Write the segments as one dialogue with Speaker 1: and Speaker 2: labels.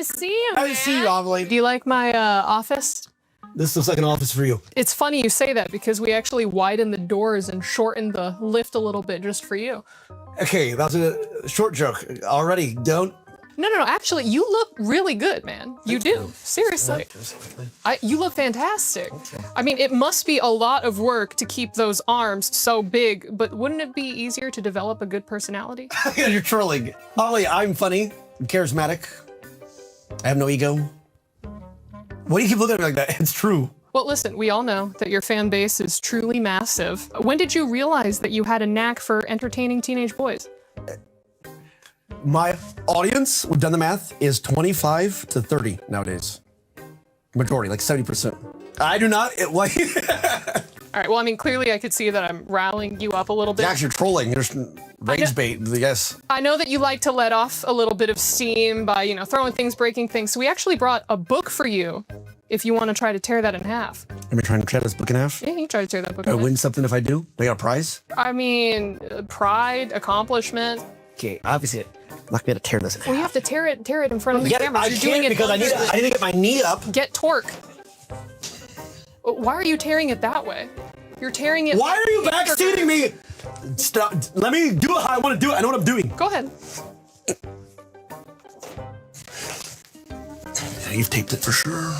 Speaker 1: to see you,
Speaker 2: Nice to see you, Amelie.
Speaker 1: Do you like my office?
Speaker 2: This looks like an office for you.
Speaker 1: It's funny you say that because we actually widened the doors and shortened the lift a little bit just for you.
Speaker 2: Okay, that's a short joke already. Don't.
Speaker 1: No. Actually, you look really good, man. You do. Seriously. You look fantastic. I mean, it must be a lot of work to keep those arms so big, but wouldn't it be easier to develop a good personality?
Speaker 2: You're trolling. Ollie, I'm funny, charismatic. I have no ego. Why do you keep looking at me like that? It's true.
Speaker 1: Well, listen, we all know that your fan base is truly massive. When did you realize that you had a knack for entertaining teenage boys?
Speaker 2: My audience, we've done the math, is 25 to 30 nowadays. Majority, like 70%. I do not, like...
Speaker 1: All right, well, I mean, clearly I could see that I'm rallying you up a little bit.
Speaker 2: You're actually trolling. There's rage bait, yes.
Speaker 1: I know that you like to let off a little bit of steam by, you know, throwing things, breaking things. So we actually brought a book for you if you want to try to tear that in half.
Speaker 2: Am I trying to tear this book in half?
Speaker 1: Yeah, you can try to tear that book
Speaker 2: Do
Speaker 1: in
Speaker 2: I
Speaker 1: half.
Speaker 2: win something if I do? Do I got a prize?
Speaker 1: I mean, pride, accomplishment.
Speaker 2: Okay, obviously, I'm not gonna tear this in half.
Speaker 1: Well, you have to tear it in front of the camera.
Speaker 2: I
Speaker 1: You're
Speaker 2: can't
Speaker 1: doing it
Speaker 2: because I need to get my knee up.
Speaker 1: Get torque. Why are you tearing it that way? You're tearing it.
Speaker 2: Why are you backseating me? Stop. Let me do it how I want to do it. I know what I'm doing.
Speaker 1: Go ahead.
Speaker 2: You've taped it for sure.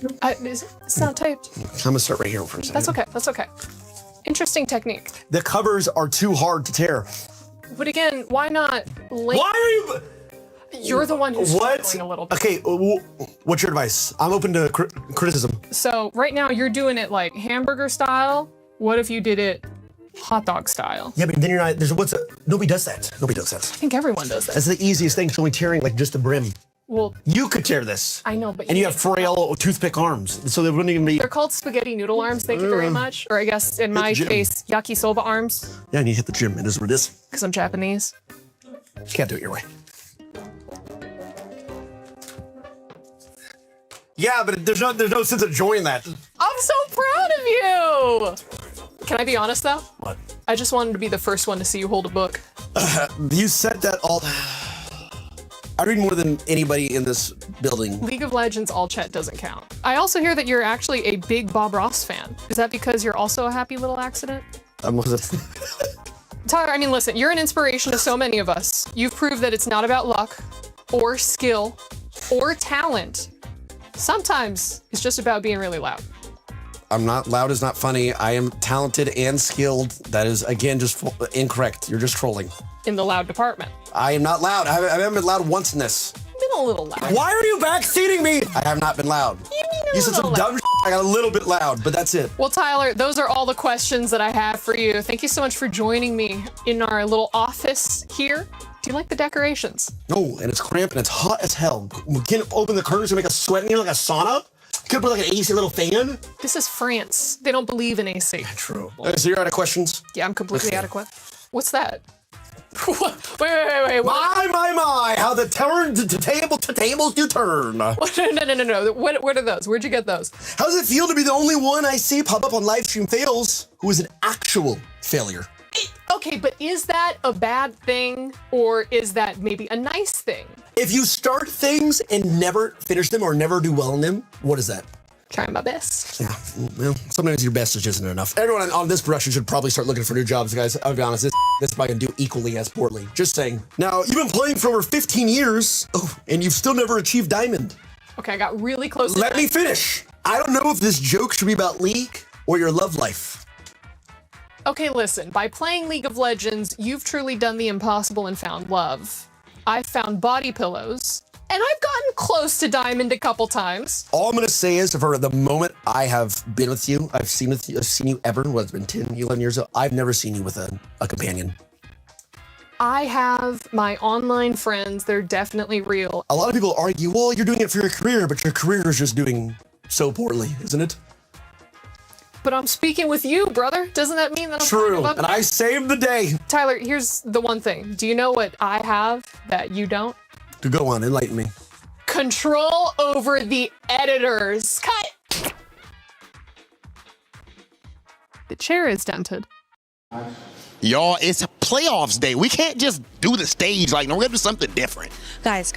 Speaker 1: It's not taped.
Speaker 2: I'm gonna start right here for a second.
Speaker 1: That's okay. That's okay. Interesting technique.
Speaker 2: The covers are too hard to tear.
Speaker 1: But again, why not?
Speaker 2: Why are you?
Speaker 1: You're the one who's struggling a little bit.
Speaker 2: Okay, what's your advice? I'm open to criticism.
Speaker 1: So right now you're doing it like hamburger style. What if you did it hot dog style?
Speaker 2: Yeah, but then you're not. Nobody does that. Nobody does that.
Speaker 1: I think everyone does that.
Speaker 2: That's the easiest thing. It's only tearing like just the brim.
Speaker 1: Well,
Speaker 2: you could tear this.
Speaker 1: I know, but
Speaker 2: and you have frail toothpick arms, so they wouldn't even be.
Speaker 1: They're called spaghetti noodle arms. Thank you very much. Or I guess in my case, yakisoba arms.
Speaker 2: Yeah, and you hit the gym. It is what it is.
Speaker 1: Because I'm Japanese.
Speaker 2: You can't do it your way. Yeah, but there's no sense of joy in that.
Speaker 1: I'm so proud of you. Can I be honest though?
Speaker 2: What?
Speaker 1: I just wanted to be the first one to see you hold a book.
Speaker 2: You said that all. I read more than anybody in this building.
Speaker 1: League of Legends all chat doesn't count. I also hear that you're actually a big Bob Ross fan. Is that because you're also a happy little accident? Tyler, I mean, listen, you're an inspiration to so many of us. You've proved that it's not about luck or skill or talent. Sometimes it's just about being really loud.
Speaker 2: I'm not loud is not funny. I am talented and skilled. That is, again, just incorrect. You're just trolling.
Speaker 1: In the loud department.
Speaker 2: I am not loud. I haven't been loud once in this.
Speaker 1: Been a little loud.
Speaker 2: Why are you backseating me? I have not been loud. You said some dumb shit. I got a little bit loud, but that's it.
Speaker 1: Well, Tyler, those are all the questions that I have for you. Thank you so much for joining me in our little office here. Do you like the decorations?
Speaker 2: No, and it's cramped and it's hot as hell. We can't open the curtains to make us sweat in here like a sauna. Could put like an AC little fan.
Speaker 1: This is France. They don't believe in AC.
Speaker 2: True. So you're out of questions?
Speaker 1: Yeah, I'm completely adequate. What's that? wait.
Speaker 2: My, how the tables do turn.
Speaker 1: No. What are those? Where'd you get those?
Speaker 2: How does it feel to be the only one I see pop up on Livestream Fails who is an actual failure?
Speaker 1: Okay, but is that a bad thing or is that maybe a nice thing?
Speaker 2: If you start things and never finish them or never do well in them, what is that?
Speaker 1: Trying my best.
Speaker 2: Yeah, well, sometimes your best just isn't enough. Everyone on this production should probably start looking for new jobs, guys. I'll be honest, this probably can do equally as poorly. Just saying. Now, you've been playing for over 15 years, and you've still never achieved Diamond.
Speaker 1: Okay, I got really close to
Speaker 2: Let me finish. I don't know if this joke should be about League or your love life.
Speaker 1: Okay, listen, by playing League of Legends, you've truly done the impossible and found love. I've found body pillows. And I've gotten close to Diamond a couple times.
Speaker 2: All I'm gonna say is, for the moment I have been with you, I've seen you ever. It's been 10, 11 years ago. I've never seen you with a companion.
Speaker 1: I have my online friends. They're definitely real.
Speaker 2: A lot of people argue, well, you're doing it for your career, but your career is just doing so poorly, isn't it?
Speaker 1: But I'm speaking with you, brother. Doesn't that mean that I'm
Speaker 2: true? And I saved the day.
Speaker 1: Tyler, here's the one thing. Do you know what I have that you don't?
Speaker 2: To go on, enlighten me.
Speaker 1: Control over the editors. Cut! The chair is dented.
Speaker 3: Y'all, it's playoffs day. We can't just do the stage like, no, we're gonna do something different.
Speaker 4: Guys,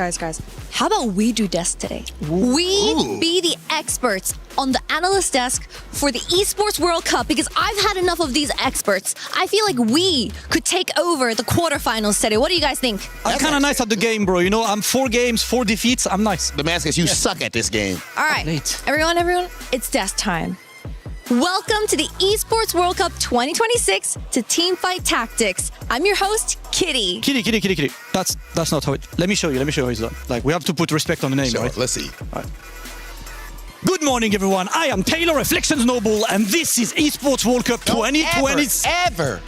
Speaker 4: how about we do desk today? We be the experts on the analyst desk for the Esports World Cup because I've had enough of these experts. I feel like we could take over the quarterfinals today. What do you guys think?
Speaker 5: I'm kind of nice at the game, bro. You know, I'm 4 games, 4 defeats. I'm nice.
Speaker 3: Damascus, you suck at this game.
Speaker 4: All right, everyone, it's desk time. Welcome to the Esports World Cup 2026 to Teamfight Tactics. I'm your host, Kitty.
Speaker 5: Kitty. That's not how it... Let me show you how it's done. Like, we have to put respect on the name, right?
Speaker 3: Let's see.
Speaker 5: All right. Good morning, everyone. I am Taylor Reflections Noble, and this is Esports World Cup 2026.
Speaker 3: Ever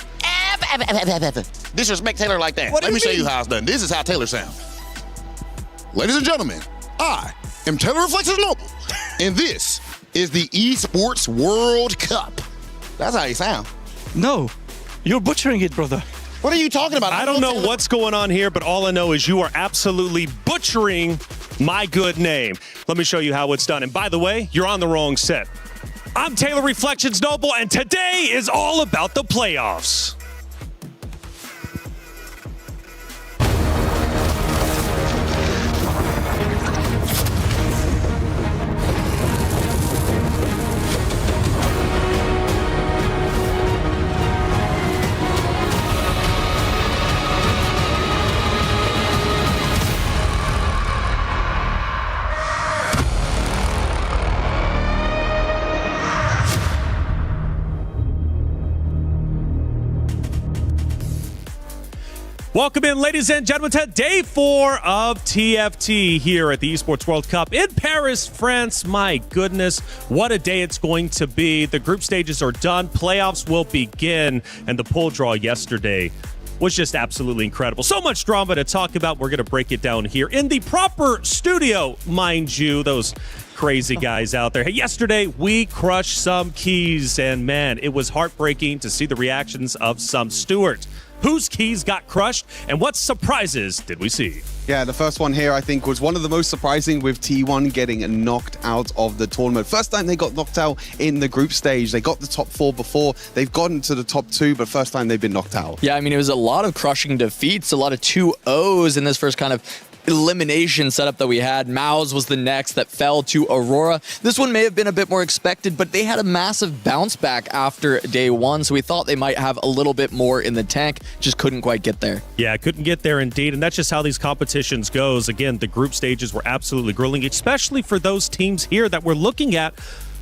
Speaker 3: disrespect Taylor like that. Let me show you how it's done. This is how Taylor sounds. Ladies and gentlemen, I am Taylor Reflections Noble, and this is the Esports World Cup. That's how you sound.
Speaker 5: No, you're butchering it, brother.
Speaker 3: What are you talking about?
Speaker 6: I don't know what's going on here, but all I know is you are absolutely butchering my good name. Let me show you how it's done. And by the way, you're on the wrong set. I'm Taylor Reflections Noble, and today is all about the playoffs. Welcome in, ladies and gentlemen, to day 4 of TFT here at the Esports World Cup in Paris, France. My goodness, what a day it's going to be. The group stages are done. Playoffs will begin, and the pool draw yesterday was just absolutely incredible. So much drama to talk about. We're going to break it down here in the proper studio, mind you, those crazy guys out there. Hey, yesterday we crushed some keys, and man, it was heartbreaking to see the reactions of some Stuart. Whose keys got crushed, and what surprises did we see?
Speaker 7: Yeah, the first one here, I think, was one of the most surprising, with T1 getting knocked out of the tournament. First time they got knocked out in the group stage. They got the top 4 before. They've gotten to the top 2, but first time they've been knocked out.
Speaker 8: Yeah, I mean, it was a lot of crushing defeats, a lot of 2-0s in this first kind of elimination setup that we had. Maus was the next that fell to Aurora. This one may have been a bit more expected, but they had a massive bounce back after day 1, so we thought they might have a little bit more in the tank, just couldn't quite get there.
Speaker 6: Yeah, couldn't get there indeed, and that's just how these competitions goes. Again, the group stages were absolutely grilling, especially for those teams here that we're looking at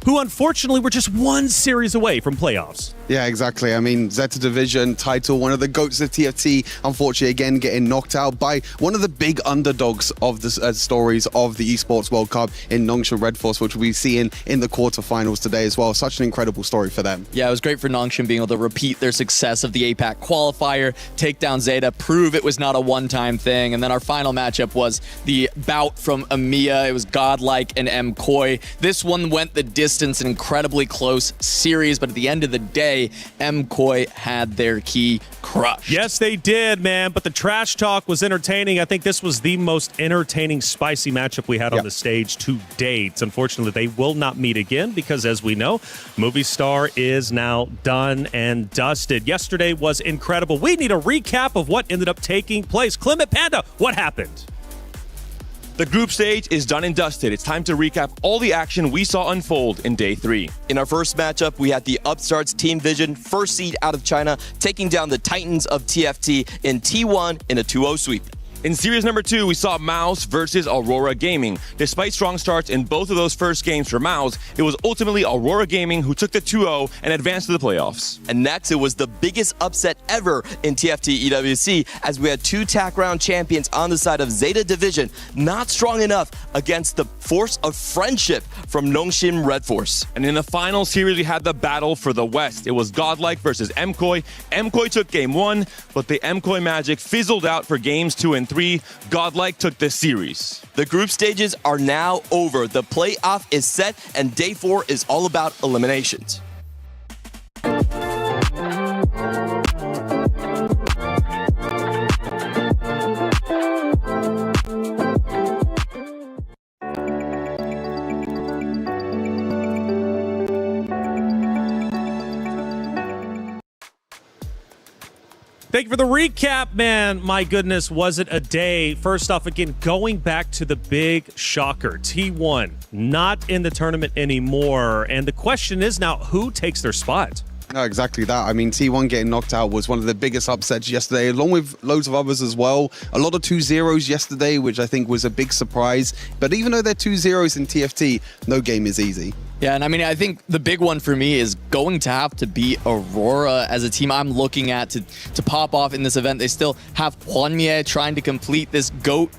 Speaker 6: who unfortunately were just 1 series away from playoffs.
Speaker 7: Yeah, exactly. I mean, Zeta Division title, one of the GOATs of TFT, unfortunately, again, getting knocked out by one of the big underdogs of the stories of the Esports World Cup in Nongshim Red Force, which we'll be seeing in the quarterfinals today as well. Such an incredible story for them.
Speaker 8: Yeah, it was great for Nongshim being able to repeat their success of the APAC qualifier, take down Zeta, prove it was not a one-time thing. And then our final matchup was the bout from EMEA. It was Godlike and MKOI. This one went the distance, an incredibly close series, but at the end of the day, MKOI had their key crushed.
Speaker 6: Yes, they did, man, but the trash talk was entertaining. I think this was the most entertaining, spicy matchup we had on the stage to date. Unfortunately, they will not meet again because, as we know, Movie Star is now done and dusted. Yesterday was incredible. We need a recap of what ended up taking place. Clement Panda, what happened?
Speaker 9: The group stage is done and dusted. It's time to recap all the action we saw unfold in day 3.
Speaker 10: In our first matchup, we had the Upstarts Team Vision, first seed out of China, taking down the Titans of TFT in T1 in a 2-0 sweep.
Speaker 9: In series number 2, we saw Maus versus Aurora Gaming. Despite strong starts in both of those first games for Maus, it was ultimately Aurora Gaming who took the 2-0 and advanced to the playoffs.
Speaker 10: And next, it was the biggest upset ever in TFT EWC, as we had 2 TAC round champions on the side of Zeta Division, not strong enough against the force of friendship from Nongshim Red Force.
Speaker 9: And in the final series, we had the battle for the West. It was Godlike versus MKOI. MKOI took game 1, but the MKOI magic fizzled out for games 2 and 3. Godlike took the series.
Speaker 10: The group stages are now over. The playoff is set, and day 4 is all about eliminations.
Speaker 6: Thank you for the recap, man. My goodness, was it a day? First off, again, going back to the big shocker, T1 not in the tournament anymore. And the question is now, who takes their spot?
Speaker 7: No, exactly that. I mean, T1 getting knocked out was one of the biggest upsets yesterday, along with loads of others as well. A lot of 2-0s yesterday, which I think was a big surprise. But even though they're 2-0s in TFT, no game is easy.
Speaker 8: Yeah, and I mean, I think the big one for me is going to have to be Aurora as a team I'm looking at to pop off in this event. They still have Hwanmye trying to complete this GOAT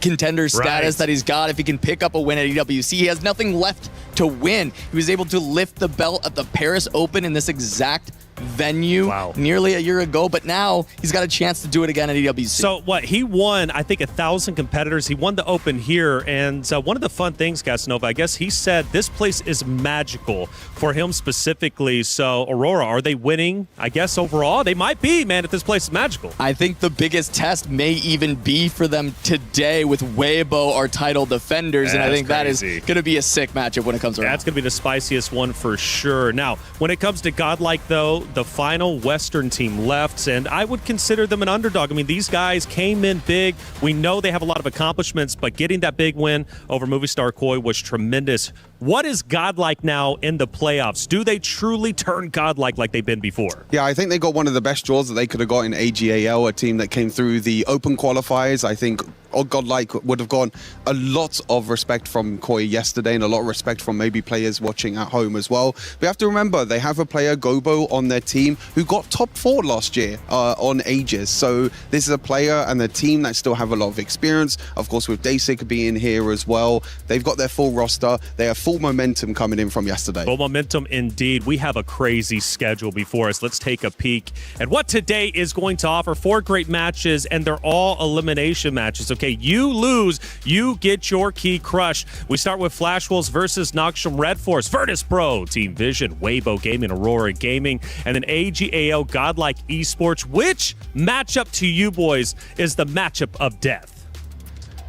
Speaker 8: contender status that he's got. If he can pick up a win at EWC, he has nothing left to win. He was able to lift the belt at the Paris Open in this exact venue nearly a year ago, but now he's got a chance to do it again at EWC.
Speaker 6: So what, he won, I think, 1,000 competitors. He won the Open here, and one of the fun things, Casanova, I guess he said this place is magical for him specifically. So Aurora, are they winning? I guess overall they might be, man, if this place is magical.
Speaker 8: I think the biggest test may even be for them today with Weibo, our title defenders, and I think that is going to be a sick matchup when it comes around.
Speaker 6: That's going to be the spiciest one for sure. Now, when it comes to Godlike, though, the final Western team left, and I would consider them an underdog. I mean, these guys came in big. We know they have a lot of accomplishments, but getting that big win over Movistar Koi was tremendous. What is Godlike now in the playoffs? Do they truly turn Godlike like they've been before?
Speaker 7: Yeah, I think they got one of the best draws that they could have got in AGAL, a team that came through the Open qualifiers. I think Godlike would have gotten a lot of respect from Koi yesterday and a lot of respect from maybe players watching at home as well. We have to remember they have a player, Gobo, on their team who got top 4 last year on Aegis. So this is a player and a team that still have a lot of experience. Of course, with Dasik being here as well, they've got their full roster. They have full momentum coming in from yesterday.
Speaker 6: Full momentum indeed. We have a crazy schedule before us. Let's take a peek at what today is going to offer. 4 great matches, and they're all elimination matches. Okay, you lose, you get your key crushed. We start with Flash Wolves versus Noxium Red Force, Virtus Pro, Team Vision, Weibo Gaming, Aurora Gaming, and then AGAO Godlike Esports. Which matchup to you boys is the matchup of death?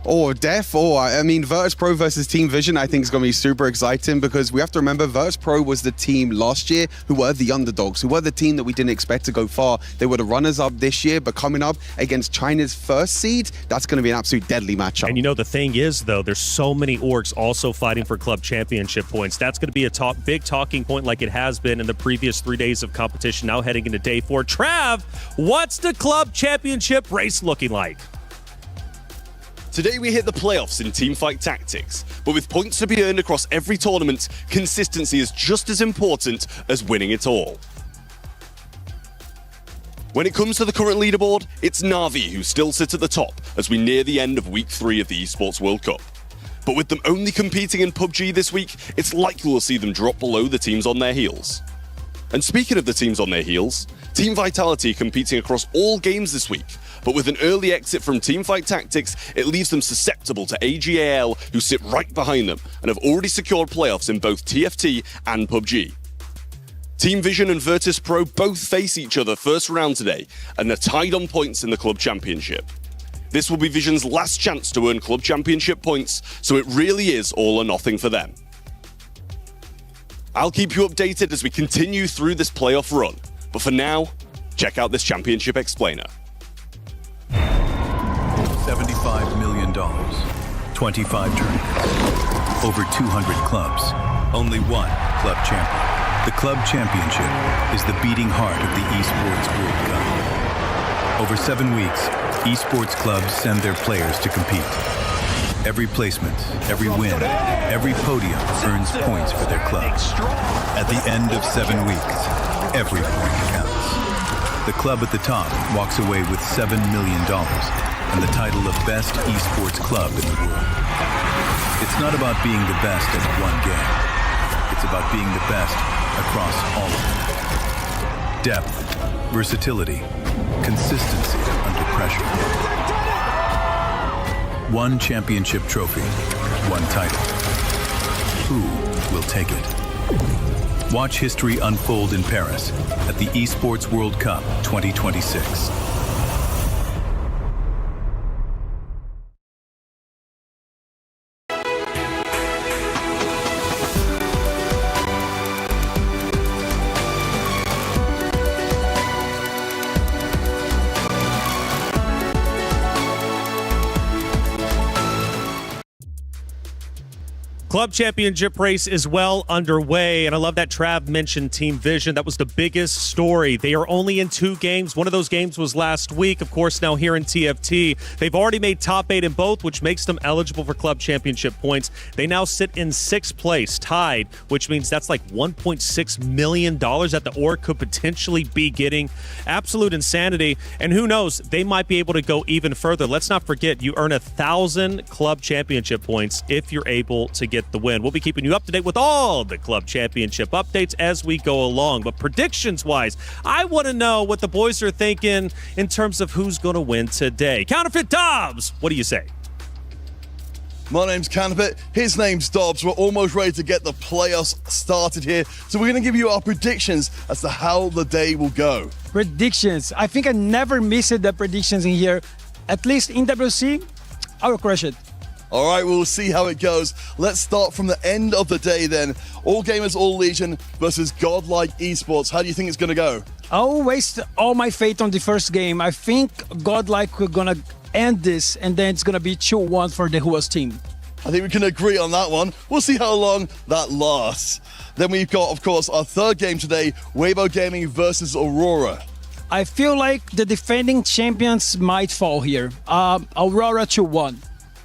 Speaker 7: Or death, or I mean, Virtus Pro versus Team Vision, I think is going to be super exciting because we have to remember Virtus Pro was the team last year who were the underdogs, who were the team that we didn't expect to go far. They were the runners-up this year, but coming up against China's first seed, that's going to be an absolute deadly matchup.
Speaker 6: And you know, the thing is, though, there's so many orgs also fighting for club championship points. That's going to be a big talking point like it has been in the previous 3 days of competition, now heading into day 4. Trav, what's the club championship race looking like?
Speaker 11: Today we hit the playoffs in Teamfight Tactics, but with points to be earned across every tournament, consistency is just as important as winning it all. When it comes to the current leaderboard, it's Na'Vi who still sit at the top as we near the end of Week 3 of the Esports World Cup. But with them only competing in PUBG this week, it's likely we'll see them drop below the teams on their heels. And speaking of the teams on their heels, Team Vitality competing across all games this week, but with an early exit from Teamfight Tactics, it leaves them susceptible to AGAL, who sit right behind them and have already secured playoffs in both TFT and PUBG. Team Vision and Virtus Pro both face each other first round today, and they're tied on points in the Club Championship. This will be Vision's last chance to earn Club Championship points, so it really is all or nothing for them. I'll keep you updated as we continue through this playoff run, but for now, check out this Championship Explainer.
Speaker 12: $75 million, 25 tournaments, over 200 clubs, only one club champion. The club championship is the beating heart of the Esports World Cup. Over 7 weeks, esports clubs send their players to compete. Every placement, every win, every podium earns points for their club. At the end of 7 weeks, every point counts. The club at the top walks away with $7 million and the title of Best Esports Club in the world. It's not about being the best at one game. It's about being the best across all of them. Depth, versatility, consistency under pressure. One championship trophy, one title. Who will take it? Watch history unfold in Paris at the Esports World Cup 2026.
Speaker 6: Club championship race is well underway, and I love that Trav mentioned Team Vision. That was the biggest story. They are only in 2 games. One of those games was last week. Of course, now here in TFT, they've already made top 8 in both, which makes them eligible for club championship points. They now sit in 6th place, tied, which means that's like $1.6 million that the org could potentially be getting. Absolute insanity, and who knows, they might be able to go even further. Let's not forget, you earn 1,000 club championship points if you're able to get the win. We'll be keeping you up to date with all the club championship updates as we go along. But predictions-wise, I want to know what the boys are thinking in terms of who's going to win today. Counterfeit Dobbs, what do you say?
Speaker 13: My name's Counterfeit. His name's Dobbs. We're almost ready to get the playoffs started here. So we're going to give you our predictions as to how the day will go.
Speaker 14: Predictions. I think I never missed the predictions in here. At least in EWC, I will crush it.
Speaker 13: All right, we'll see how it goes. Let's start from the end of the day then. All Gamers, All Legion versus Godlike Esports. How do you think it's going to go?
Speaker 14: I'll waste all my faith on the first game. I think Godlike we're going to end this, and then it's going to be 2-1 for the Huas team.
Speaker 13: I think we can agree on that one. We'll see how long that lasts. Then we've got, of course, our third game today, Weibo Gaming versus Aurora.
Speaker 14: I feel like the defending champions might fall here. Aurora 2-1.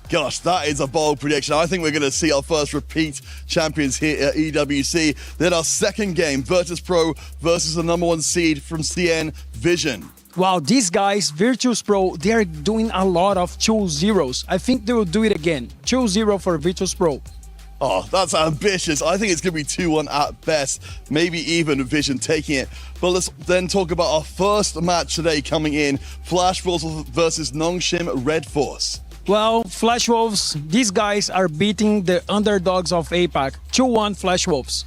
Speaker 13: Gosh, that is a bold prediction. I think we're going to see our first repeat champions here at EWC. Then our second game, Virtus Pro versus the number 1 seed from CN Vision.
Speaker 14: Wow, these guys, Virtus Pro, they're doing a lot of 2-0s. I think they will do it again. 2-0 for Virtus Pro.
Speaker 13: Oh, that's ambitious. I think it's going to be 2-1 at best, maybe even Vision taking it. But let's then talk about our first match today coming in, Flash Wolves versus Nongshim Red Force.
Speaker 14: Well, Flash Wolves, these guys are beating the underdogs of APAC. 2-1 Flash Wolves.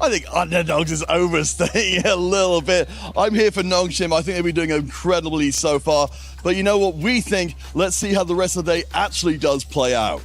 Speaker 13: I think underdogs is overstaying a little bit. I'm here for Nongshim. I think they'll be doing incredibly so far. But you know what we think? Let's see how the rest of the day actually does play out.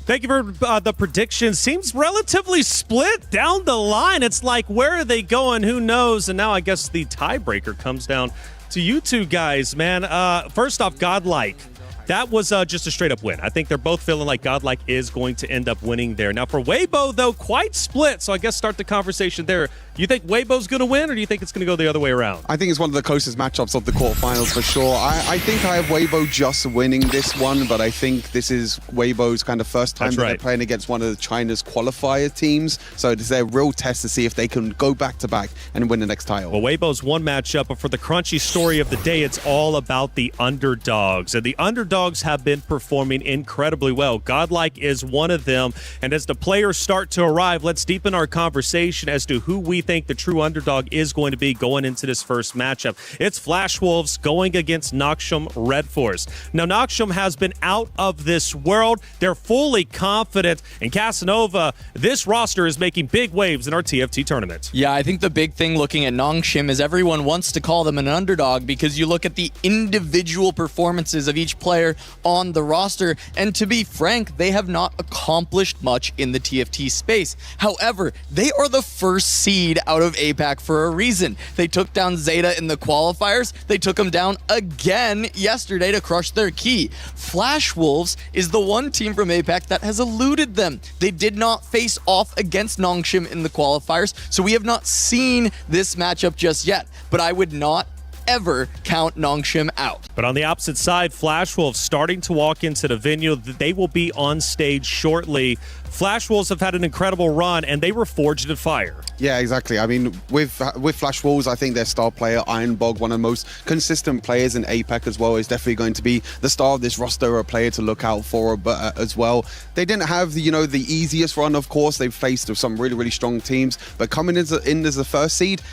Speaker 6: Thank you for the prediction. Seems relatively split down the line. It's like, where are they going? Who knows? And now I guess the tiebreaker comes down to you two guys, man. First off, Godlike. That was just a straight-up win. I think they're both feeling like Godlike is going to end up winning there. Now, for Weibo, though, quite split. So I guess start the conversation there. You think Weibo's going to win, or do you think it's going to go the other way around?
Speaker 7: I think it's one of the closest matchups of the quarterfinals for sure. I think I have Weibo just winning this one, but I think this is Weibo's kind of first time they're playing against one of China's qualifier teams. So it's their real test to see if they can go back-to-back and win the next title.
Speaker 6: Well, Weibo's one matchup, but for the crunchy story of the day, it's all about the underdogs. And the underdogs have been performing incredibly well. Godlike is one of them. And as the players start to arrive, let's deepen our conversation as to who we think the true underdog is going to be going into this first matchup. It's Flash Wolves going against Nongshim Red Force. Now, Nongshim has been out of this world. They're fully confident. And Casanova, this roster is making big waves in our TFT tournament.
Speaker 8: Yeah, I think the big thing looking at Nongshim is everyone wants to call them an underdog because you look at the individual performances of each player on the roster, and to be frank, they have not accomplished much in the TFT space. However, they are the first seed out of APAC for a reason. They took down Zeta in the qualifiers. They took them down again yesterday to crush their key. Flash Wolves is the one team from APAC that has eluded them. They did not face off against Nongshim in the qualifiers, so we have not seen this matchup just yet, but I would not ever count Nongshim out.
Speaker 6: But on the opposite side, Flash Wolves starting to walk into the venue. They will be on stage shortly. Flash Wolves have had an incredible run, and they were forged in fire.
Speaker 7: Yeah, exactly. I mean, with Flash Wolves, I think their star player, Ironbog, one of the most consistent players in APAC as well, is definitely going to be the star of this roster, a player to look out for as well. They didn't have the easiest run, of course. They've faced some really, really strong teams, but coming in as the first seed,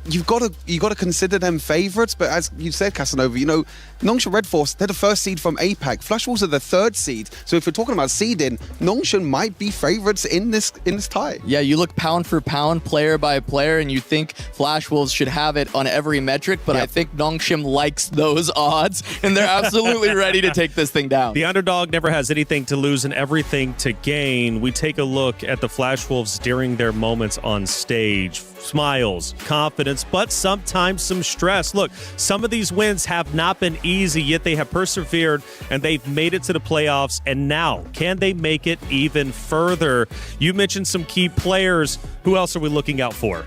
Speaker 7: you've got to consider them favorites. But as you said, Casanova, Nongshim Red Force, they're the first seed from APAC. Flash Wolves are the third seed. So if we're talking about seeding, Nongshim might be favorites in this tie.
Speaker 8: Yeah, you look pound for pound, player by player, and you think Flash Wolves should have it on every metric, but I think Nongshim likes those odds, and they're absolutely ready to take this thing down.
Speaker 6: The underdog never has anything to lose and everything to gain. We take a look at the Flash Wolves during their moments on stage. Smiles, confidence confidence, but sometimes some stress. Look, some of these wins have not been easy, yet they have persevered and they've made it to the playoffs. And now, can they make it even further? You mentioned some key players. Who else are we looking out for?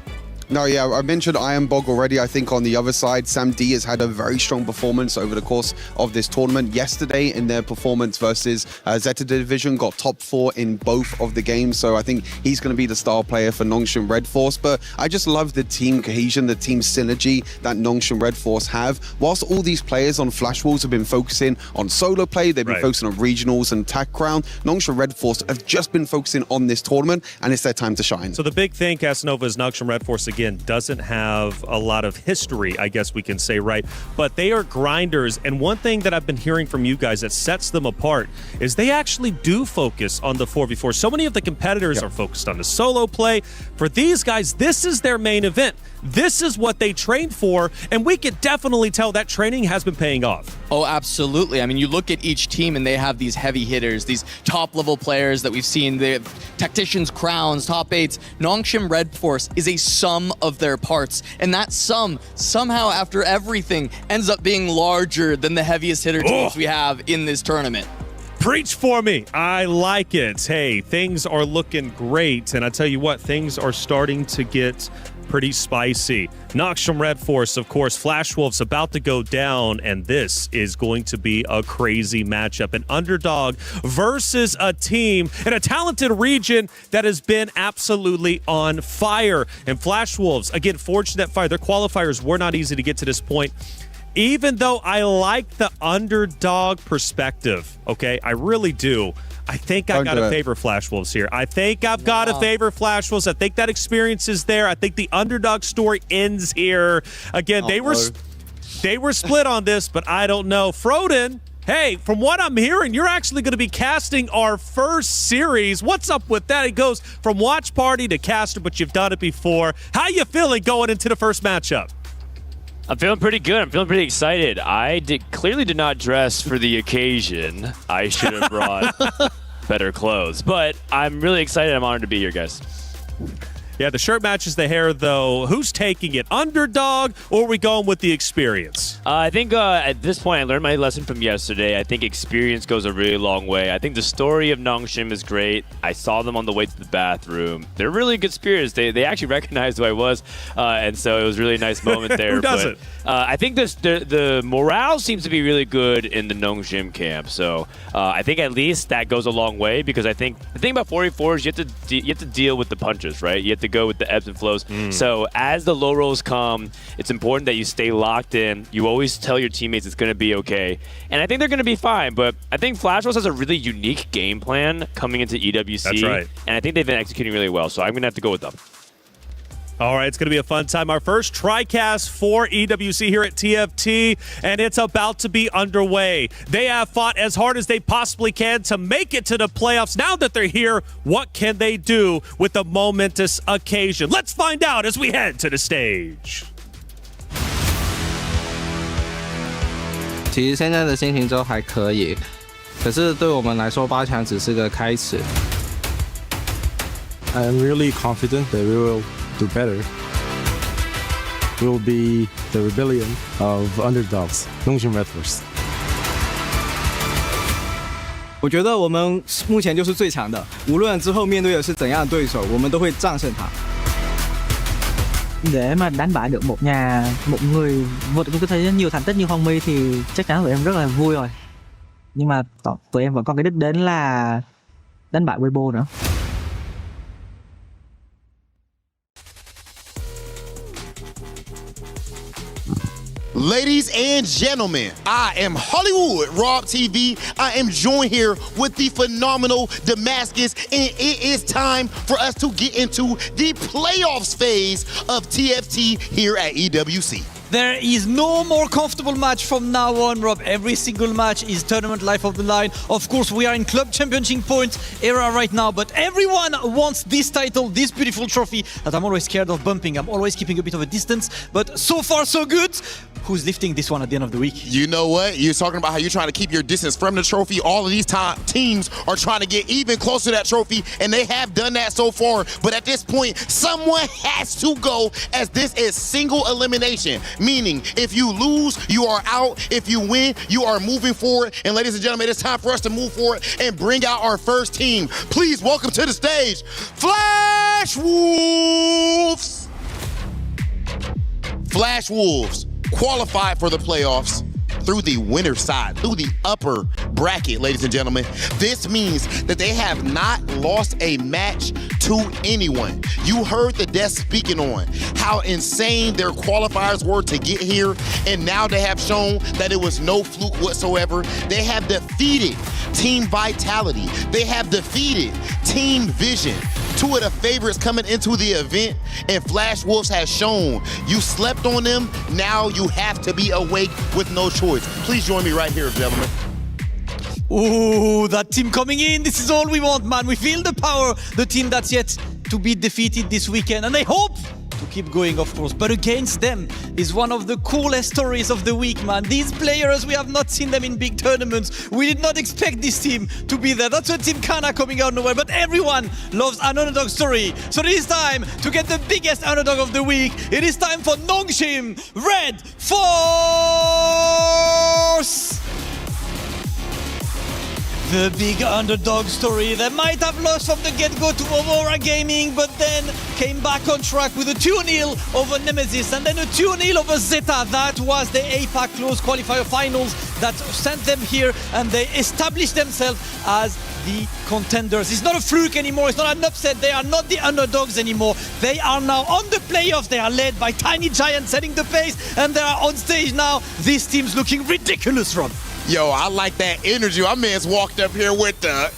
Speaker 7: No, yeah, I mentioned Iron Bog already. I think on the other side, Sam D has had a very strong performance over the course of this tournament. Yesterday, in their performance versus Zeta Division, got top 4 in both of the games. So I think he's going to be the star player for Nongshim Red Force. But I just love the team cohesion, the team synergy that Nongshim Red Force have. Whilst all these players on Flash Wolves have been focusing on solo play, they've been focusing on regionals and TAC Crown, Nongshim Red Force have just been focusing on this tournament, and it's their time to shine.
Speaker 6: So the big thing, Casanova, is Nongshim Red Force, again, doesn't have a lot of history, I guess we can say, right? But they are grinders, and one thing that I've been hearing from you guys that sets them apart is they actually do focus on the 4v4. So many of the competitors are focused on the solo play. For these guys, this is their main event. This is what they trained for, and we can definitely tell that training has been paying off.
Speaker 8: Oh, absolutely. I mean, you look at each team and they have these heavy hitters, these top-level players that we've seen, the tacticians, crowns, top 8s. Nongshim Red Force is a sum of their parts, and that sum, somehow after everything, ends up being larger than the heaviest hitter teams we have in this tournament.
Speaker 6: Preach for me. I like it. Hey, things are looking great, and I tell you what, things are starting to get pretty spicy. Nongshim Red Force, of course, Flash Wolves about to go down, and this is going to be a crazy matchup. An underdog versus a team in a talented region that has been absolutely on fire. And Flash Wolves, again, forged that fire. Their qualifiers were not easy to get to this point. Even though I like the underdog perspective, okay, I really do. I think I got to favor Flash Wolves here. I think I've got to favor Flash Wolves. I think that experience is there. I think the underdog story ends here. Again, they were split on this, but I don't know. Froden, hey, from what I'm hearing, you're actually going to be casting our first series. What's up with that? It goes from watch party to caster, but you've done it before. How you feeling going into the first matchup?
Speaker 15: I'm feeling pretty good. I'm feeling pretty excited. I clearly did not dress for the occasion. I should have brought better clothes. But I'm really excited. I'm honored to be here, guys.
Speaker 6: Yeah, the shirt matches the hair, though. Who's taking it? Underdog, or are we going with the experience?
Speaker 15: I think at this point, I learned my lesson from yesterday. I think experience goes a really long way. I think the story of Nongshim is great. I saw them on the way to the bathroom. They're really good spirits. They actually recognized who I was, and so it was a really nice moment there.
Speaker 6: Who doesn't?
Speaker 15: I think the morale seems to be really good in the Nongshim camp. So I think at least that goes a long way, because I think the thing about 4v4 is you have to deal with the punches, right? You have to go with the ebbs and flows. So as the low rolls come, it's important that you stay locked in. You always tell your teammates it's going to be okay. And I think they're going to be fine. But I think Flash Wolves has a really unique game plan coming into EWC.
Speaker 6: That's right.
Speaker 15: And I think they've been executing really well. So I'm going to have to go with them.
Speaker 6: All right, it's going to be a fun time. Our first TriCast for EWC here at TFT, and it's about to be underway. They have fought as hard as they possibly can to make it to the playoffs. Now that they're here, what can they do with the momentous occasion? Let's find out as we head to the stage.
Speaker 16: 其实现在的心情都还可以，可是对我们来说，8强只是个开始。
Speaker 17: I'm really confident that we will do better. We will be the rebellion of underdogs, Nongshim Red Force.
Speaker 18: 我觉得我们目前就是最强的，无論之後面對的是怎樣的對手，我們都會戰勝他。
Speaker 19: Để mà đánh bại được một người vượt tôi thấy nhiều thành tích như Hoàng My thì chắc chắn tụi em rất là vui rồi. Nhưng mà tụi em vẫn còn cái đích đến là đánh bại Weibo nữa.
Speaker 3: Ladies and gentlemen, I am Hollywood Rob TV. I am joined here with the phenomenal Damascus, and it is time for us to get into the playoffs phase of TFT here at EWC.
Speaker 5: There is no more comfortable match from now on, Rob. Every single match is tournament life of the line. Of course, we are in club championship point era right now, but everyone wants this title, this beautiful trophy that I'm always scared of bumping. I'm always keeping a bit of a distance, but so far so good. Who's lifting this one at the end of the week?
Speaker 3: You know what? You're talking about how you're trying to keep your distance from the trophy. All of these teams are trying to get even closer to that trophy, and they have done that so far. But at this point, someone has to go, as this is single elimination. Meaning, if you lose, you are out. If you win, you are moving forward. And ladies and gentlemen, it's time for us to move forward and bring out our first team. Please welcome to the stage, Flash Wolves. Flash Wolves qualified for the playoffs through the winner's side, through the upper bracket, ladies and gentlemen. This means that they have not lost a match to anyone. You heard the desk speaking on how insane their qualifiers were to get here, and now they have shown that it was no fluke whatsoever. They have defeated Team Vitality. They have defeated Team Vision. Two of the favorites coming into the event, and Flash Wolves has shown you slept on them. Now you have to be awake with no choice. Please join me right here, gentlemen.
Speaker 5: Ooh, that team coming in. This is all we want, man. We feel the power. The team that's yet to be defeated this weekend, and I hope to keep going, of course. But against them is one of the coolest stories of the week, man. These players, we have not seen them in big tournaments. We did not expect this team to be there. That's a Team Kana coming out of nowhere. But everyone loves an underdog story. So it is time to get the biggest underdog of the week. It is time for Nongshim Red Force! The big underdog story. They might have lost from the get-go to Aurora Gaming, but then came back on track with a 2-0 over Nemesis and then a 2-0 over Zeta. That was the APAC Close Qualifier Finals that sent them here, and they established themselves as the contenders. It's not a fluke anymore. It's not an upset. They are not the underdogs anymore. They are now on the playoffs. They are led by Tiny Giant setting the pace, and they are on stage now. This team's looking ridiculous, Rob.
Speaker 3: Yo, I like that energy. My man's walked up here with the,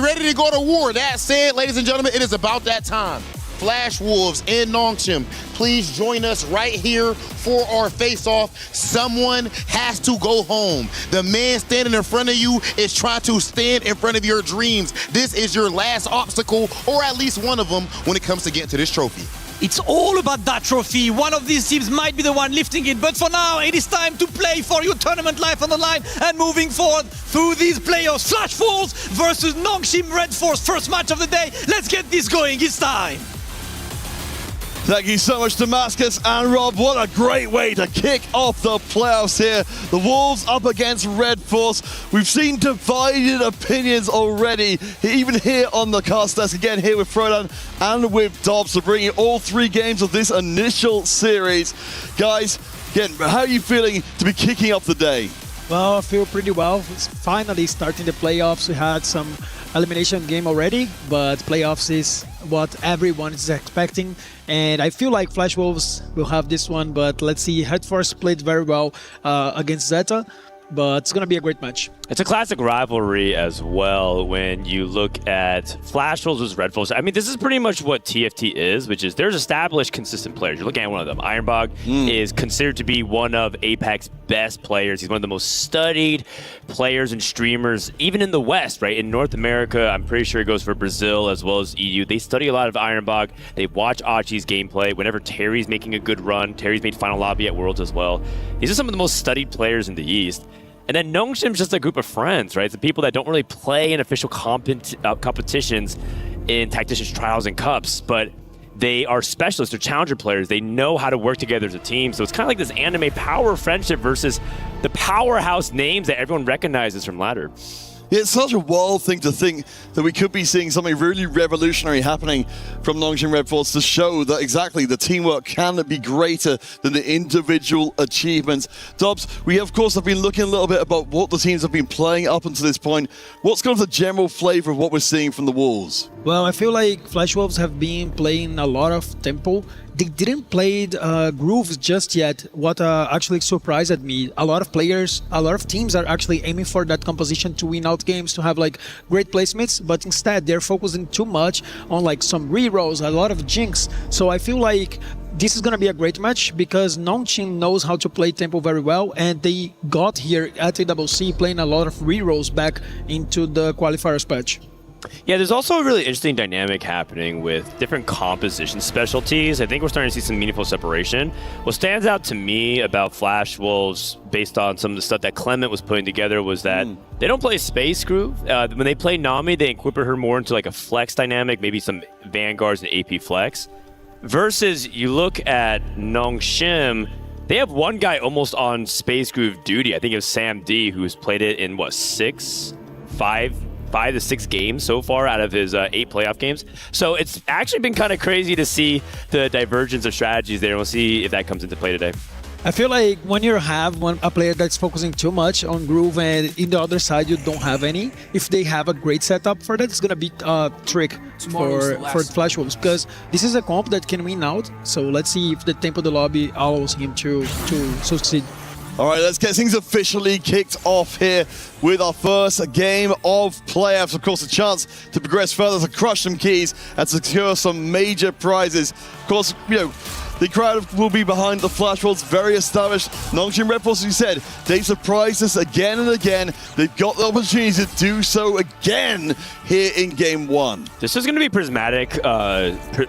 Speaker 3: ready to go to war. That said, ladies and gentlemen, it is about that time. Flash Wolves in Nongshim, please join us right here for our face-off. Someone has to go home. The man standing in front of you is trying to stand in front of your dreams. This is your last obstacle, or at least one of them, when it comes to getting to this trophy.
Speaker 5: It's all about that trophy. One of these teams might be the one lifting it, but for now, it is time to play for your tournament life on the line and moving forward through these playoffs. Flash Wolves versus Nongshim Red Force. First match of the day. Let's get this going. It's time.
Speaker 13: Thank you so much, Damascus and Rob. What a great way to kick off the playoffs here. The Wolves up against Red Force. We've seen divided opinions already, even here on the cast desk. Again, here with Frodan and with Dobbs for bringing all three games of this initial series. Guys, again, how are you feeling to be kicking off the day?
Speaker 14: Well, I feel pretty well. It's finally starting the playoffs. We had some elimination game already, but playoffs is what everyone is expecting. And I feel like Flash Wolves will have this one, but let's see. Red Force played very well against Zeta, but it's going to be a great match.
Speaker 15: It's a classic rivalry as well when you look at Flash Wolves versus Red Force. I mean, this is pretty much what TFT is, which is there's established consistent players. You're looking at one of them. Ironbog is considered to be one of APAC's best players. He's one of the most studied players and streamers, even in the West, right? In North America, I'm pretty sure he goes for Brazil as well as EU. They study a lot of Ironbog. They watch Achi's gameplay. Whenever Terry's making a good run, Terry's made Final Lobby at Worlds as well. These are some of the most studied players in the East. And then Nongshim's just a group of friends, right? It's the people that don't really play in official competitions in Tacticians Trials and Cups, but they are specialists, they're challenger players. They know how to work together as a team. So it's kind of like this anime power friendship versus the powerhouse names that everyone recognizes from Ladder.
Speaker 13: Yeah, it's such a wild thing to think that we could be seeing something really revolutionary happening from Nongshim Red Force to show that exactly the teamwork can be greater than the individual achievements. Dobbs, we of course have been looking a little bit about what the teams have been playing up until this point. What's kind of the general flavor of what we're seeing from the Wolves?
Speaker 14: Well, I feel like Flash Wolves have been playing a lot of tempo. They didn't play grooves just yet, what actually surprised me. A lot of players, a lot of teams are actually aiming for that composition to win out games, to have like great placements, but instead they're focusing too much on like some rerolls, a lot of jinx. So I feel like this is going to be a great match because Nongshim knows how to play tempo very well, and they got here at EWC playing a lot of rerolls back into the qualifiers patch.
Speaker 15: Yeah, there's also a really interesting dynamic happening with different composition specialties. I think we're starting to see some meaningful separation. What stands out to me about Flash Wolves, based on some of the stuff that Clement was putting together, was that they don't play Space Groove. When they play Nami, they incorporate her more into like a flex dynamic, maybe some Vanguards and AP flex. Versus you look at Nongshim, they have one guy almost on Space Groove duty. I think it was Sam D, who's played it in what, 5 to 6 games so far out of his 8 playoff games. So it's actually been kind of crazy to see the divergence of strategies there. We'll see if that comes into play today.
Speaker 14: I feel like when you have a player that's focusing too much on Groove and in the other side you don't have any, if they have a great setup for that, it's going to be a trick for Flash Wolves, because this is a comp that can win out. So let's see if the tempo of the lobby allows him to succeed.
Speaker 13: All right, let's get things officially kicked off here with our first game of playoffs. Of course, a chance to progress further, to crush some keys and secure some major prizes. Of course, you know, the crowd will be behind the Flash Wolves, very established. Nongshim Red Force, as you said, they've surprised us again and again. They've got the opportunity to do so again here in Game 1.
Speaker 15: This is going to be Prismatic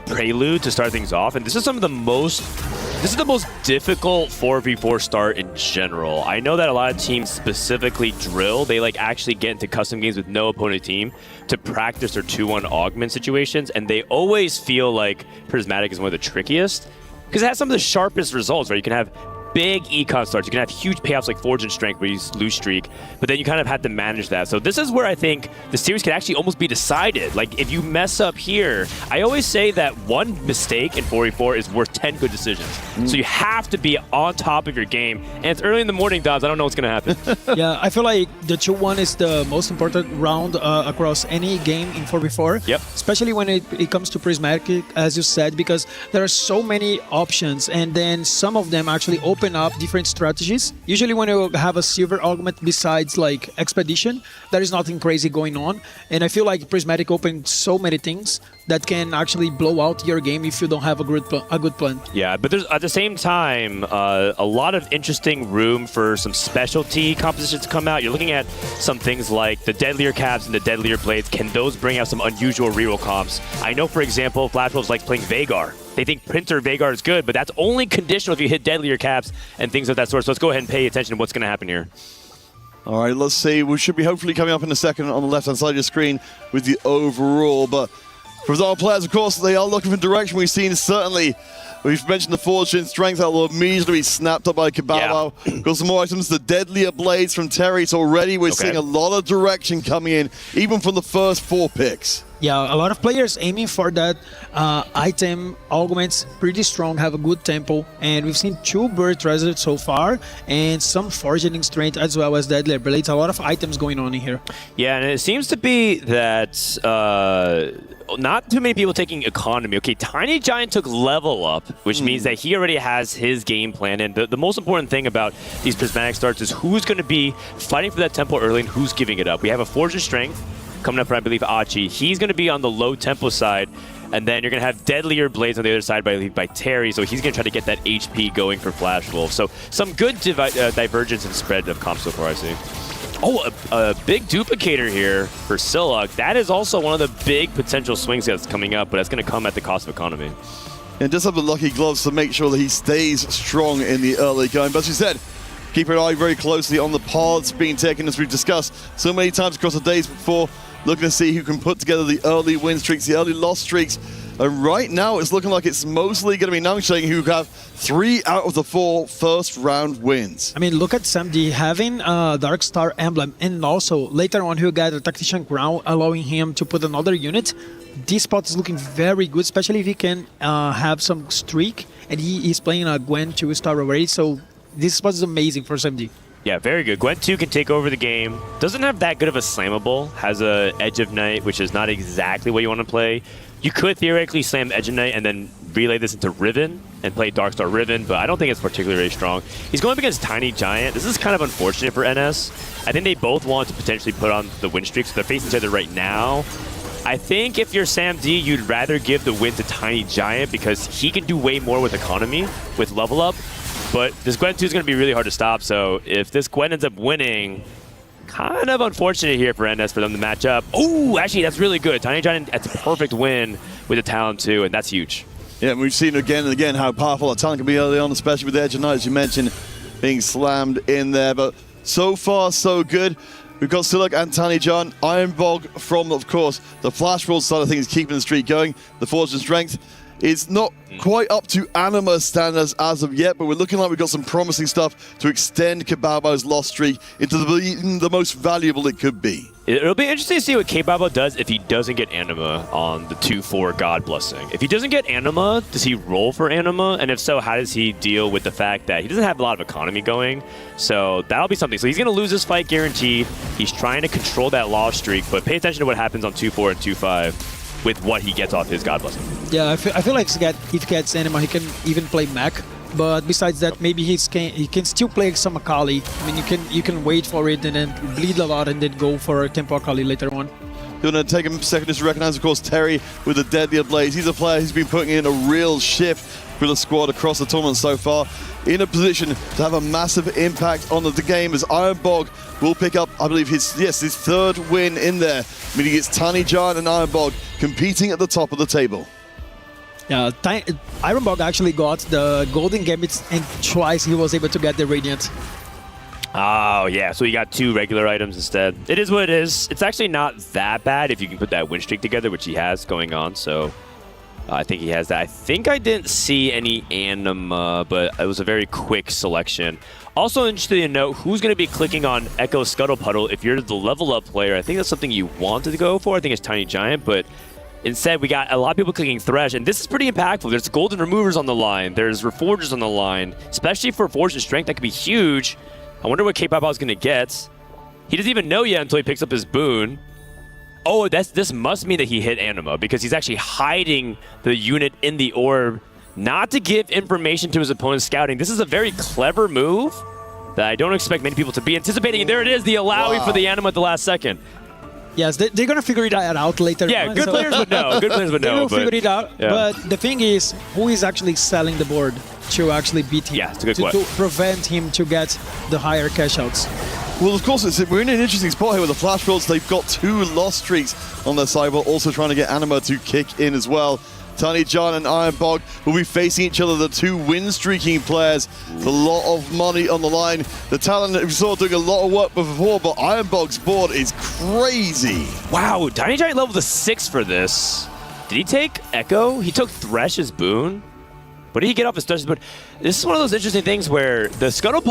Speaker 15: prelude to start things off, and this is the most difficult 4v4 start in general. I know that a lot of teams specifically drill. They like actually get into custom games with no opponent team to practice their 2-1 augment situations, and they always feel like Prismatic is one of the trickiest because it has some of the sharpest results, right? You can have big econ starts. You can have huge payoffs like Forge and Strength where you lose streak, but then you kind of have to manage that. So this is where I think the series can actually almost be decided. Like if you mess up here, I always say that one mistake in 4v4 is worth 10 good decisions. So you have to be on top of your game. And it's early in the morning, Dobbs. I don't know what's going to happen.
Speaker 14: Yeah, I feel like the 2-1 is the most important round across any game in 4v4.
Speaker 15: Yep.
Speaker 14: Especially when it comes to Prismatic, as you said, because there are so many options, and then some of them actually open up different strategies. Usually when you have a silver augment besides like Expedition, there is nothing crazy going on, and I feel like Prismatic opened so many things that can actually blow out your game if you don't have a good plan.
Speaker 15: Yeah, but there's at the same time a lot of interesting room for some specialty compositions to come out. You're looking at some things like the Deadlier Caps and the Deadlier Blades. Can those bring out some unusual reroll comps? I know, for example, Flash Wolves likes playing Vagar. They think Printer Vagar is good, but that's only conditional if you hit Deadlier Caps and things of that sort. So let's go ahead and pay attention to what's going to happen here.
Speaker 13: All right, let's see. We should be hopefully coming up in a second on the left-hand side of your screen with the overall. But for our players, of course, they are looking for direction. We've seen certainly, we've mentioned the Fortune Strength that will immediately be snapped up by Kabbalah. Yeah. Got some more items, the Deadlier Blades from Terry. So already we're seeing a lot of direction coming in, even from the first 4 picks.
Speaker 14: Yeah, a lot of players aiming for that item augments, pretty strong, have a good tempo, and we've seen 2 Bird Treasures so far, and some Forging Strength as well as Deadlier Blades. A lot of items going on in here.
Speaker 15: Yeah, and it seems to be that not too many people taking economy. Okay, Tiny Giant took level up, which means that he already has his game plan, and the most important thing about these Prismatic starts is who's going to be fighting for that tempo early and who's giving it up. We have a Forging Strength coming up for, I believe, Achi. He's going to be on the low tempo side, and then you're going to have Deadlier Blades on the other side by Terry, so he's going to try to get that HP going for Flash Wolf. So some good divergence and spread of comps so far, I see. Oh, a big duplicator here for Silog. That is also one of the big potential swings that's coming up, but that's going to come at the cost of economy.
Speaker 13: And just have the lucky gloves to make sure that he stays strong in the early going. But as you said, keep an eye very closely on the paths being taken, as we've discussed so many times across the days before, looking to see who can put together the early win streaks, the early loss streaks. And right now, it's looking like it's mostly going to be Nongshim who have 3 out of the 4 first round wins.
Speaker 14: I mean, look at Samdi having a Dark Star emblem, and also later on he'll get a Tactician Crown, allowing him to put another unit. This spot is looking very good, especially if he can have some streak, and he is playing a Gwen 2-star already, so this spot is amazing for Samdi.
Speaker 15: Yeah, very good. Gwen 2 can take over the game. Doesn't have that good of a slammable. Has a Edge of Night, which is not exactly what you want to play. You could theoretically slam Edge of Night and then relay this into Riven and play Darkstar Riven, but I don't think it's particularly strong. He's going up against Tiny Giant. This is kind of unfortunate for NS. I think they both want to potentially put on the win streak, so they're facing each other right now. I think if you're Sam D, you'd rather give the win to Tiny Giant because he can do way more with economy, with level up. But this Gwen 2 is going to be really hard to stop, so if this Gwen ends up winning, kind of unfortunate here for NS for them to match up. Oh, actually, that's really good. Tiny Giant, that's a perfect win with the talent too, and that's huge.
Speaker 13: Yeah, we've seen again and again how powerful that talent can be early on, especially with Edge of Night, as you mentioned, being slammed in there. But so far, so good. We've got Siluk and Tiny John. Ironbog from, of course, the Flash Roll side of things, keeping the streak going. The Forge and Strength is not quite up to Anima standards as of yet, but we're looking like we've got some promising stuff to extend Kebabo's lost streak into the most valuable it could be.
Speaker 15: It'll be interesting to see what K-Babo does if he doesn't get Anima on the 2-4 God Blessing. If he doesn't get Anima, does he roll for Anima? And if so, how does he deal with the fact that he doesn't have a lot of economy going? So that'll be something. So he's going to lose this fight guaranteed. He's trying to control that loss streak, but pay attention to what happens on 2-4 and 2-5 with what he gets off his God Blessing.
Speaker 14: Yeah, I feel like if he gets Anima, he can even play mech. But besides that, maybe he can still play some Akali. I mean, you can wait for it and then bleed a lot and then go for a Tempo Akali later on.
Speaker 13: Going to take a second just to recognize, of course, Terry with the Deadly Blaze. He's a player who's been putting in a real shift for the squad across the tournament so far. In a position to have a massive impact on the game as Ironbog will pick up, I believe, his third win in there. Meaning it's Tiny Giant and Ironbog competing at the top of the table.
Speaker 14: Yeah, Ironbog actually got the Golden Gambits and twice he was able to get the Radiant.
Speaker 15: Oh, yeah. So you got 2 regular items instead. It is what it is. It's actually not that bad if you can put that win streak together, which he has going on. So I think he has that. I think I didn't see any Anima, but it was a very quick selection. Also interested to note who's going to be clicking on Echo Scuttle Puddle if you're the level up player. I think that's something you wanted to go for. I think it's Tiny Giant, but instead, we got a lot of people clicking Thresh, and this is pretty impactful. There's Golden Removers on the line. There's Reforgers on the line. Especially for Forge and Strength, that could be huge. I wonder what K-Pop is going to get. He doesn't even know yet until he picks up his boon. Oh, this must mean that he hit Anima, because he's actually hiding the unit in the orb, not to give information to his opponent's scouting. This is a very clever move that I don't expect many people to be anticipating. And there it is, the allowing for the Anima at the last second.
Speaker 14: Yes, they're going to figure it out later.
Speaker 15: Yeah, good players would know. Good players would know.
Speaker 14: They will figure it out.
Speaker 15: Yeah.
Speaker 14: But the thing is, who is actually selling the board to actually beat him?
Speaker 15: Yeah, it's a good
Speaker 14: to
Speaker 15: question.
Speaker 14: prevent him to get the higher cash outs.
Speaker 13: Well, of course, we're in an interesting spot here with the Flash Rolls. They've got 2 lost streaks on their side, while also trying to get Anima to kick in as well. Tiny John and Ironbog will be facing each other, the 2 win-streaking players. A lot of money on the line. The talent that we saw doing a lot of work before, but Ironbog's board is crazy.
Speaker 15: Wow, Tiny Giant leveled a 6 for this. Did he take Echo? He took Thresh's boon? What did he get off his Thresh's boon? This is one of those interesting things where the Scuttle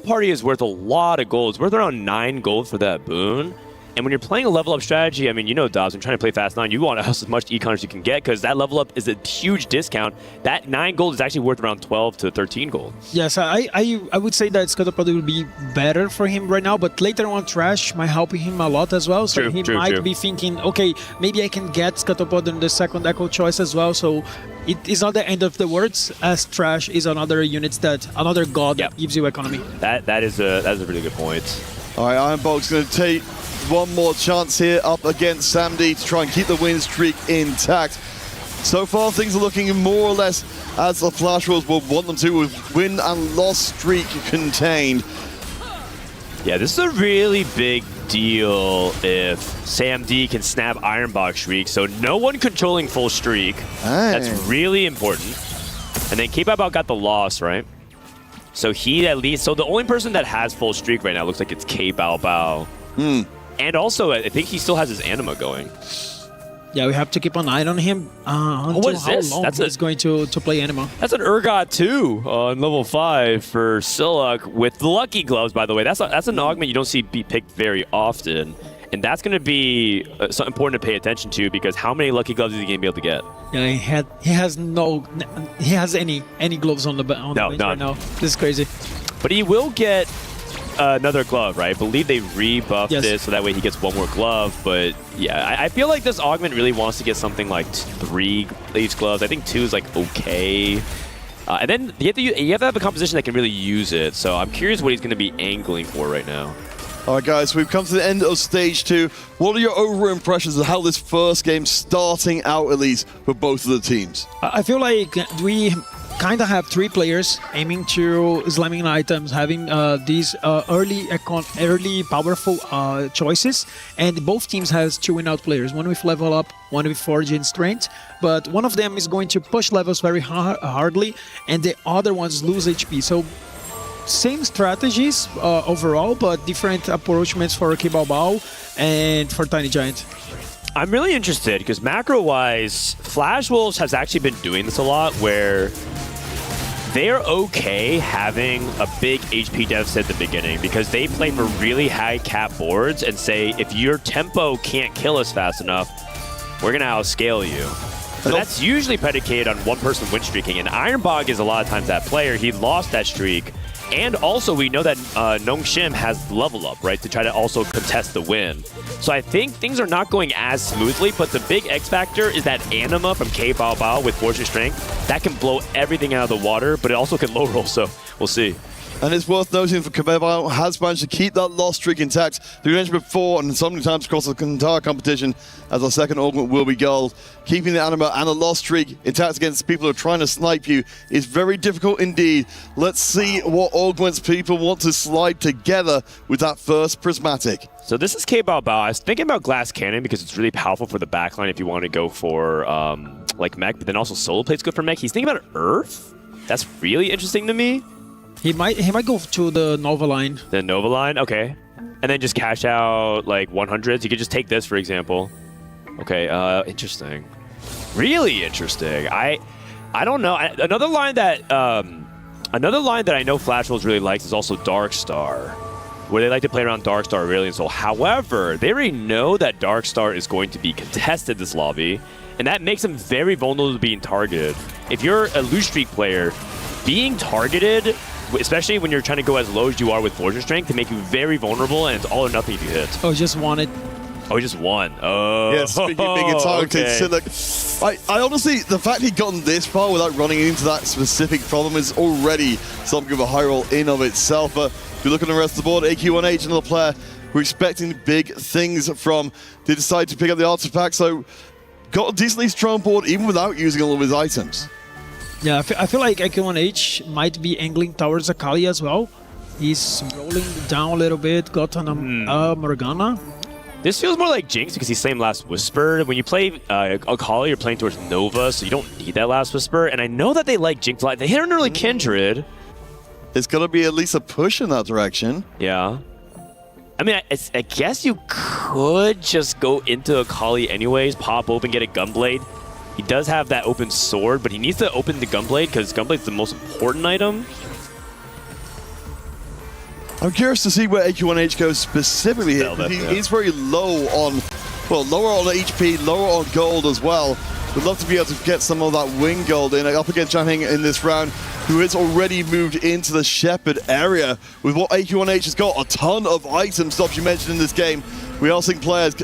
Speaker 15: Party is worth a lot of gold. It's worth around 9 gold for that boon. And when you're playing a level up strategy, I mean, you know, Dobbs, when trying to play Fast 9, you want as much econ as you can get because that level up is a huge discount. That 9 gold is actually worth around 12 to 13 gold.
Speaker 14: Yes, I would say that Scuttle Puddle will be better for him right now, but later on Trash might help him a lot as well. So he might be thinking, okay, maybe I can get Scuttle Puddle in the second Echo choice as well. So it is not the end of the words, as Trash is another unit another god that gives you economy.
Speaker 15: That is a really good point.
Speaker 13: All right, Ironbog's going to take one more chance here up against Samdi to try and keep the win streak intact. So far, things are looking more or less as the Flash Rolls will want them to, with win and loss streak contained.
Speaker 15: Yeah, this is a really big deal if Sam D can snap Ironbog streak, so no one controlling full streak. That's really important. And then K-Pop got the loss, right? So he at least, so the only person that has full streak right now looks like it's K-Bao. And also, I think he still has his Anima going.
Speaker 14: Yeah, we have to keep an eye on him until
Speaker 15: what is
Speaker 14: how
Speaker 15: this?
Speaker 14: long he's going to play Anima.
Speaker 15: That's an Urgot 2 on level 5 for Siluk with the Lucky Gloves, by the way. That's an augment you don't see be picked very often. And that's going to be something important to pay attention to because how many Lucky Gloves is he going to be able to get?
Speaker 14: Yeah, he has any gloves on the bench right now. This is crazy.
Speaker 15: But he will get another glove, right? I believe they rebuffed this so that way he gets one more glove. But yeah, I feel like this augment really wants to get something like 3 Leafs gloves. I think 2 is like okay. And then you have to have a composition that can really use it. So I'm curious what he's going to be angling for right now.
Speaker 13: All right, guys, we've come to the end of stage 2. What are your overall impressions of how this first game starting out, at least, for both of the teams?
Speaker 14: I feel like we kind of have 3 players aiming to slamming items, having these early powerful choices, and both teams has 2 win-out players, one with level up, one with forge and strength, but one of them is going to push levels very hardly, and the other ones lose HP. So same strategies overall, but different approachments for K-Bao and for Tiny Giant.
Speaker 15: I'm really interested because macro-wise, Flash Wolves has actually been doing this a lot where they're okay having a big HP deficit at the beginning because they play for really high cap boards and say, if your tempo can't kill us fast enough, we're going to outscale you. So that's usually predicated on one person win streaking, and Ironbog is a lot of times that player. He lost that streak. And also, we know that Nongshim has level up, right, to try to also contest the win. So I think things are not going as smoothly, but the big X factor is that Anima from K-Bao with Fortune Strength. That can blow everything out of the water, but it also can low roll, so we'll see.
Speaker 13: And it's worth noting for K-Bao has managed to keep that loss streak intact. We mentioned before, and so many times across the entire competition, as our second augment will be gold. Keeping the Anima and a loss streak intact against people who are trying to snipe you is very difficult indeed. Let's see what augments people want to slide together with that first prismatic.
Speaker 15: So this is K-Bao. I was thinking about Glass Cannon because it's really powerful for the backline if you want to go for like mech, but then also solo plays good for mech. He's thinking about Earth. That's really interesting to me.
Speaker 14: He might go to the Nova line.
Speaker 15: The Nova line, okay. And then just cash out like 100s. You could just take this, for example. Okay, interesting. Really interesting. I don't know. Another line that I know Flash Wolves really likes is also Dark Star, where they like to play around Dark Star really and so. However, they already know that Dark Star is going to be contested this lobby, and that makes them very vulnerable to being targeted. If you're a loose streak player, being targeted, especially when you're trying to go as low as you are with Fortune Strength, can make you very vulnerable, and it's all or nothing if you hit.
Speaker 14: Oh, just won it.
Speaker 15: Oh, he just won. Oh.
Speaker 13: Yeah, speaking of being targeted,
Speaker 15: okay.
Speaker 13: so look, I honestly, the fact he'd gotten this far without running into that specific problem is already something of a high roll in of itself. But if you look at the rest of the board, AQ1H, another player we're expecting big things from, they decide to pick up the artifact, so got a decently strong board even without using all of his items.
Speaker 14: Yeah, I feel like AQ1H might be angling towards Akali as well. He's rolling down a little bit, got on a Morgana.
Speaker 15: This feels more like Jinx because he's slaying Last Whisper. When you play Akali, you're playing towards Nova, so you don't need that Last Whisper. And I know that they like Jinx a lot. They hit an early Kindred.
Speaker 13: It's going to be at least a push in that direction.
Speaker 15: Yeah. I mean, I guess you could just go into Akali anyways, pop open, get a Gunblade. He does have that open sword, but he needs to open the Gunblade because Gunblade's the most important item.
Speaker 13: I'm curious to see where AQ1H goes specifically here. He's very low on, well, lower on HP, lower on gold as well. Would love to be able to get some of that wing gold in, up against Chanheng in this round, who has already moved into the Shepherd area with what AQ1H has got. A ton of item stops you mentioned in this game. We are seeing players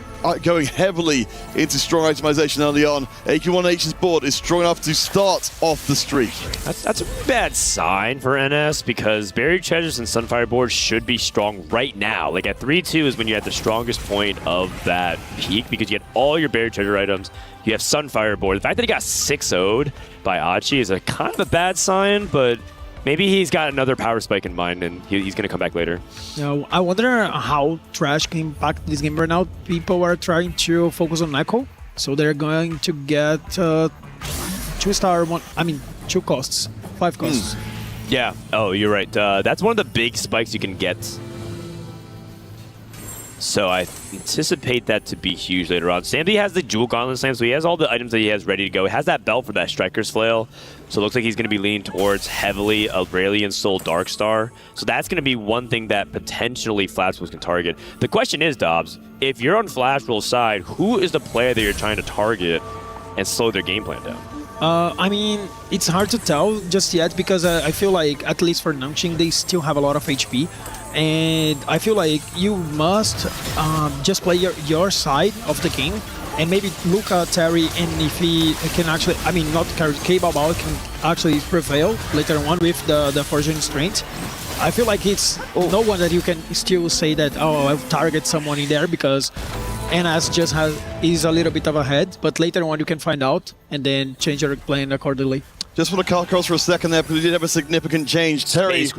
Speaker 13: going heavily into strong itemization early on. AQ1H's board is strong enough to start off the streak.
Speaker 15: That's a bad sign for NS because Buried Treasures and Sunfire boards should be strong right now. Like at 3-2 is when you're at the strongest point of that peak because you get all your Buried Treasure items. You have Sunfire board. The fact that he got 6-0'd by Achi is a kind of a bad sign, but maybe he's got another power spike in mind and he's going to come back later.
Speaker 14: I wonder how Trash can impact this game right now. People are trying to focus on Echo, so they're going to get 2-star, 2 costs, 5 costs.
Speaker 15: Yeah, oh, you're right. That's one of the big spikes you can get. So I anticipate that to be huge later on. Sandy has the Jewel Gauntlet Slam, so he has all the items that he has ready to go. He has that belt for that Striker's Flail, so it looks like he's going to be leaning towards heavily Aurelion Soul Darkstar. So that's going to be one thing that potentially Flash Wolves can target. The question is, Dobbs, if you're on Flash Wolves' side, who is the player that you're trying to target and slow their game plan down?
Speaker 14: I mean, it's hard to tell just yet because I feel like, at least for Nongshim, they still have a lot of HP. And I feel like you must just play your side of the game and maybe look at Terry, and if he can actually, not K-Bao can actually prevail later on with the Fortune Strength. I feel like it's no one that you can still say that, oh, I'll target someone in there because NS just is a little bit of ahead, but later on you can find out and then change your plan accordingly.
Speaker 13: Just want to cut across for a second there because we did have a significant change. Terry,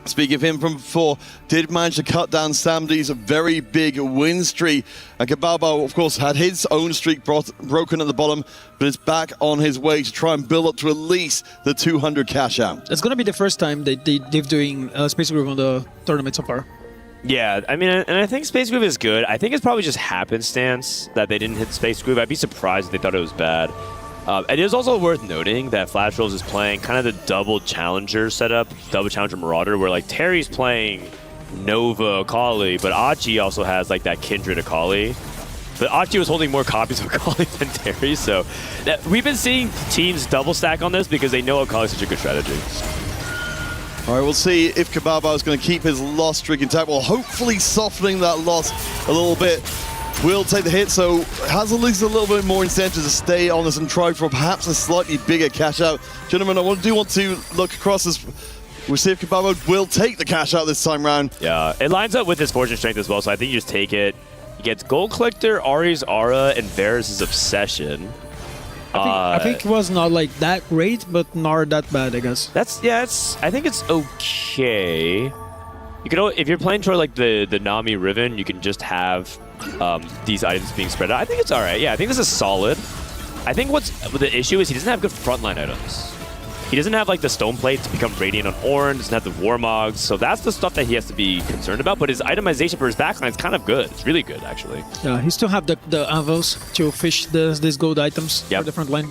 Speaker 13: speaking of him from before, did manage to cut down Samdi's very big win streak. And Kababo, of course, had his own streak broken at the bottom, but is back on his way to try and build up to at least the 200 cash out.
Speaker 14: It's going to be the first time they're doing Space Groove on the tournament so far.
Speaker 15: Yeah, I mean, and I think Space Groove is good. I think it's probably just happenstance that they didn't hit Space Groove. I'd be surprised if they thought it was bad. It is also worth noting that Flash Wolves is playing kind of the double challenger setup, double challenger Marauder, where like Terry's playing Nova Akali, but Achi also has like that Kindred Akali. But Achi was holding more copies of Akali than Terry, so we've been seeing teams double stack on this because they know Akali is such a good strategy.
Speaker 13: All right, we'll see if Kababo is going to keep his loss streak intact. Well, hopefully softening that loss a little bit. Will take the hit, so has at least a little bit more incentive to stay on this and try for perhaps a slightly bigger cash out. Gentlemen, I do want to look across as we'll see if Kababo will take the cash out this time round.
Speaker 15: Yeah, it lines up with his Fortune Strength as well, so I think you just take it. He gets Gold Collector, Ari's Aura, and Varus' Obsession.
Speaker 14: I think it was not like that great, but not that bad, I guess.
Speaker 15: I think it's okay. You could, if you're playing toward like the Nami Riven, you can just have these items being spread out. I think it's all right. Yeah, I think this is solid. I think the issue is he doesn't have good frontline items. He doesn't have like the Stone Plate to become Radiant on Ornn, doesn't have the Warmogs, so that's the stuff that he has to be concerned about, but his itemization for his backline is kind of good. It's really good, actually.
Speaker 14: Yeah, he still have the Anvils to fish these gold items for the front line.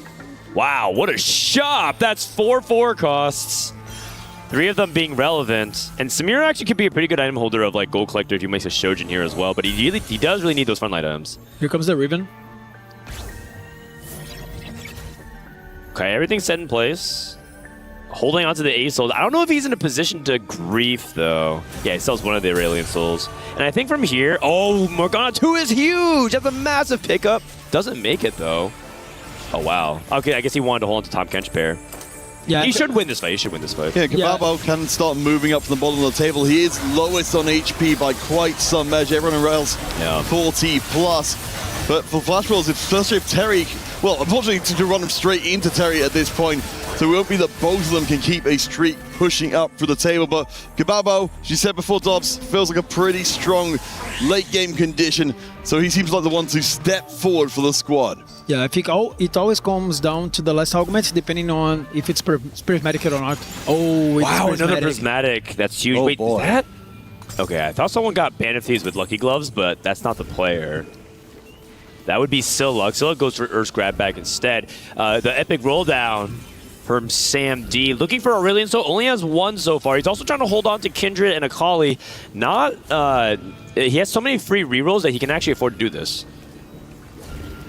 Speaker 15: Wow, what a shop! That's 4/4 costs. 3 of them being relevant. And Samir actually could be a pretty good item holder of like Gold Collector if he makes a Shojin here as well, but he does really need those frontline items.
Speaker 14: Here comes the Riven.
Speaker 15: Okay, everything's set in place. Holding on to the Ace Souls. I don't know if he's in a position to grief, though. Yeah, he sells one of the Aurelian Souls. And I think from here... Oh, Morgana 2 is huge! That's a massive pickup. Doesn't make it, though. Oh, wow. Okay, I guess he wanted to hold on to Tom Kench pair.
Speaker 14: Yeah,
Speaker 15: he should win this fight. He should win this fight.
Speaker 13: Yeah, Kababo can start moving up from the bottom of the table. He is lowest on HP by quite some measure. Everyone else 40 plus. But for Flash Wolves, especially if Terry... Well, unfortunately, to run him straight into Terry at this point. So it won't be that both of them can keep a streak pushing up through the table. But Kababo, as you said before, Dobbs, feels like a pretty strong late game condition. So he seems like the one to step forward for the squad.
Speaker 14: Yeah, I think it always comes down to the last augment, depending on if it's prismatic or not. Oh, it's
Speaker 15: wow,
Speaker 14: prismatic.
Speaker 15: Another prismatic. That's huge. Wait, is that? Okay, I thought someone got Band of Thieves with Lucky Gloves, but that's not the player. That would be Scylla. Scylla goes for Earth's Grab Bag instead. The epic roll down from Sam D. Looking for Aurelion Soul, only has 1 so far. He's also trying to hold on to Kindred and Akali. He has so many free rerolls that he can actually afford to do this.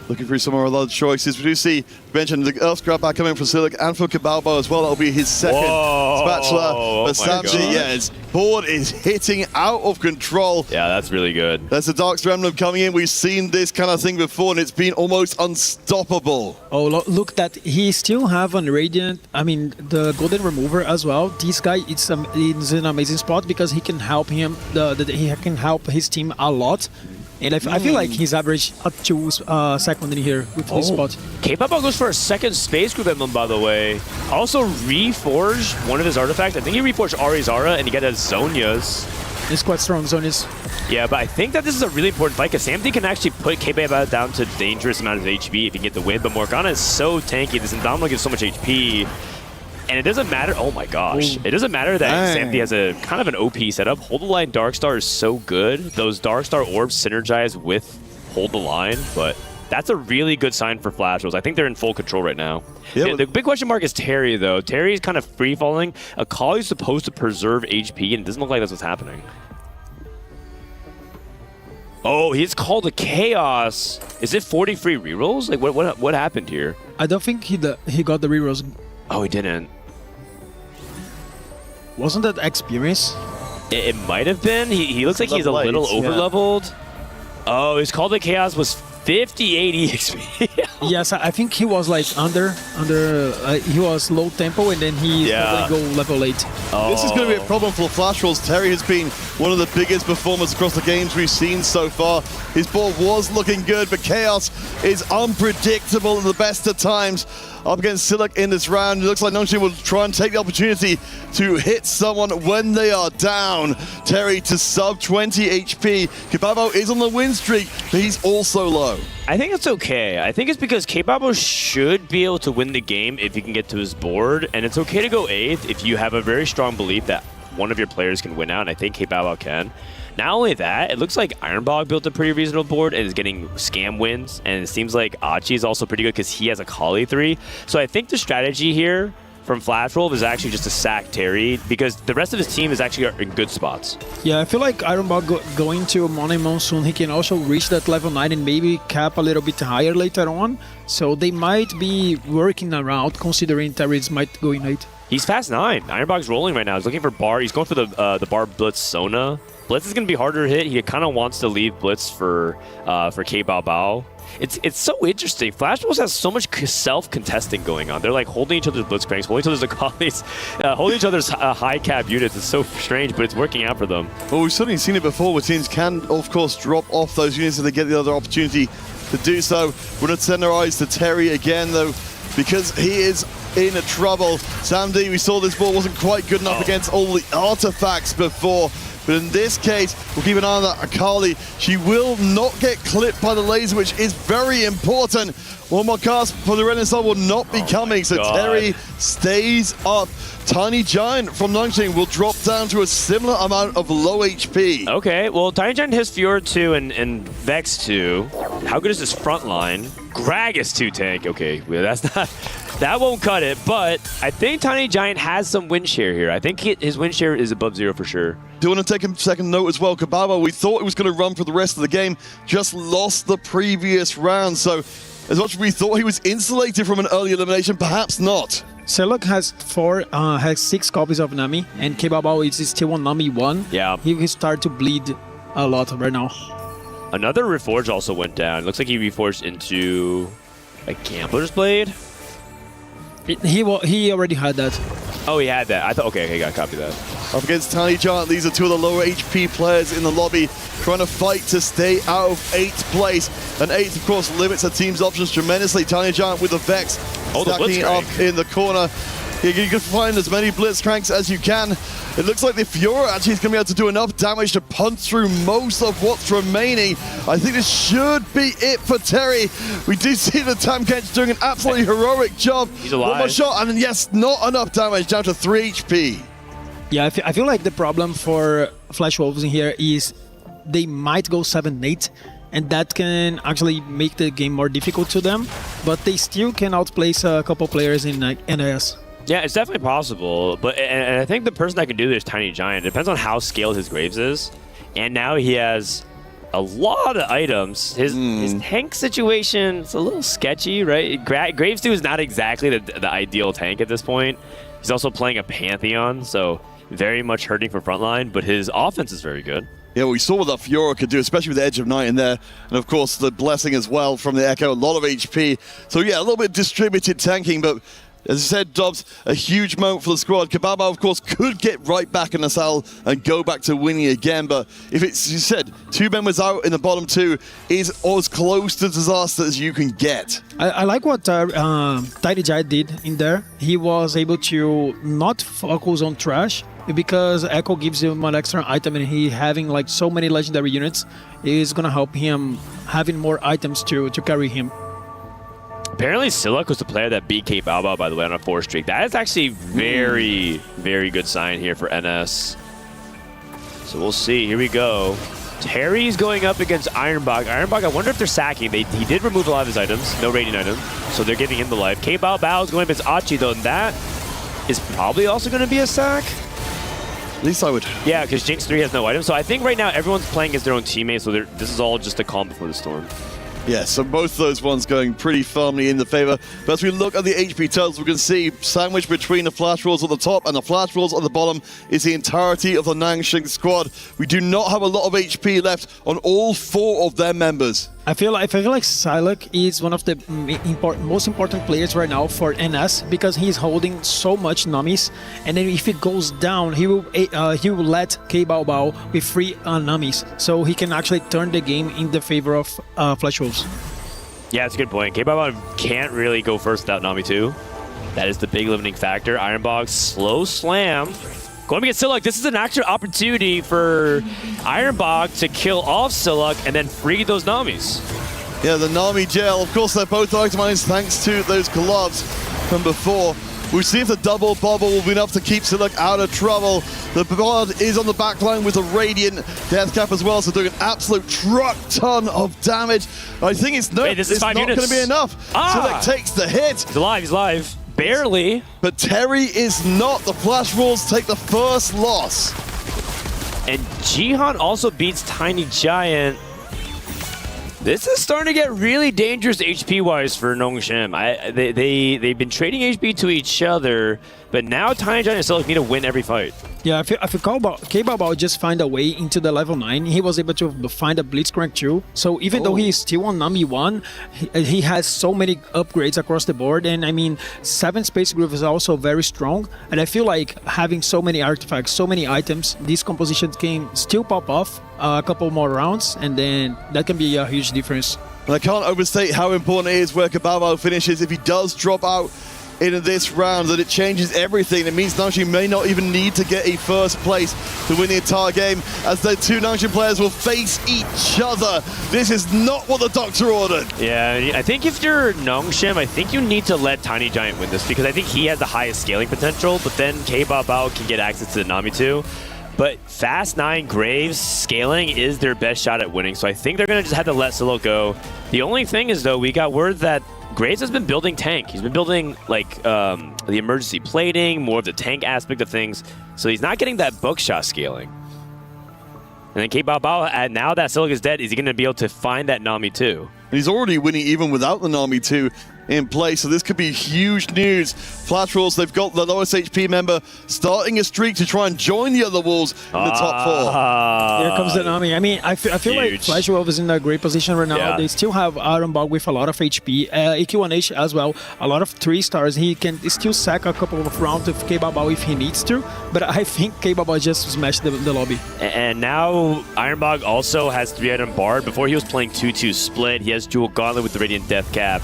Speaker 13: Looking through some of our other choices. We do see, mentioned the Earth's Grab Bag coming from Silic and for Kababo as well. That'll be his second spatula. But Samji, his board is hitting out of control.
Speaker 15: Yeah, that's really good.
Speaker 13: There's the Dark Remnant coming in. We've seen this kind of thing before, and it's been almost unstoppable.
Speaker 14: Oh, look that he still have on Radiant. I mean, the Golden Remover as well. This guy is in an amazing spot because he can help him. He can help his team a lot. And I feel like he's average up to second in here with his spot.
Speaker 15: K-Papa goes for a second Space Group emblem, by the way. Also reforged one of his artifacts. I think he reforged Ari's Aura, and he got his Zonias.
Speaker 14: It's quite strong, Zonias.
Speaker 15: Yeah, but I think that this is a really important fight, because Samdi can actually put K-Papa down to dangerous amount of HP if he can get the win, but Morgana is so tanky. This Indomitable gives so much HP. And it doesn't matter. Oh my gosh. It doesn't matter that Samdi has a kind of an OP setup. Hold the Line Darkstar is so good. Those Darkstar orbs synergize with Hold the Line, but that's a really good sign for Flash Wolves. I think they're in full control right now. Yeah, the big question mark is Terry, though. Terry's kind of free-falling. Akali's supposed to preserve HP, and it doesn't look like that's what's happening. Oh, he's called a Chaos. Is it 40 free rerolls? Like, what happened here?
Speaker 14: I don't think he got the rerolls.
Speaker 15: Oh, he didn't.
Speaker 14: Wasn't that experience?
Speaker 15: It might have been. He looks like he's a little over-leveled. Oh, his Call to Chaos was 58 EXP.
Speaker 14: Yes, I think he was like he was low tempo and then he probably go level 8.
Speaker 13: This is going to be a problem for the Flash Rolls. Terry has been one of the biggest performers across the games we've seen so far. His board was looking good, but Chaos is unpredictable at the best of times. Up against Silak in this round, it looks like Nongshim will try and take the opportunity to hit someone when they are down. Terry to sub 20 HP. Kebabo is on the win streak, but he's also low.
Speaker 15: I think it's okay. I think it's because Kebabo should be able to win the game if he can get to his board, and it's okay to go 8th if you have a very strong belief that one of your players can win out, and I think Kebabo can. Not only that, it looks like Ironbog built a pretty reasonable board and is getting scam wins, and it seems like Achi is also pretty good because he has a Kali 3. So I think the strategy here from Flash Wolf is actually just to sack Terry because the rest of his team is actually in good spots.
Speaker 14: Yeah, I feel like Ironbog going to Monet Monsoon, he can also reach that level 9 and maybe cap a little bit higher later on. So they might be working around considering Terry's might go in 8.
Speaker 15: He's fast 9. Ironbog's rolling right now. He's looking for bar. He's going for the bar Blitz Sona. Blitz is going to be harder to hit. He kind of wants to leave Blitz for K Bao Bao. It's so interesting. Flash Wolves has so much self-contesting going on. They're like holding each other's Blitzcranks, holding each other's Akalis, holding each other's high cap units. It's so strange, but it's working out for them.
Speaker 13: Well, we've certainly seen it before where teams can, of course, drop off those units if they get the other opportunity to do so. We're going to send our eyes to Terry again, though, because he is in trouble. Sam D, we saw this ball wasn't quite good enough against all the artifacts before. But in this case, we'll keep an eye on that Akali. She will not get clipped by the laser, which is very important. One more cast for the Renaissance will not be coming, so Terry stays up. Tiny Giant from Nongshim will drop down to a similar amount of low HP.
Speaker 15: Okay, well, Tiny Giant has Fiora 2 and Vex 2. How good is this front line? Gragas 2 tank. Okay, well, that's not... That won't cut it, but I think Tiny Giant has some win share here. I think his win share is above 0 for sure.
Speaker 13: Do you want to take a second note as well? Kebabo, we thought it was going to run for the rest of the game, just lost the previous round. So as much as we thought he was insulated from an early elimination, perhaps not.
Speaker 14: Selok has 6 copies of Nami, and Kebabo is still on Nami 1.
Speaker 15: Yeah.
Speaker 14: He will start to bleed a lot right now.
Speaker 15: Another Reforge also went down. Looks like he reforged into a Gambler's Blade.
Speaker 14: He already had that.
Speaker 15: Oh, he had that. I thought, okay, got to copy that.
Speaker 13: Up against Tiny Giant, these are two of the lower HP players in the lobby trying to fight to stay out of 8th place. And 8th, of course, limits a team's options tremendously. Tiny Giant with the Vex stacking up in the corner. You can find as many Blitzcranks as you can. It looks like the Fiora actually is going to be able to do enough damage to punch through most of what's remaining. I think this should be it for Terry. We do see the Tamkench doing an absolutely heroic job.
Speaker 15: He's alive.
Speaker 13: One more shot, and then yes, not enough damage, down to 3 HP.
Speaker 14: Yeah, I feel like the problem for Flash Wolves in here is they might go 7-8, and that can actually make the game more difficult to them, but they still can outplace a couple players in NIS.
Speaker 15: Yeah, it's definitely possible, but and I think the person that can do this is Tiny Giant. It depends on how scaled his Graves is, and now he has a lot of items. His tank situation is a little sketchy, right? Graves 2 is not exactly the ideal tank at this point. He's also playing a Pantheon, so very much hurting for frontline, but his offense is very good.
Speaker 13: Yeah, we saw what that Fiora could do, especially with the Edge of Night in there. And of course, the Blessing as well from the Echo, a lot of HP. So yeah, a little bit distributed tanking, but as I said, Dobbs, a huge moment for the squad. Kebabo, of course, could get right back in the saddle and go back to winning again. But if it's, you said, 2 members out in the bottom 2 is as close to disaster as you can get.
Speaker 14: I like what Tiny Giant did in there. He was able to not focus on trash because Echo gives him an extra item, and he having like so many legendary units is going to help him having more items to carry him.
Speaker 15: Apparently, Siluk was the player that beat K Bao Bao, by the way, on a 4 streak. That is actually very, very good sign here for NS. So we'll see. Here we go. Terry's going up against Ironbog. Ironbog, I wonder if they're sacking. He did remove a lot of his items, no rating items, so they're giving him the life. K Bao Bao is going up against Achi, though, and that is probably also going to be a sack.
Speaker 13: At least I would.
Speaker 15: Yeah, because Jinx 3 has no items. So I think right now everyone's playing as their own teammates, so this is all just a calm before the storm.
Speaker 13: Yeah, so both of those ones going pretty firmly in the favor. But as we look at the HP totals, we can see sandwiched between the Flash Rolls at the top and the Flash Rolls at the bottom is the entirety of the Nangshing squad. We do not have a lot of HP left on all 4 of their members.
Speaker 14: I feel like Siluk is one of the most important players right now for NS because he's holding so much Namis, and then if it goes down, he will let K Bao with free Namis, so he can actually turn the game in the favor of Flash Wolves.
Speaker 15: Yeah, that's a good point. K Bao can't really go first without Nami 2. That is the big limiting factor. Ironbog slow slam. Going to get Siluk. This is an actual opportunity for Ironbog to kill off Siluk and then free those Namis.
Speaker 13: Yeah, the Nami gel. Of course, they're both itemized thanks to those gloves from before. We'll see if the double bubble will be enough to keep Siluk out of trouble. The Blood is on the back line with a Radiant Death Cap as well, so doing an absolute truck ton of damage. I think it's not going to be enough. Siluk takes the hit.
Speaker 15: He's alive, he's alive. Barely.
Speaker 13: But Terry is not. The Flash Wolves take the first loss.
Speaker 15: And Jihan also beats Tiny Giant. This is starting to get really dangerous HP-wise for Nongshim. They've been trading HP to each other, but now Tiny Giant and Siluk need to win every fight.
Speaker 14: Yeah, I feel K Bao just find a way into the level 9. He was able to find a Blitzcrank too. So even though he is still on Nami 1, he has so many upgrades across the board. And I mean, 7 Space Groove is also very strong. And I feel like having so many artifacts, so many items, these compositions can still pop off a couple more rounds. And then that can be a huge difference.
Speaker 13: And I can't overstate how important it is where Kababo finishes. If he does drop out in this round, that it changes everything. It means Nongshim may not even need to get a first place to win the entire game, as the two Nongshim players will face each other. This is not what the doctor ordered.
Speaker 15: Yeah, I think if you're Nongshim, I think you need to let Tiny Giant win this, because I think he has the highest scaling potential, but then K Bao can get access to the Nami 2. But Fast 9 Graves scaling is their best shot at winning, so I think they're going to just have to let Siluk go. The only thing is, though, we got word that Graves has been building tank. He's been building like the emergency plating, more of the tank aspect of things. So he's not getting that buckshot scaling. And then K Bao, now that Siluk is dead, is he going to be able to find that Nami 2?
Speaker 13: He's already winning even without the Nami 2 in play, so this could be huge news. Flash Wolves, they've got the lowest HP member starting a streak to try and join the other Wolves in the top 4.
Speaker 14: Here comes the Nami. I mean, I feel like Flash Wolves is in a great position right now. They still have Ironbog with a lot of HP, EQ1H as well, a lot of 3 stars. He can still sack a couple of rounds with K Bao if he needs to, but I think K Bao just smashed the lobby.
Speaker 15: And now Ironbog also has 3-item Bard. Before he was playing 2-2 split. He has dual Gauntlet with the Radiant Death Cap.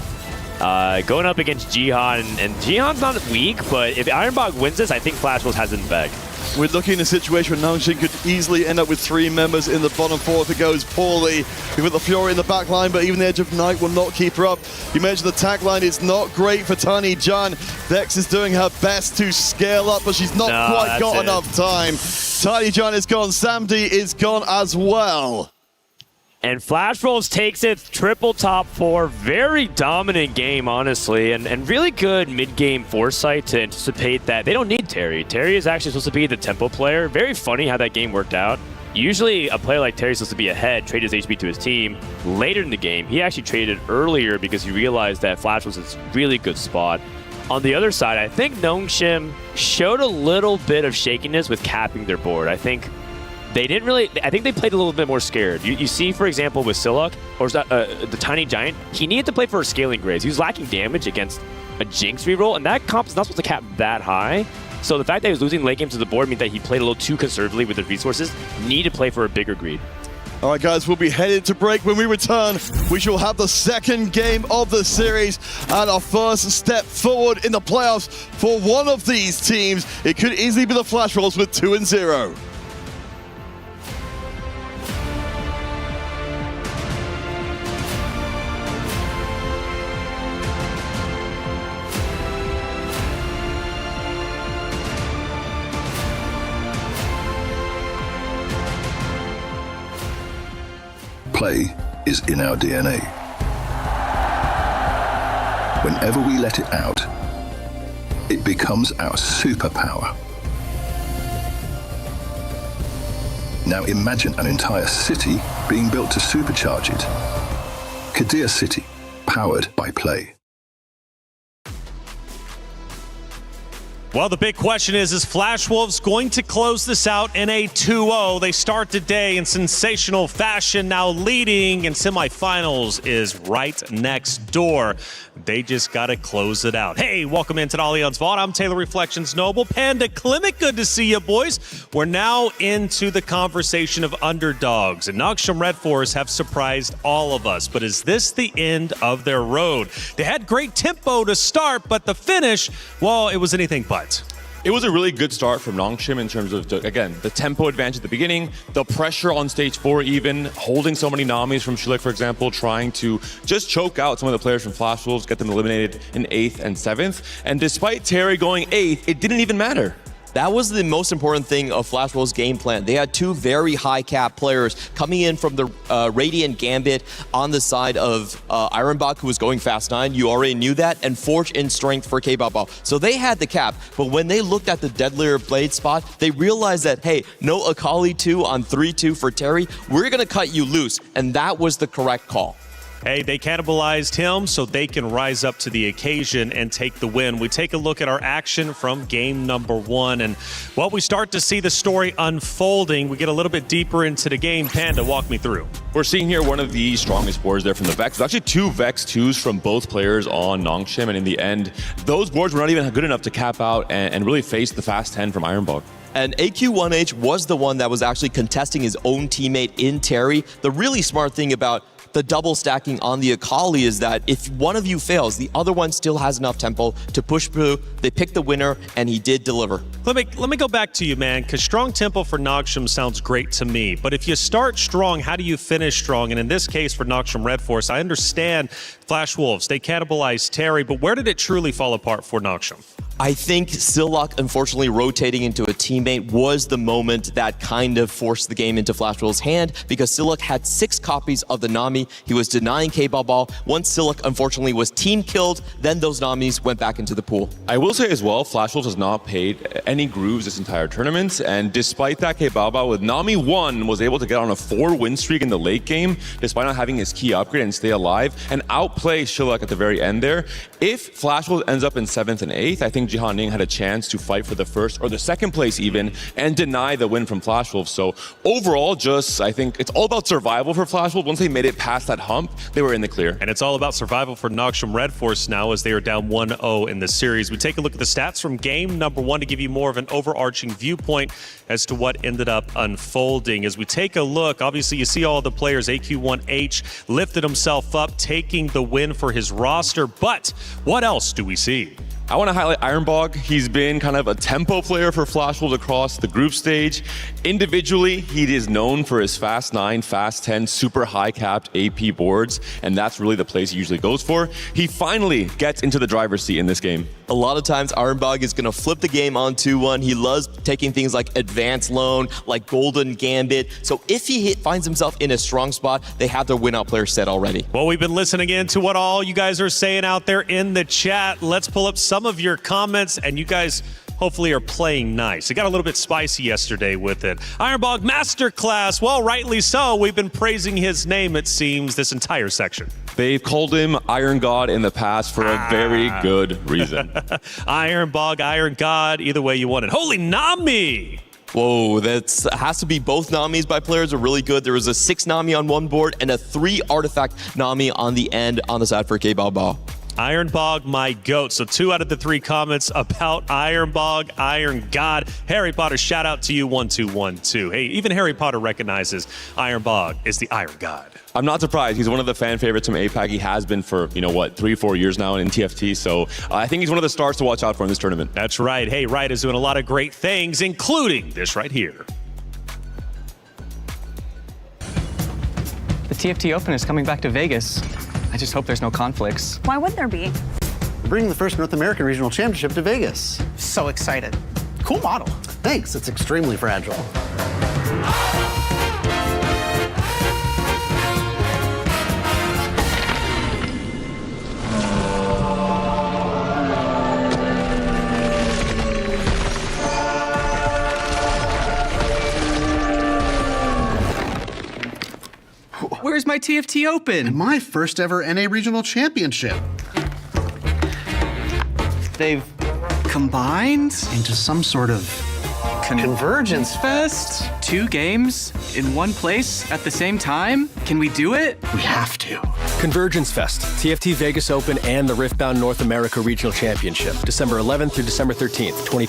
Speaker 15: Going up against Jihan, and Jihan's not weak, but if Ironbog wins this, I think Flash Wolves has it in the bag.
Speaker 13: We're looking at a situation where Nongshim could easily end up with 3 members in the bottom 4 if it goes poorly. We've got the Fury in the back line, but even the Edge of Night will not keep her up. You mentioned the tag line is not great for Tiny Giant. Vex is doing her best to scale up, but she's not quite got enough time. Tiny Giant is gone. Samdi is gone as well.
Speaker 15: And Flash Wolves takes it triple top 4. Very dominant game, honestly, and really good mid-game foresight to anticipate that they don't need Terry. Terry is actually supposed to be the tempo player. Very funny how that game worked out. Usually a player like Terry is supposed to be ahead, trade his HP to his team. Later in the game, he actually traded earlier because he realized that Flash was a really good spot. On the other side, I think Nongshim showed a little bit of shakiness with capping their board. I think they didn't really. I think they played a little bit more scared. You see, for example, with Siluk or the Tiny Giant, he needed to play for a scaling Graves. He was lacking damage against a Jinx reroll, and that comp is not supposed to cap that high. So the fact that he was losing late games to the board means that he played a little too conservatively with the resources. Need to play for a bigger greed.
Speaker 13: All right, guys, we'll be headed to break. When we return, we shall have the second game of the series and our first step forward in the playoffs for one of these teams. It could easily be the Flash Wolves with 2-0.
Speaker 20: Play is in our DNA. Whenever we let it out, it becomes our superpower. Now imagine an entire city being built to supercharge it. Kadir City, powered by Play.
Speaker 6: Well, the big question is Flash Wolves going to close this out in a 2-0? They start today in sensational fashion, now leading, and semifinals is right next door. They just got to close it out. Hey, welcome into the Allianz Vault. I'm Taylor Reflections Noble. Panda Klimek, good to see you, boys. We're now into the conversation of underdogs, and Nongshim Red Force have surprised all of us. But is this the end of their road? They had great tempo to start, but the finish, well, it was anything but.
Speaker 9: It was a really good start from Nongshim in terms of, again, the tempo advantage at the beginning, the pressure on stage 4 even, holding so many Namis from Shilek, for example, trying to just choke out some of the players from Flash Wolves, get them eliminated in 8th and 7th. And despite Terry going 8th, it didn't even matter.
Speaker 10: That was the most important thing of Flash Wolves' game plan. They had two very high cap players coming in from the Radiant Gambit on the side of Ironbach, who was going fast 9. You already knew that. And Forge in strength for K-Bao. So they had the cap. But when they looked at the Deadlier Blade spot, they realized that, hey, no Akali 2 on 3-2 for Terry. We're going to cut you loose. And that was the correct call.
Speaker 6: Hey, they cannibalized him so they can rise up to the occasion and take the win. We take a look at our action from game number 1. And, well, we start to see the story unfolding. We get a little bit deeper into the game. Panda, walk me through.
Speaker 9: We're seeing here one of the strongest boards there from the Vex. There's actually 2 Vex 2s from both players on Nongshim. And in the end, those boards were not even good enough to cap out and really face the fast 10 from Ironbog.
Speaker 10: And AQ1H was the one that was actually contesting his own teammate in Terry. The really smart thing about the double stacking on the Akali is that if one of you fails, the other one still has enough tempo to push through. They picked the winner, and he did deliver.
Speaker 6: Let me go back to you, man, because strong tempo for Nongshim sounds great to me. But if you start strong, how do you finish strong? And in this case for Nongshim Red Force, I understand Flash Wolves, they cannibalized Terry, but where did it truly fall apart for Nongshim?
Speaker 10: I think Sillock, unfortunately, rotating into a teammate was the moment that kind of forced the game into Flash Wolves' hand, because Sillock had 6 copies of the Nami. He was denying K-Ball. Once Sillock, unfortunately, was team killed, then those Namis went back into the pool.
Speaker 9: I will say as well, Flash Wolves has not paid any grooves this entire tournament, and despite that, K-Ball with Nami 1 was able to get on a 4-win streak in the late game, despite not having his key upgrade and stay alive, and outplay Shillock at the very end there. If Flash Wolves ends up in 7th and 8th, I think Jihan Ning had a chance to fight for the 1st or the 2nd place even and deny the win from Flash Wolves. So overall, I think it's all about survival for Flash Wolves. Once they made it past that hump, they were in the clear.
Speaker 6: And it's all about survival for Nongshim Red Force now as they are down 1-0 in the series. We take a look at the stats from game number 1 to give you more of an overarching viewpoint as to what ended up unfolding. As we take a look, obviously you see all the players. AQ1H lifted himself up, taking the win for his roster. But what else do we see?
Speaker 9: I want to highlight Ironbog. He's been kind of a tempo player for Flash Wolves across the group stage. Individually, he is known for his fast 9, fast 10, super high capped AP boards, and that's really the place he usually goes for. He finally gets into the driver's seat in this game.
Speaker 10: A lot of times, Ironbog is going to flip the game on 2-1. He loves taking things like Advanced Loan, like Golden Gambit. So if he finds himself in a strong spot, they have their win-out player set already.
Speaker 6: Well, we've been listening in to what all you guys are saying out there in the chat. Let's pull up some of your comments, and you guys hopefully are playing nice. It got a little bit spicy yesterday with it. Ironbog Masterclass. Well, rightly so. We've been praising his name, it seems, this entire section.
Speaker 9: They've called him Iron God in the past for a very good reason.
Speaker 6: Ironbog, Iron God, either way you want it. Holy Nami!
Speaker 10: Whoa, that has to be both Namis by players are really good. There was a 6 Nami on one board and a 3 artifact Nami on the end on the side for K-Bao.
Speaker 6: Ironbog, my goat. So 2 out of the 3 comments about Ironbog, Iron God. Harry Potter, shout out to you, 1212. Hey, even Harry Potter recognizes Ironbog is the Iron God.
Speaker 9: I'm not surprised. He's one of the fan favorites from APAC. He has been for, 3-4 years now in TFT. So I think he's one of the stars to watch out for in this tournament.
Speaker 6: That's right. Hey, Wright is doing a lot of great things, including this right here.
Speaker 21: The TFT Open is coming back to Vegas. I just hope there's no conflicts.
Speaker 22: Why would there be?
Speaker 23: We're bringing the first North American Regional Championship to Vegas.
Speaker 22: So excited. Cool model.
Speaker 23: Thanks, it's extremely fragile.
Speaker 21: Where's my TFT Open?
Speaker 23: And my first ever NA Regional Championship.
Speaker 21: They've
Speaker 23: combined into some sort of Convergence
Speaker 21: Fest? 2 games in one place at the same time? Can we do it?
Speaker 23: We have to.
Speaker 1: Convergence Fest, TFT Vegas Open and the Riftbound North America Regional Championship, December 11th through December 13th, 2020.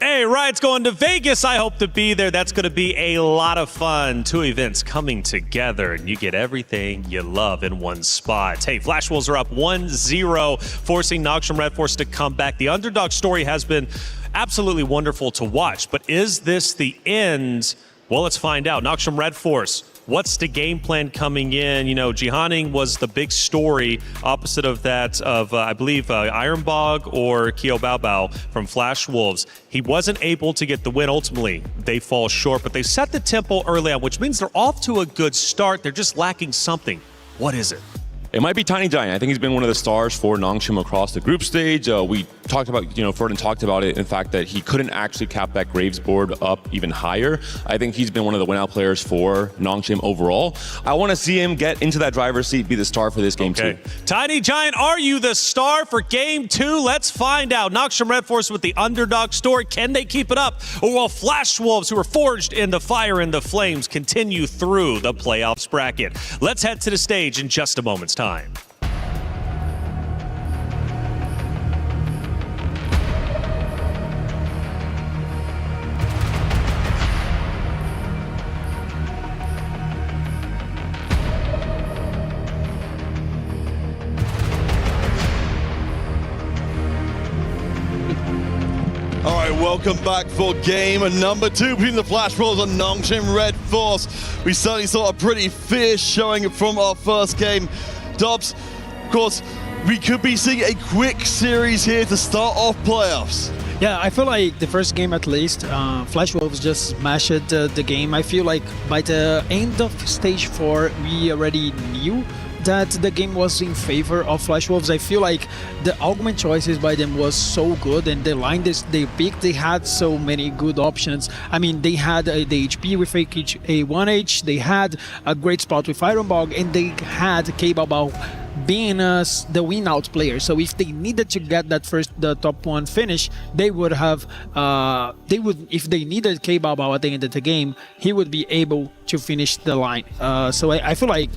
Speaker 6: Hey, Riot's going to Vegas. I hope to be there. That's going to be a lot of fun. 2 events coming together, and you get everything you love in one spot. Hey, Flash Wolves are up 1-0, forcing Noxium Red Force to come back. The underdog story has been absolutely wonderful to watch, but is this the end? Well, let's find out. Noxium Red Force, what's the game plan coming in? You know, Jihaning was the big story opposite of that of, I believe, Ironbog or Kyo Bao Bao from Flash Wolves. He wasn't able to get the win. Ultimately, they fall short, but they set the tempo early on, which means they're off to a good start. They're just lacking something. What is it?
Speaker 9: It might be Tiny Giant. I think he's been one of the stars for Nongshim across the group stage. We talked about, Ferdinand talked about it, in fact, that he couldn't actually cap that Graves board up even higher. I think he's been one of the win-out players for Nongshim overall. I want to see him get into that driver's seat, be the star for this game too.
Speaker 6: Tiny Giant, are you the star for game 2? Let's find out. Noxium Red Force with the underdog story. Can they keep it up? Or will Flash Wolves, who are forged in the fire and the flames, continue through the playoffs bracket? Let's head to the stage in just a moment's time.
Speaker 13: All right, welcome back for game number 2 between the Flash Wolves and Nongshim Red Force. We certainly saw a pretty fierce showing from our first game. Dobbs, of course, we could be seeing a quick series here to start off playoffs.
Speaker 14: Yeah, I feel like the first game at least, Flash Wolves just smashed the game. I feel like by the end of stage 4, we already knew that the game was in favor of Flash Wolves. I feel like the augment choices by them was so good, and the line they picked, they had so many good options. I mean, they had the HP with a 1H, they had a great spot with Ironbog, and they had K Bao Bao being the win-out player. So if they needed to get the top 1 finish, they would have, if they needed K Bao Bao at the end of the game, he would be able to finish the line. So I feel like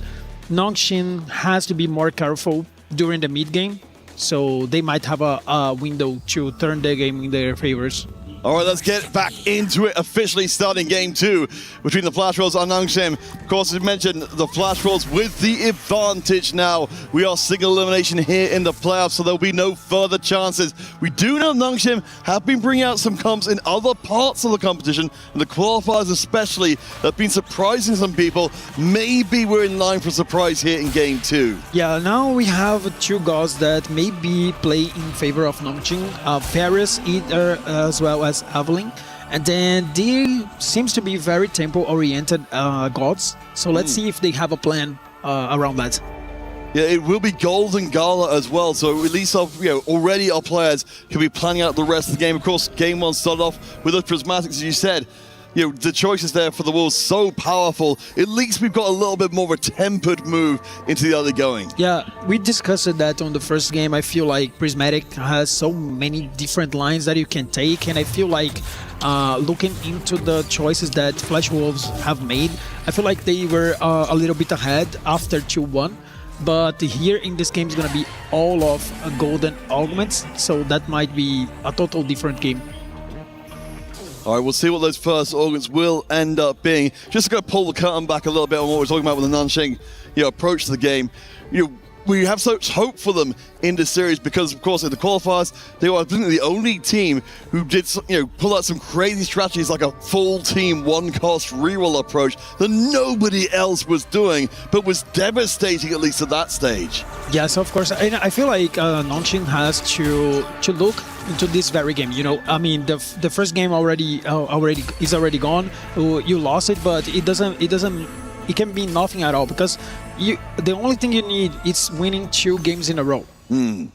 Speaker 14: Nongshim has to be more careful during the mid game, so they might have a window to turn the game in their favors.
Speaker 13: All right, let's get back into it, officially starting game 2 between the Flash Wolves and Nongshim. Of course, as mentioned, the Flash Wolves with the advantage now. We are single elimination here in the playoffs, so there'll be no further chances. We do know Nongshim have been bringing out some comps in other parts of the competition, and the qualifiers especially, that have been surprising some people. Maybe we're in line for a surprise here in game 2.
Speaker 14: Yeah, now we have 2 gods that maybe play in favor of Nongshim, Paris either as well as Aveling, and then they seems to be very tempo-oriented gods. So let's see if they have a plan around that.
Speaker 13: Yeah, it will be Golden Gala as well, so at least already our players can be planning out the rest of the game. Of course, game 1 started off with the Prismatics, as you said. The choices there for the Wolves so powerful. At least we've got a little bit more of a tempered move into the other going.
Speaker 14: Yeah, we discussed that on the first game. I feel like Prismatic has so many different lines that you can take, and I feel like looking into the choices that Flash Wolves have made, I feel like they were a little bit ahead after 2-1. But here in this game is going to be all of golden augments, so that might be a total different game.
Speaker 13: All right, we'll see what those first augments will end up being. Just going to pull the curtain back a little bit on what we're talking about with the Nanshing approach to the game. We have such hope for them in this series because, of course, in the qualifiers, they were the only team who did, pull out some crazy strategies like a full team one-cost reroll approach that nobody else was doing, but was devastating at least at that stage.
Speaker 14: Yes, of course. And I feel like Nongshim has to look into this very game. I mean, the first game already is already gone. You lost it, but it can be nothing at all because the only thing you need is winning 2 games in a row.
Speaker 13: And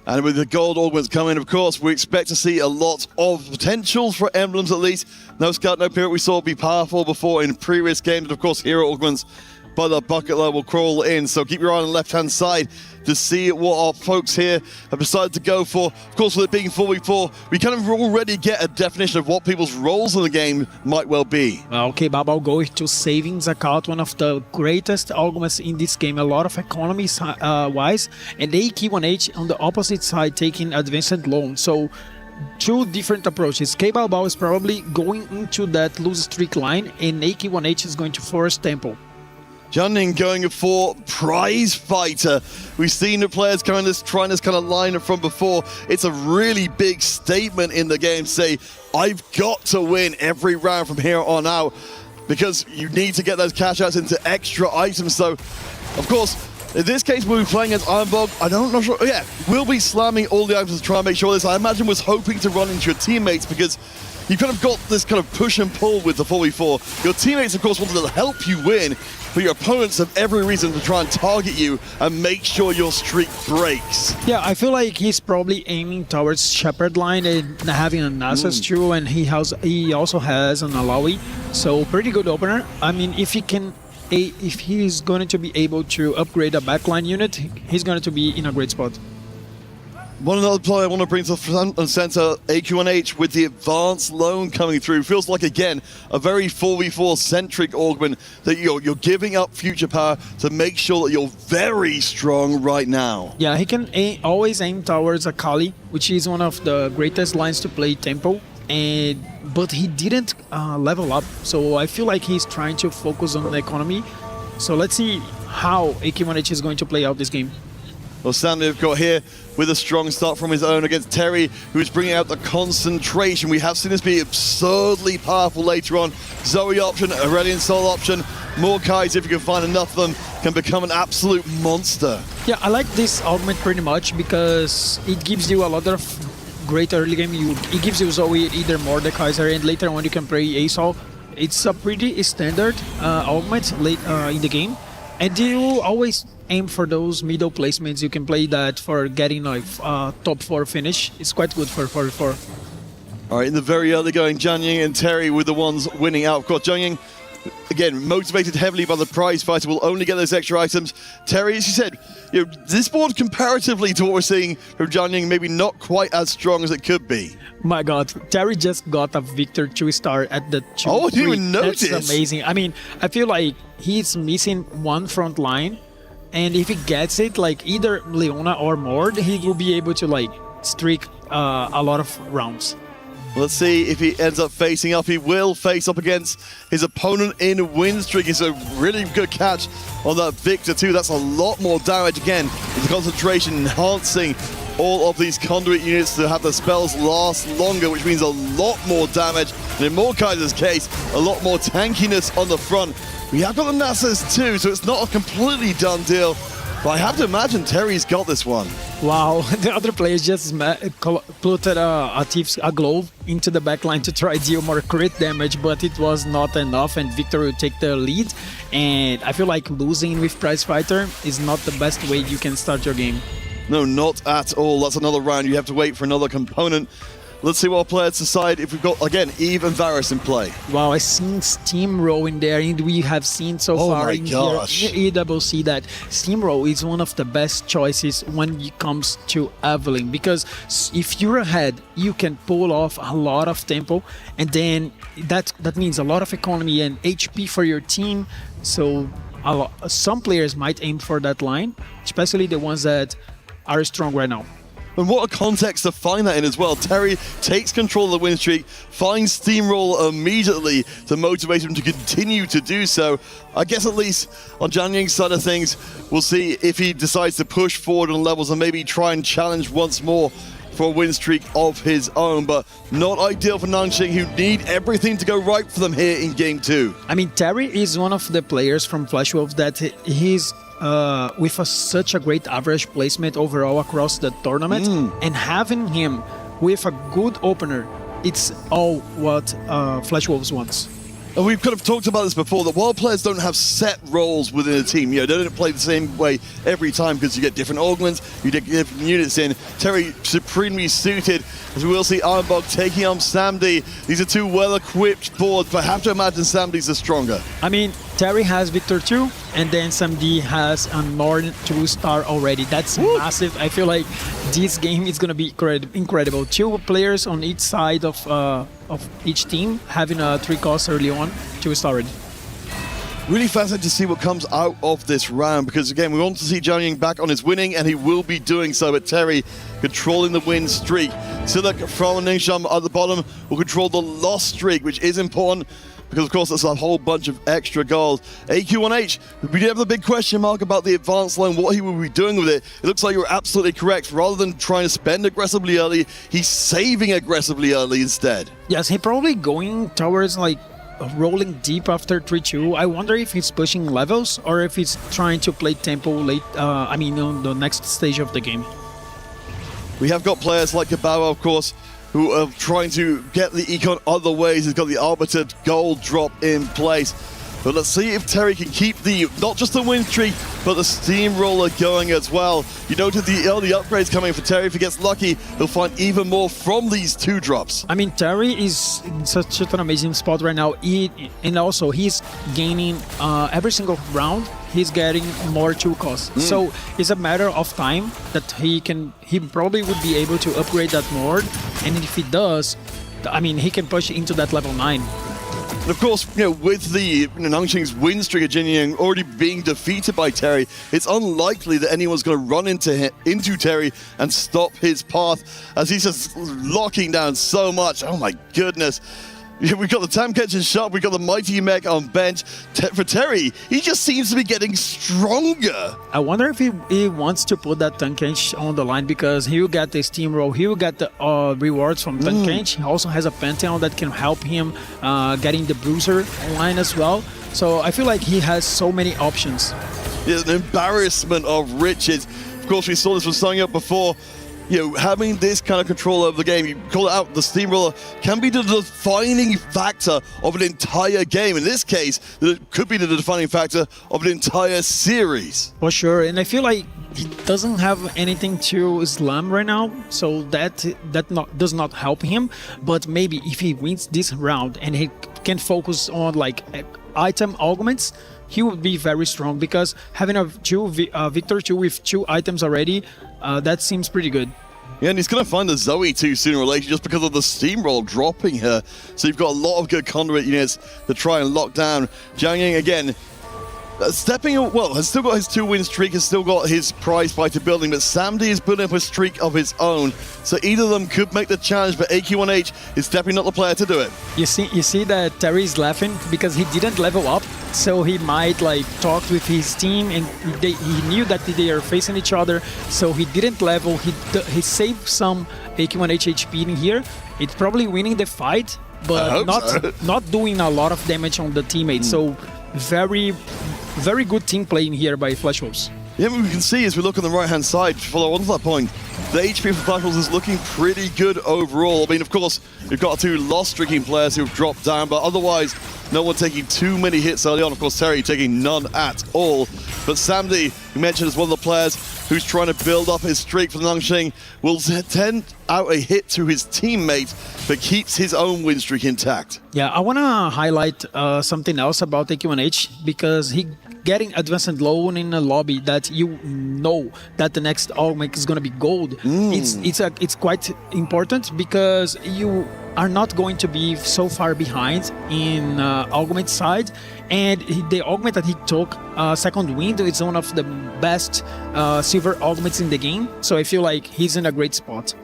Speaker 13: with the gold augments coming, of course, we expect to see a lot of potentials for emblems at least. No Scout, no Pirate we saw be powerful before in previous games. Of course, hero augments but the bucket load will crawl in. So keep your eye on the left-hand side to see what our folks here have decided to go for. Of course, with it being 4v4, we kind of already get a definition of what people's roles in the game might well be.
Speaker 14: Okay, Babao going to saving Zakat, one of the greatest augments in this game. A lot of economies wise, and AK1H on the opposite side taking advanced loan. So two different approaches. K-Balbao is probably going into that lose streak line, and AK1H is going to force tempo.
Speaker 13: Jianning going for prize fighter. We've seen the players trying this kind of line from before. It's a really big statement in the game. Say, I've got to win every round from here on out, because you need to get those cash outs into extra items. So, of course, in this case, we'll be playing against Ironbog. I'm not sure. Yeah, we'll be slamming all the items to try and make sure this, I imagine, was hoping to run into your teammates, because you kind of got this kind of push and pull with the 4v4. Your teammates, of course, wanted to help you win, but your opponents have every reason to try and target you and make sure your streak breaks.
Speaker 14: Yeah, I feel like he's probably aiming towards Shepherd line and having a Nasus too, and he also has an Alawi. So pretty good opener. I mean, if he's going to be able to upgrade a backline unit, he's going to be in a great spot.
Speaker 13: One other player I want to bring to the front and center, AQ1H with the advanced loan coming through. Feels like, again, a very 4v4 centric augment that you're giving up future power to make sure that you're very strong right now.
Speaker 14: Yeah, he can always aim towards Akali, which is one of the greatest lines to play tempo. But he didn't level up, so I feel like he's trying to focus on the economy. So let's see how AK1H is going to play out this game.
Speaker 13: Well, Stanley have got here with a strong start from his own against Terry, who is bringing out the concentration. We have seen this be absurdly powerful later on. Zoe option, Aurelion Soul option, more Kais if you can find enough of them, can become an absolute monster.
Speaker 14: Yeah, I like this augment pretty much because it gives you a lot of great early game. It gives you Zoe, either Mordekaiser, and later on you can play Asol. It's a pretty standard augment late in the game. And you always aim for those middle placements. You can play that for getting like top 4 finish. It's quite good for 4v4.
Speaker 13: All right, in the very early going, Jianning and Terry were the ones winning out. Of course, Jianning, again, motivated heavily by the prize fighter, will only get those extra items. Terry, as you said, this board comparatively to what we're seeing from Jianning, maybe not quite as strong as it could be.
Speaker 14: My God, Terry just got a Victor 2-star at the 2-3.
Speaker 13: Oh, I didn't even notice.
Speaker 14: That's amazing. I mean, I feel like he's missing one front line, and if he gets it, like either Leona or Mord, he will be able to like streak a lot of rounds.
Speaker 13: Let's see if he ends up facing up. He will face up against his opponent in win streak. It's a really good catch on that Victor too. That's a lot more damage again. The concentration enhancing all of these conduit units to have the spells last longer, which means a lot more damage. And in Mordekaiser's case, a lot more tankiness on the front. We have got the Nasus too, so it's not a completely done deal. But I have to imagine Terry's got this one.
Speaker 14: Wow, the other players just put a glove into the backline to try deal more crit damage, but it was not enough, and Victor will take the lead. And I feel like losing with Prize Fighter is not the best way you can start your game.
Speaker 13: No, not at all. That's another round. You have to wait for another component. Let's see what our players decide if we've got, again, Eve and Varus in play.
Speaker 14: Wow, I've seen Steamroll in there, and we have seen so far in here EWC that Steamroll is one of the best choices when it comes to Evelyn, because if you're ahead, you can pull off a lot of tempo, and then that means a lot of economy and HP for your team. So some players might aim for that line, especially the ones that are strong right now.
Speaker 13: And what a context to find that in as well. Terry takes control of the win streak, finds Steamroll immediately to motivate him to continue to do so. I guess at least on Jianning's side of things, we'll see if he decides to push forward on levels and maybe try and challenge once more for a win streak of his own, but not ideal for Nongshim, who need everything to go right for them here in Game 2.
Speaker 14: I mean, Terry is one of the players from Flash Wolf that he's with such a great average placement overall across the tournament, and having him with a good opener, it's all what Flash Wolves wants.
Speaker 13: And we've kind of talked about this before, that while players don't have set roles within a team, they don't play the same way every time because you get different augments, you get different units in. Terry supremely suited, as we will see Ironbog taking on Samdi. These are two well-equipped boards, but I have to imagine Samdi's the stronger.
Speaker 14: I mean, Terry has Victor 2, and then SamD has a Northern 2-star already. That's massive. I feel like this game is going to be incredible. 2 players on each side of each team having a 3 cost early on, 2-star already.
Speaker 13: Really fascinating to see what comes out of this round, because again, we want to see Jiang Ying back on his winning, and he will be doing so, but Terry controlling the win streak. Siluk from Ningxiam at the bottom will control the loss streak, which is important, because of course that's a whole bunch of extra goals. AQ1H, we did have the big question mark about the advanced line, what he will be doing with it. It looks like you're absolutely correct. Rather than trying to spend aggressively early, he's saving aggressively early instead.
Speaker 14: Yes, he probably going towards like rolling deep after 3-2. I wonder if he's pushing levels or if he's trying to play tempo late, on the next stage of the game.
Speaker 13: We have got players like Kabawa, of course, who are trying to get the econ other ways. He's got the Arbiter gold drop in place. But let's see if Terry can keep not just the win streak, but the steamroller going as well. You noted the early upgrades coming for Terry. If he gets lucky, he'll find even more from these 2 drops.
Speaker 14: I mean, Terry is in such an amazing spot right now. And also, he's gaining every single round. He's getting more 2 costs. So it's a matter of time that he probably would be able to upgrade that more. And if he does, I mean, he can push into that level 9.
Speaker 13: And of course, with the Nongqing's win streak of Jiang Ying already being defeated by Terry, it's unlikely that anyone's going to run into Terry and stop his path, as he's just locking down so much. Oh my goodness. We've got the Tamketch shot, we've got the Mighty Mech on bench. For Terry, he just seems to be getting stronger.
Speaker 14: I wonder if he wants to put that Tamketch on the line, because he will get the steamroll, he will get the rewards from Tamketch. He also has a Pantheon that can help him getting the Bruiser online as well. So I feel like he has so many options.
Speaker 13: Yeah, an embarrassment of riches. Of course, we saw this with Sung Up before. Having this kind of control over the game, you call it out, the steamroller can be the defining factor of an entire game. In this case, it could be the defining factor of an entire series.
Speaker 14: For sure, and I feel like he doesn't have anything to slam right now, so that does not help him. But maybe if he wins this round and he can focus on like item augments, he would be very strong, because having a Victor 2 with 2 items already, that seems pretty good.
Speaker 13: Yeah, and he's going to find the Zoe too sooner or later, just because of the steamroll dropping her. So you've got a lot of good conduit units to try and lock down. Jiang Ying again, has still got his 2-win streak, has still got his prize fighter building, but SamD is building up a streak of his own. So either of them could make the challenge, but AQ1H is definitely not the player to do it.
Speaker 14: You see that Terry is laughing because he didn't level up, so he might like talk with his team, and he knew that they are facing each other, so he didn't level. He saved some AQ1H HP in here. It's probably winning the fight, but not doing a lot of damage on the teammates. So very good team playing here by Flash Wolves.
Speaker 13: Yeah, what we can see as we look on the right-hand side, to follow on to that point, the HP for Flash Wolves is looking pretty good overall. I mean, of course, we've got 2 loss-streaking players who've dropped down, but otherwise, no one taking too many hits early on. Of course, Terry taking none at all. But SamD, you mentioned as one of the players who's trying to build up his streak for Nongqing, will send out a hit to his teammate, but keeps his own win streak intact.
Speaker 14: Yeah, I want to highlight something else about AQ1H, because he getting advanced loan in a lobby that you know that the next augment is going to be gold. It's quite important, because you are not going to be so far behind in augment side, and the augment that he took, second wind, is one of the best silver augments in the game, so I feel like he's in a great spot.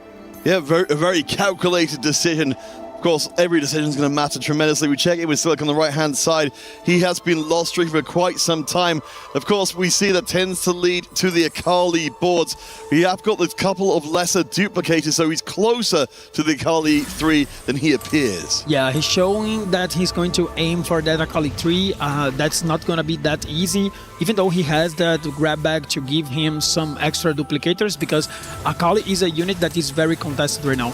Speaker 13: Yeah, a very calculated decision. Of course, every decision is going to matter tremendously. We check it with Siluk on the right-hand side. He has been lost streaking for quite some time. Of course, we see that tends to lead to the Akali boards. We have got this couple of lesser duplicators, so he's closer to the Akali 3 than he appears.
Speaker 14: Yeah, he's showing that he's going to aim for that Akali 3. That's not going to be that easy, even though he has that grab bag to give him some extra duplicators, because Akali is a unit that is very contested right now.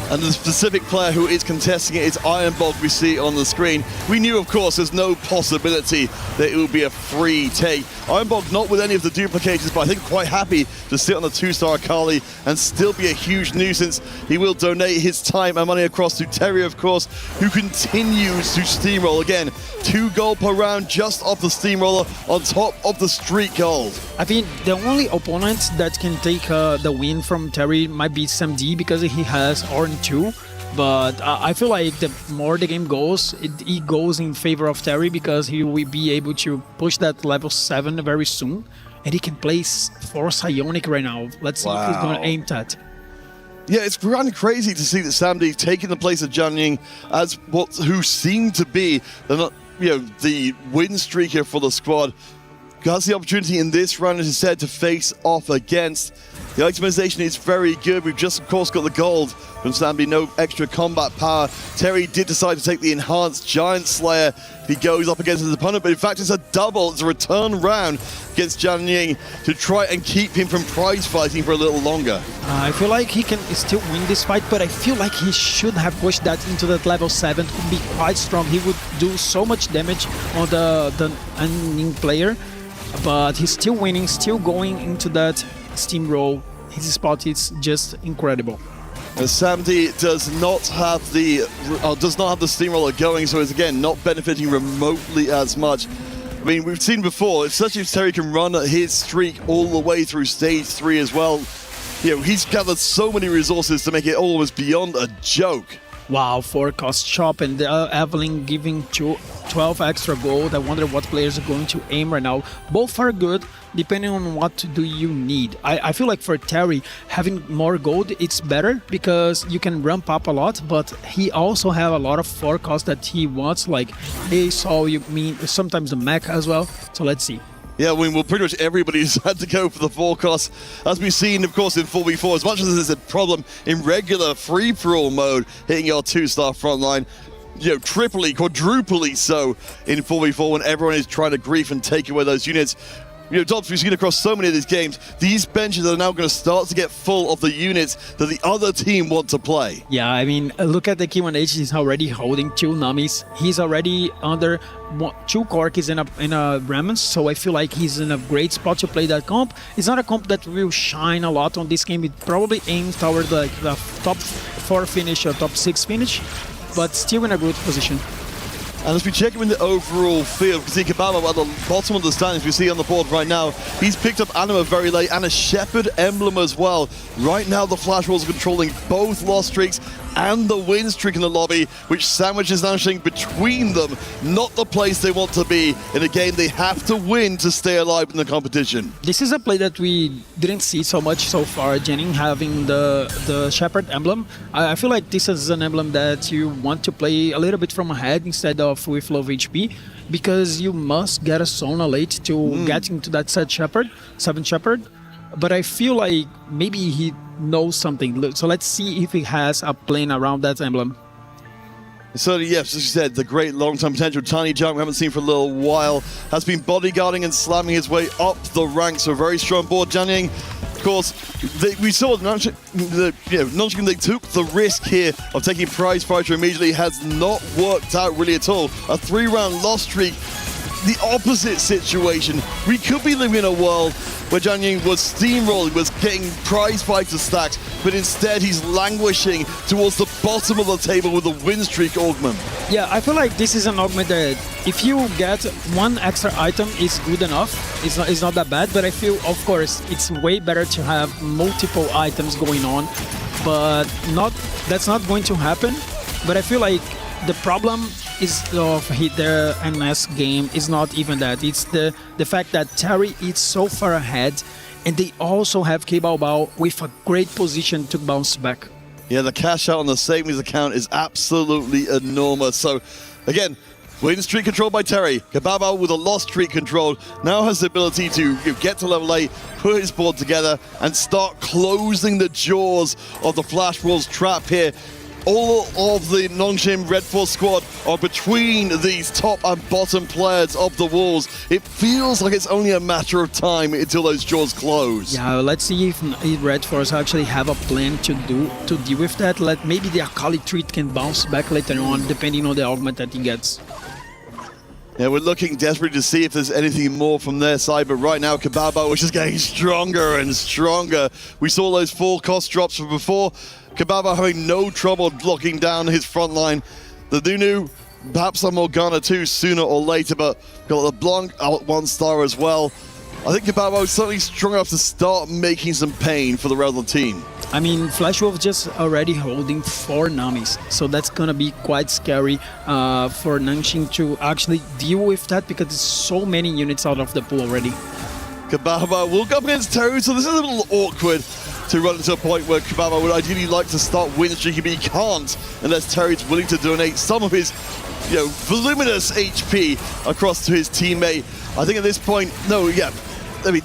Speaker 13: And the specific player who is contesting it is Ironbog, we see on the screen. We knew, of course, there's no possibility that it would be a free take. Ironbog not with any of the duplicators, but I think quite happy to sit on the 2-star Akali and still be a huge nuisance. He will donate his time and money across to Terry, of course, who continues to steamroll. Again, 2 gold per round just off the steamroller on top of the street gold.
Speaker 14: I think the only opponent that can take the win from Terry might be Sam D because he has Ornn 2. But I feel like the more the game goes, it goes in favor of Terry because he will be able to push that level 7 very soon. And he can play for Psionic right now. Let's see if he's going to aim that.
Speaker 13: Yeah, it's kind of crazy to see that Sam D taking the place of Jian Ying as who seemed to be the win streaker for the squad. Has the opportunity in this round, as I said, to face off against. The itemization is very good. We've just, of course, got the gold from Sam D, no extra combat power. Terry did decide to take the enhanced Giant Slayer if he goes up against his opponent, but in fact it's a double. It's a return round against Jian Ying to try and keep him from prize fighting for a little longer.
Speaker 14: I feel like he can still win this fight, but I feel like he should have pushed that into that level 7. It would be quite strong. He would do so much damage on the Ying player. But he's still winning, still going into that steamroll. His spot is just incredible.
Speaker 13: Sam D does not have the steamroller going, so it's again not benefiting remotely as much. I mean, we've seen before, especially if Terry can run his streak all the way through stage 3 as well. He's gathered so many resources to make it almost beyond a joke.
Speaker 14: Wow, 4-cost shop and Evelyn giving 12 extra gold. I wonder what players are going to aim right now. Both are good, depending on what do you need. I feel like for Terry, having more gold, it's better because you can ramp up a lot, but he also have a lot of 4-cost that he wants, like sometimes the mech as well. So let's see.
Speaker 13: Yeah, pretty much everybody's had to go for the 4-cost. As we've seen, of course, in 4v4, as much as there's a problem in regular free-for-all mode, hitting your 2-star front line, triply, quadruply so in 4v4 when everyone is trying to grief and take away those units. Dobbs, we've seen across so many of these games, these benches are now going to start to get full of the units that the other team want to play.
Speaker 14: Yeah, I mean, look at the K1H, he's already holding 2 Namis. He's already under 2 Corkis in a Brahmins, so I feel like he's in a great spot to play that comp. It's not a comp that will shine a lot on this game. It probably aims toward the top 4 finish or top 6 finish, but still in a good position.
Speaker 13: And as we check him in the overall field, we can see Kabama at the bottom of the standings we see on the board right now. He's picked up Anima very late and a Shepherd emblem as well. Right now the Flash Wolves are controlling both loss streaks and the win streak in the lobby, which sandwiches Nanxing between them. Not the place they want to be in a game they have to win to stay alive in the competition.
Speaker 14: This is a play that we didn't see so much so far, Jennings having the Shepherd emblem. I feel like this is an emblem that you want to play a little bit from ahead instead of with low HP, because you must get a Sona late to get into that 7 Shepherd. But I feel like maybe he knows something. So let's see if he has a plan around that emblem.
Speaker 13: So yes, as you said, the great long-term potential Tiny Junk we haven't seen for a little while has been bodyguarding and slamming his way up the ranks. So a very strong board. Jian Ying, of course, we saw Nanxing, they took the risk here of taking prize fighter immediately. Has not worked out really at all. A 3-round loss streak. The opposite situation. We could be living in a world where Jian Ying was steamrolling, was getting prize fighter stacks, but instead he's languishing towards the bottom of the table with a win streak augment.
Speaker 14: Yeah, I feel like this is an augment that if you get 1 extra item is good enough. It's not that bad, but I feel, of course, it's way better to have multiple items going on, but that's not going to happen. But I feel like the problem is of the NS game is not even that. It's the fact that Terry is so far ahead, and they also have K-Bao with a great position to bounce back.
Speaker 13: Yeah, the cash out on the savings account is absolutely enormous. So, again, win streak controlled by Terry. Kababa with a loss streak controlled now has the ability to get to level 8, put his board together, and start closing the jaws of the Flash Wolves trap here. All of the Nongshim Red Force squad are between these top and bottom players of the walls. It feels like it's only a matter of time until those jaws close.
Speaker 14: Yeah, let's see if Red Force actually have a plan to deal with that. Maybe the Akali treat can bounce back later on, depending on the augment that he gets.
Speaker 13: Yeah, we're looking desperately to see if there's anything more from their side, but right now Kababo is just getting stronger and stronger. We saw those 4 cost drops from before. Kababo having no trouble blocking down his front line. The Nunu, perhaps some Morgana too, sooner or later, but got LeBlanc out 1 star as well. I think Kababo is certainly strong enough to start making some pain for the rest of the team.
Speaker 14: I mean, Flashwolf just already holding 4 Namis, so that's gonna be quite scary for Nongshim to actually deal with that because there's so many units out of the pool already.
Speaker 13: Kababa will go up against Terry, so this is a little awkward to run into a point where Kababa would ideally like to start win streaking, but he can't unless Terry's willing to donate some of his, voluminous HP across to his teammate. I think at this point, I mean,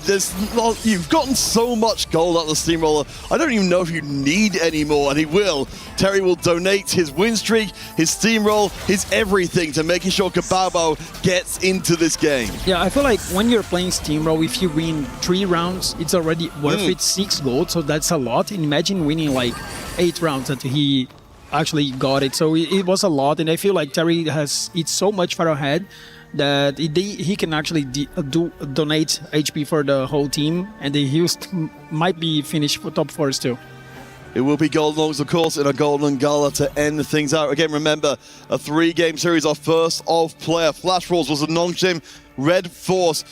Speaker 13: you've gotten so much gold out of the Steamroller. I don't even know if you need any more, and he will. Terry will donate his win streak, his Steamroll, his everything to making sure Kababo gets into this game.
Speaker 14: Yeah, I feel like when you're playing Steamroll, if you win 3 rounds, it's already worth it, 6 gold, so that's a lot. And imagine winning like 8 rounds that he actually got it. So it was a lot, and I feel like Terry it's so much far ahead that he can actually donate HP for the whole team, and he might be finished for top 4s too.
Speaker 13: It will be Golden Longs, of course, in a Golden Gala to end things out. Again, remember, a 3-game series, our first of player. Flash Rolls was a Nongshim Red Force.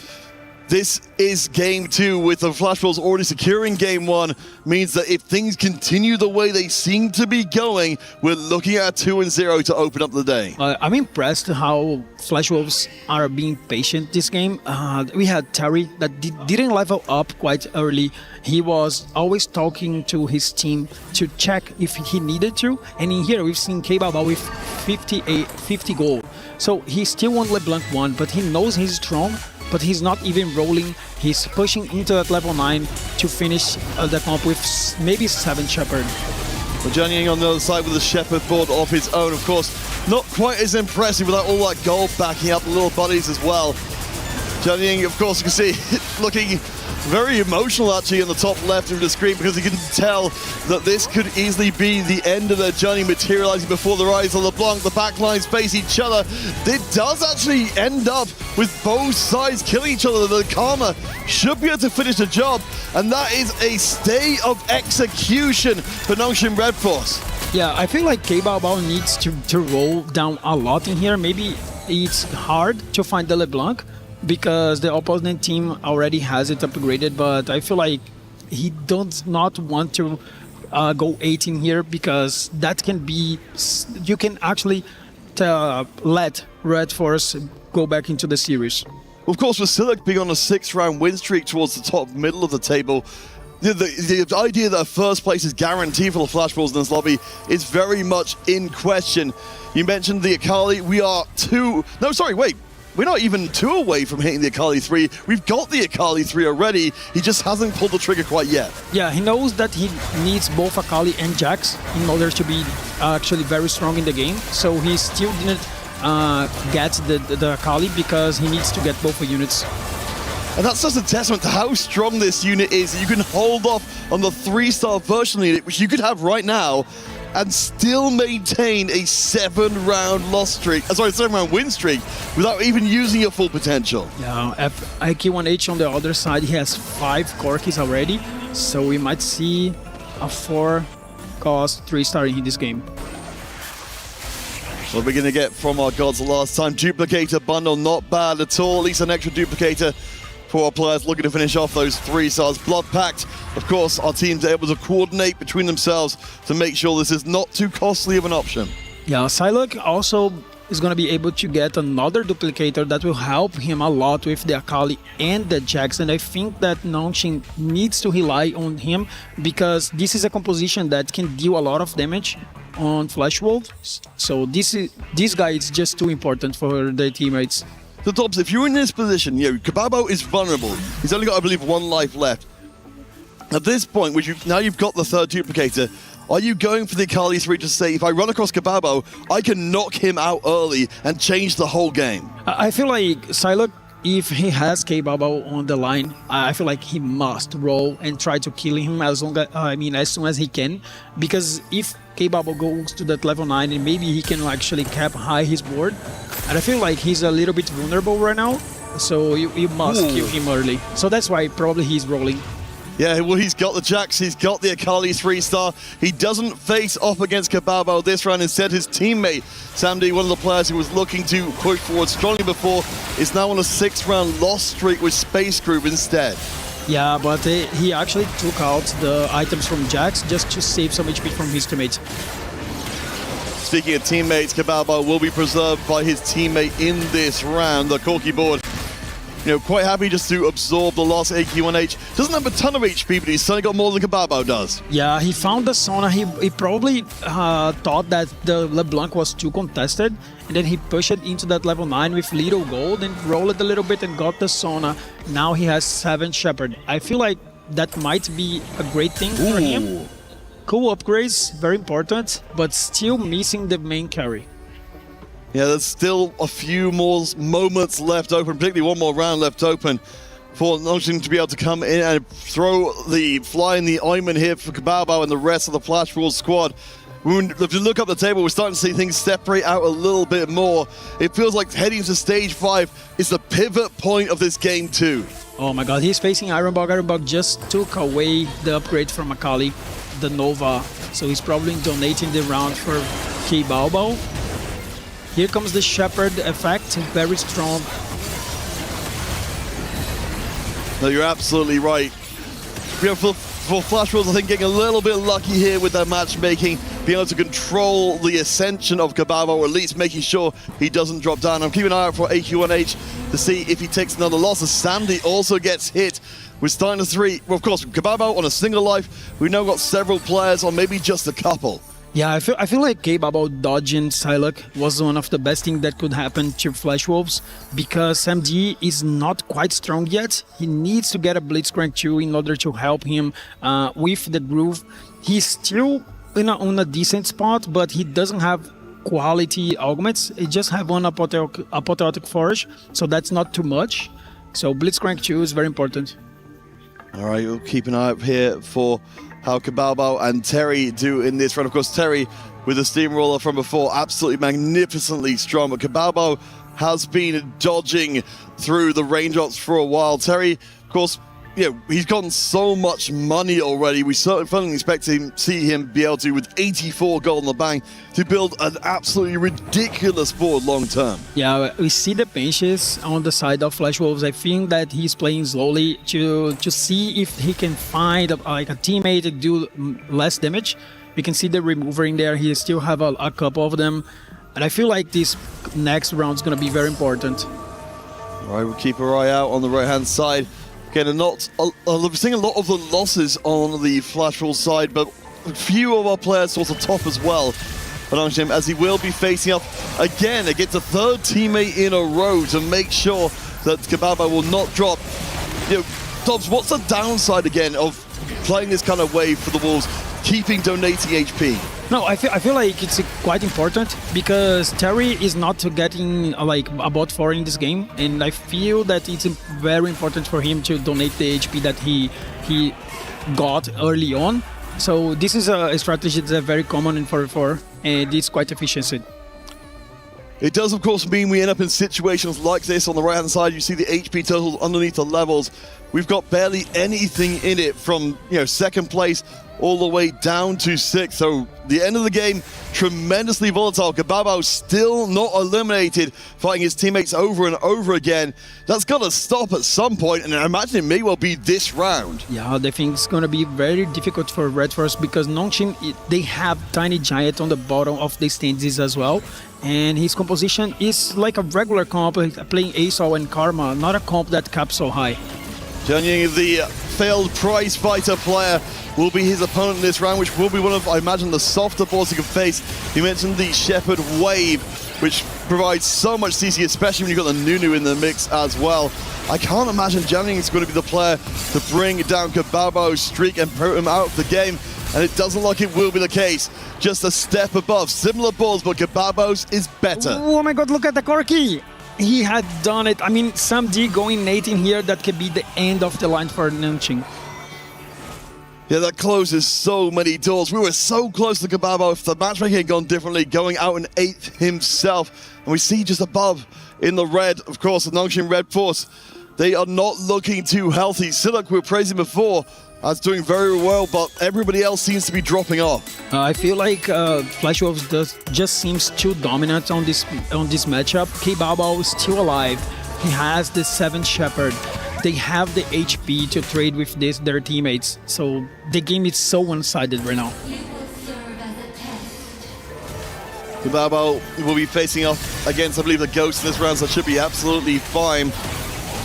Speaker 13: This is game 2 with the Flash Rolls already securing game 1. Means that if things continue the way they seem to be going, we're looking at 2-0 to open up the day.
Speaker 14: I'm impressed how Flash Wolves are being patient this game. We had Terry that didn't level up quite early. He was always talking to his team to check if he needed to. And in here, we've seen K-Baba with 50 gold. So he still won LeBlanc 1, but he knows he's strong. But he's not even rolling. He's pushing into that level 9 to finish the comp with maybe 7 Shepherd.
Speaker 13: We're journeying on the other side with the Shepherd board of his own, of course. Not quite as impressive without all that gold backing up the little buddies as well. Journeying, of course, you can see looking very emotional actually in the top left of the screen because you can tell that this could easily be the end of their journey materializing before the rise of LeBlanc. The backlines face each other. It does actually end up with both sides killing each other. The Karma should be able to finish the job, and that is a stay of execution for Nongshim Red Force.
Speaker 14: Yeah, I feel like K-Bao needs to roll down a lot in here. Maybe it's hard to find the LeBlanc because the opponent team already has it upgraded, but I feel like he does not want to go 18 here because that can be, you can actually let Red Force go back into the series.
Speaker 13: Of course, with Silic being on a 6-round win streak towards the top middle of the table, the idea that first place is guaranteed for the Flash Balls in this lobby is very much in question. You mentioned the Akali. We're not even 2 away from hitting the Akali 3. We've got the Akali 3 already. He just hasn't pulled the trigger quite yet.
Speaker 14: Yeah, he knows that he needs both Akali and Jax in order to be actually very strong in the game. So he still didn't get the Akali because he needs to get both units.
Speaker 13: And that's just a testament to how strong this unit is. You can hold off on the 3-star version unit, which you could have right now, and still maintain a 7-round win streak without even using your full potential.
Speaker 14: Yeah, IQ1H on the other side, he has 5 Corkis already, so we might see a 4-cost 3-star in this game.
Speaker 13: What we're going to get from our gods the last time, Duplicator bundle, not bad at all, at least an extra Duplicator for our players looking to finish off those 3 stars. Blood Pact, of course, our teams are able to coordinate between themselves to make sure this is not too costly of an option.
Speaker 14: Yeah, Psylocke also is going to be able to get another Duplicator that will help him a lot with the Akali and the Jax, and I think that Nongshim needs to rely on him because this is a composition that can deal a lot of damage on Flash Wolves, so this guy is just too important for the teammates.
Speaker 13: So Dobbs, if you're in this position, Kababo is vulnerable. He's only got, I believe, 1 life left. At this point, now you've got the 3rd Duplicator, are you going for the Akali 3 to say, if I run across Kababo, I can knock him out early and change the whole game?
Speaker 14: I feel like Psylocke, if he has K-Baba on the line, I feel like he must roll and try to kill him as soon as he can, because if K-Baba goes to that level 9 and maybe he can actually cap high his board, And I feel like he's a little bit vulnerable right now, so you must kill him early. So that's why probably he's rolling.
Speaker 13: Yeah, well, he's got the Jax, he's got the Akali 3-star. He doesn't face off against Kababo this round. Instead, his teammate, Samdi, one of the players who was looking to push forward strongly before, is now on a 6-round loss streak with Space Group instead.
Speaker 14: Yeah, but he actually took out the items from Jax just to save some HP from his teammates.
Speaker 13: Speaking of teammates, Kababo will be preserved by his teammate in this round. The Corki board, quite happy just to absorb the loss. AQ1H doesn't have a ton of HP, but he's certainly got more than Kababo does.
Speaker 14: Yeah, he found the Sona. He probably thought that the LeBlanc was too contested, and then he pushed it into that level 9 with little gold and rolled it a little bit and got the Sona. Now he has 7 Shepherd. I feel like that might be a great thing for him. Cool upgrades, very important, but still missing the main carry.
Speaker 13: Yeah, there's still a few more moments left open, particularly one more round left open for Nongshim to be able to come in and throw the fly in the ointment here for Kababo and the rest of the Flash Rules squad. If you look up the table, we're starting to see things separate out a little bit more. It feels like heading to stage 5 is the pivot point of this game too.
Speaker 14: Oh my god, he's facing Ironbog. Ironbog just took away the upgrade from Akali, the Nova. So he's probably donating the round for Kababo. Here comes the Shepherd effect, very strong.
Speaker 13: No, you're absolutely right. For Flash Rules, I think getting a little bit lucky here with their matchmaking, being able to control the ascension of Kababo, or at least making sure he doesn't drop down. I'm keeping an eye out for AQ1H to see if he takes another loss, as Sandy also gets hit. We're starting to 3. Well, of course, Kababo on a single life. We've now got several players, or maybe just a couple.
Speaker 14: Yeah, I feel like Kababo dodging Psylocke was one of the best things that could happen to Flash Wolves, because MD is not quite strong yet. He needs to get a Blitzcrank 2 in order to help him with the groove. He's still on a decent spot, but he doesn't have quality augments. He just have one Apotheotic Forge, so that's not too much. So Blitzcrank 2 is very important.
Speaker 13: All right, we'll keep an eye out here for how Kababo and Terry do in this run. Of course, Terry, with the steamroller from before, absolutely magnificently strong. But Kababo has been dodging through the raindrops for a while. Terry, of course, he's gotten so much money already. We certainly expect to see him be able to, with 84 gold in the bank, to build an absolutely ridiculous board long term.
Speaker 14: Yeah, we see the benches on the side of Flash Wolves. I think that he's playing slowly to see if he can find a teammate to do less damage. We can see the remover in there. He still have a couple of them. And I feel like this next round is going to be very important.
Speaker 13: All right, we'll keep our eye out on the right-hand side. Again, we're seeing a lot of the losses on the Flash Rules side, but a few of our players sort of top as well. But as he will be facing up again against a third teammate in a row to make sure that Kababo will not drop. Dobbs, what's the downside again of playing this kind of way for the Wolves, keeping donating HP?
Speaker 14: No, I feel like it's quite important, because Terry is not getting a bot 4 in this game, and I feel that it's very important for him to donate the HP that he got early on. So this is a strategy that's very common in 4v4, and it's quite efficient.
Speaker 13: It does, of course, mean we end up in situations like this. On the right-hand side, you see the HP total underneath the levels. We've got barely anything in it from second place all the way down to 6th. So the end of the game, tremendously volatile. Kababo still not eliminated, fighting his teammates over and over again. That's got to stop at some point, and I imagine it may well be this round.
Speaker 14: Yeah, I think it's going to be very difficult for Red Force, because Nongshim, they have Tiny Giant on the bottom of the stands as well. And his composition is like a regular comp, playing Asol and Karma, not a comp that caps so high.
Speaker 13: Joining the failed prize fighter player will be his opponent in this round, which will be one of, I imagine, the softer boards he can face. You mentioned the Shepherd Wave, which provides so much CC, especially when you've got the Nunu in the mix as well. I can't imagine Jiangning is going to be the player to bring down Kababo's streak and put him out of the game, and it doesn't look like it will be the case. Just a step above. Similar balls, but Kababo's is better.
Speaker 14: Oh my god, look at the Corki! He had done it. I mean, some D going Nate in here, that could be the end of the line for Nongshim.
Speaker 13: Yeah, that closes so many doors. We were so close to Kababo. If the matchmaking had gone differently, going out in 8th himself. And we see just above in the red, of course, the Nongshim Red Force. They are not looking too healthy. Siluk, we were praising before, is doing very well, but everybody else seems to be dropping off.
Speaker 14: I feel like Flash Wolves just seems too dominant on this matchup. K-Balbao is still alive. He has the 7th Shepherd. They have the HP to trade with their teammates. So the game is so one-sided right now.
Speaker 13: K-Balbao will be facing off against, I believe, the Ghost in this round, so it should be absolutely fine.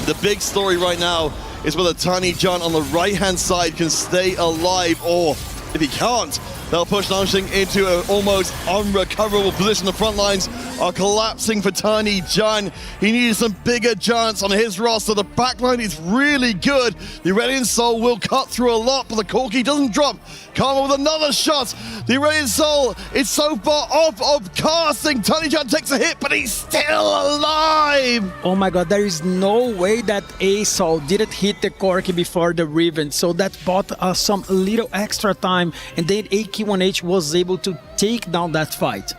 Speaker 13: The big story right now is whether Tiny John on the right-hand side can stay alive, or if he can't, they'll push Nongshim into an almost unrecoverable position. The front lines are collapsing for Tiny John. He needed some bigger giants on his roster. The backline is really good. The Aurelian Soul will cut through a lot, but the Corki doesn't drop. Karma with another shot. The Aurelian Soul is so far off of casting. Tiny John takes a hit, but he's still alive.
Speaker 14: Oh my god, there is no way that A-Soul didn't hit the Corki before the Riven, so that bought us some little extra time, and then AK1H was able to take down that fight.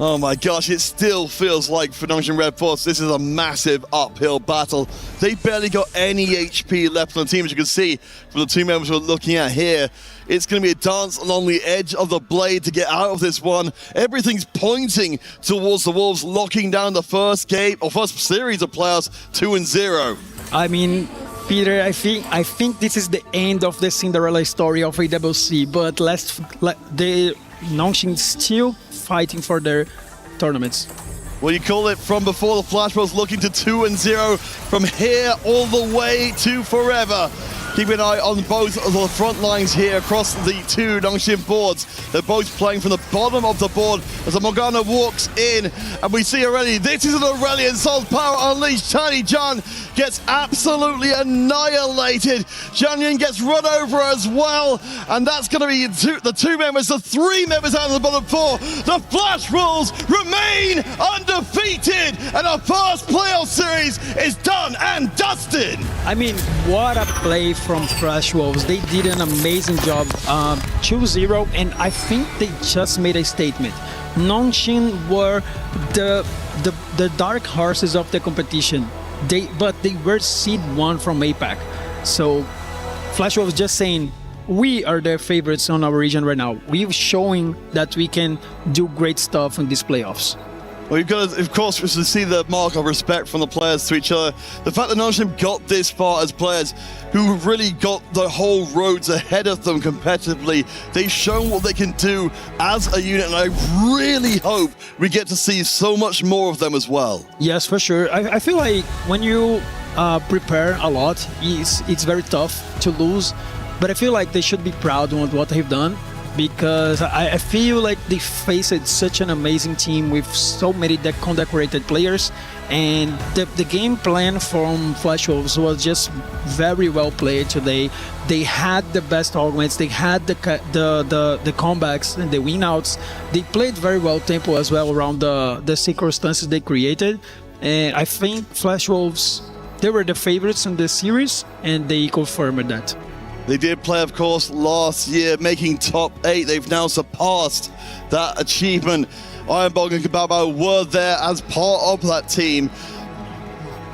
Speaker 13: Oh my gosh, it still feels like for Nongshim Red Force, this is a massive uphill battle. They barely got any HP left on the team, as you can see from the two members we're looking at here. It's going to be a dance along the edge of the blade to get out of this one. Everything's pointing towards the Wolves, locking down the first game, or first series of playoffs, 2-0.
Speaker 14: I mean, Peter, I think this is the end of the Cinderella story of EWC, but the Nongshim still fighting for their tournaments.
Speaker 13: Well, you call it from before the Flash Wolves looking to 2-0, from here all the way to forever. Keep an eye on both of the front lines here across the two Nongshim boards. They're both playing from the bottom of the board as the Morgana walks in, and we see already this is an Aurelian Soul's power unleashed. Tiny John gets absolutely annihilated. Jianyan gets run over as well, and that's going to be the two members, the three members out of the bottom four. The Flash Wolves remain undefeated, and our first playoff series is done and dusted.
Speaker 14: I mean, what a play from Flash Wolves. They did an amazing job. 2-0, and I think they just made a statement. Nongshim were the dark horses of the competition. But they were seed 1 from APAC. So Flash Wolves just saying, we are the favorites on our region right now. We're showing that we can do great stuff in these playoffs.
Speaker 13: Well, you've got to, of course, to see the mark of respect from the players to each other. The fact that Nongshim got this far as players who really got the whole roads ahead of them competitively, they've shown what they can do as a unit, and I really hope we get to see so much more of them as well.
Speaker 14: Yes, for sure. I feel like when you prepare a lot, it's very tough to lose, but I feel like they should be proud of what they've done, because I feel like they faced such an amazing team with so many condecorated players, and the game plan from Flash Wolves was just very well played today. They had the best augments, they had the comebacks and the winouts. They played very well tempo as well around the circumstances they created, and I think Flash Wolves, they were the favorites in this series, and they confirmed that.
Speaker 13: They did play, of course, last year, making top 8. They've now surpassed that achievement. Ironbog and K-Balbao were there as part of that team.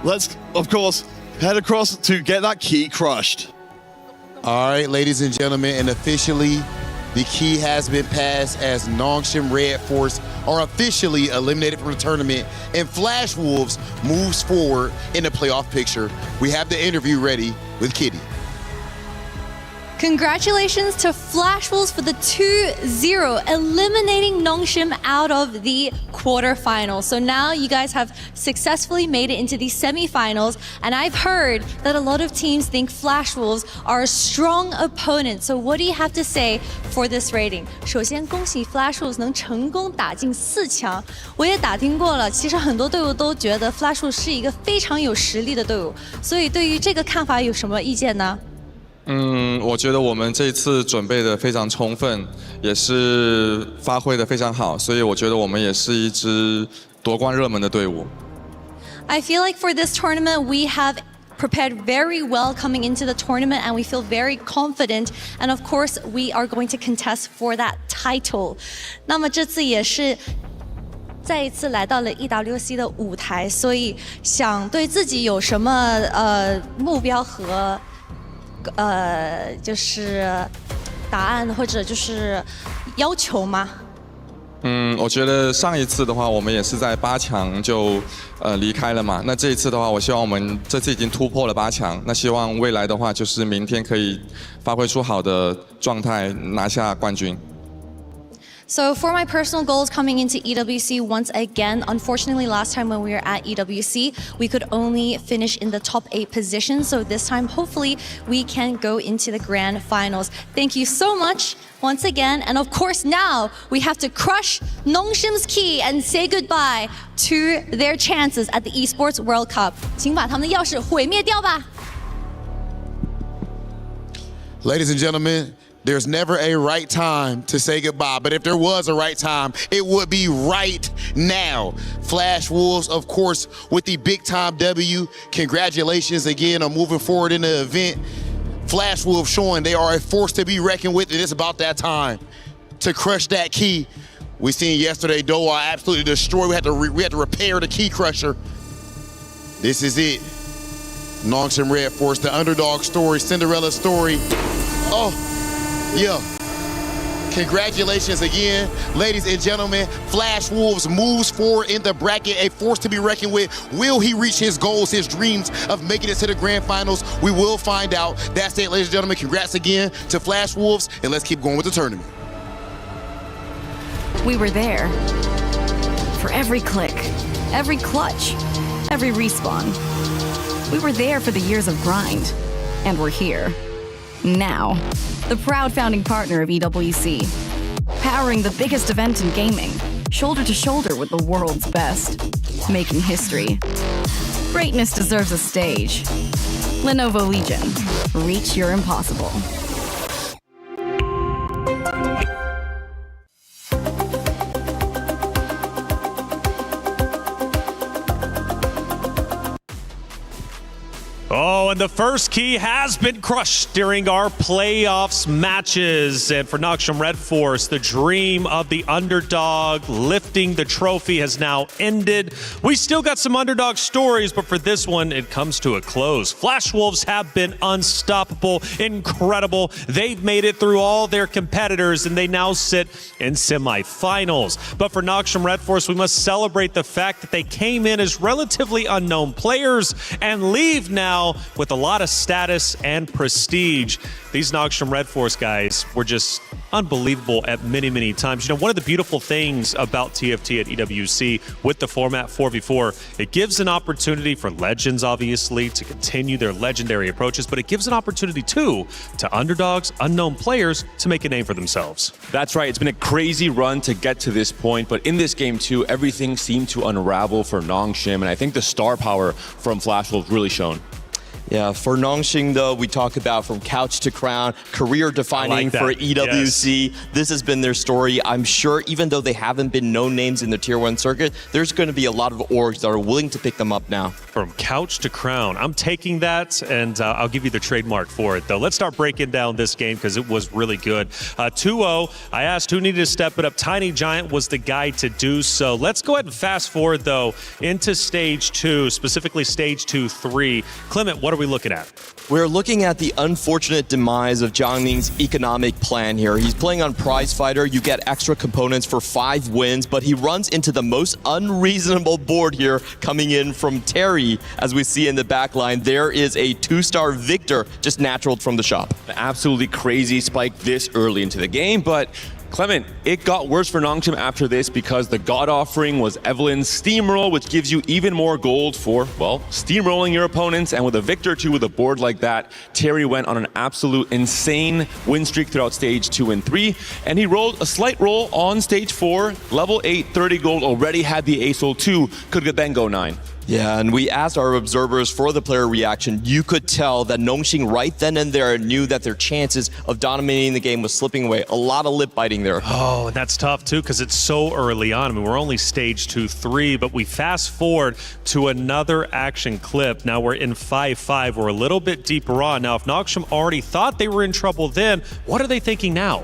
Speaker 13: Let's, of course, head across to get that key crushed.
Speaker 2: All right, ladies and gentlemen, and officially, the key has been passed as Nongshim Red Force are officially eliminated from the tournament, and Flash Wolves moves forward in the playoff picture. We have the interview ready with Kitty.
Speaker 4: Congratulations to Flash Wolves for the 2-0, eliminating Nongshim out of the quarterfinals. So now you guys have successfully made it into the semifinals, and I've heard that a lot of teams think Flash Wolves are a strong opponent. So what do you have to say for this rating? 首先恭喜 Flash Wolves 能成功打进4强。我也打听过了，其实很多队伍都觉得 Flash Wolves 是一个非常有实力的队伍，所以对于这个看法有什么意见呢？
Speaker 11: 我觉得我们这次准备的非常充分，也是发挥的非常好，所以我觉得我们也是一支夺冠热门的队伍。
Speaker 4: I feel like for this tournament we have prepared very well coming into the tournament, and we feel very confident. And of course, we are going to contest for that title. 那么这次也是再一次来到了 EWC 的舞台，所以想对自己有什么目标和就是答案或者就是要求吗？
Speaker 11: 我觉得上一次的话，我们也是在8强就离开了嘛。那这一次的话，我希望我们这次已经突破了8强。那希望未来的话，就是明天可以发挥出好的状态，拿下冠军。
Speaker 4: So for my personal goals coming into EWC once again, unfortunately last time when we were at EWC, we could only finish in the top 8 positions. So this time, hopefully, we can go into the grand finals. Thank you so much once again. And of course, now we have to crush Nongshim's key and say goodbye to their chances at the Esports World Cup. 请把他们的钥匙毁灭掉吧。
Speaker 2: Ladies and gentlemen, there's never a right time to say goodbye, but if there was a right time, it would be right now. Flash Wolves, of course, with the big time W. Congratulations again on moving forward in the event. Flash Wolves showing they are a force to be reckoned with, and it's about that time to crush that key. We seen yesterday Doha absolutely destroy. We had to repair the key crusher. This is it. Nongshim Red Force, the underdog story, Cinderella story. Oh. Yeah. Congratulations again, ladies and gentlemen. Flash Wolves moves forward in the bracket, a force to be reckoned with. Will he reach his goals, his dreams of making it to the grand finals? We will find out. That's it, ladies and gentlemen. Congrats again to Flash Wolves, and let's keep going with the tournament.
Speaker 7: We were there for every click, every clutch, every respawn. We were there for the years of grind, and we're here. Now, the proud founding partner of EWC, powering the biggest event in gaming, shoulder to shoulder with the world's best, making history. Greatness deserves a stage. Lenovo Legion, reach your impossible.
Speaker 6: Oh, and the first key has been crushed during our playoffs matches. And for Nongshim Red Force, the dream of the underdog lifting the trophy has now ended. We still got some underdog stories, but for this one, it comes to a close. Flash Wolves have been unstoppable, incredible. They've made it through all their competitors, and they now sit in semifinals. But for Nongshim Red Force, we must celebrate the fact that they came in as relatively unknown players and leave now with a lot of status and prestige. These Nongshim Red Force guys were just unbelievable at many, many times. You know, one of the beautiful things about TFT at EWC with the format 4v4, it gives an opportunity for legends, obviously, to continue their legendary approaches, but it gives an opportunity, too, to underdogs, unknown players, to make a name for themselves.
Speaker 9: That's right. It's been a crazy run to get to this point, but in this game, too, everything seemed to unravel for Nongshim, and I think the star power from Flash Wolves really shown.
Speaker 10: Yeah, for Nongshim, though, we talk about from couch to crown, career-defining for EWC. Yes. This has been their story. I'm sure, even though they haven't been known names in the Tier 1 circuit, there's going to be a lot of orgs that are willing to pick them up now.
Speaker 6: From couch to crown. I'm taking that, and I'll give you the trademark for it, though. Let's start breaking down this game, because it was really good. 2-0, I asked who needed to step it up. Tiny Giant was the guy to do so. Let's go ahead and fast forward, though, into Stage 2, specifically Stage 2-3. Clement, what are we looking at?
Speaker 10: We're looking at the unfortunate demise of Jiangning's economic plan here. He's playing on Prize Fighter. You get extra components for 5 wins, but he runs into the most unreasonable board here coming in from Terry. As we see in the back line, there is a 2-star Victor just naturaled from the shop.
Speaker 9: Absolutely crazy spike this early into the game, but Clement, it got worse for Nongshim after this because the God offering was Evelyn's Steamroll, which gives you even more gold for, well, steamrolling your opponents. And with a Victor 2 with a board like that, Terry went on an absolute insane win streak throughout Stage 2 and 3. And he rolled a slight roll on Stage 4, level 8, 30 gold, already had the Ace 2, could then go 9.
Speaker 10: Yeah, and we asked our observers for the player reaction. You could tell that Nongxing right then and there knew that their chances of dominating the game was slipping away. A lot of lip biting there.
Speaker 6: Oh, and that's tough too because it's so early on. I mean, we're only stage 2-3, but we fast forward to another action clip. Now we're in 5-5. We're a little bit deeper on. Now, if Nongshim already thought they were in trouble then, what are they thinking now?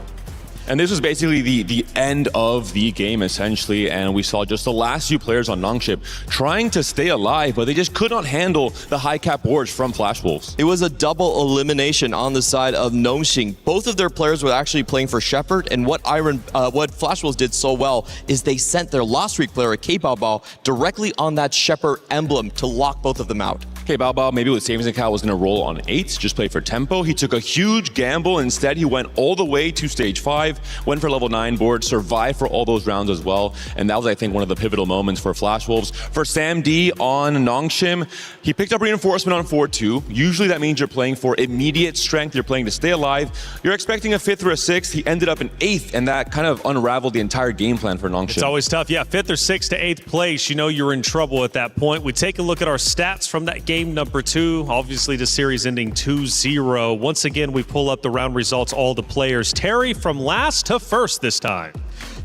Speaker 9: And this was basically the end of the game, essentially, and we saw just the last few players on Nongshim trying to stay alive, but they just could not handle the high cap boards from Flash Wolves.
Speaker 10: It was a double elimination on the side of Nongxing. Both of their players were actually playing for Shepard, and what Flash Wolves did so well is they sent their Lost Streak player, K-Bao, directly on that Shepard emblem to lock both of them out.
Speaker 9: K-Bao, maybe with savings account, was going to roll on 8s, just play for tempo. He took a huge gamble. Instead, he went all the way to stage 5, went for level 9 board, survived for all those rounds as well. And that was, I think, one of the pivotal moments for Flash Wolves. For Sam D on Nongshim, he picked up reinforcement on 4-2. Usually that means you're playing for immediate strength. You're playing to stay alive. You're expecting a 5th or a 6th. He ended up in 8th, and that kind of unraveled the entire game plan for Nongshim.
Speaker 6: It's always tough. Yeah, 5th or 6th to 8th place. You know you're in trouble at that point. We take a look at our stats from that game number 2. Obviously, the series ending 2-0. Once again, we pull up the round results, all the players. Terry from last to first this time.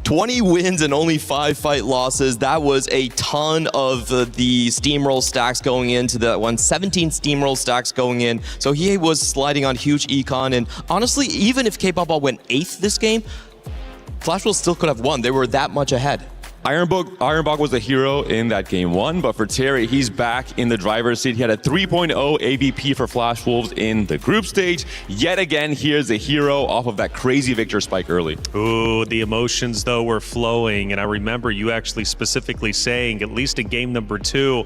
Speaker 10: 20 wins and only 5 fight losses. That was a ton of the steamroll stacks going into that one. 17 steamroll stacks going in. So he was sliding on huge econ. And honestly, even if K-Bao went 8th this game, Flash Wolves still could have won. They were that much ahead.
Speaker 9: Ironbog was the hero in that game 1, but for Terry, he's back in the driver's seat. He had a 3.0 AVP for Flash Wolves in the group stage. Yet again, here's the hero off of that crazy Victor spike early.
Speaker 6: Ooh, the emotions, though, were flowing. And I remember you actually specifically saying, at least in game number 2,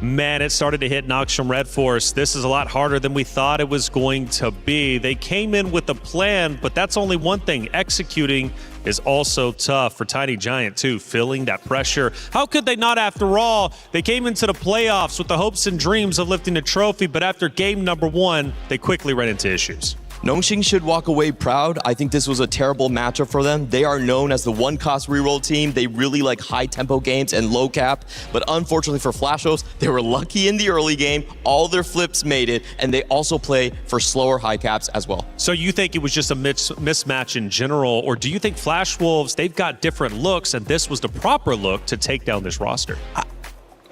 Speaker 6: man, it started to hit Nongshim Red Force. This is a lot harder than we thought it was going to be. They came in with a plan, but that's only one thing. Executing is also tough for Tiny Giant, too, feeling that pressure. How could they not, after all? They came into the playoffs with the hopes and dreams of lifting a trophy, but after game number 1, they quickly ran into issues.
Speaker 10: Nongxing should walk away proud. I think this was a terrible matchup for them. They are known as the one-cost reroll team. They really like high-tempo games and low cap. But unfortunately for Flash Wolves, they were lucky in the early game. All their flips made it, and they also play for slower high caps as well.
Speaker 6: So you think it was just a mismatch in general, or do you think Flash Wolves, they've got different looks, and this was the proper look to take down this roster?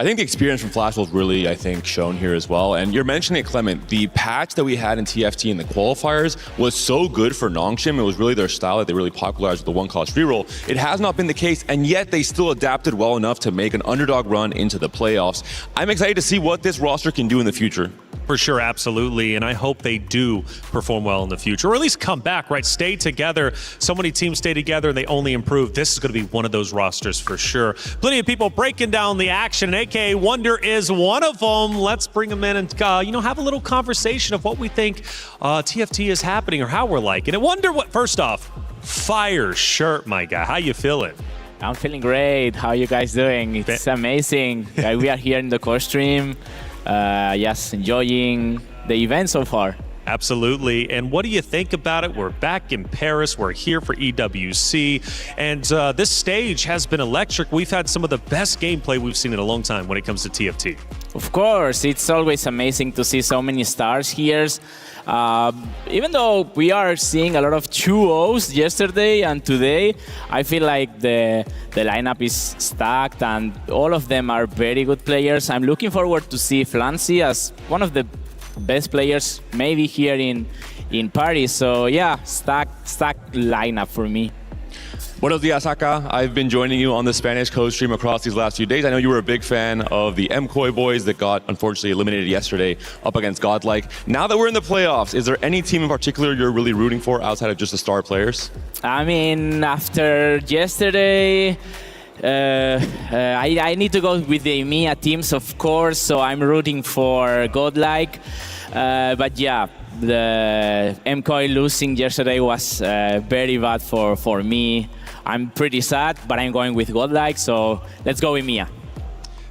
Speaker 9: I think the experience from Flash Wolves really, I think, shown here as well. And you're mentioning it, Clement, the patch that we had in TFT in the qualifiers was so good for Nongshim. It was really their style that they really popularized with the one-cost reroll. It has not been the case, and yet they still adapted well enough to make an underdog run into the playoffs. I'm excited to see what this roster can do in the future.
Speaker 6: For sure, absolutely, and I hope they do perform well in the future, or at least come back, right? Stay together. So many teams stay together and they only improve. This is going to be one of those rosters for sure. Plenty of people breaking down the action, and aka Wonder is one of them. Let's bring them in and have a little conversation of what we think TFT is happening or how we're liking it. Wonder, what? First off, fire shirt, my guy. How you feeling?
Speaker 8: I'm feeling great. How are you guys doing? It's amazing. We are here in the core stream. Yes, enjoying the event so far.
Speaker 6: Absolutely. And what do you think about it? We're back in Paris. We're here for EWC. And this stage has been electric. We've had some of the best gameplay we've seen in a long time when it comes to TFT.
Speaker 8: Of course. It's always amazing to see so many stars here. Even though we are seeing a lot of 2-0s yesterday and today, I feel like the lineup is stacked and all of them are very good players. I'm looking forward to see Flancy as one of the best players maybe here in Paris. So yeah, stacked lineup for me.
Speaker 9: Buenos dias, Aka. I've been joining you on the Spanish code stream across these last few days. I know you were a big fan of the MKOI boys that got unfortunately eliminated yesterday up against Godlike. Now that we're in the playoffs, is there any team in particular you're really rooting for outside of just the star players?
Speaker 8: I mean, after yesterday, I need to go with the EMEA teams, of course, so I'm rooting for Godlike. But yeah, the MKOI losing yesterday was very bad for me. I'm pretty sad, but I'm going with Godlike, so let's go EMEA.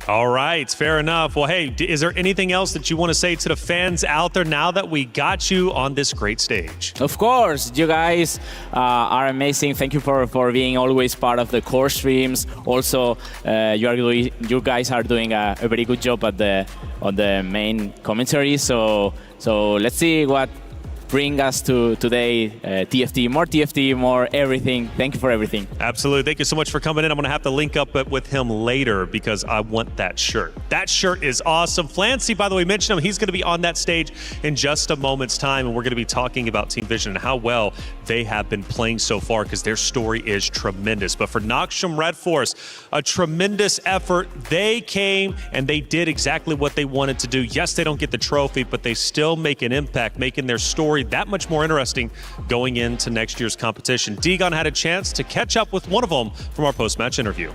Speaker 6: All right, fair enough. Well, hey, is there anything else that you want to say to the fans out there now that we got you on this great stage?
Speaker 8: Of course, you guys are amazing. Thank you for being always part of the core streams. Also, you guys are doing a very good job on the main commentary. So let's see what bring us to today. TFT, more everything. Thank you for everything.
Speaker 6: Absolutely. Thank you so much for coming in. I'm going to have to link up with him later because I want that shirt. That shirt is awesome. Flancy, by the way, mentioned him. He's going to be on that stage in just a moment's time, and we're going to be talking about Team Vision and how well they have been playing so far because their story is tremendous. But for Noxium Red Force, a tremendous effort. They came and they did exactly what they wanted to do. Yes, they don't get the trophy, but they still make an impact, making their story that much more interesting going into next year's competition. Degon had a chance to catch up with one of them from our post-match interview.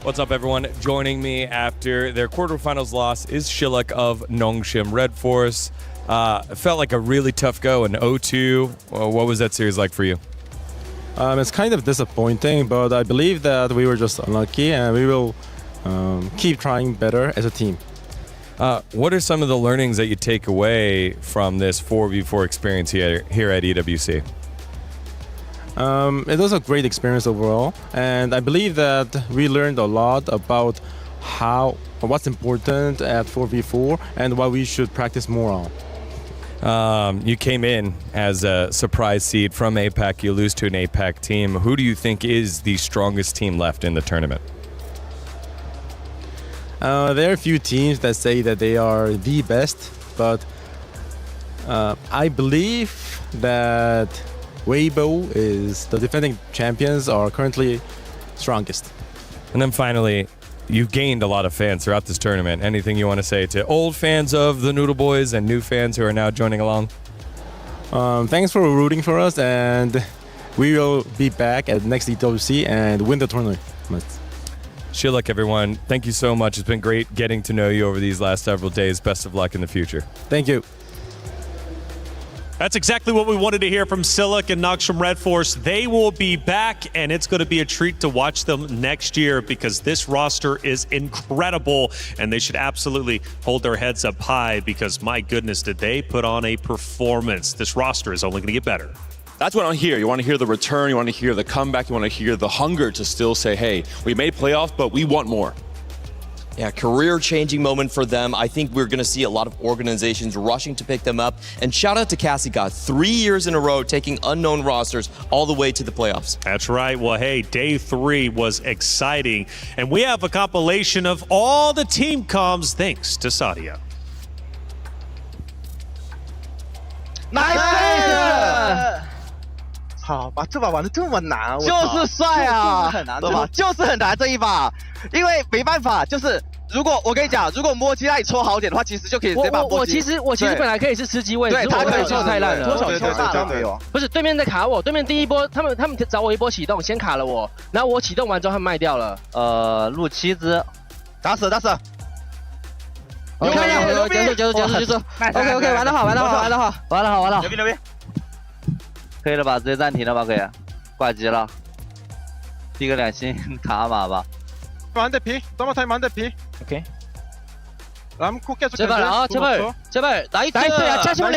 Speaker 12: What's up, everyone? Joining me after their quarterfinals loss is Shiluk of Nongshim Red Force. It felt like a really tough go in 0-2. What was that series like for you?
Speaker 16: It's kind of disappointing, but I believe that we were just unlucky and we will keep trying better as a team.
Speaker 12: What are some of the learnings that you take away from this 4v4 experience here at EWC?
Speaker 16: It was a great experience overall, and I believe that we learned a lot about what's important at 4v4 and what we should practice more on.
Speaker 12: You came in as a surprise seed from APAC. You lose to an APAC team. Who do you think is the strongest team left in the tournament?
Speaker 16: There are a few teams that say that they are the best, but I believe that Weibo is the defending champions are currently strongest.
Speaker 12: And then finally, you've gained a lot of fans throughout this tournament. Anything you want to say to old fans of the Noodle Boys and new fans who are now joining along?
Speaker 16: Thanks for rooting for us, and we will be back at next EWC and win the tournament.
Speaker 12: Shiluk, everyone, thank you so much. It's been great getting to know you over these last several days. Best of luck in the future.
Speaker 16: Thank you.
Speaker 6: That's exactly what we wanted to hear from Shiluk and Noxium Red Force. They will be back, and it's going to be a treat to watch them next year because this roster is incredible, and they should absolutely hold their heads up high because, my goodness, did they put on a performance. This roster is only going to get better.
Speaker 9: That's what I want to hear. You want to hear the return, you want to hear the comeback, you want to hear the hunger to still say, hey, we made playoffs, but we want more.
Speaker 10: Yeah, career-changing moment for them. I think we're going to see a lot of organizations rushing to pick them up. And shout out to Cassica, 3 years in a row taking unknown rosters all the way to the playoffs.
Speaker 6: That's right. Well, hey, day 3 was exciting. And we have a compilation of all the team comms thanks to Sadia.
Speaker 17: Nice! 好，把这把玩得这么难，就是帅啊，很难，对吧？就是很难这一把，因为没办法，就是如果我跟你讲，如果摸鸡那里抽好点的话，其实就可以直接把摸鸡。我其实本来可以是吃鸡位，对，他可以抽太烂了，多少抽大了。不是对面在卡我，对面第一波他们找我一波启动，先卡了我，然后我启动完之后他们卖掉了。录7只，打死。结束。OK， 玩得好。牛逼。 可以了吧？直接暂停了吧？可以，挂机了。第一个2星卡马吧。만대 피， 더마타임 만대 피。 OK。 람코 계속. 제발. 나이스야. 70원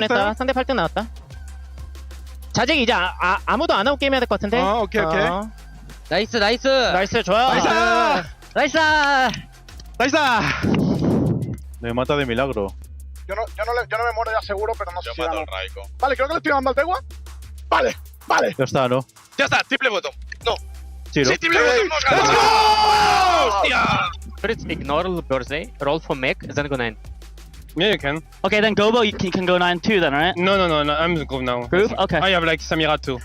Speaker 17: 했다. 상대 8등 나왔다. 자쟁이 이제 아무도 안 하고 게임해야 될 것 같은데. 오케이. 나이스. 좋아요. 나이스. Me mata de milagro.
Speaker 24: Yo no me muero ya seguro, pero no sé si mato al Raiko. Vale, creo que le estoy dando al Tegua. Vale.
Speaker 17: Ya está, ¿no?
Speaker 24: Ya está, triple bottom. No.
Speaker 17: Sí,
Speaker 24: triple bottom. ¡Let's go! ¡Hostia!
Speaker 25: But it's ignore birthday, roll for mech, and then go 9.
Speaker 17: Yeah, you can.
Speaker 25: Okay, then Gobo, you can go 9 too then, right?
Speaker 17: No, I'm go now.
Speaker 25: Groove? Okay.
Speaker 17: I have like Samira too.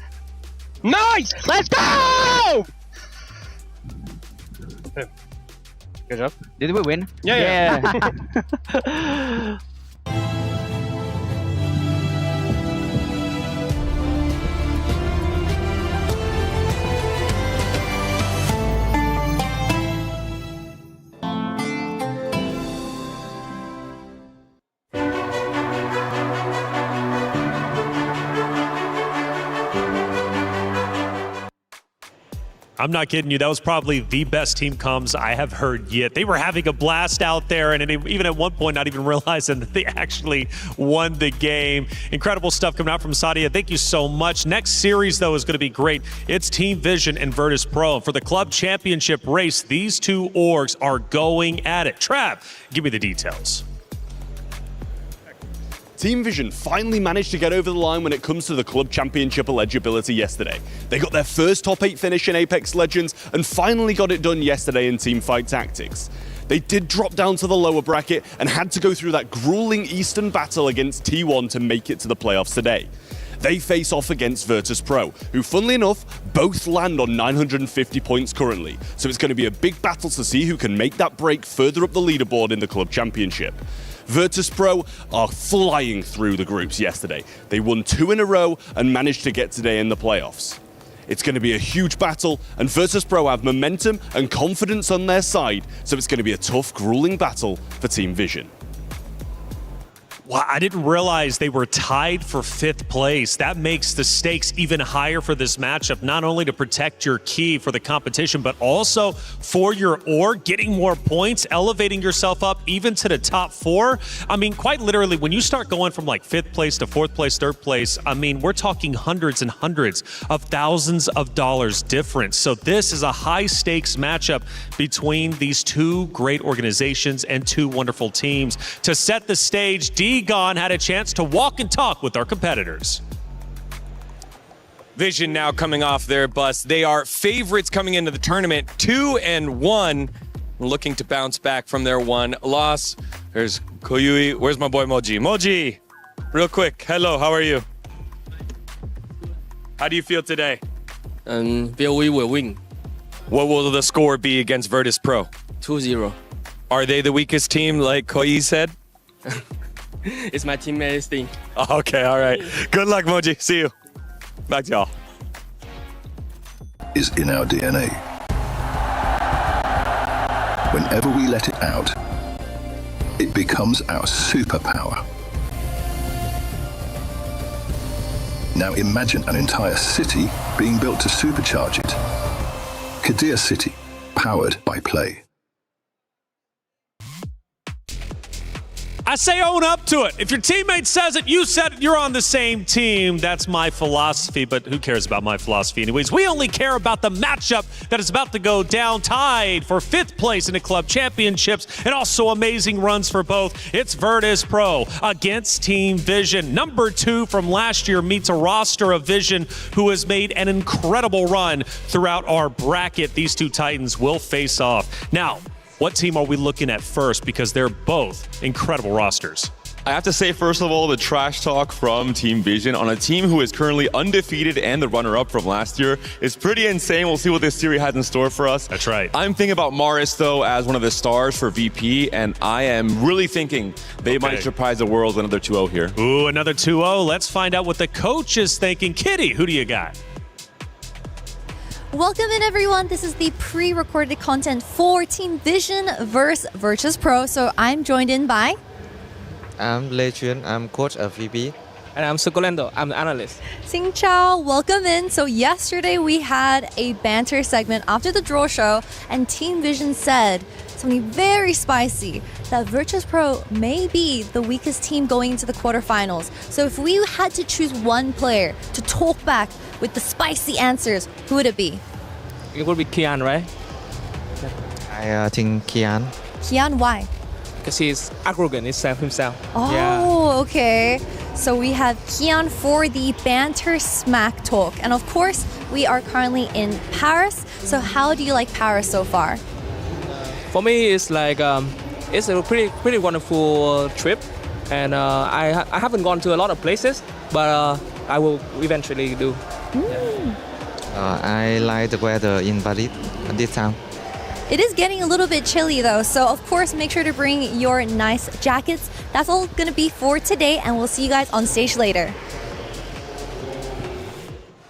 Speaker 17: Nice! Let's go! Good job.
Speaker 25: Did we win?
Speaker 17: Yeah.
Speaker 6: I'm not kidding you. That was probably the best team comms I have heard yet. They were having a blast out there, and even at one point, not even realizing that they actually won the game. Incredible stuff coming out from Sadia. Thank you so much. Next series, though, is going to be great. It's Team Vision and Virtus Pro. For the club championship race, these two orgs are going at it. Trav, give me the details.
Speaker 3: Team Vision finally managed to get over the line when it comes to the club championship eligibility yesterday. They got their first top 8 finish in Apex Legends and finally got it done yesterday in Teamfight Tactics. They did drop down to the lower bracket and had to go through that grueling Eastern battle against T1 to make it to the playoffs today. They face off against Virtus Pro, who, funnily enough, both land on 950 points currently. So it's going to be a big battle to see who can make that break further up the leaderboard in the club championship. Virtus Pro are flying through the groups yesterday. They won 2 in a row and managed to get today in the playoffs. It's going to be a huge battle, and Virtus Pro have momentum and confidence on their side, so it's going to be a tough, grueling battle for Team Vision.
Speaker 6: Wow, I didn't realize they were tied for 5th place. That makes the stakes even higher for this matchup, not only to protect your key for the competition, but also for your org, getting more points, elevating yourself up even to the top 4. I mean, quite literally, when you start going from like 5th place to 4th place, 3rd place, I mean, we're talking hundreds and hundreds of thousands of dollars difference. So this is a high stakes matchup between these two great organizations and two wonderful teams. To set the stage, Gon had a chance to walk and talk with our competitors.
Speaker 12: Vision now coming off their bus. They are favorites coming into the tournament, 2-1, looking to bounce back from their one loss. There's Koyui. Where's my boy Moji? Moji, real quick. Hello, how are you? How do you feel today?
Speaker 5: Feel we will win.
Speaker 12: What will the score be against Virtus Pro?
Speaker 5: 2-0.
Speaker 12: Are they the weakest team, like Koyi said?
Speaker 5: It's my teammates thing.
Speaker 12: Okay, all right. Good luck, Moji. See you. Back to y'all.
Speaker 20: Is in our DNA. Whenever we let it out, it becomes our superpower. Now imagine an entire city being built to supercharge it. Kadir City, powered by Play.
Speaker 6: I say own up to it. If your teammate says it, you said it, you're on the same team. That's my philosophy, but who cares about my philosophy anyways? We only care about the matchup that is about to go down, tied for 5th place in the club championships, and also amazing runs for both. It's Virtus Pro against Team Vision. Number 2 from last year meets a roster of Vision who has made an incredible run throughout our bracket. These two Titans will face off. Now, what team are we looking at first? Because they're both incredible rosters.
Speaker 9: I have to say, first of all, the trash talk from Team Vision on a team who is currently undefeated and the runner-up from last year is pretty insane. We'll see what this series has in store for us.
Speaker 6: That's right.
Speaker 9: I'm thinking about Morris, though, as one of the stars for VP, and I am really thinking they might surprise the world with another 2-0 here.
Speaker 6: Ooh, another 2-0. Let's find out what the coach is thinking. Kitty, who do you got?
Speaker 4: Welcome in, everyone. This is the pre-recorded content for Team Vision versus Virtus Pro. So I'm joined in by...
Speaker 15: I'm Lei Chuan. I'm coach of VP.
Speaker 25: And I'm Sukulendo. I'm the analyst.
Speaker 4: Sing Chao, welcome in. So yesterday we had a banter segment after the draw show, and Team Vision said something very spicy, that Virtus Pro may be the weakest team going into the quarterfinals. So if we had to choose one player to talk back with the spicy answers, who would it be?
Speaker 25: It would be Kian, right?
Speaker 15: I think Kian.
Speaker 4: Kian, why?
Speaker 25: Because he's arrogant himself.
Speaker 4: Oh, okay. So we have Kian for the banter smack talk. And of course, we are currently in Paris. So how do you like Paris so far?
Speaker 25: For me, it's like it's a pretty wonderful trip, and I haven't gone to a lot of places, but I will eventually do.
Speaker 15: I like the weather in Paris this time.
Speaker 4: It is getting a little bit chilly though, so of course make sure to bring your nice jackets. That's all gonna be for today, and we'll see you guys on stage later.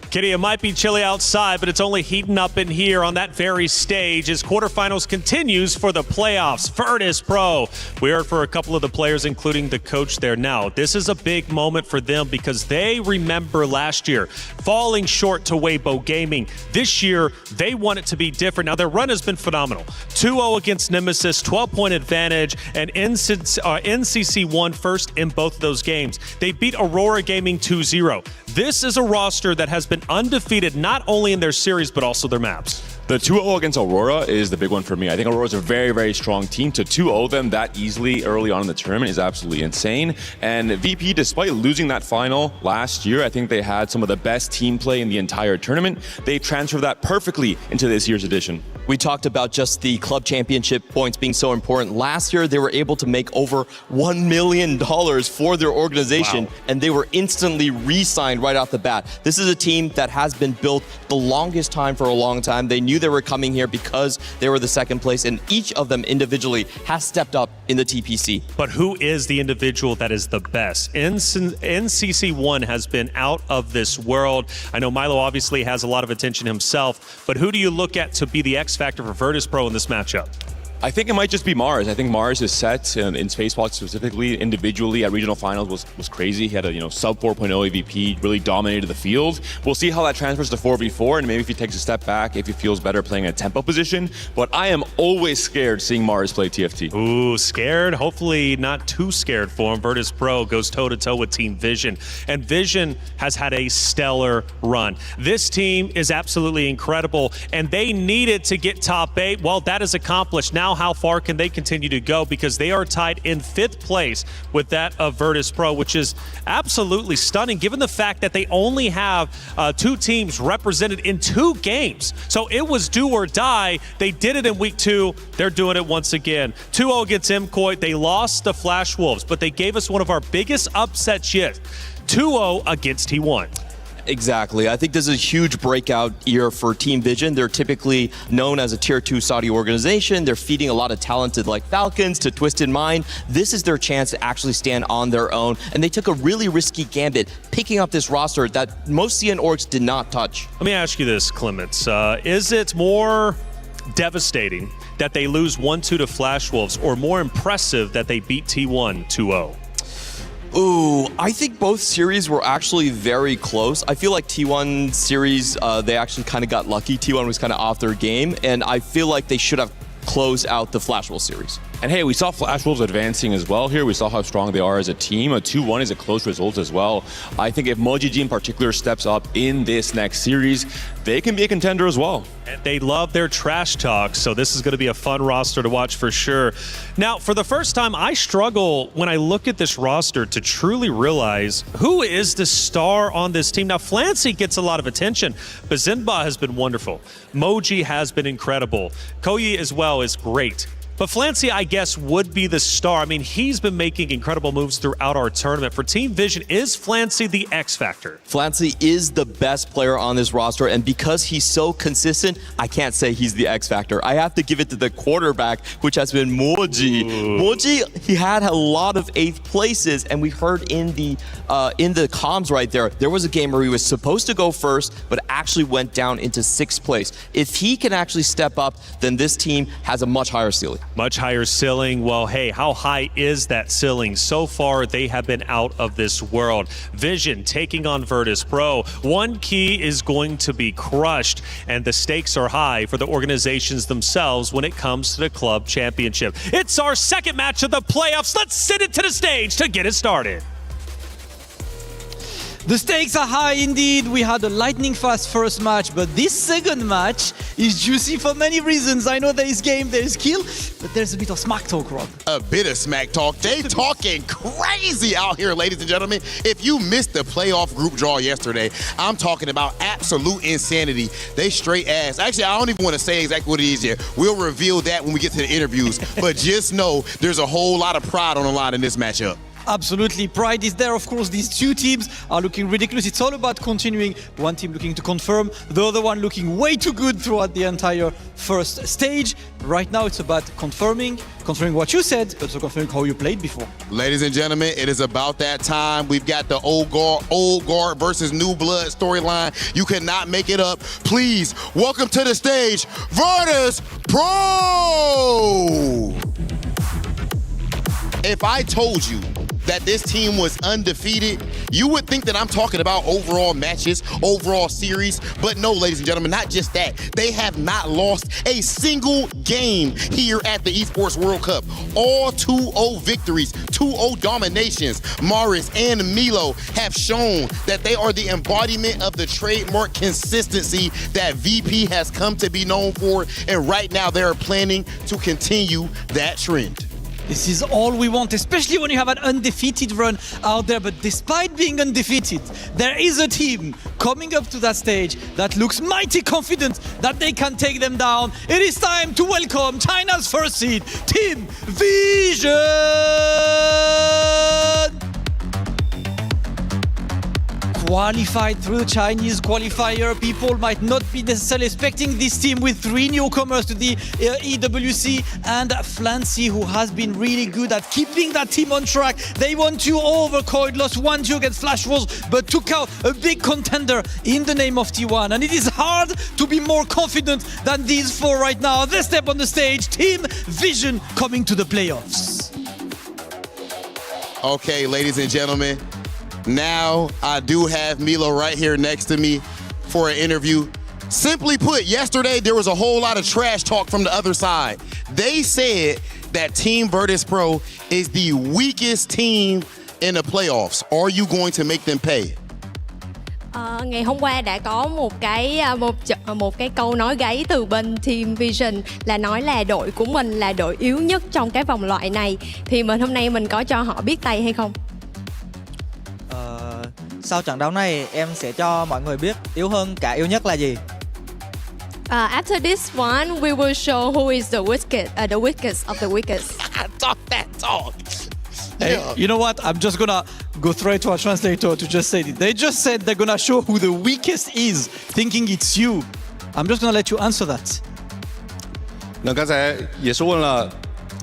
Speaker 6: Kitty, it might be chilly outside, but it's only heating up in here on that very stage as quarterfinals continues for the playoffs. Virtus Pro. We heard for a couple of the players, including the coach there. Now, this is a big moment for them because they remember last year falling short to Weibo Gaming. This year, they want it to be different. Now, their run has been phenomenal. 2-0 against Nemesis, 12-point advantage, and NCC won first in both of those games. They beat Aurora Gaming 2-0. This is a roster that has been undefeated not only in their series, but also their maps.
Speaker 9: The 2-0 against Aurora is the big one for me. I think Aurora's a very, very strong team. To 2-0 them that easily early on in the tournament is absolutely insane. And VP, despite losing that final last year, I think they had some of the best team play in the entire tournament. They transferred that perfectly into this year's edition.
Speaker 10: We talked about just the club championship points being so important. Last year, they were able to make over $1 million for their organization, and they were instantly re-signed right off the bat. This is a team that has been built the longest time for a long time. They knew they were coming here because they were the second place, and each of them individually has stepped up in the TPC.
Speaker 6: But who is the individual that is the best? NCC1 has been out of this world. I know Milo obviously has a lot of attention himself, but who do you look at to be the X factor for Virtus Pro in this matchup?
Speaker 9: I think it might just be Mars. I think Mars is set in Spacewalk specifically, individually at regional finals was crazy. He had a sub 4.0 AVP, really dominated the field. We'll see how that transfers to 4v4, and maybe if he takes a step back, if he feels better playing a tempo position. But I am always scared seeing Mars play TFT.
Speaker 6: Ooh, scared? Hopefully not too scared for him. Virtus Pro goes toe-to-toe with Team Vision, and Vision has had a stellar run. This team is absolutely incredible, and they needed to get top 8. Well, that is accomplished. Now, how far can they continue to go? Because they are tied in 5th place with that of Virtus Pro, which is absolutely stunning given the fact that they only have 2 teams represented in 2 games. So it was do or die. They did it in week 2. They're doing it once again. 2-0 against MCOY. They lost the Flash Wolves, but they gave us one of our biggest upsets yet. 2-0 against T1.
Speaker 10: Exactly. I think this is a huge breakout year for Team Vision. They're typically known as a tier 2 Saudi organization. They're feeding a lot of talented like Falcons to Twisted Mind. This is their chance to actually stand on their own. And they took a really risky gambit, picking up this roster that most CN orgs did not touch.
Speaker 6: Let me ask you this, Clements. Is it more devastating that they lose 1-2 to Flash Wolves, or more impressive that they beat T1 2-0?
Speaker 10: Ooh, I think both series were actually very close. I feel like T1 series, they actually kind of got lucky. T1 was kind of off their game, and I feel like they should have closed out the Flash Wolves series.
Speaker 9: And hey, we saw Flash Wolves advancing as well here. We saw how strong they are as a team. A 2-1 is a close result as well. I think if MojiG in particular steps up in this next series, they can be a contender as well.
Speaker 6: And they love their trash talk, so this is going to be a fun roster to watch for sure. Now, for the first time, I struggle when I look at this roster to truly realize who is the star on this team. Now, Flancy gets a lot of attention, but Zinba has been wonderful. Moji has been incredible. Koyi as well is great. But Flancy, I guess, would be the star. I mean, he's been making incredible moves throughout our tournament. For Team Vision, is Flancy the X factor?
Speaker 10: Flancy is the best player on this roster, and because he's so consistent, I can't say he's the X factor. I have to give it to the quarterback, which has been Moji. Moji, he had a lot of 8th places, and we heard in the comms right there was a game where he was supposed to go first, but actually went down into 6th place. If he can actually step up, then this team has a much higher ceiling.
Speaker 6: Much higher ceiling. Well, hey, how high is that ceiling? So far, they have been out of this world. Vision taking on Virtus Pro. One key is going to be crushed, and the stakes are high for the organizations themselves when it comes to the club championship. It's our second match of the playoffs. Let's send it to the stage to get it started.
Speaker 18: The stakes are high indeed. We had a lightning fast first match, but this second match is juicy for many reasons. I know there is game, there is kill, but there's a bit of smack talk, Rob.
Speaker 2: A bit of smack talk. They talking crazy out here, ladies and gentlemen. If you missed the playoff group draw yesterday, I'm talking about absolute insanity. They straight ass. Actually, I don't even want to say exactly what it is yet. We'll reveal that when we get to the interviews. But just know there's a whole lot of pride on the line in this matchup.
Speaker 18: Absolutely. Pride is there. Of course, these two teams are looking ridiculous. It's all about continuing. One team looking to confirm, the other one looking way too good throughout the entire first stage. Right now, it's about confirming what you said, but also confirming how you played before.
Speaker 2: Ladies and gentlemen, it is about that time. We've got the old guard versus new blood storyline. You cannot make it up. Please welcome to the stage, Virtus Pro. If I told you that this team was undefeated, you would think that I'm talking about overall matches, overall series. But no, ladies and gentlemen, not just that. They have not lost a single game here at the Esports World Cup. All 2-0 victories, 2-0 dominations. Maris and Milo have shown that they are the embodiment of the trademark consistency that VP has come to be known for. And right now they are planning to continue that trend.
Speaker 18: This is all we want, especially when you have an undefeated run out there. But despite being undefeated, there is a team coming up to that stage that looks mighty confident that they can take them down. It is time to welcome China's first seed, Team Vision! Qualified through the Chinese qualifier. People might not be necessarily expecting this team with 3 newcomers to the EWC, and Flancy, who has been really good at keeping that team on track. They won 2 over Coid, lost 1-2 against Flash Wolves, but took out a big contender in the name of T1. And it is hard to be more confident than these 4 right now. They step on the stage, Team Vision coming to the playoffs.
Speaker 2: Okay, ladies and gentlemen. Now I do have Milo right here next to me for an interview. Simply put, yesterday there was a whole lot of trash talk from the other side. They said that Team Virtus Pro is the weakest team in the playoffs. Are you going to make them pay?
Speaker 1: Ngày hôm qua đã có một cái câu nói gáy từ bên Team Vision là nói là đội của mình là đội yếu nhất trong cái vòng loại này. Thì hôm nay mình có cho họ biết tay hay không?
Speaker 19: Sau trận đấu này em sẽ cho mọi người biết yếu hơn cả yếu nhất là gì.
Speaker 1: After this one, we will show who is the weakest of the weakest.
Speaker 2: Talk that talk.
Speaker 18: Hey, you know what? I'm just gonna go straight to our translator to just say it. They just said they're gonna show who the weakest is, thinking it's you. I'm just gonna let you answer that.
Speaker 21: 那刚才也是问了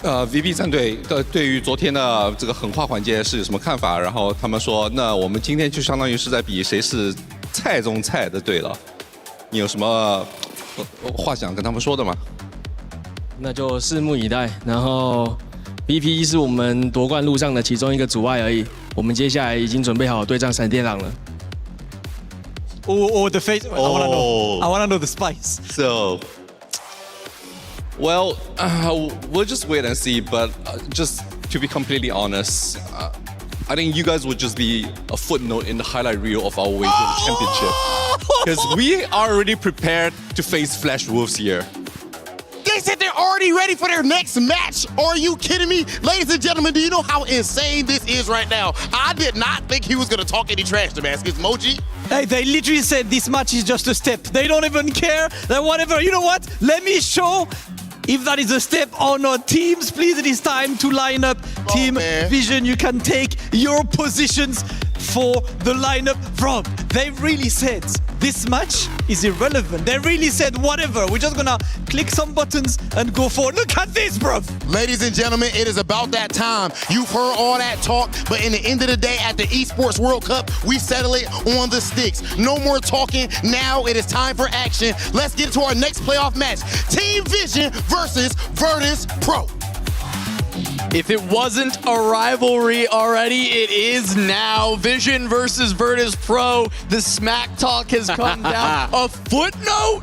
Speaker 21: VP 战队对于昨天的这个狠话环节是有什么看法？然后他们说，那我们今天就相当于是在比谁是菜中菜的队了。你有什么话想跟他们说的吗？
Speaker 25: 那就拭目以待。然后 VP 是我们夺冠路上的其中一个阻碍而已。我们接下来已经准备好对战闪电狼了。
Speaker 18: Oh, the face! I wanna know the spice.
Speaker 21: So. Well, we'll just wait and see, but just to be completely honest, I think you guys would just be a footnote in the highlight reel of our way to the championship. Because we are already prepared to face Flash Wolves here.
Speaker 2: They said they're already ready for their next match. Are you kidding me? Ladies and gentlemen, do you know how insane this is right now? I did not think he was going to talk any trash to Damascus. Moji?
Speaker 18: Hey, they literally said this match is just a step. They don't even care. That whatever. You know what? Let me show if that is a step or not. Teams, please, it is time to line up. Team Vision, you can take your positions for the lineup. Rob, they really said this match is irrelevant. They really said whatever. We're just gonna click some buttons and go forward. Look at this, bro.
Speaker 2: Ladies and gentlemen, it is about that time. You've heard all that talk, but in the end of the day, at the Esports World Cup, we settle it on the sticks. No more talking. Now it is time for action. Let's get to our next playoff match. Team Vision versus Virtus Pro.
Speaker 22: If it wasn't a rivalry already, it is now. Vision versus Virtus Pro. The smack talk has come down. A footnote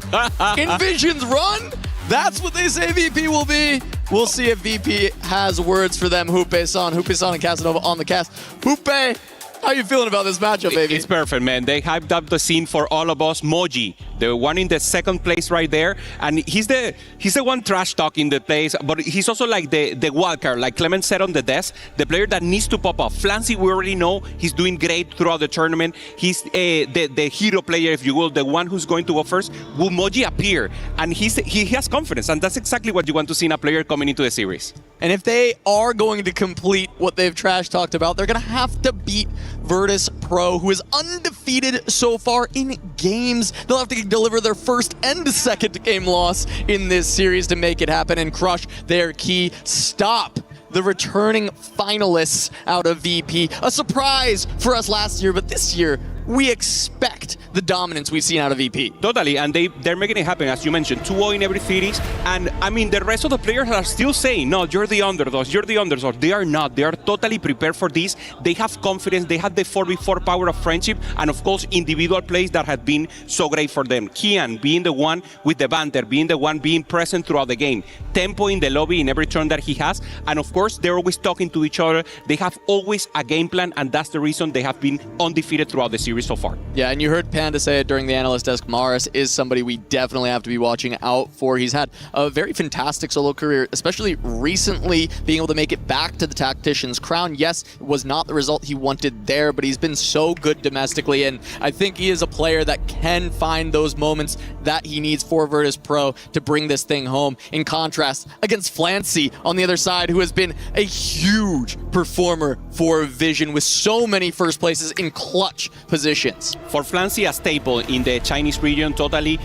Speaker 22: in Vision's run? That's what they say VP will be. We'll see if VP has words for them. Houpe-san and Casanova on the cast. Houpe, how you feeling about this matchup, baby?
Speaker 23: It's perfect, man. They hyped up the scene for all of us. Moji,
Speaker 7: the one in the second place right there. And he's the one trash talking the place, but he's also like the wild card, like Clement said on the desk, the player that needs to pop off. Flancy, we already know he's doing great throughout the tournament. He's the hero player, if you will, the one who's going to go first. Will Moji appear? And he has confidence, and that's exactly what you want to see in a player coming into the series.
Speaker 22: And if they are going to complete what they've trash talked about, they're going to have to beat Virtus Pro, who is undefeated so far in games. They'll have to deliver their first and second game loss in this series to make it happen and crush their key. Stop the returning finalists out of VP. A surprise for us last year, but this year we expect the dominance we've seen out of VP.
Speaker 7: Totally, and they're making it happen, as you mentioned, 2-0 in every series. And I mean, the rest of the players are still saying, no, you're the underdogs, you're the underdogs. They are not. They are totally prepared for this. They have confidence. They have the 4v4 power of friendship, and of course, individual plays that have been so great for them. Kian being the one with the banter, being the one being present throughout the game. Tempo in the lobby in every turn that he has. And of course, they're always talking to each other. They have always a game plan, and that's the reason they have been undefeated throughout the series so far.
Speaker 22: Yeah, and you heard Panda say it during the analyst desk. Maris is somebody we definitely have to be watching out for. He's had a very fantastic solo career, especially recently being able to make it back to the Tactician's crown. Yes, it was not the result he wanted there, but he's been so good domestically, and I think he is a player that can find those moments that he needs for Virtus Pro to bring this thing home. In contrast, against Flancy on the other side, who has been a huge performer for Vision with so many first places in clutch positions.
Speaker 7: For Flancy, a staple in the Chinese region, totally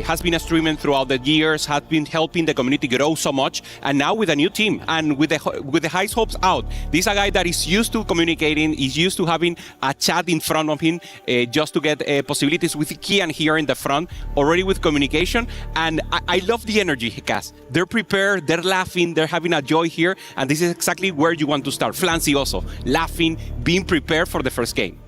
Speaker 7: has been a streamer throughout the years, has been helping the community grow so much, and now with a new team and with the highest hopes out. This is a guy that is used to communicating, is used to having a chat in front of him just to get possibilities with Kian here in the front, already with communication, and I love the energy he has. They're prepared, they're laughing, they're having a joy here, and this is exactly where you want to start. Flancy also, laughing, being prepared for the first game.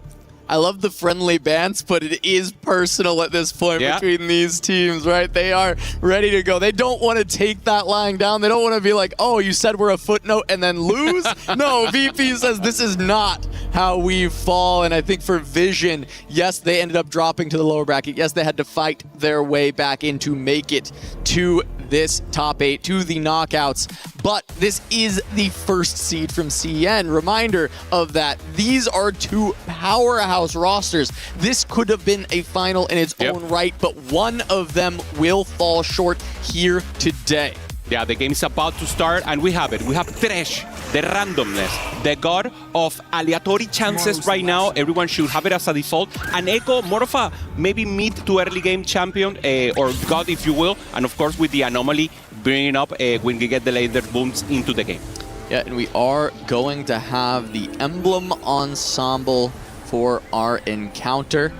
Speaker 22: I love the friendly bants, but it is personal at this point between these teams, right? They are ready to go. They don't want to take that lying down. They don't want to be like, oh, you said we're a footnote and then lose? No, VP says this is not how we fall. And I think for Vision, yes, they ended up dropping to the lower bracket. Yes, they had to fight their way back in to make it to this top 8, to the knockouts. But this is the first seed from CN. Reminder of that. These are two powerhouse rosters. This could have been a final in its own right, but one of them will fall short here today.
Speaker 7: Yeah, the game is about to start, and we have it. We have Thresh, the randomness, the god of aleatory chances right now. Everyone should have it as a default. And Echo, more of a maybe mid to early game champion, or god, if you will. And of course, with the anomaly bringing up when we get the laser booms into the game.
Speaker 22: Yeah, and we are going to have the emblem ensemble for our encounter.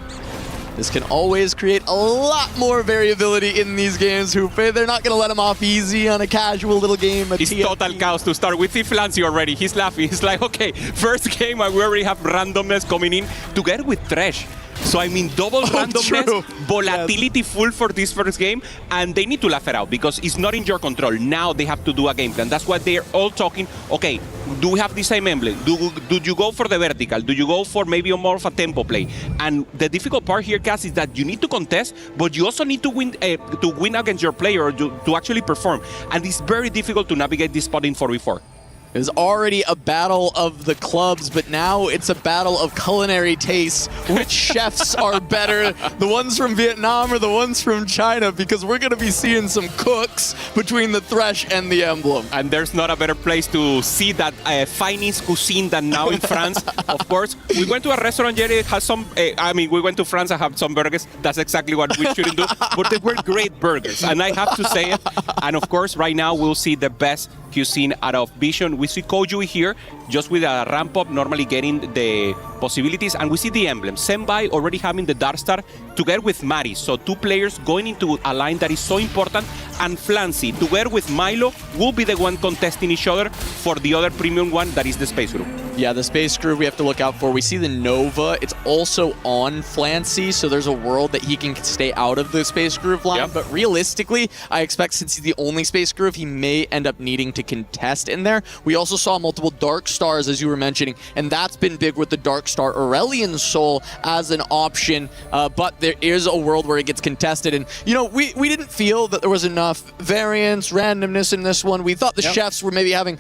Speaker 22: This can always create a lot more variability in these games. Hoope, they're not going to let him off easy on a casual little game.
Speaker 7: It's total chaos to start. We see Flancy already. He's laughing. He's like, okay, first game, and we already have randomness coming in together with Thresh. So, I mean, double randomness, volatility full for this first game, and they need to laugh it out because it's not in your control. Now they have to do a game plan. That's why they're all talking, okay, do we have the same emblem? Do you go for the vertical? Do you go for maybe more of a tempo play? And the difficult part here, Cass, is that you need to contest, but you also need to win against your player or to actually perform. And it's very difficult to navigate this spot in 4v4.
Speaker 22: It was already a battle of the clubs, but now it's a battle of culinary tastes. Which chefs are better, the ones from Vietnam or the ones from China? Because we're going to be seeing some cooks between the Thresh and the Emblem.
Speaker 7: And there's not a better place to see that finest cuisine than now in France. Of course, we went to a restaurant, Jerry, has some, we went to France and had some burgers. That's exactly what we shouldn't do. But they were great burgers, and I have to say it. And of course, right now, we'll see the best cuisine out of Vision. We see Koju here, just with a ramp up, normally getting the possibilities, and we see the emblem. Senbai already having the Dark Star together with Mari, so two players going into a line that is so important, and Flancy together with Milo will be the one contesting each other for the other premium one that is the Space Group.
Speaker 22: Yeah, the space groove we have to look out for. We see the Nova. It's also on Flancy, so there's a world that he can stay out of the space groove line. But realistically, I expect since he's the only space groove, he may end up needing to contest in there. We also saw multiple Dark Stars, as you were mentioning, and that's been big with the Dark Star Aurelion Soul as an option. But there is a world where it gets contested. And, you know, we didn't feel that there was enough variance, randomness in this one. We thought the chefs were maybe having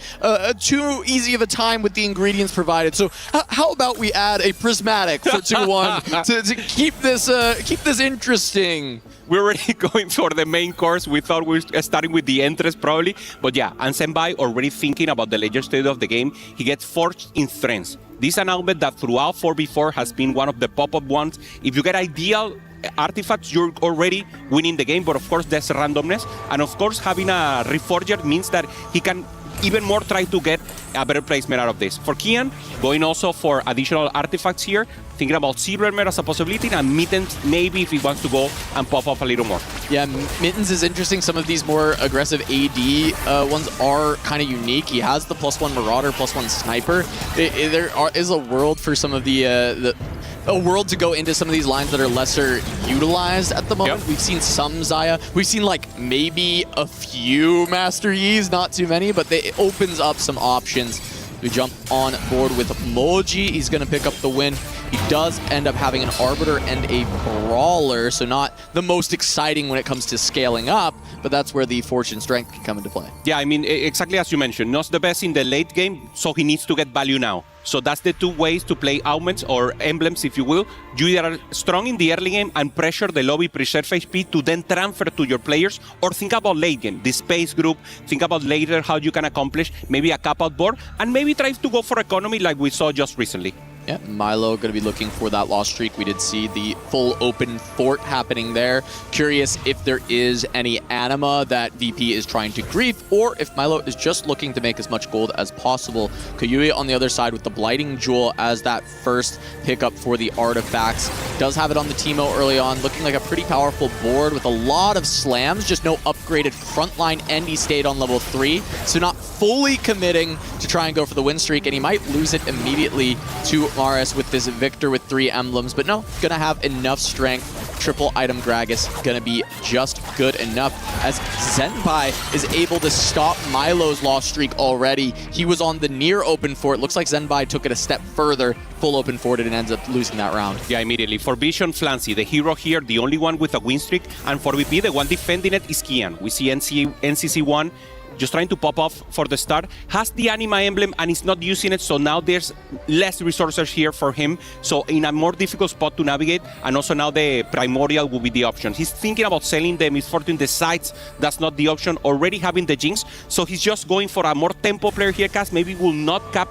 Speaker 22: too easy of a time with the ingredients provided. So how about we add a prismatic for 2-1 to keep this interesting?
Speaker 7: We're already going for the main course. We thought we were starting with the entrance probably. But yeah, and Senpai already thinking about the later stage of the game. He gets Forged in Strengths. This announcement that throughout 4v4 has been one of the pop-up ones. If you get ideal artifacts, you're already winning the game. But of course, there's randomness. And of course, having a Reforger means that he can even more try to get a better placement out of this. For Kian, going also for additional artifacts here, thinking about Silvermare as a possibility, and Mittens maybe if he wants to go and pop up a little more.
Speaker 22: Yeah, Mittens is interesting. Some of these more aggressive AD ones are kind of unique. He has the +1 Marauder, +1 Sniper. There is a world for some of a world to go into some of these lines that are lesser utilized at the moment. We've seen some Xayah. We've seen like maybe a few Master Yis, not too many, but it opens up some options. We jump on board with Moji. He's going to pick up the win. He does end up having an Arbiter and a Brawler, so not the most exciting when it comes to scaling up, but that's where the Fortune Strength can come into play.
Speaker 7: Yeah, I mean, exactly as you mentioned, not the best in the late game, so he needs to get value now. So that's the two ways to play augments or emblems, if you will. You either are strong in the early game and pressure the lobby, preserve HP to then transfer to your players, or think about late game, the space group, think about later how you can accomplish maybe a cap-out board, and maybe try to go for economy like we saw just recently.
Speaker 22: Yeah, Milo going to be looking for that lost streak. We did see the full open fort happening there. Curious if there is any anima that VP is trying to grief, or if Milo is just looking to make as much gold as possible. Koyui on the other side with the Blighting Jewel as that first pickup for the artifacts. Does have it on the Teemo early on, looking like a pretty powerful board with a lot of slams, just no upgraded frontline, and he stayed on level 3. So not fully committing to try and go for the win streak, and he might lose it immediately to Maris with this Victor with 3 emblems, but no, gonna have enough strength. Triple item Gragas gonna be just good enough as Zenpai is able to stop Milo's lost streak already. He was on the near open fort. Looks like Zenpai took it a step further, full open forted, and ends up losing that round.
Speaker 7: Yeah, immediately. For Vision, Flancy, the hero here, the only one with a win streak, and for VP, the one defending it is Kian. We see NCC1 just trying to pop off for the start, has the anima emblem and is not using it, so now there's less resources here for him, so in a more difficult spot to navigate, and also now the Primordial will be the option. He's thinking about selling the Misfortune, the sides, that's not the option, already having the Jinx, so he's just going for a more tempo player here, Cass, maybe will not cap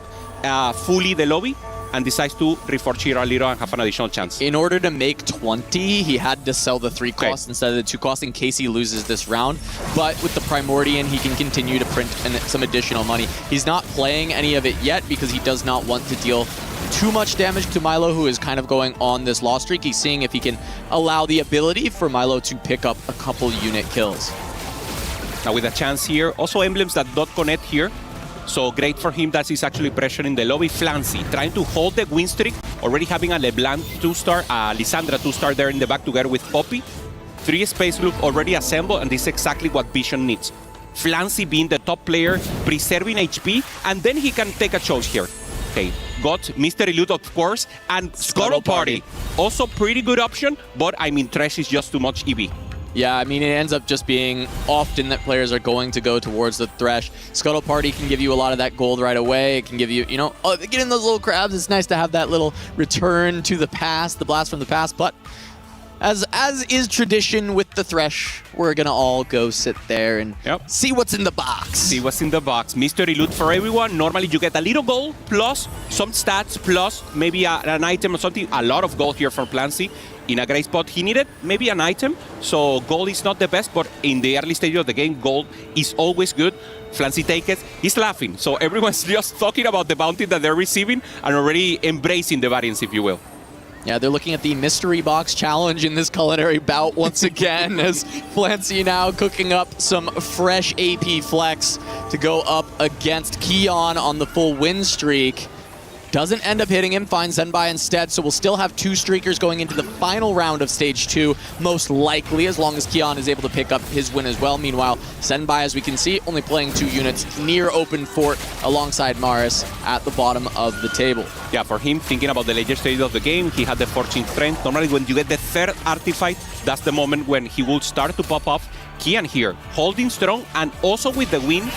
Speaker 7: fully the lobby, and decides to reforge here a little and have an additional chance.
Speaker 22: In order to make 20, he had to sell the 3 cost instead of the 2 cost in case he loses this round. But with the Primordian, he can continue to print some additional money. He's not playing any of it yet because he does not want to deal too much damage to Milo, who is kind of going on this loss streak. He's seeing if he can allow the ability for Milo to pick up a couple unit kills.
Speaker 7: Now with a chance here, also emblems that don't connect here. So great for him that he's actually pressuring the lobby. Flancy trying to hold the win streak, already having a LeBlanc 2-star, Lissandra 2-star there in the back together with Poppy. 3 space group already assembled, and this is exactly what Vision needs. Flancy being the top player, preserving HP, and then he can take a choice here. Okay, got Mystery Loot of course, and Scuttle Party. Also pretty good option, but I mean Thresh is just too much EV.
Speaker 22: Yeah, I mean, it ends up just being often that players are going to go towards the Thresh. Scuttle Party can give you a lot of that gold right away. It can give you, you know, getting those little crabs. It's nice to have that little return to the past, the blast from the past. But as is tradition with the Thresh, we're going to all go sit there and see what's in the box.
Speaker 7: See what's in the box. Mystery Loot for everyone. Normally you get a little gold, plus some stats, plus maybe an item or something. A lot of gold here for Flancy. In a great spot, he needed maybe an item, so gold is not the best, but in the early stage of the game, gold is always good. Flancy takes it, he's laughing, so everyone's just talking about the bounty that they're receiving and already embracing the variance, if you will.
Speaker 22: Yeah, they're looking at the Mystery Box Challenge in this culinary bout once again as Flancy now cooking up some fresh AP flex to go up against Kion on the full win streak. Doesn't end up hitting him, finds Zenbai instead, so we'll still have 2 streakers going into the final round of Stage 2, most likely, as long as Kian is able to pick up his win as well. Meanwhile, Zenbai, as we can see, only playing 2 units near open fort alongside Maris at the bottom of the table.
Speaker 7: Yeah, for him, thinking about the later stage of the game, he had the 14th strength. Normally, when you get the 3rd artifact, that's the moment when he will start to pop off. Kian here, holding strong, and also with the win,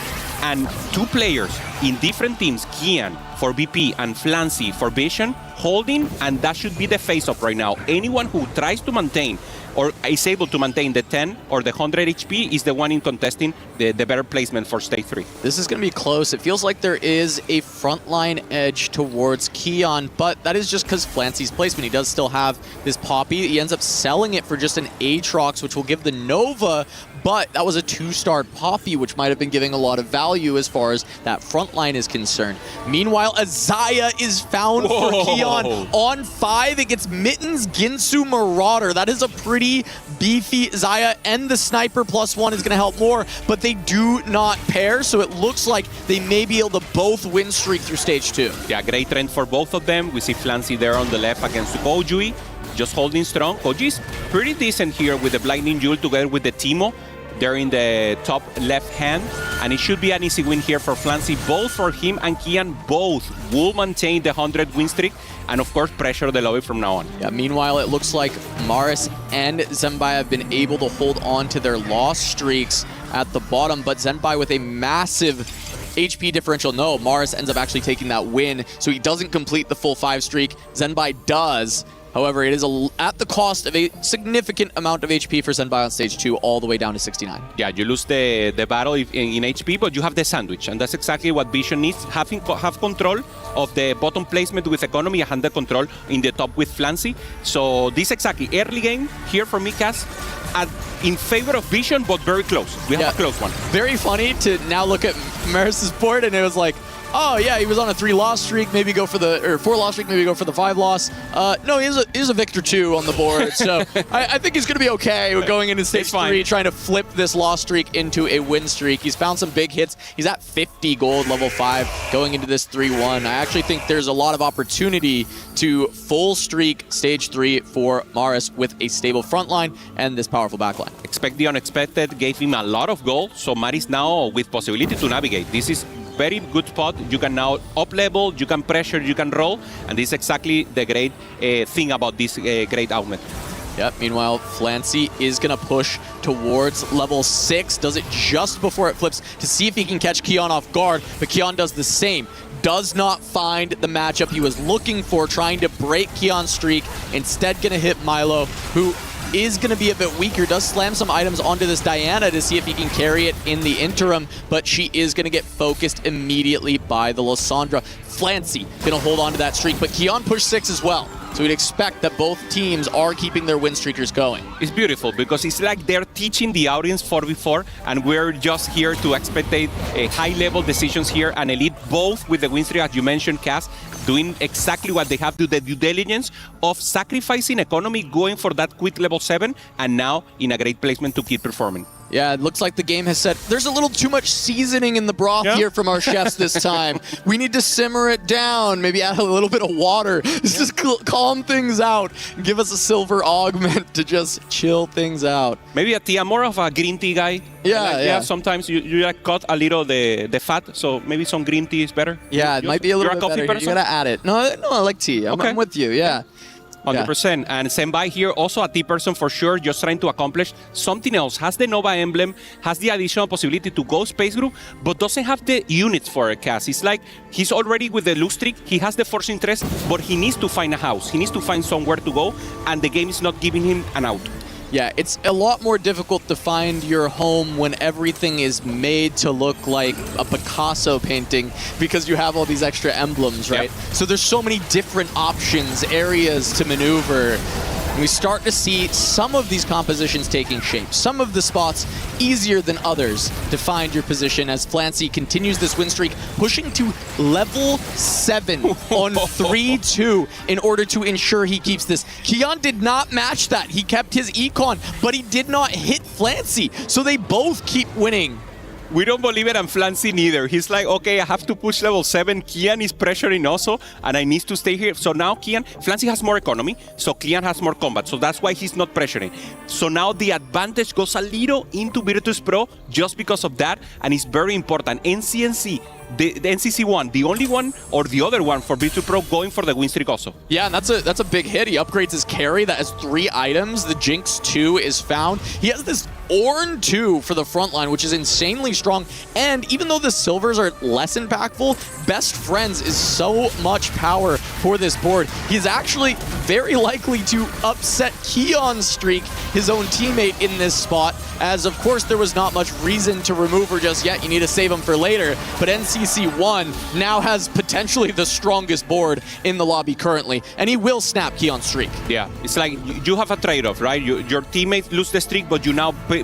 Speaker 7: and 2 players in different teams, Kian for BP and Flancy for Vision, holding, and that should be the face-off right now. Anyone who tries to maintain or is able to maintain the 10 or the 100 HP is the one in contesting the better placement for Stage 3.
Speaker 22: This is going to be close. It feels like there is a frontline edge towards Kian, but that is just because Flancy's placement. He does still have this Poppy. He ends up selling it for just an Aatrox, which will give the Nova, but that was a 2-star Poppy, which might have been giving a lot of value as far as that front line is concerned. Meanwhile, Azaya is found for Kian on 5. It gets Mittens, Ginsu, Marauder. That is a pretty beefy Zaya, and the Sniper +1 is going to help more, but they do not pair, so it looks like they may be able to both win streak through Stage 2.
Speaker 7: Yeah, great trend for both of them. We see Flancy there on the left against Kojui, just holding strong. Koji's pretty decent here with the Blinding Jewel together with the Teemo. They're in the top left hand, and it should be an easy win here for Flancy. Both for him and Kian, both will maintain the 100 win streak, and of course pressure the lobby from now on.
Speaker 22: Yeah, meanwhile, it looks like Maris and Zenbai have been able to hold on to their loss streaks at the bottom, but Zenbai with a massive HP differential. No, Maris ends up actually taking that win, so he doesn't complete the full 5 streak. Zenbai does. However, it is at the cost of a significant amount of HP for Zenbai on Stage 2, all the way down to 69.
Speaker 7: Yeah, you lose the battle in HP, but you have the sandwich, and that's exactly what Vision needs. Have control of the bottom placement with economy and the control in the top with Flancy. So this exactly, early game here for me, Cass, in favor of Vision, but very close. We have a close one.
Speaker 22: Very funny to now look at Maris's board, and it was like, oh yeah, he was on a 3-loss streak, maybe go for the, or 4-loss streak, maybe go for the 5-loss. No, he's a Victor 2 on the board, so I think he's going to be okay going into Stage 3, trying to flip this loss streak into a win streak. He's found some big hits. He's at 50 gold, level 5, going into this 3-1. I actually think there's a lot of opportunity to full streak Stage 3 for Maris with a stable front line and this powerful backline.
Speaker 7: Expect the unexpected, gave him a lot of gold, so Maris now with possibility to navigate. This is very good spot. You can now up level, you can pressure, you can roll, and this is exactly the great thing about this great augment.
Speaker 22: Yep, meanwhile, Flancy is going to push towards level 6, does it just before it flips to see if he can catch Kian off guard, but Kian does the same. Does not find the matchup he was looking for, trying to break Kian's streak, instead going to hit Milo, who is going to be a bit weaker, does slam some items onto this Diana to see if he can carry it in the interim, but she is going to get focused immediately by the Lysandra. Flancy going to hold on to that streak, but Kian pushed 6 as well. So we'd expect that both teams are keeping their win streakers going.
Speaker 7: It's beautiful because it's like they're teaching the audience 4v4, and we're just here to expectate high-level decisions here, and Elite both with the win streak, as you mentioned, Cass, doing exactly what they have to, the due diligence of sacrificing economy, going for that quick level 7, and now in a great placement to keep performing.
Speaker 22: Yeah, it looks like the game has said, there's a little too much seasoning in the broth here from our chefs this time. We need to simmer it down, maybe add a little bit of water. Just calm things out. Give us a silver augment to just chill things out.
Speaker 7: Maybe a tea, more of a green tea guy. Yeah. Sometimes you like cut a little the fat, so maybe some green tea is better.
Speaker 22: Yeah, it might be a little bit better. You gotta add it. No, I like tea. I'm with you, yeah.
Speaker 7: 100%. And Zenbai here, also a T person for sure, just trying to accomplish something else. Has the Nova emblem, has the additional possibility to go space group, but doesn't have the units for a cast. It's like he's already with the loose streak, he has the force interest, but he needs to find a house. He needs to find somewhere to go, and the game is not giving him an out.
Speaker 22: Yeah, it's a lot more difficult to find your home when everything is made to look like a Picasso painting because you have all these extra emblems, right? Yep. So there's so many different options, areas to maneuver. We start to see some of these compositions taking shape. Some of the spots easier than others to find your position as Flancy continues this win streak, pushing to level 7 on 3-2 in order to ensure he keeps this. Kian did not match that. He kept his econ, but he did not hit Flancy. So they both keep winning
Speaker 7: We don't believe it, and Flancy neither. He's like, okay, I have to push level 7. Kian is pressuring also, and I need to stay here. So now Flancy has more economy, so Kian has more combat. So that's why he's not pressuring. So now the advantage goes a little into Virtus Pro just because of that, and it's very important. NCNC, the NCC1, the only one or the other one for Virtus Pro going for the win streak also.
Speaker 22: Yeah, and that's a big hit. He upgrades his carry. That has 3 items. The Jinx 2 is found. He has this Ornn 2 for the front line, which is insanely strong. And even though the silvers are less impactful, Best Friends is so much power for this board. He's actually very likely to upset Keon's streak, his own teammate, in this spot, as of course there was not much reason to remove her just yet. You need to save him for later. But NCC1 now has potentially the strongest board in the lobby currently, and he will snap Keon's streak.
Speaker 7: Yeah, it's like you have a trade-off, right? Your teammates lose the streak, but you now put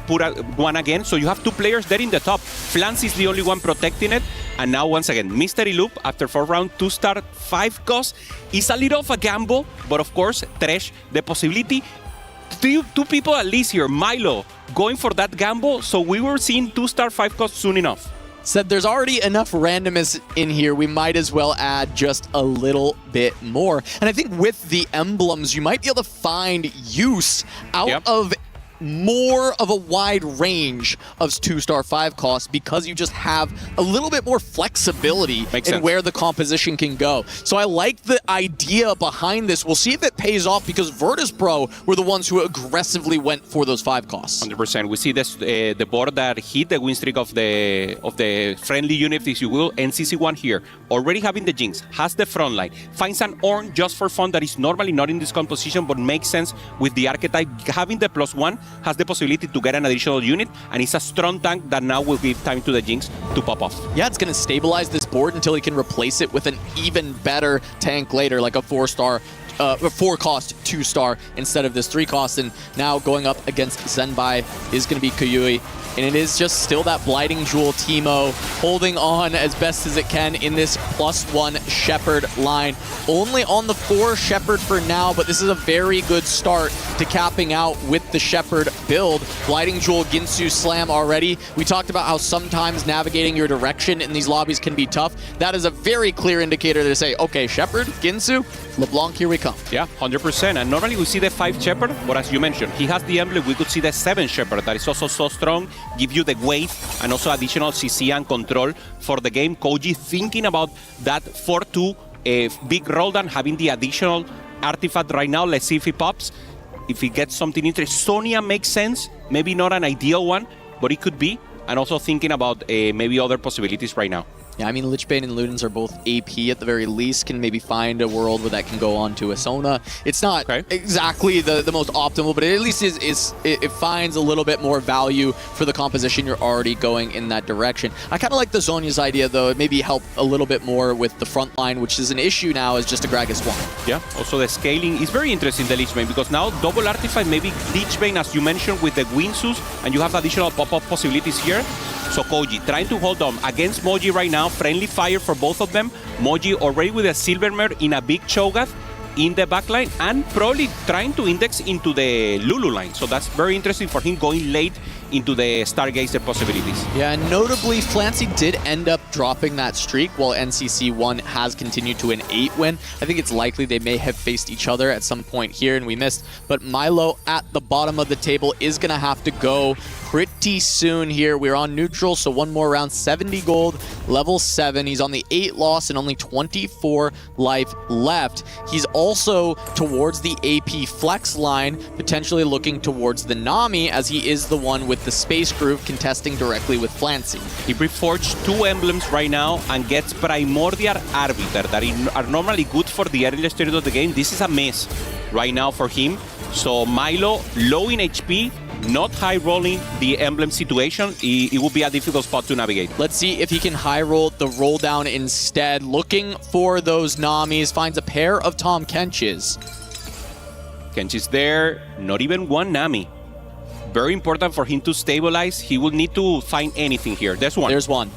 Speaker 7: one again. So you have 2 players there in the top. Flans is the only one protecting it. And now, once again, Mystery Loop, after 4 round, 2-star, 5 cost, is a little of a gamble. But of course, Thresh, the possibility, 2 people at least here, Milo, going for that gamble. So we were seeing 2-star, 5 cost soon enough.
Speaker 22: Said there's already enough randomness in here. We might as well add just a little bit more. And I think with the emblems, you might be able to find use out of more of a wide range of 2-star 5 costs because you just have a little bit more flexibility in where the composition can go. So I like the idea behind this. We'll see if it pays off because Virtus Pro were the ones who aggressively went for those 5 costs.
Speaker 7: 100%. We see this the board that hit the win streak of the friendly unit, if you will. NCC1 here, already having the Jinx, has the front line, finds an Ornn just for fun that is normally not in this composition but makes sense with the archetype. Having the +1 has the possibility to get an additional unit, and it's a strong tank that now will give time to the Jinx to pop off.
Speaker 22: Yeah, it's going to stabilize this board until he can replace it with an even better tank later, like a 4-star, 4-cost 2-star instead of this 3-cost. And now going up against Zenbai is going to be Kuyui. And it is just still that Blighting Jewel Teemo holding on as best as it can in this +1 Shepherd line. Only on the 4 Shepherd for now, but this is a very good start to capping out with the Shepherd build. Blighting Jewel, Ginsu Slam already. We talked about how sometimes navigating your direction in these lobbies can be tough. That is a very clear indicator to say, okay, Shepherd, Ginsu, LeBlanc, here we come.
Speaker 7: Yeah, 100%. And normally we see the 5 Shepherd, but as you mentioned, he has the emblem. We could see the 7 Shepherd that is also so strong, give you the weight and also additional CC and control for the game. Koji thinking about that 4-2 big rolldown, having the additional artifact right now. Let's see if he pops. If he gets something interesting. Sonya makes sense. Maybe not an ideal one, but it could be. And also thinking about maybe other possibilities right now.
Speaker 22: Yeah, I mean, Lichbane and Ludens are both AP at the very least. Can maybe find a world where that can go on to a Sona. It's not exactly the most optimal, but it at least it finds a little bit more value for the composition. You're already going in that direction. I kind of like the Zonya's idea, though. It maybe help a little bit more with the front line, which is an issue now as just a Gragas 1.
Speaker 7: Yeah, also the scaling is very interesting, the Lichbane, because now double artifact, maybe Lichbane, as you mentioned, with the Winsus, and you have additional pop-up possibilities here. So Koji trying to hold on against Moji right now. Friendly fire for both of them. Moji already with a Silvermare in a big Cho'Gath in the backline and probably trying to index into the Lulu line. So that's very interesting for him going late into the Stargazer possibilities.
Speaker 22: Yeah, and notably, Flancy did end up dropping that streak while NCC1 has continued to an 8-win. I think it's likely they may have faced each other at some point here and we missed. But Milo at the bottom of the table is going to have to go pretty soon here. We're on neutral, so one more round. 70 gold, level 7. He's on the 8 loss and only 24 life left. He's also towards the AP flex line, potentially looking towards the Nami, as he is the one with the Space Groove contesting directly with Flancy.
Speaker 7: He reforged 2 emblems right now and gets Primordial Arbiter that are normally good for the early stage of the game. This is a mess right now for him. So Milo, low in HP, not high rolling the emblem situation. It will be a difficult spot to navigate.
Speaker 22: Let's see if he can high roll the roll down instead. Looking for those Namis, finds a pair of Tom Kenches.
Speaker 7: Kench is there, not even one Nami. Very important for him to stabilize. He will need to find anything here. There's one.
Speaker 22: There's one.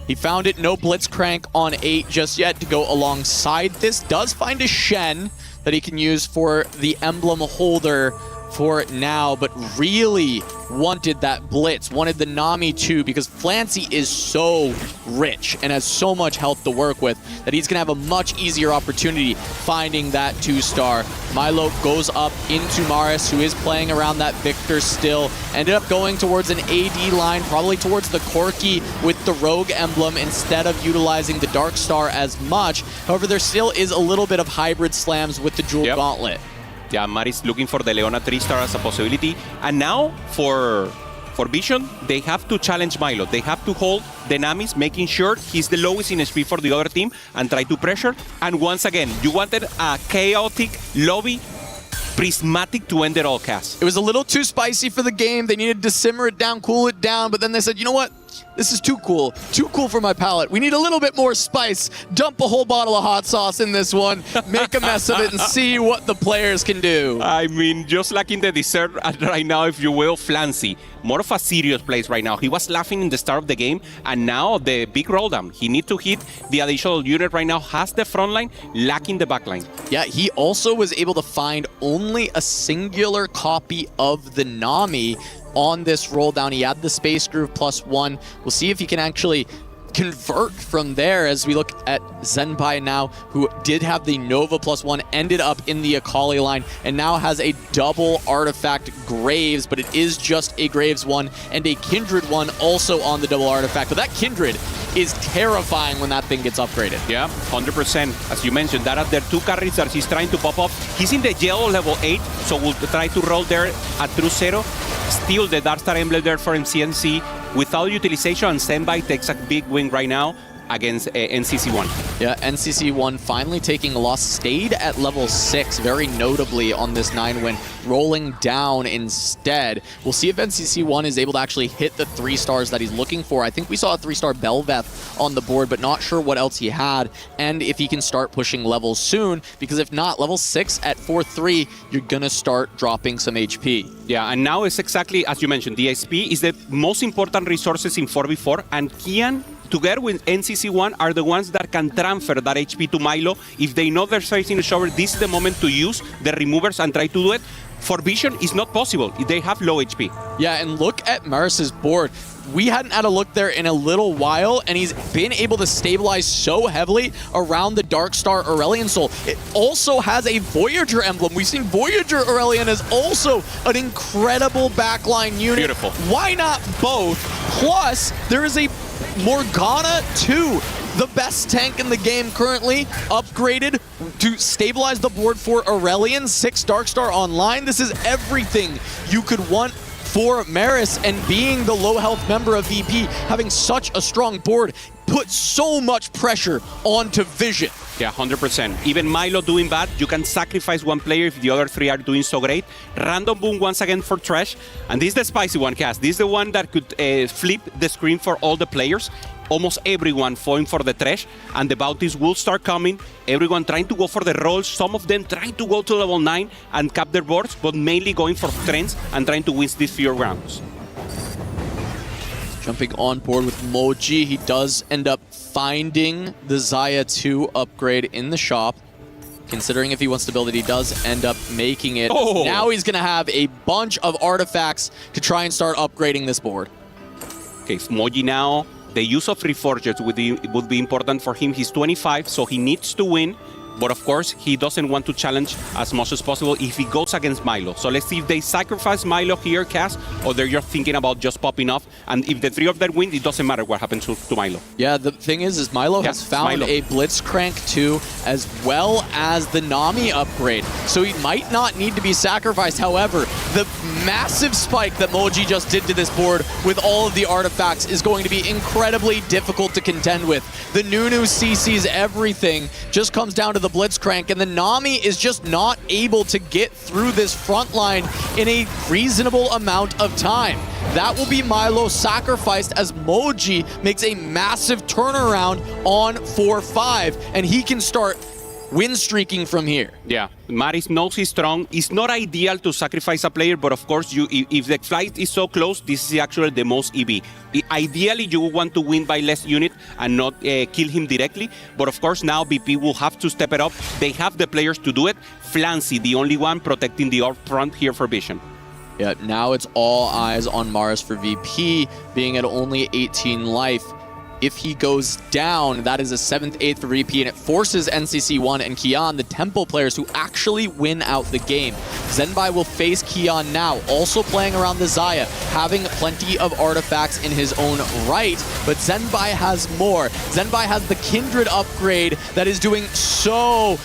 Speaker 22: He found it. No Blitzcrank on 8 just yet to go alongside this. Does find a Shen that he can use for the emblem holder for now, but really wanted that blitz, wanted the Nami too, because Flancy is so rich and has so much health to work with that he's going to have a much easier opportunity finding that 2-star. Milo goes up into Maris, who is playing around that Victor still. Ended up going towards an AD line, probably towards the Corki with the Rogue emblem instead of utilizing the Dark Star as much. However, there still is a little bit of hybrid slams with the Jewel Gauntlet.
Speaker 7: Yeah, Maris looking for the Leona 3-star as a possibility. And now for Vision, they have to challenge Milo. They have to hold the Namis, making sure he's the lowest in HP for the other team and try to pressure. And once again, you wanted a chaotic lobby, prismatic to end it all, Cass.
Speaker 22: It was a little too spicy for the game. They needed to simmer it down, cool it down, but then they said, you know what? This is too cool for my palate. We need a little bit more spice. Dump a whole bottle of hot sauce in this one, make a mess of it, and see what the players can do.
Speaker 7: I mean, just like in the dessert right now, if you will, Flancy. More of a serious place right now. He was laughing in the start of the game, and now the big roll down. He needs to hit the additional unit right now, has the front line, lacking the back line.
Speaker 22: Yeah, he also was able to find only a singular copy of the Nami on this roll down. He had the Space Groove +1. We'll see if he can actually convert from there as we look at Zenpai now, who did have the Nova +1, ended up in the Akali line, and now has a double artifact Graves, but it is just a Graves one and a Kindred one also on the double artifact. But that Kindred is terrifying when that thing gets upgraded.
Speaker 7: Yeah, 100%. As you mentioned, that are the 2 carries that he's trying to pop up. He's in the yellow level 8, so we'll try to roll there at through 0. Steal the Darkstar emblem there for MCNC without utilization, and Zenpai takes a big win right now against NCC1.
Speaker 22: Yeah, NCC1 finally taking a loss, stayed at level 6 very notably on this 9-win, rolling down instead. We'll see if NCC1 is able to actually hit the 3 stars that he's looking for. I think we saw a 3-star Belveth on the board, but not sure what else he had, and if he can start pushing levels soon, because if not, level 6 at 4-3, you're gonna start dropping some HP.
Speaker 7: Yeah, and now it's exactly as you mentioned, the SP is the most important resources in 4v4, and Kian together with NCC1 are the ones that can transfer that HP to Milo. If they know they're facing a shower, this is the moment to use the removers and try to do it. For Vision, it's not possible. They have low HP.
Speaker 22: Yeah, and look at Maris's board. We hadn't had a look there in a little while, and he's been able to stabilize so heavily around the Darkstar Aurelion Soul. It also has a Voyager emblem. We've seen Voyager Aurelion is also an incredible backline unit.
Speaker 7: Beautiful.
Speaker 22: Why not both? Plus, there is a Morgana 2, the best tank in the game currently, upgraded to stabilize the board for Aurelion, 6 Darkstar online. This is everything you could want for Maris, and being the low health member of VP, having such a strong board, put so much pressure onto Vision.
Speaker 7: Yeah, 100%. Even Milo doing bad, you can sacrifice one player if the other 3 are doing so great. Random boom once again for Trash. And this is the spicy one, Cass. This is the one that could flip the screen for all the players. Almost everyone falling for the Trash, and the bounties will start coming. Everyone trying to go for the rolls. Some of them trying to go to level 9 and cap their boards, but mainly going for trends and trying to win these few rounds.
Speaker 22: Jumping on board with Moji, he does end up finding the Xayah 2 upgrade in the shop. Considering if he wants to build it, he does end up making it.
Speaker 7: Oh.
Speaker 22: Now he's going to have a bunch of artifacts to try and start upgrading this board.
Speaker 7: Okay, Moji now, the use of Reforged would be important for him. He's 25, so he needs to win. But of course, he doesn't want to challenge as much as possible if he goes against Milo. So let's see if they sacrifice Milo here, Cass, or they're just thinking about just popping off. And if the 3 of them win, it doesn't matter what happens to Milo.
Speaker 22: Yeah, the thing is Milo has found a Blitzcrank 2 as well as the Nami upgrade. So he might not need to be sacrificed. However, the massive spike that Moji just did to this board with all of the artifacts is going to be incredibly difficult to contend with. The Nunu CCs everything, just comes down to the Blitzcrank, and the Nami is just not able to get through this front line in a reasonable amount of time. That will be Milo sacrificed as Moji makes a massive turnaround on 4-5, and he can start win streaking from here.
Speaker 7: Yeah, Maris knows he's strong. It's not ideal to sacrifice a player, but of course, if the fight is so close, this is actually the most EV. Ideally, you want to win by less unit and not kill him directly. But of course, now VP will have to step it up. They have the players to do it. Flancy, the only one protecting the up front here for Vision.
Speaker 22: Yeah, now it's all eyes on Maris for VP, being at only 18 life. If he goes down, that is a 7th, 8th for VP, and it forces NCC1 and Kian, the Temple players, who actually win out the game. Zenbai will face Kian now, also playing around the Xayah, having plenty of artifacts in his own right, but Zenbai has more. Zenbai has the Kindred upgrade that is doing so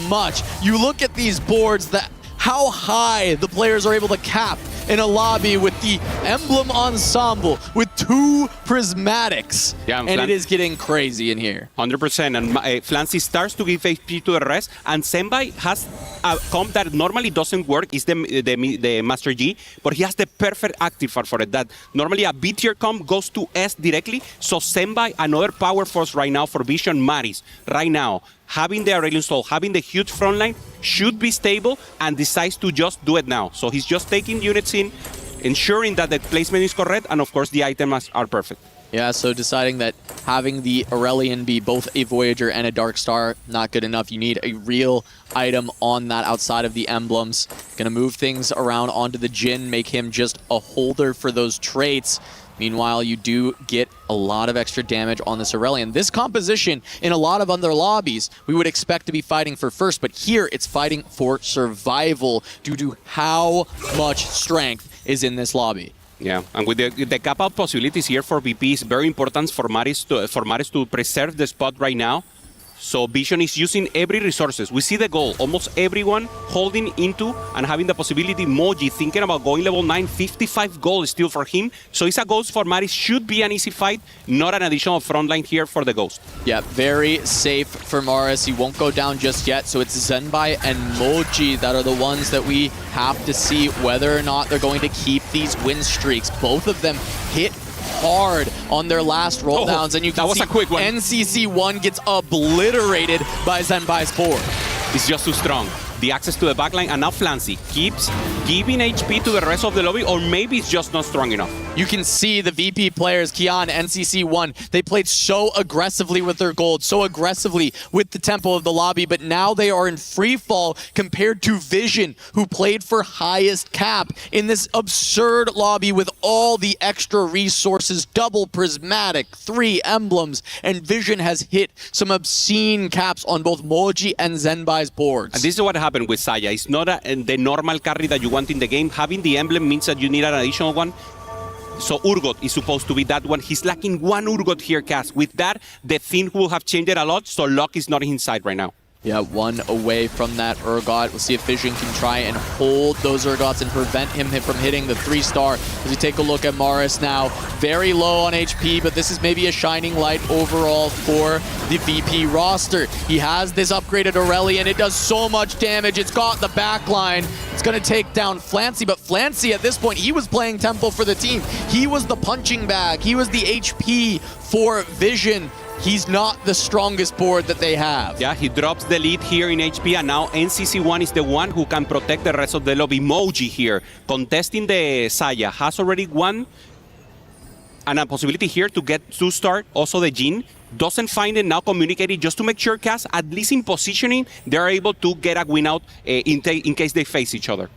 Speaker 22: much. You look at these boards, how high the players are able to cap in a lobby with the emblem ensemble, with 2 prismatics. Yeah, and it is getting crazy in here.
Speaker 7: 100%, and Flancy starts to give HP to the rest, and Zenbai has a comp that normally doesn't work, is the Master G, but he has the perfect active for it, that normally a B tier comp goes to S directly, so Zenbai, another power force right now for Vision Maris, right now, having the Aurelion Soul, having the huge front line, should be stable, and decides to just do it now. So he's just taking units in, ensuring that the placement is correct, and of course the items are perfect.
Speaker 22: Yeah, so deciding that having the Aurelion be both a Voyager and a Dark Star, not good enough. You need a real item on that outside of the emblems. Gonna move things around onto the Jhin, make him just a holder for those traits. Meanwhile, you do get a lot of extra damage on this Aurelion. This composition, in a lot of other lobbies, we would expect to be fighting for first, but here it's fighting for survival due to how much strength is in this lobby.
Speaker 7: Yeah, and with the cap out possibilities here for VP is very important for Maris to preserve the spot right now. So Vision is using every resources. We see the goal. Almost everyone holding into and having the possibility. Moji thinking about going level 9, 55 gold still for him. So it's a ghost for Maris. Should be an easy fight, not an additional frontline here for the ghost.
Speaker 22: Yeah, very safe for Maris. He won't go down just yet. So it's Zenbai and Moji that are the ones that we have to see whether or not they're going to keep these win streaks. Both of them hit hard on their last roll downs, and you can see
Speaker 7: a quick one.
Speaker 22: NCC1 gets obliterated by Zenbai's board.
Speaker 7: It's just too strong. The access to the backline, and now Flancy keeps giving HP to the rest of the lobby, or maybe it's just not strong enough.
Speaker 22: You can see the VP players, Kian, NCC1, they played so aggressively with their gold, so aggressively with the tempo of the lobby, but now they are in free fall compared to Vision, who played for highest cap in this absurd lobby with all the extra resources, double prismatic, 3 emblems, and Vision has hit some obscene caps on both Moji and Zenbai's boards.
Speaker 7: And this is what happened with Xayah. It's not the normal carry that you want in the game. Having the emblem means that you need an additional one. So Urgot is supposed to be that one. He's lacking 1 Urgot here, Cass. With that, the thing will have changed a lot, so luck is not inside right now.
Speaker 22: Yeah, 1 away from that Urgot. We'll see if Vision can try and hold those Urgots and prevent him from hitting the 3-star. As we take a look at Maris now, very low on HP, but this is maybe a shining light overall for the VP roster. He has this upgraded Aurelion. It does so much damage. It's got the backline. It's going to take down Flancy, but Flancy at this point, he was playing Temple for the team. He was the punching bag. He was the HP for Vision. He's not the strongest board that they have.
Speaker 7: Yeah, he drops the lead here in HP, and now NCC1 is the one who can protect the rest of the lobby. Moji here, contesting the Xayah, has already won, and a possibility here to get 2-star, also the Jhin. Doesn't find it, now communicating just to make sure, Cass, at least in positioning, they're able to get a win out in case they face each other.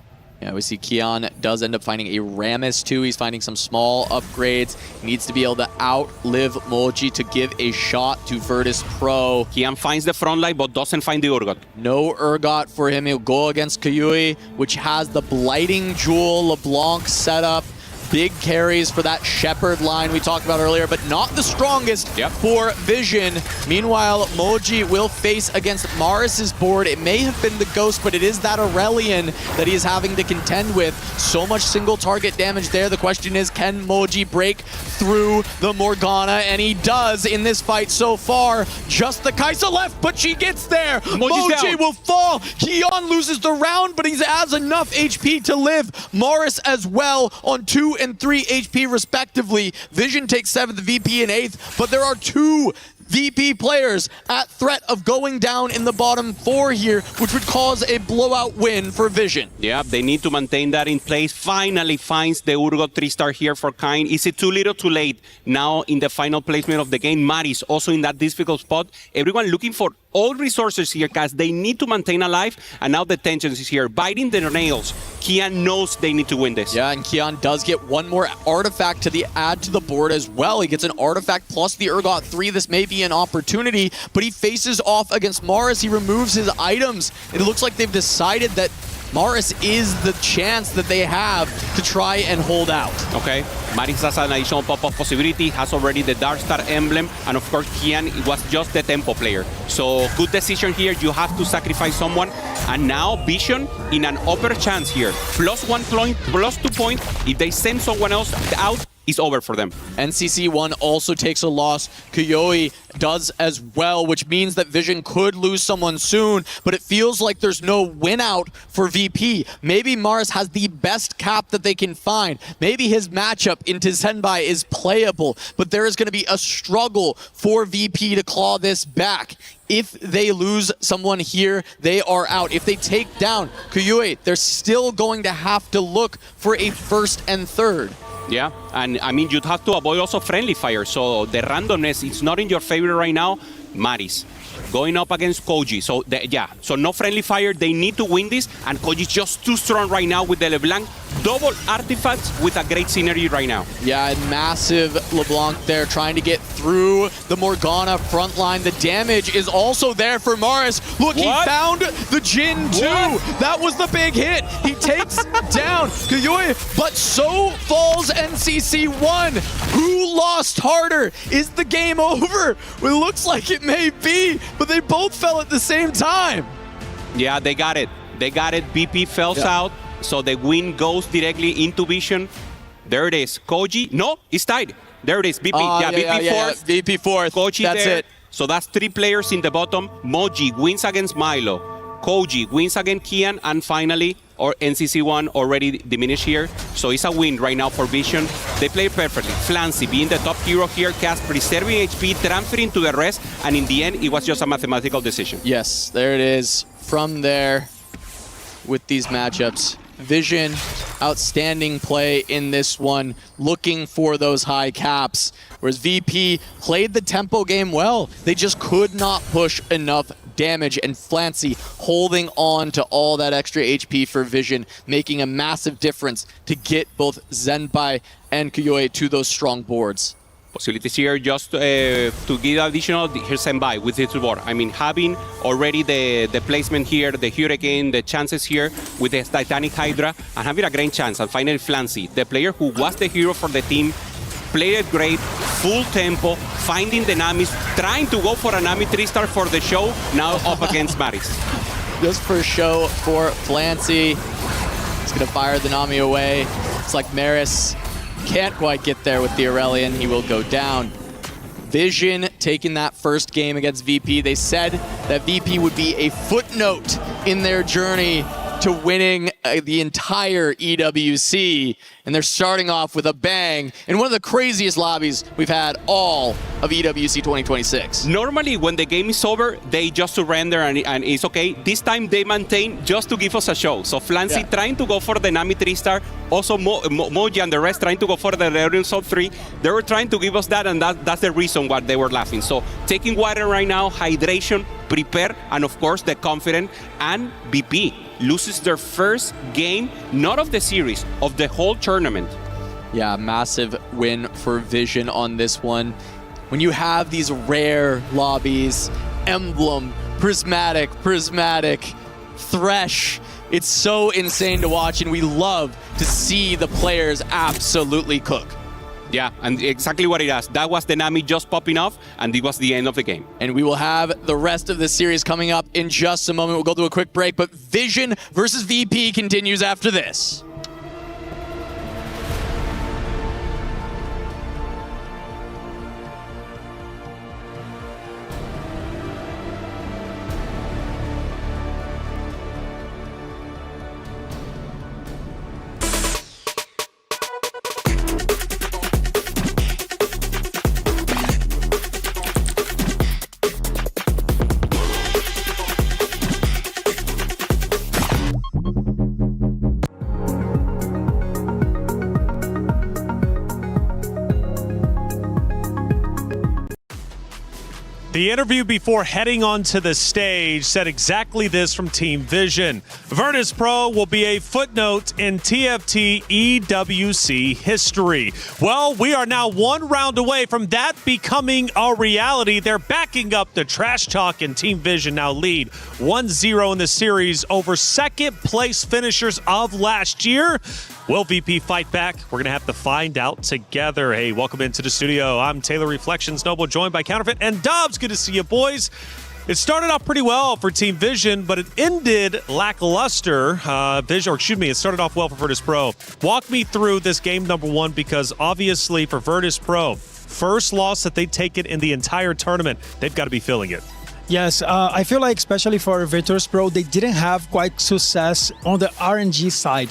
Speaker 22: Yeah, we see Kian does end up finding a Rammus too. He's finding some small upgrades. He needs to be able to outlive Moji to give a shot to Virtus Pro.
Speaker 7: Kian finds the front line, but doesn't find the Urgot.
Speaker 22: No Urgot for him. He'll go against Kayui, which has the Blighting Jewel LeBlanc setup. Big carries for that Shepherd line we talked about earlier, but not the strongest for Vision. Meanwhile, Moji will face against Maris's board. It may have been the Ghost, but it is that Aurelion that he is having to contend with. So much single target damage there. The question is, can Moji break through the Morgana? And he does in this fight so far. Just the Kaisa left, but she gets there. Moji will fall. Kian loses the round, but he has enough HP to live. Maris as well on 2 and 3 HP respectively. Vision takes 7th, VP in 8th, but there are 2 VP players at threat of going down in the bottom 4 here, which would cause a blowout win for Vision.
Speaker 7: Yeah, they need to maintain that in place. Finally finds the Urgot 3-star here for Kain. Is it too little, too late? Now in the final placement of the game, Maris also in that difficult spot. Everyone looking for all resources here, guys. They need to maintain alive, and now the tension is here, biting their nails. Kian knows they need to win this.
Speaker 22: Yeah, and Kian does get one more artifact to add to the board as well. He gets an artifact plus the Urgot 3. This may be an opportunity, but he faces off against Maris. He removes his items. It looks like they've decided that Maris is the chance that they have to try and hold out.
Speaker 7: Okay, Maris has an additional pop-off possibility, has already the Dark Star emblem, and of course Kian was just the tempo player. So good decision here, you have to sacrifice someone, and now Vision in an upper chance here. +1 point, +2 point, if they send someone else out, it's over for them.
Speaker 22: NCC1 also takes a loss. Kuyoi does as well, which means that Vision could lose someone soon, but it feels like there's no win out for VP. Maybe Mars has the best cap that they can find. Maybe his matchup into Senbai is playable, but there is going to be a struggle for VP to claw this back. If they lose someone here, they are out. If they take down Kuyoi, they're still going to have to look for a first and third.
Speaker 7: Yeah, and I mean, you'd have to avoid also friendly fire, so the randomness is not in your favor right now. Maris going up against Koji, so so no friendly fire, they need to win this, and Koji's just too strong right now with the LeBlanc. Double artifacts with a great synergy right now.
Speaker 22: Yeah, and massive LeBlanc there trying to get through the Morgana front line. The damage is also there for Maris. Look, he found the Jin too. That was the big hit. He takes down Kuyoi, but so falls NCC1. Who lost harder? Is the game over? It looks like it may be, but they both fell at the same time.
Speaker 7: Yeah, they got it. They got it. BP falls out. So the win goes directly into Vision. There it is. Koji, no, it's tied. There it is. BP, BP fourth.
Speaker 22: BP fourth.
Speaker 7: Koji
Speaker 22: that's
Speaker 7: there.
Speaker 22: it.
Speaker 7: So that's 3 players in the bottom. Moji wins against Milo. Koji wins against Kian. And finally, or NCC1 already diminished here. So it's a win right now for Vision. They play perfectly. Flancy being the top hero here, Cast preserving HP, transferring to the rest. And in the end, it was just a mathematical decision.
Speaker 22: Yes, there it is. From there, with these matchups. Vision, outstanding play in this one, looking for those high caps. Whereas VP played the tempo game well. They just could not push enough damage, and Flancy holding on to all that extra HP for Vision, making a massive difference to get both Zenbai and Kuyoi to those strong boards.
Speaker 7: Possibilities here just to give additional, here's Senbai with his board. I mean, having already the placement here, the Hurricane, the chances here with the Titanic Hydra, and having a great chance. And finally, Flancy, the player who was the hero for the team, played it great, full tempo, finding the Namis, trying to go for a Nami 3-star for the show, now up against Maris.
Speaker 22: Just for show for Flancy. He's going to fire the Nami away. It's like Maris can't quite get there with the Aurelion. He will go down. Vision taking that first game against VP. They said that VP would be a footnote in their journey to winning the entire EWC. And they're starting off with a bang in one of the craziest lobbies we've had all of EWC 2026.
Speaker 7: Normally, when the game is over, they just surrender and it's okay. This time, they maintain just to give us a show. So Flancy trying to go for the Nami 3-star. Also, Moji and the rest trying to go for the Aurelion Soul 3. They were trying to give us that, and that's the reason why they were laughing. So taking water right now, hydration, prepare, and of course, the confident. And BP loses their first game, not of the series, of the whole tournament.
Speaker 22: Yeah, massive win for Vision on this one. When you have these rare lobbies, Emblem, Prismatic, Thresh, it's so insane to watch, and we love to see the players absolutely cook.
Speaker 7: Yeah, and exactly what it does. That was the Nami just popping off, and it was the end of the game.
Speaker 22: And we will have the rest of the series coming up in just a moment. We'll go through a quick break, but Vision versus VP continues after this.
Speaker 6: The interview before heading onto the stage said exactly this from Team Vision. Virtus Pro will be a footnote in TFT EWC history. Well, we are now one round away from that becoming a reality. They're backing up the trash talk, and Team Vision now lead 1-0 in the series over second place finishers of last year. Will VP fight back? We're going to have to find out together. Hey, welcome into the studio. I'm Taylor Reflections Noble, joined by Counterfeit and Dubs. Good to see you, boys. It started off pretty well for Team Vision, but it ended lackluster. It started off well for Virtus Pro. Walk me through this game number one, because obviously for Virtus Pro, first loss that they've taken in the entire tournament, they've got to be feeling it.
Speaker 8: Yes, I feel like especially for Virtus Pro, they didn't have quite success on the RNG side.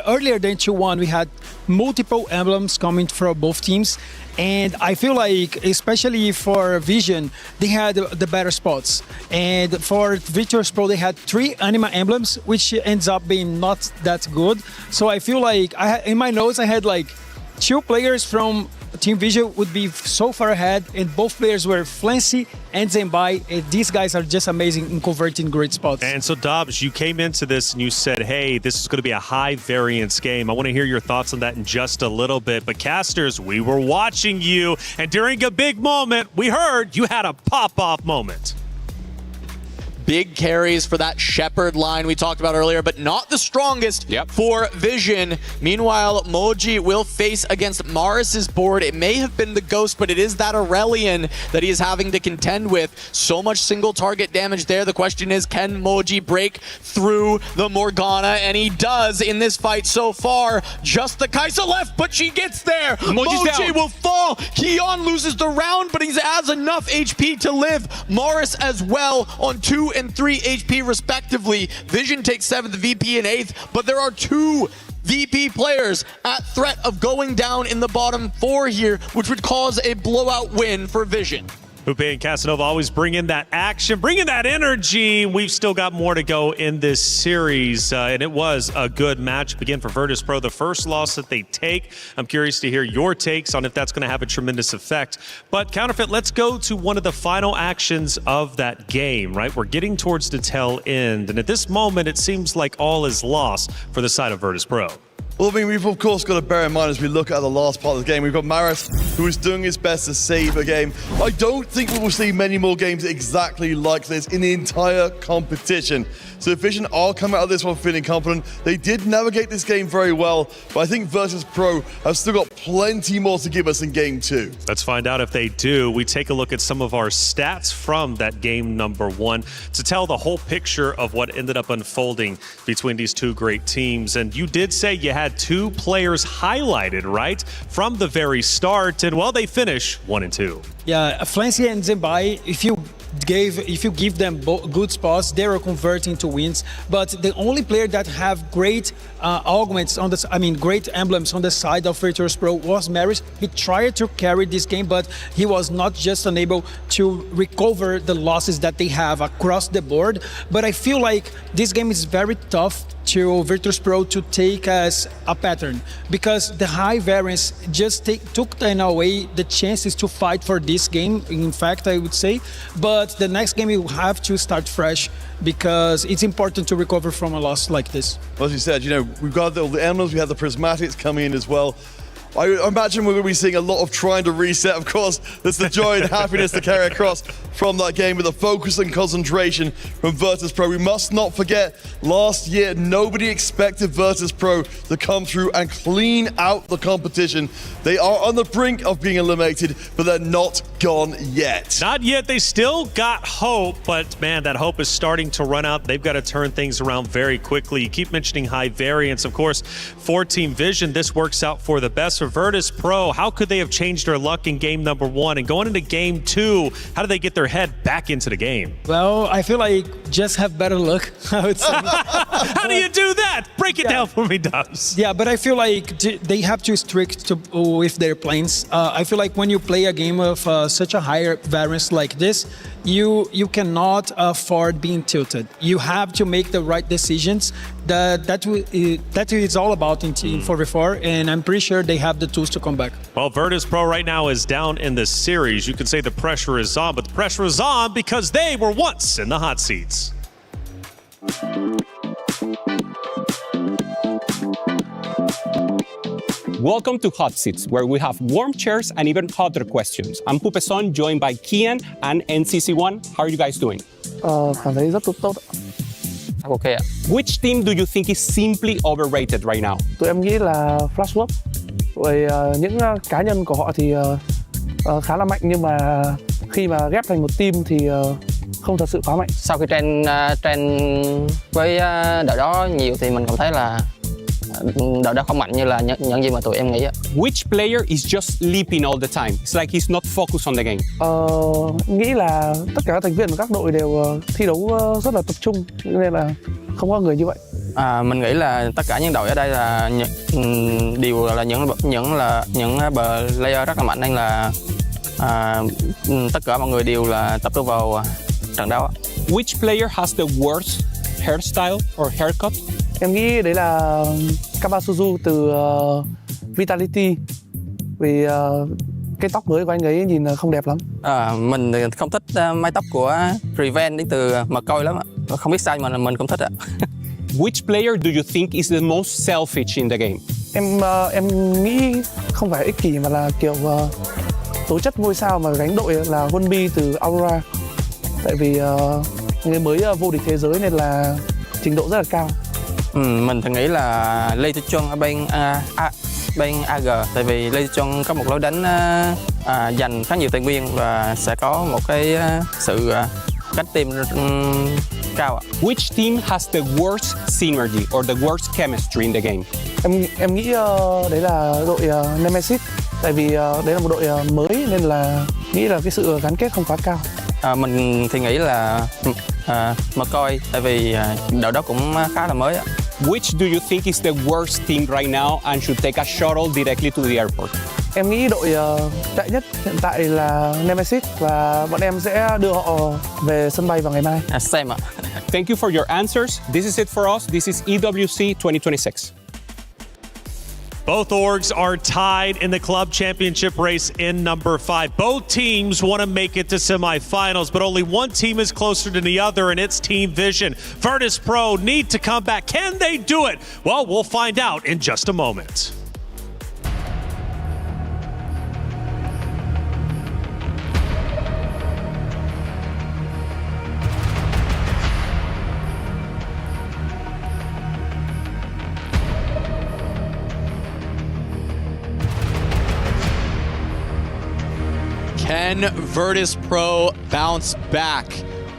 Speaker 8: Earlier than 2-1, we had multiple emblems coming from both teams. And I feel like, especially for Vision, they had the better spots. And for Virtus Pro, they had 3 Anima emblems, which ends up being not that good. So I feel like, in my notes, I had like 2 players from Team Vision would be so far ahead, and both players were Flancy and Zenbai. And these guys are just amazing in converting great spots.
Speaker 6: And so, Dobbs, you came into this and you said, hey, this is going to be a high variance game. I want to hear your thoughts on that in just a little bit. But Casters, we were watching you, and during a big moment, we heard you had a pop-off moment.
Speaker 22: Big carries for that Shepherd line we talked about earlier, but not the strongest for Vision. Meanwhile, Moji will face against Maris's board. It may have been the Ghost, but it is that Aurelion that he is having to contend with. So much single target damage there. The question is, can Moji break through the Morgana? And he does in this fight so far. Just the Kaisa left, but she gets there. Moji will fall. Keon loses the round, but he has enough HP to live. Maris as well on 2 and 3 HP respectively. Vision takes 7th, VP in 8th, but there are 2 VP players at threat of going down in the bottom 4 here, which would cause a blowout win for Vision.
Speaker 6: Hupe and Casanova always bring in that action, bring in that energy. We've still got more to go in this series, and it was a good match. Again, for Virtus Pro, the first loss that they take. I'm curious to hear your takes on if that's going to have a tremendous effect. But Counterfeit, let's go to one of the final actions of that game, right? We're getting towards the tail end, and at this moment, it seems like all is lost for the side of Virtus Pro.
Speaker 11: Well, I mean, we've of course got to bear in mind as we look at the last part of the game, we've got Maris, who is doing his best to save a game. I don't think we will see many more games exactly like this in the entire competition. So Vision are coming out of this one feeling confident. They did navigate this game very well, but I think Virtus Pro have still got plenty more to give us in game 2.
Speaker 6: Let's find out if they do. We take a look at some of our stats from that game number 1 to tell the whole picture of what ended up unfolding between these 2 great teams. And you did say you had 2 players highlighted, right, from the very start, and well, they finish 1 and 2.
Speaker 8: Yeah, Flancy and Zenbai, if you give them good spots, they are converting to wins. But the only player that have great augments on great emblems on the side of Virtus Pro was Maris. He tried to carry this game, but he was not just unable to recover the losses that they have across the board. But I feel like this game is very tough to Virtus Pro to take as a pattern, because the high variance just took them away the chances to fight for this game, in fact, I would say. But the next game you have to start fresh, because it's important to recover from a loss like this.
Speaker 11: Well, as you said, we've got all the emblems, we have the prismatics coming in as well. I imagine we're going to be seeing a lot of trying to reset. Of course, there's the joy and happiness to carry across from that game with the focus and concentration from Virtus Pro. We must not forget, last year, nobody expected Virtus Pro to come through and clean out the competition. They are on the brink of being eliminated, but they're not gone yet.
Speaker 6: Not yet. They still got hope, but man, that hope is starting to run out. They've got to turn things around very quickly. You keep mentioning high variance. Of course, for Team Vision, this works out for the best. For Virtus Pro, how could they have changed their luck in game number 1? And going into game 2, how do they get their head back into the game?
Speaker 8: Well, I feel like just have better luck, I would say.
Speaker 6: How do you do that? Break it down for me, Dubs.
Speaker 8: Yeah, but I feel like they have to stick with their plans. I feel like when you play a game of such a higher variance like this, you cannot afford being tilted. You have to make the right decisions. That is all about in Team 4v4, and I'm pretty sure they have the tools to come back.
Speaker 6: Well, Virtus Pro right now is down in the series. You could say the pressure is on, but the pressure is on because they were once in the hot seats.
Speaker 7: Welcome to Hot Seats, where we have warm chairs and even hotter questions. I'm Pupeson, joined by Kian and NCC1. How are you guys doing?
Speaker 13: Cảm thấy rất tốt.
Speaker 7: Okay. Which team do you think is simply overrated right now?
Speaker 13: Tụi em nghĩ là Flashwolf. Bởi những cá nhân của họ thì khá là mạnh, nhưng mà khi mà ghép thành một team thì không thật sự quá mạnh.
Speaker 14: Sau khi train với đội đó nhiều thì mình cảm thấy là đội đó không mạnh như là những gì mà tụi em nghĩ.
Speaker 7: Which player is just sleeping all the time? It's like he's not focused on the game.
Speaker 13: Nghĩ là tất cả các thành viên của các đội đều thi đấu rất là tập trung, nên là không có người như vậy.
Speaker 14: Mình nghĩ là tất cả những đội ở đây là đều là những player rất là mạnh, nên là tất cả mọi người đều là tập trung vào trận đấu.
Speaker 7: Which player has the worst hairstyle or haircut?
Speaker 13: Em nghĩ đấy là Kabasuzu từ Vitality, vì cái tóc mới của anh ấy nhìn không đẹp lắm.
Speaker 14: Mình không thích mái tóc của Riven đến từ McCoy lắm ạ. Không biết sao mà mình cũng thích ạ.
Speaker 7: Which player do you think is the most selfish in the game?
Speaker 13: Em nghĩ không phải ích kỷ mà là kiểu tố chất ngôi sao mà gánh đội là Hunbi từ Aurora. Tại vì người mới vô địch thế giới nên là trình độ rất là cao.
Speaker 14: Mình thì nghĩ là Lê Thị Chuân ở bên AG, tại vì Lê Thị Chuân có một lối đánh dành khá nhiều tài nguyên và sẽ có một cái sự cách team cao ạ.
Speaker 7: Which team has the worst synergy or the worst chemistry in the game?
Speaker 13: Em nghĩ đấy là đội Nemesis, tại vì đấy là một đội mới nên là nghĩ là cái sự gắn kết không quá cao.
Speaker 14: Mình thì nghĩ là McCoy, tại vì đội đó cũng khá là mới ạ.
Speaker 7: Which do you think is the worst team right now and should take a shuttle directly to the airport?
Speaker 13: Em nghĩ đội tệ nhất hiện tại là Nemesis và bọn em sẽ đưa họ về sân bay vào ngày mai.
Speaker 14: Same ạ.
Speaker 7: Thank you for your answers. This is it for us. This is EWC 2026.
Speaker 6: Both orgs are tied in the club championship race in number 5. Both teams want to make it to semifinals, but only one team is closer than the other, and it's Team Vision. Virtus Pro need to come back. Can they do it? Well, we'll find out in just a moment.
Speaker 22: Can Virtus Pro bounce back,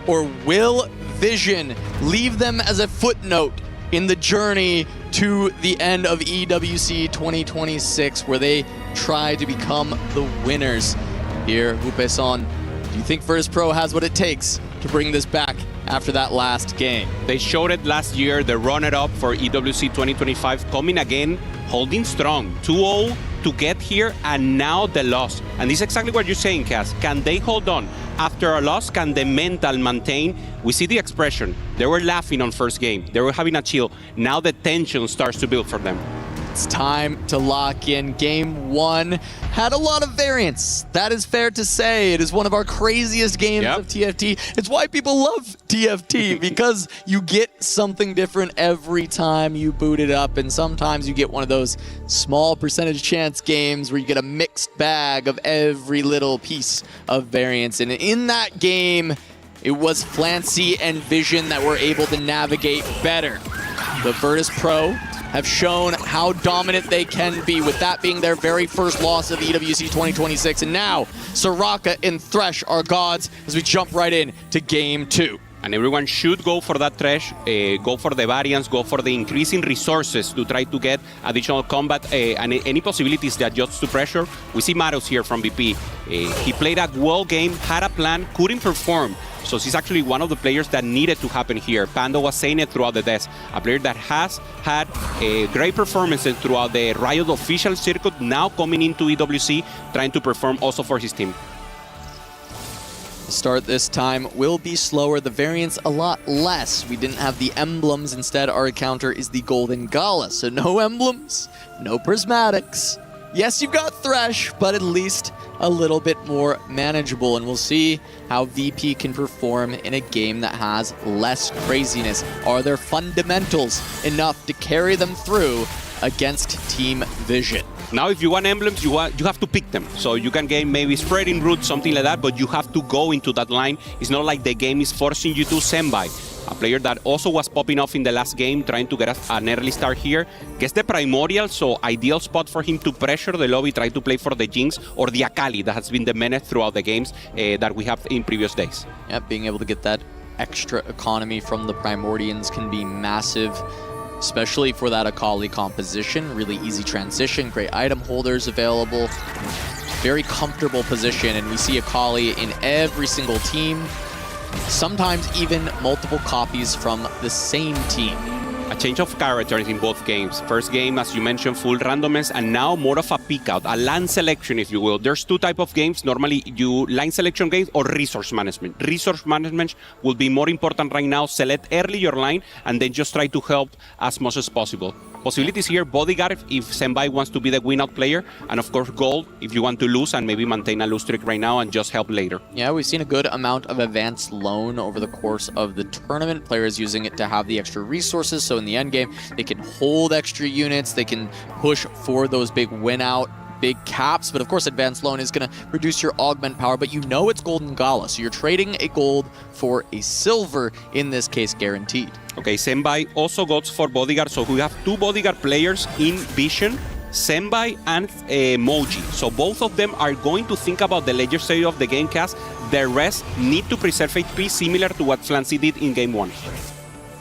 Speaker 22: or will Vision leave them as a footnote in the journey to the end of EWC 2026, where they try to become the winners? Here, Hupeson, do you think Virtus Pro has what it takes to bring this back after that last game?
Speaker 7: They showed it last year, the runner-up for EWC 2025, coming again, holding strong, 2-0 to get here, and now the loss. And this is exactly what you're saying, Cass. Can they hold on? After a loss, can the mental maintain? We see the expression. They were laughing on first game. They were having a chill. Now the tension starts to build for them.
Speaker 22: It's time to lock in. Game 1 had a lot of variance. That is fair to say. It is one of our craziest games of TFT. It's why people love TFT, because you get something different every time you boot it up, and sometimes you get one of those small percentage chance games where you get a mixed bag of every little piece of variance. And in that game, it was Flancy and Vision that were able to navigate better. The Virtus Pro have shown how dominant they can be, with that being their very first loss of EWC 2026. And now, Soraka and Thresh are gods as we jump right in to Game 2.
Speaker 7: And everyone should go for that Thresh, go for the variance, go for the increasing resources to try to get additional combat and any possibilities that adjust to pressure. We see Maros here from VP. He played a well game, had a plan, couldn't perform. So she's actually one of the players that needed to happen here. Pando was saying it throughout the desk. A player that has had a great performances throughout the Riot official circuit, now coming into EWC, trying to perform also for his team.
Speaker 22: The start this time will be slower, the variants a lot less. We didn't have the emblems, instead our encounter is the Golden Gala. So no emblems, no prismatics. Yes, you've got Thresh, but at least a little bit more manageable, and we'll see how VP can perform in a game that has less craziness. Are their fundamentals enough to carry them through against Team Vision?
Speaker 7: Now, if you want emblems, you have to pick them. So you can get maybe spreading route, something like that, but you have to go into that line. It's not like the game is forcing you to Senbai, a player that also was popping off in the last game, trying to get an early start here. Gets the Primordial, so ideal spot for him to pressure the lobby, try to play for the Jinx or the Akali that has been the menace throughout the games that we have in previous days.
Speaker 22: Yeah, being able to get that extra economy from the Primordians can be massive, especially for that Akali composition. Really easy transition, great item holders available, very comfortable position, and we see Akali in every single team, sometimes even multiple copies from the same team.
Speaker 7: A change of characters in both games. First game, as you mentioned, full randomness, and now more of a pick out, a line selection, if you will. There's two types of games. Normally, you line selection games or resource management. Resource management will be more important right now. Select early your line, and then just try to help as much as possible. Possibilities here, Bodyguard if Senbai wants to be the win-out player, and of course Gold if you want to lose and maybe maintain a lose streak right now and just help later.
Speaker 22: Yeah, we've seen a good amount of advanced loan over the course of the tournament. Players using it to have the extra resources, so in the end game they can hold extra units, they can push for those big win-out, big caps, but of course advanced loan is going to reduce your augment power, but you know it's Golden Gala, so you're trading a gold for a silver, in this case guaranteed.
Speaker 7: Okay, Senbai also goes for Bodyguard, so we have two Bodyguard players in Vision, Senbai and Moji. So both of them are going to think about the later stage of the game cast. The rest need to preserve HP, similar to what Flancy did in game 1.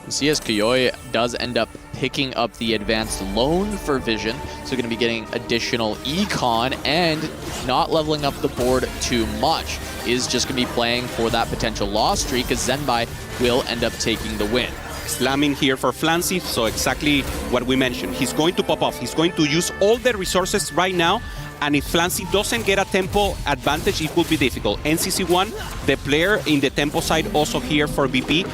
Speaker 22: See, as Kiyoi does end up picking up the advanced loan for Vision, so going to be getting additional econ and not leveling up the board too much. Is just going to be playing for that potential loss streak, as Zenbai will end up taking the win.
Speaker 7: Slamming here for Flancy, so exactly what we mentioned. He's going to pop off. He's going to use all the resources right now, and if Flancy doesn't get a tempo advantage, it will be difficult. NCC1, the player in the tempo side also here for VP,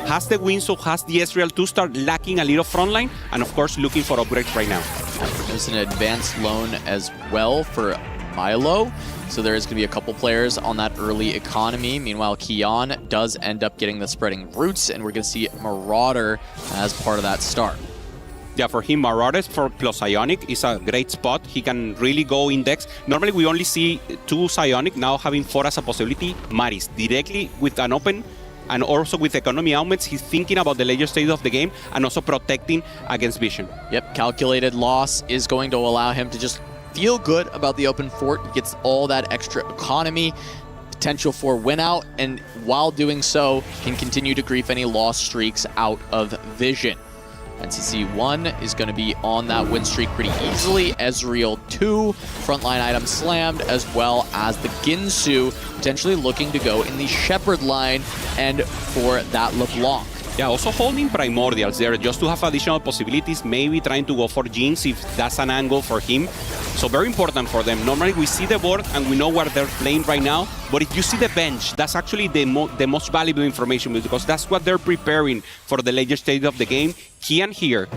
Speaker 7: has the win, so has the Ezreal to start lacking a little frontline, and of course looking for upgrades right now.
Speaker 22: There's an advanced loan as well for Milo, so there is going to be a couple players on that early economy. Meanwhile, Kion does end up getting the spreading roots, and we're going to see Marauder as part of that start.
Speaker 7: Yeah, for him, Marauders for plus Ionic is a great spot. He can really go index. Normally, we only see 2 Ionic, now having 4 as a possibility. Maris directly with an open, and also with economy augments, he's thinking about the later stage of the game and also protecting against Vision.
Speaker 22: Yep, calculated loss is going to allow him to just feel good about the open fort. He gets all that extra economy, potential for win out, and while doing so, can continue to grief any loss streaks out of Vision. NCC1 is going to be on that win streak pretty easily. Ezreal 2, frontline item slammed, as well as the Ginsu potentially looking to go in the Shepherd line and for that LeBlanc.
Speaker 7: Yeah, also holding Primordials there just to have additional possibilities, maybe trying to go for Jinx if that's an angle for him. So very important for them. Normally we see the board and we know where they're playing right now, but if you see the bench, that's actually the most valuable information, because that's what they're preparing for the later stage of the game. Kian here,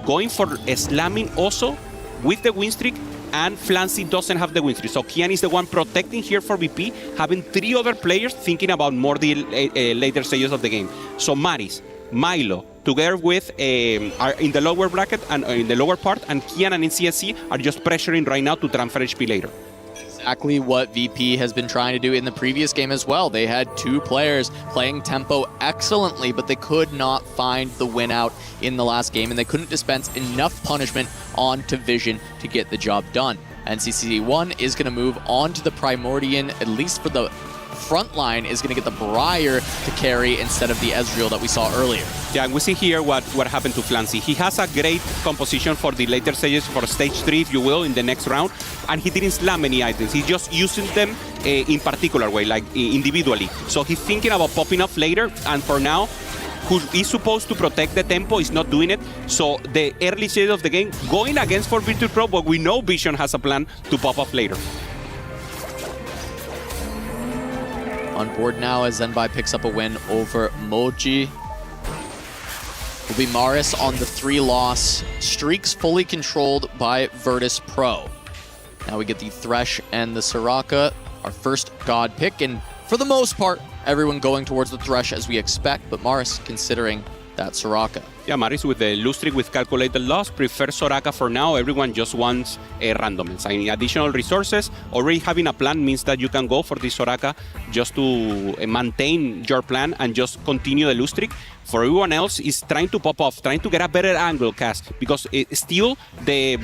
Speaker 7: going for slamming also with the win streak, and Flancy doesn't have the win streak. So Kian is the one protecting here for VP, having 3 other players thinking about more the later stages of the game. So Maris, Milo, together with are in the lower bracket and in the lower part, and Kian and NCSC are just pressuring right now to transfer HP later.
Speaker 22: Exactly what VP has been trying to do in the previous game as well. They had 2 players playing tempo excellently, but they could not find the win out in the last game, and they couldn't dispense enough punishment onto Vision to get the job done. NCC1 is going to move on to the Primordian, at least for the front line is going to get the Briar to carry instead of the Ezreal that we saw earlier.
Speaker 7: Yeah, and we see here what happened to Flancy. He has a great composition for the later stages, for stage 3, if you will, in the next round, and he didn't slam any items. He's just using them in particular way, like individually. So he's thinking about popping off later, and for now, who is supposed to protect the tempo is not doing it. So the early stage of the game, going against for Virtus Pro, but we know Vision has a plan to pop off later.
Speaker 22: On board now as Zenbai picks up a win over Moji. Will be Maris on the 3-loss. Streaks fully controlled by Virtus Pro. Now we get the Thresh and the Soraka, our first God pick, and for the most part, everyone going towards the Thresh as we expect, but Maris considering that Soraka.
Speaker 7: Yeah, Maris with the lose streak with calculated loss, prefers Soraka for now. Everyone just wants a randomness. I mean, additional resources. Already having a plan means that you can go for this Soraka just to maintain your plan and just continue the lose streak. For everyone else, is trying to pop off, trying to get a better angle cast, because still the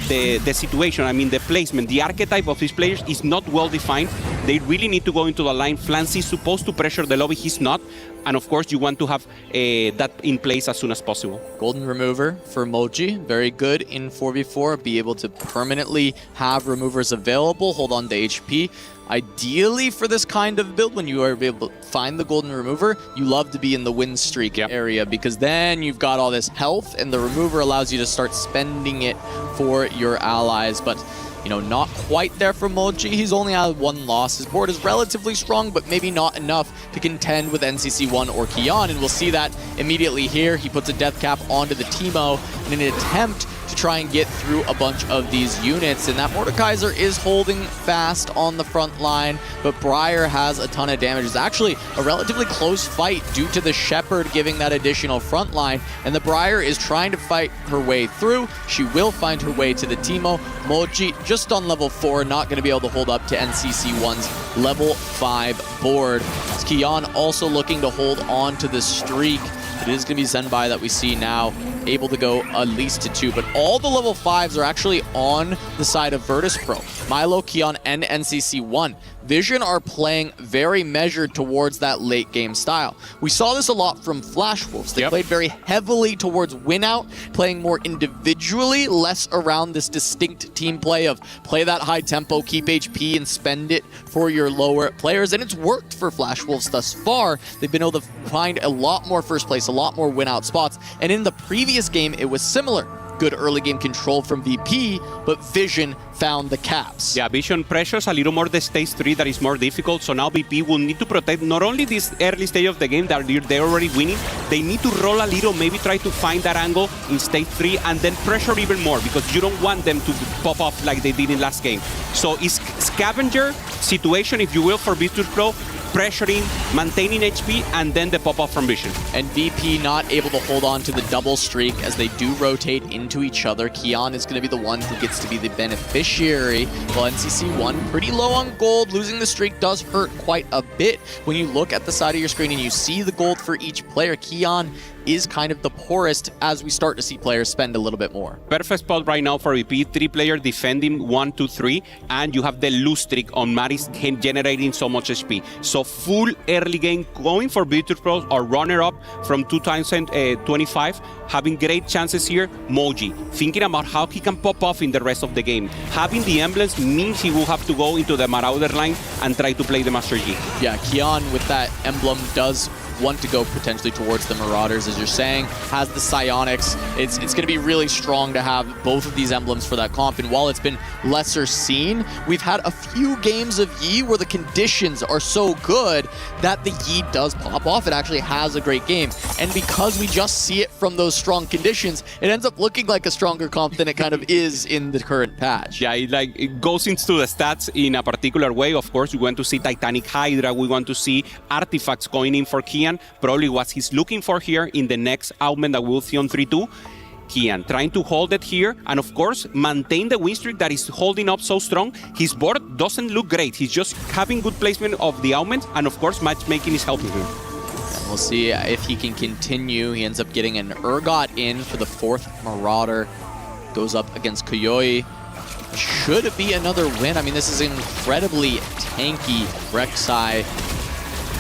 Speaker 7: situation, I mean the placement, the archetype of these players is not well defined. They really need to go into the line. Flancy is supposed to pressure the lobby, he's not. And of course, you want to have that in place as soon as possible.
Speaker 22: Golden Remover for Moji, very good in 4v4. Be able to permanently have removers available, hold on to HP. Ideally for this kind of build, when you are able to find the Golden Remover, you love to be in the win streak area, because then you've got all this health and the remover allows you to start spending it for your allies. But you know, not quite there for Moji. He's only had 1 loss. His board is relatively strong, but maybe not enough to contend with NCC1 or Kian, and we'll see that immediately here. He puts a death cap onto the Teemo in an attempt to try and get through a bunch of these units, and that Mordekaiser is holding fast on the front line, but Briar has a ton of damage. It's actually a relatively close fight due to the Shepherd giving that additional front line, and the Briar is trying to fight her way through. She will find her way to the Teemo. Moji just on level 4, not going to be able to hold up to NCC1's level 5 board. Kian also looking to hold on to the streak. It is going to be Zenbai that we see now, able to go at least to 2, but all the level 5s are actually on the side of Virtus Pro. Milo, Kian, and NCC1. Vision are playing very measured towards that late game style. We saw this a lot from Flash Wolves. They played very heavily towards win out, playing more individually, less around this distinct team play of play that high tempo, keep HP, and spend it for your lower players. And it's worked for Flash Wolves thus far. They've been able to find a lot more first place, a lot more win out spots. And in the previous game, it was similar. Good early game control from VP, but Vision found the caps.
Speaker 7: Yeah, Vision pressures a little more the stage 3 that is more difficult, so now VP will need to protect not only this early stage of the game that they're already winning, they need to roll a little, maybe try to find that angle in stage 3 and then pressure even more, because you don't want them to pop off like they did in last game. So it's scavenger situation, if you will, for Virtus Pro, pressuring, maintaining HP, and then the pop-off from Vision.
Speaker 22: And VP not able to hold on to the double streak as they do rotate into each other. Kian is going to be the one who gets to be the beneficiary, while NCC1 pretty low on gold. Losing the streak does hurt quite a bit. When you look at the side of your screen and you see the gold for each player, Kian is kind of the poorest as we start to see players spend a little bit more.
Speaker 7: Perfect spot right now for VP. 3-player defending 1, 2, 3, and you have the lose streak on Maris generating so much HP. So full early game going for Virtus Pro, or runner-up from 2025, having great chances here. Moji, thinking about how he can pop off in the rest of the game. Having the emblems means he will have to go into the Marauder line and try to play the Master Yi.
Speaker 22: Yeah, Kian with that emblem does want to go potentially towards the Marauders, as you're saying, has the Psionics. It's going to be really strong to have both of these emblems for that comp, and while it's been lesser seen, we've had a few games of Yi where the conditions are so good that the Yi does pop off. It actually has a great game, and because we just see it from those strong conditions, it ends up looking like a stronger comp than it kind of is in the current patch.
Speaker 7: Yeah, it goes into the stats in a particular way. Of course, we want to see Titanic Hydra, we want to see artifacts going in for Kian, probably what he's looking for here in the next augment that we'll see on 3-2. Kian trying to hold it here, and of course maintain the win streak that is holding up so strong. His board doesn't look great, he's just having good placement of the augment, and of course matchmaking is helping him.
Speaker 22: And we'll see if he can continue. He ends up getting an Urgot in for the 4th Marauder. Goes up against Koyoi. Should it be another win? I mean, this is incredibly tanky Rek'Sai.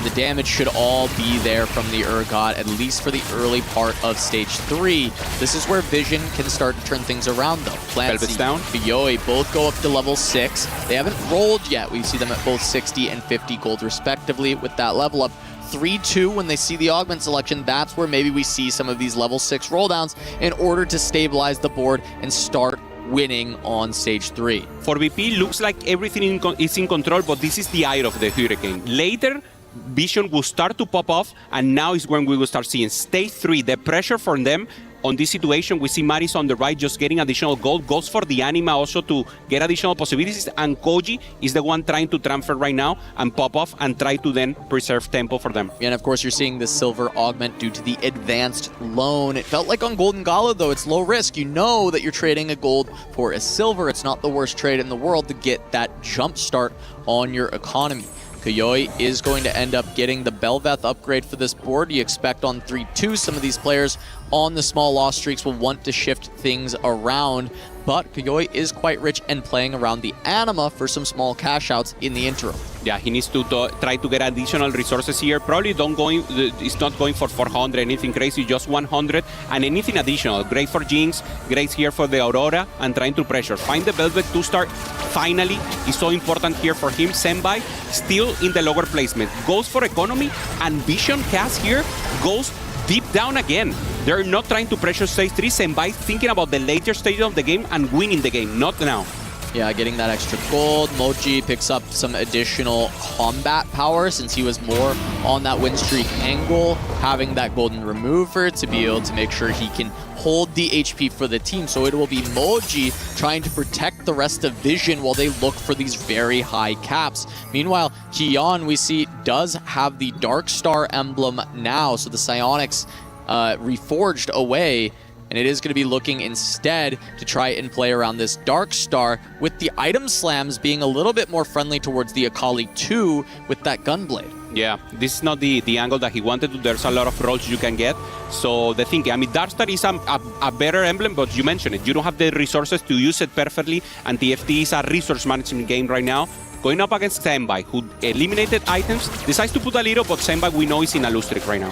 Speaker 22: The damage should all be there from the Urgot, at least for the early part of stage 3. This is where Vision can start to turn things around, though.
Speaker 7: Velvet's down.
Speaker 22: Kiyoi both go up to level 6. They haven't rolled yet. We see them at both 60 and 50 gold respectively with that level up. 3-2 when they see the augment selection, that's where maybe we see some of these level 6 rolldowns in order to stabilize the board and start winning on stage 3.
Speaker 7: For VP, looks like everything is in control, but this is the eye of the hurricane. Later, Vision will start to pop off, and now is when we will start seeing stage 3, the pressure from them. On this situation, we see Maris on the right just getting additional gold, goes for the Anima also to get additional possibilities, and Koji is the one trying to transfer right now and pop off and try to then preserve tempo for them.
Speaker 22: And of course, you're seeing the silver augment due to the advanced loan. It felt like on Golden Gala, though, it's low risk. You know that you're trading a gold for a silver. It's not the worst trade in the world to get that jump start on your economy. Kiyoi is going to end up getting the Belveth upgrade for this board. You expect on 3-2, some of these players on the small loss streaks will want to shift things around, but Kiyoi is quite rich and playing around the Anima for some small cash outs in the interim.
Speaker 7: Yeah, he needs to try to get additional resources here. Probably it's not going for 400, anything crazy, just 100, and anything additional. Great for Jinx, great here for the Aurora, and trying to pressure. Find the Velvet to start, finally, is so important here for him. Senbai, still in the lower placement. Goes for economy, and Vision cast here goes deep down again. They're not trying to pressure stage 3. Senbai thinking about the later stage of the game and winning the game, not now.
Speaker 22: Yeah, getting that extra gold. Moji picks up some additional combat power since he was more on that win streak angle, having that golden remover to be able to make sure he can hold the HP for the team. So it will be Moji trying to protect the rest of Vision while they look for these very high caps. Meanwhile, Kian, we see, does have the Dark Star emblem now, so the Psionics reforged away. And it is going to be looking instead to try and play around this Dark Star, with the item slams being a little bit more friendly towards the Akali 2 with that Gunblade.
Speaker 7: Yeah, this is not the angle that he wanted to. There's a lot of rolls you can get. So the thing, I mean, Darkstar is a better emblem, but you mentioned it. You don't have the resources to use it perfectly, and TFT is a resource management game right now. Going up against Senbai, who eliminated items, decides to put a little, but Senbai we know is in a lose streak right now.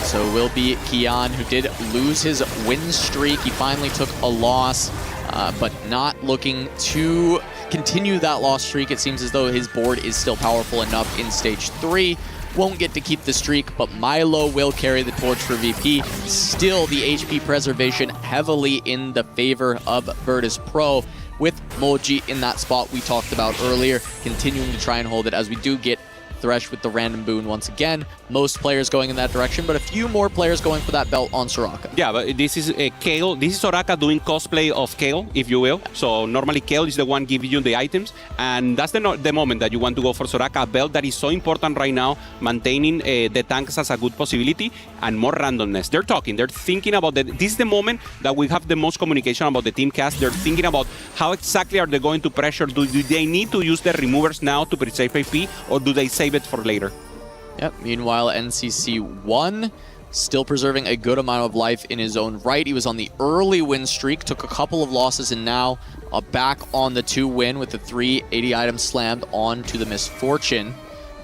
Speaker 22: So will be Kian, who did lose his win streak. He finally took a loss, but not looking to continue that loss streak. It seems as though his board is still powerful enough in stage 3. Won't get to keep the streak, but Milo will carry the torch for VP. Still, the HP preservation heavily in the favor of Virtus Pro, with Moji in that spot we talked about earlier, continuing to try and hold it as we do get Thresh with the random boon once again. Most players going in that direction, but a few more players going for that belt on Soraka.
Speaker 7: Yeah, but this is Kayle. This is Soraka doing cosplay of Kayle, if you will. So normally Kayle is the one giving you the items, and that's the moment that you want to go for Soraka. A belt that is so important right now, maintaining the tanks as a good possibility and more randomness. They're talking, they're thinking about that. This is the moment that we have the most communication about the team cast. They're thinking about how exactly are they going to pressure. Do they need to use the removers now to preserve AP, or do they save it for later?
Speaker 22: Yep. Meanwhile, NCC1 still preserving a good amount of life in his own right. He was on the early win streak, took a couple of losses, and now back on the 2 win with the 380 items slammed onto the Misfortune.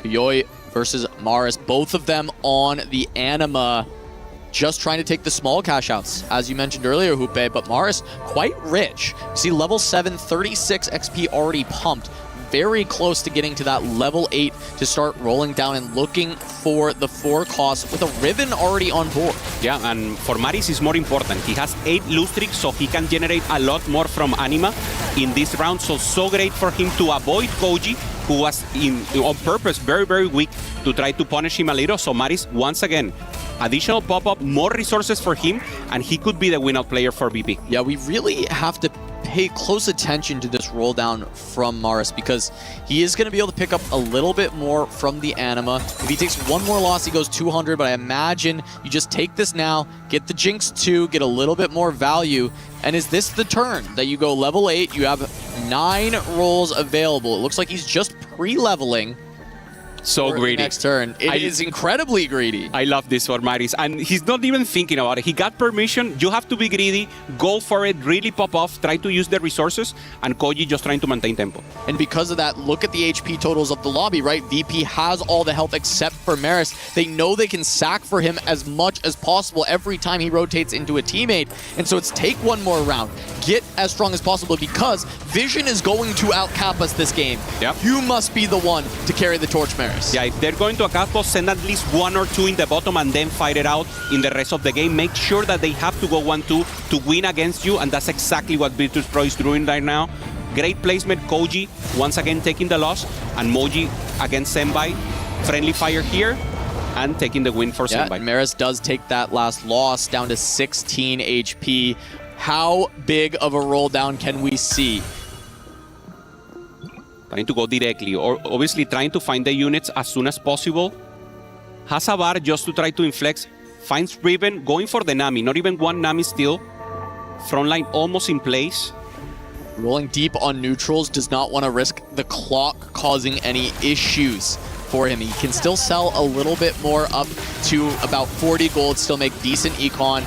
Speaker 22: Kiyoi versus Maris, both of them on the Anima, just trying to take the small cash outs, as you mentioned earlier, Hupe, but Maris quite rich. You see level 7, 36 XP already pumped. Very close to getting to that level 8 to start rolling down and looking for the 4 costs with a Riven already on board.
Speaker 7: Yeah, and for Maris is more important. He has 8 lose streaks, so he can generate a lot more from Anima in this round. So great for him to avoid Koji, who was on purpose very, very weak, to try to punish him a little. So Maris, once again, additional pop-up, more resources for him, and he could be the win-out player for VP.
Speaker 22: Yeah, we really have to pay close attention to this roll down from Maris, because he is going to be able to pick up a little bit more from the Anima. If he takes one more loss, he goes 200, but I imagine you just take this now, get the Jinx 2, get a little bit more value, and is this the turn that you go level 8? You have 9 rolls available. It looks like he's just pre-leveling
Speaker 7: So
Speaker 22: for the
Speaker 7: greedy.
Speaker 22: next turn. It is incredibly greedy.
Speaker 7: I love this for Maris. And he's not even thinking about it. He got permission. You have to be greedy. Go for it. Really pop off. Try to use the resources. And Koji just trying to maintain tempo.
Speaker 22: And because of that, look at the HP totals of the lobby, right? VP has all the health except for Maris. They know they can sack for him as much as possible every time he rotates into a teammate. And so it's take one more round. Get as strong as possible because Vision is going to outcap us this game.
Speaker 7: Yep.
Speaker 22: You must be the one to carry the torch, Maris.
Speaker 7: Yeah, if they're going to a catapult, send at least 1 or 2 in the bottom and then fight it out in the rest of the game. Make sure that they have to go 1-2 to win against you, and that's exactly what Virtus Pro is doing right now. Great placement, Koji once again taking the loss, and Moji against Senbai. Friendly fire here, and taking the win for Senbai.
Speaker 22: Maris does take that last loss down to 16 HP. How big of a roll down can we see?
Speaker 7: Trying to go directly, or obviously trying to find the units as soon as possible. Has a bar just to try to inflex. Finds Riven, going for the Nami. Not even one Nami still. Front line almost in place.
Speaker 22: Rolling deep on neutrals, does not want to risk the clock causing any issues for him. He can still sell a little bit more up to about 40 gold, still make decent econ,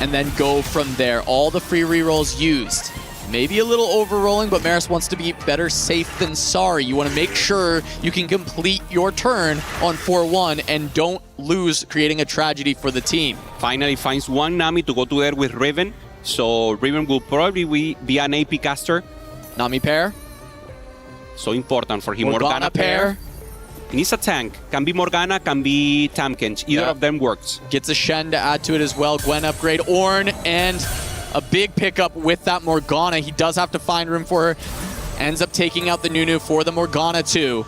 Speaker 22: and then go from there. All the free rerolls used. Maybe a little over-rolling, but Maris wants to be better safe than sorry. You want to make sure you can complete your turn on 4-1 and don't lose, creating a tragedy for the team.
Speaker 7: Finally finds one Nami to go to there with Riven. So Riven will probably be an AP caster.
Speaker 22: Nami pair.
Speaker 7: So important for him.
Speaker 22: Morgana pair.
Speaker 7: He needs a tank. Can be Morgana, can be Tamkens. Either of them works.
Speaker 22: Gets a Shen to add to it as well. Gwen upgrade. Ornn and a big pickup with that Morgana. He does have to find room for her. Ends up taking out the Nunu for the Morgana too.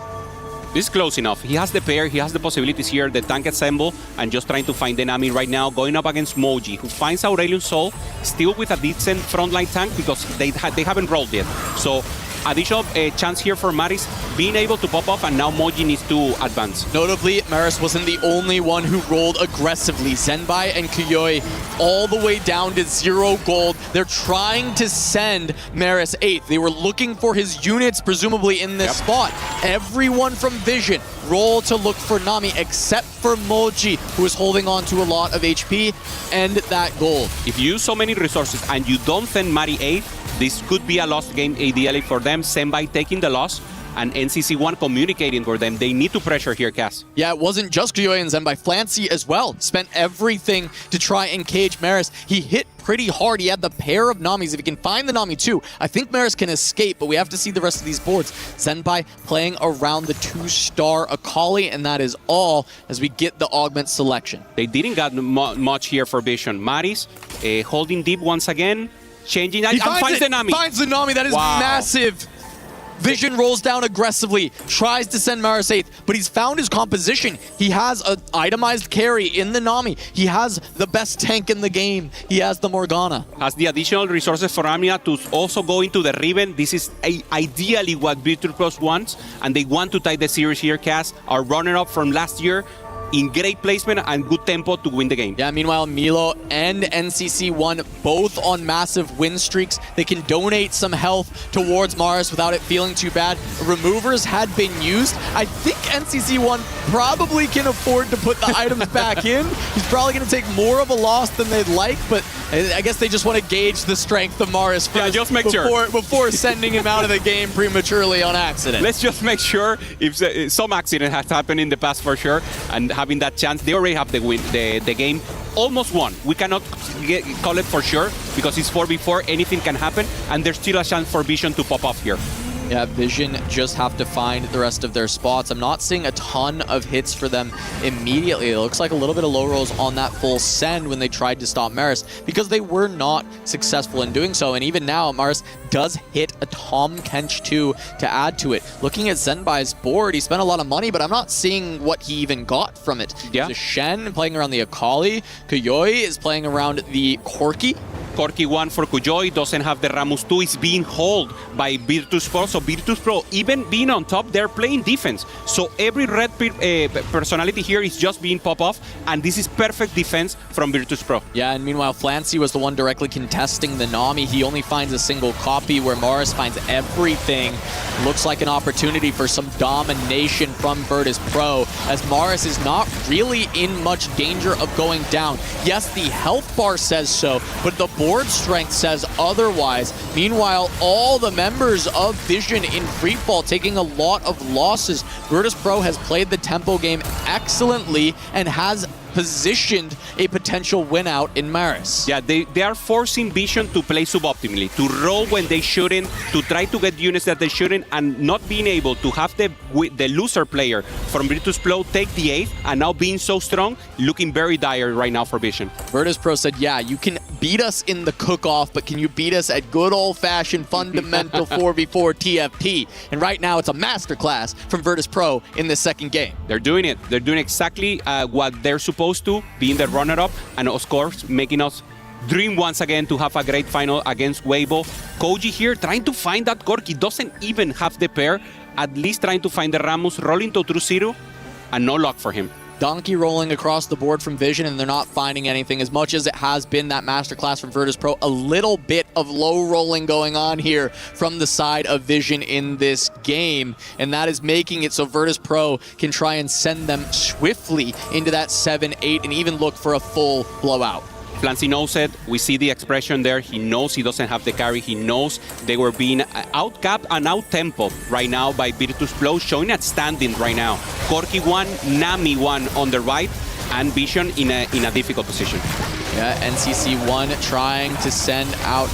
Speaker 7: This is close enough. He has the pair, he has the possibilities here, the tank assemble, and just trying to find the Nami right now, going up against Moji, who finds Aurelion Sol, still with a decent frontline tank because they haven't rolled yet. So additional chance here for Maris being able to pop off, and now Moji needs to advance.
Speaker 22: Notably, Maris wasn't the only one who rolled aggressively. Zenbai and Kuyoi all the way down to 0 gold. They're trying to send Maris 8th. They were looking for his units, presumably in this spot. Everyone from Vision roll to look for Nami, except for Moji, who is holding on to a lot of HP and that gold.
Speaker 7: If you use so many resources and you don't send Mari 8th, this could be a lost game ideally for them. Senbai taking the loss, and NCC1 communicating for them. They need to pressure here, Cass.
Speaker 22: Yeah, it wasn't just Kuyoi and Zenbai. Flancy as well spent everything to try and cage Maris. He hit pretty hard. He had the pair of Namis. If he can find the Nami too, I think Maris can escape, but we have to see the rest of these boards. Zenbai playing around the 2-star Akali, and that is all as we get the augment selection.
Speaker 7: They didn't got much here for Vision. Maris holding deep once again, changing that, and finds the Nami.
Speaker 22: Finds the Nami. That is massive. Vision rolls down aggressively, tries to send Maris 8th, but he's found his composition. He has an itemized carry in the Nami. He has the best tank in the game. He has the Morgana.
Speaker 7: Has the additional resources for Amnia to also go into the Riven. This is ideally what Virtus Pro wants, and they want to tie the series here, Cass. Our runner-up from last year, in great placement and good tempo to win the game.
Speaker 22: Yeah, meanwhile, Milo and NCC1 both on massive win streaks. They can donate some health towards Maris without it feeling too bad. Removers had been used. I think NCC1 probably can afford to put the items back in. He's probably going to take more of a loss than they'd like, but I guess they just want to gauge the strength of Maris first,
Speaker 7: just make
Speaker 22: before sending him out of the game prematurely on accident.
Speaker 7: Let's just make sure if some accident has happened in the past for sure, and having that chance, they already have the win, the game almost won. We cannot call it for sure because it's 4v4, anything can happen, and there's still a chance for Vision to pop off here.
Speaker 22: Yeah, Vision just have to find the rest of their spots. I'm not seeing a ton of hits for them immediately. It looks like a little bit of low rolls on that full send when they tried to stop Maris because they were not successful in doing so. And even now, Maris does hit a Tom Kench 2 to add to it. Looking at Zenbai's board, he spent a lot of money, but I'm not seeing what he even got from it.
Speaker 7: Yeah.
Speaker 22: The Shen playing around the Akali. Kuyoi is playing around the Corki.
Speaker 7: Corki 1 for Kujoy, doesn't have the Ramus 2, is being held by Virtus Pro. So Virtus Pro, even being on top, they're playing defense. So every red personality here is just being pop off, and this is perfect defense from Virtus Pro.
Speaker 22: Yeah, and meanwhile, Flancy was the one directly contesting the Nami. He only finds a single copy, where Morris finds everything. Looks like an opportunity for some domination from Virtus Pro, as Morris is not really in much danger of going down. Yes, the health bar says so, but the board strength says otherwise. Meanwhile, all the members of Vision in freefall taking a lot of losses. Virtus Pro has played the tempo game excellently and has positioned a potential win out in Maris.
Speaker 7: Yeah, they are forcing Vision to play suboptimally, to roll when they shouldn't, to try to get units that they shouldn't, and not being able to have the loser player from Virtus Pro take the 8th, and now being so strong, looking very dire right now for Vision.
Speaker 22: Virtus Pro said, yeah, you can beat us in the cook-off, but can you beat us at good old-fashioned fundamental 4v4 TFT? And right now, it's a masterclass from Virtus Pro in this second game.
Speaker 7: They're doing it. They're doing exactly what they're supposed to, being the runner-up, and of course, making us dream once again to have a great final against Weibo. Koji here trying to find that Corki, doesn't even have the pair, at least trying to find the Ramus, rolling to True Zero, and no luck for him.
Speaker 22: Donkey rolling across the board from Vision, and they're not finding anything. As much as it has been that masterclass from Virtus Pro, a little bit of low rolling going on here from the side of Vision in this game, and that is making it so Virtus Pro can try and send them swiftly into that 7-8 and even look for a full blowout.
Speaker 7: Flancy knows it. We see the expression there. He knows he doesn't have the carry. He knows they were being outcapped and out-tempoed right now by Virtus Pro, showing at standing right now. Corki 1, Nami 1 on the right, and Vision in a difficult position.
Speaker 22: Yeah, NCC 1 trying to send out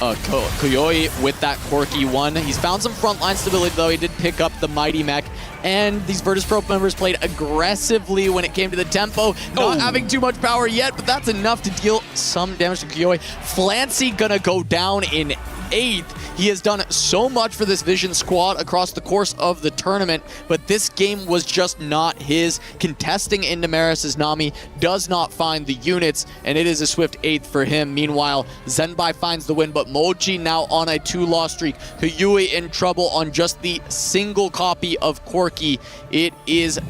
Speaker 22: Koyoi with that Corki 1. He's found some frontline stability, though. He did pick up the Mighty Mech. And these Virtus Pro members played aggressively when it came to the tempo. Not having too much power yet, but that's enough to deal some damage to Koyoi. Flancy gonna go down in 8th. He has done so much for this Vision squad across the course of the tournament, but this game was just not his. Contesting into Maris' Nami does not find the units, and it is a swift 8th for him. Meanwhile, Zenbai finds the win, but Mochi now on a 2-loss streak. Hyui in trouble on just the single copy of Corki. It is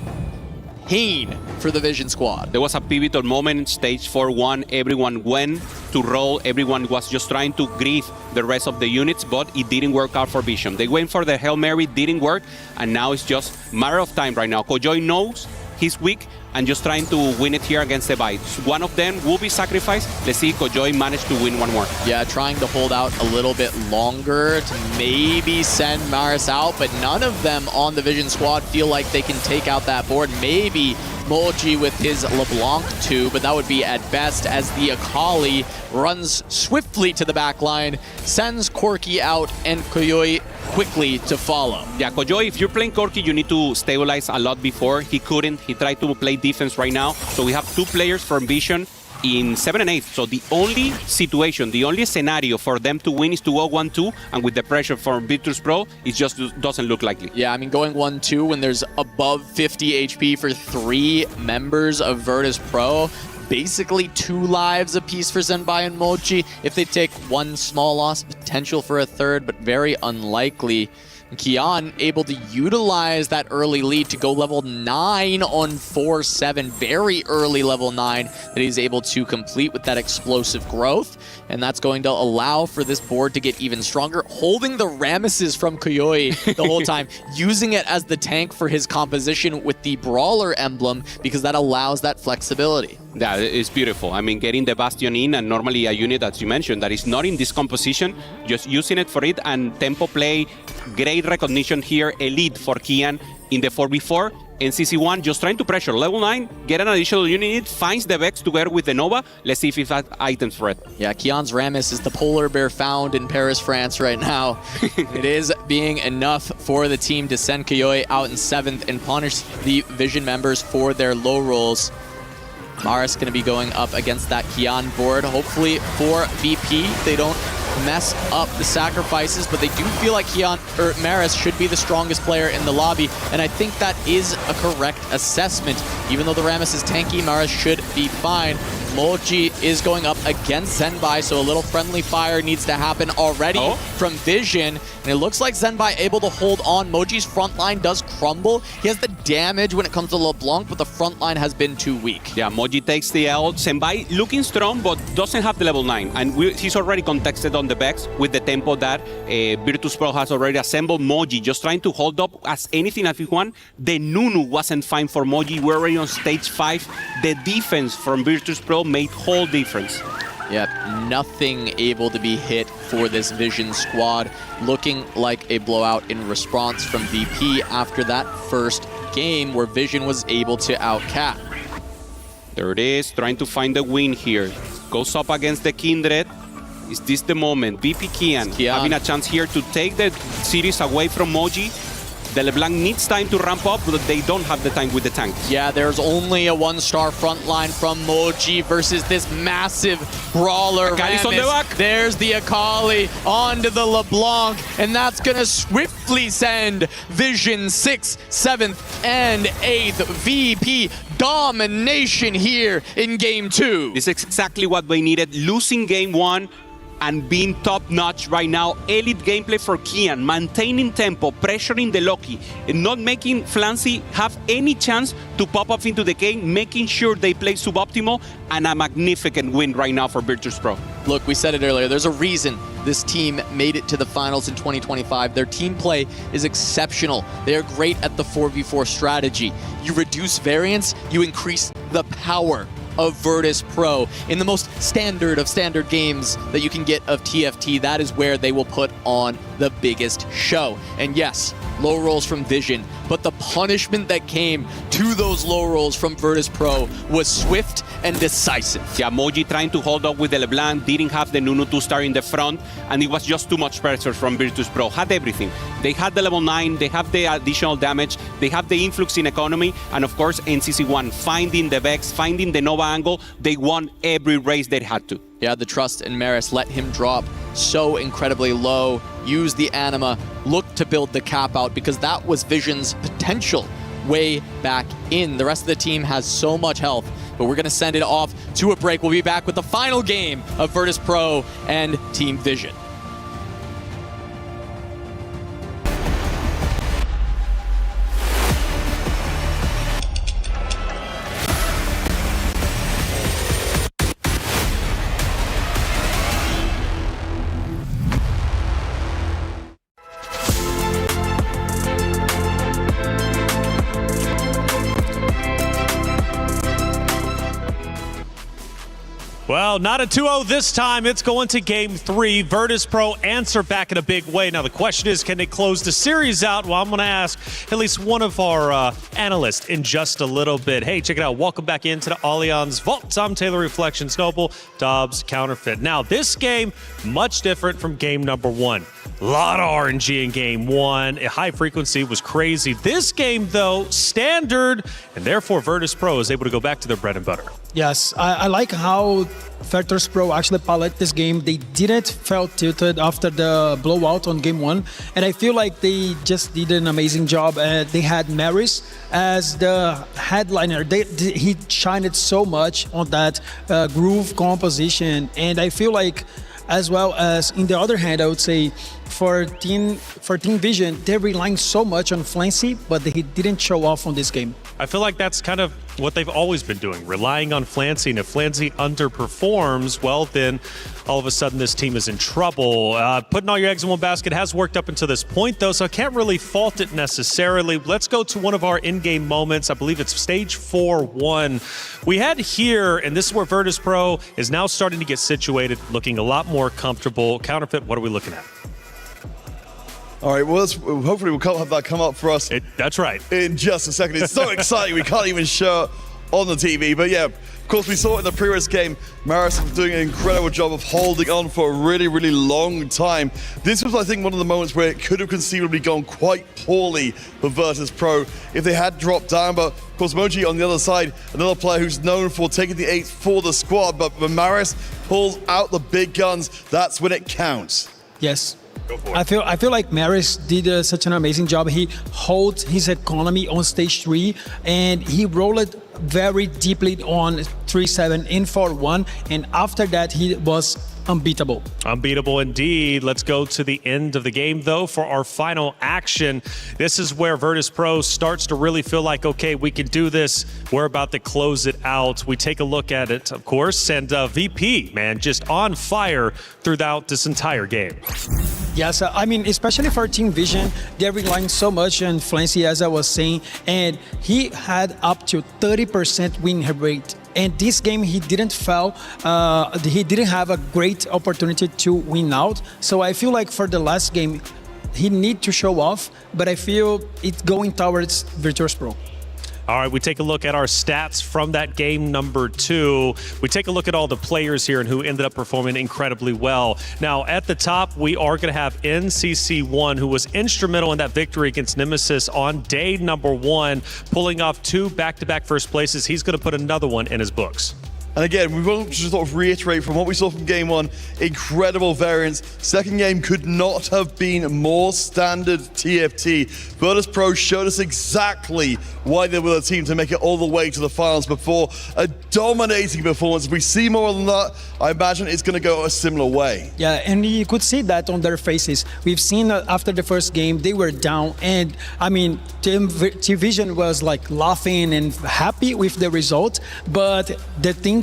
Speaker 22: pain for the Vision squad.
Speaker 7: There was a pivotal moment, stage 4-1. Everyone went to roll. Everyone was just trying to grief the rest of the units, but it didn't work out for Vision. They went for the Hail Mary, didn't work, and now it's just a matter of time right now. Kojoy knows he's weak and just trying to win it here against the Bites. One of them will be sacrificed. Let's see if Kojoy managed to win one more.
Speaker 22: Yeah, trying to hold out a little bit longer to maybe send Maris out, but none of them on the Vision squad feel like they can take out that board. Maybe Mochi with his LeBlanc 2, but that would be at best, as the Akali runs swiftly to the back line, sends Corki out, and Koyoi quickly to follow.
Speaker 7: Yeah, Kojoy, if you're playing Corki, you need to stabilize a lot before. He couldn't. He tried to play defense right now. So we have 2 players from Vision in 7 and 8. So the only situation, the only scenario for them to win is to go 1-2, and with the pressure from Virtus Pro, it just doesn't look likely.
Speaker 22: Yeah, I mean, going 1-2 when there's above 50 HP for 3 members of Virtus Pro, basically 2 lives apiece for Zenbai and Mochi. If they take 1 small loss, potential for a 3rd, but very unlikely. Kian able to utilize that early lead to go level 9 on 4-7. Very early level 9 that he's able to complete with that explosive growth. And that's going to allow for this board to get even stronger. Holding the Ramuses from Koyoi the whole time. Using it as the tank for his composition with the Brawler emblem, because that allows that flexibility.
Speaker 7: Yeah, it's beautiful. I mean, getting the Bastion in, and normally a unit, as you mentioned, that is not in this composition, just using it for it, and tempo play, great recognition here, elite for Kian in the 4v4. NCC1 just trying to pressure level 9, get an additional unit, finds the Vex together with the Nova. Let's see if he has items for it.
Speaker 22: Yeah, Kian's Rammus is the polar bear found in Paris, France right now. It is being enough for the team to send Koyoi out in 7th and punish the Vision members for their low rolls. Maris going to be going up against that Kian board, hopefully for VP. They don't mess up the sacrifices, but they do feel like Maris should be the strongest player in the lobby, and I think that is a correct assessment. Even though the Rammus is tanky, Maris should be fine. Moji is going up against Zenbai, so a little friendly fire needs to happen already from Vision. And it looks like Zenbai able to hold on. Moji's front line does crumble. He has the damage when it comes to LeBlanc, but the front line has been too weak.
Speaker 7: Yeah, Moji takes the L. Zenbai looking strong, but doesn't have the level 9. And he's already contested on the Vex with the tempo that Virtus.pro has already assembled. Moji just trying to hold up as anything as he won. The Nunu wasn't fine for Moji. We're already on stage 5. The defense from Virtus.pro made whole difference.
Speaker 22: Yep, nothing able to be hit for this Vision squad. Looking like a blowout in response from VP after that first game where Vision was able to outcap.
Speaker 7: There it is, trying to find the win here. Goes up against the Kindred. Is this the moment? VP Kian having a chance here to take the series away from Moji. The LeBlanc needs time to ramp up, but they don't have the time with the tank.
Speaker 22: Yeah, there's only a 1-star front line from Moji versus this massive brawler.
Speaker 7: Akali's on the back.
Speaker 22: There's the Akali onto the LeBlanc, and that's gonna swiftly send Vision 6th, 7th, and 8th. VP domination here in game 2.
Speaker 7: This is exactly what they needed. Losing game 1 and being top-notch right now. Elite gameplay for Kian, maintaining tempo, pressuring the Loki, and not making Flancy have any chance to pop up into the game, making sure they play suboptimal, and a magnificent win right now for Virtus.pro.
Speaker 22: Look, we said it earlier, there's a reason this team made it to the finals in 2025. Their team play is exceptional. They are great at the 4v4 strategy. You reduce variance, you increase the power of Virtus.pro. In the most standard of standard games that you can get of TFT, that is where they will put on the biggest show. And yes, low rolls from Vision, but the punishment that came to those low rolls from Virtus.pro was swift and decisive.
Speaker 7: Yeah, Moji trying to hold up with the LeBlanc, didn't have the Nunu 2-star in the front, and it was just too much pressure from Virtus.pro. Had everything. They had the level 9, they have the additional damage, they have the influx in economy, and of course NCC1 finding the Vex, finding the Nova angle. They won every race they had to.
Speaker 22: Yeah, the trust in Maris let him drop so incredibly low, use the anima, look to build the cap out, because that was Vision's potential way back in. The rest of the team has so much health, but we're gonna send it off to a break. We'll be back with the final game of Virtus.pro and Team Vision.
Speaker 6: Well, not a 2-0 this time. It's going to game 3. Virtus.pro answer back in a big way. Now, the question is, can they close the series out? Well, I'm going to ask at least one of our analysts in just a little bit. Hey, check it out. Welcome back into the Allianz Vault. I'm Taylor Reflections Noble, Dobbs Counterfeit. Now, this game, much different from game number 1. A lot of RNG in game 1. High frequency was crazy. This game, though, standard, and therefore Virtus.pro is able to go back to their bread and butter.
Speaker 8: Yes, I like how Virtus.pro actually piloted this game. They didn't felt tilted after the blowout on game 1, and I feel like they just did an amazing job. They had Maris as the headliner. He shined so much on that groove composition, and I feel like, as well as in the other hand, I would say for Team Vision, they relying so much on Flancy, but they didn't show off on this game.
Speaker 6: I feel like that's kind of what they've always been doing, relying on Flancy. And if Flancy underperforms, well, then all of a sudden this team is in trouble. Putting all your eggs in one basket has worked up until this point, though, so I can't really fault it necessarily. Let's go to one of our in-game moments. I believe it's stage 4-1. We had here, and this is where Virtus.pro is now starting to get situated, looking a lot more comfortable. Counterfeit, what are we looking at?
Speaker 11: All right, well, hopefully we'll have that come up for us.
Speaker 6: That's right.
Speaker 11: In just a second. It's so exciting, we can't even show it on the TV. But yeah, of course, we saw it in the previous game. Maris was doing an incredible job of holding on for a really, really long time. This was, I think, one of the moments where it could have conceivably gone quite poorly for Virtus.pro if they had dropped down. But of course, Moji on the other side, another player who's known for taking the 8th for the squad. But when Maris pulls out the big guns, that's when it counts.
Speaker 8: Yes. I feel like Maris did such an amazing job. He holds his economy on stage 3, and he rolled very deeply on 3-7 in 4-1, and after that he was unbeatable.
Speaker 6: Unbeatable indeed. Let's go to the end of the game, though, for our final action. This is where Virtus Pro starts to really feel like, okay, we can do this. We're about to close it out. We take a look at it, of course, and VP, man, just on fire throughout this entire game.
Speaker 8: Yes, I mean, especially for Team Vision, they're relying so much on Flancy, as I was saying, and he had up to 30% win rate. And this game, he didn't fail. He didn't have a great opportunity to win out. So I feel like for the last game, he need to show off, but I feel it's going towards Virtus Pro.
Speaker 6: All right, we take a look at our stats from that game number 2. We take a look at all the players here and who ended up performing incredibly well. Now, at the top, we are going to have NCC1, who was instrumental in that victory against Nemesis on day number 1, pulling off 2 back-to-back first places. He's going to put another one in his books.
Speaker 11: And again, we want to just sort of reiterate from what we saw from game 1, incredible variance. Second game could not have been more standard TFT. Virtus Pro showed us exactly why they were the team to make it all the way to the finals before. A dominating performance. If we see more than that, I imagine it's going to go a similar way.
Speaker 8: Yeah, and you could see that on their faces. We've seen after the first game, they were down. And I mean, Team Vision was like laughing and happy with the result. But the things,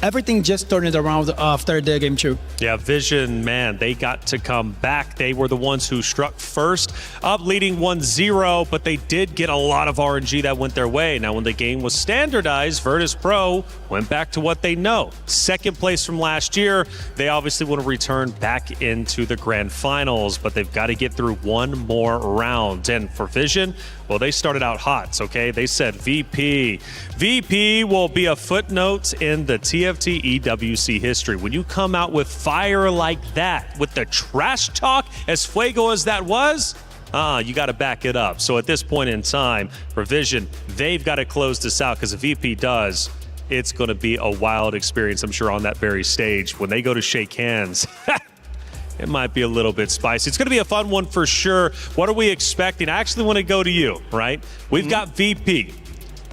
Speaker 8: everything just turned around after the game 2.
Speaker 6: Yeah, Vision, man, they got to come back. They were the ones who struck first, up leading 1-0, but they did get a lot of RNG that went their way. Now, when the game was standardized, Virtus Pro went back to what they know. Second place from last year. They obviously want to return back into the grand finals, but they've got to get through one more round. And for Vision, well, they started out hot, okay? They said VP. VP will be a footnote in the TFT EWC history. When you come out with fire like that, with the trash talk as fuego as that was, you got to back it up. So at this point in time, for Vision, they've got to close this out, because if VP does, it's going to be a wild experience, I'm sure, on that very stage. When they go to shake hands, it might be a little bit spicy. It's going to be a fun one for sure. What are we expecting? I actually want to go to you, right? We've got VP.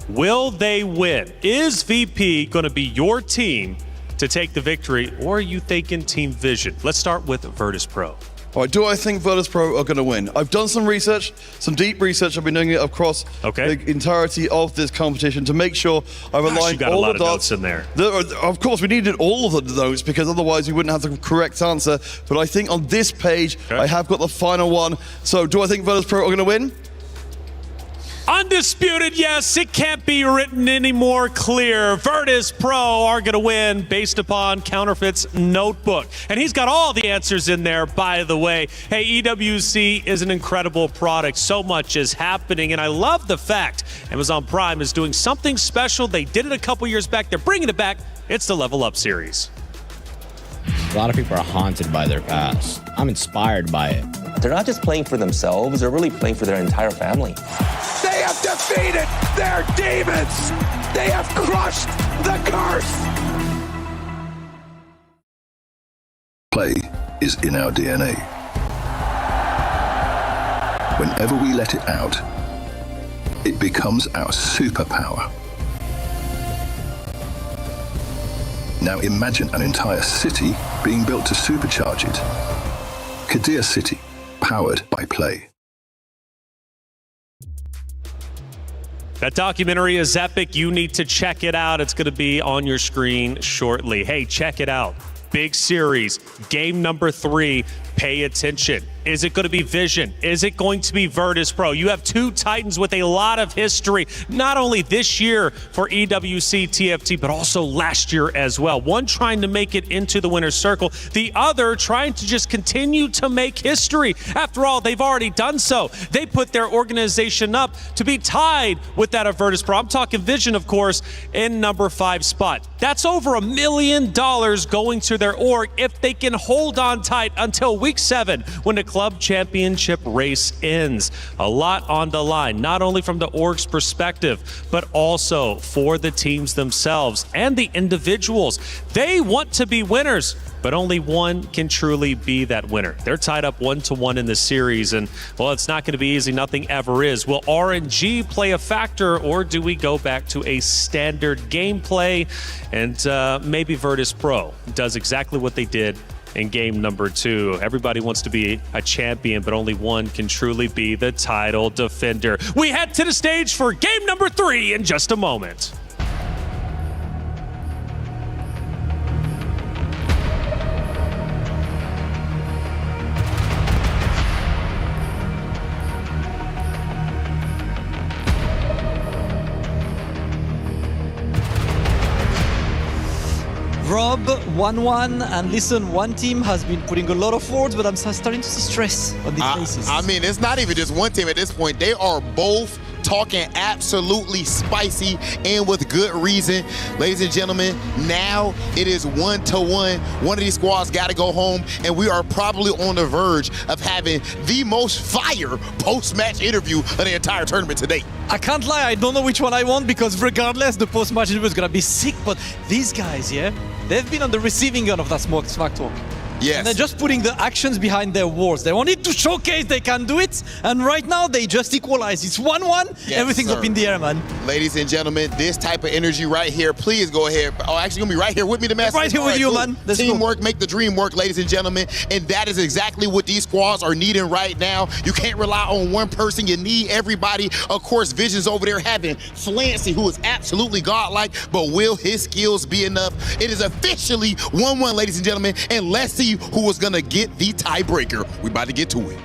Speaker 6: Will they win? Is VP going to be your team to take the victory, or are you thinking Team Vision? Let's start with Virtus Pro.
Speaker 11: All right, do I think Virtus Pro are going to win? I've done some research, some deep research. I've been doing it across the entirety of this competition to make sure I've aligned
Speaker 6: you got
Speaker 11: all
Speaker 6: a lot
Speaker 11: the
Speaker 6: of
Speaker 11: dots
Speaker 6: notes in there.
Speaker 11: Of course, we needed all of the notes because otherwise we wouldn't have the correct answer. But I think on this page, I have got the final one. So do I think Virtus Pro are going to win?
Speaker 6: Undisputed, yes. It can't be written any more clear. Virtus Pro are going to win based upon Counterfeit's notebook. And he's got all the answers in there, by the way. Hey, EWC is an incredible product. So much is happening. And I love the fact Amazon Prime is doing something special. They did it a couple years back. They're bringing it back. It's the Level Up series.
Speaker 3: A lot of people are haunted by their past. I'm inspired by it.
Speaker 16: They're not just playing for themselves, they're really playing for their entire family.
Speaker 17: They have defeated their demons! They have crushed the curse!
Speaker 20: Play is in our DNA. Whenever we let it out, it becomes our superpower. Now imagine an entire city being built to supercharge it. Kadir City, powered by play.
Speaker 6: That documentary is epic. You need to check it out. It's going to be on your screen shortly. Hey, check it out. Big series, game number 3. Pay attention. Is it going to be Vision? Is it going to be Virtus Pro? You have two titans with a lot of history, not only this year for EWC TFT, but also last year as well. One trying to make it into the winner's circle, the other trying to just continue to make history. After all, they've already done so. They put their organization up to be tied with that of Virtus Pro. I'm talking Vision, of course, in number 5 spot. That's over $1 million going to their org if they can hold on tight until week 7 when the club championship race ends. A lot on the line, not only from the org's perspective, but also for the teams themselves and the individuals. They want to be winners, but only one can truly be that winner. They're tied up 1-1 in the series, and, well, it's not going to be easy. Nothing ever is. Will RNG play a factor, or do we go back to a standard gameplay? And maybe Virtus Pro does exactly what they did in game number 2. Everybody wants to be a champion, but only one can truly be the title defender. We head to the stage for game number 3 in just a moment.
Speaker 18: Rob, 1-1, and listen, one team has been putting a lot of forwards, but I'm starting to see stress on these faces.
Speaker 2: I mean, it's not even just one team at this point. They are both talking absolutely spicy and with good reason. Ladies and gentlemen, now it is 1-1. One of these squads got to go home, and we are probably on the verge of having the most fire post-match interview of the entire tournament today.
Speaker 18: I can't lie, I don't know which one I want, because regardless, the post-match interview is going to be sick, but these guys, yeah, they've been on the receiving end of that smack talk.
Speaker 2: Yes.
Speaker 18: And they're just putting the actions behind their words. They wanted to showcase they can do it, and right now they just equalize. It's 1-1,
Speaker 2: Yes,
Speaker 18: everything's
Speaker 2: sir.
Speaker 18: up in the air, man.
Speaker 2: Ladies and gentlemen, this type of energy right here, please go ahead. Oh, actually gonna be right here with me, the master.
Speaker 18: Right here with you, man. Let's
Speaker 2: Teamwork, make the dream work, ladies and gentlemen. And that is exactly what these squads are needing right now. You can't rely on one person. You need everybody. Of course, Vision's over there having Flancy, who is absolutely godlike, but will his skills be enough? It is officially 1-1, ladies and gentlemen. And let's see who is gonna get the tiebreaker. We about to get to it.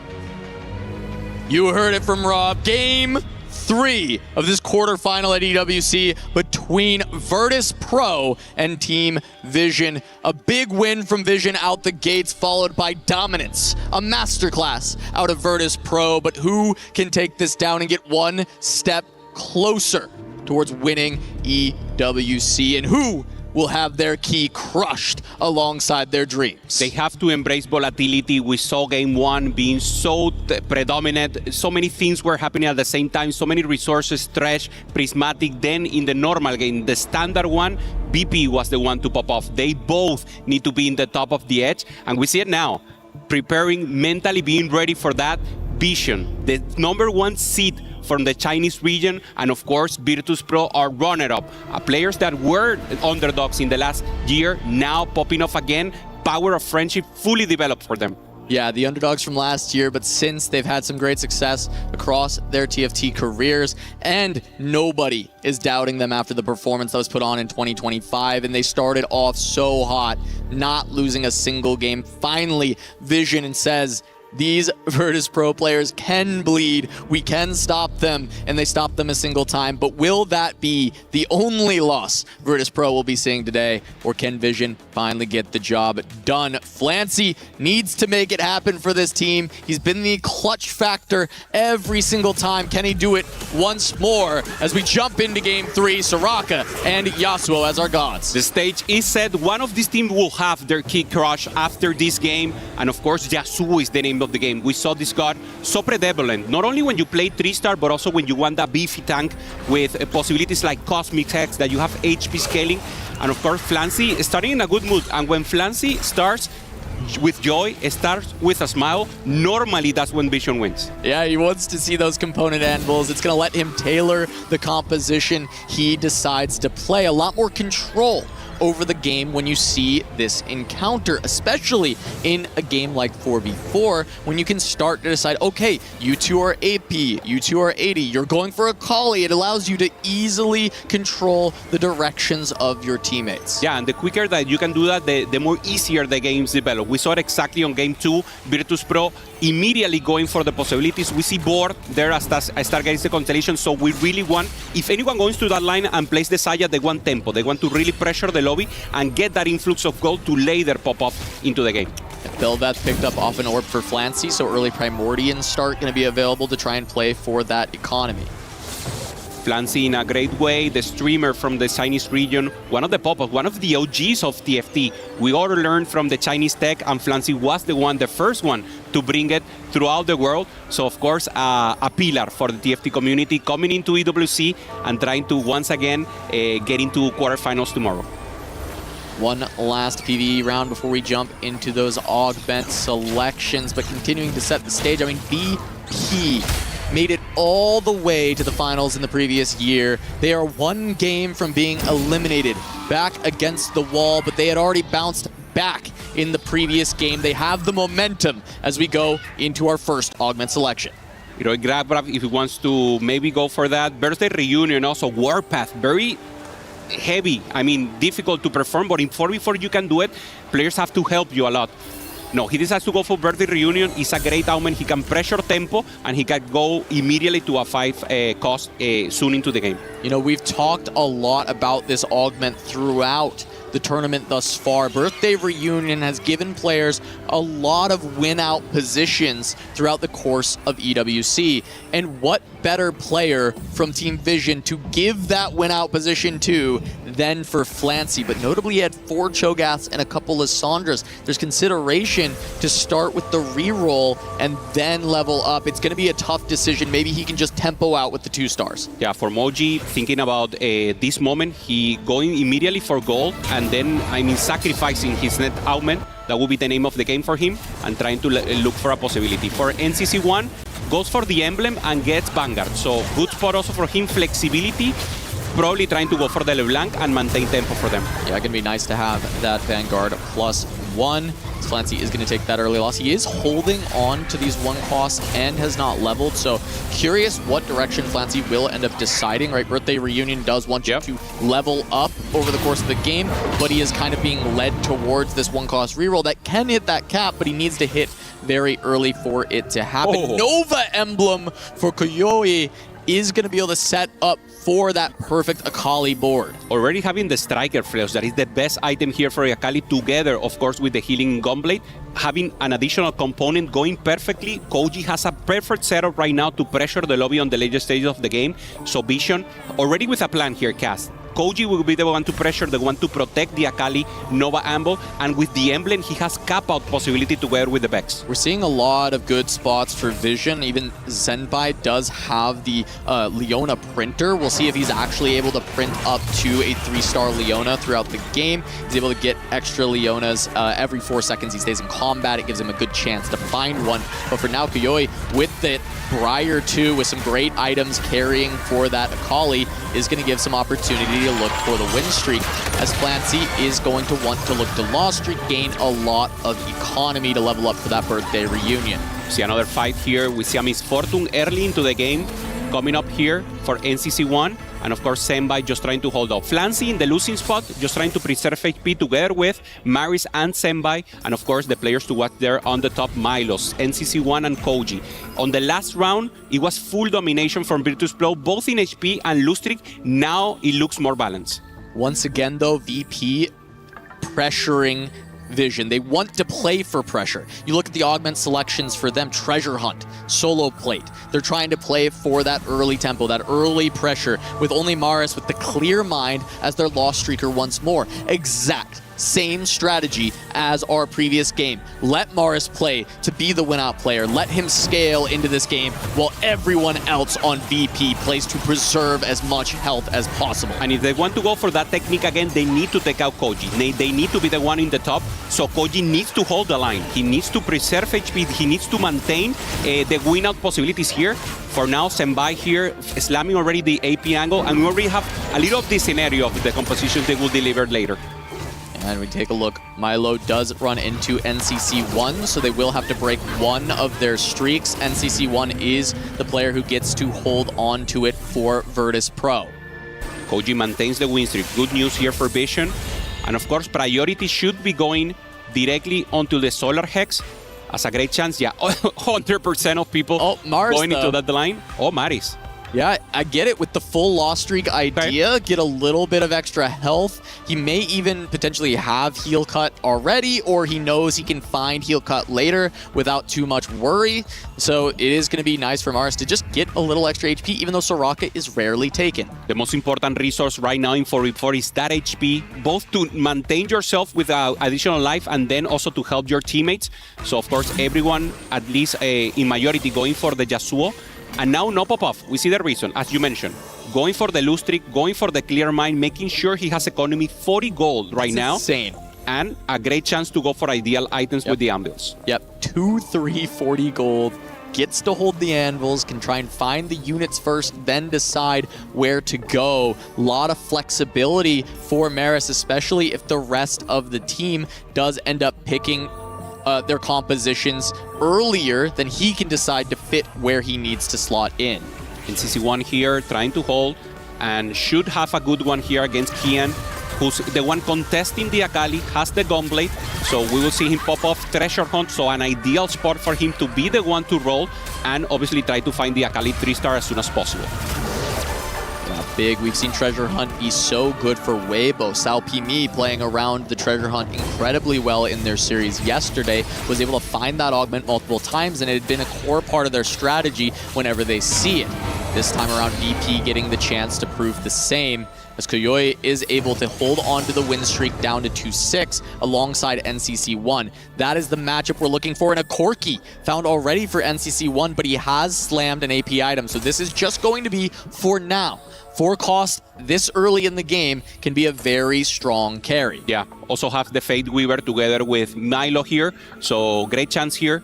Speaker 22: You heard it from Rob. Game 3 of this quarterfinal at EWC between Virtus Pro and Team Vision. A big win from Vision out the gates, followed by dominance. A masterclass out of Virtus Pro, but who can take this down and get one step closer towards winning EWC? And who will have their key crushed alongside their dreams?
Speaker 7: They have to embrace volatility. We saw game 1 being so predominant. So many things were happening at the same time. So many resources, Thresh, Prismatic. Then in the normal game, the standard one, BP was the one to pop off. They both need to be in the top of the edge. And we see it now. Preparing, mentally being ready for that. Vision, the #1 seed from the Chinese region, and of course Virtus Pro are runner-up. Players that were underdogs in the last year now popping off again. Power of friendship fully developed for them.
Speaker 22: Yeah, the underdogs from last year, but since they've had some great success across their TFT careers, and nobody is doubting them after the performance that was put on in 2025, and they started off so hot, not losing a single game. Finally, Vision says, these Virtus Pro players can bleed. We can stop them, and they stopped them a single time. But will that be the only loss Virtus Pro will be seeing today, or can Vision finally get the job done? Flancy needs to make it happen for this team. He's been the clutch factor every single time. Can he do it once more as we jump into game 3? Soraka and Yasuo as our gods.
Speaker 7: The stage is set. One of these teams will have their key crush after this game, and of course Yasuo is the name of the game. We saw this god so prevalent, not only when you play 3-star, but also when you want that beefy tank with possibilities like Cosmic Hex, that you have HP scaling. And of course, Flancy is starting in a good mood. And when Flancy starts with joy, starts with a smile, normally that's when Vision wins.
Speaker 22: Yeah, he wants to see those component anvils. It's going to let him tailor the composition he decides to play. A lot more control over the game when you see this encounter, especially in a game like 4v4, when you can start to decide, okay, you two are AP, you two are 80, you're going for a Kali. It allows you to easily control the directions of your teammates.
Speaker 7: Yeah, and the quicker that you can do that, the more easier the games develop. We saw it exactly on game 2, Virtus Pro immediately going for the possibilities. We see board there as start getting the constellation, so we really want, if anyone goes to that line and plays the Saya, they want tempo. They want to really pressure the lobby and get that influx of gold to later pop up into the game.
Speaker 22: Bel'Veth picked up off an orb for Flancy, so early Primordian start going to be available to try and play for that economy.
Speaker 7: Flancy in a great way, the streamer from the Chinese region, one of the pop-ups, one of the OGs of TFT. We all learned from the Chinese tech, and Flancy was the first one to bring it throughout the world. So of course, a pillar for the TFT community coming into EWC and trying to once again get into quarterfinals tomorrow.
Speaker 5: One last PvE round before we jump into those augment selections, but continuing to set the stage. I mean, VP made it all the way to the finals in the previous year. They are one game from being eliminated, back against the wall, but they had already bounced back in the previous game. They have the momentum as we go into our first augment selection.
Speaker 7: You know, Grab, if he wants to maybe go for that. Birthday Reunion, also Warpath, very heavy. I mean, difficult to perform, but in 4v4 you can do it. Players have to help you a lot. No, he decides to go for Birthday Reunion. It's a great augment. He can pressure tempo, and he can go immediately to a 5 cost soon into the game.
Speaker 5: You know, we've talked a lot about this augment throughout the tournament thus far. Birthday Reunion has given players a lot of win-out positions throughout the course of EWC. And what better player from Team Vision to give that win-out position to than for Flancy? But notably, he had 4 Cho'Gaths and a couple of Sandras. There's consideration to start with the reroll and then level up. It's going to be a tough decision. Maybe he can just tempo out with the 2 stars.
Speaker 7: Yeah, for Moji, thinking about this moment, he going immediately for gold, and then, I mean, sacrificing his net augment. That will be the name of the game for him, and trying to look for a possibility. For NCC1, goes for the emblem and gets Vanguard. So good spot also for him, flexibility. Probably trying to go for the LeBlanc and maintain tempo for them.
Speaker 5: Yeah, going to be nice to have that Vanguard +1. Flancy is going to take that early loss. He is holding on to these 1 costs and has not leveled, so curious what direction Flancy will end up deciding, right? Birthday Reunion does want you to level up over the course of the game, but he is kind of being led towards this 1 cost reroll that can hit that cap, but he needs to hit very early for it to happen. Nova Emblem for Koyoi is going to be able to set up for that perfect Akali board.
Speaker 7: Already having the Striker Flails, that is the best item here for Akali, together, of course, with the Healing Gunblade. Having an additional component going perfectly. Koji has a perfect setup right now to pressure the lobby on the later stages of the game. So Vision, already with a plan here, Cast. Koji will be the one to pressure, the one to protect the Akali Nova Amble, and with the emblem, he has cap-out possibility together with the Vex.
Speaker 5: We're seeing a lot of good spots for Vision. Even Zenbai does have the Leona printer. We'll see if he's actually able to print up to a 3-star Leona throughout the game. He's able to get extra Leonas every 4 seconds he stays in combat. It gives him a good chance to find one. But for now, Koyoi, with the Briar 2, with some great items carrying for that Akali, is going to give some opportunity to look for the win streak, as Flancy is going to want to look to loss streak, gain a lot of economy to level up for that Birthday Reunion.
Speaker 7: See another fight here. We see a Miss Fortune early into the game coming up here for NCC1, and of course Zenbai just trying to hold up. Flancy in the losing spot, just trying to preserve HP together with Maris and Zenbai, and of course the players to watch there on the top, Milos, NCC1 and Koji. On the last round, it was full domination from Virtus Pro, both in HP and lose streak. Now it looks more balanced.
Speaker 5: Once again though, VP pressuring Vision. They want to play for pressure. You look at the augment selections for them, Treasure Hunt, Solo Plate. They're trying to play for that early tempo, that early pressure, with only Maris with the clear mind as their loss streaker once more. Exact same strategy as our previous game. Let Maris play to be the win-out player. Let him scale into this game while everyone else on VP plays to preserve as much health as possible.
Speaker 7: And if they want to go for that technique again, they need to take out Koji. They need to be the one in the top, so Koji needs to hold the line. He needs to preserve HP. He needs to maintain the win-out possibilities here. For now, Zenbai here slamming already the AP angle, and we already have a little of this scenario of the compositions they will deliver later.
Speaker 5: And we take a look. Milo does run into NCC1, so they will have to break one of their streaks. NCC1 is the player who gets to hold on to it for Virtus Pro.
Speaker 7: Koji maintains the win streak. Good news here for Vision. And of course, priority should be going directly onto the Solar Hex. As a great chance, yeah, 100% of people
Speaker 5: Maris,
Speaker 7: going into that line. Oh, Maris.
Speaker 5: Yeah, I get it with the full loss streak idea. Get a little bit of extra health. He may even potentially have heal cut already, or he knows he can find heal cut later without too much worry. So it is going to be nice for Mars to just get a little extra HP, even though Soraka is rarely taken.
Speaker 7: The most important resource right now in 4v4 is that HP, both to maintain yourself with additional life and then also to help your teammates. So of course, everyone, at least in majority, going for the Yasuo. And now no pop-off. We see the reason, as you mentioned. Going for the loose streak, going for the clear mine, making sure he has economy 40 gold right now.
Speaker 5: Insane.
Speaker 7: And a great chance to go for ideal items with the anvils.
Speaker 5: Yep, 2, 3, 40 gold. Gets to hold the anvils, can try and find the units first, then decide where to go. A lot of flexibility for Maris, especially if the rest of the team does end up picking their compositions earlier, then he can decide to fit where he needs to slot in.
Speaker 7: And CC1 here trying to hold and should have a good one here against Kian, who's the one contesting the Akali, has the Gunblade, so we will see him pop off Treasure Hunt, so an ideal spot for him to be the one to roll and obviously try to find the Akali 3-star as soon as possible.
Speaker 5: Yeah, big. We've seen Treasure Hunt be so good for Weibo. Sao Pimi playing around the Treasure Hunt incredibly well in their series yesterday, was able to find that augment multiple times, and it had been a core part of their strategy whenever they see it. This time around, VP getting the chance to prove the same, as Koyoi is able to hold on to the win streak down to 2-6 alongside NCC1. That is the matchup we're looking for, and a Corki found already for NCC1, but he has slammed an AP item, so this is just going to be for now. For cost this early in the game can be a very strong carry.
Speaker 7: Yeah, also have the Fate Weaver together with Milo here, so great chance here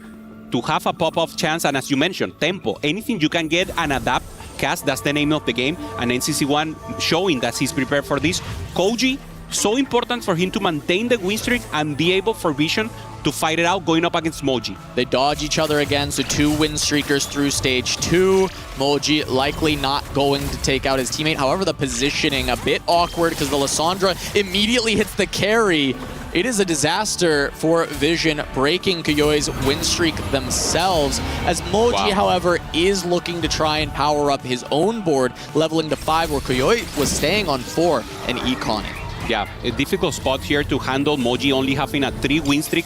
Speaker 7: to have a pop-off chance, and as you mentioned, tempo, anything you can get and adapt, cast, that's the name of the game, and NCC1 showing that he's prepared for this. Koji, so important for him to maintain the win streak and be able for Vision to fight it out going up against Moji.
Speaker 5: They dodge each other again, so 2 win streakers through stage 2. Moji likely not going to take out his teammate. However, the positioning a bit awkward because the Lissandra immediately hits the carry. It is a disaster for Vision, breaking Koyoi's win streak themselves, as Moji, however, is looking to try and power up his own board, leveling to 5, where Koyoi was staying on 4 and econing.
Speaker 7: Yeah, a difficult spot here to handle, Moji only having a 3 win streak.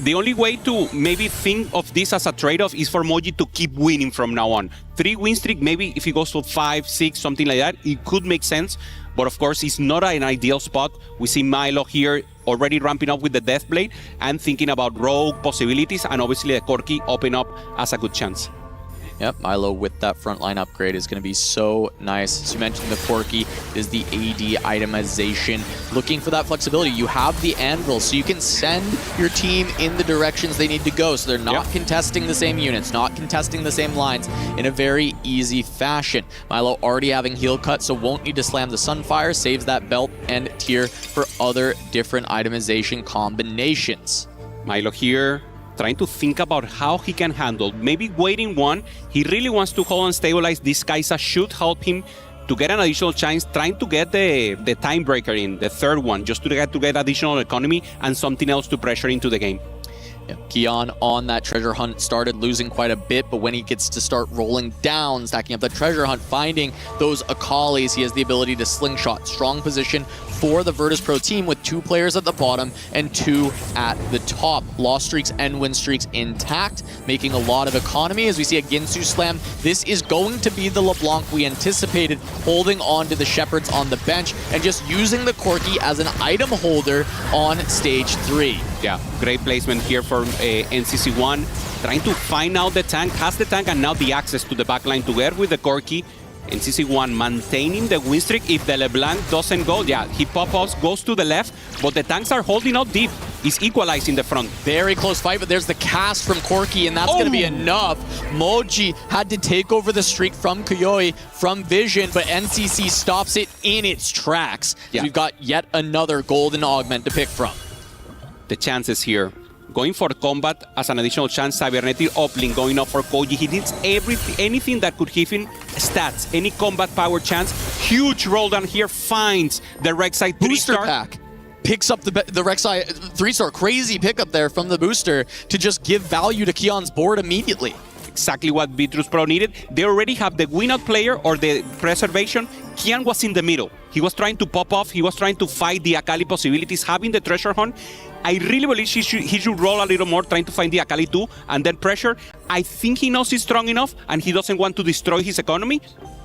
Speaker 7: The only way to maybe think of this as a trade-off is for Moji to keep winning from now on. 3 win streak, maybe if he goes to 5, 6, something like that, it could make sense. But of course, it's not an ideal spot. We see Milo here already ramping up with the Deathblade and thinking about rogue possibilities, and obviously the Corki open up as a good chance.
Speaker 5: Yep, Milo with that frontline upgrade is going to be so nice. As you mentioned, the Corki is the AD itemization. Looking for that flexibility. You have the Anvil, so you can send your team in the directions they need to go. So they're not contesting the same units, not contesting the same lines in a very easy fashion. Milo already having heal cut, so won't need to slam the Sunfire. Saves that belt and tier for other different itemization combinations.
Speaker 7: Milo here trying to think about how he can handle, maybe waiting 1. He really wants to hold and stabilize. This Kaisa should help him to get an additional chance, trying to get the time breaker in, the 3rd one, just to get additional economy and something else to pressure into the game.
Speaker 5: Yeah, Kian on that treasure hunt started losing quite a bit, but when he gets to start rolling down, stacking up the treasure hunt, finding those Akalis, he has the ability to slingshot. Strong position for the Virtus Pro team with 2 players at the bottom and 2 at the top. Loss streaks and win streaks intact, making a lot of economy as we see a Ginsu slam. This is going to be the LeBlanc we anticipated, holding on to the Shepherds on the bench and just using the Corki as an item holder on stage 3.
Speaker 7: Yeah, great placement here for NCC1, trying to find out the tank, has the tank and now the access to the backline together with the Corki. NCC1 maintaining the win streak. If the LeBlanc doesn't go, yeah, he pop-ups, goes to the left, but the tanks are holding out deep. He's equalizing the front.
Speaker 5: Very close fight, but there's the cast from Corki, and that's going to be enough. Moji had to take over the streak from Koyoi, from Vision, but NCC stops it in its tracks. Yeah. So we've got yet another golden augment to pick from.
Speaker 7: The chances here. Going for combat as an additional chance, Cybernetic uplink going up for Koji. He needs anything that could give him stats, any combat power chance. Huge roll down here, finds the Rek'Sai 3-star.
Speaker 5: Booster pack. Picks up the Rek'Sai 3-star. Crazy pickup there from the booster to just give value to Kian's board immediately.
Speaker 7: exactly what Virtus Pro needed. They already have the win-out player or the preservation. Kian was in the middle. He was trying to pop off. He was trying to fight the Akali possibilities, having the treasure hunt. I really believe he should roll a little more, trying to find the Akali too, and then pressure. I think he knows he's strong enough, and he doesn't want to destroy his economy.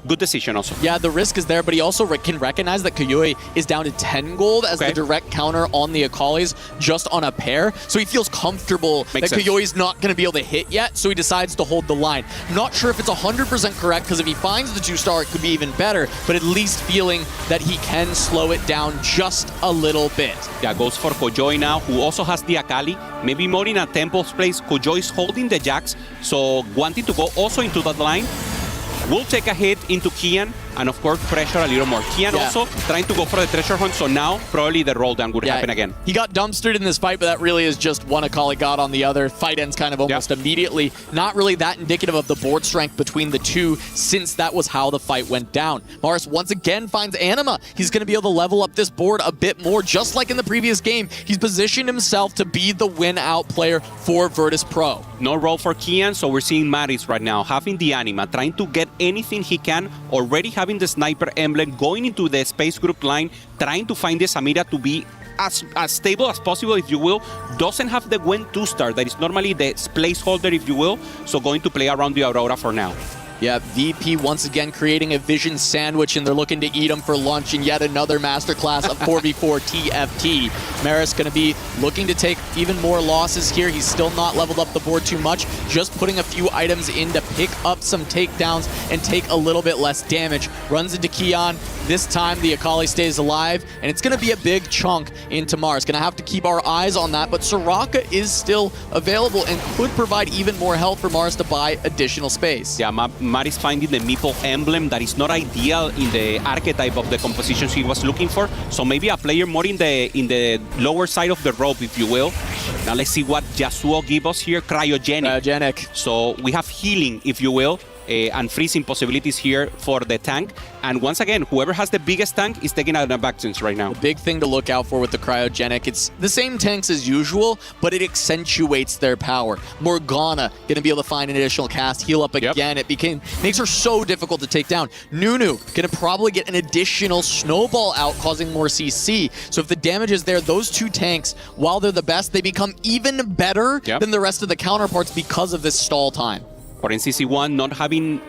Speaker 7: Good decision also.
Speaker 5: Yeah, the risk is there, but he also can recognize that Kayui is down to 10 gold as the direct counter on the Akalis just on a pair. So he feels comfortable that Kayui's not going to be able to hit yet, so he decides to hold the line. Not sure if it's 100% correct, because if he finds the 2-star, it could be even better, but at least feeling that he can slow it down just a little bit.
Speaker 7: Yeah, goes for Kojoi now, who also has the Akali. Maybe more in a Temple's place. Kojoi is holding the Jax, so wanting to go also into that line. Will take a hit into Kian, and of course pressure a little more. Kian also trying to go for the treasure hunt, so now probably the roll down would happen again.
Speaker 5: He got dumpstered in this fight, but that really is just one Akali got on the other. Fight ends kind of almost immediately. Not really that indicative of the board strength between the two, since that was how the fight went down. Mars once again finds Anima. He's going to be able to level up this board a bit more, just like in the previous game. He's positioned himself to be the win-out player for Virtus Pro.
Speaker 7: No roll for Kian, so we're seeing Maris right now having the Anima, trying to get anything he can, already having the sniper emblem, going into the space group line, trying to find the Samira to be as stable as possible, if you will. Doesn't have the Gwen 2-star, that is normally the placeholder, if you will, so going to play around the Aurora for now.
Speaker 5: Yeah, VP once again creating a vision sandwich, and they're looking to eat them for lunch in yet another masterclass of 4v4 TFT. Maris going to be looking to take even more losses here. He's still not leveled up the board too much, just putting a few items in to pick up some takedowns and take a little bit less damage. Runs into Kian. This time the Akali stays alive, and it's going to be a big chunk into Mars. Going to have to keep our eyes on that, but Soraka is still available and could provide even more help for Mars to buy additional space.
Speaker 7: Yeah, Maris finding the Meeple emblem that is not ideal in the archetype of the compositions he was looking for. So maybe a player more in the lower side of the rope, if you will. Now let's see what Yasuo gives us here. Cryogenic. So we have healing, if you will, and freezing possibilities here for the tank. And once again, whoever has the biggest tank is taking out an abactance right now.
Speaker 5: The big thing to look out for with the cryogenic, it's the same tanks as usual, but it accentuates their power. Morgana gonna be able to find an additional cast, heal up again. It makes her so difficult to take down. Nunu gonna probably get an additional snowball out, causing more CC. So if the damage is there, those two tanks, while they're the best, they become even better than the rest of the counterparts because of this stall time.
Speaker 7: For NCC1, not having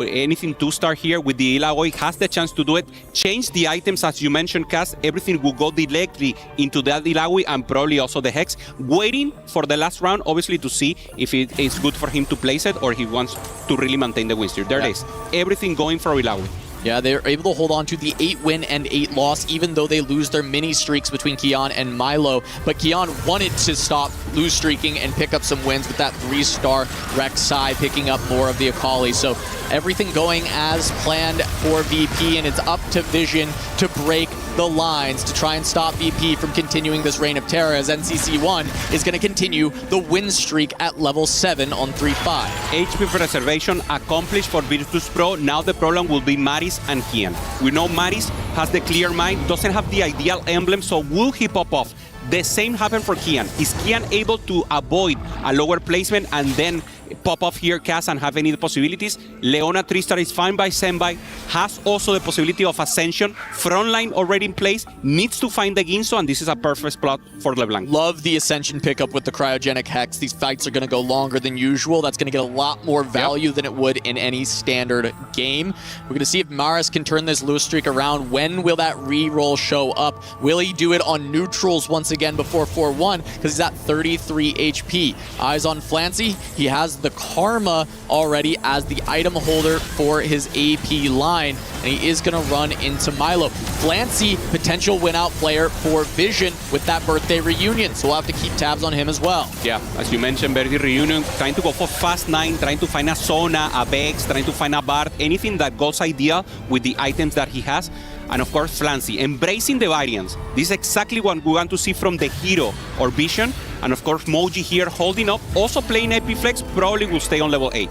Speaker 7: anything 2-star here with the Ilaoi, has the chance to do it. Change the items, as you mentioned, Cass. Everything will go directly into that Ilaoi and probably also the Hex. Waiting for the last round, obviously, to see if it is good for him to place it or he wants to really maintain the win streak. There it is. Everything going for Ilaoi.
Speaker 5: Yeah, they're able to hold on to the 8-win and 8-loss, even though they lose their mini streaks between Kian and Milo. But Kian wanted to stop lose streaking and pick up some wins with that 3-star Rek'Sai, picking up more of the Akali. So everything going as planned for VP, and it's up to Vision to break the lines to try and stop VP from continuing this reign of terror, as NCC1 is going to continue the win streak at level 7 on 3-5.
Speaker 7: HP preservation accomplished for Virtus Pro. Now the problem will be Maris and Kian. We know Maris has the clear mind, doesn't have the ideal emblem, so will he pop off? The same happened for Kian. Is Kian able to avoid a lower placement and then pop off here, Cass, and have any possibilities? Leona 3-star is fine by Senbai, has also the possibility of Ascension. Frontline already in place, needs to find the Ginso, and this is a perfect spot for LeBlanc.
Speaker 5: Love the Ascension pickup with the Cryogenic Hex. These fights are going to go longer than usual. That's going to get a lot more value than it would in any standard game. We're going to see if Maris can turn this lose streak around. When will that re-roll show up? Will he do it on neutrals once again before 4-1? Because he's at 33 HP. Eyes on Flancy. He has the Karma already as the item holder for his AP line, and he is going to run into Milo. Flancy, potential win-out player for Vision with that birthday reunion, so we'll have to keep tabs on him as well.
Speaker 7: Yeah, as you mentioned, birthday reunion, trying to go for fast 9, trying to find a Sona, a Vex, trying to find a Bard, anything that goes ideal with the items that he has. And of course, Flancy, embracing the variance. This is exactly what we want to see from the hero or Vision. And of course, Moji here holding up, also playing AP Flex, probably will stay on level 8.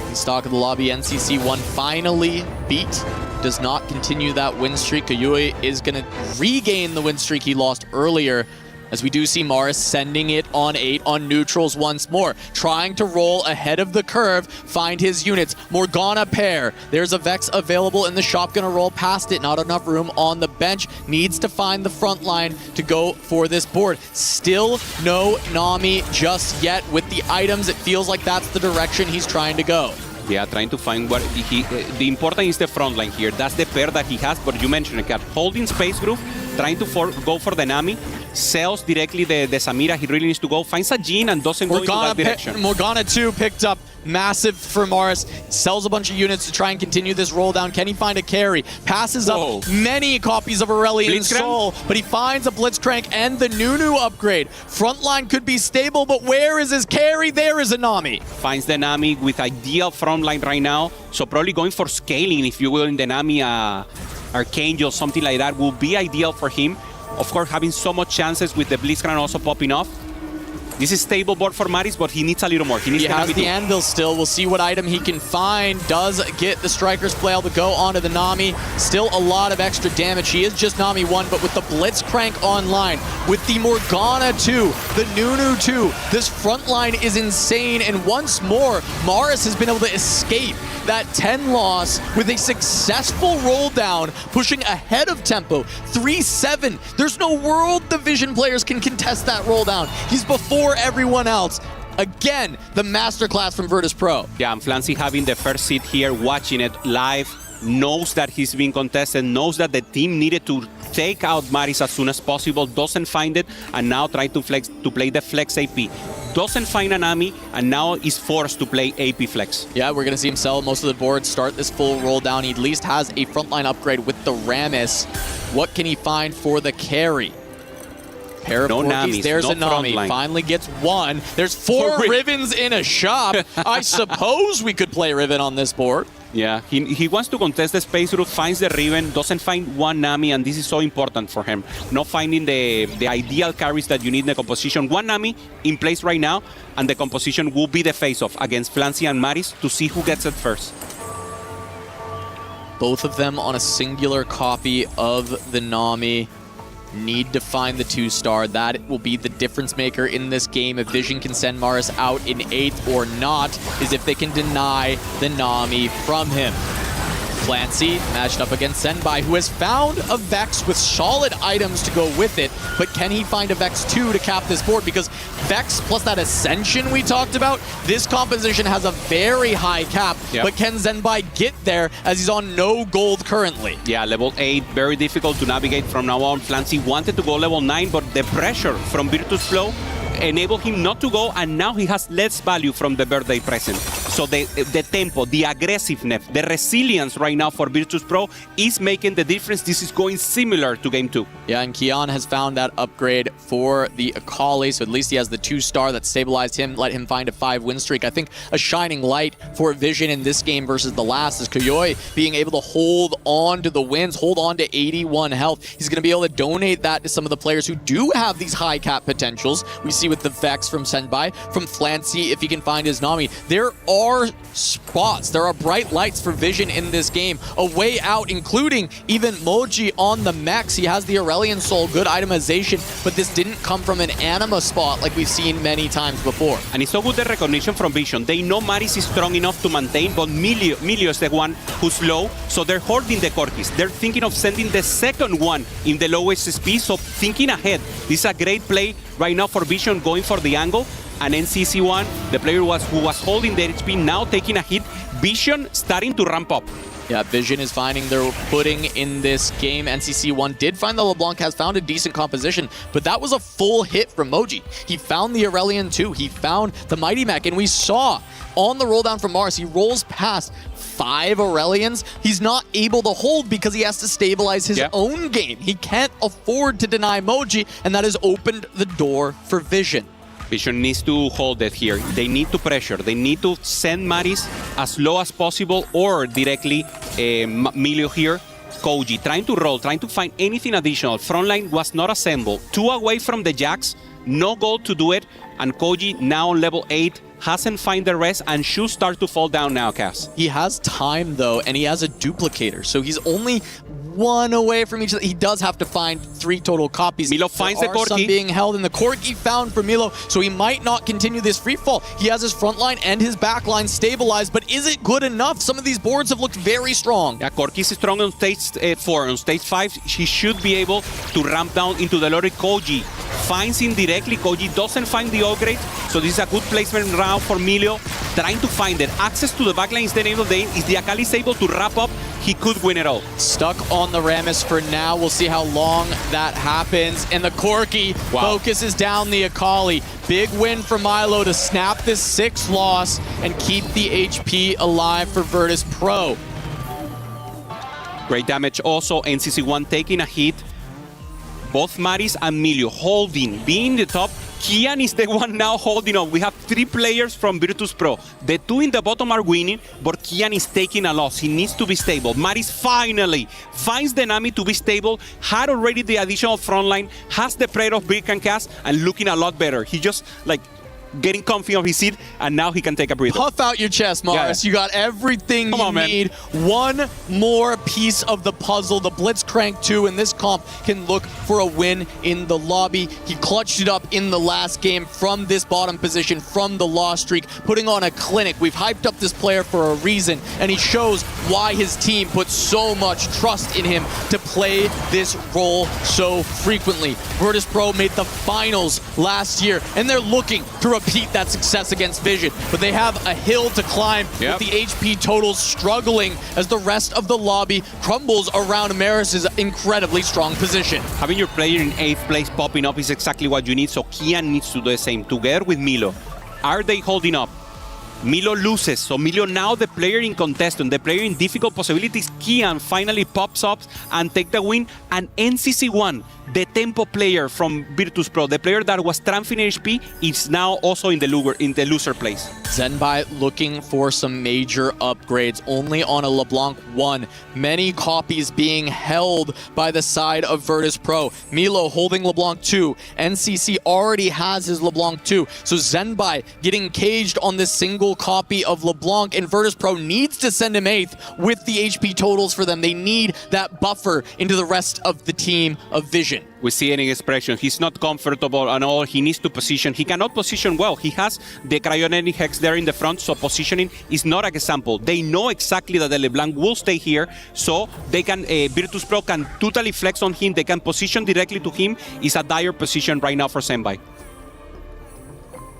Speaker 5: In stock of the lobby, NCC1 finally beat. Does not continue that win streak. Kayui is going to regain the win streak he lost earlier. As we do see Morris sending it on 8 on neutrals once more, trying to roll ahead of the curve, find his units. Morgana pair. There's a Vex available in the shop, gonna roll past it. Not enough room on the bench. Needs to find the front line to go for this board. Still no Nami just yet. With the items, it feels like that's the direction he's trying to go.
Speaker 7: Yeah, trying to find what the important is the front line here. That's the pair that he has, but you mentioned it, holding space group, trying to go for the Nami, sells directly the Samira. He really needs to go, finds a Jhin and doesn't go into that direction.
Speaker 5: Morgana 2 picked up, massive for Morris, sells a bunch of units to try and continue this roll down. Can he find a carry? Passes up many copies of Aurelion Sol, but he finds a Blitzcrank and the Nunu upgrade. Frontline could be stable, but where is his carry? There is a Nami.
Speaker 7: Finds the Nami with ideal frontline right now, so probably going for scaling, if you will, in the Nami Archangel, something like that will be ideal for him. Of course, having so much chances with the Blitzcrank also popping off. This is stable board for Maris, but he needs a little more. He needs
Speaker 5: has the Anvil still. We'll see what item he can find. Does get the Striker's Flail to go onto the Nami. Still a lot of extra damage. He is just Nami 1, but with the Blitzcrank online, with the Morgana 2, the Nunu 2, this front line is insane. And once more, Morris has been able to escape that 10 loss with a successful roll down, pushing ahead of tempo. 3-7. There's no world the Vision players can contest that roll down. He's before everyone else. Again, the masterclass from Virtus Pro.
Speaker 7: Yeah, and Flancy having the first seat here, watching it live, knows that he's being contested, knows that the team needed to take out Maris as soon as possible, doesn't find it, and now try to play the flex AP. Doesn't find a Nami, and now is forced to play AP flex.
Speaker 5: Yeah, we're gonna see him sell most of the board, start this full roll down. He at least has a frontline upgrade with the Rammus. What can he find for the carry? Pair of Porkies, there's a Nami, finally gets one. There's 4 Rivens in a shop. I suppose we could play Riven on this board.
Speaker 7: Yeah, he wants to contest the space route, finds the Riven, doesn't find one Nami, and this is so important for him. Not finding the ideal carries that you need in the composition. One Nami in place right now, and the composition will be the face-off against Flancy and Maris to see who gets it first.
Speaker 5: Both of them on a singular copy of the Nami. Need to find the 2-star. That will be the difference maker in this game. If Vision can send Maris out in 8th or not, is if they can deny the Nami from him. Flancy matched up against Senbai, who has found a Vex with solid items to go with it, but can he find a Vex 2 to cap this board? Because Vex plus that Ascension we talked about, this composition has a very high cap, but can Senbai get there as he's on no gold currently?
Speaker 7: Yeah, level 8, very difficult to navigate from now on. Flancy wanted to go level 9, but the pressure from Virtus Flow enabled him not to go, and now he has less value from the birthday present. So the tempo, the aggressiveness, the resilience right now for Virtus Pro is making the difference. This is going similar to Game 2.
Speaker 5: Yeah, and Kian has found that upgrade for the Akali, so at least he has the 2-star that stabilized him, let him find a 5 win streak. I think a shining light for Vision in this game versus the last is Koyoi being able to hold on to the wins, hold on to 81 health. He's going to be able to donate that to some of the players who do have these high cap potentials. We see with the Vex from Senbai, from Flancy if he can find his Nami. There are spots, there are bright lights for Vision in this game. A way out, including even Moji on the mechs. He has the Aurelion Soul, good itemization, but this didn't come from an Anima spot like we've seen many times before.
Speaker 7: And it's so good the recognition from Vision. They know Maris is strong enough to maintain, but Milio is the one who's low, so they're holding the Corkis. They're thinking of sending the second one in the lowest speed, so thinking ahead. This is a great play right now for Vision, going for the angle. And NCC1, the player who was holding the HP, now taking a hit. Vision starting to ramp up.
Speaker 5: Yeah, Vision is finding their footing in this game. NCC1 did find the LeBlanc, has found a decent composition, but that was a full hit from Moji. He found the Aurelion 2, he found the Mighty Mech, and we saw on the roll down from Mars, he rolls past 5 Aurelions. He's not able to hold because he has to stabilize his own game. He can't afford to deny Moji, and that has opened the door for Vision.
Speaker 7: Vision needs to hold it here. They need to pressure. They need to send Maris as low as possible or directly Milio here. Koji trying to roll, trying to find anything additional. Frontline was not assembled. 2 away from the Jax. No gold to do it. And Koji now on level 8 hasn't found the rest, and should start to fall down now, Cass.
Speaker 5: He has time, though, and he has a duplicator, so he's only one away from each other. He does have to find 3 total copies.
Speaker 7: Milo finds the
Speaker 5: There are some
Speaker 7: Corki.
Speaker 5: being held, and the Corki found for Milo, so he might not continue this free fall. He has his front line and his back line stabilized, but is it good enough? Some of these boards have looked very strong.
Speaker 7: Yeah, Corki is strong on stage 4. On stage 5, he should be able to ramp down into the Lori. Koji finds him directly. Koji doesn't find the upgrade, so this is a good placement round for Milo. Trying to find it. Access to the backline is the name of the game. If the Akali is able to wrap up, he could win it all.
Speaker 5: Stuck on the Rammus for now. We'll see how long that happens. And the Corki focuses down the Akali. Big win for Milo to snap this 6th loss and keep the HP alive for Virtus Pro.
Speaker 7: Great damage also. NCC1 taking a hit. Both Maris and Milio holding, being the top. Kian is the one now holding up. We have 3 players from Virtus Pro. The 2 in the bottom are winning, but Kian is taking a loss. He needs to be stable. Maris finally finds the Nami to be stable, had already the additional frontline, has the prayer of Brick and Cast, and looking a lot better. He just, like, getting comfy on his seat, and now he can take a breather.
Speaker 5: Puff out your chest, Morris.
Speaker 7: Yeah.
Speaker 5: You got everything you need. One more piece of the puzzle. The Blitzcrank 2 in this comp can look for a win in the lobby. He clutched it up in the last game from this bottom position, from the loss streak, putting on a clinic. We've hyped up this player for a reason, and he shows why his team puts so much trust in him to play this role so frequently. Virtus Pro made the finals last year, and they're looking to repeat that success against Vision, but they have a hill to climb with the HP totals struggling as the rest of the lobby crumbles around Maris' incredibly strong position.
Speaker 7: Having your player in 8th place popping up is exactly what you need, so Kian needs to do the same together with Milo. Are they holding up? Milo loses, so Milo now the player in contestant, the player in difficult possibilities. Kian finally pops up and take the win, and NCC1, the tempo player from Virtus Pro, the player that was Tramfin HP, is now also in the loser place.
Speaker 5: Zenbai looking for some major upgrades, only on a LeBlanc 1. Many copies being held by the side of Virtus Pro. Milo holding LeBlanc 2. NCC already has his LeBlanc 2. So Zenbai getting caged on this single copy of LeBlanc, and Virtus Pro needs to send him 8th with the HP totals for them. They need that buffer into the rest of the team of Vision.
Speaker 7: We see it in expression. He's not comfortable at all. He needs to position. He cannot position well. He has the cryogenic hex there in the front, so positioning is not an example. They know exactly that the LeBlanc will stay here, so they can Virtus Pro can totally flex on him. They can position directly to him. It's a dire position right now for Zenbai.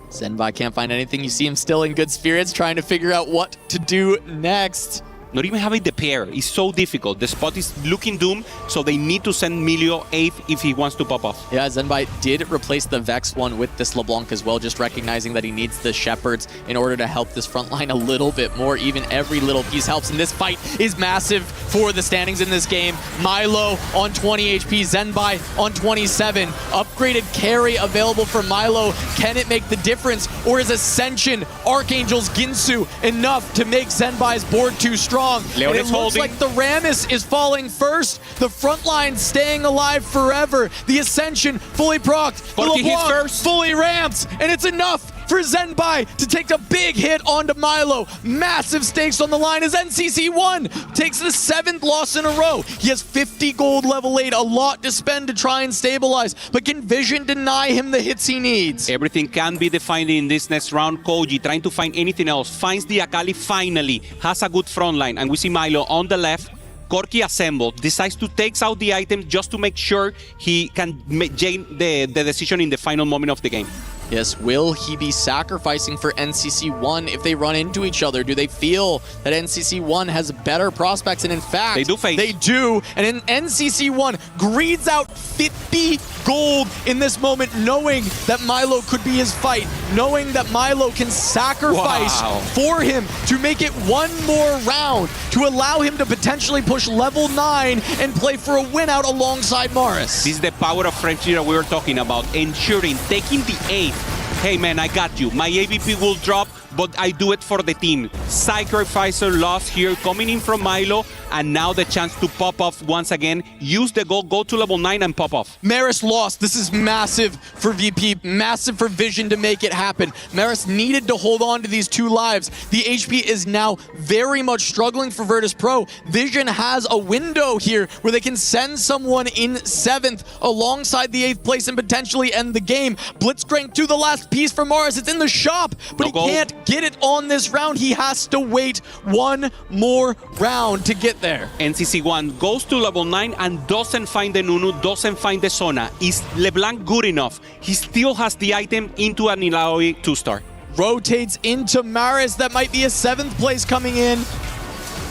Speaker 5: Zenbai can't find anything. You see him still in good spirits, trying to figure out what to do next.
Speaker 7: Not even having the pair is so difficult. The spot is looking doomed, so they need to send Milio 8th if he wants to pop off.
Speaker 5: Yeah, Zenbai did replace the Vex one with this LeBlanc as well, just recognizing that he needs the Shepherds in order to help this front line a little bit more. Even every little piece helps, and this fight is massive for the standings in this game. Milo on 20 HP, Zenbai on 27. Upgraded carry available for Milo. Can it make the difference, or is Ascension, Archangel's Ginsu enough to make Zenbai's board too strong?
Speaker 7: Leon
Speaker 5: And it
Speaker 7: is
Speaker 5: looks
Speaker 7: holding.
Speaker 5: like the Rammus is falling first. The front line staying alive forever. The Ascension fully procced. The
Speaker 7: Corki hits
Speaker 5: LeBlanc
Speaker 7: first.
Speaker 5: fully ramped. And it's enough for Zenbai to take a big hit onto Milo. Massive stakes on the line as NCC1 takes the 7th loss in a row. He has 50 gold level 8, a lot to spend to try and stabilize. But can Vision deny him the hits he needs?
Speaker 7: Everything can be defined in this next round. Koji trying to find anything else. Finds the Akali finally. Has a good front line. And we see Milo on the left. Corki assembled. Decides to take out the item just to make sure he can gain the decision in the final moment of the game.
Speaker 5: Yes, will he be sacrificing for NCC1 if they run into each other? Do they feel that NCC1 has better prospects? And in fact,
Speaker 7: They do face.
Speaker 5: They do. And in NCC1 greeds out 50 gold in this moment, knowing that Milo could be his fight, knowing that Milo can sacrifice for him to make it one more round, to allow him to potentially push level 9 and play for a win out alongside Morris.
Speaker 7: This is the power of friendship that we were talking about. Ensuring, taking the 8th. Hey man, I got you. My AVP will drop, but I do it for the team. Sacrificer lost here, coming in from Milo, and now the chance to pop off once again. Use the goal, go to level 9 and pop off.
Speaker 22: Maris lost. This is massive for VP, massive for Vision to make it happen. Maris needed to hold on to these 2 lives. The HP is now very much struggling for Virtus Pro. Vision has a window here where they can send someone in 7th alongside the 8th place and potentially end the game. Blitzcrank to the last piece for Maris. It's in the shop, but he can't get it on this round. He has to wait one more round to get there.
Speaker 7: NCC1 goes to level 9 and doesn't find the Nunu, doesn't find the Sona. Is LeBlanc good enough? He still has the item into an Ilaoi 2-star.
Speaker 22: Rotates into Maris. That might be a 7th place coming in.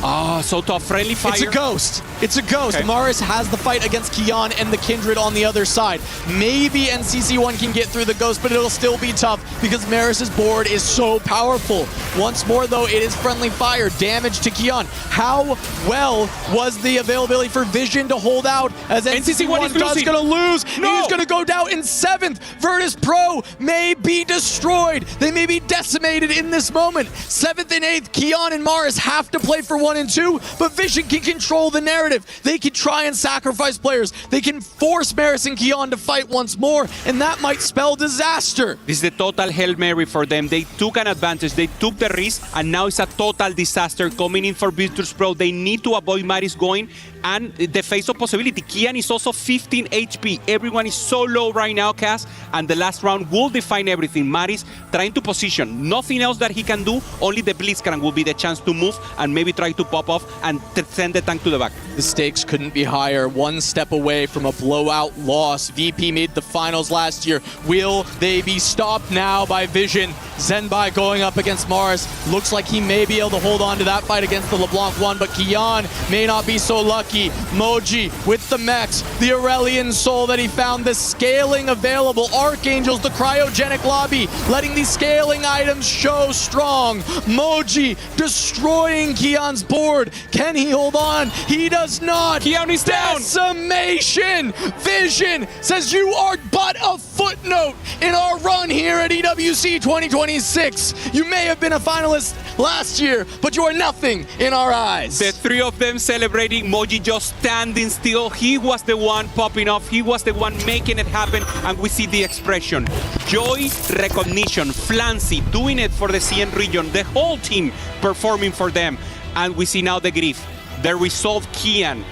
Speaker 7: Ah, so tough. Friendly fire.
Speaker 22: It's a ghost. It's a ghost.
Speaker 7: Okay.
Speaker 22: Maris has the fight against Kian and the Kindred on the other side. Maybe NCC1 can get through the ghost, but it'll still be tough because Maris's board is so powerful. Once more, though, it is friendly fire. Damage to Kian. How well was the availability for Vision to hold out as NCC1 is going to lose?
Speaker 7: No.
Speaker 22: He's going to go down in 7th. Virtus Pro may be destroyed. They may be decimated in this moment. 7th and 8th, Kian and Maris have to play for 1 and 2, but Vision can control the narrative. They can try and sacrifice players. They can force Maris and Kian to fight once more, and that might spell disaster.
Speaker 7: This is the total Hail Mary for them. They took an advantage, they took the risk, and now it's a total disaster coming in for Virtus Pro. They need to avoid Maris going, and the face of possibility. Kian is also 15 HP. Everyone is so low right now, Cass, and the last round will define everything. Maris trying to position. Nothing else that he can do, only the Blitzcrank will be the chance to move and maybe try to pop off and send the tank to the back.
Speaker 22: The stakes couldn't be higher. One step away from a blowout loss. VP made the finals last year. Will they be stopped now by Vision? Zenbai going up against Maris. Looks like he may be able to hold on to that fight against the LeBlanc one, but Kian may not be so lucky. Moji with the mechs, the Aurelian Soul that he found, the scaling available. Archangels, the cryogenic lobby, letting these scaling items show strong. Moji destroying Kian's board. Can he hold on? He does not.
Speaker 7: Kian is down.
Speaker 22: Decimation. Vision says you are but a footnote in our run here at EWC 2026. You may have been a finalist last year, but you are nothing in our eyes.
Speaker 7: The 3 of them celebrating, Moji just standing still. He was the one popping off. He was the one making it happen, and we see the expression. Joy, recognition, Flancy doing it for the CN region, the whole team performing for them. And we see now the grief, the resolve Kian,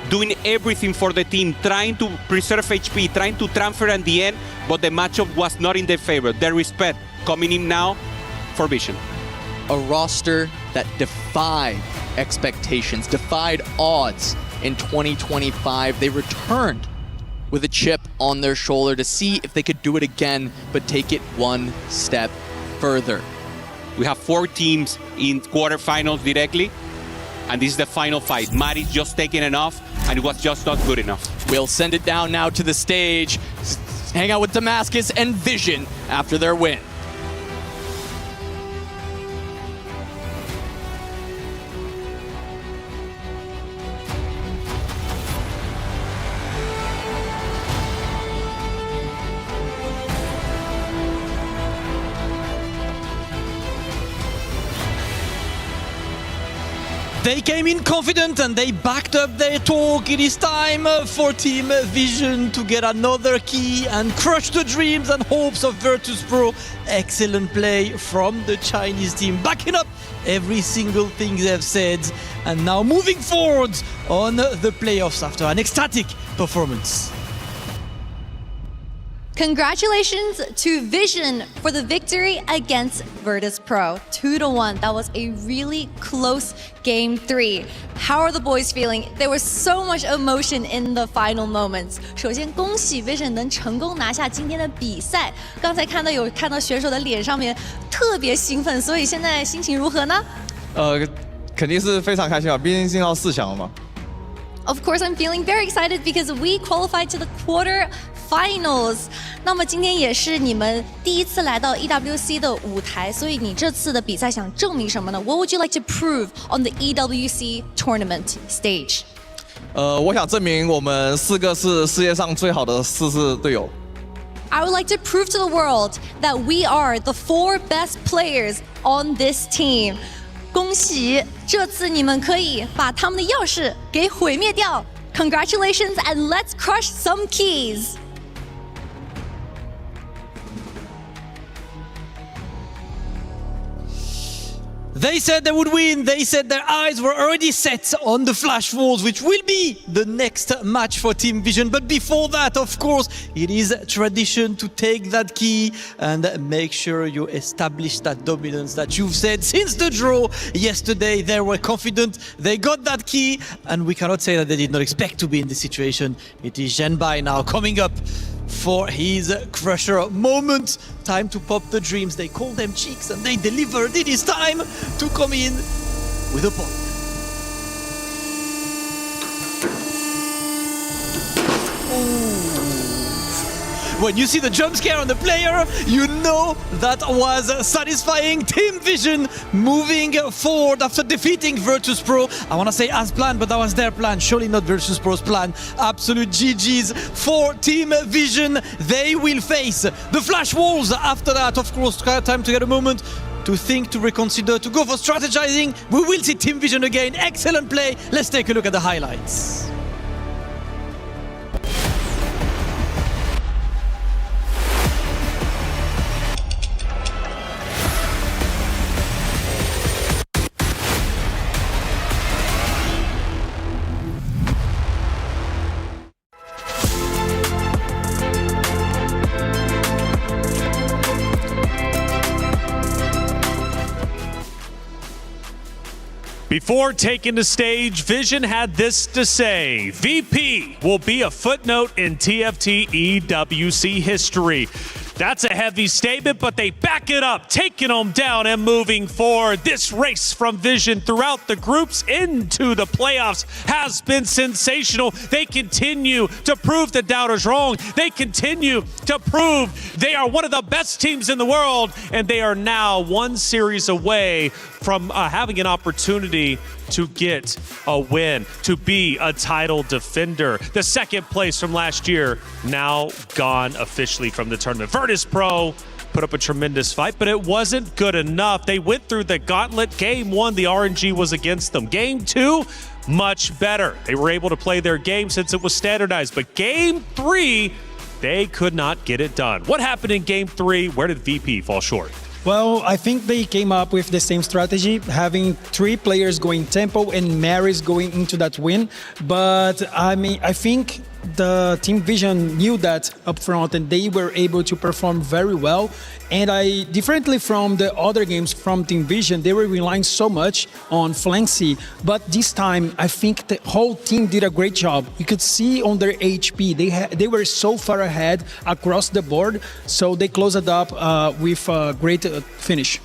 Speaker 7: doing everything for the team, trying to preserve HP, trying to transfer at the end, but the matchup was not in their favor. The respect coming in now for Vision.
Speaker 22: A roster that defied expectations, defied odds in 2025. They returned with a chip on their shoulder to see if they could do it again, but take it one step further.
Speaker 7: We have 4 teams in quarterfinals directly, and this is the final fight. Maris just taking it off, and it was just not good enough.
Speaker 22: We'll send it down now to the stage. Hang out with Damascus and Vision after their win.
Speaker 18: They came in confident and they backed up their talk. It is time for Team Vision to get another key and crush the dreams and hopes of Virtus Pro. Excellent play from the Chinese team, backing up every single thing they've said, and now moving forwards on the playoffs after an ecstatic performance.
Speaker 4: Congratulations to Vision for the victory against Virtus Pro, 2-1. That was a really close game 3. How are the boys feeling? There was so much emotion in the final moments. 首先恭喜 Vision 能成功拿下今天的比赛。刚才看到选手的脸上面特别兴奋，所以现在心情如何呢？
Speaker 12: 肯定是非常开心啊，毕竟进到4强了嘛。
Speaker 4: Of course, I'm feeling very excited because we qualified to the quarterfinals. 那么今天也是你们第一次来到 EWC 的舞台，所以你这次的比赛想证明什么呢？ What would you like to prove on the EWC tournament stage?
Speaker 12: 我想证明我们4个是世界上最好的4支队友。
Speaker 4: I would like to prove to the world that we are the 4 best players on this team. 恭喜，这次你们可以把他们的钥匙给毁灭掉。Congratulations and let's crush some keys.
Speaker 18: They said they would win. They said their eyes were already set on the Flash Wolves, which will be the next match for Team Vision. But before that, of course, it is tradition to take that key and make sure you establish that dominance that you've said since the draw yesterday. They were confident. They got that key, and we cannot say that they did not expect to be in this situation. It is Zhenbai now coming up for his crusher moment. Time to pop the dreams. They call them cheeks and they delivered. It is time to come in with a point. When you see the jump scare on the player, you know that was satisfying. Team Vision moving forward after defeating Virtus Pro. I want to say as planned, but that was their plan. Surely not Virtus Pro's plan. Absolute GG's for Team Vision. They will face the Flash Wolves after that. Of course, time to get a moment to think, to reconsider, to go for strategizing. We will see Team Vision again. Excellent play. Let's take a look at the highlights.
Speaker 6: Before taking the stage, Vision had this to say: VP will be a footnote in TFT EWC history. That's a heavy statement, but they back it up, taking them down and moving forward. This race from Vision throughout the groups into the playoffs has been sensational. They continue to prove the doubters wrong. They continue to prove they are one of the best teams in the world, and they are now one series away from having an opportunity to get a win, to be a title defender. The second place from last year now gone officially from the tournament. Virtus Pro put up a tremendous fight, but it wasn't good enough. They went through the gauntlet. Game 1, the RNG was against them. Game 2, much better. They were able to play their game since it was standardized, but Game 3, they could not get it done. What happened in Game 3? Where did VP fall short?
Speaker 8: Well, I think they came up with the same strategy, having 3 players going tempo and Maris going into that win. But I mean, I think the Team Vision knew that up front and they were able to perform very well. And differently from the other games from Team Vision, they were relying so much on Flancy. But this time, I think the whole team did a great job. You could see on their HP, they were so far ahead across the board. So they closed it up with a great finish.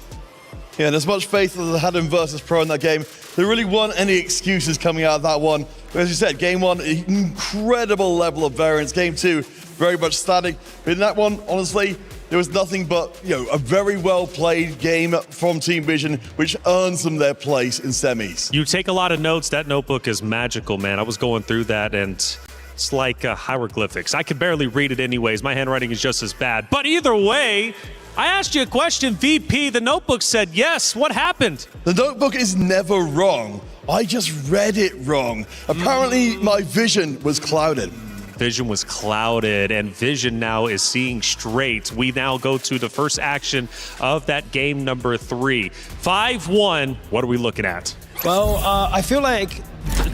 Speaker 11: Yeah, and as much faith as they had in Virtus Pro in that game, there really weren't any excuses coming out of that one. As you said, Game 1, incredible level of variance. Game 2, very much static. But in that one, honestly, there was nothing but, a very well-played game from Team Vision, which earns them their place in semis.
Speaker 6: You take a lot of notes. That notebook is magical, man. I was going through that, and it's like hieroglyphics. I could barely read it anyways. My handwriting is just as bad. But either way, I asked you a question, VP. The notebook said yes. What happened?
Speaker 11: The notebook is never wrong. I just read it wrong. Apparently, my vision was clouded.
Speaker 6: Vision was clouded, and Vision now is seeing straight. We now go to the first action of that game number 3. 5-1. What are we looking at?
Speaker 8: Well, I feel like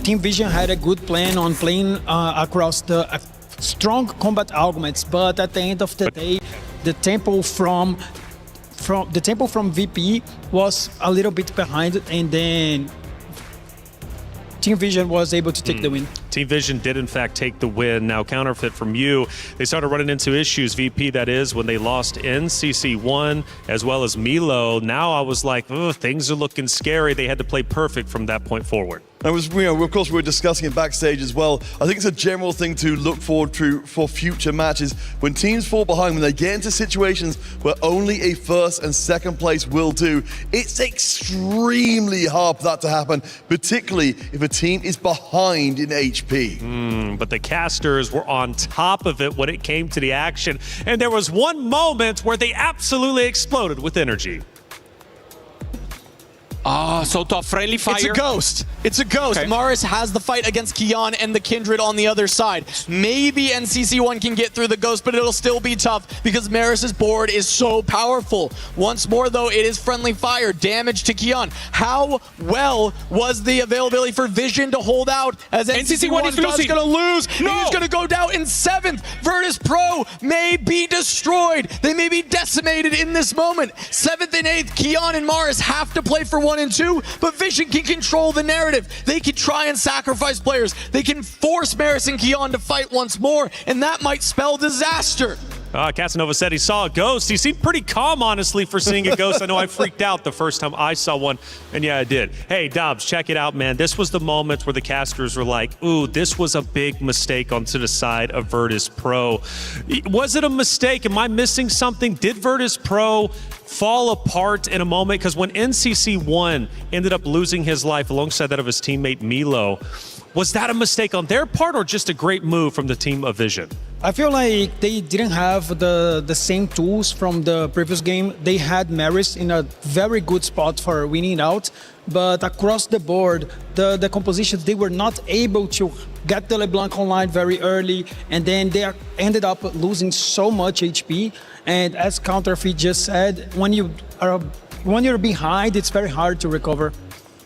Speaker 8: Team Vision had a good plan on playing across the strong combat arguments, but at the end of the day, the tempo from VP was a little bit behind, and then Team Vision was able to take the win.
Speaker 6: Team Vision did, in fact, take the win. Now, counterfeit from you. They started running into issues, VP, that is, when they lost NCC1 as well as Milo. Now I was like, things are looking scary. They had to play perfect from that point forward.
Speaker 11: It was, of course, we were discussing it backstage as well. I think it's a general thing to look forward to for future matches. When teams fall behind, when they get into situations where only a first and second place will do, it's extremely hard for that to happen, particularly if a team is behind in HP.
Speaker 6: But the casters were on top of it when it came to the action. And there was one moment where they absolutely exploded with energy.
Speaker 7: So to friendly fire.
Speaker 22: It's a ghost. It's a ghost.
Speaker 7: Okay.
Speaker 22: Maris has the fight against Kion and the Kindred on the other side. Maybe NCC1 can get through the ghost, but it'll still be tough because Maris's board is so powerful. Once more, though, it is friendly fire. Damage to Kion. How well was the availability for Vision to hold out as NCC1 is going to lose?
Speaker 7: No!
Speaker 22: He's going to go down in 7th. Virtus Pro may be destroyed. They may be decimated in this moment. 7th and 8th, Kion and Maris have to play for 1 and 2, but Vision can control the narrative. They can try and sacrifice players. They can force Maris and Kion to fight once more, and that might spell disaster.
Speaker 6: Casanova said he saw a ghost. He seemed pretty calm, honestly, for seeing a ghost. I know I freaked out the first time I saw one, and yeah, I did. Hey, Dobbs, check it out, man. This was the moment where the casters were like, ooh, this was a big mistake onto the side of Virtus Pro. Was it a mistake? Am I missing something? Did Virtus Pro fall apart in a moment? Because when NCC1 ended up losing his life alongside that of his teammate Milo, was that a mistake on their part or just a great move from the team of Vision?
Speaker 8: I feel like they didn't have the same tools from the previous game. They had Maris in a very good spot for winning out, but across the board, the compositions, they were not able to get the LeBlanc online very early, and then they ended up losing so much HP. And as Counterfeit just said, when you're behind, it's very hard to recover.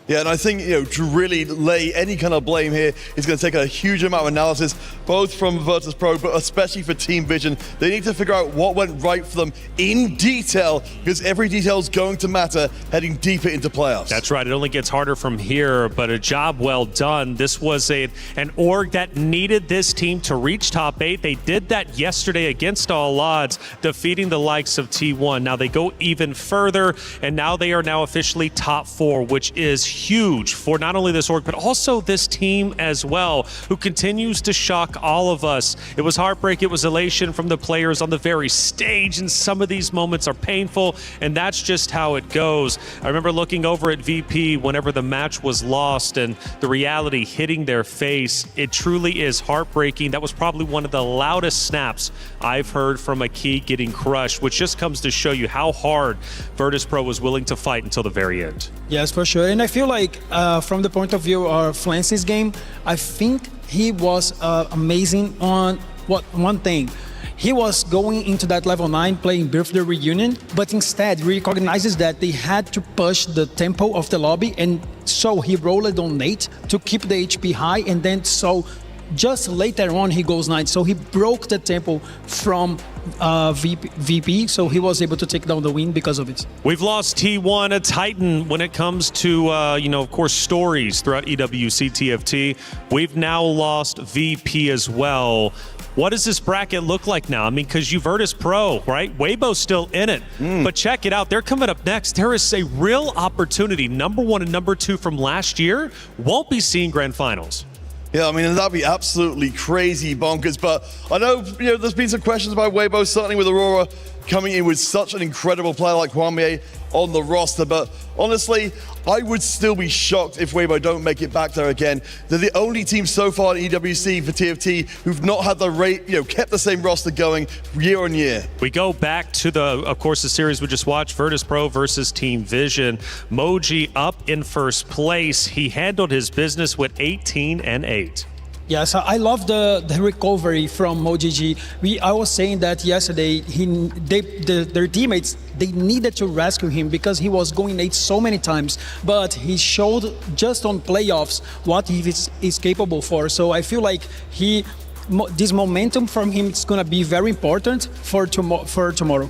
Speaker 11: Yeah, and I think, to really lay any kind of blame here is going to take a huge amount of analysis, both from Virtus Pro, but especially for Team Vision. They need to figure out what went right for them in detail, because every detail is going to matter heading deeper into playoffs.
Speaker 6: That's right. It only gets harder from here, but a job well done. This was an org that needed this team to reach top 8. They did that yesterday against all odds, defeating the likes of T1. Now they go even further, and now they are now officially top 4, which is huge for not only this org, but also this team as well, who continues to shock all of us. It was heartbreak, it was elation from the players on the very stage, and some of these moments are painful, and that's just how it goes. I remember looking over at VP whenever the match was lost and the reality hitting their face. It truly is heartbreaking. That was probably one of the loudest snaps I've heard from a key getting crushed, which just comes to show you how hard Virtus Pro was willing to fight until the very end.
Speaker 8: Yes, for sure. And I feel like from the point of view of Flancy's game, I think he was amazing on one thing. He was going into that level 9 playing Birthday Reunion, but instead recognizes that they had to push the tempo of the lobby, and so he rolled on Nate to keep the HP high, and then so just later on he goes 9. So he broke the tempo from VP, so he was able to take down the win because of it.
Speaker 6: We've lost T1, a titan when it comes to, of course, stories throughout EWC TFT. We've now lost VP as well. What does this bracket look like now? I mean, because you Virtus Pro, right? Weibo's still in it. But check it out. They're coming up next. There is a real opportunity. Number 1 and number 2 from last year won't be seeing grand finals.
Speaker 11: Yeah, I mean, that'd be absolutely crazy bonkers. But I know, there's been some questions about Weibo, certainly with Aurora coming in with such an incredible player like Hwamie on the roster. But honestly, I would still be shocked if Weibo don't make it back there again. They're the only team so far in EWC for TFT who've not had the rate, kept the same roster going year on year.
Speaker 6: We go back to the series we just watched, Virtus Pro versus Team Vision. Moji up in first place. He handled his business with 18 and 8.
Speaker 8: Yes, I love the recovery from MoGG. I was saying that yesterday. Their teammates, they needed to rescue him because he was going 8 so many times. But he showed just on playoffs what he is capable for. So I feel like this momentum from him is going to be very important for tomorrow.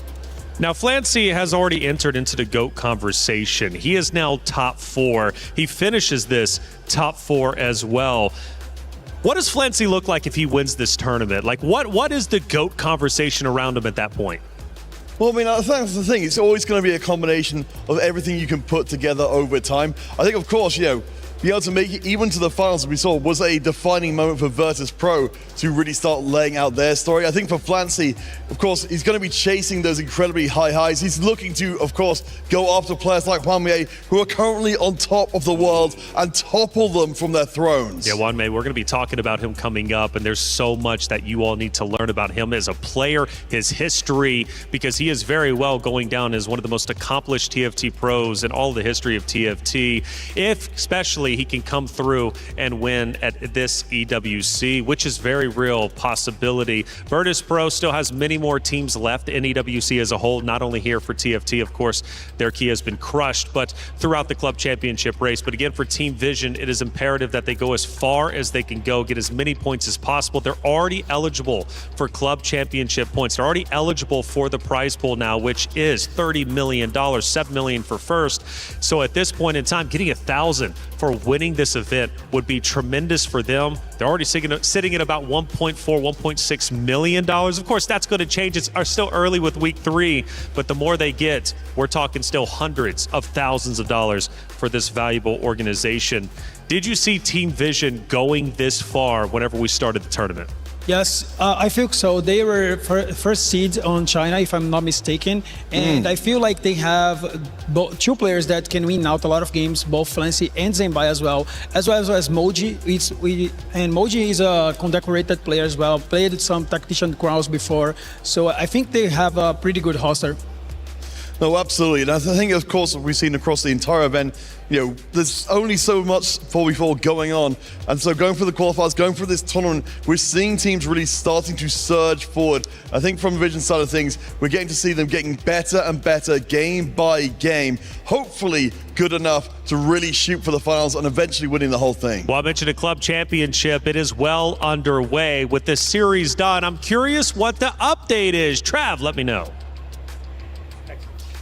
Speaker 6: Now, Flancy has already entered into the GOAT conversation. He is now top 4. He finishes this top 4 as well. What does Flancy look like if he wins this tournament? Like, what is the GOAT conversation around him at that point?
Speaker 11: Well, I mean, that's the thing. It's always going to be a combination of everything you can put together over time. I think, of course, be able to make it even to the finals, we saw, was a defining moment for Virtus Pro to really start laying out their story. I think for Flancy, of course, he's going to be chasing those incredibly high highs. He's looking to, of course, go after players like Wanmei, who are currently on top of the world, and topple them from their thrones.
Speaker 6: Yeah, Wanmei, we're going to be talking about him coming up, and there's so much that you all need to learn about him as a player, his history, because he is very well going down as one of the most accomplished TFT pros in all the history of TFT, if especially he can come through and win at this EWC, which is very real possibility. Virtus Pro still has many more teams left in EWC as a whole, not only here for TFT, of course, their key has been crushed, but throughout the club championship race. But again, for Team Vision, it is imperative that they go as far as they can go, get as many points as possible. They're already eligible for club championship points. They're already eligible for the prize pool now, which is $30 million, $7 million for first. So at this point in time, getting 1,000 for winning this event would be tremendous for them. They're already sitting at about $1.4, $1.6 million. Of course, that's going to change. It's still early with week 3, but the more they get, we're talking still hundreds of thousands of dollars for this valuable organization. Did you see Team Vision going this far whenever we started the tournament?
Speaker 8: Yes, I feel so. They were first seed on China, if I'm not mistaken, and I feel like they have two players that can win out a lot of games, both Flancy and Zenbai as well as Moji. And Moji is a condecorated player as well, played some Tactician Crowns before, so I think they have a pretty good roster.
Speaker 11: No, absolutely. And I think, of course, we've seen across the entire event, there's only so much 4v4 going on. And so going for the qualifiers, going for this tournament, we're seeing teams really starting to surge forward. I think from the Vision side of things, we're getting to see them getting better and better game by game. Hopefully good enough to really shoot for the finals and eventually winning the whole thing.
Speaker 6: Well, I mentioned a club championship. It is well underway with this series done. I'm curious what the update is. Trav, let me know.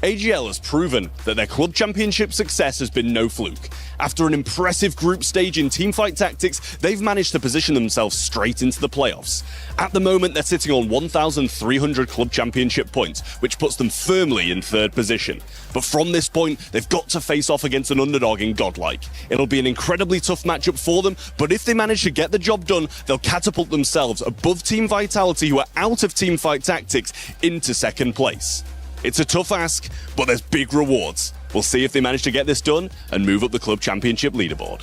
Speaker 9: AGL has proven that their club championship success has been no fluke. After an impressive group stage in Teamfight Tactics, they've managed to position themselves straight into the playoffs. At the moment, they're sitting on 1,300 club championship points, which puts them firmly in 3rd position. But from this point, they've got to face off against an underdog in Godlike. It'll be an incredibly tough matchup for them, but if they manage to get the job done, they'll catapult themselves above Team Vitality, who are out of Teamfight Tactics, into 2nd place. It's a tough ask, but there's big rewards. We'll see if they manage to get this done and move up the club championship leaderboard.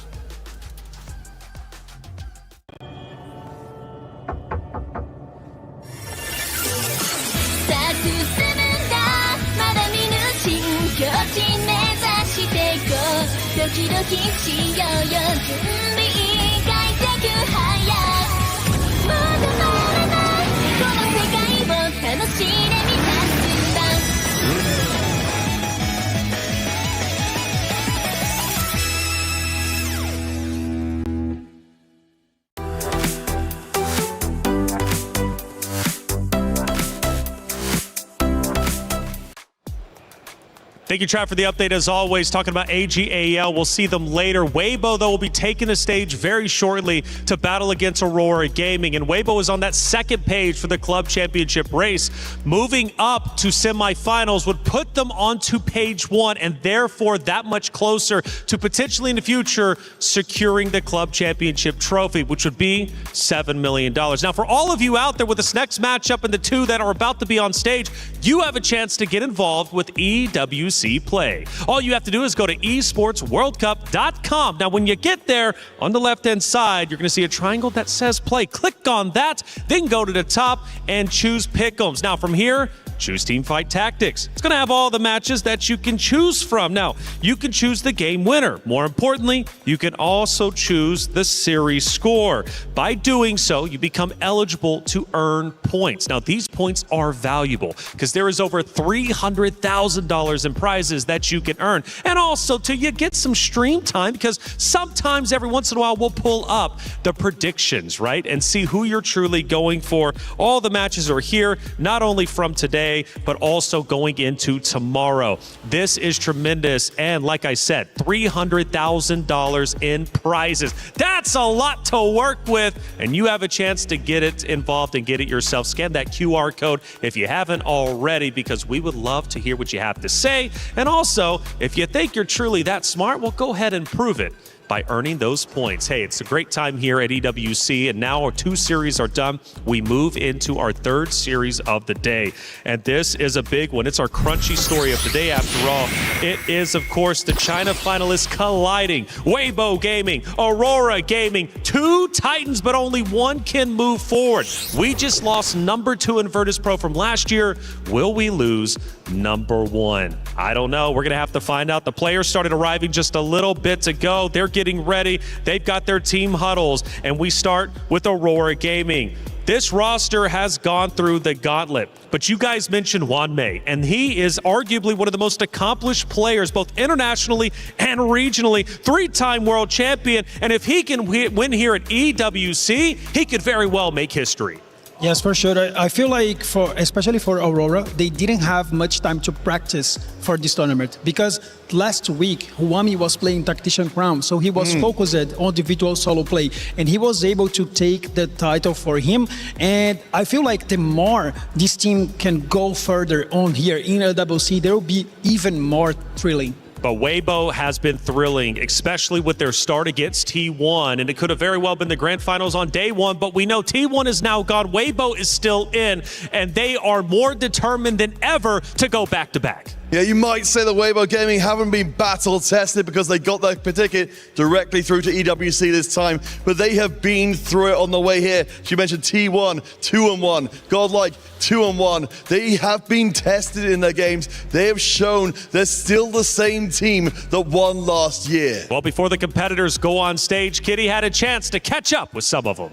Speaker 6: Thank you, Trav, for the update. As always, talking about AGAL. We'll see them later. Weibo, though, will be taking the stage very shortly to battle against Aurora Gaming. And Weibo is on that 2nd page for the club championship race. Moving up to semifinals would put them onto page 1 and therefore that much closer to potentially in the future securing the club championship trophy, which would be $7 million. Now, for all of you out there with this next matchup and the 2 that are about to be on stage, you have a chance to get involved with EWC Play. All you have to do is go to esportsworldcup.com. Now, when you get there, on the left-hand side, you're going to see a triangle that says play. Click on that, then go to the top and choose Pick'ems. Now, from here, choose Teamfight Tactics. It's going to have all the matches that you can choose from. Now, you can choose the game winner. More importantly, you can also choose the series score. By doing so, you become eligible to earn points. Now, these points are valuable because there is over $300,000 in prizes that you can earn. And also, you get some stream time because sometimes every once in a while we'll pull up the predictions, right? And see who you're truly going for. All the matches are here, not only from today, but also going into tomorrow. This is tremendous. And like I said, $300,000 in prizes. That's a lot to work with. And you have a chance to get it involved and get it yourself. Scan that QR code if you haven't already, because we would love to hear what you have to say. And also, if you think you're truly that smart, well, go ahead and prove it. by earning those points. Hey, it's a great time here at EWC, and now our 2 series are done. We move into our 3rd series of the day, and this is a big one. It's our crunchy story of the day after all. It is, of course, the China finalists colliding. Weibo Gaming, Aurora Gaming, 2 Titans, but only one can move forward. We just lost number 2 in Virtus.pro from last year. Will we lose number 1? I don't know. We're going to have to find out. The players started arriving just a little bit ago. They're getting ready. They've got their team huddles, and we start with Aurora Gaming. This roster has gone through the gauntlet, but you guys mentioned Juan Mei, and he is arguably one of the most accomplished players, both internationally and regionally, 3-time world champion, and if he can win here at EWC, he could very well make history.
Speaker 8: Yes, for sure. I feel like, especially for Aurora, they didn't have much time to practice for this tournament because last week, Huami was playing Tactician Crown, so he was focused on individual solo play, and he was able to take the title for him. And I feel like the more this team can go further on here in EWC, there will be even more thrilling.
Speaker 6: But Weibo has been thrilling, especially with their start against T1, and it could have very well been the grand finals on day 1, but we know T1 is now gone, Weibo is still in, and they are more determined than ever to go back-to-back.
Speaker 11: Yeah, you might say the Weibo Gaming haven't been battle-tested because they got their ticket directly through to EWC this time, but they have been through it on the way here. She mentioned T1, 2-1, Godlike, 2-1. They have been tested in their games. They have shown they're still the same team that won last year.
Speaker 6: Well, before the competitors go on stage, Kitty had a chance to catch up with some of them.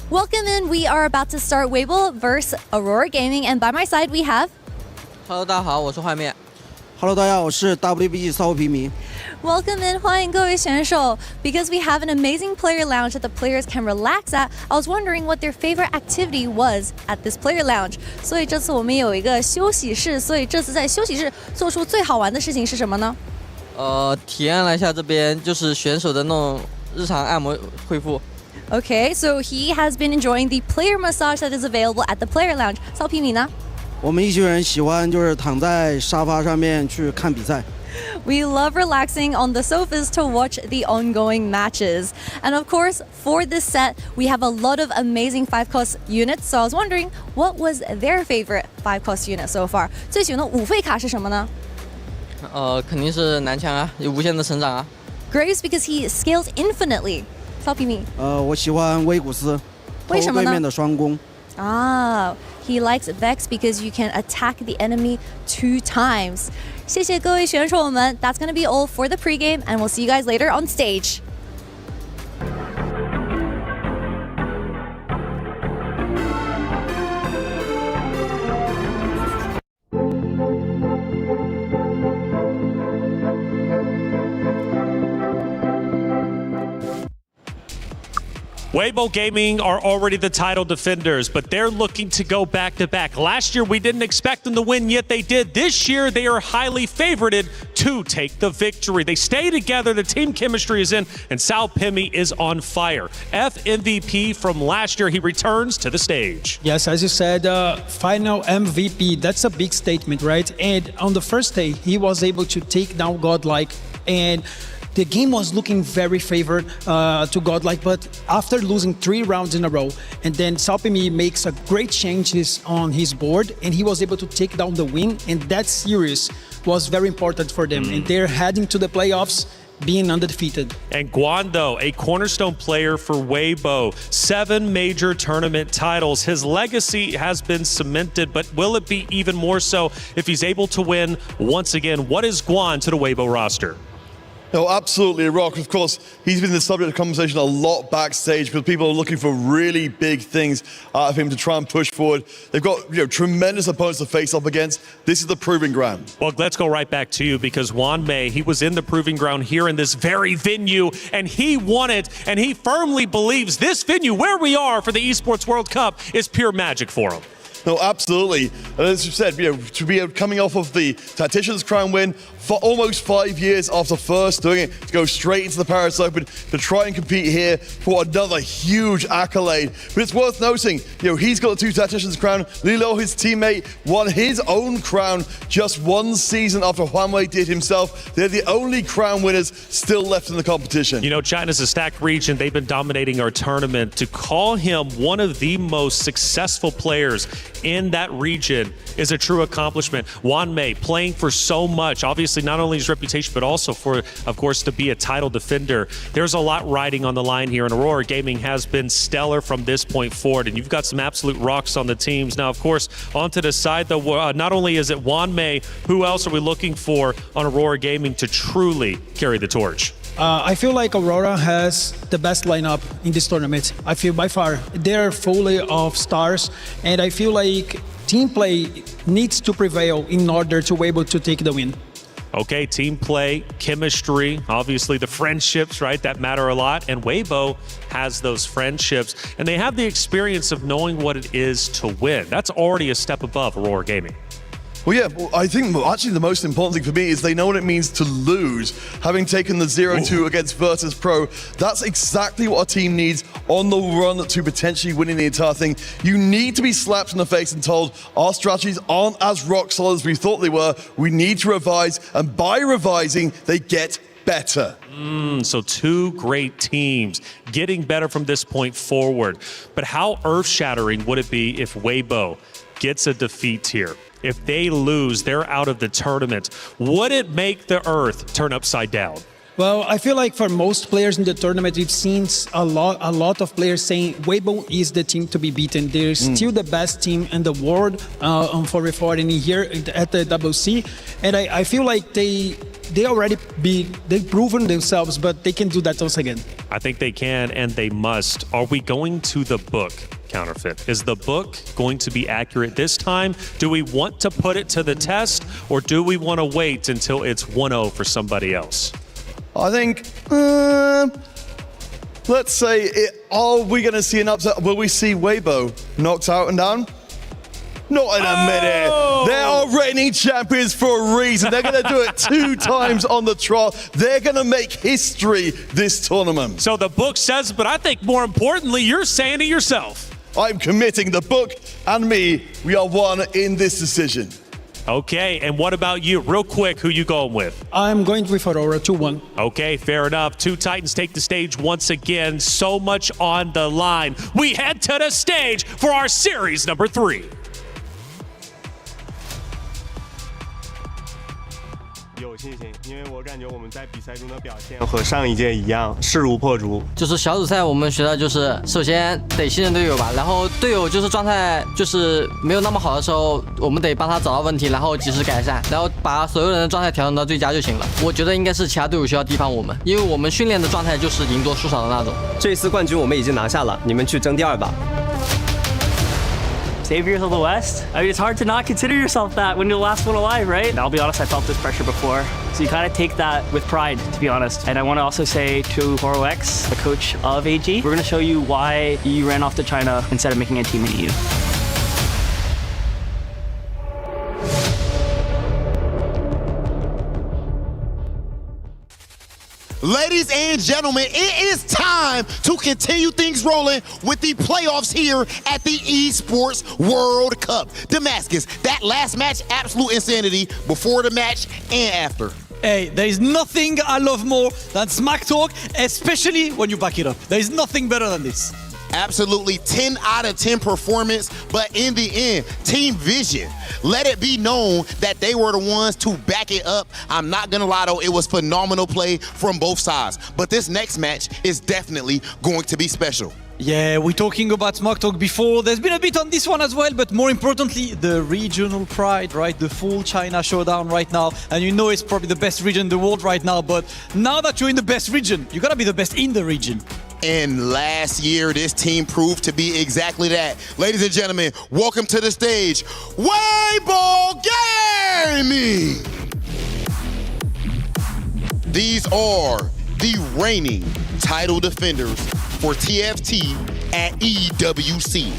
Speaker 4: Welcome in. We are about to start Weibo versus Aurora Gaming, and by my side we have.
Speaker 10: Hello， 大家好，我是画面。
Speaker 15: Hello， 大家好，我是 WBG 骚货皮迷。
Speaker 4: Welcome in， 欢迎各位选手。Because we have an amazing player lounge that the players can relax at, I was wondering what their favorite activity was at this player lounge. 所以这次我们有一个休息室，所以这次在休息室做出最好玩的事情是什么呢？
Speaker 10: 体验了一下这边就是选手的那种日常按摩恢复。
Speaker 4: Okay, so he has been enjoying the player massage that is available at the player lounge. 骚皮米呢？
Speaker 15: 我们一群人喜欢就是躺在沙发上面去看比赛。
Speaker 4: We love relaxing on the sofas to watch the ongoing matches. And of course, for this set, we have a lot of amazing 5-cost units. So I was wondering, what was their favorite 5-cost unit so far? 最喜欢的五费卡是什么呢？
Speaker 10: 肯定是男枪啊，有无限的成长啊。
Speaker 4: Graves because he scales infinitely. 骚皮米。
Speaker 15: 我喜欢威古斯，
Speaker 4: 为什么呢？
Speaker 15: 对面的双攻。
Speaker 4: He likes Vex because you can attack the enemy 2 times. 谢谢各位选手们。That's gonna be all for the pregame, and we'll see you guys later on stage.
Speaker 6: Weibo Gaming are already the title defenders, but they're looking to go back-to-back. Last year, we didn't expect them to win, yet they did. This year, they are highly favorited to take the victory. They stay together, the team chemistry is in, and Sao Pimi is on fire. MVP from last year, he returns to the stage.
Speaker 8: Yes, as you said, final MVP, that's a big statement, right? And on the first day, he was able to take down Godlike, and the game was looking very favored to Godlike, but after losing 3 rounds in a row, and then Sao Pimi makes a great changes on his board, and he was able to take down the win, and that series was very important for them, and they're heading to the playoffs being undefeated.
Speaker 6: And Guando, a cornerstone player for Weibo, 7 major tournament titles. His legacy has been cemented, but will it be even more so if he's able to win once again? What is Guan to the Weibo roster?
Speaker 11: No, absolutely, Rock. Of course, he's been the subject of conversation a lot backstage because people are looking for really big things out of him to try and push forward. They've got tremendous opponents to face up against. This is the proving ground.
Speaker 6: Well, let's go right back to you because Juan Mei, he was in the proving ground here in this very venue, and he won it, and he firmly believes this venue, where we are for the Esports World Cup, is pure magic for him.
Speaker 11: No, absolutely. And as you said, to be coming off of the Tactician's Crown win, for almost 5 years after first doing it, to go straight into the Paris Open to try and compete here for another huge accolade. But it's worth noting, he's got the 2 Tacticians crown. Lilo, his teammate, won his own crown just 1 season after Huanwei did himself. They're the only crown winners still left in the competition.
Speaker 6: China's a stacked region. They've been dominating our tournament. To call him one of the most successful players in that region is a true accomplishment. Huanwei playing for so much, obviously not only his reputation, but also for, of course, to be a title defender. There's a lot riding on the line here, and Aurora Gaming has been stellar from this point forward, and you've got some absolute rocks on the teams. Now, of course, onto the side, though, not only is it Huanwei, who else are we looking for on Aurora Gaming to truly carry the torch?
Speaker 8: I feel like Aurora has the best lineup in this tournament. I feel by far they're fully of stars, and I feel like team play needs to prevail in order to be able to take the win.
Speaker 6: Okay, team play, chemistry, obviously the friendships, right? That matter a lot. And Weibo has those friendships, and they have the experience of knowing what it is to win. That's already a step above Aurora Gaming.
Speaker 11: Well, yeah, I think actually the most important thing for me is they know what it means to lose. Having taken the 0-2 against Virtus Pro, that's exactly what a team needs on the run to potentially winning the entire thing. You need to be slapped in the face and told our strategies aren't as rock solid as we thought they were. We need to revise, and by revising, they get better.
Speaker 6: So 2 great teams getting better from this point forward. But how earth-shattering would it be if Weibo gets a defeat here? If they lose, they're out of the tournament. Would it make the earth turn upside down?
Speaker 8: Well, I feel like for most players in the tournament, we've seen a lot of players saying Weibo is the team to be beaten. They're still the best team in the world for reporting here at the EWC, and I feel like they've proven themselves, but they can do that once again.
Speaker 6: I think they can, and they must. Are we going to the book? Counterfeit. Is the book going to be accurate this time? Do we want to put it to the test, or do we want to wait until it's 1-0 for somebody else?
Speaker 11: I think, let's say, are we going to see an upset? Will we see Weibo knocked out and down? Not in a minute. They are reigning champions for a reason. They're going to do it 2 times on the trot. They're going to make history this tournament.
Speaker 6: So the book says, but I think more importantly, you're saying it yourself.
Speaker 11: I'm committing the book and me. We are one in this decision.
Speaker 6: Okay, and what about you? Real quick, who you going with?
Speaker 8: I'm going with Aurora 2-1.
Speaker 6: Okay, fair enough. 2 Titans take the stage once again. So much on the line. We head to the stage for our series number 3.
Speaker 1: 有信心，因为我感觉我们在比赛中的表现和上一届一样，势如破竹。
Speaker 10: 就是小组赛我们学到就是首先得信任队友吧，然后队友就是状态就是没有那么好的时候，我们得帮他找到问题，然后及时改善，然后把所有人的状态调整到最佳就行了。我觉得应该是其他队友需要提防我们，因为我们训练的状态就是赢多输少的那种。
Speaker 19: 这次冠军我们已经拿下了，你们去争第2吧。
Speaker 23: Saviors of the West? I mean, it's hard to not consider yourself that when you're the last one alive, right? And I'll be honest, I felt this pressure before. So you kind of take that with pride, to be honest. And I want to also say to HoroX, the coach of AG, we're going to show you why you ran off to China instead of making a team in EU.
Speaker 2: Ladies and gentlemen, it is time to continue things rolling with the playoffs here at the Esports World Cup. Damascus, that last match, absolute insanity before the match and after.
Speaker 18: Hey, there is nothing I love more than smack talk, especially when you back it up. There is nothing better than this.
Speaker 2: Absolutely 10 out of 10 performance, but in the end, Team Vision, let it be known that they were the ones to back it up. I'm not gonna lie though, it was phenomenal play from both sides, but this next match is definitely going to be special.
Speaker 18: Yeah, we're talking about Smack Talk before. There's been a bit on this one as well, but more importantly, the regional pride, right? The full China showdown right now. And you know it's probably the best region in the world right now, but now that you're in the best region, you gotta be the best in the region.
Speaker 2: And last year, this team proved to be exactly that. Ladies and gentlemen, welcome to the stage, Weibo Gaming! These are the reigning title defenders for TFT at EWC.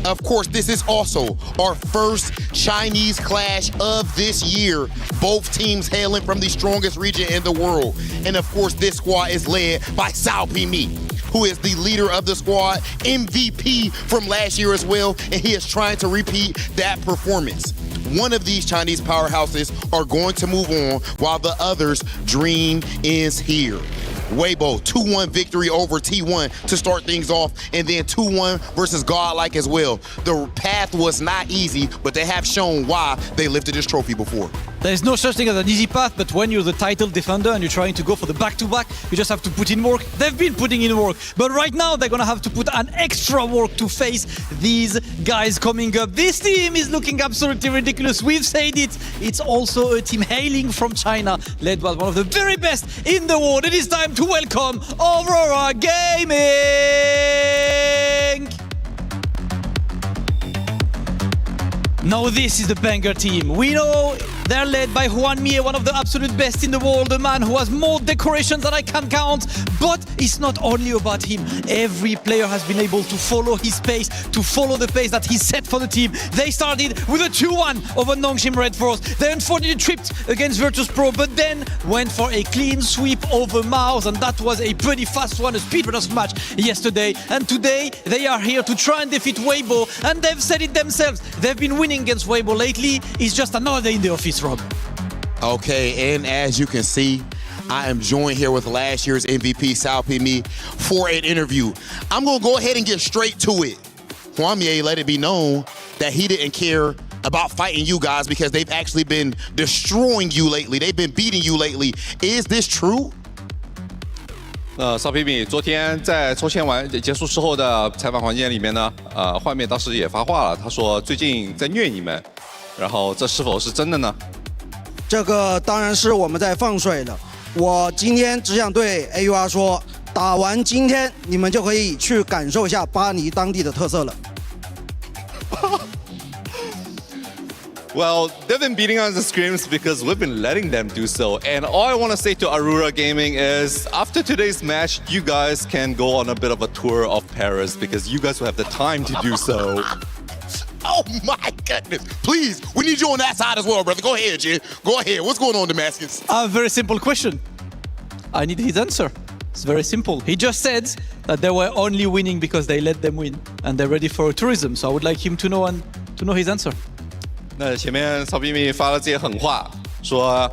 Speaker 2: Of course, this is also our first Chinese clash of this year. Both teams hailing from the strongest region in the world. And of course, this squad is led by Sao Pimi, who is the leader of the squad, MVP from last year as well, and he is trying to repeat that performance. One of these Chinese powerhouses are going to move on while the other's dream is here. Weibo, 2-1 victory over T1 to start things off, and then 2-1 versus Godlike as well. The path was not easy, but they have shown why they lifted this trophy before.
Speaker 18: There is no such thing as an easy path, but when you're the title defender and you're trying to go for the back-to-back, you just have to put in work. They've been putting in work, but right now they're gonna have to put an extra work to face these guys coming up. This team is looking absolutely ridiculous. We've said it. It's also a team hailing from China, led by one of the very best in the world. It is time to welcome Aurora Gaming! Now this is the banger team. We know they're led by Juan Mie, one of the absolute best in the world, a man who has more decorations than I can count. But it's not only about him. Every player has been able to follow his pace, to follow the pace that he set for the team. They started with a 2-1 over Nongshim Red Force. They unfortunately tripped against Virtus Pro, but then went for a clean sweep over Maus, and that was a pretty fast one, a speedrunners match yesterday. And today they are here to try and defeat Weibo, and they've said it themselves. They've been winning against Weibo lately. It's just another day in the office, Rob.
Speaker 2: Okay, and as you can see, I am joined here with last year's MVP, Sao Pimi, for an interview. I'm gonna go ahead and get straight to it. Juan Mie let it be known that he didn't care about fighting you guys because they've actually been destroying you lately. They've been beating you lately. Is this true?
Speaker 13: 邵皮米昨天在抽签结束之后的采访环节里面呢，画面当时也发话了，他说最近在虐你们，然后这是否是真的呢？
Speaker 15: 这个当然是我们在放水了。我今天只想对 AUR 说，打完今天你们就可以去感受一下巴黎当地的特色了。
Speaker 13: Well, they've been beating us the scrims because we've been letting them do so. And all I want to say to Aurora Gaming is, after today's match, you guys can go on a bit of a tour of Paris because you guys will have the time to do so.
Speaker 2: Oh my goodness. Please, we need you on that side as well, brother. Go ahead, Jin. Go ahead. What's going on, Damascus?
Speaker 18: A very simple question. I need his answer. It's very simple. He just said that they were only winning because they let them win and they're ready for tourism. So I would like him to know his answer.
Speaker 13: 那前面曹彬彬发了这些狠话，说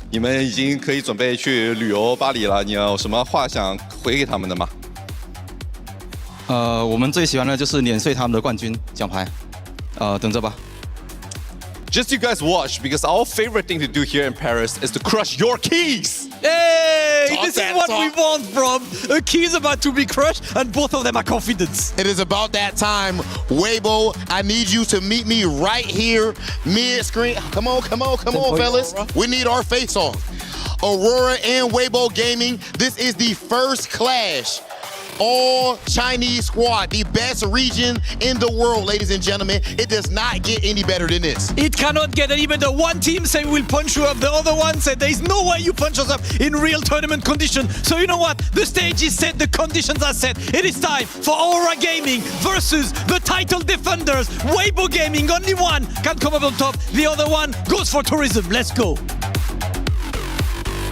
Speaker 13: 你们已经可以准备去旅游巴黎了，你有什么话想回给他们的吗？
Speaker 12: 我们最喜欢的就是碾碎他们的冠军奖牌，等着吧。
Speaker 13: Just you guys watch, because our favorite thing to do here in Paris is to crush your keys.
Speaker 18: Hey, this is what we want from a key is about to be crushed, and both of them are confident.
Speaker 2: It is about that time. Weibo, I need you to meet me right here, mid-screen. Come on, fellas. We need our face-off. Aurora and Weibo Gaming, this is the first clash. All Chinese squad, the best region in the world, ladies and gentlemen. It does not get any better than this.
Speaker 18: It cannot get any better. One team say we'll punch you up, the other one said there is no way you punch us up in real tournament condition. So you know what? The stage is set, the conditions are set. It is time for Aurora Gaming versus the title defenders. Weibo Gaming, only one can come up on top. The other one goes for tourism. Let's go.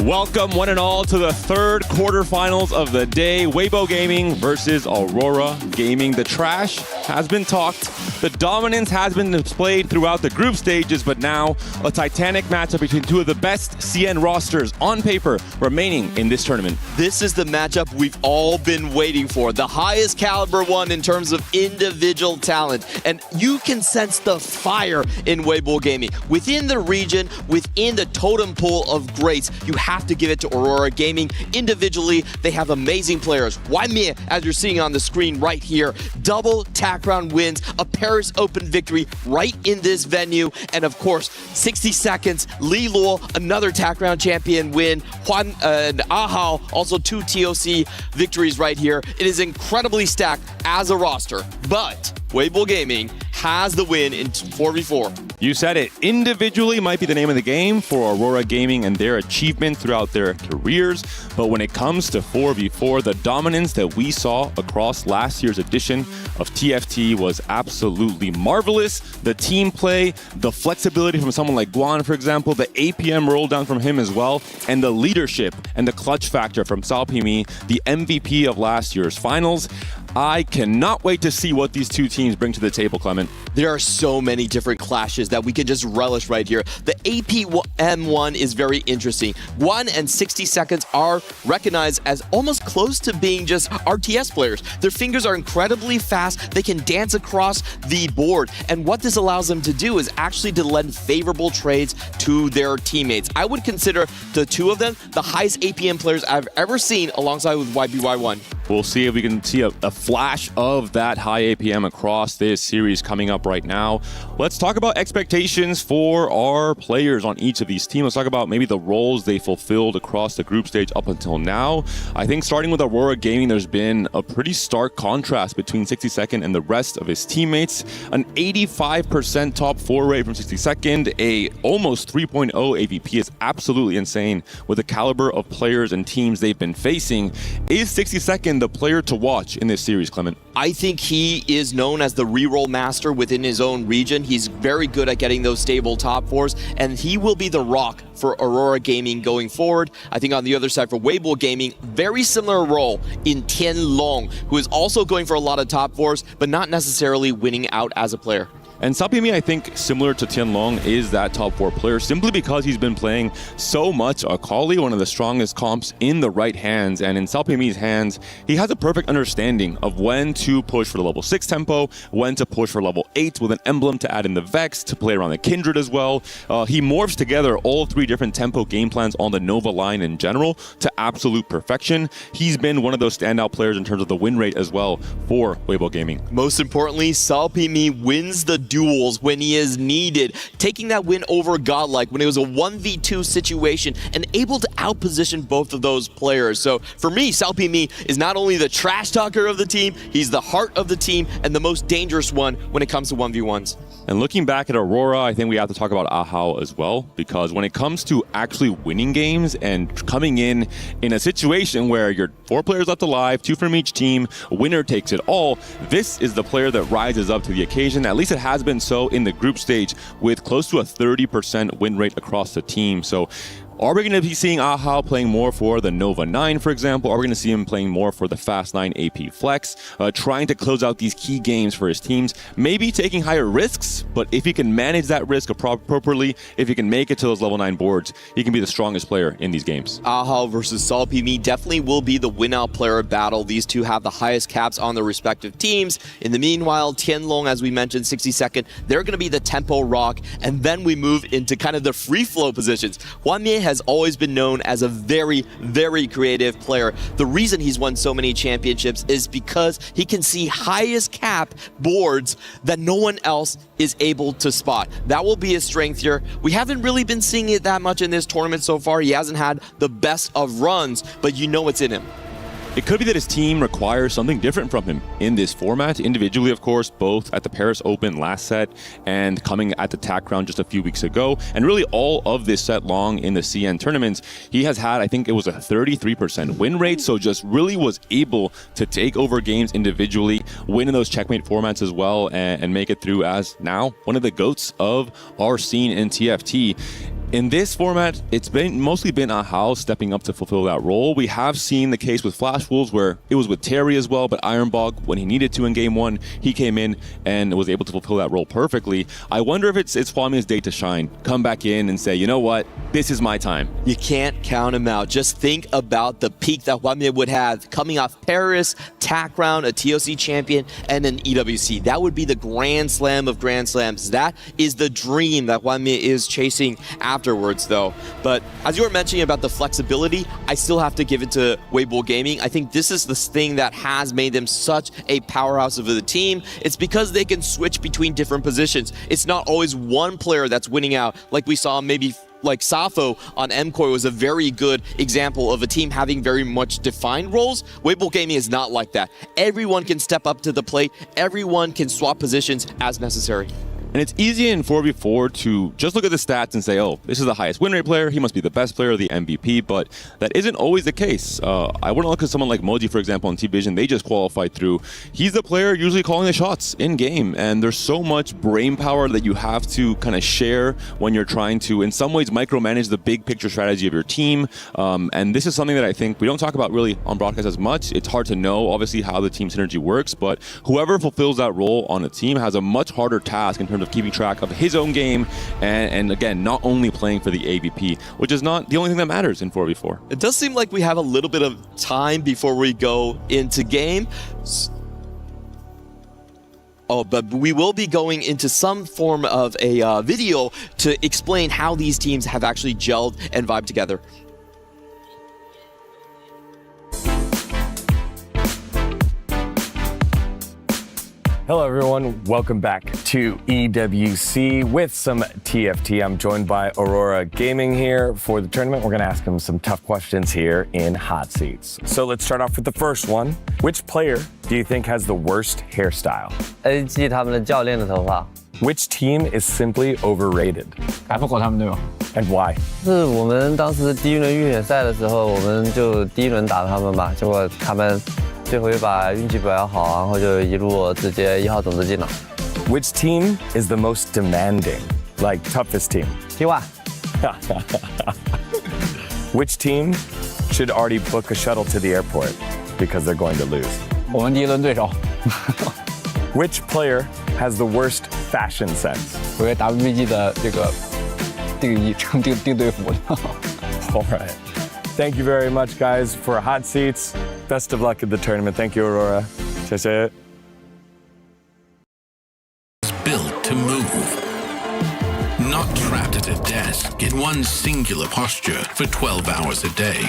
Speaker 14: Welcome one and all to the third quarterfinals of the day. Weibo Gaming versus Aurora Gaming. The trash has been talked. The dominance has been displayed throughout the group stages, but now a titanic matchup between two of the best CN rosters on paper remaining in this tournament.
Speaker 21: This is the matchup we've all been waiting for. The highest caliber one in terms of individual talent. And you can sense the fire in Weibo Gaming. Within the region, within the totem pole of greats, you have to give it to Aurora Gaming. Individually, they have amazing players. Juan Mie, as you're seeing on the screen right here, double TAC round wins, a Paris Open victory right in this venue, and of course, 60 seconds, Li Luo, another TAC round champion win, Juan and Ahao, also 2 TOC victories right here. It is incredibly stacked as a roster, but Weibo Gaming has the win in 4v4.
Speaker 14: You said it. Individually might be the name of the game for Aurora Gaming and their achievement throughout their careers. But when it comes to 4v4, the dominance that we saw across last year's edition of TFT was absolutely marvelous. The team play, the flexibility from someone like Guan, for example, the APM roll down from him as well, and the leadership and the clutch factor from Salpimi, the MVP of last year's finals. I cannot wait to see what these two teams bring to the table, Clement.
Speaker 21: There are so many different clashes that we can just relish right here. The APM one is very interesting. 1 and 60 seconds are recognized as almost close to being just RTS players. Their fingers are incredibly fast. They can dance across the board. And what this allows them to do is actually to lend favorable trades to their teammates. I would consider the two of them the highest APM players I've ever seen alongside with YBY1.
Speaker 14: We'll see if we can see a flash of that high APM across this series coming up right now. Let's talk about expectations for our players on each of these teams. Let's talk about maybe the roles they fulfilled across the group stage up until now. I think starting with Aurora Gaming, there's been a pretty stark contrast between 60 Second and the rest of his teammates. An 85% top 4 rate from 60 Second, a almost 3.0 AVP is absolutely insane with the caliber of players and teams they've been facing. Is 60 Second the player to watch in this series, Clement?
Speaker 21: I think he is known as the reroll master within his own region. He's very good at getting those stable top 4s, and he will be the rock for Aurora Gaming going forward. I think on the other side for Weibo Gaming, very similar role in Tianlong, who is also going for a lot of top 4s, but not necessarily winning out as a player.
Speaker 14: And Salpimi, I think, similar to Tianlong, is that top 4 player simply because he's been playing so much Akali, one of the strongest comps in the right hands. And in Salpimi's hands, he has a perfect understanding of when to push for the level 6 tempo, when to push for level 8 with an emblem to add in the Vex, to play around the Kindred as well. He morphs together all 3 different tempo game plans on the Nova line in general to absolute perfection. He's been one of those standout players in terms of the win rate as well for Weibo Gaming.
Speaker 21: Most importantly, Salpimi wins the duels when he is needed, taking that win over Godlike when it was a 1v2 situation and able to outposition both of those players. So for me, Salpimi is not only the trash talker of the team, he's the heart of the team and the most dangerous one when it comes to 1v1s.
Speaker 14: And looking back at Aurora, I think we have to talk about Ahao as well, because when it comes to actually winning games and coming in a situation where you're 4 players left alive, 2 from each team, winner takes it all, this is the player that rises up to the occasion. At least it has been so in the group stage with close to a 30% win rate across the team. So are we going to be seeing Ahao playing more for the Nova 9, for example? Are we going to see him playing more for the Fast 9 AP Flex, trying to close out these key games for his teams, maybe taking higher risks, but if he can manage that risk appropriately, if he can make it to those level 9 boards, he can be the strongest player in these games.
Speaker 21: Ahao versus Salpimi definitely will be the win-out player battle. These two have the highest caps on their respective teams. In the meanwhile, Tianlong, as we mentioned, 60 Second, they're going to be the tempo rock, and then we move into kind of the free-flow positions. Huanmie has always been known as a very, very creative player. The reason he's won so many championships is because he can see highest cap boards that no one else is able to spot. That will be his strength here. We haven't really been seeing it that much in this tournament so far. He hasn't had the best of runs, but you know it's in him.
Speaker 14: It could be that his team requires something different from him in this format. Individually, of course, both at the Paris Open last set and coming at the TAC round just a few weeks ago. And really all of this set long in the CN tournaments, he has had, I think it was a 33% win rate. So just really was able to take over games individually, win in those checkmate formats as well, and make it through as now one of the GOATs of our scene in TFT. In this format, it's mostly been Ahao stepping up to fulfill that role. We have seen the case with Flash Wolves where it was with Terry as well, but Ironbog, when he needed to in game 1, he came in and was able to fulfill that role perfectly. I wonder if it's Huanmie's day to shine. Come back in and say, you know what? This is my time.
Speaker 21: You can't count him out. Just think about the peak that Huanmie would have coming off Paris, TAC round, a TOC champion, and an EWC. That would be the grand slam of grand slams. That is the dream that Huanmie is chasing afterwards, though. But as you were mentioning about the flexibility, I still have to give it to Weibo Gaming. I think this is the thing that has made them such a powerhouse of the team. It's because they can switch between different positions. It's not always one player that's winning out, like we saw maybe like Safo on MCOY was a very good example of a team having very much defined roles. Weibo Gaming is not like that. Everyone can step up to the plate. Everyone can swap positions as necessary.
Speaker 14: And it's easy in 4v4 to just look at the stats and say, oh, this is the highest win rate player, he must be the best player, the MVP, but that isn't always the case. I wouldn't look at someone like Moji, for example, on T-Vision. They just qualified through. He's the player usually calling the shots in game, and there's so much brain power that you have to kind of share when you're trying to, in some ways, micromanage the big picture strategy of your team. And this is something that I think we don't talk about really on broadcast as much. It's hard to know, obviously, how the team synergy works, but whoever fulfills that role on a team has a much harder task in terms of keeping track of his own game and again, not only playing for the AVP, which is not the only thing that matters in 4v4.
Speaker 21: It does seem like we have a little bit of time before we go into game. Oh, but we will be going into some form of a video to explain how these teams have actually gelled and vibed together.
Speaker 3: Hello everyone, welcome back to EWC with some TFT. I'm joined by Aurora Gaming here for the tournament. We're gonna ask them some tough questions here in Hot Seats. So let's start off with the first one. Which player do you think has the worst hairstyle?
Speaker 10: AG 他们的教练的头发。
Speaker 3: Which team is simply overrated?
Speaker 10: 改不过他们对吧
Speaker 3: And why?
Speaker 10: 是我们当时第一轮预选赛的时候，我们就第一轮打他们吧，结果他们 最后一把运气比较好，然后就一路直接1号种子进了。
Speaker 3: Which team is the most demanding, like toughest team?
Speaker 10: T1.
Speaker 3: Which team should already book a shuttle to the airport because they're going to lose?
Speaker 10: 我们第一轮对手。
Speaker 3: Which player has the worst fashion sense?
Speaker 10: 我为 WBG 的这个定队服。
Speaker 3: All right. Thank you very much, guys, for Hot Seats. Best of luck at the tournament. Thank you, Aurora. 谢谢.
Speaker 16: Built to move. Not trapped at a desk in one singular posture for 12 hours a day.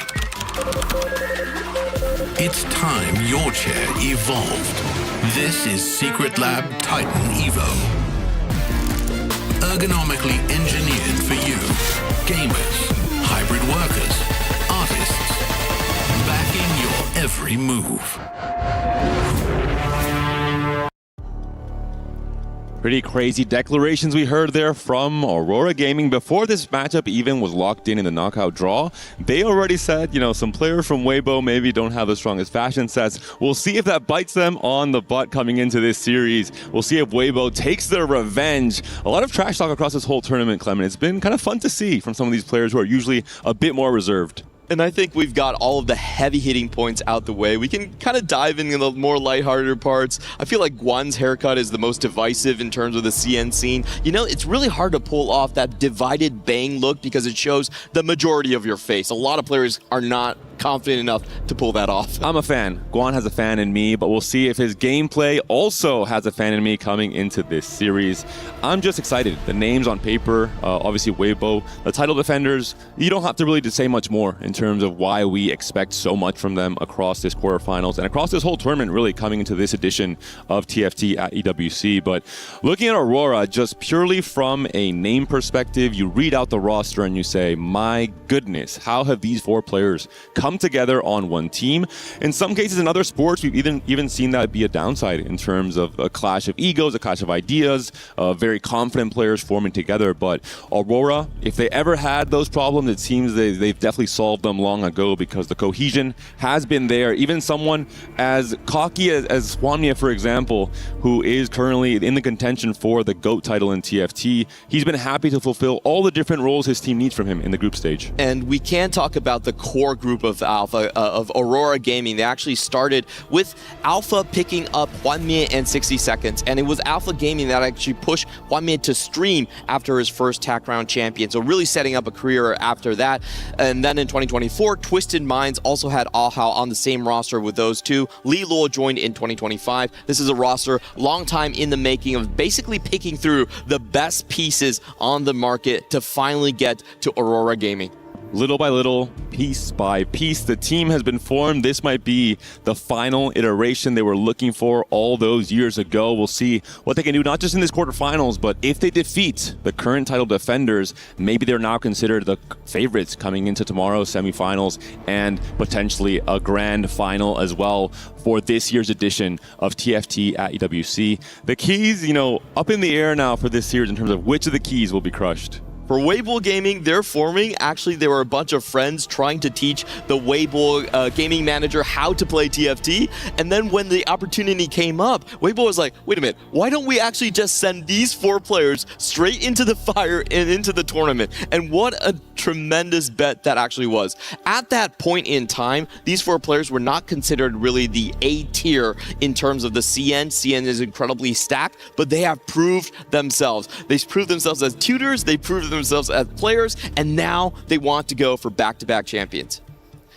Speaker 16: It's time your chair evolved. This is Secret Lab Titan Evo. Ergonomically engineered for you, gamers, hybrid workers, artists, backing your every move.
Speaker 14: Pretty crazy declarations we heard there from Aurora Gaming before this matchup even was locked in the knockout draw. They already said, you know, some players from Weibo maybe don't have the strongest fashion sets. We'll see if that bites them on the butt coming into this series. We'll see if Weibo takes their revenge. A lot of trash talk across this whole tournament, Clement. It's been kind of fun to see from some of these players who are usually a bit more reserved.
Speaker 21: And I think we've got all of the heavy hitting points out the way. We can kind of dive into the more lighthearted parts. I feel like Guan's haircut is the most divisive in terms of the CN scene. You know, it's really hard to pull off that divided bang look because it shows the majority of your face. A lot of players are not confident enough to pull that off.
Speaker 14: I'm a fan. Guan has a fan in me, but we'll see if his gameplay also has a fan in me coming into this series. I'm just excited. The names on paper, obviously Weibo, the title defenders, you don't have to really say much more in terms of why we expect so much from them across this quarterfinals and across this whole tournament really coming into this edition of TFT at EWC. But looking at Aurora, just purely from a name perspective, you read out the roster and you say, my goodness, how have these four players come together on one team? In some cases, in other sports, we've even seen that be a downside in terms of a clash of egos, a clash of ideas, very confident players forming together. But Aurora, if they ever had those problems, it seems they've definitely solved them long ago because the cohesion has been there. Even someone as cocky as Hwanmye, for example, who is currently in the contention for the GOAT title in TFT, he's been happy to fulfill all the different roles his team needs from him in the group stage.
Speaker 21: And we can talk about the core group of Alpha, of Aurora Gaming. They actually started with Alpha picking up Hwanmye and 60 Seconds, and it was Alpha Gaming that actually pushed Hwanmye to stream after his first TAC round champion, so really setting up a career after that. And then in 2024, Twisted Minds also had Ahao on the same roster with those two. Lee Luo joined in 2025. This is a roster long time in the making of basically picking through the best pieces on the market to finally get to Aurora Gaming.
Speaker 14: little by little, piece by piece, the team has been formed. This might be the final iteration they were looking for all those years ago. We'll see what they can do, not just in this quarterfinals, but if they defeat the current title defenders, maybe they're now considered the favorites coming into tomorrow's semifinals and potentially a grand final as well for this year's edition of TFT at EWC. The keys, up in the air now for this series in terms of which of the keys will be crushed.
Speaker 21: For Weibo Gaming, they're forming. Actually, there were a bunch of friends trying to teach the Weibo gaming manager how to play TFT. And then when the opportunity came up, Weibo was like, wait a minute, why don't we actually just send these 4 players straight into the fire and into the tournament? And what a tremendous bet that actually was. At that point in time, these 4 players were not considered really the A tier in terms of the CN. CN is incredibly stacked, but they have proved themselves. They proved themselves as tutors, they proved themselves as players, and now they want to go for back-to-back champions.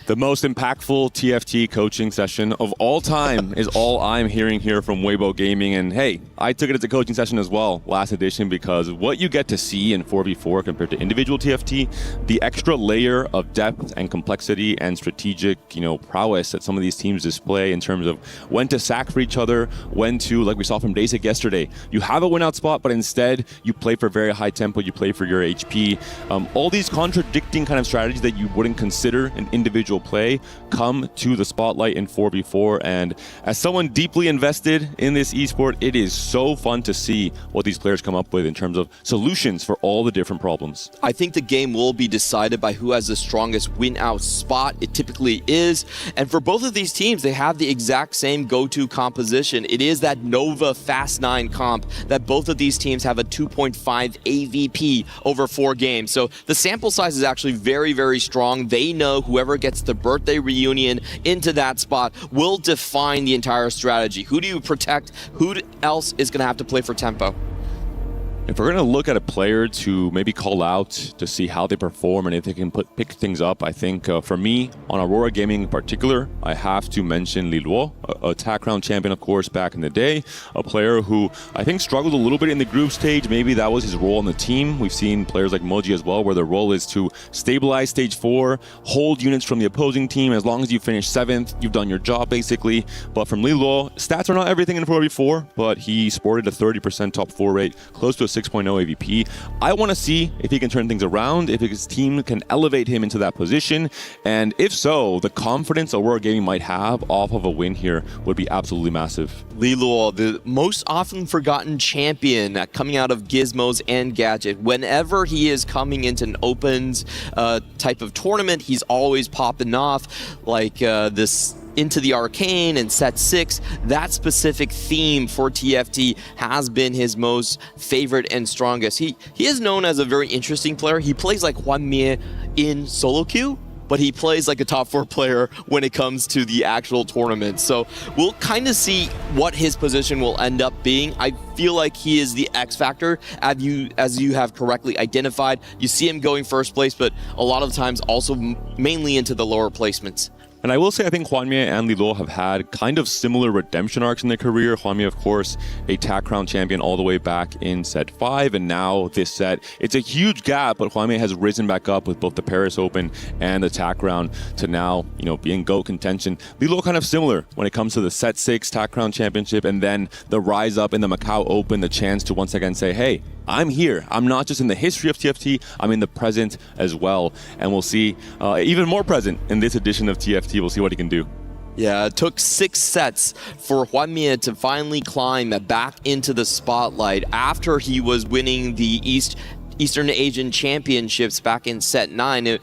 Speaker 14: The most impactful TFT coaching session of all time is all I'm hearing here from Weibo Gaming. And hey, I took it as a coaching session as well last edition, because what you get to see in 4v4 compared to individual TFT, the extra layer of depth and complexity and strategic, prowess that some of these teams display in terms of when to sack for each other, when to, like we saw from Dasik yesterday, you have a win out spot, but instead you play for very high tempo, you play for your HP. All these contradicting kind of strategies that you wouldn't consider an individual play come to the spotlight in 4v4, and as someone deeply invested in this esport, it is so fun to see what these players come up with in terms of solutions for all the different problems.
Speaker 21: I think the game will be decided by who has the strongest win out spot. It typically is, and for both of these teams, they have the exact same go-to composition. It is that Nova Fast 9 comp that both of these teams have a 2.5 AVP over 4 games. So the sample size is actually very, very strong. They know whoever gets the birthday reunion into that spot will define the entire strategy. Who do you protect? Who else is going to have to play for tempo?
Speaker 14: If we're going to look at a player to maybe call out to see how they perform and if they can pick things up, I think for me, on Aurora Gaming in particular, I have to mention Li Luo, a TAC Crown champion, of course, back in the day. A player who I think struggled a little bit in the group stage. Maybe that was his role on the team. We've seen players like Moji as well, where their role is to stabilize stage 4, hold units from the opposing team. As long as you finish 7th, you've done your job, basically. But from Li Luo, stats are not everything in 4v4, but he sported a 30% top 4 rate, close to a 6.0 AVP. I want to see if he can turn things around, if his team can elevate him into that position, and if so, the confidence Aurora Gaming might have off of a win here would be absolutely massive.
Speaker 21: Li Luo, the most often forgotten champion coming out of Gizmos and Gadget. Whenever he is coming into an opens type of tournament, he's always popping off like this Into the Arcane and Set 6. That specific theme for TFT has been his most favorite and strongest. He is known as a very interesting player. He plays like Hwanmie in solo queue, but he plays like a top 4 player when it comes to the actual tournament. So we'll kind of see what his position will end up being. I feel like he is the X factor, as you have correctly identified. You see him going first place, but a lot of times also mainly into the lower placements.
Speaker 14: And I will say, I think Hwanmie and Li Luo have had kind of similar redemption arcs in their career. Hwanmie, of course, a TAC Crown champion all the way back in set 5, and now this set. It's a huge gap, but Hwanmie has risen back up with both the Paris Open and the TAC Crown to now, be in GOAT contention. Li Luo kind of similar when it comes to the set 6 TAC Crown championship, and then the rise up in the Macau Open, the chance to once again say, hey, I'm here. I'm not just in the history of TFT, I'm in the present as well. And we'll see even more present in this edition of TFT. We'll see what he can do.
Speaker 21: Yeah, it took 6 sets for Hwanmie to finally climb back into the spotlight after he was winning the Eastern Asian Championships back in set 9. It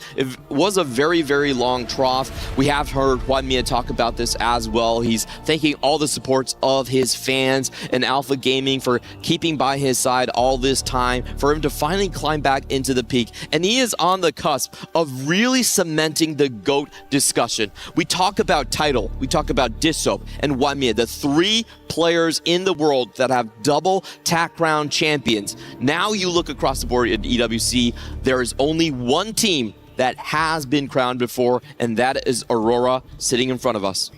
Speaker 21: was a very, very long trough. We have heard Hwanmie talk about this as well. He's thanking all the supports of his fans and Alpha Gaming for keeping by his side all this time, for him to finally climb back into the peak. And he is on the cusp of really cementing the GOAT discussion. We talk about title, we talk about Dissop and Hwanmie, the 3 players in the world that have double TAC Crown champions. Now you look across the board at EWC, there is only one team that has been crowned before, and that is Aurora sitting in front of us.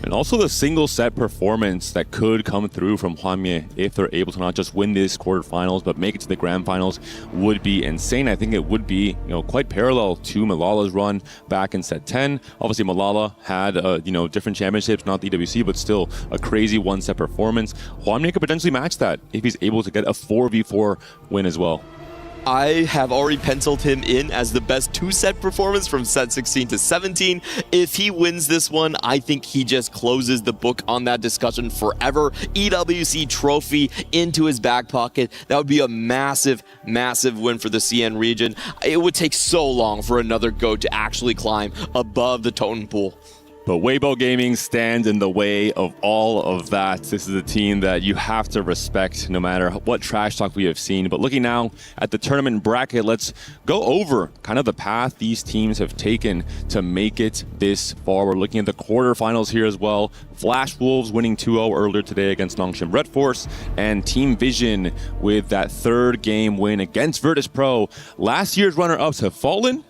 Speaker 14: And also the single set performance that could come through from Hwamie if they're able to not just win this quarterfinals but make it to the grand finals would be insane. I think it would be, quite parallel to Malala's run back in set 10. Obviously Malala had different championships, not the EWC, but still a crazy one set performance. Hwamie could potentially match that if he's able to get a 4v4 win as well.
Speaker 21: I have already penciled him in as the best two-set performance from set 16 to 17. If he wins this one, I think he just closes the book on that discussion forever. EWC trophy into his back pocket. That would be a massive, massive win for the CN region. It would take so long for another GOAT to actually climb above the totem pole.
Speaker 14: But Weibo Gaming stands in the way of all of that. This is a team that you have to respect no matter what trash talk we have seen. But looking now at the tournament bracket, let's go over kind of the path these teams have taken to make it this far. We're looking at the quarterfinals here as well. Flash Wolves winning 2-0 earlier today against Nongshim Red Force, and Team Vision with that third game win against Virtus Pro. Last year's runner-ups have fallen.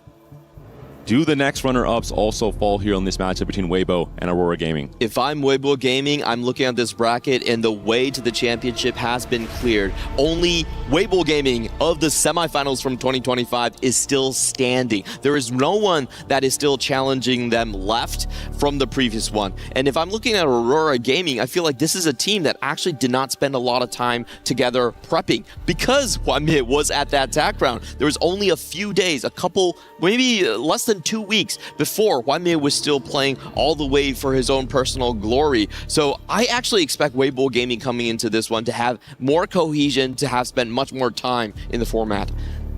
Speaker 14: Do the next runner-ups also fall here on this matchup between Weibo and Aurora Gaming?
Speaker 21: If I'm Weibo Gaming, I'm looking at this bracket and the way to the championship has been cleared. Only Weibo Gaming of the semifinals from 2025 is still standing. There is no one that is still challenging them left from the previous one. And if I'm looking at Aurora Gaming, I feel like this is a team that actually did not spend a lot of time together prepping because Hwamie was at that TAC round. There was only a few days, a couple, maybe less than 2 weeks before Hwamie was still playing all the way for his own personal glory. So I actually expect Weibo Gaming coming into this one to have more cohesion, to have spent much more time in the format.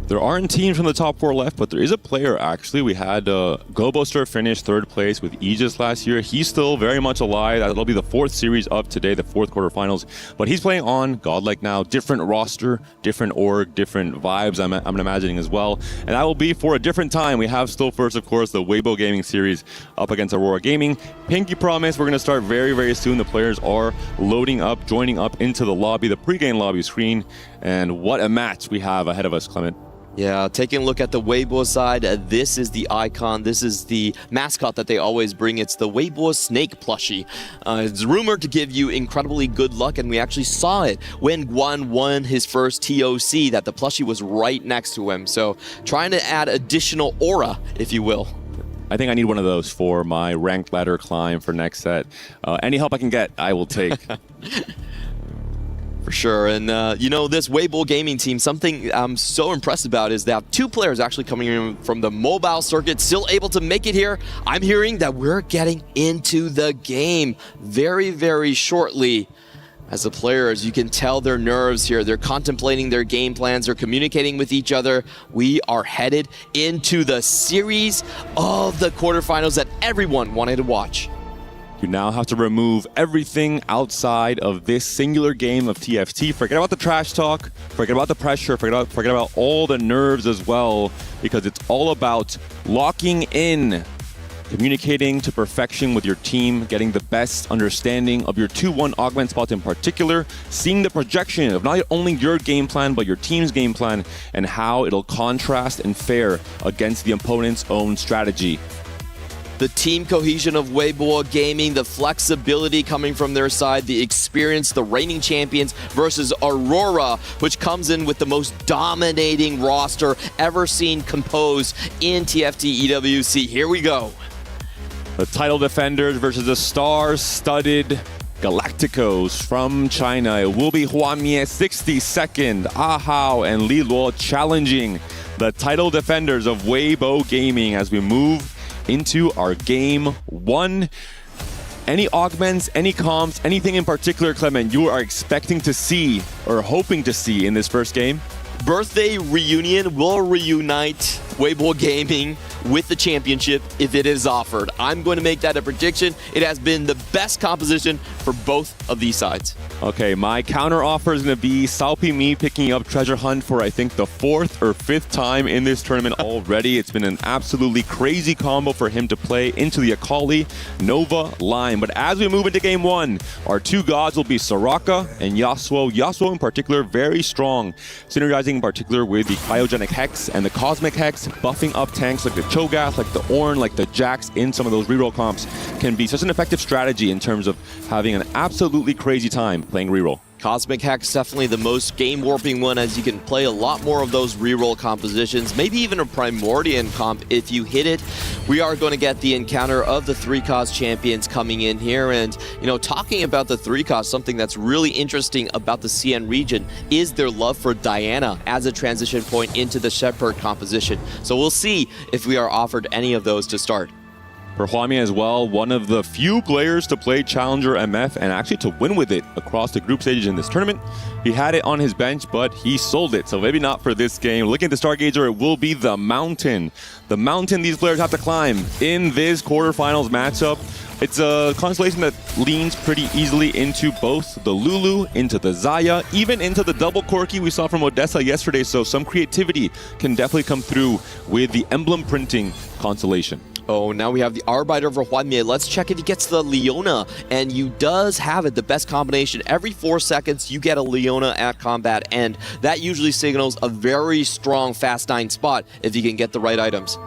Speaker 14: There aren't teams from the top 4 left, but there is a player actually. We had Goboster finish 3rd place with Aegis last year. He's still very much alive. That'll be the 4th series of today, the 4th quarterfinals. But he's playing on Godlike now. Different roster, different org, different vibes, I'm imagining as well. And that will be for a different time. We have still first, of course, the Weibo Gaming series up against Aurora Gaming. Pinky promise, we're going to start very, very soon. The players are loading up, joining up into the lobby, the pregame lobby screen. And what a match we have ahead of us, Clement.
Speaker 21: Yeah, taking a look at the Weibo side, this is the icon, this is the mascot that they always bring. It's the Weibo snake plushie. It's rumored to give you incredibly good luck, and we actually saw it when Guan won his first TOC, that the plushie was right next to him. So trying to add additional aura, if you will.
Speaker 14: I think I need one of those for my ranked ladder climb for next set. Any help I can get, I will take.
Speaker 21: For sure. And, this Weibo Gaming team, something I'm so impressed about is that 2 players actually coming in from the mobile circuit, still able to make it here. I'm hearing that we're getting into the game very, very shortly. As the players, you can tell their nerves here. They're contemplating their game plans. They're communicating with each other. We are headed into the series of the quarterfinals that everyone wanted to watch.
Speaker 14: You now have to remove everything outside of this singular game of TFT. Forget about the trash talk, forget about the pressure, forget about all the nerves as well, because it's all about locking in, communicating to perfection with your team, getting the best understanding of your 2-1 augment spots in particular, seeing the projection of not only your game plan, but your team's game plan, and how it'll contrast and fare against the opponent's own strategy.
Speaker 21: The team cohesion of Weibo Gaming, the flexibility coming from their side, the experience, the reigning champions versus Aurora, which comes in with the most dominating roster ever seen composed in TFT EWC. Here we go.
Speaker 14: The title defenders versus the star-studded Galacticos from China. It will be Hwamie 62nd, Ahao, and Li Luo challenging the title defenders of Weibo Gaming as we move into our game 1. Any augments, any comps, anything in particular, Clement, you are expecting to see or hoping to see in this first game?
Speaker 21: Birthday reunion will reunite Weibo Gaming with the championship if it is offered. I'm going to make that a prediction. It has been the best composition for both of these sides.
Speaker 14: Okay, my counter offer is going to be Salpi Me picking up Treasure Hunt for I think the 4th or 5th time in this tournament already. It's been an absolutely crazy combo for him to play into the Akali Nova line. But as we move into game 1, our 2 gods will be Soraka and Yasuo. Yasuo in particular, very strong, synergizing in particular with the Cryogenic Hex and the Cosmic Hex, buffing up tanks like the Cho'Gath, like the Ornn, like the Jax in some of those reroll comps can be such an effective strategy in terms of having an absolutely crazy time playing reroll.
Speaker 21: Cosmic Hex definitely the most game-warping one, as you can play a lot more of those reroll compositions, maybe even a Primordian comp if you hit it. We are going to get the encounter of the 3-Cos champions coming in here, and talking about the 3-Cos, something that's really interesting about the CN region is their love for Diana as a transition point into the Shepherd composition. So we'll see if we are offered any of those to start.
Speaker 14: For Hwamie as well, one of the few players to play Challenger MF and actually to win with it across the group stages in this tournament. He had it on his bench, but he sold it, so maybe not for this game. Looking at the Stargazer, it will be the mountain. The mountain these players have to climb in this quarterfinals matchup. It's a constellation that leans pretty easily into both the Lulu, into the Xayah, even into the double Corki we saw from Odessa yesterday, so some creativity can definitely come through with the emblem printing constellation.
Speaker 21: Oh, now we have the Arbiter for Hwamie. Let's check if he gets the Leona. And you does have it, the best combination. Every 4 seconds, you get a Leona at combat end. That usually signals a very strong Fast 9 spot if you can get the right items.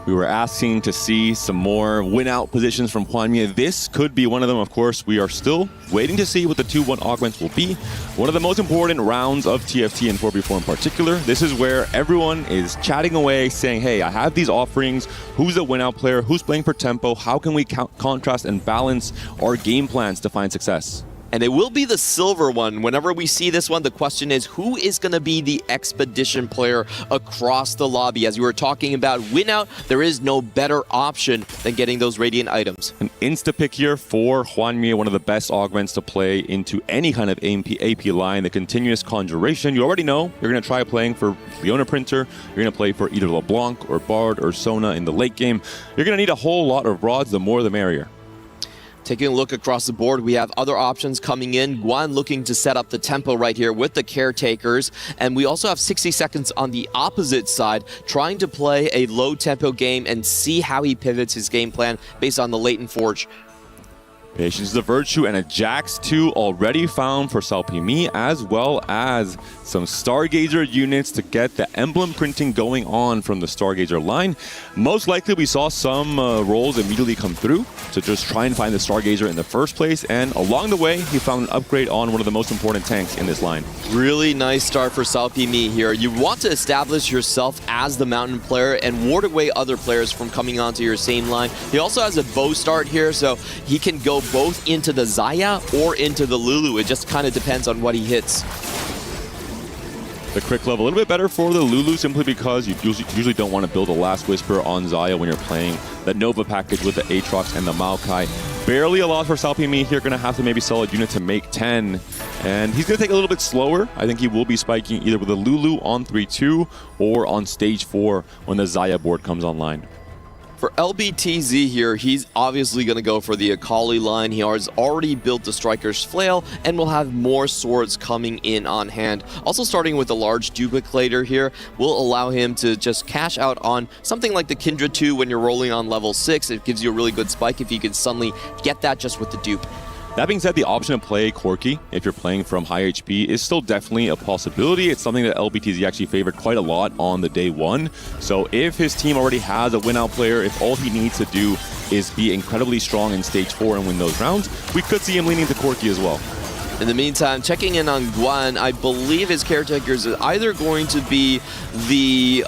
Speaker 14: We were asking to see some more win-out positions from Hwamie. This could be one of them, of course. We are still waiting to see what the 2-1 augments will be. One of the most important rounds of TFT and 4v4 in particular. This is where everyone is chatting away, saying, hey, I have these offerings. Who's a win-out player? Who's playing for tempo? How can we contrast and balance our game plans to find success?
Speaker 21: And it will be the silver one. Whenever we see this one, the question is, who is going to be the expedition player across the lobby? As you were talking about win out, there is no better option than getting those Radiant items.
Speaker 14: An insta-pick here for Hwamie, one of the best augments to play into any kind of AP line. The continuous conjuration. You already know you're going to try playing for Leona Printer. You're going to play for either LeBlanc or Bard or Sona in the late game. You're going to need a whole lot of rods, the more the merrier.
Speaker 21: Taking a look across the board, we have other options coming in. Guan looking to set up the tempo right here with the Caretakers. And we also have 60 seconds on the opposite side, trying to play a low tempo game and see how he pivots his game plan based on the Latent Forge.
Speaker 14: Patience is a virtue, and a Jax 2 already found for Salpimi, as well as some Stargazer units to get the emblem printing going on from the Stargazer line. Most likely we saw some rolls immediately come through to just try and find the Stargazer in the first place, and along the way he found an upgrade on one of the most important tanks in this line.
Speaker 21: Really nice start for Salpimi here. You want to establish yourself as the mountain player and ward away other players from coming onto your same line. He also has a bow start here, so he can go both into the Xayah or into the Lulu. It just kind of depends on what he hits.
Speaker 14: The crit level a little bit better for the Lulu, simply because you usually don't want to build a Last Whisper on Xayah when you're playing the Nova package with the Aatrox and the Maokai. Barely a loss for Salpimi here. Going to have to maybe sell a unit to make 10. And he's going to take a little bit slower. I think he will be spiking either with a Lulu on 3-2 or on stage 4 when the Xayah board comes online.
Speaker 21: For LBTZ here, he's obviously going to go for the Akali line. He has already built the Striker's Flail and will have more swords coming in on hand. Also starting with a large duplicator here will allow him to just cash out on something like the Kindred 2 when you're rolling on level 6. It gives you a really good spike if you can suddenly get that just with the dupe.
Speaker 14: That being said, the option to play Corki, if you're playing from high HP, is still definitely a possibility. It's something that LBTZ actually favored quite a lot on the day one. So if his team already has a win-out player, if all he needs to do is be incredibly strong in stage 4 and win those rounds, we could see him leaning to Corki as well.
Speaker 21: In the meantime, checking in on Guan, I believe his Caretakers is either going to be the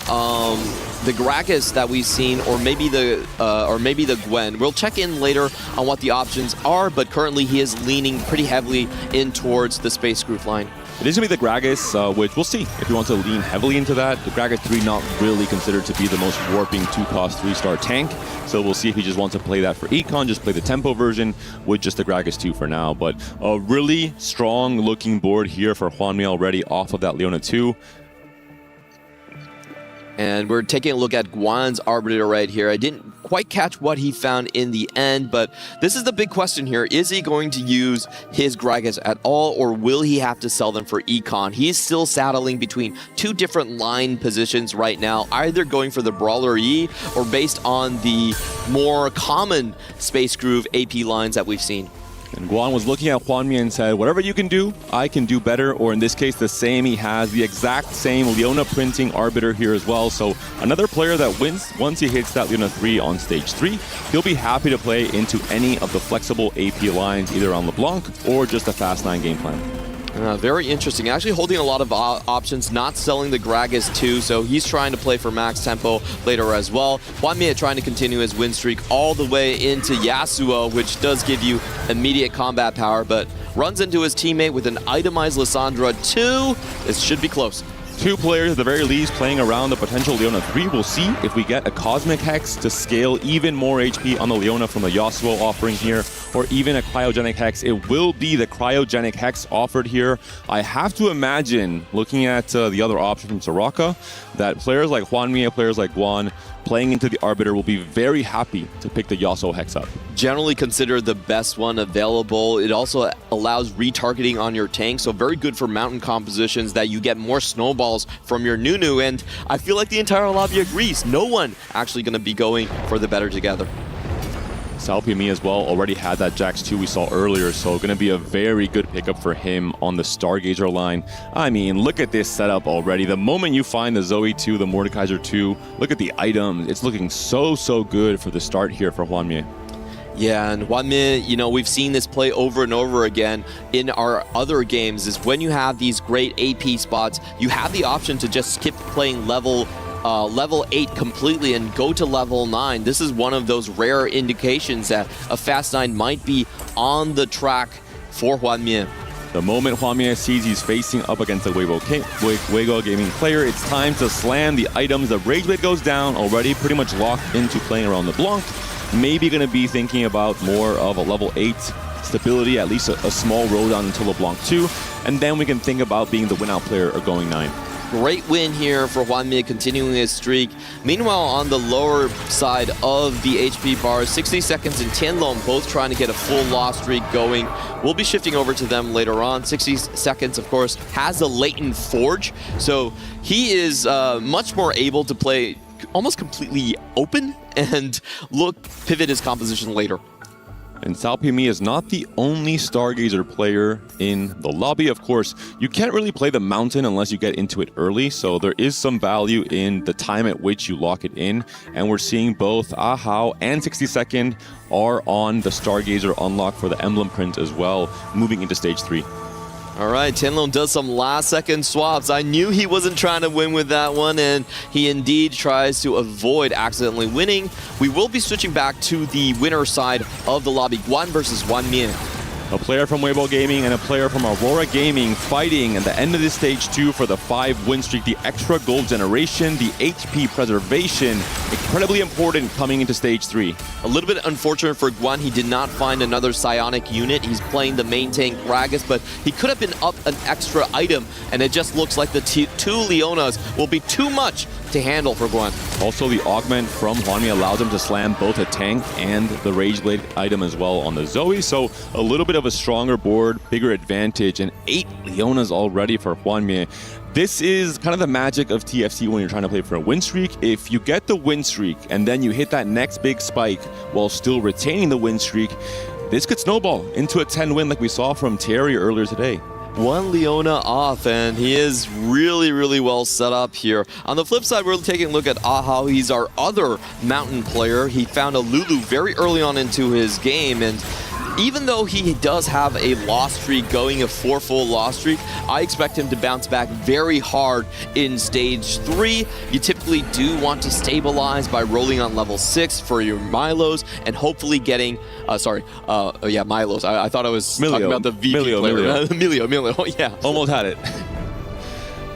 Speaker 21: Gragas that we've seen, or maybe the Gwen. We'll check in later on what the options are, but currently he is leaning pretty heavily in towards the Space Group line.
Speaker 14: It is going to be the Gragas, which we'll see if he wants to lean heavily into that. The Gragas 3 not really considered to be the most warping 2-cost 3-star tank, so we'll see if he just wants to play that for Econ, just play the tempo version with just the Gragas 2 for now. But a really strong looking board here for Hwamie already off of that Leona 2.
Speaker 21: And we're taking a look at Guan's Arbiter right here. I didn't quite catch what he found in the end, but this is the big question here. Is he going to use his Gragas at all, or will he have to sell them for Econ? He's still saddling between two different line positions right now, either going for the Brawler E or based on the more common Space Groove AP lines that we've seen.
Speaker 14: And Guan was looking at Hwanmi and said, whatever you can do, I can do better. Or in this case, the same. He has the exact same Leona printing Arbiter here as well. So another player that wins once he hits that Leona 3 on stage 3, he'll be happy to play into any of the flexible AP lines, either on LeBlanc or just a Fast 9 game plan.
Speaker 21: Very interesting. Actually holding a lot of options, not selling the Gragas too, so he's trying to play for max tempo later as well. Hwanmi trying to continue his win streak all the way into Yasuo, which does give you immediate combat power, but runs into his teammate with an itemized Lissandra 2. This should be close.
Speaker 14: 2 players at the very least playing around the potential Leona 3. We'll see if we get a Cosmic Hex to scale even more HP on the Leona from the Yasuo offering here, or even a Cryogenic Hex. It will be the Cryogenic Hex offered here. I have to imagine, looking at the other option from Soraka, that players like Hwanmi, players like Guan, playing into the Arbiter will be very happy to pick the Yasuo Hex up.
Speaker 21: Generally considered the best one available. It also allows retargeting on your tank, so very good for mountain compositions that you get more snowballs from your Nunu, and I feel like the entire lobby agrees. No one actually going to be going for the better together.
Speaker 14: Salpimi as well already had that Jax 2 we saw earlier, so going to be a very good pickup for him on the Stargazer line. I mean, look at this setup already. The moment you find the Zoe 2, the Mordekaiser 2, look at the items. It's looking so good for the start here for Hwanmi.
Speaker 21: Yeah, and Hwanmi, you know, we've seen this play over and over again in our other games, is when you have these great AP spots, you have the option to just skip playing level 8 completely and go to level 9. This is one of those rare indications that a Fast 9 might be on the track for Hwanmi.
Speaker 14: The moment Hwanmi sees he's facing up against a Weibo Gaming player, it's time to slam the items. The Rage Blade goes down, already pretty much locked into playing around the Blanc. Maybe going to be thinking about more of a level 8 stability, at least a small rolldown until LeBlanc 2, and then we can think about being the win-out player or going 9.
Speaker 21: Great win here for Hwanmi, continuing his streak. Meanwhile, on the lower side of the HP bar, 60 seconds and Tianlong both trying to get a full loss streak going. We'll be shifting over to them later on. 60 seconds, of course, has a latent forge, so he is much more able to play almost completely open and pivot his composition later.
Speaker 14: And Salpimi is not the only Stargazer player in the lobby. Of course, you can't really play the mountain unless you get into it early, so there is some value in the time at which you lock it in. And we're seeing both Ahao and 60 Second are on the Stargazer unlock for the emblem print as well, moving into stage 3.
Speaker 21: All right, Tianlong does some last-second swaps. I knew he wasn't trying to win with that one, and he indeed tries to avoid accidentally winning. We will be switching back to the winner side of the lobby, Guan versus Hwanmi.
Speaker 14: A player from Weibo Gaming and a player from Aurora Gaming fighting at the end of this stage 2 for the 5 win streak, the extra gold generation, the HP preservation, incredibly important coming into stage 3.
Speaker 21: A little bit unfortunate for Guan, he did not find another psionic unit. He's playing the main tank Gragas, but he could have been up an extra item, and it just looks like the 2 Leonas will be too much to handle for Guan.
Speaker 14: Also, the augment from Hwanmi allows him to slam both a tank and the Rage Blade item as well on the Zoe, so a little bit of a stronger board, bigger advantage, and 8 Leonas already for Hwanmi. This is kind of the magic of TFC when you're trying to play for a win streak. If you get the win streak and then you hit that next big spike while still retaining the win streak, this could snowball into a 10 win like we saw from Terry earlier today.
Speaker 21: 1 Leona off, and he is really well set up here. On the flip side, we're taking a look at Ahao. He's our other mountain player. He found a Lulu very early on into his game, and even though he does have a loss streak going, a 4 full loss streak, I expect him to bounce back very hard in stage 3. You typically do want to stabilize by rolling on level 6 for your Milos and hopefully getting, Milos. I thought I was talking about the VP player. Milio, yeah.
Speaker 14: Almost had it.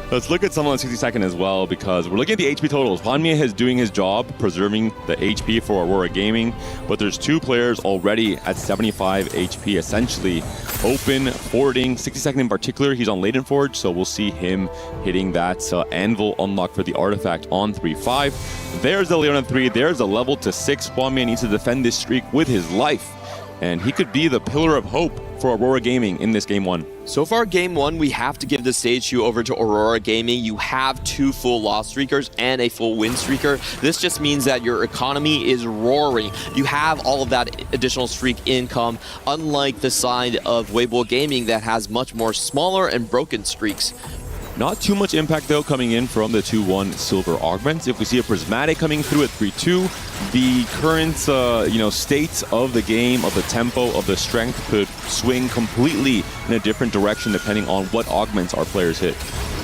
Speaker 14: Let's look at someone on 60 Second as well, because we're looking at the HP totals. Hwanmi is doing his job, preserving the HP for Aurora Gaming, but there's 2 players already at 75 HP, essentially open, forwarding. 60 Second in particular, he's on Latent Forge, so we'll see him hitting that anvil unlock for the artifact on 3-5. There's the Leona 3, there's a level to 6. Hwanmi needs to defend this streak with his life. and he could be the pillar of hope for Aurora Gaming in this Game 1.
Speaker 21: So far, Game 1, we have to give the stage to over to Aurora Gaming. You have 2 full loss streakers and a full win streaker. This just means that your economy is roaring. You have all of that additional streak income, unlike the side of Weibo Gaming that has much more smaller and broken streaks.
Speaker 14: Not too much impact though coming in from the 2-1 silver augments. If we see a prismatic coming through at 3-2, the current state of the game, of the tempo, of the strength could swing completely in a different direction depending on what augments our players hit.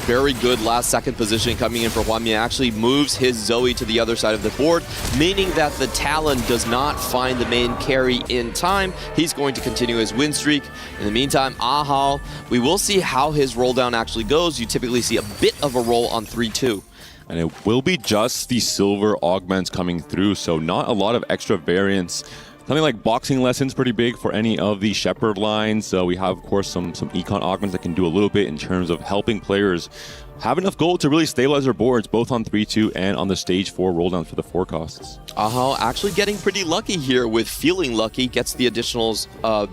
Speaker 21: Very good last second position coming in for Hwanmin. Actually moves his Zoe to the other side of the board, meaning that the Talon does not find the main carry in time. He's going to continue his win streak. In the meantime, Ahal, we will see how his roll down actually goes. You typically see a bit of a roll on 3-2.
Speaker 14: And it will be just the silver augments coming through, so not a lot of extra variance. Something like boxing lessons pretty big for any of the Shepherd lines. So we have, of course, some econ augments that can do a little bit in terms of helping players have enough gold to really stabilize their boards, both on 3-2 and on the stage 4 roll downs for the forecasts.
Speaker 21: Ahal actually getting pretty lucky here with feeling lucky, gets the additional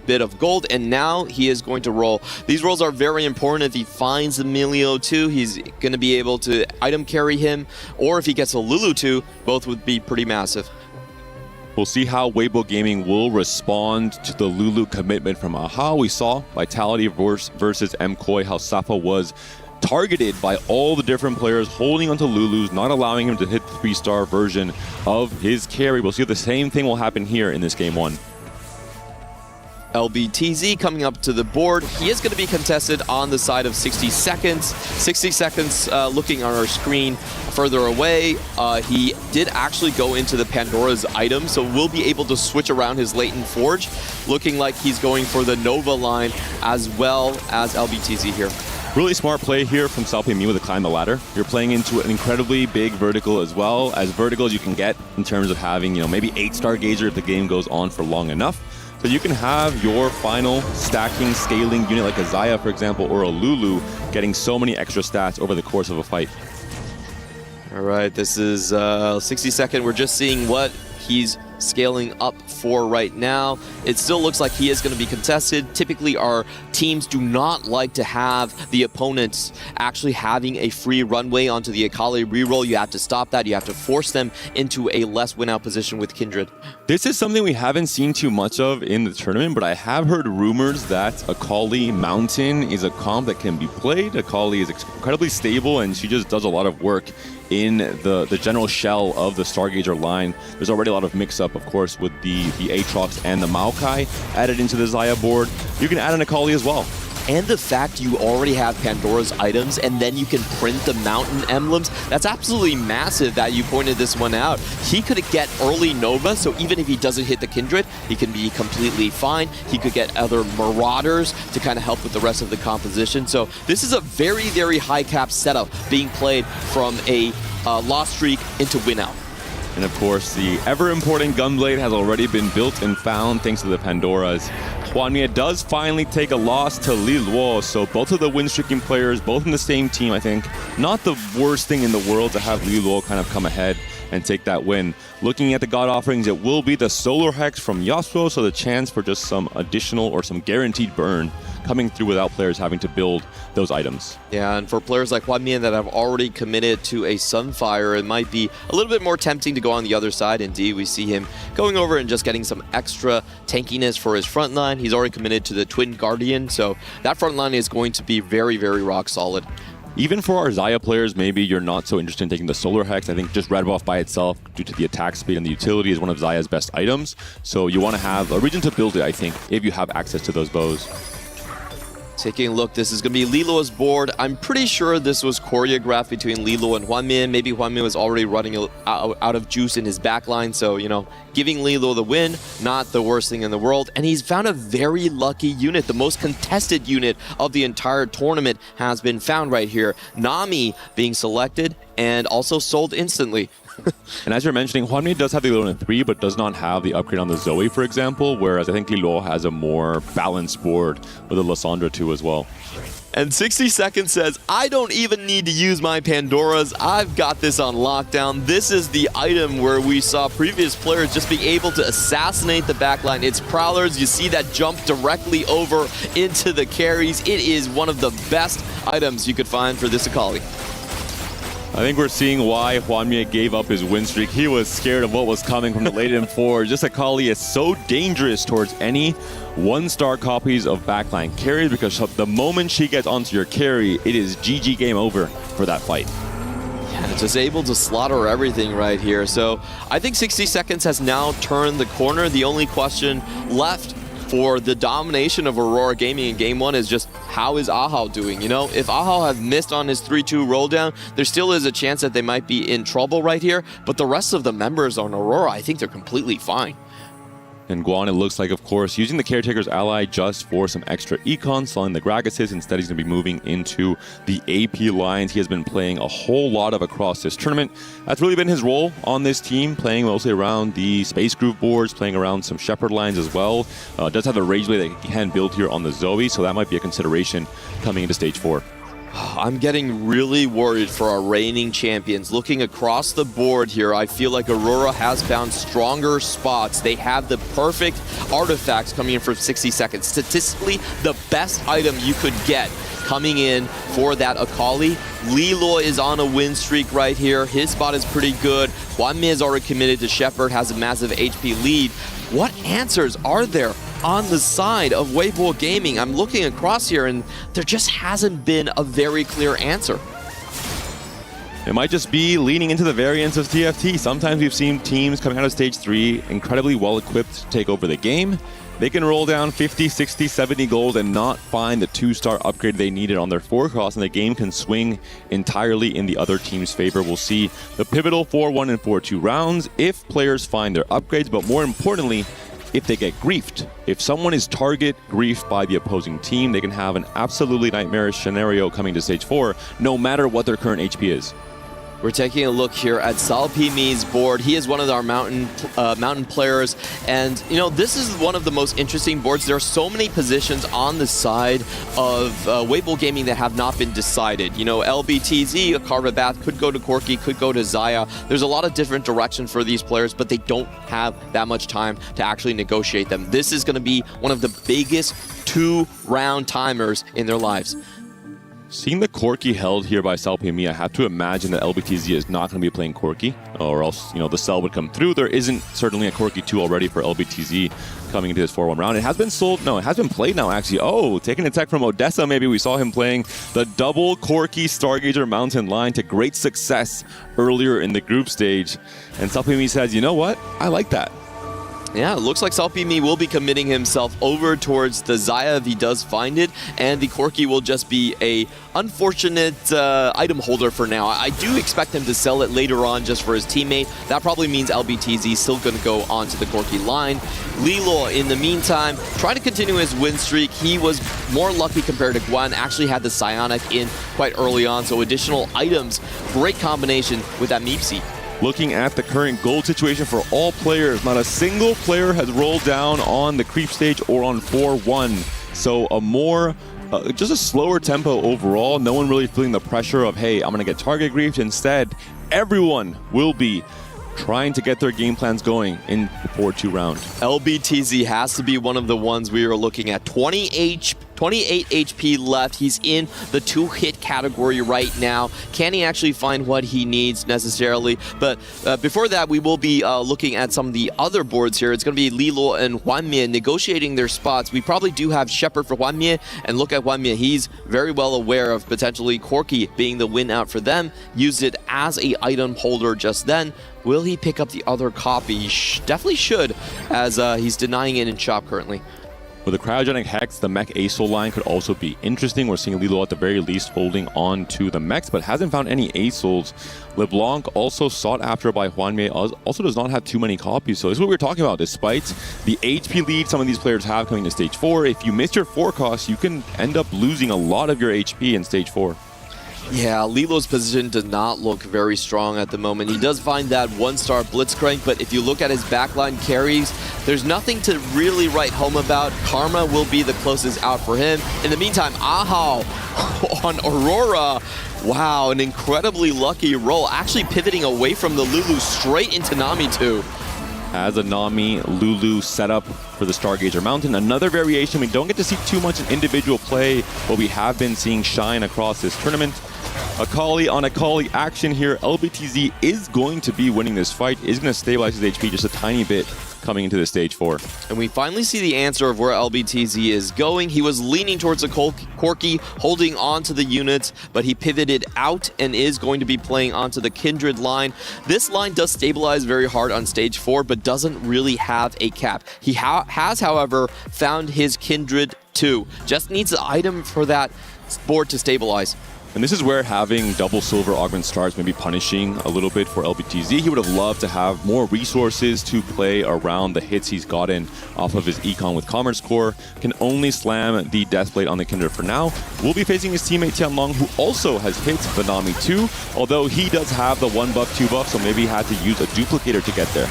Speaker 21: bit of gold, and now he is going to roll. These rolls are very important. If he finds Emilio too, he's going to be able to item carry him, or if he gets a Lulu too, both would be pretty massive.
Speaker 14: We'll see how Weibo Gaming will respond to the Lulu commitment from Aha. We saw Vitality versus MKoi, how Safa was targeted by all the different players holding onto Lulu's, not allowing him to hit the 3-star version of his carry. We'll see if the same thing will happen here in this Game 1.
Speaker 21: LBTZ coming up to the board. He is going to be contested on the side of 60 seconds. 60 seconds looking on our screen further away. He did actually go into the Pandora's item, so we'll be able to switch around his Latent Forge. Looking like he's going for the Nova line as well as LBTZ here.
Speaker 14: Really smart play here from Salpimi with a climb the ladder. You're playing into an incredibly big vertical as well, as vertical as you can get in terms of having, maybe 8-star Gazer if the game goes on for long enough. So you can have your final stacking, scaling unit like a Xayah, for example, or a Lulu, getting so many extra stats over the course of a fight.
Speaker 21: All right, this is 60 second. We're just seeing what he's scaling up for right now. It still looks like he is going to be contested. Typically, our teams do not like to have the opponents actually having a free runway onto the Akali reroll. You have to stop that. You have to force them into a less win-out position with Kindred.
Speaker 14: This is something we haven't seen too much of in the tournament, but I have heard rumors that Akali Mountain is a comp that can be played. Akali is incredibly stable, and she just does a lot of work in the general shell of the Stargazer line. There's already a lot of mix-up, of course, with the Aatrox and the Maokai added into the Xayah board. You can add an Akali as well.
Speaker 21: And the fact you already have Pandora's items and then you can print the mountain emblems, that's absolutely massive that you pointed this one out. He could get early Nova, so even if he doesn't hit the Kindred, he can be completely fine. He could get other Marauders to kind of help with the rest of the composition. So this is a very, very high cap setup being played from a loss streak into win out.
Speaker 14: And of course, the ever-important Gunblade has already been built and found thanks to the Pandoras. Hwanmin does finally take a loss to Li Luo, so both of the win-streaking players, both in the same team, I think. Not the worst thing in the world to have Li Luo kind of come ahead and take that win. Looking at the God Offerings, it will be the Solar Hex from Yasuo, so the chance for just some additional or some guaranteed burn coming through without players having to build those items.
Speaker 21: Yeah, and for players like Hwanmin that have already committed to a Sunfire, it might be a little bit more tempting to go on the other side. Indeed, we see him going over and just getting some extra tankiness for his front line. He's already committed to the Twin Guardian, so that front line is going to be very, very rock solid.
Speaker 14: Even for our Xayah players, maybe you're not so interested in taking the Solar Hex. I think just Red Buff by itself, due to the attack speed and the utility, is one of Xayah's best items. So you want to have a reason to build it, I think, if you have access to those bows.
Speaker 21: Taking a look, this is going to be Li Luo's board. I'm pretty sure this was choreographed between Li Luo and Hwanmin. Maybe Hwanmin was already running out of juice in his backline, so, giving Li Luo the win, not the worst thing in the world. And he's found a very lucky unit. The most contested unit of the entire tournament has been found right here. Nami being selected and also sold instantly.
Speaker 14: And as you're mentioning, Hwanmi does have the Lilo in 3, but does not have the upgrade on the Zoe, for example, whereas I think Lilo has a more balanced board with the Lysandra too as well.
Speaker 21: And 60 Seconds says, I don't even need to use my Pandoras. I've got this on lockdown. This is the item where we saw previous players just be able to assassinate the backline. It's Prowlers. You see that jump directly over into the carries. It is one of the best items you could find for this Akali.
Speaker 14: I think we're seeing why Hwanmi gave up his win streak. He was scared of what was coming from the late and forward. Just Akali is so dangerous towards any one-star copies of backline carries, because the moment she gets onto your carry, it is GG game over for that fight.
Speaker 21: Yeah, just able to slaughter everything right here. So I think 60 Seconds has now turned the corner. The only question left for the domination of Aurora Gaming in Game 1 is just, how is Ahao doing? You know, if Ahao have missed on his 3-2 roll down, there still is a chance that they might be in trouble right here. But the rest of the members on Aurora, I think they're completely fine.
Speaker 14: And Guan, it looks like, of course, using the Caretaker's ally just for some extra econ, selling the Gragas's. Instead, he's going to be moving into the AP lines. He has been playing a whole lot of across this tournament. That's really been his role on this team, playing mostly around the Space Groove boards, playing around some Shepherd lines as well. Does have a Rage Blade that he can build here on the Zoe, so that might be a consideration coming into Stage 4.
Speaker 21: I'm getting really worried for our reigning champions. Looking across the board here, I feel like Aurora has found stronger spots. They have the perfect artifacts coming in for 60 Seconds. Statistically, the best item you could get coming in for that Akali. Lilo is on a win streak right here. His spot is pretty good. Hwanmi is already committed to Shepherd, has a massive HP lead. What answers are there on the side of Weibo Gaming? I'm looking across here and there just hasn't been a very clear answer.
Speaker 14: It might just be leaning into the variance of TFT. Sometimes we've seen teams coming out of Stage 3 incredibly well equipped to take over the game. They can roll down 50, 60, 70 gold and not find the 2-star upgrade they needed on their 4 cost, and the game can swing entirely in the other team's favor. We'll see the pivotal 4-1 and 4-2 rounds if players find their upgrades, but more importantly, if they get griefed. If someone is target griefed by the opposing team, they can have an absolutely nightmarish scenario coming to Stage 4, no matter what their current HP is.
Speaker 21: We're taking a look here at Salpimi's board. He is one of our mountain players, and you know, this is one of the most interesting boards. There are so many positions on the side of Weibo Gaming that have not been decided. You know, LBTZ, Akarva Bath could go to Corki, could go to Zaya. There's a lot of different directions for these players, but they don't have that much time to actually negotiate them. This is going to be one of the biggest 2-round timers in their lives.
Speaker 14: Seeing the Corki held here by Salpimi, I have to imagine that LBTZ is not going to be playing Corki, or else, you know, the sell would come through. There isn't certainly a Corki 2 already for LBTZ coming into this 4-1 round. It has been sold, no, it has been played now, actually. Oh, taking a tech from Odessa, maybe we saw him playing the double Corki Stargazer Mountain line to great success earlier in the group stage. And Salpimi says, you know what, I like that.
Speaker 21: Yeah, it looks like Salpimi will be committing himself over towards the Zaya if he does find it, and the Corki will just be a unfortunate item holder for now. I do expect him to sell it later on just for his teammate. That probably means LBTZ is still going to go onto the Corki line. Lilo, in the meantime, trying to continue his win streak. He was more lucky compared to Guan, actually had the Psionic in quite early on, so additional items. Great combination with that Meepsy.
Speaker 14: Looking at the current gold situation for all players, not a single player has rolled down on the creep stage or on 4-1. So a more, just a slower tempo overall. No one really feeling the pressure of, hey, I'm going to get target griefed. Instead, everyone will be trying to get their game plans going in the 4-2 round.
Speaker 21: LBTZ has to be one of the ones we are looking at. 28 HP left. He's in the 2-hit category right now. Can he actually find what he needs necessarily? But before that, we will be looking at some of the other boards here. It's going to be Lilo and Hwanmi negotiating their spots. We probably do have Shepherd for Hwanmi, and look at Hwanmi. He's very well aware of potentially Corki being the win out for them. Used it as a item holder just then. Will he pick up the other copy? Definitely should, as he's denying it in shop currently.
Speaker 14: With the Cryogenic Hex, the mech ASOL line could also be interesting. We're seeing Lilo at the very least holding on to the mechs, but hasn't found any ASOLs. LeBlanc, also sought after by Hwanmi, also does not have too many copies. So this is what we're talking about. Despite the HP lead some of these players have coming to Stage 4, if you miss your 4 costs, you can end up losing a lot of your HP in Stage 4.
Speaker 21: Yeah, Lilo's position does not look very strong at the moment. He does find that one-star Blitzcrank, but if you look at his backline carries, there's nothing to really write home about. Karma will be the closest out for him. In the meantime, Ahao on Aurora. Wow, an incredibly lucky roll. Actually pivoting away from the Lulu straight into Nami 2.
Speaker 14: As a Nami Lulu setup for the Stargazer Mountain. Another variation we don't get to see too much in individual play, but we have been seeing shine across this tournament. Akali on Akali action here. LBTZ is going to be winning this fight, is going to stabilize his HP just a tiny bit coming into the stage 4.
Speaker 21: And we finally see the answer of where LBTZ is going. He was leaning towards the Corki, holding on to the units, but he pivoted out and is going to be playing onto the Kindred line. This line does stabilize very hard on stage 4, but doesn't really have a cap. He has, however, found his Kindred 2. Just needs the item for that board to stabilize.
Speaker 14: And this is where having double silver augment stars may be punishing a little bit for LBTZ. He would have loved to have more resources to play around the hits he's gotten off of his econ with Commerce Core. Can only slam the Deathblade on the Kindred for now. Will be facing his teammate Tianlong, who also has hit the Nami 2, although he does have the 1 buff, 2 buff, so maybe he had to use a duplicator to get there.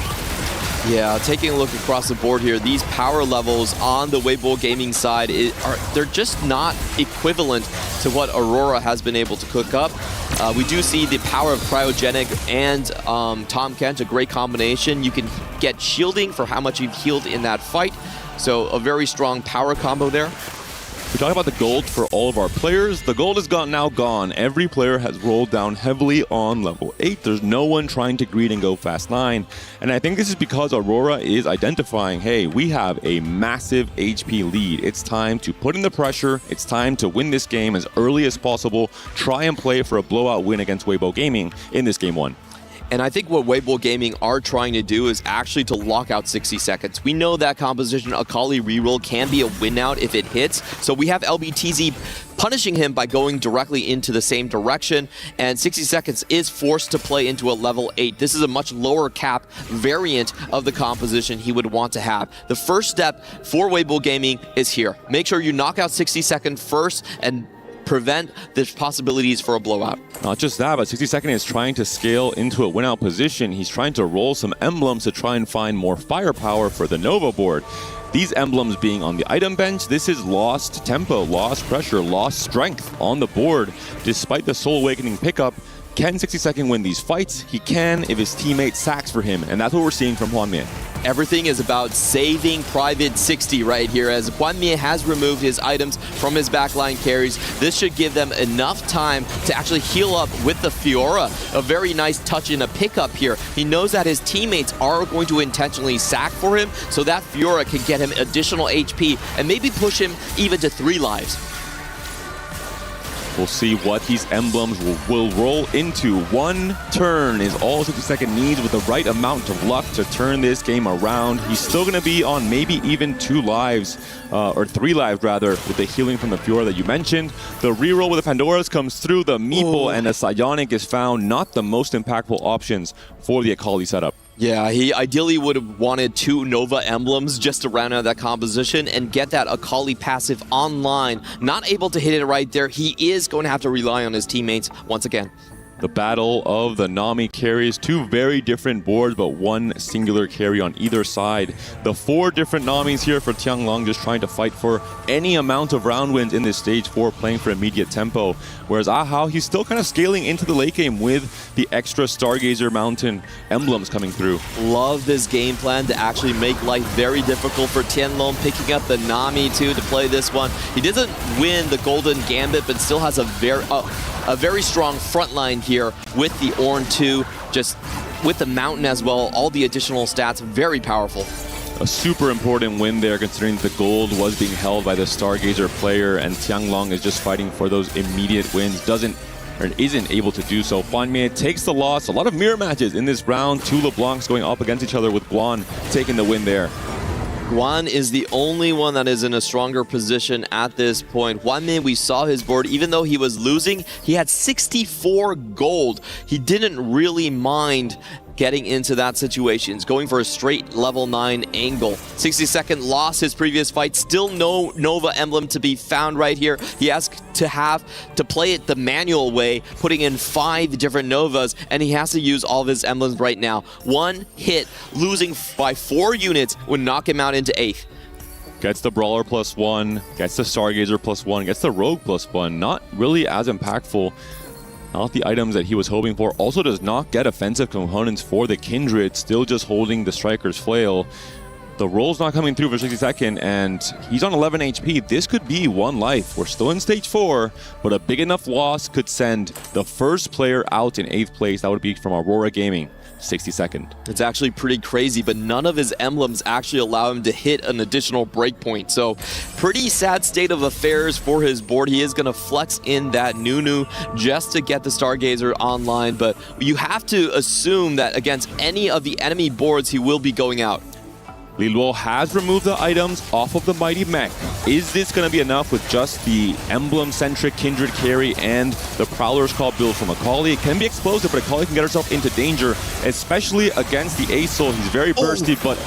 Speaker 21: Yeah, taking a look across the board here, these power levels on the Weibo Gaming side, they're just not equivalent to what Aurora has been able to cook up. We do see the power of Cryogenic and Tom Kent, a great combination. You can get shielding for how much you've healed in that fight. So a very strong power combo there.
Speaker 14: We talk about the gold for all of our players. The gold is now gone. Every player has rolled down heavily on level 8. There's no one trying to greed and go fast 9. And I think this is because Aurora is identifying, hey, we have a massive HP lead. It's time to put in the pressure. It's time to win this game as early as possible. Try and play for a blowout win against Weibo Gaming in this game 1.
Speaker 21: And I think what Weibo Gaming are trying to do is actually to lock out 60 seconds. We know that composition Akali reroll can be a win out if it hits. So we have LBTZ punishing him by going directly into the same direction. And 60 seconds is forced to play into a level 8. This is a much lower cap variant of the composition he would want to have. The first step for Weibo Gaming is here. Make sure you knock out 60 seconds first and prevent the possibilities for a blowout.
Speaker 14: Not just that, but 60 Second is trying to scale into a win-out position. He's trying to roll some emblems to try and find more firepower for the Nova board. These emblems being on the item bench, this is lost tempo, lost pressure, lost strength on the board. Despite the Soul Awakening pickup, can 60 Second win these fights? He can if his teammate sacks for him, and that's what we're seeing from Hwanmie.
Speaker 21: Everything is about saving Private 60 right here, as Hwanmie has removed his items from his backline carries. This should give them enough time to actually heal up with the Fiora. A very nice touch in a pickup here. He knows that his teammates are going to intentionally sack for him, so that Fiora can get him additional HP and maybe push him even to 3 lives.
Speaker 14: We'll see what these emblems will roll into. 1 turn is all 60 Second needs with the right amount of luck to turn this game around. He's still going to be on maybe even 2 lives, or 3 lives rather, with the healing from the Fiora that you mentioned. The reroll with the Pandoras comes through, the Meeple and the Psionic is found. Not the most impactful options for the Akali setup.
Speaker 21: Yeah, he ideally would have wanted 2 Nova emblems just to round out that composition and get that Akali passive online. Not able to hit it right there. He is going to have to rely on his teammates once again.
Speaker 14: The battle of the Nami carries, 2 very different boards, but 1 singular carry on either side. The 4 different Namis here for Tianlong, just trying to fight for any amount of round wins in this stage 4, playing for immediate tempo. Whereas Ahao, he's still kind of scaling into the late game with the extra Stargazer Mountain emblems coming through.
Speaker 21: Love this game plan to actually make life very difficult for Tianlong, picking up the Nami too to play this one. He doesn't win the Golden Gambit, but still has a very strong front line here with the Ornn 2, just with the Mountain as well, all the additional stats, very powerful.
Speaker 14: A super important win there, considering the gold was being held by the Stargazer player, and Tianlong is just fighting for those immediate wins, isn't able to do so. Hwanmie takes the loss. A lot of mirror matches in this round. 2 LeBlancs going up against each other, with Guan taking the win there.
Speaker 21: Guan is the only one that is in a stronger position at this point. Hwanmie, we saw his board, even though he was losing, he had 64 gold. He didn't really mind getting into that situation. He's going for a straight level 9 angle. 60-second lost his previous fight. Still no Nova emblem to be found right here. He has to play it the manual way, putting in 5 different Novas, and he has to use all of his emblems right now. One hit, losing by 4 units would knock him out into 8th.
Speaker 14: Gets the Brawler +1, gets the Stargazer +1, gets the Rogue +1. Not really as impactful. Not the items that he was hoping for. Also does not get offensive components for the Kindred, still just holding the Striker's Flail. The roll's not coming through for 60-second, and he's on 11 HP. This could be 1 life. We're still in stage 4, but a big enough loss could send the first player out in 8th place. That would be from Aurora Gaming. 60-second.
Speaker 21: It's actually pretty crazy, but none of his emblems actually allow him to hit an additional breakpoint. So pretty sad state of affairs for his board. He is going to flex in that Nunu just to get the Stargazer online, but you have to assume that against any of the enemy boards, he will be going out.
Speaker 14: Li Luo has removed the items off of the Mighty Mech. Is this going to be enough with just the emblem-centric Kindred carry and the Prowler's Call build from Akali? It can be explosive, but Akali can get herself into danger, especially against the Aesol. He's very bursty, but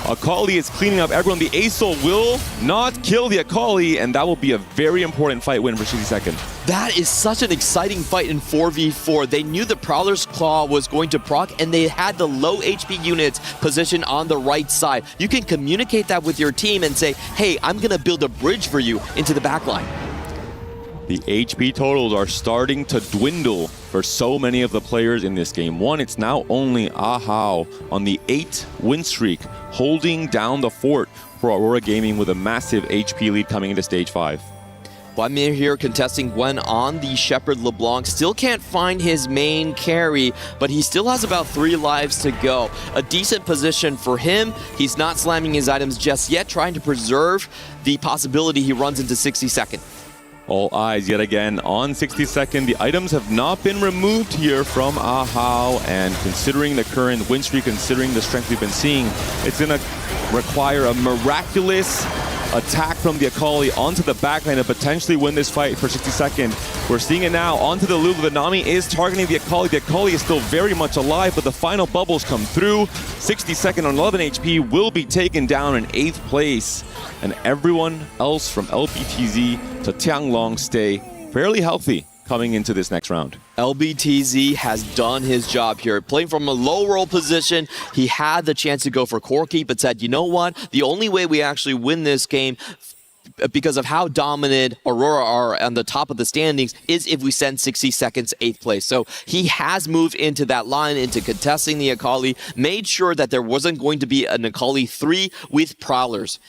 Speaker 14: Akali is cleaning up everyone. The Aesol will not kill the Akali, and that will be a very important fight win for 60-second.
Speaker 21: That is such an exciting fight in 4v4. They knew the Prowler's Claw was going to proc, and they had the low HP units positioned on the right side. You can communicate that with your team and say, hey, I'm going to build a bridge for you into the backline.
Speaker 14: The HP totals are starting to dwindle for so many of the players in this game. One, it's now only Ahao on the 8 win streak, holding down the fort for Aurora Gaming with a massive HP lead coming into stage 5.
Speaker 21: Wamir here contesting Gwen on the Shepherd LeBlanc. Still can't find his main carry, but he still has about 3 lives to go. A decent position for him. He's not slamming his items just yet, trying to preserve the possibility he runs into 60-second.
Speaker 14: All eyes yet again on 60-second. The items have not been removed here from Ahao, and considering the current win streak, considering the strength we've been seeing, it's going to require a miraculous attack from the Akali onto the backline to potentially win this fight for 60-second. We're seeing it now onto the Lulu. The Nami is targeting the Akali. The Akali is still very much alive, but the final bubbles come through. 60-second on 11 HP will be taken down in 8th place. And everyone else from LBTZ to Tianglong stay fairly healthy coming into this next round.
Speaker 21: LBTZ has done his job here. Playing from a low roll position, he had the chance to go for core keep, but said, you know what? The only way we actually win this game, because of how dominant Aurora are on the top of the standings, is if we send 60 seconds 8th place. So he has moved into that line, into contesting the Akali, made sure that there wasn't going to be an Akali 3 with Prowlers.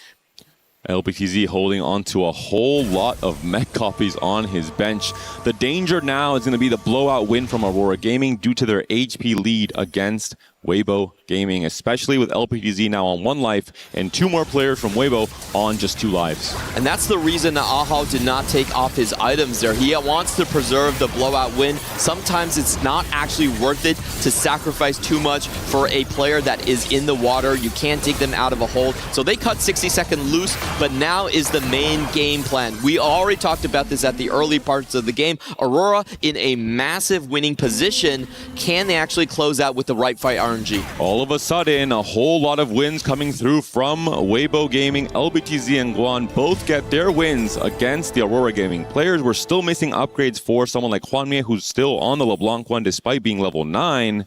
Speaker 14: LBTZ holding on to a whole lot of mech copies on his bench. The danger now is going to be the blowout win from Aurora Gaming due to their HP lead against Weibo Gaming, especially with LBTZ now on 1 life and 2 more players from Weibo on just 2 lives.
Speaker 21: And that's the reason that Ahao did not take off his items there. He wants to preserve the blowout win. Sometimes it's not actually worth it to sacrifice too much for a player that is in the water. You can't take them out of a hold. So they cut 60-second loose, but now is the main game plan. We already talked about this at the early parts of the game. Aurora in a massive winning position. Can they actually close out with the right fight RNG?
Speaker 14: All of a sudden, a whole lot of wins coming through from Weibo Gaming. LBTZ and Guan both get their wins against the Aurora Gaming players. We're still missing upgrades for someone like Hwanmie, who's still on the LeBlanc one despite being level 9.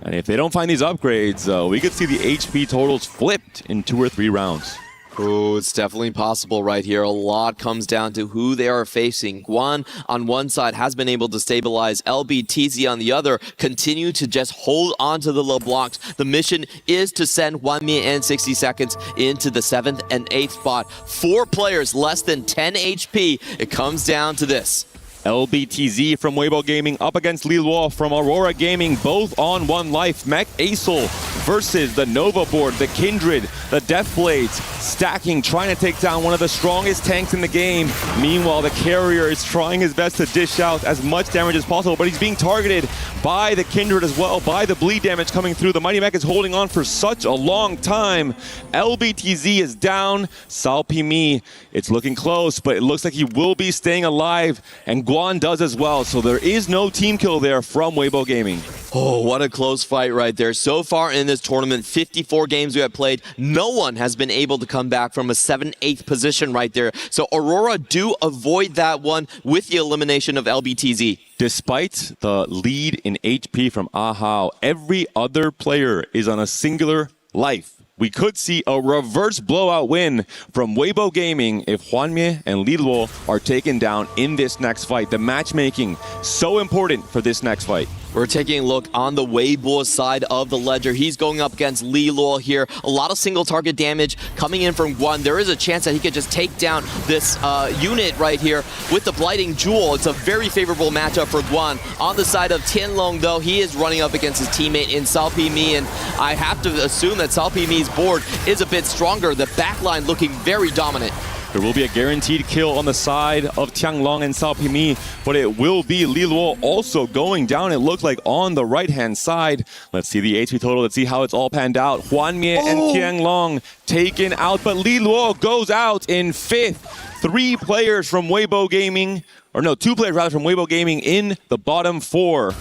Speaker 14: And if they don't find these upgrades, we could see the HP totals flipped in 2 or 3 rounds.
Speaker 21: Oh, it's definitely possible right here. A lot comes down to who they are facing. Guan on one side has been able to stabilize. LBTZ on the other continue to just hold on to the LeBlancs. The mission is to send Hwanmie and 60 seconds into the 7th and 8th spot. 4 players less than 10 HP. It comes down to this.
Speaker 14: LBTZ from Weibo Gaming up against Li Luo from Aurora Gaming, both on 1 life. Mech Aesol versus the Nova board, the Kindred, the Deathblades, stacking, trying to take down one of the strongest tanks in the game. Meanwhile, the carrier is trying his best to dish out as much damage as possible, but he's being targeted by the Kindred as well, by the bleed damage coming through. The Mighty Mech is holding on for such a long time. LBTZ is down. Salpimi, it's looking close, but it looks like he will be staying alive, and Guan does as well. So there is no team kill there from Weibo Gaming.
Speaker 21: Oh, what a close fight right there. So far in this tournament, 54 games we have played, no one has been able to come back from a 7-8 position right there. So Aurora do avoid that one with the elimination of LBTZ.
Speaker 14: Despite the lead in HP from Ahao, every other player is on a singular life. We could see a reverse blowout win from Weibo Gaming if Hwanmie and Li Luo are taken down in this next fight. The matchmaking, so important for this next fight.
Speaker 21: We're taking a look on the Weibo side of the ledger. He's going up against Li Luo here. A lot of single target damage coming in from Guan. There is a chance that he could just take down this unit right here with the Blighting Jewel. It's a very favorable matchup for Guan. On the side of Tianlong, though, he is running up against his teammate in Salpimi, and I have to assume that Salpimi's board is a bit stronger. The backline looking very dominant.
Speaker 14: There will be a guaranteed kill on the side of Tianlong and Salpimi, but it will be Li Luo also going down, it looked like, on the right-hand side. Let's see the HP total. Let's see how it's all panned out. Hwanmie and Tianlong taken out, but Li Luo goes out in 5th. 3 players from Weibo Gaming, or no, 2 players rather from Weibo Gaming in the bottom 4.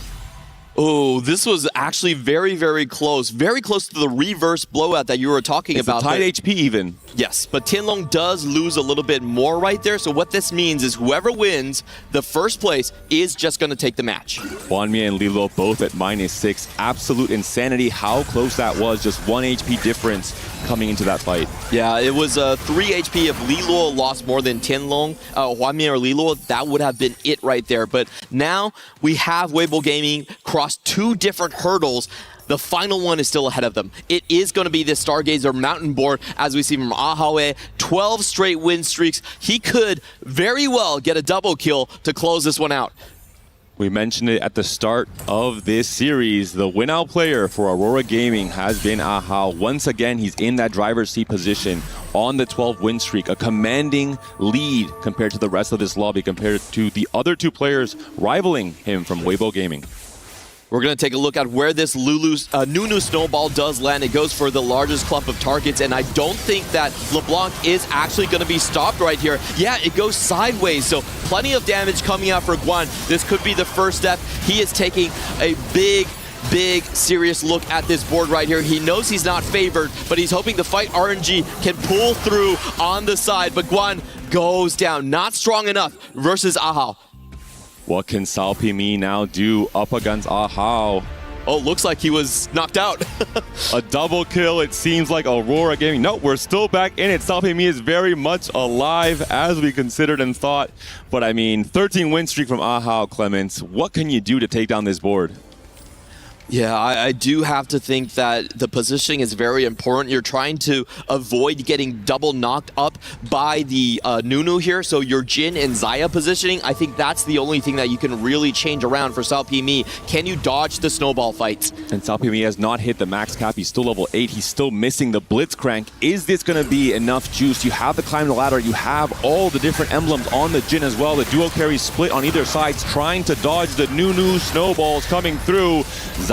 Speaker 21: Oh, this was actually very, very close. Very close to the reverse blowout that you were talking about.
Speaker 14: It's a tied HP even.
Speaker 21: Yes, but Tianlong does lose a little bit more right there. So what this means is whoever wins the first place is just going to take the match.
Speaker 14: Hwanmie and Li Luo both at -6. Absolute insanity how close that was. Just 1 HP difference coming into that fight.
Speaker 21: Yeah, it was 3 HP. If Li Luo lost more than Tianlong, Hwanmie or Li Luo, that would have been it right there. But now we have Weibo Gaming cross 2 different hurdles. The final one is still ahead of them. It is going to be the Stargazer Mountain Board, as we see from Ahao. 12 straight win streaks. He could very well get a double kill to close this one out.
Speaker 14: We mentioned it at the start of this series. The win-out player for Aurora Gaming has been Ahao. Once again, he's in that driver's seat position on the 12-win streak, a commanding lead compared to the rest of this lobby, compared to the other 2 players rivaling him from Weibo Gaming.
Speaker 21: We're going to take a look at where this Nunu Snowball does land. It goes for the largest clump of targets, and I don't think that LeBlanc is actually going to be stopped right here. Yeah, it goes sideways, so plenty of damage coming out for Guan. This could be the first step. He is taking a big, serious look at this board right here. He knows he's not favored, but he's hoping the fight RNG can pull through on the side, but Guan goes down. Not strong enough versus Ahao.
Speaker 14: What can Salpimi now do up against Ahao?
Speaker 21: Oh, looks like he was knocked out.
Speaker 14: A double kill, it seems like Aurora Gaming. No, we're still back in it. Salpimi is very much alive as we considered and thought. But I mean, 13 win streak from Ahao, Clements. What can you do to take down this board?
Speaker 21: Yeah, I do have to think that the positioning is very important. You're trying to avoid getting double knocked up by the Nunu here. So your Jin and Xayah positioning, I think that's the only thing that you can really change around for Salpimi. Can you dodge the snowball fights?
Speaker 14: And Salpimi has not hit the max cap. He's still level 8. He's still missing the Blitzcrank. Is this going to be enough juice? You have the climb the ladder. You have all the different emblems on the Jin as well. The duo carry split on either side, trying to dodge the Nunu snowballs coming through.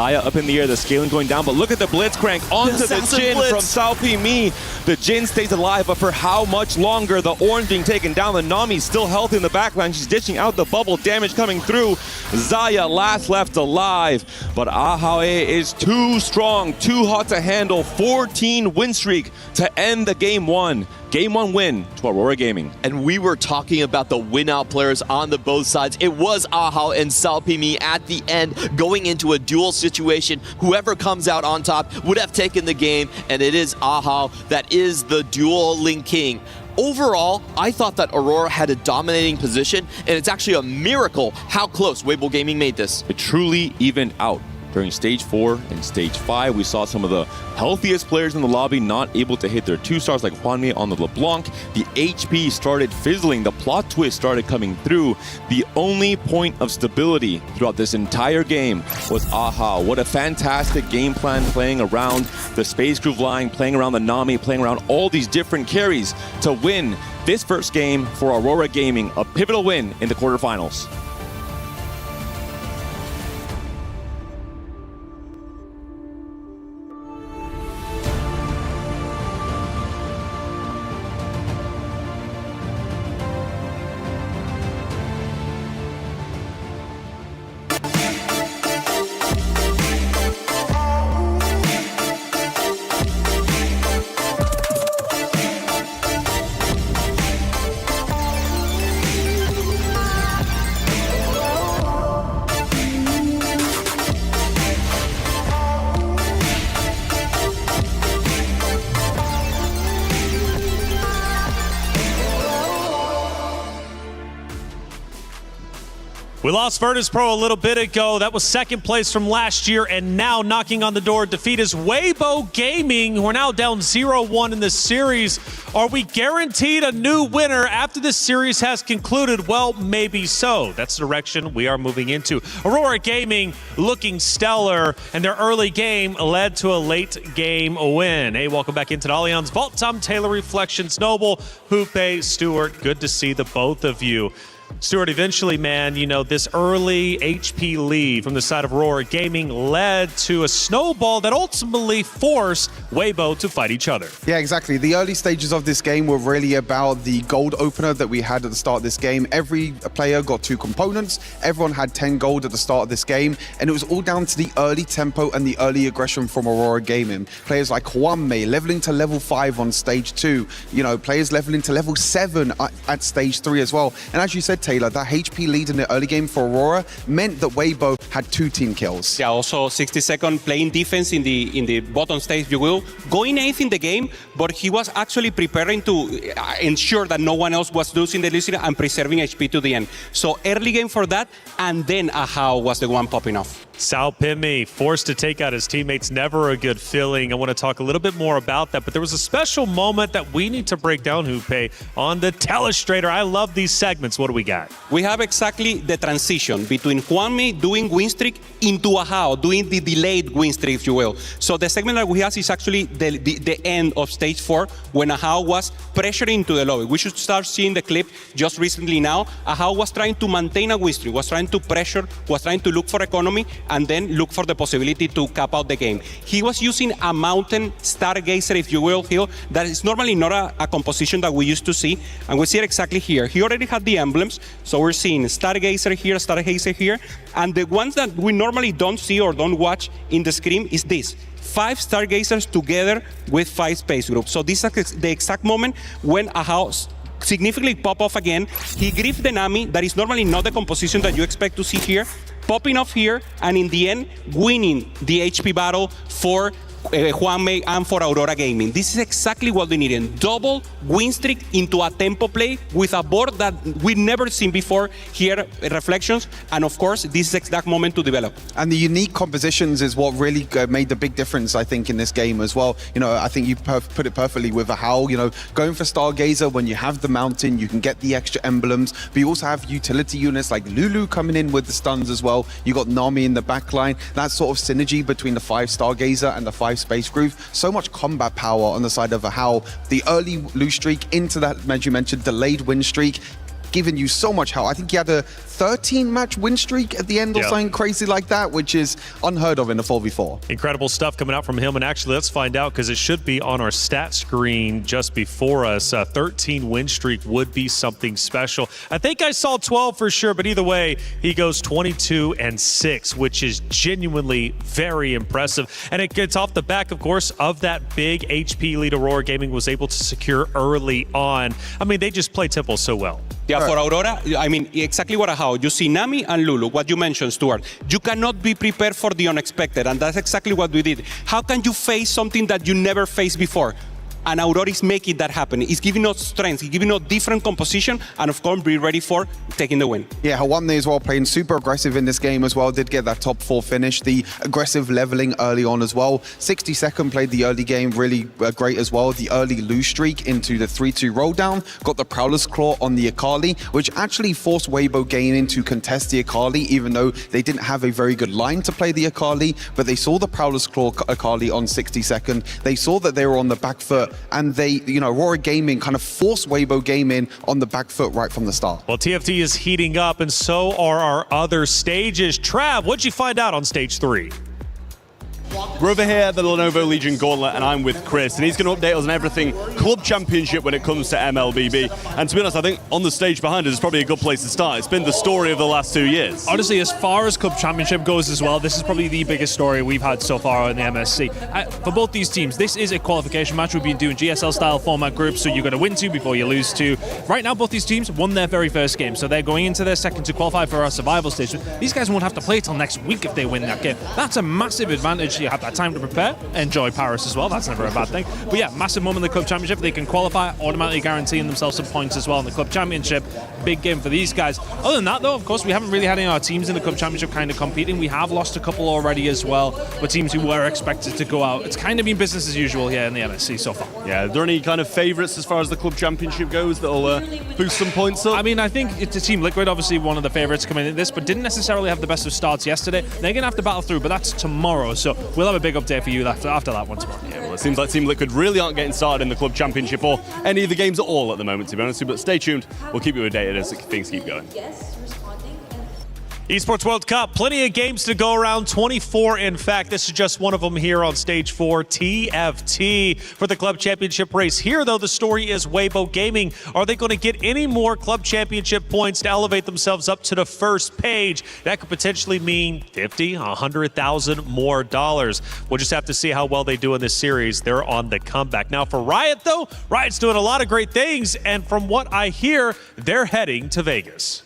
Speaker 14: Xayah up in the air, the scaling going down, but look at the Blitzcrank onto the Jin from Salpimi. The Jin stays alive, but for how much longer? The Orange being taken down, the Nami's still healthy in the backline. She's dishing out the bubble, damage coming through. Xayah last left alive, but Ahao is too strong, too hot to handle. 14 win streak to end the Game 1. Game 1 win to Aurora Gaming.
Speaker 21: And we were talking about the win-out players on the both sides. It was Ahao and Salpimi at the end, going into a duel situation. Whoever comes out on top would have taken the game, and it is Ahao that is the dueling king. Overall, I thought that Aurora had a dominating position, and it's actually a miracle how close Weibo Gaming made this.
Speaker 14: It truly evened out. During Stage 4 and Stage 5, we saw some of the healthiest players in the lobby not able to hit their 2 stars like Hwanmie on the LeBlanc. The HP started fizzling. The plot twist started coming through. The only point of stability throughout this entire game was Ahao. What a fantastic game plan, playing around the Space Groove line, playing around the Nami, playing around all these different carries to win this first game for Aurora Gaming, a pivotal win in the quarterfinals.
Speaker 6: We lost Virtus Pro a little bit ago. That was second place from last year, and now knocking on the door defeat is Weibo Gaming, who are now down 0-1 in the series. Are we guaranteed a new winner after this series has concluded? Well, maybe so. That's the direction we are moving into. Aurora Gaming looking stellar, and their early game led to a late game win. Hey, welcome back into the Allianz Vault. Tom Taylor, Reflections Noble, Hoope, Stewart. Good to see the both of you. Stuart, eventually, man, you know, this early HP lead from the side of Aurora Gaming led to a snowball that ultimately forced Weibo to fight each other.
Speaker 5: Yeah, exactly. The early stages of this game were really about the gold opener that we had at the start of this game. Every player got 2 components. Everyone had 10 gold at the start of this game. And it was all down to the early tempo and the early aggression from Aurora Gaming. Players like Juanmei leveling to level 5 on stage 2. You know, players leveling to level 7 at stage 3 as well. And as you said, Taylor, that HP lead in the early game for Aurora meant that Weibo had 2 team kills.
Speaker 7: Yeah, also 60-second playing defense in the bottom stage, if you will, going 8th in the game, but he was actually preparing to ensure that no one else was losing the listener and preserving HP to the end. So early game for that, and then Ahau was the one popping off.
Speaker 6: Sao Pimi forced to take out his teammates, never a good feeling. I want to talk a little bit more about that, but there was a special moment that we need to break down, Hoope, on the Telestrator. I love these segments. What do we got?
Speaker 7: We have exactly the transition between Juanmei doing win streak into Ahau, doing the delayed win streak, if you will. So the segment that we have is actually the end of stage 4 when Ahau was pressuring into the lobby. We should start seeing the clip just recently now. Ahau was trying to maintain a win streak, was trying to pressure, was trying to look for economy, and then look for the possibility to cap out the game. He was using a mountain stargazer, if you will, here. That is normally not a composition that we used to see, and we see it exactly here. He already had the emblems, so we're seeing stargazer here, and the ones that we normally don't see or don't watch in the screen is this. 5 stargazers together with 5 space groups. So this is the exact moment when Ahau significantly pop off again. He griefed the Nami, that is normally not the composition that you expect to see here, popping off here, and in the end, winning the HP battle for Juanmei and for Aurora Gaming. This is exactly what we needed. Double win streak into a tempo play with a board that we've never seen before here at Reflections. And of course, this is the exact moment to develop.
Speaker 5: And the unique compositions is what really made the big difference, I think, in this game as well. You know, I think you put it perfectly with Ahau, you know, going for Stargazer when you have the mountain, you can get the extra emblems, but you also have utility units like Lulu coming in with the stuns as well. You got Nami in the backline. That sort of synergy between the 5 Stargazer and the 5 Space Groove. So much combat power on the side of Ahau. The early lose streak into that, as you mentioned, delayed win streak, giving you so much help. I think he had a 13-match win streak at the end or something crazy like that, which is unheard of in a 4v4.
Speaker 6: Incredible stuff coming out from him. And actually, let's find out, because it should be on our stat screen just before us. 13 win streak would be something special. I think I saw 12 for sure, but either way, he goes 22-6, which is genuinely very impressive. And it gets off the back, of course, of that big HP lead Aurora Gaming was able to secure early on. I mean, they just play tempo so well.
Speaker 7: Yeah, for Aurora, I mean, exactly what Ahau. You see Nami and Lulu, what you mentioned, Stuart. You cannot be prepared for the unexpected, and that's exactly what we did. How can you face something that you never faced before? And Aurora is making that happen. It's giving us strength, it's giving us different composition, and of course, be ready for taking the win.
Speaker 5: Yeah, Juanmei as well, playing super aggressive in this game as well. Did get that top 4 finish, the aggressive leveling early on as well. 60-second played the early game really great as well. The early lose streak into the 3-2 roll down. Got the Prowler's Claw on the Akali, which actually forced Weibo Gaming to contest the Akali, even though they didn't have a very good line to play the Akali. But they saw the Prowler's Claw Akali on 60-second. They saw that they were on the back foot, and they, you know, Aurora Gaming kind of forced Weibo Gaming on the back foot right from the start.
Speaker 6: Well, TFT is heating up, and so are our other stages. Trav, what'd you find out on stage 3?
Speaker 9: We're over here at the Lenovo Legion Gauntlet, and I'm with Chris, and he's going to update us on everything Club Championship when it comes to MLBB. And to be honest, I think on the stage behind us is probably a good place to start. It's been the story of the last 2 years.
Speaker 17: Honestly, as far as Club Championship goes as well, this is probably the biggest story we've had so far in the MSC. For both these teams, this is a qualification match. We've been doing GSL-style format groups, so you're going to win 2 before you lose 2. Right now, both these teams won their very first game, so they're going into their second to qualify for our survival stage. These guys won't have to play till next week if they win that game. That's a massive advantage you have that time to prepare. Enjoy Paris as well. That's never a bad thing. But yeah, massive moment in the Club Championship. They can qualify, automatically guaranteeing themselves some points as well in the Club Championship. Big game for these guys. Other than that, though, of course, we haven't really had any of our teams in the Club Championship kind of competing. We have lost a couple already as well, but teams who were expected to go out. It's kind of been business as usual here in the MSC so far.
Speaker 9: Yeah, are there any kind of favourites as far as the Club Championship goes that'll boost some points up?
Speaker 17: I mean, I think it's a Team Liquid, obviously one of the favourites coming in this, but didn't necessarily have the best of starts yesterday. They're going to have to battle through, but that's tomorrow, so we'll have a big update for you after that one tomorrow.
Speaker 9: Yeah, well, it seems like Team Liquid really aren't getting started in the Club Championship or any of the games at all at the moment, to be honest with you, but stay tuned. We'll keep you updated as things keep going.
Speaker 6: Esports World Cup, plenty of games to go around, 24 in fact. This is just one of them here on stage 4, TFT for the Club Championship race. Here, though, the story is Weibo Gaming. Are they going to get any more Club Championship points to elevate themselves up to the first page? That could potentially mean 50, 100,000 more dollars. We'll just have to see how well they do in this series. They're on the comeback. Now for Riot, though, Riot's doing a lot of great things, and from what I hear, they're heading to Vegas.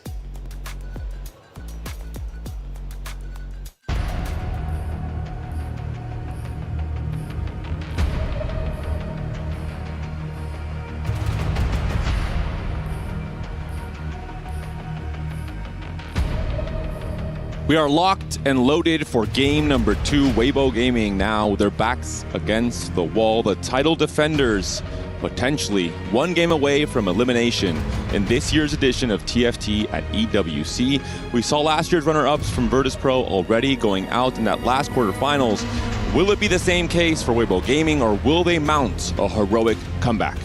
Speaker 14: We are locked and loaded for game number 2. Weibo Gaming now with their backs against the wall. The title defenders potentially one game away from elimination in this year's edition of TFT at EWC. We saw last year's runner-ups from Virtus Pro already going out in that last quarterfinals. Will it be the same case for Weibo Gaming, or will they mount a heroic comeback?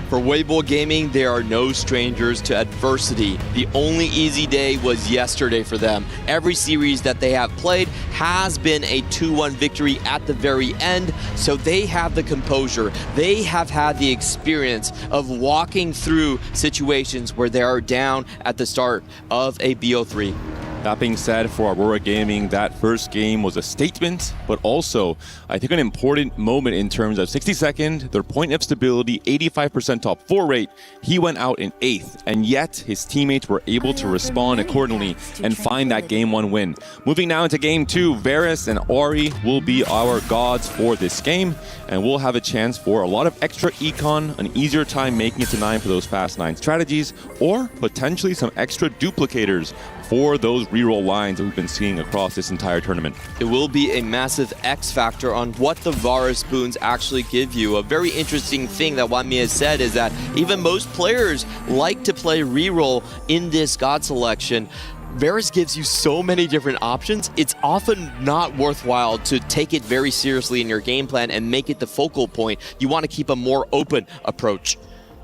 Speaker 21: For Weibo Gaming, they are no strangers to adversity. The only easy day was yesterday for them. Every series that they have played has been a 2-1 victory at the very end, so they have the composure. They have had the experience of walking through situations where they are down at the start of a BO3.
Speaker 14: That being said, for Aurora Gaming, that first game was a statement, but also, I think, an important moment in terms of 60-second, their point of stability, 85% top 4 rate. He went out in 8th, and yet his teammates were able to respond accordingly and find that Game 1 win. Moving now into Game 2, Varus and Ori will be our gods for this game, and we'll have a chance for a lot of extra econ, an easier time making it to 9 for those fast 9 strategies, or potentially some extra duplicators for those reroll lines that we've been seeing across this entire tournament.
Speaker 21: It will be a massive X factor on what the Varus boons actually give you. A very interesting thing that Wanmi has said is that even most players like to play reroll in this god selection. Varus gives you so many different options, it's often not worthwhile to take it very seriously in your game plan and make it the focal point. You want to keep a more open approach.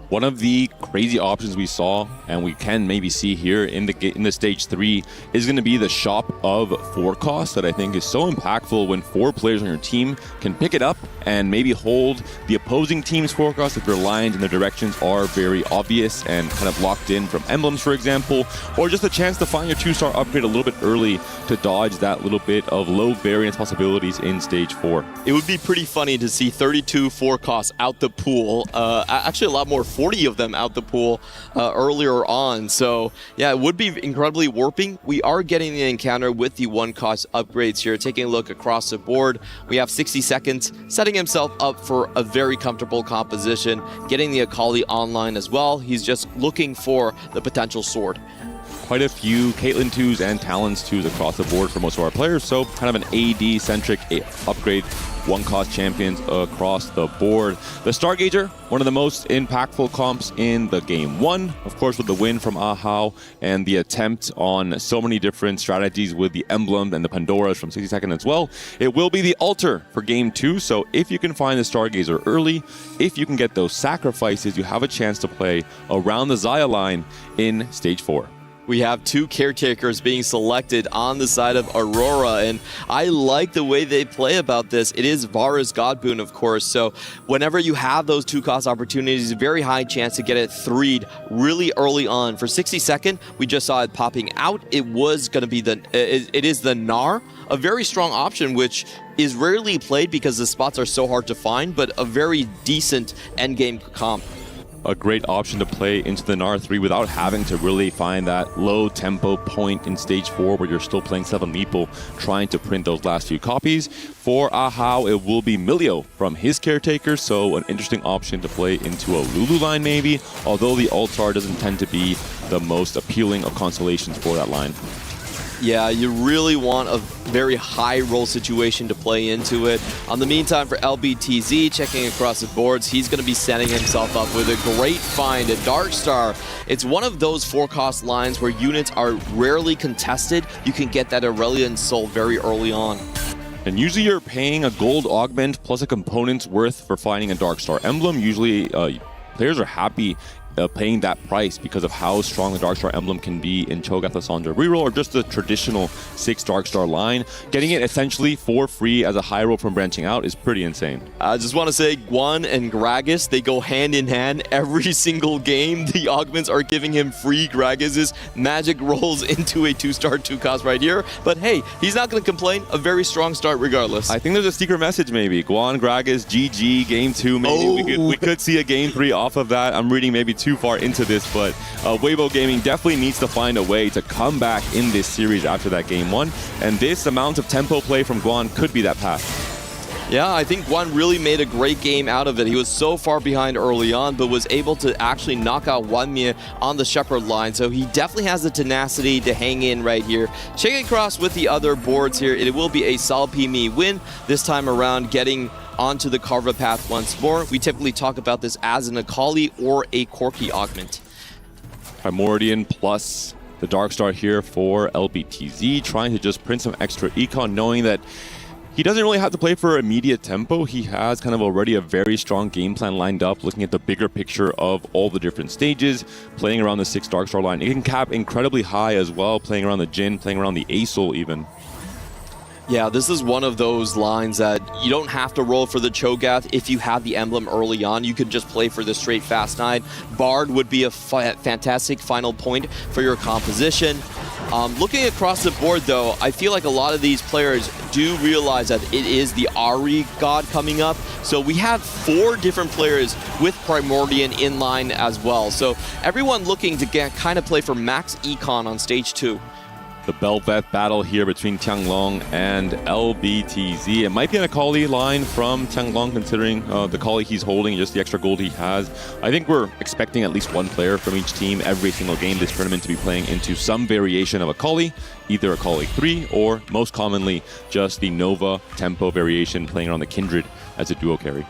Speaker 14: One of the crazy options we saw, and we can maybe see here in the stage 3, is going to be the shop of forecast that I think is so impactful when 4 players on your team can pick it up and maybe hold the opposing team's forecast if their lines and their directions are very obvious and kind of locked in from emblems, for example, or just a chance to find your 2-star upgrade a little bit early to dodge that little bit of low variance possibilities in stage 4.
Speaker 21: It would be pretty funny to see 32 forecasts out the pool, actually a lot more, 40 of them out the pool earlier on. So yeah, it would be incredibly warping. We are getting the encounter with the 1-cost upgrades here. Taking a look across the board, we have 60 seconds, setting himself up for a very comfortable composition, getting the Akali online as well. He's just looking for the potential sword.
Speaker 14: Quite a few Caitlyn 2s and Talons 2s across the board for most of our players, so kind of an AD-centric upgrade, 1-cost champions across the board. The Stargazer, one of the most impactful comps in the Game 1, of course with the win from Ahau and the attempt on so many different strategies with the emblem and the Pandoras from 60 seconds as well. It will be the altar for Game 2, so if you can find the Stargazer early, if you can get those sacrifices, you have a chance to play around the Xayah line in Stage 4.
Speaker 21: We have 2 caretakers being selected on the side of Aurora, and I like the way they play about this. It is Vara's God Boon, of course, so whenever you have those 2-cost opportunities, very high chance to get it 3'd really early on. For 60-second, we just saw it popping out. It was going to be it is the Gnar, a very strong option, which is rarely played because the spots are so hard to find, but a very decent endgame comp.
Speaker 14: a great option to play into the R3 without having to really find that low tempo point in stage 4 where you're still playing 7 Meeple, trying to print those last few copies. For Ahau, it will be Milio from his caretaker, so an interesting option to play into a Lulu line maybe, although the Altar doesn't tend to be the most appealing of constellations for that line.
Speaker 21: Yeah, you really want a very high roll situation to play into it. On the meantime, for LBTZ, checking across the boards, he's going to be setting himself up with a great find, a Darkstar. It's one of those 4-cost lines where units are rarely contested. You can get that Aurelian Soul very early on.
Speaker 14: And usually you're paying a gold augment plus a component's worth for finding a Darkstar emblem. Usually players are happy paying that price because of how strong the Darkstar emblem can be in Cho'Gath Lysandra reroll, or just the traditional 6 Darkstar line. Getting it essentially for free as a high roll from branching out is pretty insane.
Speaker 21: I just want to say Guan and Gragas, they go hand in hand every single game. The augments are giving him free Gragas' magic rolls into a 2-star 2-cost right here. But hey, he's not going to complain. A very strong start regardless.
Speaker 14: I think there's a secret message maybe. Guan, Gragas, GG, game 2 maybe. We could see a game 3 off of that. I'm reading maybe too far into this, but Weibo Gaming definitely needs to find a way to come back in this series after that game 1, and this amount of tempo play from Guan could be that path.
Speaker 21: Yeah, I think Guan really made a great game out of it. He was so far behind early on, but was able to actually knock out Wanmie on the Shepherd line, so he definitely has the tenacity to hang in right here. Checking across with the other boards here, it will be a Salpimi win, this time around getting onto the Carva path once more. We typically talk about this as an Akali or a Corki augment.
Speaker 14: Primordian plus the Darkstar here for LBTZ, trying to just print some extra econ, knowing that he doesn't really have to play for immediate tempo. He has kind of already a very strong game plan lined up, looking at the bigger picture of all the different stages, playing around the 6 Darkstar line. It can cap incredibly high as well, playing around the Jhin, playing around the Aesol even.
Speaker 21: Yeah, this is one of those lines that you don't have to roll for the Cho'Gath if you have the emblem early on. You could just play for the straight Fast 9. Bard would be a fantastic final point for your composition. Looking across the board, though, I feel like a lot of these players do realize that it is the Ahri god coming up. So we have 4 different players with Primordian in line as well. So everyone looking to kind of play for max econ on stage 2.
Speaker 14: The Bel'Veth battle here between Tianglong and LBTZ. It might be an Akali line from Tianglong, considering the Akali he's holding, just the extra gold he has. I think we're expecting at least one player from each team every single game this tournament to be playing into some variation of Akali, either Akali 3 or most commonly just the Nova tempo variation, playing around the Kindred as a duo carry.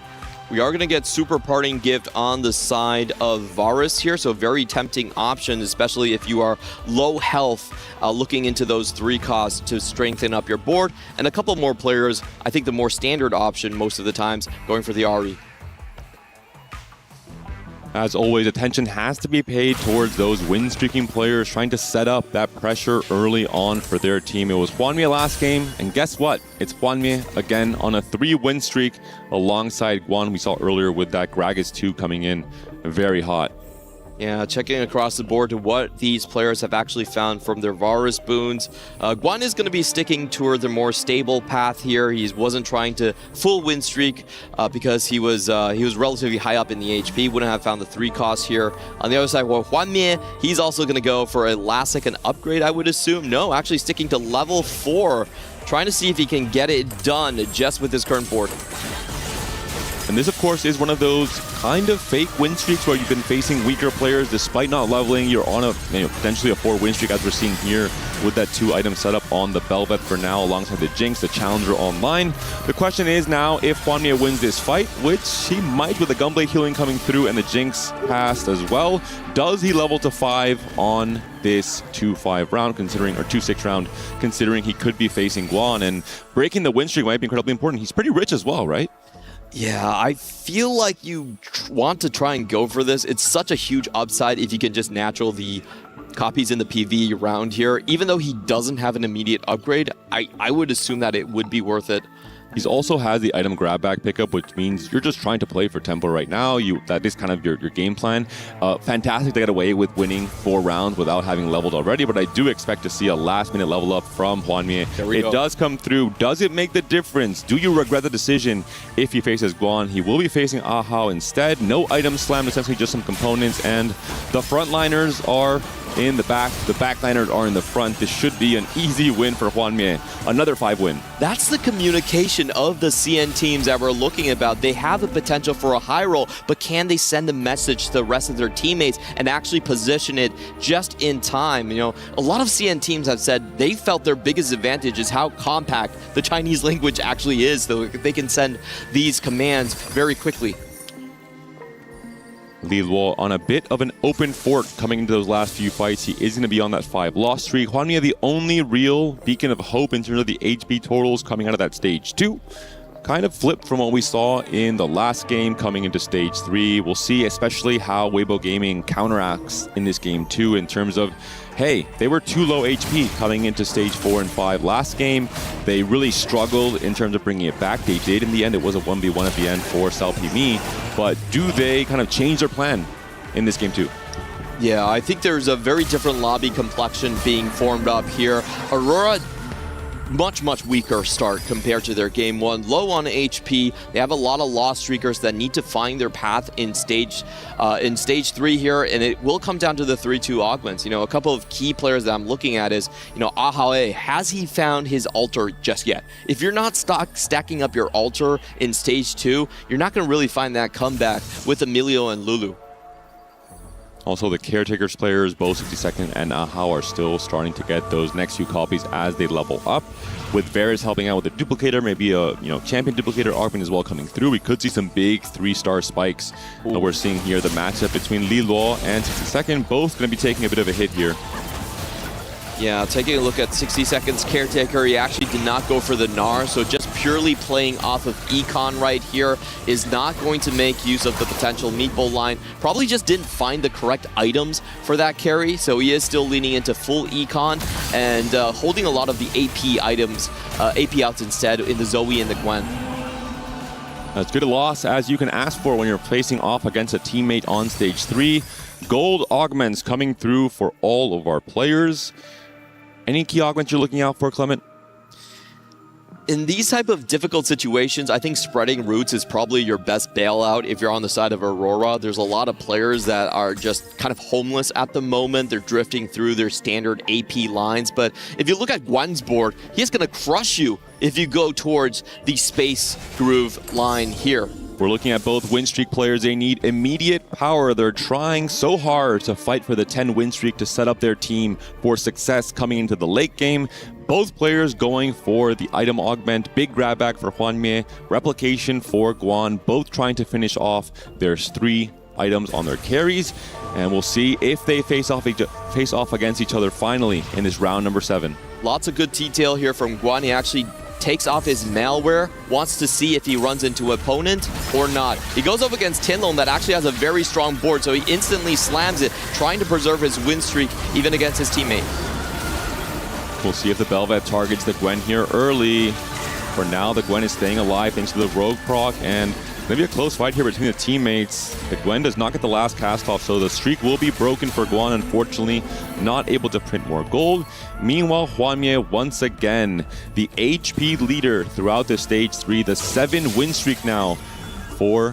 Speaker 21: We are going to get Super Parting Gift on the side of Varus here, so very tempting option, especially if you are low health, looking into those 3 costs to strengthen up your board. And a couple more players, I think the more standard option most of the times, going for the Ahri.
Speaker 14: As always, attention has to be paid towards those win-streaking players trying to set up that pressure early on for their team. It was Wanmie last game, and guess what? It's Wanmie again on a 3-win streak alongside Guan we saw earlier with that Gragas 2 coming in very hot.
Speaker 21: Yeah, checking across the board to what these players have actually found from their Varus boons. Guan is going to be sticking to the more stable path here. He wasn't trying to full win streak because he was relatively high up in the HP. Wouldn't have found the 3 costs here. On the other side, well, Wanmie, he's also going to go for a last second upgrade, I would assume. No, actually sticking to level 4, trying to see if he can get it done just with his current board.
Speaker 14: And this, of course, is one of those kind of fake win streaks where you've been facing weaker players despite not leveling. You're on a potentially a 4-win streak, as we're seeing here with that 2-item setup on the Bel'Veth for now, alongside the Jinx, the Challenger online. The question is now if Wanmie wins this fight, which he might with the Gunblade healing coming through and the Jinx passed as well. Does he level to 5 on this 2-5 round, considering, or 2-6 round, considering he could be facing Guan, and breaking the win streak might be incredibly important. He's pretty rich as well, right?
Speaker 21: Yeah, I feel like you want to try and go for this. It's such a huge upside if you can just natural the copies in the PV round here. Even though he doesn't have an immediate upgrade, I would assume that it would be worth it.
Speaker 14: He's also has the item grab back pickup, which means you're just trying to play for tempo right now. That is kind of your game plan. Fantastic to get away with winning 4 rounds without having leveled already, but I do expect to see a last-minute level up from Hwanmie. It does come through. Does it make the difference? Do you regret the decision if he faces Guan? He will be facing Ahao instead. No item slam, essentially just some components, and the frontliners are in the back. The backliners are in the front. This should be an easy win for Hwanmie. Another 5 win.
Speaker 21: That's the communication of the CN teams that we're looking about. They have the potential for a high roll, but can they send a message to the rest of their teammates and actually position it just in time? You know, a lot of CN teams have said they felt their biggest advantage is how compact the Chinese language actually is, so they can send these commands very quickly.
Speaker 14: Li Luo on a bit of an open fort coming into those last few fights. He is going to be on that 5-loss streak. Hwanmie, the only real beacon of hope in terms of the HP totals coming out of that stage 2. Kind of flipped from what we saw in the last game coming into stage 3. We'll see especially how Weibo Gaming counteracts in this game 2 in terms of, hey, they were too low HP coming into stage 4 and 5 last game. They really struggled in terms of bringing it back. They did in the end. It was a 1v1 at the end for Salpimi. But do they kind of change their plan in this game 2?
Speaker 21: Yeah, I think there's a very different lobby complexion being formed up here. Aurora, much weaker start compared to their game 1. Low on HP. They have a lot of lost streakers that need to find their path in stage 3 here, and it will come down to the 3-2 augments. You know, a couple of key players that I'm looking at is, you know, Ahao, has he found his altar just yet? If you're not stacking up your altar in stage 2, you're not going to really find that comeback with Emilio and Lulu.
Speaker 14: Also, the Caretakers players, both 62nd and Ahao, are still starting to get those next few copies as they level up. With Varus helping out with the duplicator, maybe a champion duplicator augment as well coming through, we could see some big 3-star spikes. We're seeing here the matchup between Li Luo and 62nd, both going to be taking a bit of a hit here.
Speaker 21: Yeah, taking a look at 60 Seconds Caretaker, he actually did not go for the Gnar, so just purely playing off of Econ right here is not going to make use of the potential meatball line. Probably just didn't find the correct items for that carry, so he is still leaning into full Econ and holding a lot of the AP items, AP outs instead in the Zoe and the Gwen.
Speaker 14: As good a loss as you can ask for when you're facing off against a teammate on stage 3. Gold augments coming through for all of our players. Any key augments you're looking out for, Clement?
Speaker 21: In these type of difficult situations, I think spreading roots is probably your best bailout if you're on the side of Aurora. There's a lot of players that are just kind of homeless at the moment. They're drifting through their standard AP lines. But if you look at Gwen's board, he's going to crush you if you go towards the Space Groove line here.
Speaker 14: We're looking at both win streak players. They need immediate power. They're trying so hard to fight for the 10 win streak to set up their team for success coming into the late game. Both players going for the item augment. Big grab back for Hwanmie. Replication for Guan. Both trying to finish off their 3 items on their carries. And we'll see if they face off against each other finally in this round number 7.
Speaker 21: Lots of good detail here from Guan. He actually takes off his malware, wants to see if he runs into an opponent or not. He goes up against Tinlong that actually has a very strong board, so he instantly slams it, trying to preserve his win streak even against his teammate.
Speaker 14: We'll see if the Bel'Veth targets the Gwen here early. For now, the Gwen is staying alive thanks to the Rogue proc, and maybe a close fight here between the teammates. The Gwen does not get the last cast off, so the streak will be broken for Guan, unfortunately. Not able to print more gold. Meanwhile, Hwanmie, once again, the HP leader throughout the stage 3. The 7 win streak now for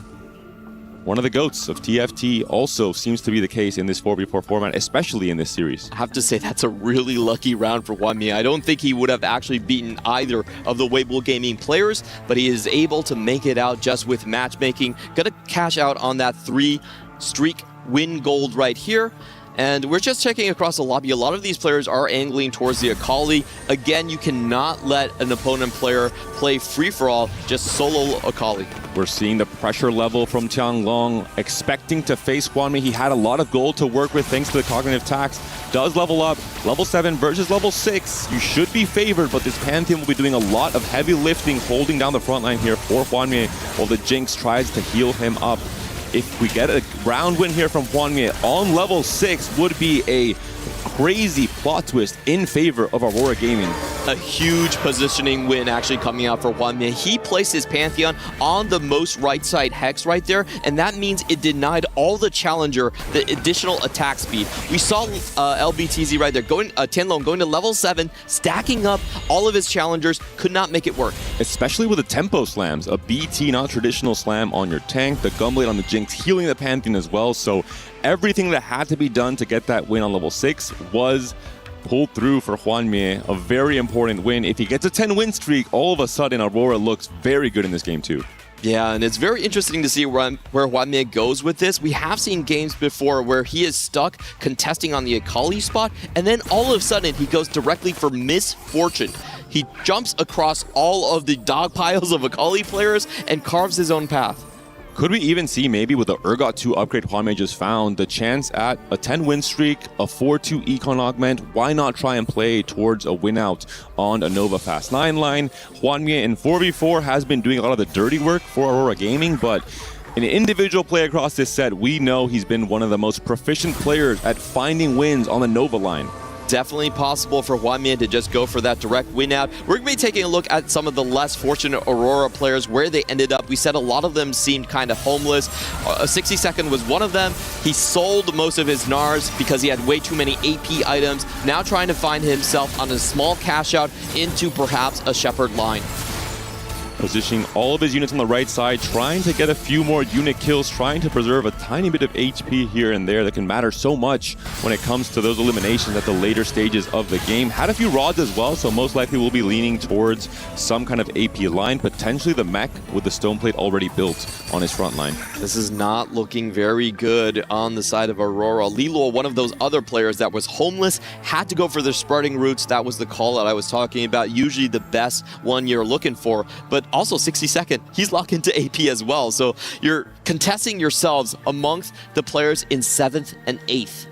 Speaker 14: one of the GOATs of TFT. Also seems to be the case in this 4v4 format, especially in this series.
Speaker 21: I have to say that's a really lucky round for Hwanmie. I don't think he would have actually beaten either of the Weibo Gaming players, but he is able to make it out just with matchmaking. Gonna cash out on that 3 streak win gold right here. And we're just checking across the lobby. A lot of these players are angling towards the Akali. Again, you cannot let an opponent player play free-for-all, just solo Akali.
Speaker 14: We're seeing the pressure level from Tianglong, expecting to face Hwanmie. He had a lot of gold to work with thanks to the cognitive tax. Does level up, level 7 versus level 6. You should be favored, but this Pantheon will be doing a lot of heavy lifting, holding down the front line here for Hwanmie, while the Jinx tries to heal him up. If we get a round win here from Hwanmie on level 6, would be a crazy plot twist in favor of Aurora Gaming.
Speaker 21: A huge positioning win actually coming out for Hwanmye. He placed his Pantheon on the most right side hex right there, and that means it denied all the challenger the additional attack speed. We saw LBTZ right there, Tianlong going to level 7, stacking up all of his challengers, could not make it work.
Speaker 14: Especially with the tempo slams, a BT, not traditional slam on your tank, the Gunblade on the Jinx, healing the Pantheon as well. So everything that had to be done to get that win on level 6 was pulled through for Hwanmye. A very important win. If he gets a 10-win streak, all of a sudden Aurora looks very good in this game too.
Speaker 21: Yeah, and it's very interesting to see where Hwanmye goes with this. We have seen games before where he is stuck contesting on the Akali spot, and then all of a sudden he goes directly for Misfortune. He jumps across all of the dog piles of Akali players and carves his own path.
Speaker 14: Could we even see maybe with the Urgot 2 upgrade Hwanmye just found, the chance at a 10-win streak, a 4-2 econ augment? Why not try and play towards a win out on a Nova Fast 9 line? Hwanmye in 4v4 has been doing a lot of the dirty work for Aurora Gaming, but in an individual play across this set, we know he's been one of the most proficient players at finding wins on the Nova line.
Speaker 21: Definitely possible for Hwanmye to just go for that direct win out. We're going to be taking a look at some of the less fortunate Aurora players, where they ended up. We said a lot of them seemed kind of homeless. 60second was one of them. He sold most of his NARs because he had way too many AP items. Now trying to find himself on a small cash out into perhaps a Shepherd line.
Speaker 14: Positioning all of his units on the right side, trying to get a few more unit kills, trying to preserve a tiny bit of HP here and there that can matter so much when it comes to those eliminations at the later stages of the game. Had a few rods as well, so most likely we'll be leaning towards some kind of AP line, potentially the mech with the stone plate already built on his front line.
Speaker 21: This is not looking very good on the side of Aurora. Lilo, one of those other players that was homeless, had to go for the spreading routes. That was the call that I was talking about, usually the best one you're looking for, but also 60second, he's locked into AP as well. So you're contesting yourselves amongst the players in 7th and 8th.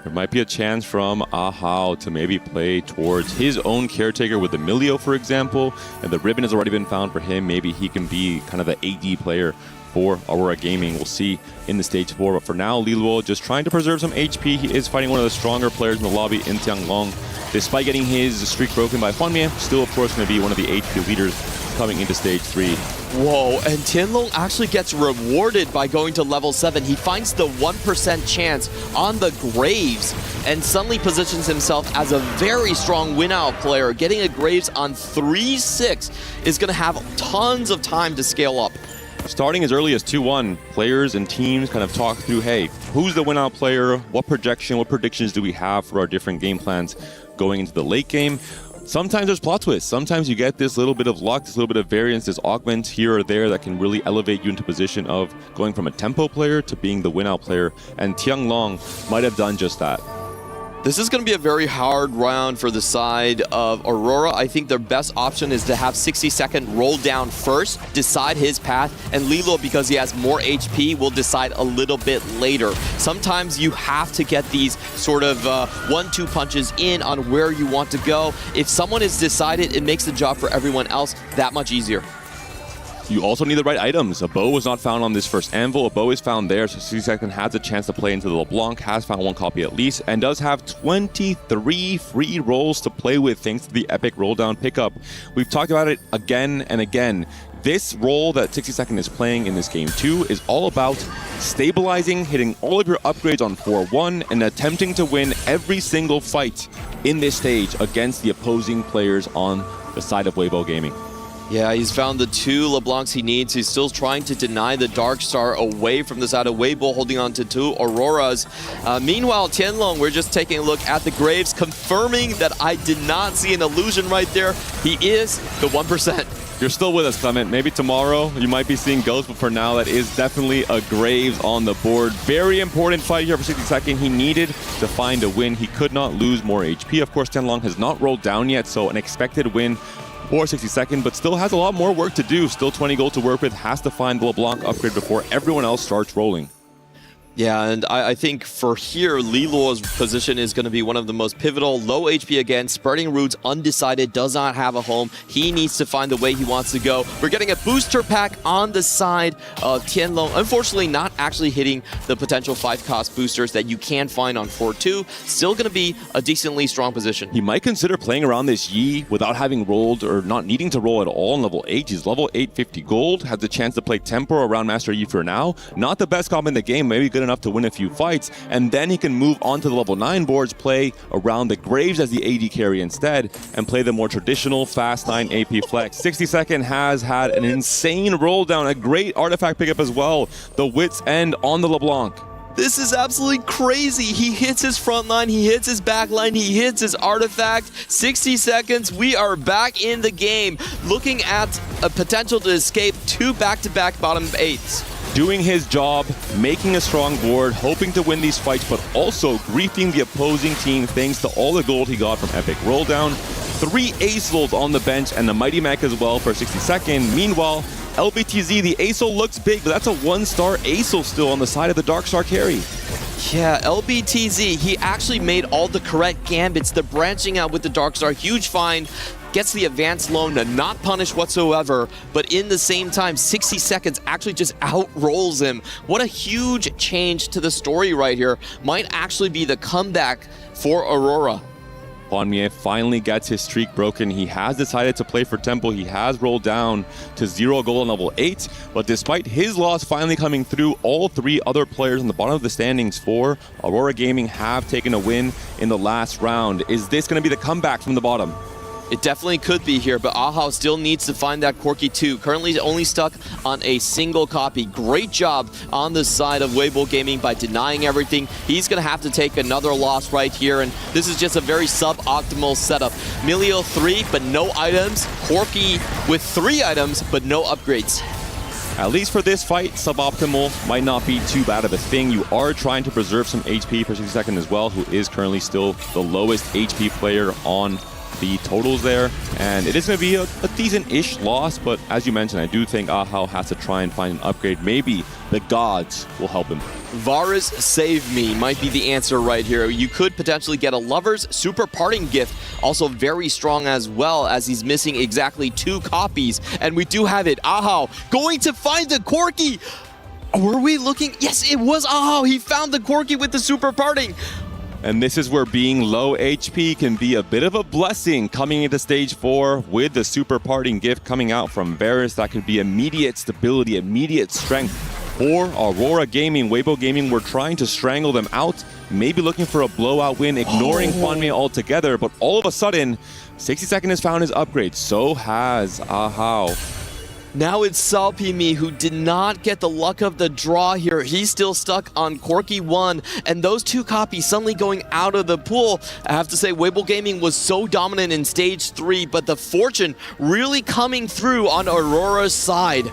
Speaker 14: There might be a chance from Ahao to maybe play towards his own caretaker with Emilio, for example, and the ribbon has already been found for him. Maybe he can be kind of the AD player for Aurora Gaming. We'll see in the stage 4, but for now, Liluo just trying to preserve some HP. He is fighting one of the stronger players in the lobby in Tianlong. Despite getting his streak broken by Hwanmye, still of course going to be one of the HP leaders coming into stage 3.
Speaker 21: Whoa, and Tianlong actually gets rewarded by going to level 7. He finds the 1% chance on the Graves and suddenly positions himself as a very strong win-out player. Getting a Graves on 3-6 is going to have tons of time to scale up.
Speaker 14: Starting as early as 2-1, players and teams kind of talk through, hey, who's the win-out player? What projection, what predictions do we have for our different game plans going into the late game? Sometimes there's plot twists. Sometimes you get this little bit of luck, this little bit of variance, this augment here or there that can really elevate you into position of going from a tempo player to being the win-out player. And Tianlong might have done just that.
Speaker 21: This is going to be a very hard round for the side of Aurora. I think their best option is to have 60second roll down first, decide his path, and Lilo, because he has more HP, will decide a little bit later. Sometimes you have to get these sort of 1-2 punches in on where you want to go. If someone is decided, it makes the job for everyone else that much easier.
Speaker 14: You also need the right items. A bow was not found on this first anvil. A bow is found there, so 60second has a chance to play into the LeBlanc, has found one copy at least, and does have 23 free rolls to play with thanks to the epic roll down pickup. We've talked about it again and again. This role that 60second is playing in this game 2 is all about stabilizing, hitting all of your upgrades on 4-1, and attempting to win every single fight in this stage against the opposing players on the side of Weibo Gaming.
Speaker 21: Yeah, he's found the 2 LeBlancs he needs. He's still trying to deny the Dark Star away from the side of Weibo, holding on to 2 Auroras. Meanwhile, Tianlong, we're just taking a look at the Graves, confirming that I did not see an illusion right there. He is the 1%.
Speaker 14: You're still with us, Clement. Maybe tomorrow you might be seeing Ghost, but for now, that is definitely a Graves on the board. Very important fight here for 60second. He needed to find a win. He could not lose more HP. Of course, Tianlong has not rolled down yet, so an expected win for 60second, but still has a lot more work to do. Still 20 gold to work with, has to find the LeBlanc upgrade before everyone else starts rolling.
Speaker 21: Yeah, and I think for here, Lilo's position is going to be one of the most pivotal. Low HP again, spreading roots, undecided, does not have a home. He needs to find the way he wants to go. We're getting a booster pack on the side of Tianlong. Unfortunately, not actually hitting the potential 5-cost boosters that you can find on 4-2. Still going to be a decently strong position.
Speaker 14: He might consider playing around this Yi without having rolled or not needing to roll at all on level 8. He's level 850 gold, has the chance to play tempo around Master Yi for now. Not the best comp in the game, maybe good enough to win a few fights, and then he can move on to the level 9 boards, play around the Graves as the AD carry instead, and play the more traditional fast 9 AP flex. 60-second has had an insane roll down, a great artifact pickup as well. The Wits End on the LeBlanc.
Speaker 21: This is absolutely crazy. He hits his front line, he hits his back line, he hits his artifact. 60 seconds, we are back in the game, looking at a potential to escape 2 back-to-back bottom 8s.
Speaker 14: Doing his job, making a strong board, hoping to win these fights, but also griefing the opposing team thanks to all the gold he got from Epic Rolldown. 3 Ace-Lulls on the bench and the Mighty Mech as well for 60-second. Meanwhile, LBTZ, the Ace-Ul looks big, but that's a 1-star Ace-Ul still on the side of the Darkstar carry.
Speaker 21: Yeah, LBTZ, he actually made all the correct gambits. The branching out with the Darkstar, huge find. Gets the advanced loan to not punish whatsoever, but in the same time, 60 seconds actually just out-rolls him. What a huge change to the story right here. Might actually be the comeback for Aurora.
Speaker 14: Bonmier finally gets his streak broken. He has decided to play for Temple. He has rolled down to 0 gold on level 8. But despite his loss finally coming through, all 3 other players on the bottom of the standings for Aurora Gaming have taken a win in the last round. Is this going to be the comeback from the bottom?
Speaker 21: It definitely could be here, but Ahao still needs to find that Corki 2. Currently only stuck on a single copy. Great job on the side of Weibo Gaming by denying everything. He's going to have to take another loss right here, and this is just a very suboptimal setup. Milio 3, but no items. Corki with 3 items, but no upgrades.
Speaker 14: At least for this fight, suboptimal might not be too bad of a thing. You are trying to preserve some HP for 60 seconds as well, who is currently still the lowest HP player on the totals there, and it is going to be a decent-ish loss, but as you mentioned, I do think Ahao has to try and find an upgrade. Maybe the gods will help him.
Speaker 21: Varus Save Me might be the answer right here. You could potentially get a Lover's Super Parting Gift, also very strong as well, as he's missing exactly 2 copies, and we do have it. Ahao going to find the Corki. Were we looking? Yes, it was Ahao. He found the Corki with the Super Parting.
Speaker 14: And this is where being low HP can be a bit of a blessing coming into stage 4 with the Super Parting Gift coming out from Varus. That could be immediate stability, immediate strength for Aurora Gaming. Weibo Gaming were trying to strangle them out, maybe looking for a blowout win, ignoring Kwanmei altogether, but all of a sudden, 60-second has found his upgrade. So has Ahao.
Speaker 21: Now it's Salpimi, who did not get the luck of the draw here. He's still stuck on Corki 1, and those 2 copies suddenly going out of the pool. I have to say, Weibo Gaming was so dominant in stage 3, but the fortune really coming through on Aurora's side.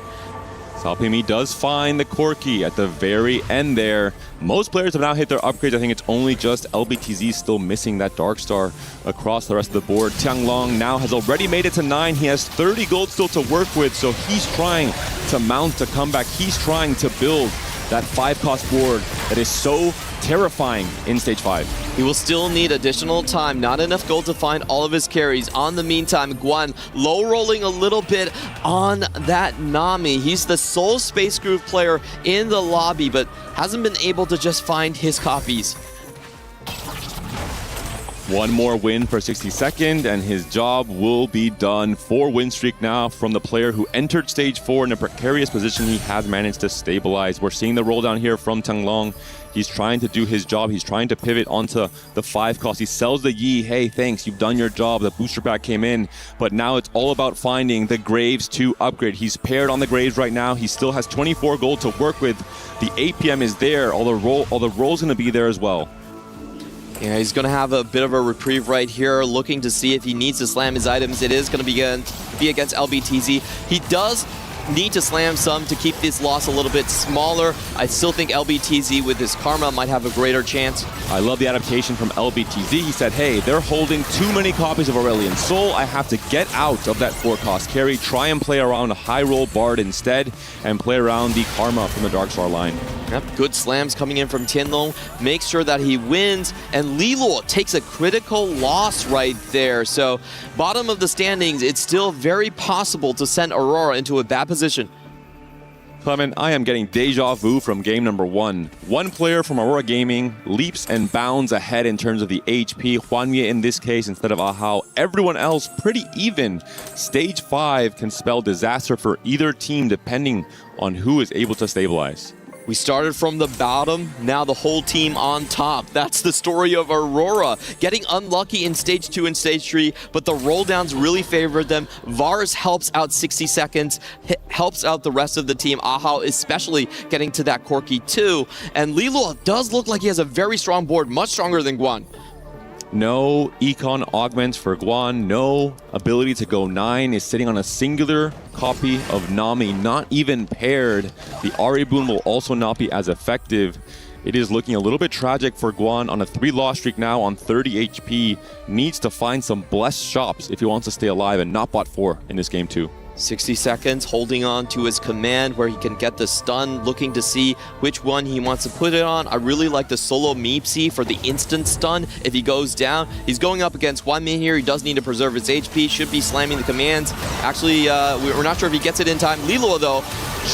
Speaker 14: Salpimi does find the Corki at the very end there. Most players have now hit their upgrades. I think it's only just LBTZ still missing that Darkstar across the rest of the board. Tianlong now has already made it to 9. He has 30 gold still to work with, so he's trying to mount a comeback. He's trying to build that 5-cost board that is so terrifying in stage 5.
Speaker 21: He will still need additional time. Not enough gold to find all of his carries. On the meantime, Guan low rolling a little bit on that Nami. He's the sole Space Groove player in the lobby, but hasn't been able to just find his copies.
Speaker 14: One more win for 60-second, and his job will be done. 4 win streak now from the player who entered stage 4 in a precarious position. He has managed to stabilize. We're seeing the roll down here from Tianlong. He's trying to do his job. He's trying to pivot onto the 5-cost. He sells the Yi. Hey, thanks. You've done your job. The booster pack came in. But now it's all about finding the Graves to upgrade. He's paired on the Graves right now. He still has 24 gold to work with. The APM is there. All the roll's going to be there as well.
Speaker 21: Yeah, he's going to have a bit of a reprieve right here, looking to see if he needs to slam his items. It is going to be against LBTZ. He does need to slam some to keep this loss a little bit smaller. I still think LBTZ with his karma might have a greater chance.
Speaker 14: I love the adaptation from LBTZ. He said, hey, they're holding too many copies of Aurelian Soul. I have to get out of that 4-cost carry, try and play around a high roll Bard instead, and play around the karma from the Darkstar line.
Speaker 21: Yep, good slams coming in from Tianlong. Makes sure that he wins. And Liluo takes a critical loss right there. So bottom of the standings, it's still very possible to send Aurora into a bad position.
Speaker 14: Clement, I am getting deja vu from game number 1. One player from Aurora Gaming leaps and bounds ahead in terms of the HP. Hwanmie in this case instead of Ahao. Everyone else pretty even. Stage 5 can spell disaster for either team depending on who is able to stabilize.
Speaker 21: We started from the bottom, now the whole team on top. That's the story of Aurora. Getting unlucky in Stage 2 and Stage 3, but the roll downs really favored them. Vars helps out 60 seconds, helps out the rest of the team. Ahao especially getting to that Corki too. And Liluo does look like he has a very strong board, much stronger than Guan.
Speaker 14: No econ augments for Guan, no ability to go 9, is sitting on a singular copy of Nami, not even paired. The Ari boon will also not be as effective. It is looking a little bit tragic for Guan on a 3-loss streak now on 30 HP. Needs to find some blessed shops if he wants to stay alive and not bot 4 in this game too.
Speaker 21: 60 seconds, holding on to his command where he can get the stun, looking to see which one he wants to put it on. I really like the solo Meepsy for the instant stun if he goes down. He's going up against Hwanmie here. He does need to preserve his HP, should be slamming the commands. Actually, we're not sure if he gets it in time. Liluo, though,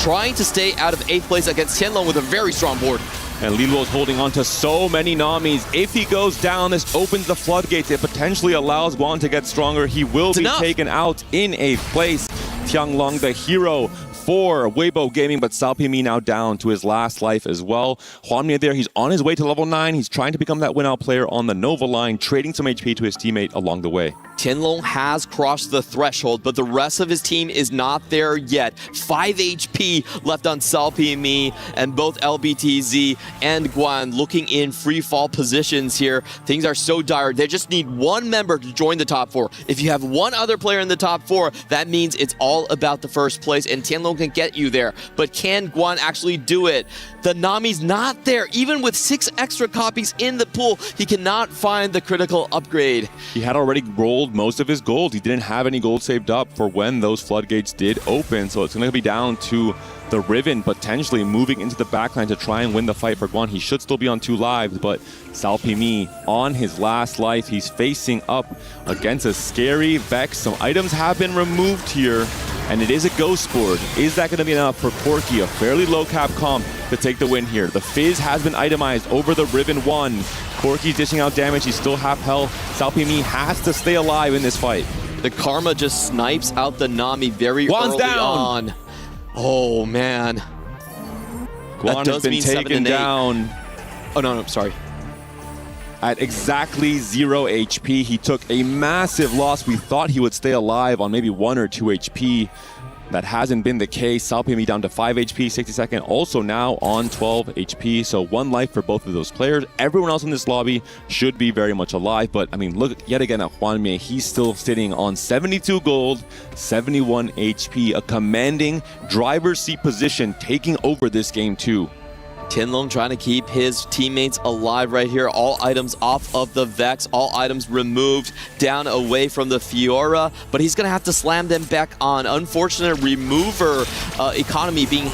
Speaker 21: trying to stay out of 8th place against Tianlong with a very strong board.
Speaker 14: And Liluo's holding on to so many Namis. If he goes down, this opens the floodgates. It potentially allows Guan to get stronger. He will be taken out in 8th place. Tianlong, the hero for Weibo Gaming, but Sao Pimi now down to his last life as well. Hwanmie there, he's on his way to level 9. He's trying to become that win-out player on the Nova line, trading some HP to his teammate along the way.
Speaker 21: Tianlong has crossed the threshold, but the rest of his team is not there yet. 5 HP left on Sao Pimi, and both LBTZ and Guan looking in free fall positions here. Things are so dire. They just need one member to join the top 4. If you have one other player in the top 4, that means it's all about the first place, and Tianlong can get you there. But can Guan actually do it? The Nami's not there. Even with 6 extra copies in the pool, he cannot find the critical upgrade.
Speaker 14: He had already rolled most of his gold. He didn't have any gold saved up for when those floodgates did open, so it's going to be down to the Riven potentially moving into the backline to try and win the fight for Guan. He should still be on 2 lives, but Sao Pimi on his last life. He's facing up against a scary Vex. Some items have been removed here, and it is a ghost board. Is that going to be enough for Corki, a fairly low cap comp, to take the win here? The Fizz has been itemized over the Riven 1. Corki's dishing out damage. He's still half health. Sao Pimi has to stay alive in this fight.
Speaker 21: The Karma just snipes out the Nami very
Speaker 14: Guan's
Speaker 21: early
Speaker 14: down.
Speaker 21: on. Oh, man.
Speaker 14: Guan has been taken down.
Speaker 21: Oh, no, sorry.
Speaker 14: At exactly 0 HP. He took a massive loss. We thought he would stay alive on maybe 1 or 2 HP. That hasn't been the case. Sao Pimi down to 5 HP, 60 second. Also now on 12 HP. So 1 life for both of those players. Everyone else in this lobby should be very much alive. But I mean, look yet again at Hwanmie. He's still sitting on 72 gold, 71 HP. A commanding driver's seat position, taking over this game too.
Speaker 21: Tianlong trying to keep his teammates alive right here. All items off of the Vex, all items removed down away from the Fiora, but he's going to have to slam them back on. Unfortunate remover economy being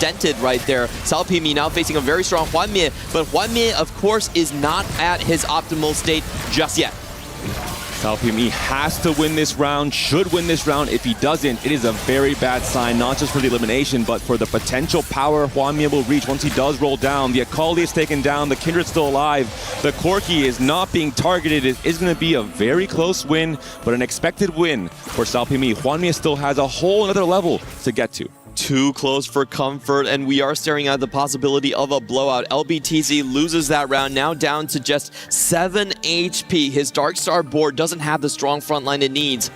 Speaker 21: dented right there. Sao Pimi now facing a very strong Hwanmie, but Hwanmie, of course, is not at his optimal state just yet.
Speaker 14: Sao Pimi has to win this round, should win this round. If he doesn't, it is a very bad sign, not just for the elimination, but for the potential power Hwanmie will reach once he does roll down. The Akali is taken down, the Kindred's still alive. The Corki is not being targeted. It is going to be a very close win, but an expected win for Sao Pimi. Hwanmie still has a whole other level to get to.
Speaker 21: Too close for comfort, and we are staring at the possibility of a blowout. LBTZ loses that round, now down to just 7 HP. His Darkstar board doesn't have the strong front line it needs.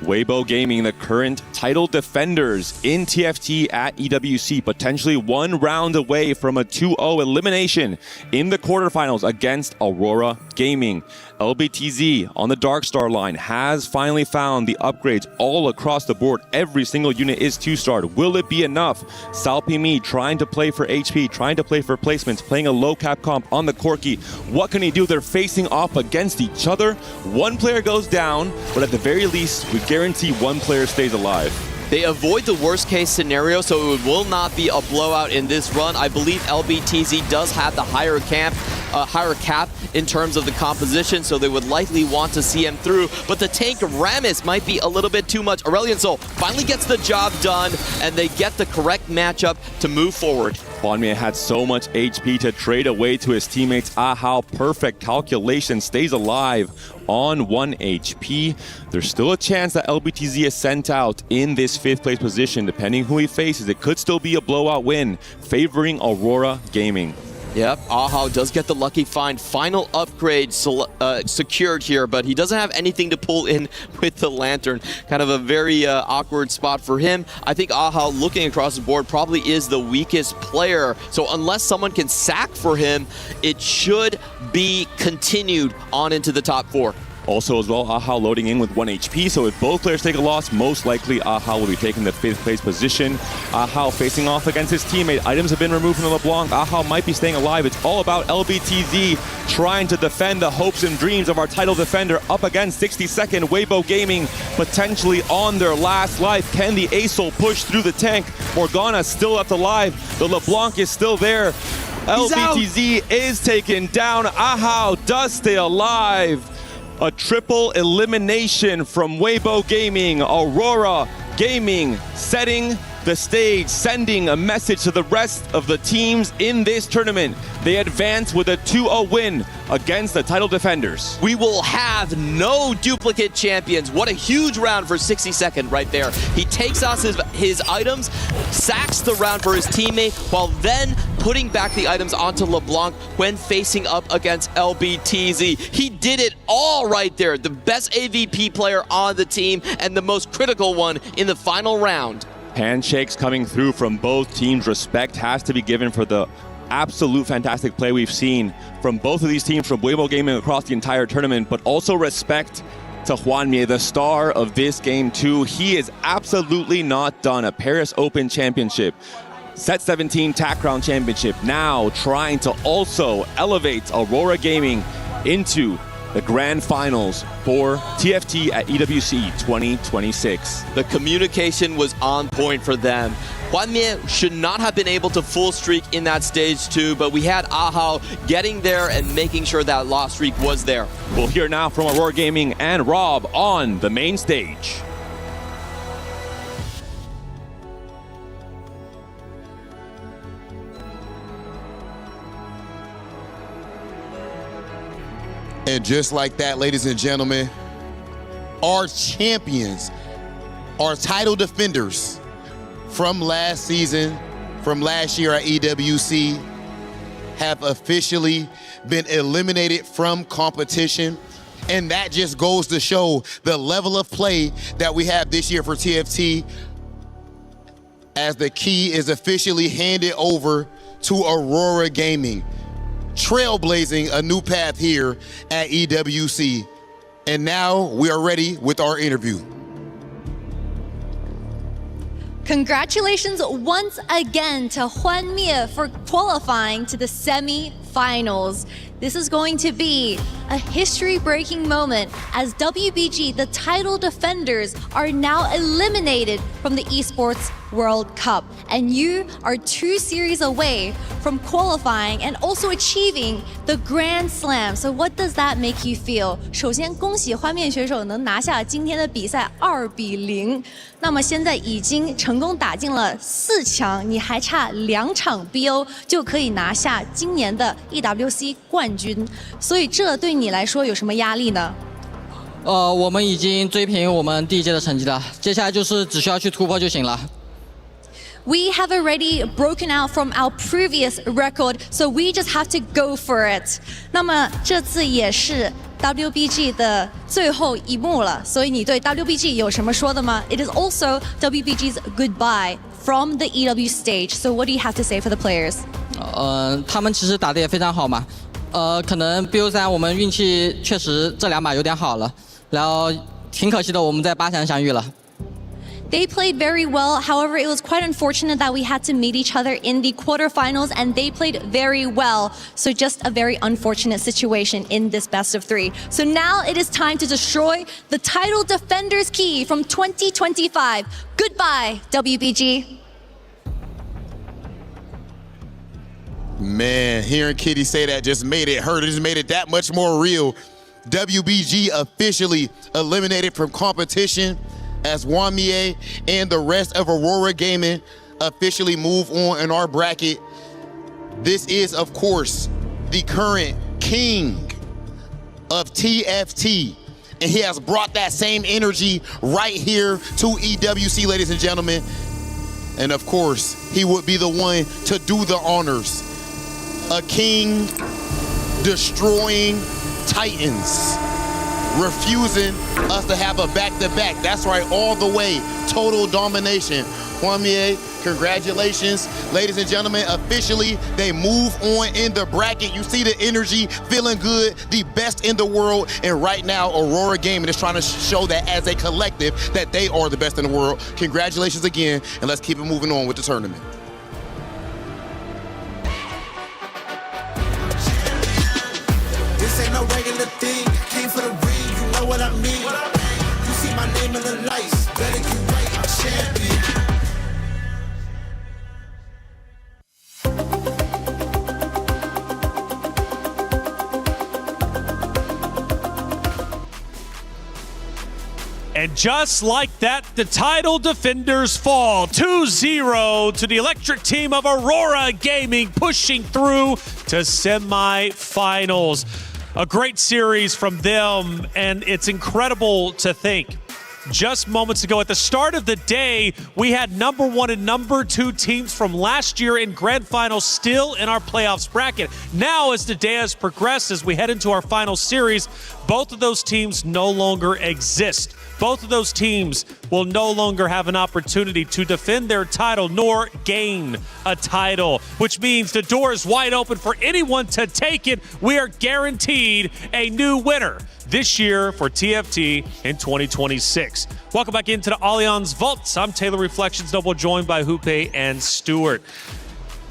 Speaker 14: Weibo Gaming, the current title defenders in TFT at EWC, potentially 1 round away from a 2-0 elimination in the quarterfinals against Aurora Gaming. LBTZ on the Darkstar line has finally found the upgrades all across the board. Every single unit is 2-starred. Will it be enough? Sao Pimi trying to play for HP, trying to play for placements, playing a low cap comp on the Corki. What can he do? They're facing off against each other. 1 player goes down, but at the very least, we guarantee 1 player stays alive.
Speaker 21: They avoid the worst case scenario, so it will not be a blowout in this run. I believe LBTZ does have the higher cap in terms of the composition, so they would likely want to see him through. But the tank Rammus might be a little bit too much. Aurelion Sol finally gets the job done, and they get the correct matchup to move forward.
Speaker 14: Hwanmie had so much HP to trade away to his teammates. Ahao, perfect calculation, stays alive on 1 HP. There's still a chance that LBTZ is sent out in this 5th place position. Depending who he faces, it could still be a blowout win, favoring Aurora Gaming.
Speaker 21: Yep, Ahao does get the lucky find. Final upgrade secured here, but he doesn't have anything to pull in with the Lantern. Kind of a very awkward spot for him. I think Ahao, looking across the board, probably is the weakest player. So unless someone can sack for him, it should be continued on into the top 4.
Speaker 14: Also as well, Ahao loading in with 1 HP, so if both players take a loss, most likely Ahao will be taking the 5th place position. Ahao facing off against his teammate. Items have been removed from the LeBlanc. Ahao might be staying alive. It's all about LBTZ trying to defend the hopes and dreams of our title defender up against 62nd Weibo Gaming, potentially on their last life. Can the Asol push through the tank? Morgana still left alive. The LeBlanc is still there. LBTZ is taken down. Ahao does stay alive. A triple elimination from Weibo Gaming. Aurora Gaming setting the stage, sending a message to the rest of the teams in this tournament. They advance with a 2-0 win against the title defenders.
Speaker 21: We will have no duplicate champions. What a huge round for 62nd right there. He takes out his items, sacks the round for his teammate, while then putting back the items onto LeBlanc when facing up against LBTZ. He did it all right there. The best AVP player on the team and the most critical one in the final round.
Speaker 14: Handshakes coming through from both teams. Respect has to be given for the absolute fantastic play we've seen from both of these teams, from Weibo Gaming across the entire tournament, but also respect to Hwanmie, the star of this game too. He is absolutely not done. A Paris Open Championship, Set 17 TAC Round Championship, now trying to also elevate Aurora Gaming into the grand finals for TFT at EWC 2026.
Speaker 21: The communication was on point for them. Hwanmie should not have been able to full streak in that stage 2, but we had Ahao getting there and making sure that loss streak was there.
Speaker 14: We'll hear now from Aurora Gaming and Rob on the main stage.
Speaker 2: And just like that, ladies and gentlemen, our champions, our title defenders from last season, from last year at EWC, have officially been eliminated from competition. And that just goes to show the level of play that we have this year for TFT, as the key is officially handed over to Aurora Gaming, trailblazing a new path here at EWC. And now we are ready with our interview.
Speaker 4: Congratulations once again to Hwanmie for qualifying to the semi-finals. This is going to be a history-breaking moment as WBG, the title defenders, are now eliminated from the Esports World Cup. And you are 2 series away from qualifying and also achieving the Grand Slam. So what does that make you feel? 首先恭喜Hwanmie选手能拿下今天的比赛2-0。那么现在已经成功打进了4强，你还差2场 BO 就可以拿下今年的 EWC 冠军。所以这对你来说有什么压力呢？
Speaker 10: 我们已经追平我们第一届的成绩了，接下来就是只需要去突破就行了。
Speaker 4: We have already broken out from our previous record, so we just have to go for it. 那么这次也是 WBG 的最后一幕了，所以你对 WBG 有什么说的吗？ It is also WBG's goodbye from the EW stage. So what do you have to say for the players?
Speaker 10: 他们其实打得也非常好嘛。可能 BO3 我们运气确实这2把有点好了，然后挺可惜的，我们在8强相遇了。
Speaker 4: They played very well. However, it was quite unfortunate that we had to meet each other in the quarterfinals, and they played very well. So just a very unfortunate situation in this best of 3. So now it is time to destroy the title defender's key from 2025. Goodbye, WBG.
Speaker 2: Man, hearing Kitty say that just made it hurt. It just made it that much more real. WBG officially eliminated from competition as Hwanmie and the rest of Aurora Gaming officially move on in our bracket. This is, of course, the current king of TFT, and he has brought that same energy right here to EWC, ladies and gentlemen. And of course, he would be the one to do the honors. A king destroying Titans, refusing us to have a back-to-back. That's right, all the way, total domination. Hwanmie, congratulations. Ladies and gentlemen, officially, they move on in the bracket. You see the energy, feeling good, the best in the world. And right now, Aurora Gaming is trying to show that as a collective, that they are the best in the world. Congratulations again, and let's keep it moving on with the tournament.
Speaker 11: This ain't no regular thing. Came for the ring, you know what I mean. You see my name in the lights, better get right, I'm champion.
Speaker 6: And just like that, the title defenders fall 2-0 to the electric team of Aurora Gaming, pushing through to semifinals. A great series from them, and it's incredible to think. Just moments ago at the start of the day, we had number 1 and number 2 teams from last year in grand finals still in our playoffs bracket. Now, as the day has progressed, as we head into our final series, both of those teams no longer exist. Both of those teams will no longer have an opportunity to defend their title nor gain a title, which means the door is wide open for anyone to take it. We are guaranteed a new winner this year for TFT in 2026. Welcome back into the Allianz Vaults. I'm Taylor Reflections Noble, joined by Hoope and Stewart.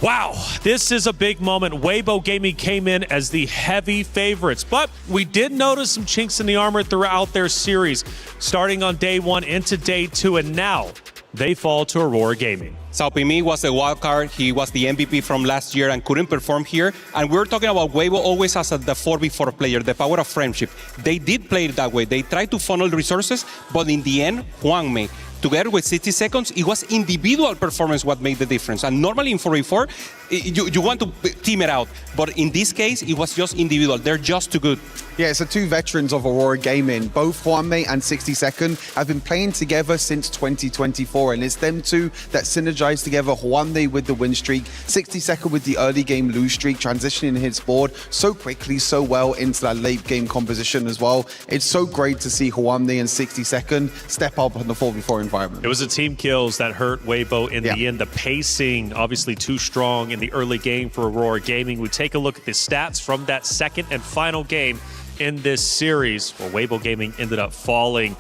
Speaker 6: Wow, this is a big moment. Weibo Gaming came in as the heavy favorites, but we did notice some chinks in the armor throughout their series, starting on day 1 into day 2, and now they fall to Aurora Gaming.
Speaker 7: Saopimi was a wild card. He was the MVP from last year and couldn't perform here. And we're talking about Weibo always as the 4v4 player, the power of friendship. They did play it that way. They tried to funnel resources, but in the end, Hwanmie, together with 60 seconds, it was individual performance what made the difference. And normally in 4v4, you want to team it out. But in this case, it was just individual. They're just too good.
Speaker 5: Yeah, so 2 veterans of Aurora Gaming, both Hwanmie and 60 Second, have been playing together since 2024, and it's them 2 that synergize together. Hwanmie with the win streak, 60 Second with the early game lose streak, transitioning his board so quickly, so well into that late game composition as well. It's so great to see Hwanmie and 60 Second step up in the 4v4 environment.
Speaker 6: It was the team kills that hurt Weibo in the end. The pacing, obviously too strong in the early game for Aurora Gaming. We take a look at the stats from that second and final game in this series, where Weibo Gaming ended up falling.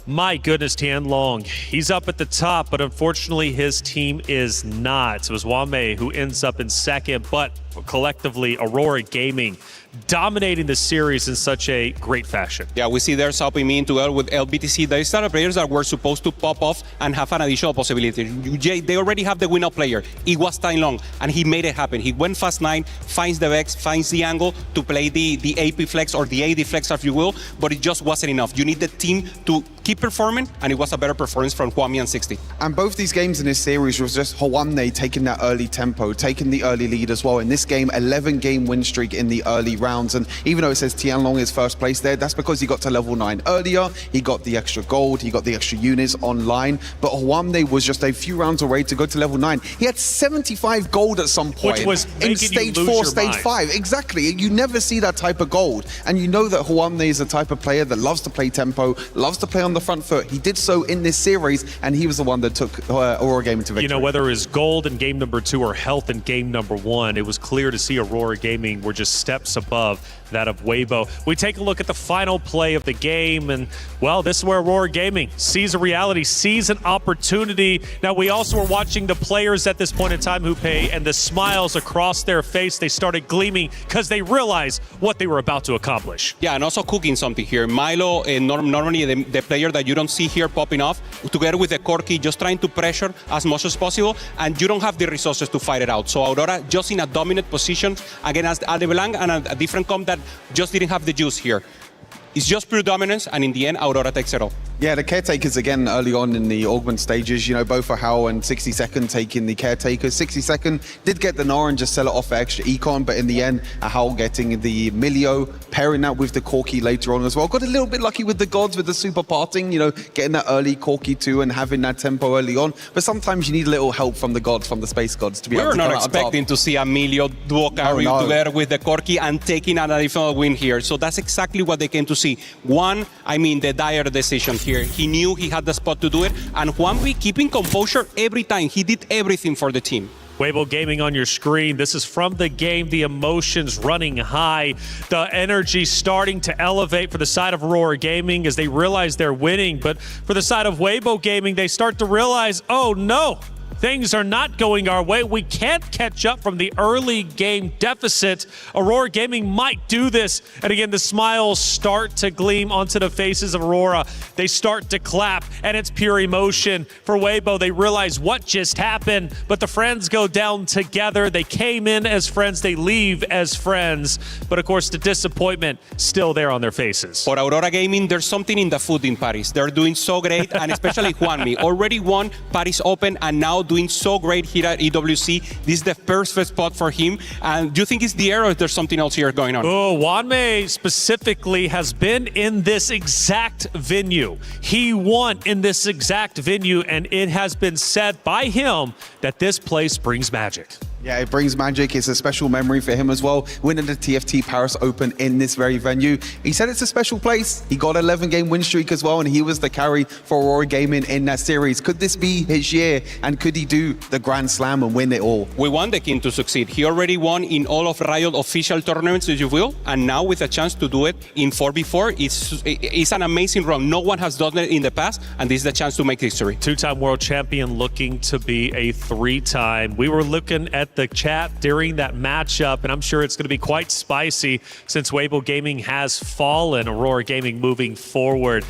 Speaker 6: My goodness, Tianlong, he's up at the top, but unfortunately his team is not. It was Hwanmie who ends up in second, but collectively Aurora Gaming dominating the series in such a great fashion.
Speaker 7: Yeah, we see there Saopimi together with LBTC. These are the players that were supposed to pop off and have an additional possibility. They already have the winner player. It was Tianlong, and he made it happen. He went fast 9, finds the Vex, finds the angle to play the AP flex or the AD flex, if you will, but it just wasn't enough. You need the team to keep performing, and it was a better performance from Hwanmie and 60.
Speaker 5: And both these games in this series was just Hwanmie taking that early tempo, taking the early lead as well. In this game, 11-game win streak in the early rounds. And even though it says Tianlong is first place there, that's because he got to level 9 earlier. He got the extra gold, he got the extra units online. But Hwanmie was just a few rounds away to go to level 9. He had 75 gold at some point.
Speaker 6: Which was
Speaker 5: in stage 4, stage 5. Exactly. You never see that type of gold. And you know that Hwanmie is the type of player that loves to play tempo, loves to play on the front foot. He did so in this series, and he was the one that took Aurora Gaming to victory.
Speaker 6: You know, whether it was gold in game number 2 or health in game number 1, it was clear to see Aurora Gaming were just steps above that of Weibo. We take a look at the final play of the game, and well, this is where Aurora Gaming sees a reality, sees an opportunity. Now, we also were watching the players at this point in time, Hupe, and the smiles across their face, they started gleaming because they realized what they were about to accomplish.
Speaker 7: Yeah, and also cooking something here. Milo, normally the player that you don't see here popping off, together with the Corki, just trying to pressure as much as possible, and you don't have the resources to fight it out. So Aurora just in a dominant position against Aldeblanc and a different comp that just didn't have the juice here. It's just pure dominance, and in the end, Aurora takes it all.
Speaker 5: Yeah, the caretakers again early on in the augment stages, you know, both for Hal and 60-second taking the caretakers. 60-second did get the Nora and just sell it off for extra econ, but in the end, Hal getting the Milio, pairing that with the Corki later on as well. Got a little bit lucky with the gods with the super parting, you know, getting that early Corki too and having that tempo early on. But sometimes you need a little help from the gods, from the space gods to be able to
Speaker 7: We're
Speaker 5: come
Speaker 7: not
Speaker 5: out on top.
Speaker 7: expecting to see a Milio duo carry together with the Corki and taking an additional win here. So that's exactly what they came to see. One, I mean, the dire decision here. He knew he had the spot to do it, and Juanvi keeping composure every time. He did everything for the team.
Speaker 6: Weibo Gaming on your screen. This is from the game, the emotions running high, the energy starting to elevate for the side of Aurora Gaming as they realize they're winning. But for the side of Weibo Gaming, they start to realize, oh no, things are not going our way. We can't catch up from the early game deficit. Aurora Gaming might do this. And again, the smiles start to gleam onto the faces of Aurora. They start to clap, and it's pure emotion. For Weibo, they realize what just happened, but the friends go down together. They came in as friends. They leave as friends. But of course, the disappointment still there on their faces.
Speaker 7: For Aurora Gaming, there's something in the food in Paris. They're doing so great, and especially Juanmi. Already won Paris Open, and now doing so great here at EWC. This is the perfect spot for him. And do you think it's the air, or there's something else here going on?
Speaker 6: Oh, Wanmei specifically has been in this exact venue. He won in this exact venue, and it has been said by him that this place brings magic.
Speaker 5: Yeah, it brings magic. It's a special memory for him as well, winning the TFT Paris Open in this very venue. He said it's a special place. He got an 11-game win streak as well, and he was the carry for Aurora Gaming in that series. Could this be his year, and could he do the Grand Slam and win it all?
Speaker 7: We want the king to succeed. He already won in all of Riot official tournaments, if you will, and now with a chance to do it in 4v4, it's an amazing run. No one has done it in the past, and this is the chance to make history.
Speaker 6: Two-time world champion looking to be a three-time. We were looking at the chat during that matchup, and I'm sure it's going to be quite spicy since Weibo Gaming has fallen. Aurora Gaming moving forward.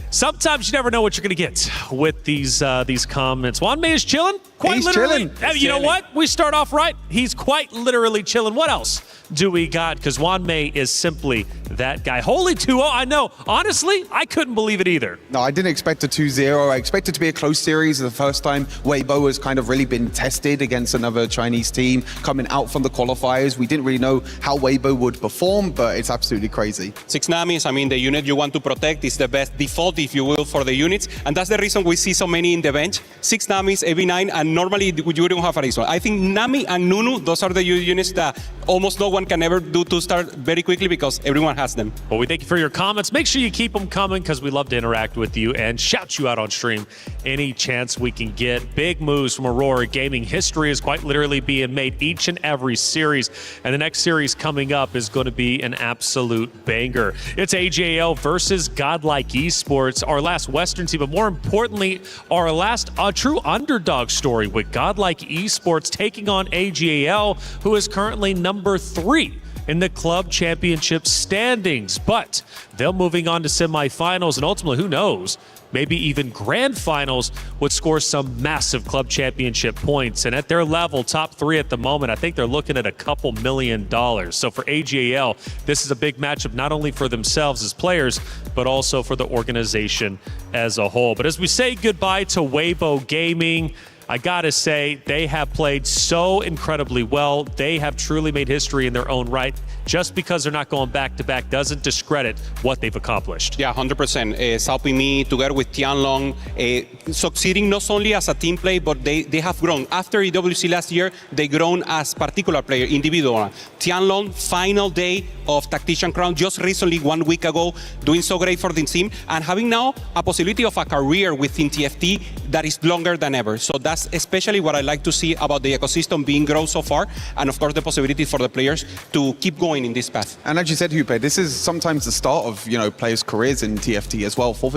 Speaker 6: Sometimes you never know what you're going to get with these comments. Wanmei is chilling. Quite literally.
Speaker 5: Chilling.
Speaker 6: You know what? We start off right. He's quite literally chilling. What else do we got? Because Wanmei is simply that guy. Holy 2-0. I know. Honestly, I couldn't believe it either.
Speaker 5: No, I didn't expect a 2-0. I expected it to be a close series. The first time Weibo has kind of really been tested against another Chinese team coming out from the qualifiers. We didn't really know how Weibo would perform, but it's absolutely crazy.
Speaker 7: 6 Namis, I mean, the unit you want to protect is the best default, if you will, for the units. And that's the reason we see so many in the bench. 6 Namis, AV9, and normally you don't have a reason. I think Nami and Nunu, those are the units that almost no one can ever do to start very quickly because everyone has them.
Speaker 6: Well, we thank you for your comments. Make sure you keep them coming because we love to interact with you and shout you out on stream any chance we can get. Big moves from Aurora Gaming. History is quite literally being made each and every series. And the next series coming up is going to be an absolute banger. It's AJL versus Godlike Esports, our last Western team, but more importantly, our last true underdog story with Godlike Esports taking on AJL, who is currently number 3 in the club championship standings. But they're moving on to semifinals, and ultimately, who knows, maybe even grand finals would score some massive club championship points. And at their level, top 3 at the moment, I think they're looking at a couple $1 million. So for AJL, this is a big matchup, not only for themselves as players, but also for the organization as a whole. But as we say goodbye to Weibo Gaming, I gotta say, they have played so incredibly well. They have truly made history in their own right. Just because they're not going back-to-back doesn't discredit what they've accomplished.
Speaker 7: Yeah, 100%. Xiaopimi, together with Tianlong, succeeding not only as a team play, but they have grown. After EWC last year, they grown as particular player, individual. Tianlong, final day of Tactician Crown, just recently, 1 week ago, doing so great for the team, and having now a possibility of a career within TFT that is longer than ever. So that's especially what I like to see about the ecosystem being grown so far, and of course the possibility for the players to keep going going in this path.
Speaker 5: And as you said, Hupe, this is sometimes the start of, players' careers in TFT as well. 4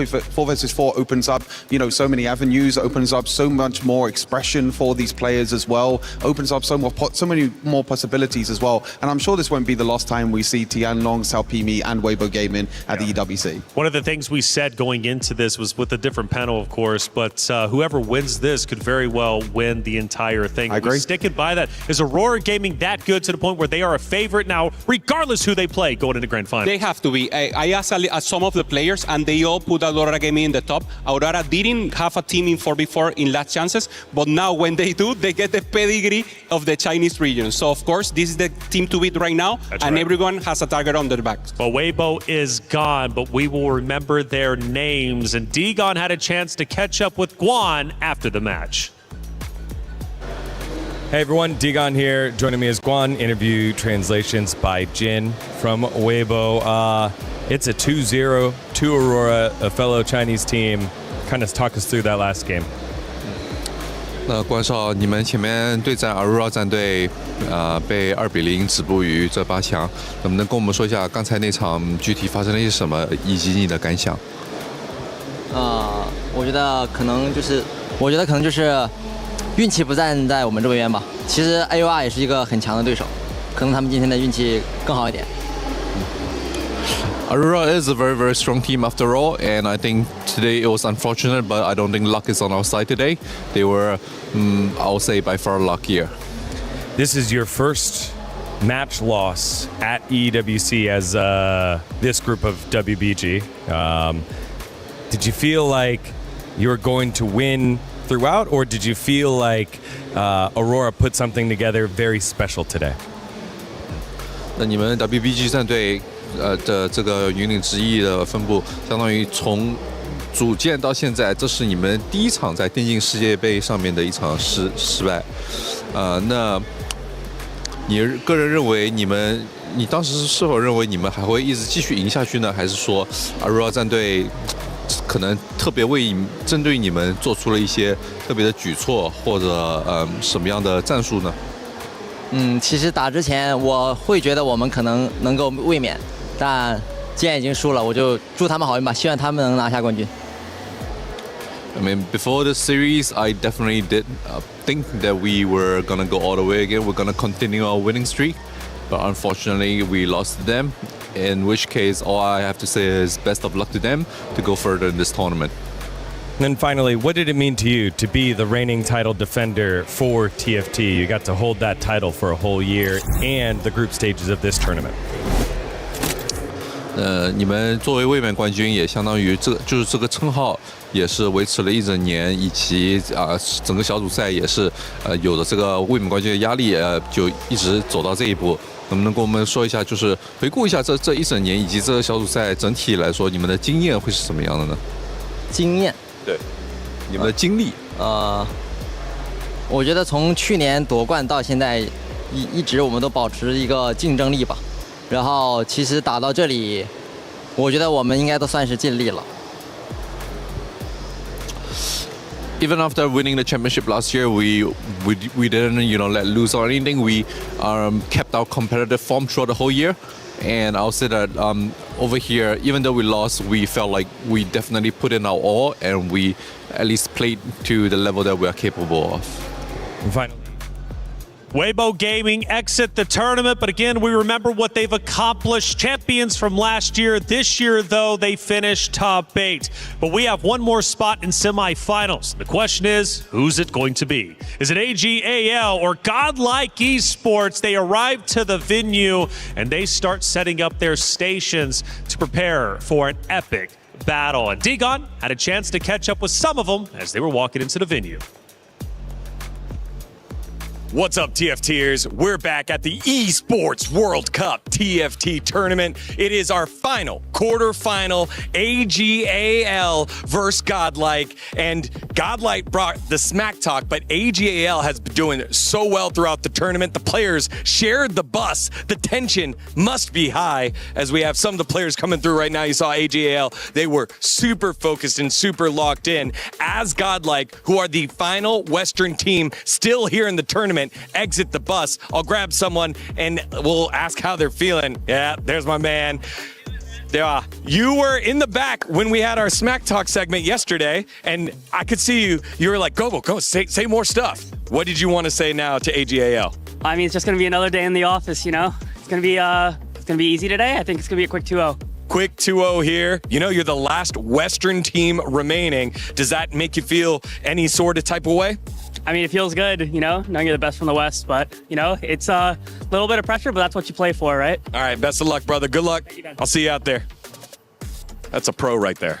Speaker 5: versus 4 opens up, so many avenues, opens up so much more expression for these players as well, opens up so many more possibilities as well. And I'm sure this won't be the last time we see Tianlong, Xiaopimi, and Weibo Gaming at the EWC.
Speaker 6: One of the things we said going into this was with a different panel, of course, but whoever wins this could very well win the entire thing.
Speaker 5: I agree.
Speaker 6: Sticking by that. Is Aurora Gaming that good to the point where they are a favorite now, regardless who they play going into grand final?
Speaker 7: They have to be. I asked some of the players, and they all put Aurora Gaming in the top. Aurora didn't have a team in 4v4 in last chances, but now when they do, they get the pedigree of the Chinese region. So, of course, this is the team to beat right now, and everyone has a target on their back.
Speaker 6: Well, Weibo is gone, but we will remember their names. And Digon had a chance to catch up with Guan after the match.
Speaker 3: Hey everyone, Digon here. Joining me is Guan. Interview translations by Jin from Weibo. It's a 2-0 to Aurora, a fellow Chinese team. Kind of talk us through that last game.
Speaker 8: 那关少，你们前面对战 Aurora 战队，被2-0止步于这8强，能不能跟我们说一下刚才那场具体发生了一些什么，以及你的感想？
Speaker 10: 我觉得可能就是运气不站在我们这边吧。其实 AUR 也是一个很强的对手，可能他们今天的运气更好一点。
Speaker 8: Aurora is a very, very strong team after all, and I think today it was unfortunate, but I don't think luck is on our side today. They were, I'll say, by far luckier.
Speaker 3: This is your first match loss at EWC as this group of WBG. Did you feel like you were going to win throughout, or did you feel like Aurora put something together very special today?
Speaker 8: 那你们 WBG 战队的这个云岭之弈的分布，相当于从组建到现在，这是你们第一场在电竞世界杯上面的一场失败。那你个人认为你当时是否认为你们还会一直继续赢下去呢？还是说 Aurora 战队可能特别针对你们做出了一些特别的举措，或者什么样的战术呢？
Speaker 10: 其实打之前我会觉得我们可能能够卫冕，但既然已经输了，我就祝他们好运吧，希望他们能拿下冠军。
Speaker 8: I mean, before the series, I definitely did think that we were gonna go all the way again. We're gonna continue our winning streak, but unfortunately, we lost to them. In which case, all I have to say is best of luck to them to go further in this tournament.
Speaker 3: And then finally, what did it mean to you to be the reigning title defender for TFT? You got to hold that title for a whole year and the group stages of this tournament.
Speaker 8: 你们作为卫冕冠军，也相当于这个称号也是维持了一整年，以及整个小组赛也是有了这个卫冕冠军的压力，就一直走到这一步。能不能跟我们说一下，就是回顾一下这一整年以及这个小组赛整体来说，你们的经验会是什么样的呢？
Speaker 10: 经验？
Speaker 8: 对，你们的经历。
Speaker 10: 我觉得从去年夺冠到现在，一直我们都保持一个竞争力吧。然后其实打到这里，我觉得我们应该都算是尽力了。
Speaker 8: Even after winning the championship last year, we didn't let loose or anything. We kept our competitive form throughout the whole year, and I'll say that over here, even though we lost, we felt like we definitely put in our all, and we at least played to the level that we are capable of.
Speaker 3: And finally,
Speaker 6: Weibo Gaming exit the tournament, but again, we remember what they've accomplished. Champions from last year. This year, though, they finished top 8. But we have one more spot in semifinals. The question is, who's it going to be? Is it AGAL or Godlike Esports? They arrive to the venue and they start setting up their stations to prepare for an epic battle. And Digon had a chance to catch up with some of them as they were walking into the venue.
Speaker 3: What's up, TFTers? We're back at the Esports World Cup TFT tournament. It is our final quarterfinal AGAL versus Godlike. And Godlight brought the smack talk, but AGAL has been doing so well throughout the tournament. The players shared the bus. The tension must be high as we have some of the players coming through right now. You saw AGAL. They were super focused and super locked in. As Godlike, who are the final Western team still here in the tournament, exit the bus. I'll grab someone and we'll ask how they're feeling. Yeah, there's my man. Yeah, you were in the back when we had our Smack Talk segment yesterday, and I could see you. You were like, go, say more stuff. What did you want to say now to AGAL?
Speaker 23: I mean, it's just going to be another day in the office, you know? It's going to be easy today. I think it's going to be a quick 2-0.
Speaker 3: Quick 2-0 here. You know, you're the last Western team remaining. Does that make you feel any sort of type of way?
Speaker 23: I mean, it feels good, you know, knowing you're the best from the West, but, you know, it's a little bit of pressure, but that's what you play for, right?
Speaker 3: All right, best of luck, brother. Good luck. I'll see you out there. That's a pro right there.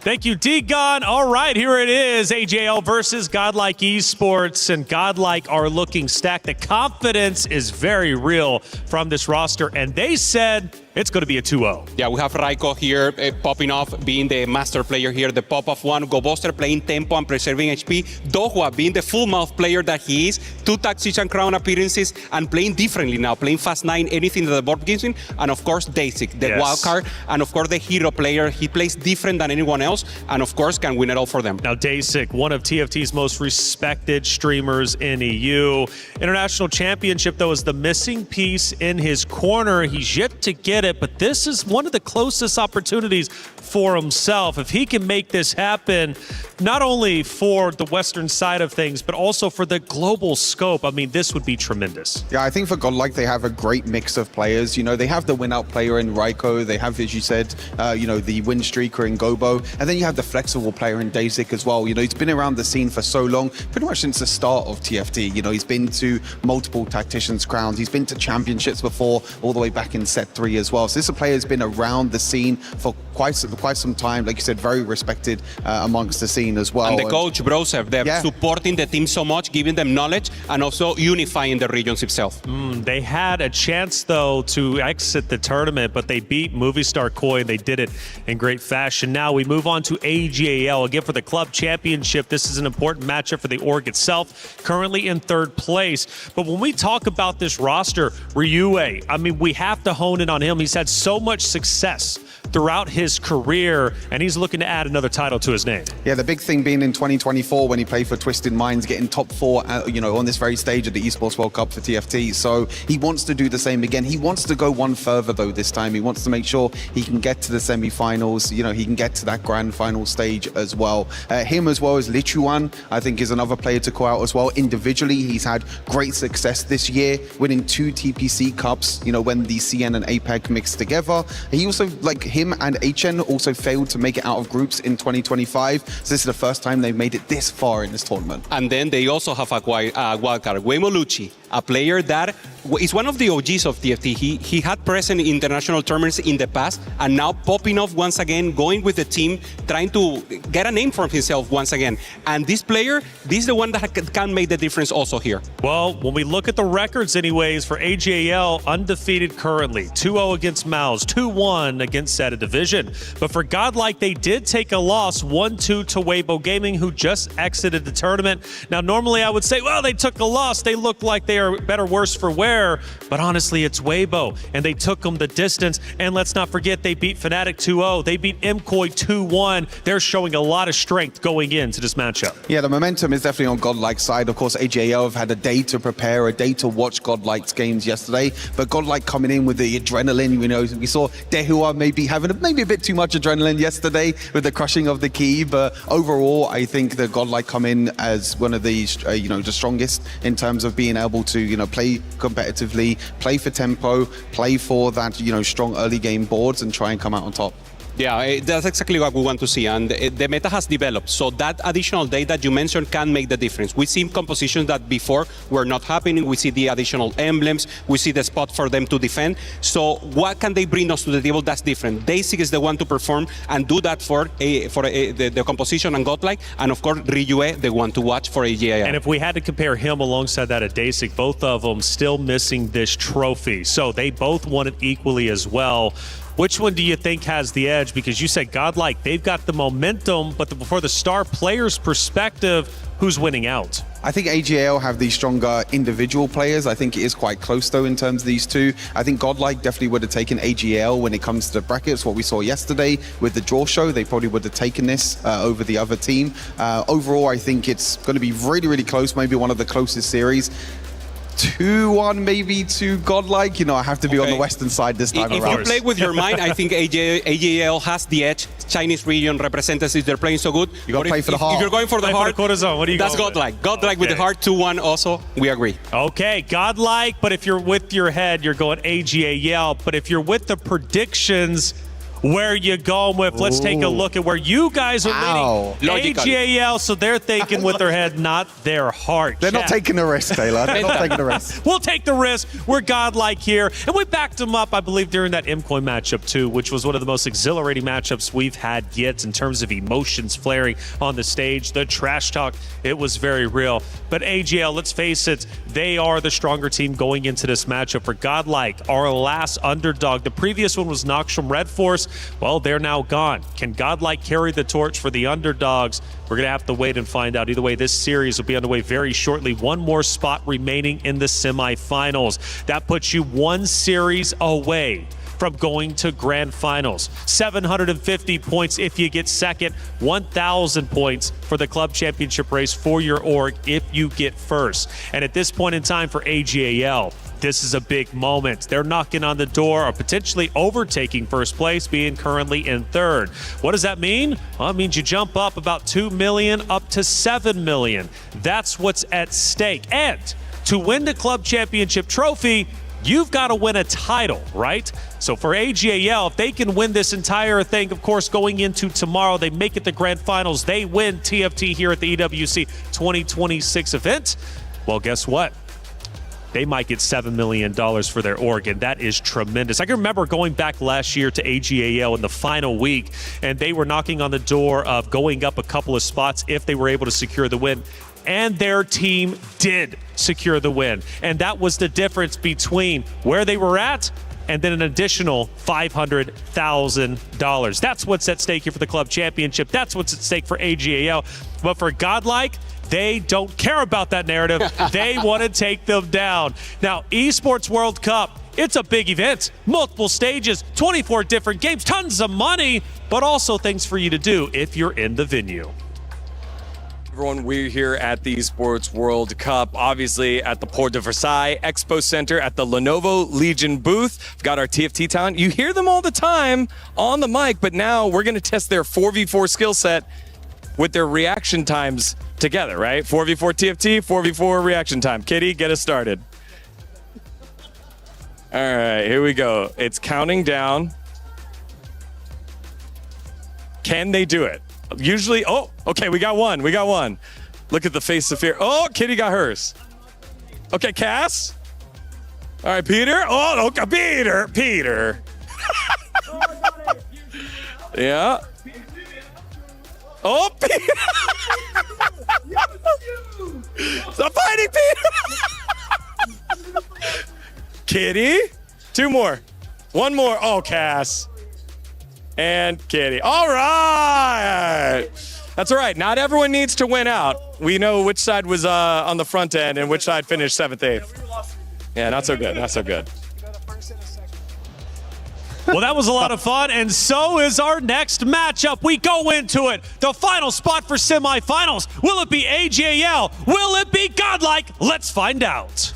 Speaker 6: Thank you, D-Gon. All right, here it is. AJL versus Godlike Esports, and Godlike are looking stacked. The confidence is very real from this roster, and they said it's going to be a 2-0.
Speaker 7: Yeah, we have Raiko here popping off, being the master player here, the pop-off one. GoBuster playing tempo and preserving HP. Dohua being the full-mouth player that he is. 2 Taxation Crown appearances and playing differently now. Playing Fast 9, anything that the board gives him. And of course, Dasik, the wild card. And of course, the hero player. He plays different than anyone else. And of course, can win it all for them.
Speaker 6: Now, Dasik, one of TFT's most respected streamers in EU. International Championship, though, is the missing piece in his corner. He's yet to get it, but this is one of the closest opportunities for himself. If he can make this happen, not only for the Western side of things, but also for the global scope, I mean, this would be tremendous.
Speaker 5: Yeah, I think for Godlike, they have a great mix of players. You know, they have the win-out player in Raiko. They have, as you said, you know, the win streaker in Gobo. And then you have the flexible player in Dasik as well. You know, he's been around the scene for so long, pretty much since the start of TFT. You know, he's been to multiple Tacticians crowns. He's been to championships before, all the way back in set 3 as well. So this is a player who's been around the scene for quite some time. Like you said, very respected amongst the scene as well.
Speaker 7: And the coach, Brosev, they're supporting the team so much, giving them knowledge, and also unifying the regions itself.
Speaker 6: They had a chance, though, to exit the tournament, but they beat Movie Star Koi, and they did it in great fashion. Now we move on to AGAL. Again, for the club championship, this is an important matchup for the org itself, currently in 3rd place. But when we talk about this roster, Ryue, I mean, we have to hone in on him. He's had so much success throughout his career, and he's looking to add another title to his name.
Speaker 5: Yeah, the big thing being in 2024 when he played for Twisted Minds, getting top 4, you know, on this very stage of the Esports World Cup for TFT. So he wants to do the same again. He wants to go one further, though, this time. He wants to make sure he can get to the semi-finals. You know, he can get to that grand final stage as well. Him as well as Lichuan, I think, is another player to call out as well. Individually, he's had great success this year, winning 2 TPC Cups, you know, when the CN and APEC mixed together. He also, like him and HN, also failed to make it out of groups in 2025. So this is the first time they've made it this far in this tournament.
Speaker 7: And then they also have a wildcard, Wemo Lucci, a player that is one of the OGs of TFT. He had present in international tournaments in the past, and now popping off once again, going with the team, trying to get a name for himself once again. And this player, this is the one that can make the difference also here.
Speaker 6: Well, when we look at the records anyways, for AGAL, undefeated currently, 2-0 against Mouse, 2-1 against Zeta Division. But for Godlike, they did take a loss, 1-2 to Weibo Gaming, who just exited the tournament. Now, normally I would say, well, they took a loss. They look like they are better, worse for wear. But honestly, it's Weibo, and they took them the distance. And let's not forget, they beat Fnatic 2-0. They beat MKOI 2-1. They're showing a lot of strength going into this matchup.
Speaker 5: Yeah, the momentum is definitely on Godlike's side. Of course, AJL have had a day to prepare, a day to watch Godlike's games yesterday. But Godlike coming in with the adrenaline, you know, we saw Dehua maybe having maybe a bit too much adrenaline yesterday with the crushing of the key. But overall, I think that Godlike come in as one of the, you know, the strongest in terms of being able to, you know, play competitively, play for tempo, play for that, you know, strong early game boards and try and come out on top.
Speaker 7: Yeah, that's exactly what we want to see, and the meta has developed, so that additional day that you mentioned can make the difference. We see compositions that before were not happening. We see the additional emblems, we see the spot for them to defend. So what can they bring us to the table that's different? Dasik is the one to perform and do that for the composition and Godlike, and of course Ryue, the one to watch for AGAL.
Speaker 6: And if we had to compare him alongside that at Dasik, both of them still missing this trophy. So they both won it equally as well. Which one do you think has the edge? Because you said Godlike, they've got the momentum, but for the star player's perspective, who's winning out?
Speaker 5: I think AGL have the stronger individual players. I think it is quite close, though, in terms of these two. I think Godlike definitely would have taken AGL when it comes to the brackets. What we saw yesterday with the draw show, they probably would have taken this over the other team. Overall, I think it's going to be really, really close, maybe one of the closest series. 2-1 maybe to Godlike. You know, I have to be on the western side this time around.
Speaker 7: If you play with your mind, I think AGL has the edge. Chinese region representatives, they're playing so good.
Speaker 5: You got to play for the heart.
Speaker 7: If you're going for the heart,
Speaker 6: what are you
Speaker 7: that's
Speaker 6: going
Speaker 7: Godlike. Godlike with the heart, 2-1 also. We agree.
Speaker 6: Okay, Godlike, but if you're with your head, you're going AGAL. But if you're with the predictions, where are you going with? Let's take a look at where you guys are leading. AGAL, so they're thinking with their head, not their heart.
Speaker 5: They're not taking a risk, Taylor. They're not taking a risk.
Speaker 6: We'll take the risk. We're Godlike here. And we backed them up, I believe, during that MCoin matchup, too, which was one of the most exhilarating matchups we've had yet in terms of emotions flaring on the stage. The trash talk, it was very real. But AGL, let's face it, they are the stronger team going into this matchup. For Godlike, our last underdog, the previous one was Noxum Red Force. Well, they're now gone. Can Godlike carry the torch for the underdogs? We're going to have to wait and find out. Either way, this series will be underway very shortly. One more spot remaining in the semifinals. That puts you one series away from going to grand finals. 750 points if you get second, 1,000 points for the club championship race for your org if you get first. And at this point in time for AGAL, this is a big moment. They're knocking on the door or potentially overtaking first place, being currently in third. What does that mean? Well, it means you jump up about 2 million up to 7 million. That's what's at stake. And to win the club championship trophy, you've got to win a title, right? So for AGAL, if they can win this entire thing, of course, going into tomorrow, they make it the grand finals, they win TFT here at the EWC 2026 event. Well, guess what? They might get $7 million for their org, and that is tremendous. I can remember going back last year to AGAL in the final week, and they were knocking on the door of going up a couple of spots if they were able to secure the win. And their team did secure the win. And that was the difference between where they were at and then an additional $500,000. That's what's at stake here for the club championship. That's what's at stake for AGAL. But for Godlike, they don't care about that narrative. They want to take them down. Now, Esports World Cup, it's a big event. Multiple stages, 24 different games, tons of money, but also things for you to do if you're in the venue.
Speaker 3: Everyone, we're here at the Esports World Cup, obviously at the Port de Versailles Expo Center at the Lenovo Legion booth. We've got our TFT talent. You hear them all the time on the mic, but now we're going to test their 4v4 skill set with their reaction times together, right? 4v4 TFT, 4v4 reaction time. Kitty, get us started. All right, here we go. It's counting down. Can they do it? Usually, oh, okay, we got one. We got one. Look at the face of fear. Oh, Kitty got hers. Okay, Cass. All right, Peter. Oh, okay, Peter. Yeah. Oh, Peter. Stop fighting, Peter. Kitty. Two more. One more. Oh, Cass. And Kitty. All right. That's all right. Not everyone needs to win out. We know which side was on the front end and which side finished 7th, 8th. Yeah, not so good. Not so good.
Speaker 6: Well, that was a lot of fun, and so is our next matchup. We go into it. The final spot for semifinals. Will it be AGAL? Will it be Godlike? Let's find out.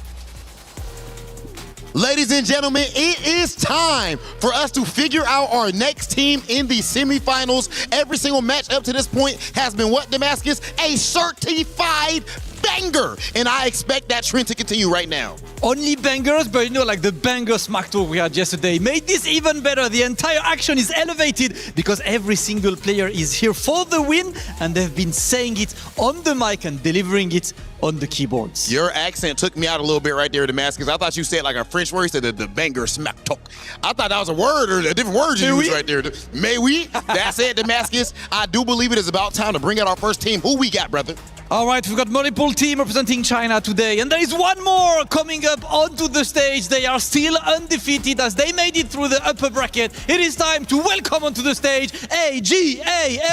Speaker 2: Ladies and gentlemen, it is time for us to figure out our next team in the semifinals. Every single match up to this point has been what, Damascus? A certified banger. And I expect that trend to continue right now.
Speaker 18: Only bangers, but you know, like the banger smack talk we had yesterday made this even better. The entire action is elevated because every single player is here for the win, and they've been saying it on the mic and delivering it on the keyboards.
Speaker 2: Your accent took me out a little bit right there, Damascus. I thought you said like a French word. You said the banger smack talk. I thought that was a word or a different word you used right there. May we? That's it, Damascus. I do believe it is about time to bring out our first team. Who we got, brother?
Speaker 18: All right, we've got multiple teams representing China today, and there is one more coming up onto the stage. They are still undefeated as they made it through the upper bracket. It is time to welcome onto the stage AGAL.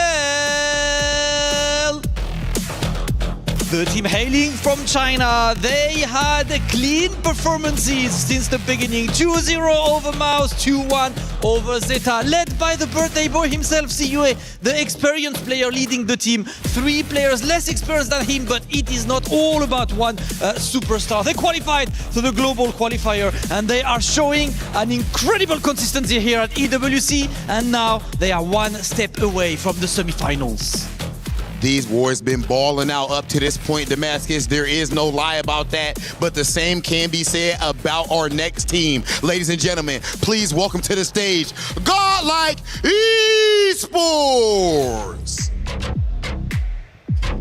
Speaker 18: The team hailing from China, they had clean performances since the beginning. 2-0 over Mouse, 2-1 over Zeta, led by the birthday boy himself, CUA, the experienced player leading the team. 3 players less experienced than him, but it is not all about one superstar. They qualified to the global qualifier, and they are showing an incredible consistency here at EWC, and now they are one step away from the semifinals.
Speaker 2: These Warriors been balling out up to this point, Damascus. There is no lie about that, but the same can be said about our next team. Ladies and gentlemen, please welcome to the stage, Godlike Esports.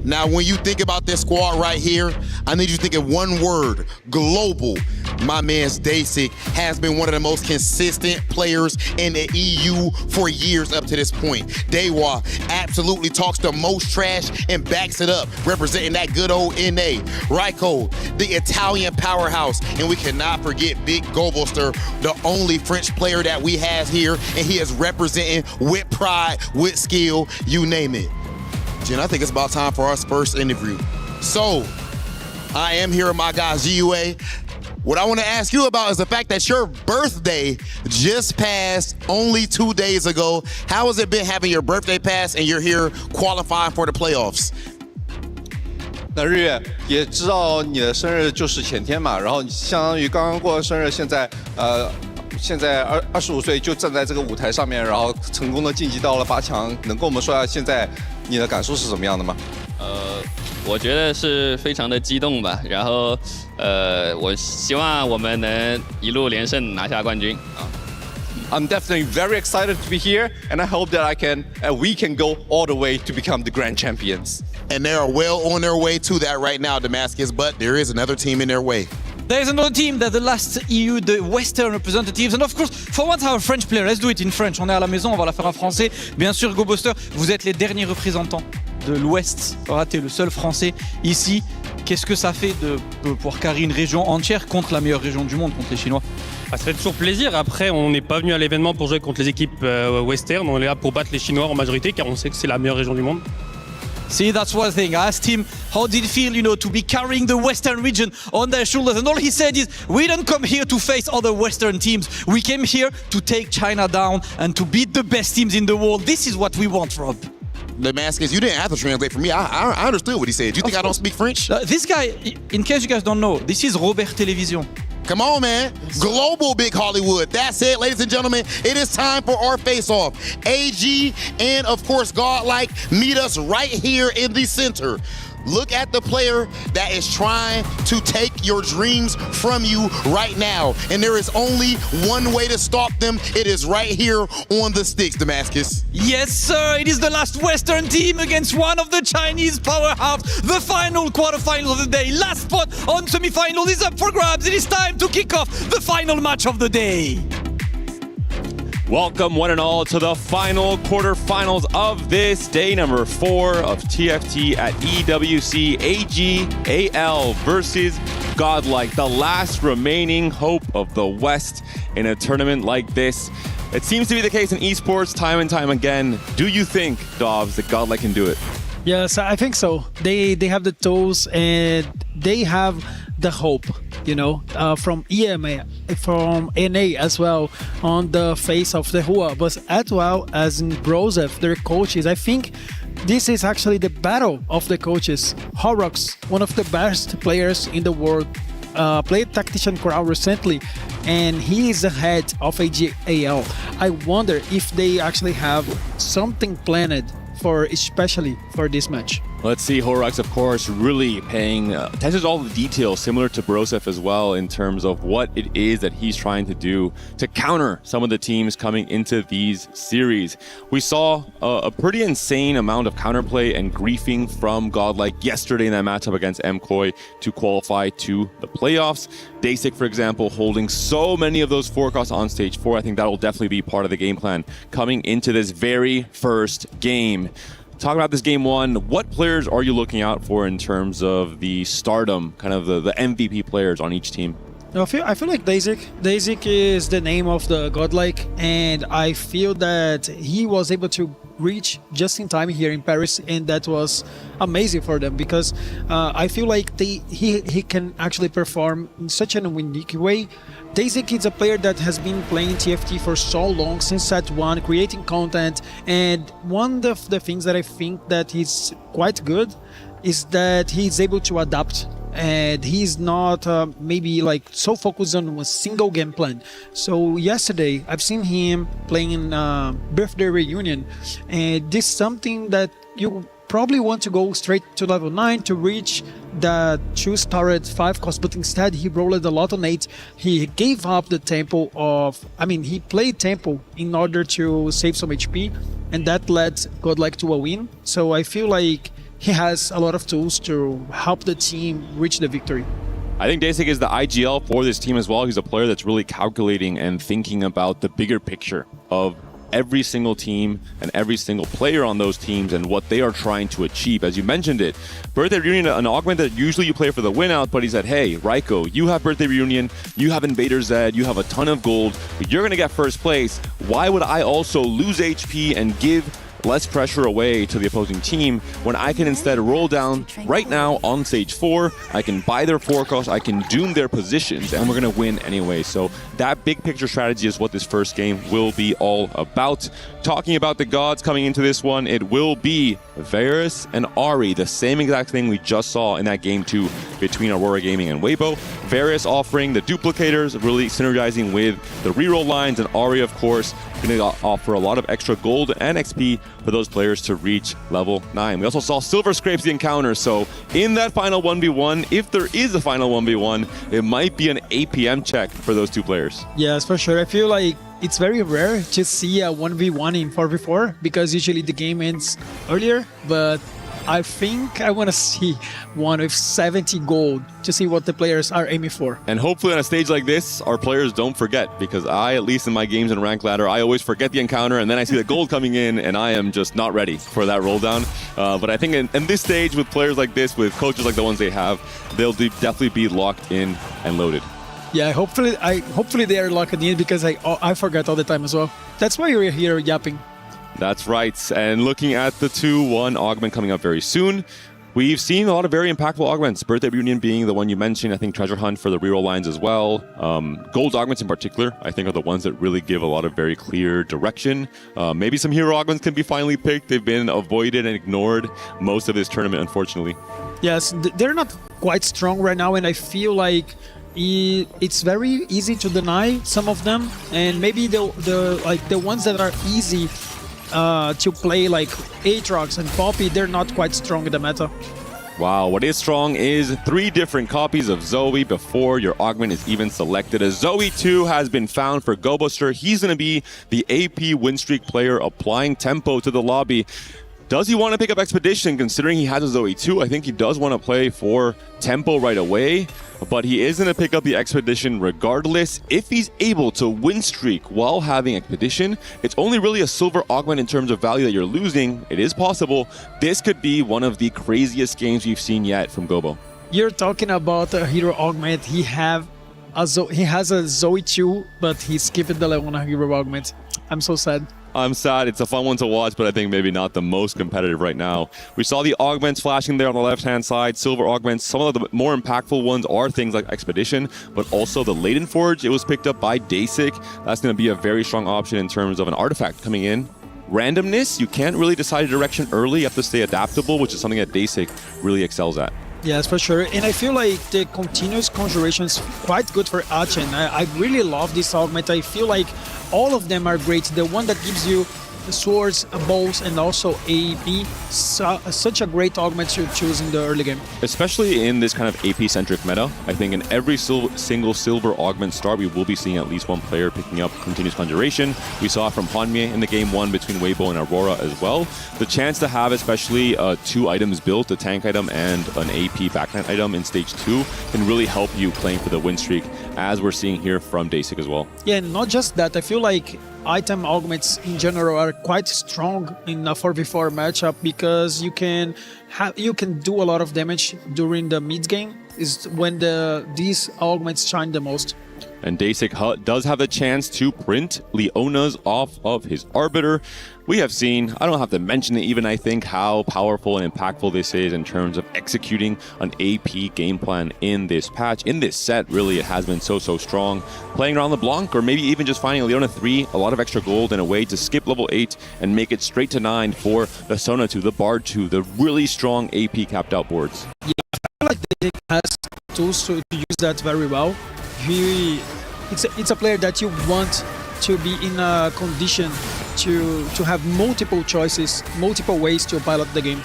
Speaker 2: Now, when you think about this squad right here, I need you to think of one word, global. My man's Dasic has been one of the most consistent players in the EU for years up to this point. Dewa absolutely talks the most trash and backs it up, representing that good old NA. Raiko, the Italian powerhouse. And we cannot forget Big Gobolster, the only French player that we have here, and he is representing with pride, with skill, you name it. Jen, I think it's about time for our first interview. So, I am here with my guy, GUA. What I want to ask you about is the fact that your birthday just passed only 2 days ago. How has it been having your birthday pass and you're here qualifying for the playoffs?
Speaker 8: 那日月也知道你的生日就是前天嘛，然后相当于刚刚过完生日，现在25岁就站在这个舞台上面，然后成功的晋级到了8强，能跟我们说一下现在你的感受是怎么样的吗？
Speaker 1: 我觉得是非常的激动吧，然后我希望我们能一路连胜拿下冠军啊。
Speaker 8: I'm definitely very excited to be here, and I hope that we can go all the way to become the grand champions.
Speaker 2: And they are well on their way to that right now, Damascus, but there is another team in their way.
Speaker 18: There is another team that the last EU, the Western representatives, and of course, for once our French player, let's do it in French. On est à la maison, on va la faire en français. Bien sûr, GoBuster, vous êtes les derniers représentants de l'Ouest. T'es le seul Français ici. Qu'est-ce que ça fait de pouvoir carrer une région entière contre la meilleure région du monde, contre les Chinois?
Speaker 20: Ça fait toujours plaisir. Après, on n'est pas venu à l'événement pour jouer contre les équipes western. On est là pour battre les Chinois en majorité, car on sait que c'est la meilleure région du monde.
Speaker 18: See, that's one thing. I asked him how did it feel, to be carrying the Western region on their shoulders. And all he said is, we don't come here to face other Western teams. We came here to take China down and to beat the best teams in the world. This is what we want, Rob.
Speaker 2: Damascus, you didn't have to translate for me. I understood what he said. Do you think I don't speak French?
Speaker 18: This guy, in case you guys don't know, this is Robert Télévision.
Speaker 2: Come on, man. Global Big Hollywood. That's it, ladies and gentlemen. It is time for our face-off. AG and, of course, Godlike meet us right here in the center. Look at the player that is trying to take your dreams from you right now. And there is only one way to stop them. It is right here on the sticks, Damascus.
Speaker 18: Yes, sir. It is the last Western team against one of the Chinese powerhouses. The final quarterfinal of the day. Last spot on semifinal is up for grabs. It is time to kick off the final match of the day.
Speaker 14: Welcome one and all to the final quarterfinals of this day number 4 of TFT at EWC. AGAL versus Godlike, the last remaining hope of the West in a tournament like this. It seems to be the case in esports time and time again. Do you think, Dobbs, that Godlike can do it?
Speaker 22: Yes, I think so. They have the tools and they have the hope, from EMA, from NA as well, on the face of the Hua, but as well as in Brozef, their coaches. I think this is actually the battle of the coaches. Horrocks, one of the best players in the world, played Tactician Crowd recently, and he is the head of AGAL. I wonder if they actually have something planned especially for this match.
Speaker 14: Let's see, Horax, of course, really paying attention to all the details, similar to Broseph as well, in terms of what it is that he's trying to do to counter some of the teams coming into these series. We saw a pretty insane amount of counterplay and griefing from Godlike yesterday in that matchup against MKOI to qualify to the playoffs. Dasik, for example, holding so many of those forecasts on stage 4. I think that will definitely be part of the game plan coming into this very first game. Talk about this game 1. What players are you looking out for in terms of the stardom, kind of the MVP players on each team?
Speaker 22: I feel like Dasik. Dasik is the name of the Godlike, and I feel that he was able to reach just in time here in Paris, and that was amazing for them because I feel like he can actually perform in such a unique way. Dasik is a player that has been playing TFT for so long, since set 1, creating content, and one of the things that I think that he's quite good is that he's able to adapt, and he's not maybe like so focused on a single game plan. So yesterday I've seen him playing in Birthday Reunion, and this is something that you probably want to go straight to level 9 to reach the 2-starred 5 cost, but instead he rolled a lot on 8. He gave up the tempo of, he played tempo in order to save some HP, and that led Godlike to a win. So I feel like he has a lot of tools to help the team reach the victory.
Speaker 14: I think Dasik is the IGL for this team as well. He's a player that's really calculating and thinking about the bigger picture of every single team and every single player on those teams and what they are trying to achieve. As you mentioned it, Birthday Reunion, an augment that usually you play for the win out, but he said, hey, Raiko, you have Birthday Reunion, you have Invader Z, you have a ton of gold, but you're going to get first place. Why would I also lose HP and give less pressure away to the opposing team when I can instead roll down right now on stage 4? I can buy their forecast, I can doom their positions, and we're going to win anyway. So that big picture strategy is what this first game will be all about. Talking about the gods coming into this one, it will be Varus and Ari, the same exact thing we just saw in that game 2 between Aurora Gaming and Weibo. Varus offering the duplicators, really synergizing with the reroll lines, and Ari, of course, going to offer a lot of extra gold and XP for those players to reach level 9. We also saw Silver scrapes the encounter, so in that final 1v1, if there is a final 1v1, it might be an APM check for those two players.
Speaker 22: Yes, for sure. I feel like it's very rare to see a 1v1 in 4v4 because usually the game ends earlier, but I think I want to see one with 70 gold to see what the players are aiming for.
Speaker 14: And hopefully on a stage like this, our players don't forget, because I, at least in my games in Rank Ladder, I always forget the encounter and then I see the gold coming in and I am just not ready for that roll down. But I think in this stage with players like this, with coaches like the ones they have, they'll definitely be locked in and loaded.
Speaker 22: Yeah, hopefully they are locked in because I forget all the time as well. That's why we're here yapping.
Speaker 14: That's right. And looking at the 2-1 augment coming up very soon, we've seen a lot of very impactful augments. Birthday Reunion being the one you mentioned. I think Treasure Hunt for the reroll lines as well. Gold augments in particular, I think, are the ones that really give a lot of very clear direction. Maybe some hero augments can be finally picked. They've been avoided and ignored most of this tournament, unfortunately.
Speaker 22: Yes, they're not quite strong right now, and I feel like it's very easy to deny some of them, and maybe the ones that are easy to play, like Aatrox and Poppy, they're not quite strong in the meta.
Speaker 14: Wow, what is strong is 3 different copies of Zoe before your augment is even selected. A Zoe 2 has been found for GoBuster. He's going to be the AP win streak player applying tempo to the lobby. Does he want to pick up Expedition, considering he has a Zoe 2? I think he does want to play for tempo right away, but he is going to pick up the Expedition regardless. If he's able to win streak while having Expedition, it's only really a silver augment in terms of value that you're losing. It is possible. This could be one of the craziest games we've seen yet from Gobo.
Speaker 22: You're talking about a hero augment. He has a Zoe 2, but he's skipping the level 1 hero augment. I'm so sad.
Speaker 14: I'm sad. It's a fun one to watch, but I think maybe not the most competitive right now. We saw the augments flashing there on the left-hand side, silver augments. Some of the more impactful ones are things like Expedition, but also the Laden Forge. It was picked up by Dasik. That's going to be a very strong option in terms of an artifact coming in. Randomness, you can't really decide a direction early. You have to stay adaptable, which is something that Dasik really excels at.
Speaker 22: Yes, for sure. And I feel like the continuous conjuration is quite good for Achen. I really love this augment. I feel like all of them are great. The one that gives you swords, bows, and also AP. Such a great augment to choose in the early game.
Speaker 14: Especially in this kind of AP-centric meta, I think in every single silver augment start, we will be seeing at least one player picking up Continuous Conjuration. We saw it from Hanmie in the game 1 between Weibo and Aurora as well. The chance to have especially 2 items built, a tank item and an AP backline item in stage 2, can really help you playing for the win streak, as we're seeing here from Dasik as well.
Speaker 22: Yeah, and not just that, I feel like item augments in general are quite strong in a 4v4 matchup because you can do a lot of damage during the mid game. Is when these augments shine the most.
Speaker 14: And Dasik does have a chance to print Leona's off of his Arbiter. We have seen, I don't have to mention it even, I think, how powerful and impactful this is in terms of executing an AP game plan in this patch. In this set, really, it has been so strong. Playing around LeBlanc, or maybe even just finding a Leona 3, a lot of extra gold, and a way to skip level 8 and make it straight to 9 for the Sona 2, the Bard 2, the really strong AP capped out boards.
Speaker 22: Yeah, I feel like Dasik has tools to use that very well. It's a player that you want to be in a condition to have multiple choices, multiple ways to pilot the game.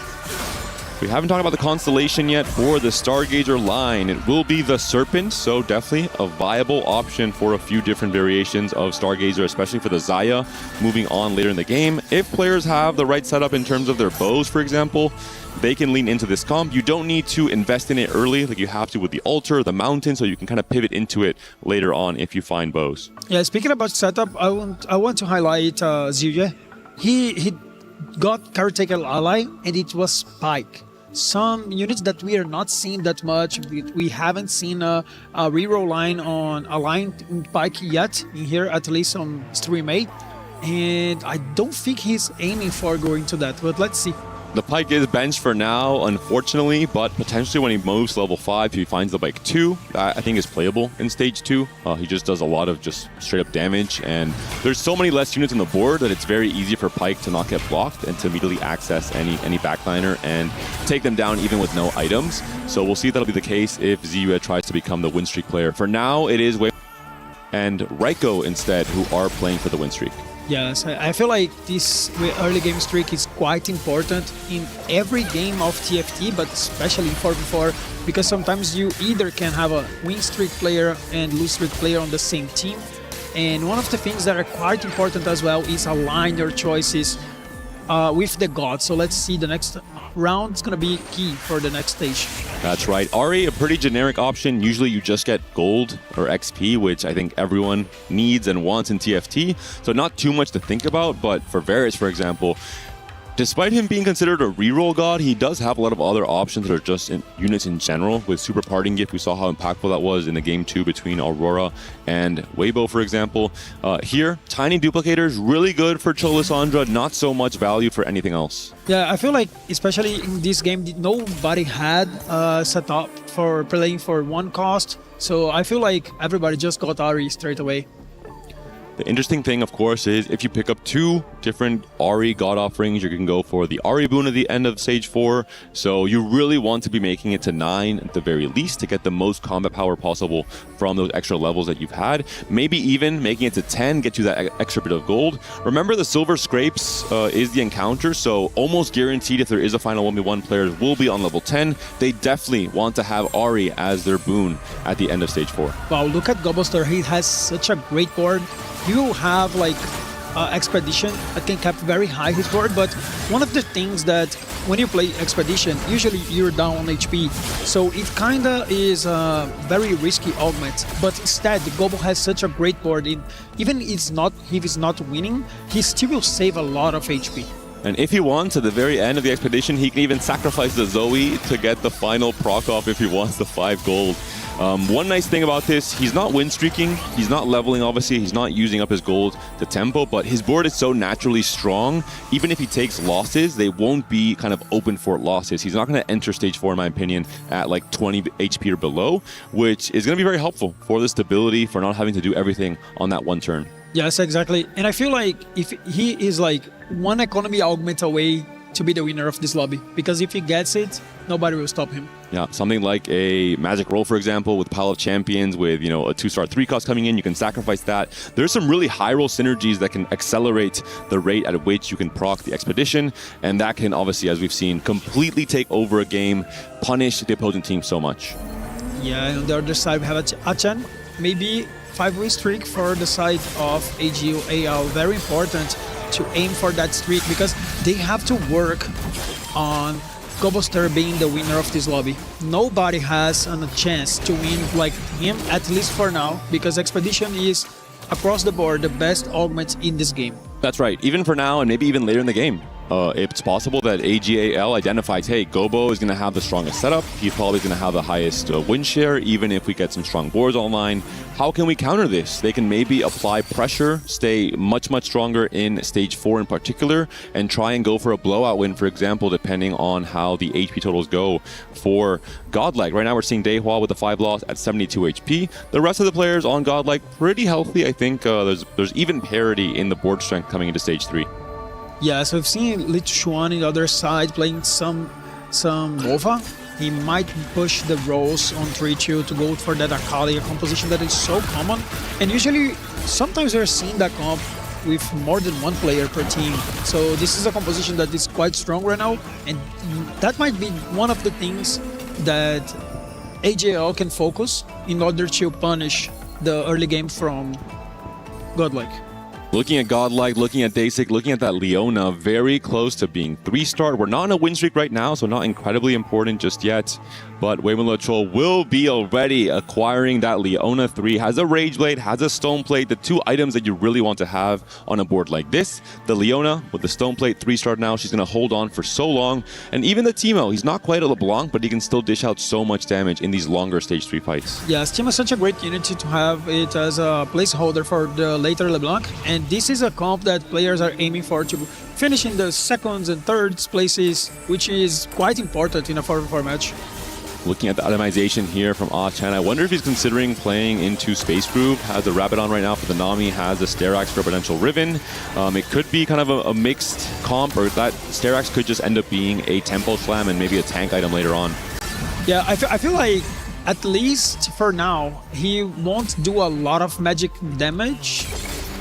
Speaker 14: We haven't talked about the constellation yet for the Stargazer line. It will be the Serpent, so definitely a viable option for a few different variations of Stargazer, especially for the Xayah moving on later in the game. If players have the right setup in terms of their bows, for example, they can lean into this comp. You don't need to invest in it early like you have to with the Altar, the Mountain, so you can kind of pivot into it later on if you find bows.
Speaker 22: Yeah, speaking about setup, I want to highlight Ziyue. He got Caretaker Ally, and it was Spike. Some units that we are not seeing that much. We haven't seen a reroll line on a line in Pike yet, in here, at least on Stream 8. And I don't think he's aiming for going to that, but let's see.
Speaker 14: The Pike is benched for now, unfortunately, but potentially when he moves level 5, if he finds the Pike 2, I think is playable in stage 2. He just does a lot of just straight up damage, and there's so many less units on the board that it's very easy for Pike to not get blocked and to immediately access any backliner and take them down even with no items. So we'll see if that'll be the case if Ziyue tries to become the win streak player. For now, it is Wei and Raiko instead who are playing for the win streak.
Speaker 22: Yes, I feel like this early game streak is quite important in every game of TFT, but especially in 4v4, because sometimes you either can have a win streak player and lose streak player on the same team. And one of the things that are quite important as well is align your choices with the gods. So let's see, the next round is going to be key for the next stage.
Speaker 14: That's right. Ahri, a pretty generic option. Usually you just get gold or XP, which I think everyone needs and wants in TFT. So not too much to think about, but for Varus, for example, despite him being considered a reroll god, he does have a lot of other options that are just in units in general. With Super Parting Gift, we saw how impactful that was in the game 2 between Aurora and Weibo, for example. Here, Tiny Duplicators, really good for Cholisandra, not so much value for anything else.
Speaker 22: Yeah, I feel like, especially in this game, nobody had set up for playing for one cost. So I feel like everybody just got Ahri straight away.
Speaker 14: The interesting thing, of course, is if you pick up 2 different Ahri God offerings, you can go for the Ahri boon at the end of stage 4. So you really want to be making it to 9 at the very least to get the most combat power possible from those extra levels that you've had. Maybe even making it to 10, get you that extra bit of gold. Remember, the Silver Scrapes is the encounter, so almost guaranteed if there is a final 1v1, players will be on level 10. They definitely want to have Ahri as their boon at the end of stage 4.
Speaker 22: Wow, look at Gobblester. He has such a great board. You have like Expedition that can cap very high his board, but one of the things that when you play Expedition, usually you're down on HP, so it kinda is a very risky augment. But instead, Gobble has such a great board. Even if he's not winning, he still will save a lot of HP.
Speaker 14: And if he wants, at the very end of the expedition, he can even sacrifice the Zoe to get the final proc off if he wants the 5 gold. One nice thing about this, he's not win streaking, he's not leveling obviously, he's not using up his gold to tempo, but his board is so naturally strong, even if he takes losses, they won't be kind of open for losses. He's not going to enter stage 4 in my opinion at like 20 HP or below, which is going to be very helpful for the stability, for not having to do everything on that one turn.
Speaker 22: Yes, exactly. And I feel like if he is like one economy augment away to be the winner of this lobby, because if he gets it, nobody will stop him.
Speaker 14: Yeah, something like a Magic Roll, for example, with Pile of Champions, with, you know, a 2-star 3-cost coming in, you can sacrifice that. There's some really high roll synergies that can accelerate the rate at which you can proc the Expedition, and that can obviously, as we've seen, completely take over a game, punish the opposing team so much.
Speaker 22: Yeah, and on the other side we have Achan, maybe 5-win streak for the side of AGO. Very important to aim for that streak, because they have to work on Goboster being the winner of this lobby. Nobody has a chance to win like him, at least for now, because Expedition is across the board the best augment in this game.
Speaker 14: That's right, even for now and maybe even later in the game. It's possible that AGAL identifies, hey, Gobo is going to have the strongest setup. He's probably going to have the highest win share, even if we get some strong boards online. How can we counter this? They can maybe apply pressure, stay much, much stronger in stage 4 in particular, and try and go for a blowout win, for example, depending on how the HP totals go for Godlike. Right now we're seeing Dehua with the 5 loss at 72 HP. The rest of the players on Godlike pretty healthy. I think there's even parity in the board strength coming into stage 3.
Speaker 22: Yeah, so we've seen Lich Xuan on the other side playing some Nova. He might push the rolls on 3-2 to go for that Akali, a composition that is so common. And usually, sometimes we're seeing that comp with more than one player per team. So this is a composition that is quite strong right now. And that might be one of the things that AJL can focus in order to punish the early game from Godlike.
Speaker 14: Looking at Godlike, looking at Dasik, looking at that Leona, very close to being 3-star. We're not on a win streak right now, so not incredibly important just yet. But Wei Chol will be already acquiring that Leona 3. Has a Rage Blade, has a Stone Plate, the 2 items that you really want to have on a board like this. The Leona with the Stone Plate, 3-star now. She's going to hold on for so long. And even the Teemo, he's not quite a LeBlanc, but he can still dish out so much damage in these longer stage 3 fights.
Speaker 22: Yes, Teemo is such a great unity to have it as a placeholder for the later LeBlanc. And this is a comp that players are aiming for to finish in the seconds and thirds places, which is quite important in a 4v4 match.
Speaker 14: Looking at the itemization here from Ah Chan, I wonder if he's considering playing into Space Groove. Has the Rabadon right now for the Nami, has the Sterax for Potential Riven. It could be kind of a mixed comp, or that Sterax could just end up being a Tempo Slam and maybe a tank item later on.
Speaker 22: Yeah, I feel like at least for now, he won't do a lot of magic damage.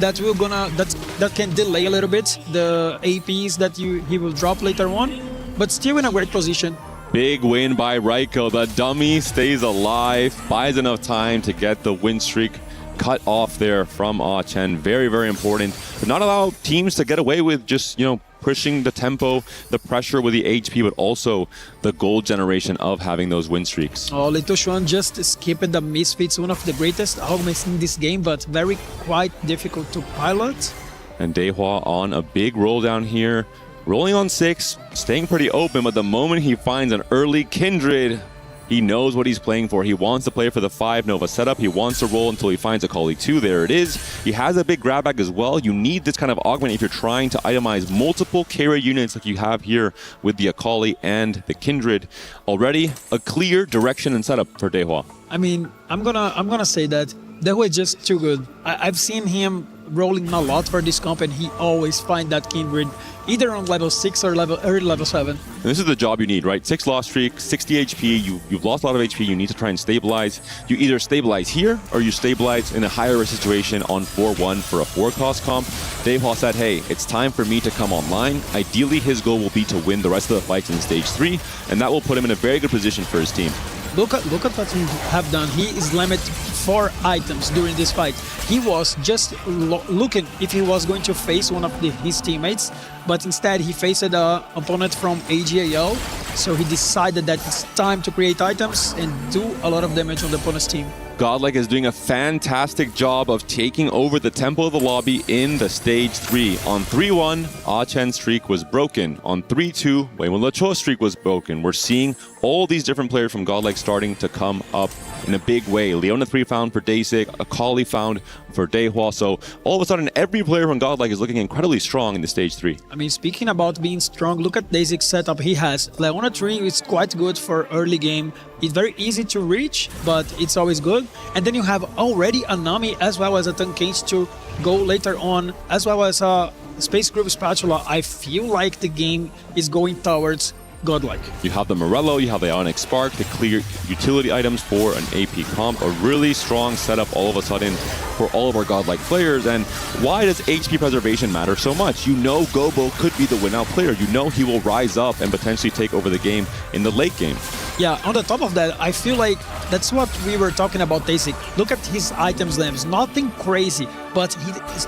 Speaker 22: That can delay a little bit the APs that he will drop later on, but still in a great position.
Speaker 14: Big win by Raiko. The dummy stays alive, buys enough time to get the win streak cut off there from Ah Chen. Very, very important. But not allow teams to get away with just, you know, pushing the tempo, the pressure with the HP, but also the gold generation of having those win streaks.
Speaker 22: Oh, Little Xuan just skipped the Misfits, one of the greatest augments in this game, but very quite difficult to pilot.
Speaker 14: And Dehua on a big roll down here. Rolling on 6, staying pretty open, but the moment he finds an early Kindred, he knows what he's playing for. He wants to play for the 5 Nova setup. He wants to roll until he finds a Akali 2. There it is. He has a big grab bag as well. You need this kind of augment if you're trying to itemize multiple carry units like you have here with the Akali and the Kindred. Already a clear direction and setup for Dehua.
Speaker 22: I mean, I'm gonna say that Dehua is just too good. I've seen him rolling a lot for this comp, and he always find that Kindred either on level 6 or early level 7.
Speaker 14: And this is the job you need, right? 6 loss streak, 60 HP, you've lost a lot of HP, you need to try and stabilize. You either stabilize here, or you stabilize in a higher risk situation on 4-1 for a 4-cost comp. Dehua said, hey, it's time for me to come online. Ideally, his goal will be to win the rest of the fights in stage 3, and that will put him in a very good position for his team.
Speaker 22: Look at what he have done. He is limited 4 items during this fight. He was just looking if he was going to face one of his teammates, but instead he faced an opponent from AGAL, so he decided that it's time to create items and do a lot of damage on the opponent's team.
Speaker 14: Godlike is doing a fantastic job of taking over the tempo of the lobby in the stage 3. On 3-1, Ah Chen's streak was broken. On 3-2, Wei Cho's streak was broken. We're seeing all these different players from Godlike starting to come up in a big way. Leona 3 found for Dasik, Akali found for Dehua. So all of a sudden, every player from Godlike is looking incredibly strong in the stage 3.
Speaker 22: I mean, speaking about being strong, look at Dasik's setup. He has Leona 3 is quite good for early game. It's very easy to reach, but it's always good. And then you have already a Nami as well as a Tankage to go later on, as well as a Space Group Spatula, I feel like the game is going towards Godlike.
Speaker 14: You have the Morello, you have the Ionic Spark, the clear utility items for an AP comp, a really strong setup all of a sudden for all of our Godlike players. And why does HP preservation matter so much? You know Gobo could be the win-out player. You know he will rise up and potentially take over the game in the late game.
Speaker 22: Yeah, on the top of that, I feel like that's what we were talking about Basic. Look at his items lambs, nothing crazy, but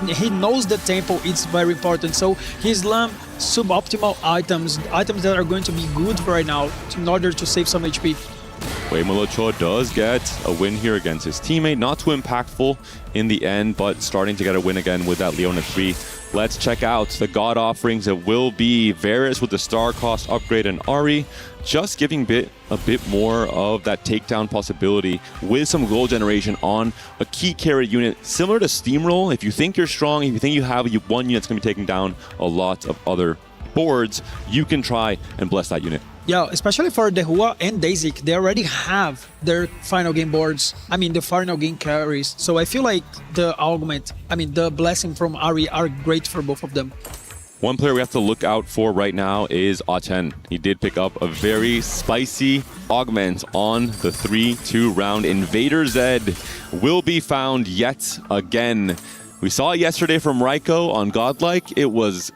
Speaker 22: he knows the tempo, it's very important. So his lamb suboptimal items that are going to be good right now in order to save some HP.
Speaker 14: Molocho does get a win here against his teammate. Not too impactful in the end, but starting to get a win again with that Leona 3. Let's check out the God offerings. It will be Varus with the star cost upgrade and Ari, just giving a bit more of that takedown possibility with some gold generation on a key carry unit, similar to Steamroll. If you think you're strong, if you think you have one unit that's going to be taking down a lot of other boards, you can try and bless that unit.
Speaker 22: Yeah, especially for the Hua and Daisy, they already have their final game boards. I mean, the final game carries. So I feel like the augment, the blessing from Ari are great for both of them.
Speaker 14: One player we have to look out for right now is Achen. He did pick up a very spicy augment on the 3-2 round. Invader Zed will be found yet again. We saw it yesterday from Raiko on Godlike. It was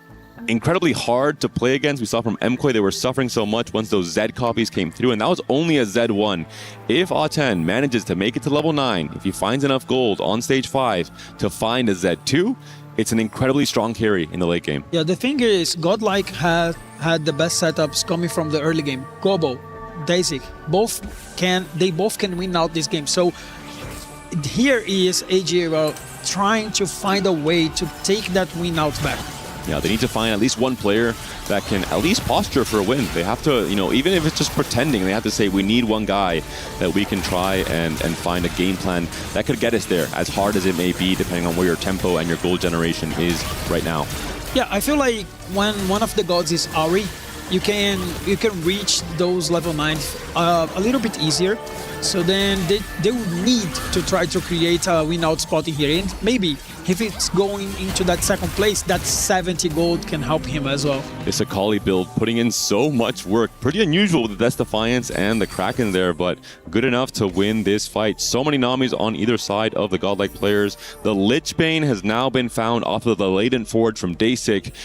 Speaker 14: incredibly hard to play against. We saw from MKOI they were suffering so much once those Zed copies came through, and that was only a Z1. If A10 manages to make it to level 9, if he finds enough gold on stage 5 to find a Z2, it's an incredibly strong carry in the late game.
Speaker 22: Yeah, the thing is, Godlike had the best setups coming from the early game. Gobo, Daisy, both can win out this game. So here is AGL trying to find a way to take that win out back.
Speaker 14: Yeah, they need to find at least one player that can at least posture for a win. They have to, even if it's just pretending, they have to say, we need one guy that we can try and find a game plan that could get us there, as hard as it may be, depending on where your tempo and your goal generation is right now.
Speaker 22: Yeah, I feel like when one of the gods is Ari, you can reach those level 9s a little bit easier. So then they would need to try to create a win-out spot in here. And maybe if it's going into that second place, that 70 gold can help him as well.
Speaker 14: This Akali build putting in so much work. Pretty unusual with the Death Defiance and the Kraken there, but good enough to win this fight. So many Namis on either side of the Godlike players. The Lich Bane has now been found off of the Latent Forge from Daysik.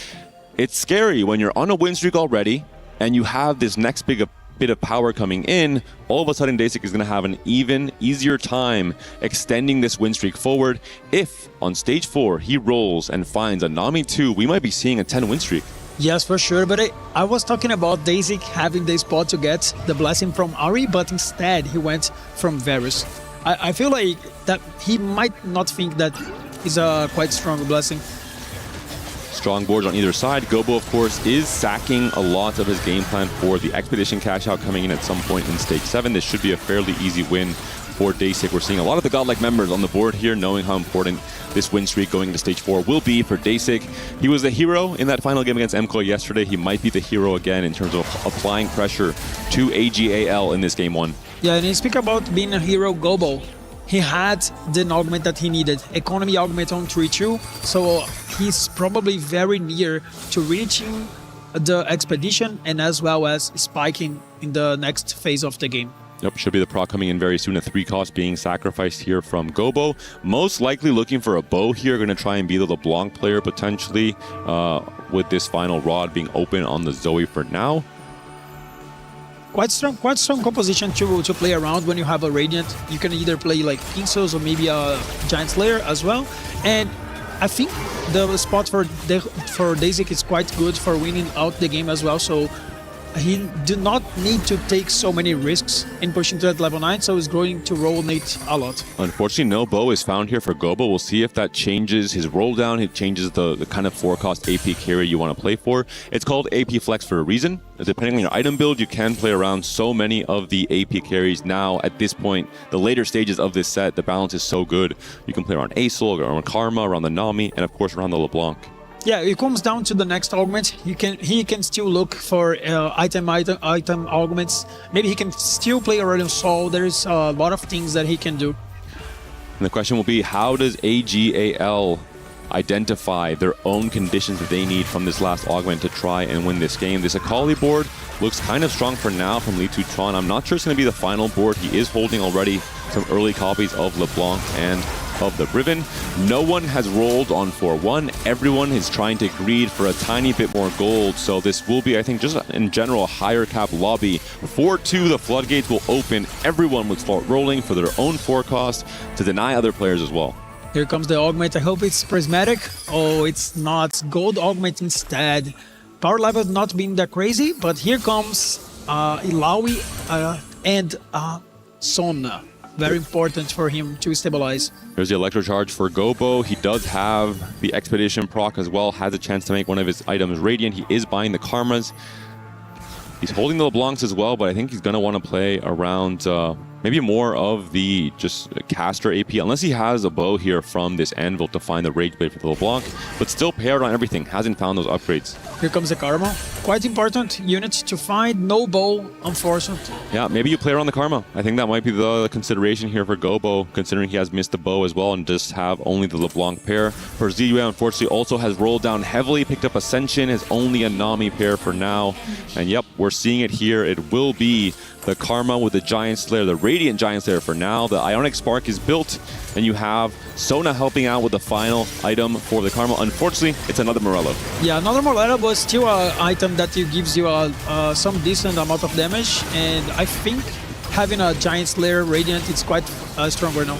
Speaker 14: It's scary when you're on a win streak already and you have this next bit of power coming in. All of a sudden Daysik is going to have an even easier time extending this win streak forward. If on stage 4 he rolls and finds a Nami 2, we might be seeing a 10 win streak.
Speaker 22: Yes, for sure, but I was talking about Daysik having the spot to get the blessing from Ari, but instead he went from Varus. I feel like that he might not think that is a quite strong blessing.
Speaker 14: Strong boards on either side. Gobo, of course, is sacking a lot of his game plan for the Expedition cash out coming in at some point in stage 7. This should be a fairly easy win for Daysik. We're seeing a lot of the Godlike members on the board here, knowing how important this win streak going into stage 4 will be for Daysik. He was the hero in that final game against MKOI yesterday. He might be the hero again in terms of applying pressure to AGAL in this game 1.
Speaker 22: Yeah, and you speak about being a hero, Gobo. He had the augment that he needed, economy augment on 3-2, so he's probably very near to reaching the expedition and as well as spiking in the next phase of the game.
Speaker 14: Yep, should be the proc coming in very soon. A 3 cost being sacrificed here from Gobo. Most likely looking for a bow here. Going to try and be the LeBlanc player potentially with this final rod being open on the Zoe for now.
Speaker 22: Quite strong composition to play around when you have a Radiant. You can either play like Pincers or maybe a Giant Slayer as well. And I think the spot for Daysik is quite good for winning out the game as well. So he do not need to take so many risks in pushing to that level 9, so he's going to roll Nate a lot.
Speaker 14: Unfortunately, no bow is found here for Gobo. We'll see if that changes his roll down. It changes the kind of 4-cost AP carry you want to play for. It's called AP Flex for a reason. Depending on your item build, you can play around so many of the AP carries now. At this point, the later stages of this set, the balance is so good. You can play around Aesol, around Karma, around the Nami, and of course around the LeBlanc.
Speaker 22: Yeah, it comes down to the next augment. He can still look for item augments. Maybe he can still play around Soul. There's a lot of things that he can do.
Speaker 14: And the question will be, how does AGAL identify their own conditions that they need from this last augment to try and win this game. This Akali board looks kind of strong for now from Li Tran. I'm not sure it's going to be the final board. He is holding already some early copies of LeBlanc and of the Riven. No one has rolled on 4-1. Everyone is trying to greed for a tiny bit more gold. So this will be, I think, just in general, a higher cap lobby. 4-2, the floodgates will open. Everyone will start rolling for their own forecast to deny other players as well.
Speaker 22: Here comes the augment. I hope it's prismatic. Oh, it's not. Gold augment instead. Power level not being that crazy, but here comes Ilaoi and Sona. Very important for him to stabilize.
Speaker 14: There's the Electro Charge for Gobo. He does have the Expedition proc as well, has a chance to make one of his items Radiant. He is buying the Karmas. He's holding the LeBlancs as well, but I think he's going to want to play around maybe more of the just caster AP, unless he has a bow here from this Anvil to find the Rage Blade for the LeBlanc, but still paired on everything, hasn't found those upgrades.
Speaker 22: Here comes the Karma. Quite important unit to find, no bow, unfortunately.
Speaker 14: Yeah, maybe you play around the Karma. I think that might be the consideration here for Gobo, considering he has missed the bow as well and just have only the LeBlanc pair. For Ziyue, unfortunately, also has rolled down heavily, picked up Ascension, is only a Nami pair for now. And yep, we're seeing it here. It will be the Karma with the Giant Slayer, the Radiant Giant Slayer for now. The Ionic Spark is built, and you have Sona helping out with the final item for the Karma. Unfortunately, it's another Morello.
Speaker 22: Yeah, another Morello, but still an item that gives you some decent amount of damage. And I think having a Giant Slayer Radiant is quite stronger now.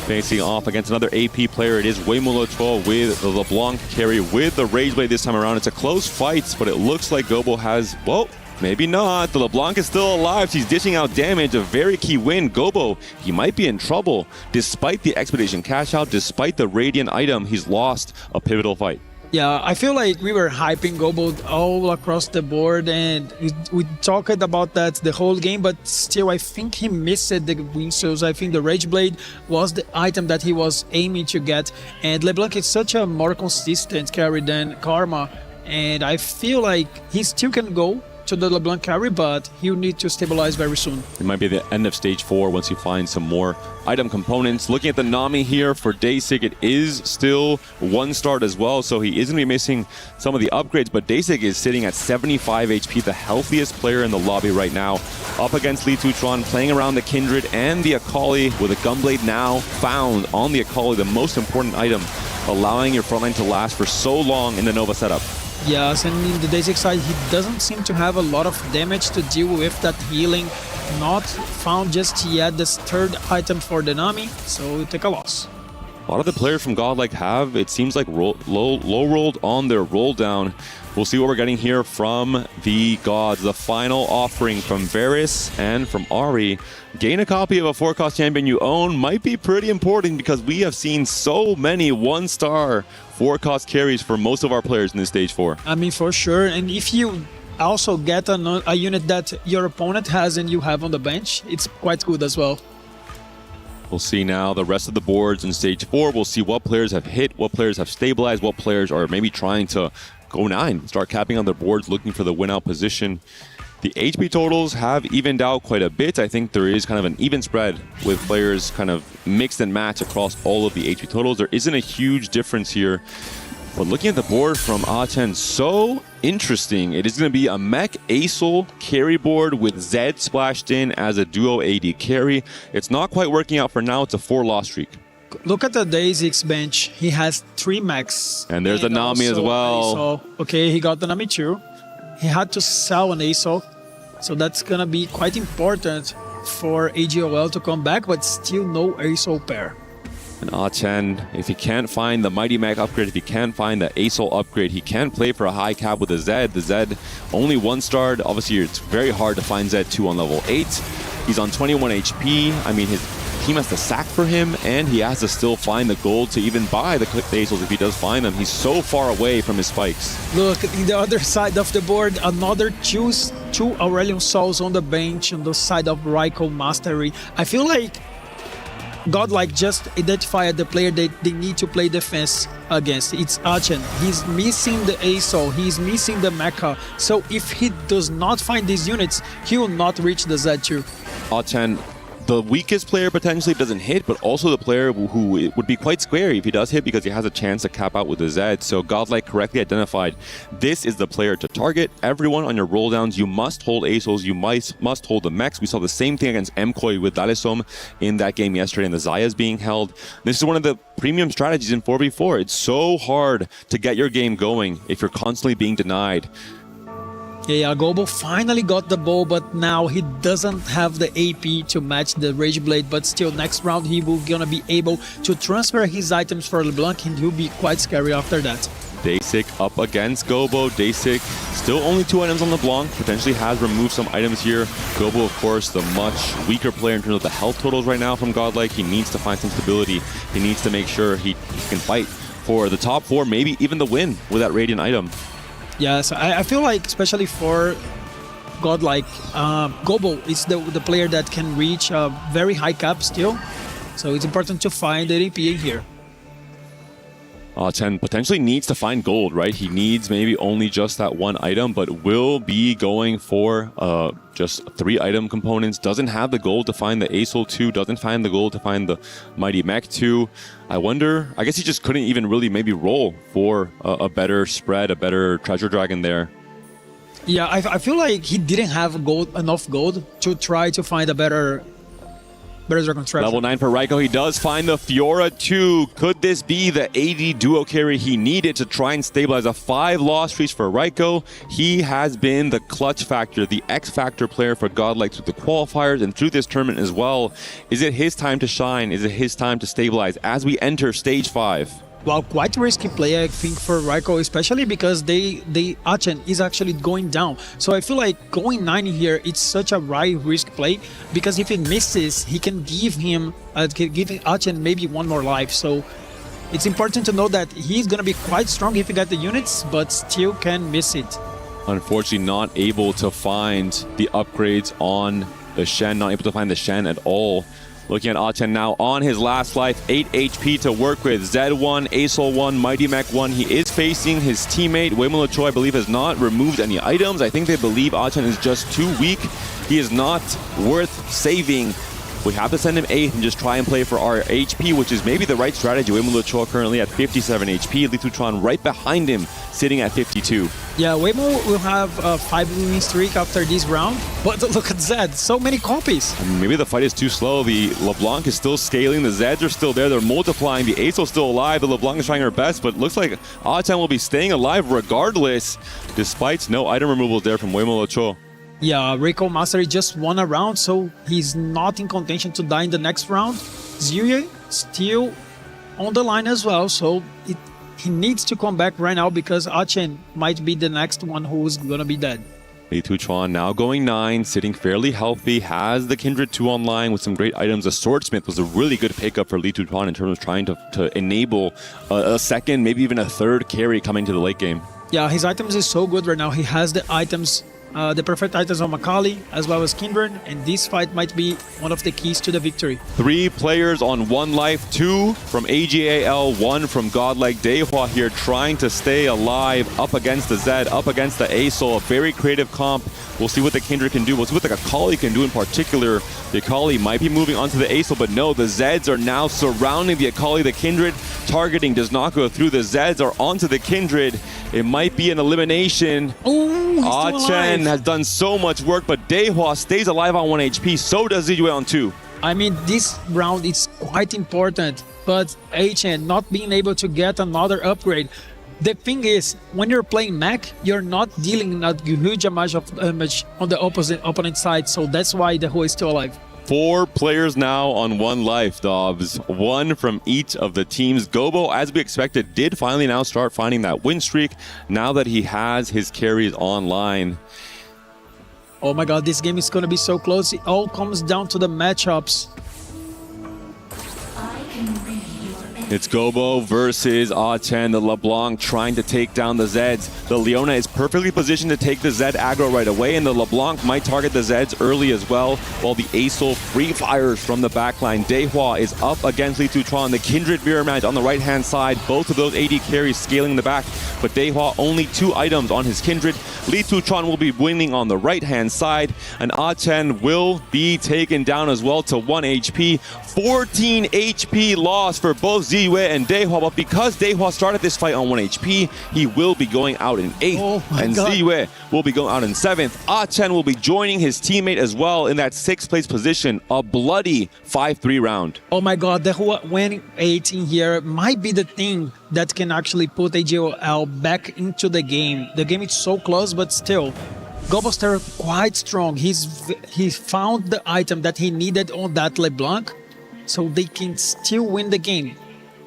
Speaker 14: Facing off against another AP player, it is Weimolo12 with the LeBlanc carry with the Rage Blade this time around. It's a close fight, but it looks like Gobo has, well, maybe not. The LeBlanc is still alive. He's dishing out damage. A very key win. Gobo, he might be in trouble. Despite the Expedition cash out, despite the Radiant item, he's lost a pivotal fight.
Speaker 22: Yeah, I feel like we were hyping Gobo all across the board, and we talked about that the whole game, but still I think he missed the win. So I think the Rage Blade was the item that he was aiming to get, and LeBlanc is such a more consistent carry than Karma, and I feel like he still can go to the LeBlanc carry, but he'll need to stabilize very soon.
Speaker 14: It might be the end of stage 4 once you find some more item components. Looking at the Nami here for Daysig, it is still 1 star as well, so he is going to be missing some of the upgrades, but Daysig is sitting at 75 HP, the healthiest player in the lobby right now, up against Li Tran, playing around the Kindred and the Akali, with a Gunblade now found on the Akali, the most important item, allowing your frontline to last for so long in the Nova setup.
Speaker 22: Yes, and in the Daysig side, he doesn't seem to have a lot of damage to deal with that healing. Not found just yet this 3rd item for the Nami, so take a loss.
Speaker 14: A lot of the players from Godlike have, it seems like, low rolled on their roll down. We'll see what we're getting here from the gods. The final offering from Varus and from Ahri. Gain a copy of a 4-cost champion you own might be pretty important, because we have seen so many 1-star 4-cost carries for most of our players in this stage 4.
Speaker 22: I mean, for sure. And if you also get a unit that your opponent has and you have on the bench, it's quite good as well.
Speaker 14: We'll see now the rest of the boards in stage 4. We'll see what players have hit, what players have stabilized, what players are maybe trying to go 9, start capping on their boards, looking for the win-out position. The HP totals have evened out quite a bit. I think there is kind of an even spread with players kind of mixed and match across all of the HP totals. There isn't a huge difference here. But looking at the board from A10, so interesting. It is going to be a Mech Aesol carry board with Zed splashed in as a duo AD carry. It's not quite working out for now. It's a 4-loss streak.
Speaker 22: Look at the Daysig's bench. He has 3 mechs.
Speaker 14: And there's the Nami as well.
Speaker 22: Aesol. Okay, he got the Nami too. He had to sell an Aesol. So that's going to be quite important for AGOL to come back, but still no Aesol pair.
Speaker 14: And A10, if he can't find the Mighty Mech upgrade, if he can't find the Aesol upgrade, he can't play for a high cap with the Zed. The Zed only 1-starred. Obviously, it's very hard to find Zed 2 on level 8. He's on 21 HP. I mean, his team has to sack for him, and he has to still find the gold to even buy the Aesols if he does find them. He's so far away from his spikes.
Speaker 22: Look, in the other side of the board, another two Aurelion Souls on the bench on the side of Raikou Mastery. I feel like Godlike just identified the player that they need to play defense against. It's Achen. He's missing the Aesol. He's missing the Mecha. So if he does not find these units, he will not reach the Z2.
Speaker 14: Achen the weakest player potentially doesn't hit, but also the player who it would be quite scary if he does hit because he has a chance to cap out with the Zed. So Godlike correctly identified this is the player to target. Everyone on your roll downs, you must hold ASOs, you must hold the mechs. We saw the same thing against MKOI with Dalesom in that game yesterday, and the Zayas being held. This is one of the premium strategies in 4v4. It's so hard to get your game going if you're constantly being denied.
Speaker 22: Yeah, Gobo finally got the ball, but now he doesn't have the AP to match the Rage Blade. But still, next round he will gonna be able to transfer his items for LeBlanc, and he'll be quite scary after that.
Speaker 14: Dasic up against Gobo. Dasic still only 2 items on LeBlanc, potentially has removed some items here. Gobo, of course, the much weaker player in terms of the health totals right now from Godlike. He needs to find some stability. He needs to make sure he can fight for the top 4, maybe even the win with that Radiant item.
Speaker 22: Yeah, so I feel like, especially for Godlike, Gobo is the player that can reach a very high cap still. So it's important to find the AP here.
Speaker 14: Chen potentially needs to find gold, right? He needs maybe only just that 1 item, but will be going for just 3 item components. Doesn't have the gold to find the ASOL 2, doesn't find the gold to find the Mighty Mech 2. I wonder, I guess he just couldn't even really maybe roll for a better spread, a better treasure dragon there.
Speaker 22: Yeah, I feel like he didn't have enough gold to try to find a better Dragon treasure.
Speaker 14: Level 9 for Raiko. He does find the Fiora 2. Could this be the AD duo carry he needed to try and stabilize a 5 loss streak for Raiko? He has been the clutch factor, the X factor player for Godlike through the qualifiers and through this tournament as well. Is it his time to shine? Is it his time to stabilize as we enter stage 5?
Speaker 22: Well, quite risky play, I think, for Raiko, especially because Achen is actually going down. So I feel like going 9 here, it's such a high risk play, because if it misses, he can give Achen maybe 1 more life. So it's important to know that he's going to be quite strong if he got the units, but still can miss it.
Speaker 14: Unfortunately, not able to find the upgrades on the Shen, not able to find the Shen at all. Looking at Achen now on his last life, 8 HP to work with. Z1, ASOL 1, Mighty Mech 1. He is facing his teammate. Weimolo Choi, I believe, has not removed any items. I think they believe Achen is just too weak. He is not worth saving. We have to send him 8th and just try and play for our HP, which is maybe the right strategy. Weimolo Choi currently at 57 HP. Litutron right behind him, sitting at 52.
Speaker 22: Yeah, Weimo will have a 5-win streak after this round. But look at Zed, so many copies.
Speaker 14: Maybe the fight is too slow. The LeBlanc is still scaling. The Zeds are still there. They're multiplying. The ASO's still alive. The LeBlanc is trying her best, but it looks like Achen will be staying alive regardless, despite no item removals there from Weimolo Choi.
Speaker 22: Yeah, Reiko Mastery just won a round, so he's not in contention to die in the next round. Zirye still on the line as well, so he needs to come back right now because Achen might be the next one who's gonna be dead.
Speaker 14: Li Tuchuan now going 9, sitting fairly healthy, has the Kindred 2 online with some great items. The Swordsmith was a really good pickup for Li Tuchuan in terms of trying to enable a second, maybe even a third carry coming to the late game.
Speaker 22: Yeah, his items is so good right now. He has the items, the perfect items on Macaulay as well as Kindred, and this fight might be one of the keys to the victory.
Speaker 14: 3 players on 1 life, 2 from AGAL, 1 from Godlike. Daehua here trying to stay alive up against the Zed, up against the ASOL. A very creative comp. We'll see what the Kindred can do. We'll see what the Akali can do in particular. The Akali might be moving onto the ASOL, but no, the Zeds are now surrounding the Akali. The Kindred targeting does not go through. The Zeds are onto the Kindred. It might be an elimination. Achen has done so much work, but Daehua stays alive on 1 HP. So does Ziyue on 2.
Speaker 22: I mean, this round is quite important, but Achen not being able to get another upgrade. The thing is, when you're playing mech, you're not dealing a huge amount of damage on the opponent side, so that's why the Hu is still alive.
Speaker 14: 4 players now on 1 life, Dobbs. 1 from each of the teams. Gobo, as we expected, did finally now start finding that win streak now that he has his carries online.
Speaker 22: Oh my god, this game is going to be so close. It all comes down to the matchups.
Speaker 11: I can read your
Speaker 14: It's Gobo versus A10, the LeBlanc trying to take down the Zeds. The Leona is perfectly positioned to take the Zed aggro right away, and the LeBlanc might target the Zeds early as well, while the Asol free fires from the backline. Dehua is up against Li Tuchuan. The Kindred mirror match on the right-hand side. Both of those AD carries scaling in the back, but Dehua only 2 items on his Kindred. Li Tuchuan will be winning on the right-hand side, and A10 will be taken down as well to 1 HP. 14 HP loss for both Ziwei and Dehua, but because Dehua started this fight on 1 HP, he will be going out in 8th, and Ziwei will be going out in 7th. A10 will be joining his teammate as well in that 6th place position. A bloody 5-3 round.
Speaker 22: Oh my god, Dehua winning 18 here might be the thing that can actually put AJOL back into the game. The game is so close, but still, Goboster quite strong. He found the item that he needed on that LeBlanc, so they can still win the game.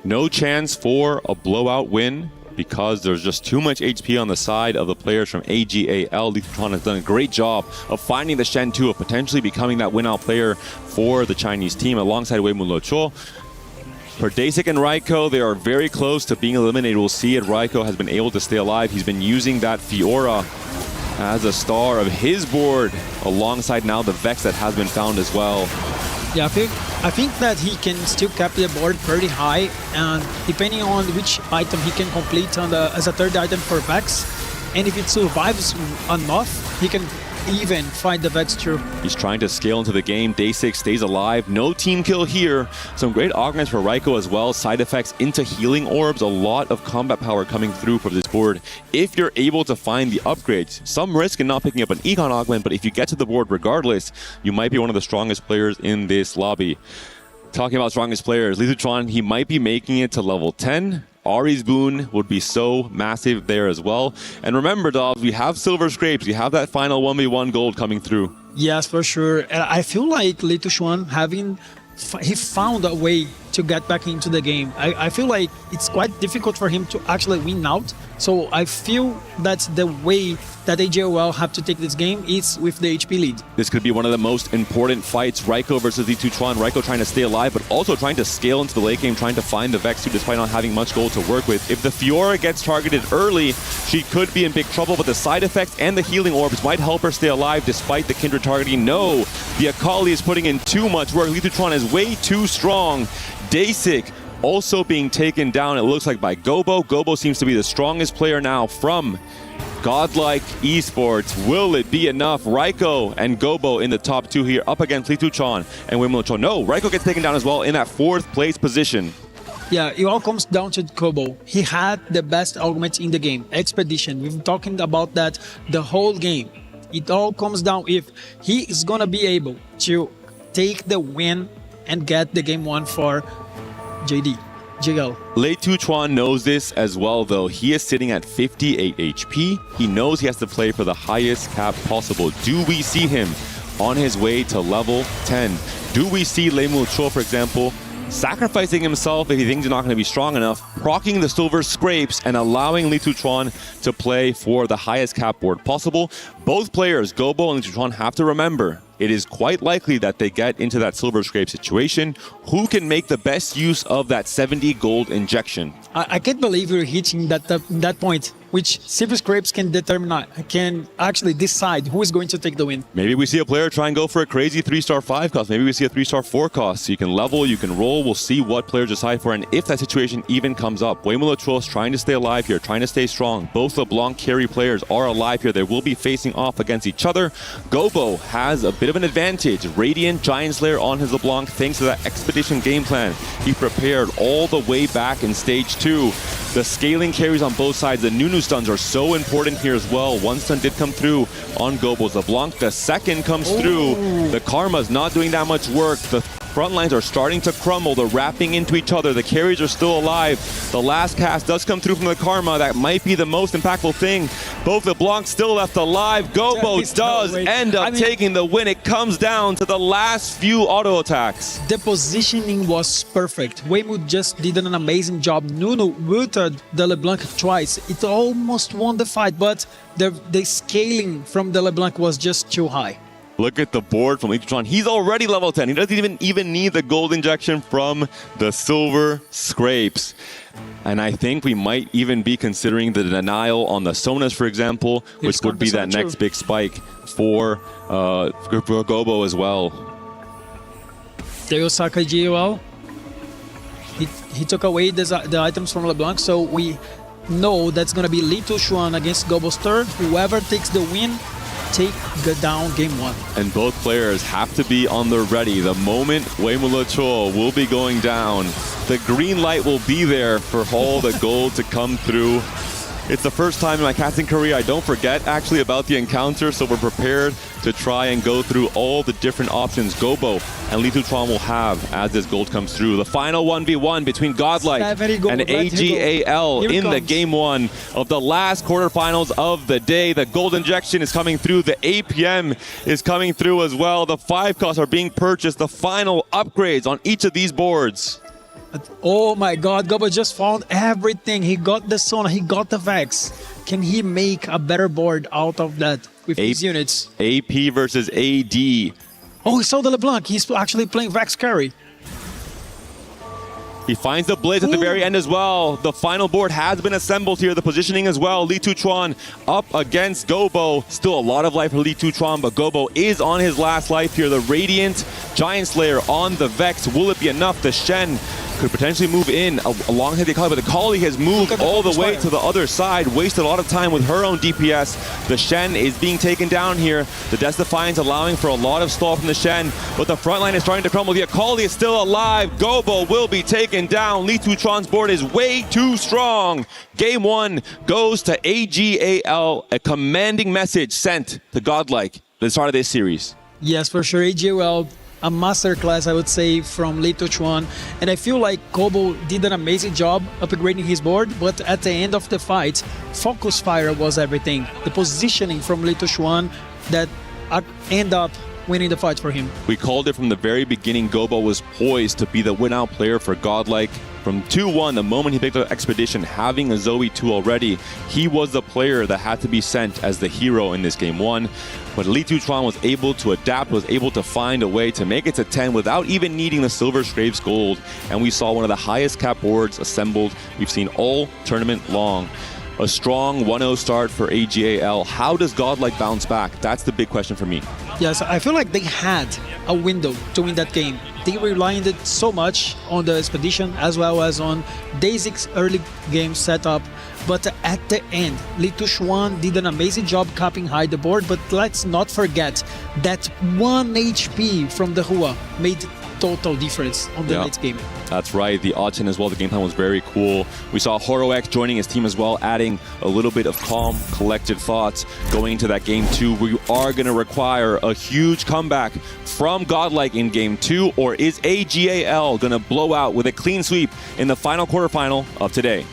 Speaker 14: No chance for a blowout win because there's just too much HP on the side of the players from AGAL. Li Tuchuan has done a great job of finding the Shen 2, of potentially becoming that win-out player for the Chinese team alongside Wei Mulocho. For Dasik and Raiko, they are very close to being eliminated. We'll see it. Raiko has been able to stay alive. He's been using that Fiora as a star of his board alongside now the Vex that has been found as well.
Speaker 22: Yeah, I think that he can still cap the board pretty high, and depending on which item he can complete on as a third item for Vex, and if it survives enough, he can even find the Vex through.
Speaker 14: He's trying to scale into the game. Day6 stays alive. No team kill here. Some great augments for Raiko as well. Side effects into healing orbs. A lot of combat power coming through for this board. If you're able to find the upgrades, some risk in not picking up an Econ augment, but if you get to the board regardless, you might be one of the strongest players in this lobby. Talking about strongest players, Li Tuchuan, he might be making it to level 10. Ari's boon would be so massive there as well. And remember, dogs, we have silver scrapes. We have that final 1v1 gold coming through.
Speaker 22: Yes, for sure. And I feel like Li Tuchuan he found a way to get back into the game. I feel like it's quite difficult for him to actually win out. So I feel that's the way that AJOL have to take this game is with the HP lead.
Speaker 14: This could be one of the most important fights. Raiko versus Li Tuchuan. Raiko trying to stay alive, but also trying to scale into the late game, trying to find the Vex 2 despite not having much gold to work with. If the Fiora gets targeted early, she could be in big trouble, but the side effects and the healing orbs might help her stay alive despite the Kindred targeting. No, the Akali is putting in too much work. Li Tuchuan is way too strong. Dasik also being taken down, it looks like, by Gobo. Gobo seems to be the strongest player now from Godlike Esports. Will it be enough? Raiko and Gobo in the top 2 here, up against Li Tuchuan and Wei Mulocho. No, Raiko gets taken down as well in that 4th place position.
Speaker 22: Yeah, it all comes down to Gobo. He had the best augment in the game. Expedition, we've been talking about that the whole game. It all comes down if he is gonna be able to take the win and get the game 1 for JL.
Speaker 14: Li Tuchuan knows this as well, though. He is sitting at 58 HP. He knows he has to play for the highest cap possible. Do we see him on his way to level 10? Do we see Wei Mulocho, for example, sacrificing himself if he thinks he's not going to be strong enough, proccing the silver scrapes and allowing Li Tuchuan to play for the highest cap board possible? Both players, Gobo and Li Tuchuan, have to remember it is quite likely that they get into that silver scrape situation. Who can make the best use of that 70 gold injection?
Speaker 22: I can't believe we're hitting that point, which silver scrapes can actually decide who is going to take the win.
Speaker 14: Maybe we see a player try and go for a crazy 3-star 5 cost. Maybe we see a 3-star 4 cost. So you can level, you can roll. We'll see what players decide for and if that situation even comes up. Wei Mulocho is trying to stay alive here, trying to stay strong. Both LeBlanc carry players are alive here. They will be facing off against each other. Gobo has a bit of an advantage. Radiant Giant Slayer on his LeBlanc thanks to that Expedition game plan he prepared all the way back in stage 2. The scaling carries on both sides. The Nunu stuns are so important here as well. One stun did come through on Gobo's LeBlanc. The second comes through. The Karma's not doing that much work. The front lines are starting to crumble. They're wrapping into each other. The carries are still alive. The last cast does come through from the Karma. That might be the most impactful thing. Both LeBlanc still left alive. Gobo does end up taking the win. It comes down to the last few auto attacks.
Speaker 22: The positioning was perfect. Weimu just did an amazing job. Nunu ulted the LeBlanc twice. It almost won the fight, but the scaling from the LeBlanc was just too high.
Speaker 14: Look at the board from Lichutron. He's already level 10. He doesn't even need the gold injection from the silver scrapes. And I think we might even be considering the denial on the Sonas, for example, which would be that next big spike for Gobo as well.
Speaker 22: There goes Sakai GOL. He took away the items from LeBlanc, so we know that's going to be Li Tushuan against Gobo's third. Whoever takes the win, take down game 1.
Speaker 14: And both players have to be on the ready. The moment Weimula Cho will be going down, the green light will be there for all the gold to come through. It's the first time in my casting career I don't forget actually about the encounter, so we're prepared to try and go through all the different options Gobo and Li Tushuan will have as this gold comes through. The final 1v1 between Godlike and AGAL in the game 1 of the last quarterfinals of the day. The gold injection is coming through. The APM is coming through as well. The 5 costs are being purchased. The final upgrades on each of these boards.
Speaker 22: Oh my god, Gobo just found everything. He got the Sona, he got the Vex. Can he make a better board out of that with these units?
Speaker 14: AP versus AD.
Speaker 22: Oh, he saw the LeBlanc. He's actually playing Vex carry.
Speaker 14: He finds the Blitz at the very end as well. The final board has been assembled here. The positioning as well. Li Tushuan up against Gobo. Still a lot of life for Li Tushuan, but Gobo is on his last life here. The Radiant Giant Slayer on the Vex. Will it be enough? The Shen could potentially move in alongside the Kali, but the Kali has moved all the way to the other side, wasted a lot of time with her own DPS. The Shen is being taken down here. The Death-Defiance allowing for a lot of stall from the Shen, but the front line is starting to crumble. The Akali is still alive. Gobo will be taken down. Li Tushuan's board is way too strong. Game 1 goes to AGAL, a commanding message sent to Godlike at the start of this series.
Speaker 22: Yes, for sure. AGAL, a masterclass, I would say, from Li Tushuan. And I feel like Gobo did an amazing job upgrading his board, but at the end of the fight, Focus Fire was everything. The positioning from Li Tushuan that end up winning the fight for him.
Speaker 14: We called it from the very beginning. Gobo was poised to be the win-out player for Godlike. From 2-1, the moment he picked up Expedition, having a Zoe 2 already, he was the player that had to be sent as the hero in this game 1. But Li Tushuan was able to adapt, was able to find a way to make it to 10 without even needing the Silver Scrapes gold. And we saw one of the highest cap boards assembled we've seen all tournament long. A strong 1-0 start for AGAL. How does Godlike bounce back? That's the big question for me.
Speaker 22: Yes, I feel like they had a window to win that game. They relied so much on the Expedition as well as on DAZY's early game setup. But at the end, Li Tushuan did an amazing job capping high the board. But let's not forget that 1 HP from the Hua made total difference on the late game.
Speaker 14: That's right. The Auchen as well. The game plan was very cool. We saw HoroX joining his team as well, adding a little bit of calm, collected thoughts going into that game 2. We are going to require a huge comeback from Godlike in game 2, or is AGAL going to blow out with a clean sweep in the final quarterfinal of today?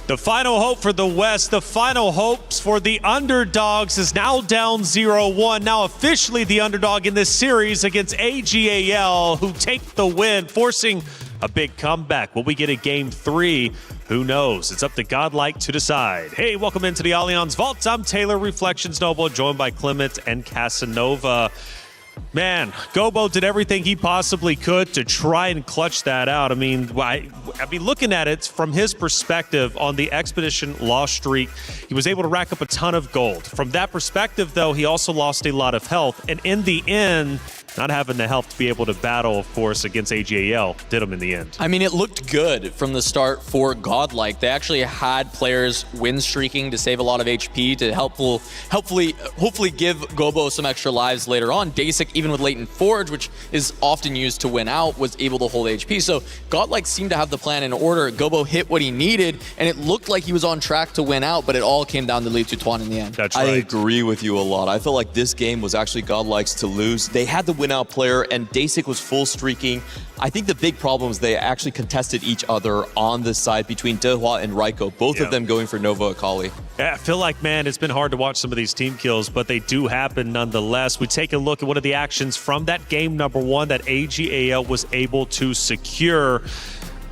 Speaker 6: The final hope for the West, the final hopes for the underdogs is now down 0-1. Now officially the underdog in this series against AGAL, who take the win, forcing a big comeback. Will we get a game 3? Who knows? It's up to Godlike to decide. Hey, welcome into the Allianz Vault. I'm Taylor Reflections Noble, joined by Clement and Casanova. Man, Gobo did everything he possibly could to try and clutch that out. I mean, looking at it from his perspective on the Expedition loss streak, he was able to rack up a ton of gold. From that perspective, though, he also lost a lot of health. And in the end, not having the health to be able to battle, of course, against AGAL did him in the end.
Speaker 12: I mean, it looked good from the start for Godlike. They actually had players win streaking to save a lot of HP to hopefully give Gobo some extra lives later on. Dasik, even with Latent Forge, which is often used to win out, was able to hold HP. So Godlike seemed to have the plan in order. Gobo hit what he needed, and it looked like he was on track to win out, but it all came down to Li Tutuan in the end.
Speaker 6: That's right.
Speaker 21: I agree with you a lot. I felt like this game was actually Godlike's to lose. They had the win-out player, and Dasik was full streaking. I think the big problem is they actually contested each other on the side between Dehua and Raiko, both of them going for Nova Akali.
Speaker 6: Yeah, I feel like, man, it's been hard to watch some of these team kills, but they do happen nonetheless. We take a look at one of the actions from that game number 1 that AGAL was able to secure.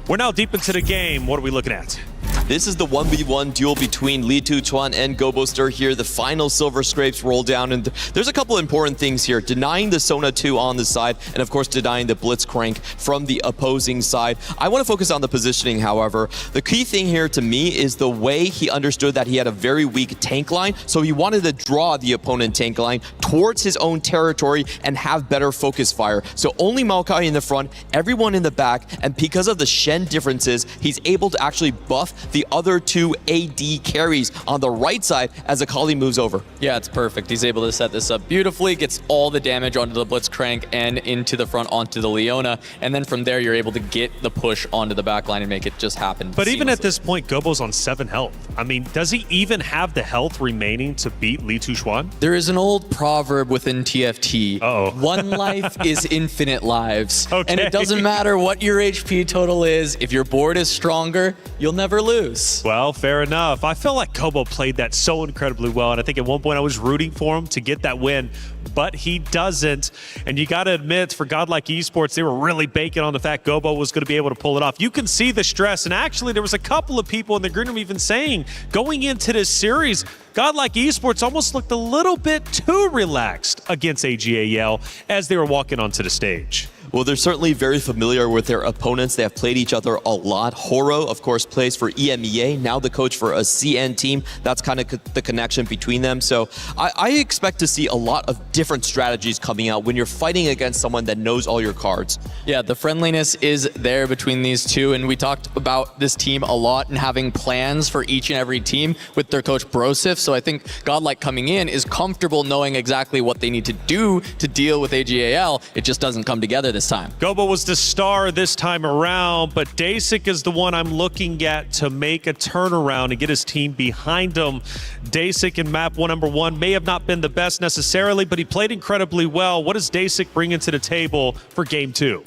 Speaker 6: We're now deep into the game. What are we looking at?
Speaker 21: This is the 1v1 duel between Li Tutuan and Goboster here. The final silver scrapes roll down, and there's a couple important things here. Denying the Sona 2 on the side, and of course denying the Blitzcrank from the opposing side. I want to focus on the positioning, however. The key thing here to me is the way he understood that he had a very weak tank line, so he wanted to draw the opponent tank line towards his own territory and have better focus fire. So only Maokai in the front, everyone in the back, and because of the Shen differences, he's able to actually buff the other 2 AD carries on the right side as Akali moves over.
Speaker 12: Yeah, it's perfect. He's able to set this up beautifully, gets all the damage onto the Blitzcrank and into the front onto the Leona, and then from there you're able to get the push onto the backline and make it just happen.
Speaker 6: But
Speaker 12: seamlessly.
Speaker 6: even at this point, Gobo's on 7 health. I mean, does he even have the health remaining to beat Li Tutuan?
Speaker 12: There is an old proverb within TFT. One life is infinite lives. And it doesn't matter what your HP total is. If your board is stronger, you'll never lose.
Speaker 6: Well, fair enough. I feel like Gobo played that so incredibly well, and I think at one point I was rooting for him to get that win, but he doesn't. And you got to admit, for Godlike Esports, they were really banking on the fact Gobo was going to be able to pull it off. You can see the stress, and actually there was a couple of people in the green room even saying, going into this series, Godlike Esports almost looked a little bit too relaxed against AGAL as they were walking onto the stage.
Speaker 21: Well, they're certainly very familiar with their opponents. They have played each other a lot. Horo, of course, plays for EMEA, now the coach for a CN team. That's kind of the connection between them. So I expect to see a lot of different strategies coming out when you're fighting against someone that knows all your cards.
Speaker 12: Yeah, the friendliness is there between these two, and we talked about this team a lot and having plans for each and every team with their coach Brosif. So I think Godlike coming in is comfortable knowing exactly what they need to do to deal with AGAL. It just doesn't come together this time.
Speaker 6: Gobo was the star this time around, but Dasik is the one I'm looking at to make a turnaround and get his team behind him. Dasik in map number 1 may have not been the best necessarily, but he played incredibly well. What does Dasik bring into the table for game 2?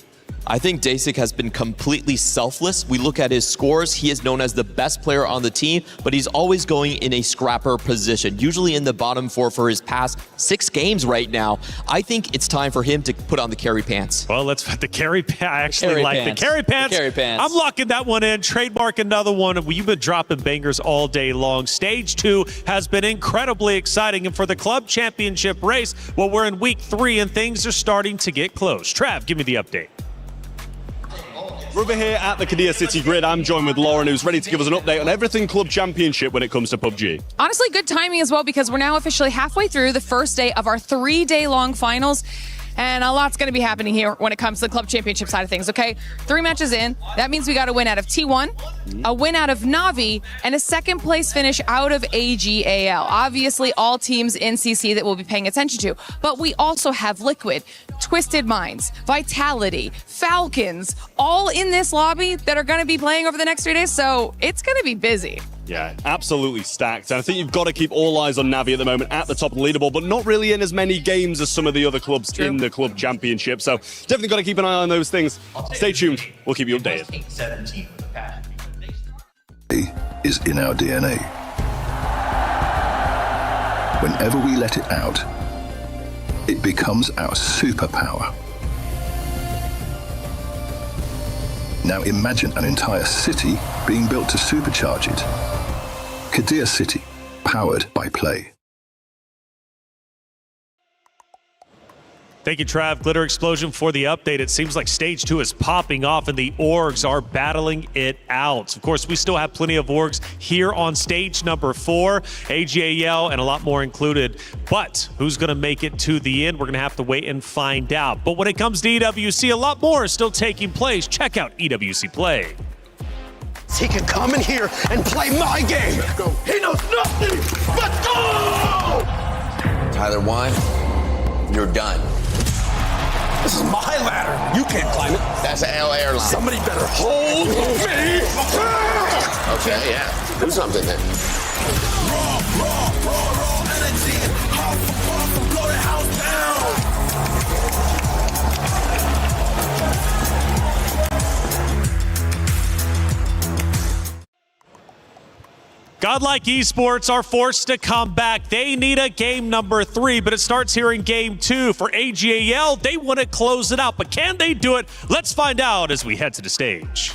Speaker 21: I think Dasik has been completely selfless. We look at his scores. He is known as the best player on the team, but he's always going in a scrapper position, usually in the bottom 4 for his past 6 games right now. I think it's time for him to put on the carry pants.
Speaker 6: Well, let's put the carry pants. I actually like the carry pants.
Speaker 12: The carry pants.
Speaker 6: I'm locking that one in. Trademark another one. You've been dropping bangers all day long. Stage 2 has been incredibly exciting. And for the club championship race, well, we're in week 3 and things are starting to get close. Trav, give me the update.
Speaker 9: We're over here at the Kadia City Grid. I'm joined with Lauren, who's ready to give us an update on everything Club Championship when it comes to PUBG.
Speaker 15: Honestly, good timing as well, because we're now officially halfway through the first day of our 3-day-long finals. And a lot's going to be happening here when it comes to the Club Championship side of things, okay? 3 matches in. That means we got a win out of T1, a win out of Navi, and a second place finish out of AGAL. Obviously, all teams in CC that we'll be paying attention to. But we also have Liquid, Twisted Minds, Vitality, Falcons, all in this lobby that are going to be playing over the next 3 days. So it's going to be busy.
Speaker 9: Yeah, absolutely stacked. And I think you've got to keep all eyes on Navi at the moment at the top of the leaderboard, but not really in as many games as some of the other clubs in the Club Championship. So definitely got to keep an eye on those things. Stay tuned. We'll keep you updated.
Speaker 19: Is in our DNA. Whenever we let it out, it becomes our superpower. Now imagine an entire city being built to supercharge it. Kadir City, powered by Play.
Speaker 6: Thank you, Trav. Glitter Explosion for the update. It seems like stage 2 is popping off and the orgs are battling it out. Of course, we still have plenty of orgs here on stage number 4, AGAL and a lot more included. But who's going to make it to the end? We're going to have to wait and find out. But when it comes to EWC, a lot more is still taking place. Check out EWC Play.
Speaker 11: He can come in here and play my game. He knows nothing but go!
Speaker 13: Tyler 1, you're done.
Speaker 11: This is my ladder. You can't climb it.
Speaker 13: That's an L airline.
Speaker 11: Somebody better hold me.
Speaker 13: Okay, yeah. Do something then.
Speaker 11: Raw energy. Puff, blow the house down.
Speaker 6: Godlike Esports are forced to come back. They need a game number 3, but it starts here in game 2. For AGAL, they want to close it out, but can they do it? Let's find out as we head to the stage.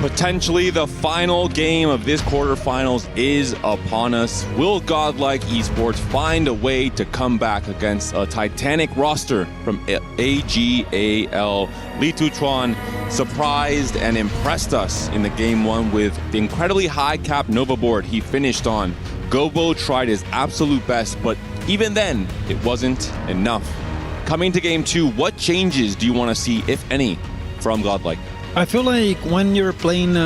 Speaker 14: Potentially the final game of this quarterfinals is upon us. Will Godlike Esports find a way to come back against a titanic roster from AGAL? Li Tuchuan surprised and impressed us in the game 1 with the incredibly high cap Nova board he finished on. Gobo tried his absolute best, but even then, it wasn't enough. Coming to game 2, what changes do you want to see, if any, from Godlike?
Speaker 22: I feel like when you're playing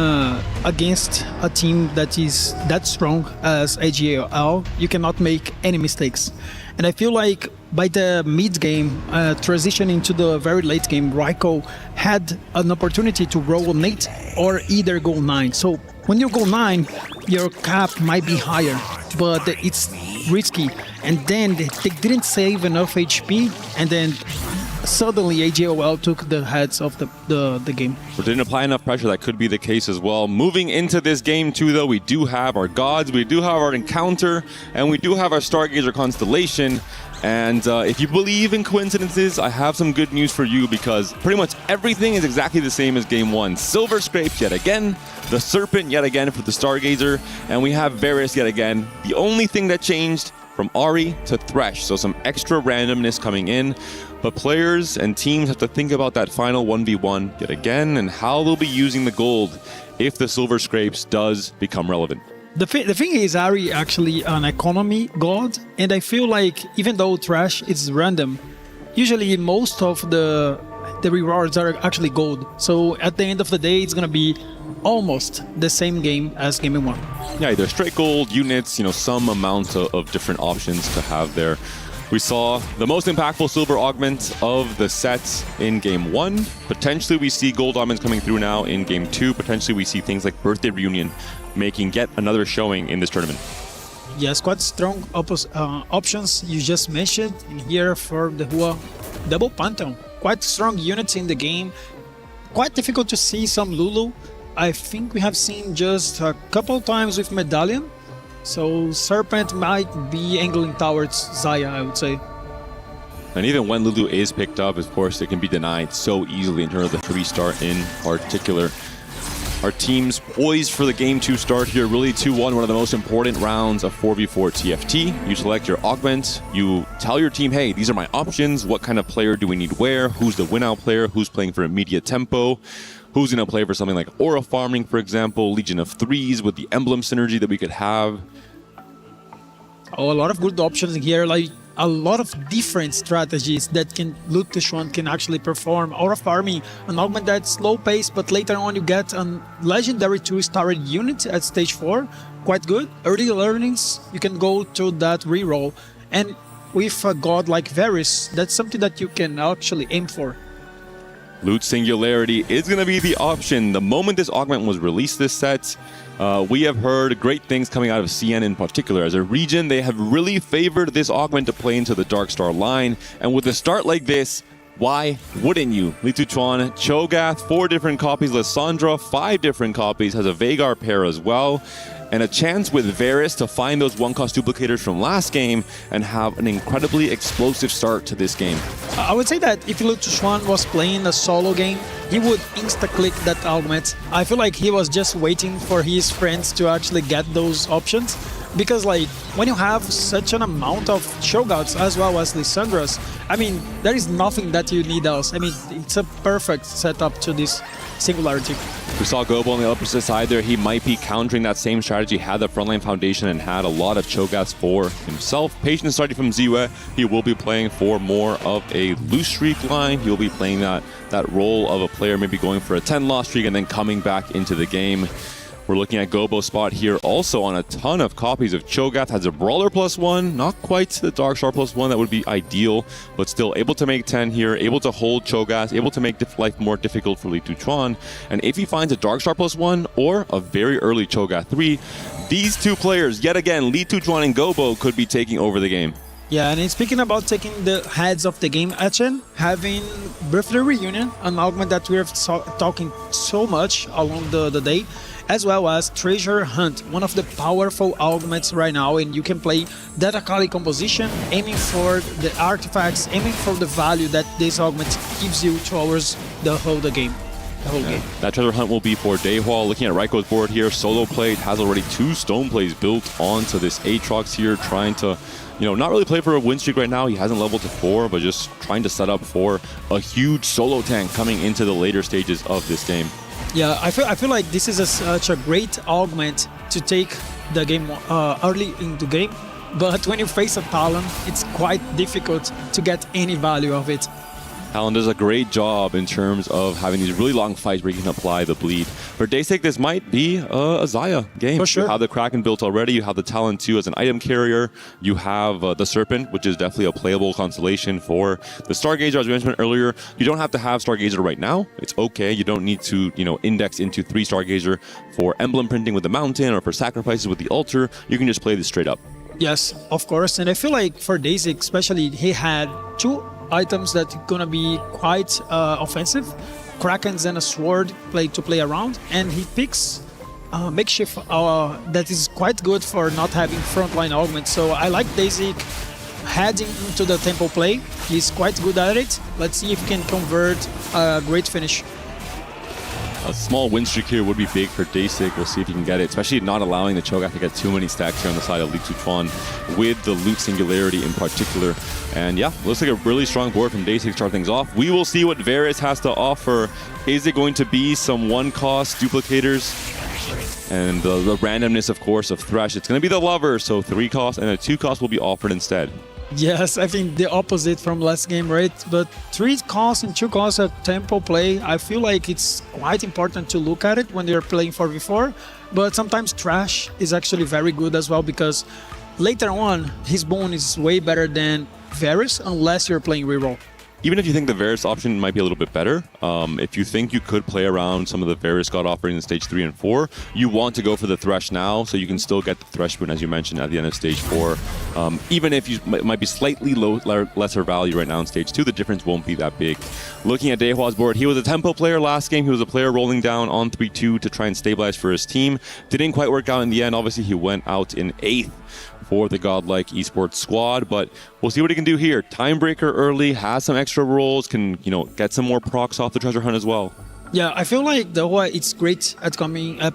Speaker 22: against a team that is that strong as AGAL, you cannot make any mistakes. And I feel like by the mid game, transitioning to the very late game, Raiko had an opportunity to roll an 8 or either go 9. So when you go 9, your cap might be higher, but it's risky. And then they didn't save enough HP, and then suddenly AGAL took the heads of the game.
Speaker 14: We didn't apply enough pressure. That could be the case as well. Moving into this game 2, though, we do have our gods, we do have our encounter, and we do have our Stargazer constellation. And if you believe in coincidences, I have some good news for you, because pretty much everything is exactly the same as game 1. Silver Scrapes yet again, the Serpent yet again for the Stargazer, and we have Varus yet again. The only thing that changed from Ahri to Thresh, so some extra randomness coming in. But players and teams have to think about that final 1v1 yet again and how they'll be using the gold if the Silver Scrapes does become relevant.
Speaker 22: The thing is, Ahri actually an economy god, and I feel like even though Thresh is random, usually most of the rewards are actually gold. So at the end of the day, it's gonna be almost the same game as game 1.
Speaker 14: Yeah, either straight gold, units, some amount of different options to have there. We saw the most impactful silver augment of the sets in game 1. Potentially we see gold augments coming through now in game 2. Potentially we see things like Birthday Reunion making yet another showing in this tournament.
Speaker 22: Yes, quite strong options you just mentioned in here for the Hua Double Pantheon. Quite strong units in the game. Quite difficult to see some Lulu. I think we have seen just a couple times with Medallion. So Serpent might be angling towards Xayah, I would say.
Speaker 14: And even when Lulu is picked up, of course, it can be denied so easily in terms of the 3-star in particular. Our team's poised for the game 2 start here. Really 2-1, one of the most important rounds of 4v4 TFT. You select your augment. You tell your team, hey, these are my options. What kind of player do we need where? Who's the win-out player? Who's playing for immediate tempo? Who's going to play for something like Aura Farming, for example? Legion of Threes with the emblem synergy that we could have.
Speaker 22: Oh, a lot of good options here, like a lot of different strategies that Li Tuchuan can actually perform. Aura Farming, an augment that's slow pace, but later on you get a legendary 2-star unit at stage 4. Quite good. Early learnings, you can go to that reroll. And with a god like Varus, that's something that you can actually aim for.
Speaker 14: Loot Singularity is going to be the option. The moment this augment was released this set, we have heard great things coming out of CN in particular. As a region, they have really favored this augment to play into the Dark Star line. And with a start like this, why wouldn't you? Li Tuchuan, Cho'Gath, 4 different copies. Lissandra, 5 different copies. Has a Vhagar pair as well. and a chance with Varus to find those one-cost duplicators from last game and have an incredibly explosive start to this game.
Speaker 22: I would say that if Lutuchuan was playing a solo game, he would insta-click that augment. I feel like he was just waiting for his friends to actually get those options. Because like when you have such an amount of Shogouts as well as Lissandras, I mean, there is nothing that you need else. I mean, it's a perfect setup to this Singularity.
Speaker 14: We saw Gobo on the opposite side there. He might be countering that same strategy, had the frontline foundation and had a lot of Cho'Gaths for himself. Patience starting from Ziwe. He will be playing for more of a loose streak line. He'll be playing that role of a player maybe going for a 10-loss streak and then coming back into the game. We're looking at Gobo's spot here also on a ton of copies of Cho'Gath. Has a Brawler +1, not quite the Darkstar +1, that would be ideal, but still able to make 10 here, able to hold Cho'Gath, able to make life more difficult for Li Tuchuan. And if he finds a Darkstar +1 or a very early Cho'Gath 3, these two players, yet again, Li Tuchuan and Gobo, could be taking over the game.
Speaker 22: Yeah, and speaking about taking the heads of the game, Achen, having Birthday Reunion, an augment that we're talking so much along the day, as well as Treasure Hunt, one of the powerful augments right now, and you can play Data Kali composition, aiming for the artifacts, aiming for the value that this augment gives you towards the whole game.
Speaker 14: That Treasure Hunt will be for Dehua. Looking at Raiko's board here, solo plate has already 2 stone plays built onto this Aatrox here, trying to, not really play for a win streak right now. He hasn't leveled to 4, but just trying to set up for a huge solo tank coming into the later stages of this game.
Speaker 22: Yeah, I feel like this is such a great augment to take the game early in the game, but when you face a Talon, it's quite difficult to get any value of it.
Speaker 14: Talon does a great job in terms of having these really long fights where you can apply the bleed. For Daysec, this might be a Xayah game.
Speaker 22: For sure.
Speaker 14: You have the Kraken built already, you have the Talon 2 as an item carrier, you have the Serpent, which is definitely a playable constellation for the Stargazer, as we mentioned earlier. You don't have to have Stargazer right now. It's okay. You don't need to, index into 3 Stargazer for emblem printing with the Mountain or for sacrifices with the altar. You can just play this straight up.
Speaker 22: Yes, of course. And I feel like for Daysec, especially, he had 2 items that are gonna be quite offensive, Krakens and a sword to play around, and he picks makeshift that is quite good for not having frontline augment. So I like Daysec heading into the tempo play. He's quite good at it. Let's see if he can convert a great finish.
Speaker 14: A small win streak here would be big for Daysec. We'll see if he can get it, especially not allowing the Cho'Gath to get too many stacks here on the side of Li Tuchuan with the Luke Singularity in particular. And yeah, looks like a really strong board from Daysec to start things off. We will see what Varus has to offer. Is it going to be some one-cost duplicators? And the randomness, of course, of Thresh. It's going to be the Lover, so 3 cost and a 2 cost will be offered instead.
Speaker 22: Yes, I think the opposite from last game, right? But 3 costs and 2 costs of tempo play, I feel like it's quite important to look at it when you're playing 4v4. But sometimes Trash is actually very good as well, because later on, his bone is way better than Varus, unless you're playing reroll.
Speaker 14: Even if you think the Varus option might be a little bit better, if you think you could play around some of the Varus God offerings in stage 3 and 4, you want to go for the Thresh now, so you can still get the Thresh boon, as you mentioned, at the end of stage 4. Even if you might be slightly lesser value right now in stage 2, the difference won't be that big. Looking at Dehua's board, he was a tempo player last game. He was a player rolling down on 3-2 to try and stabilize for his team. Didn't quite work out in the end. Obviously, he went out in 8th for the godlike esports squad, but we'll see what he can do here. Timebreaker early, has some extra rolls, can get some more procs off the treasure hunt as well.
Speaker 22: Yeah, I feel like Dehua is great at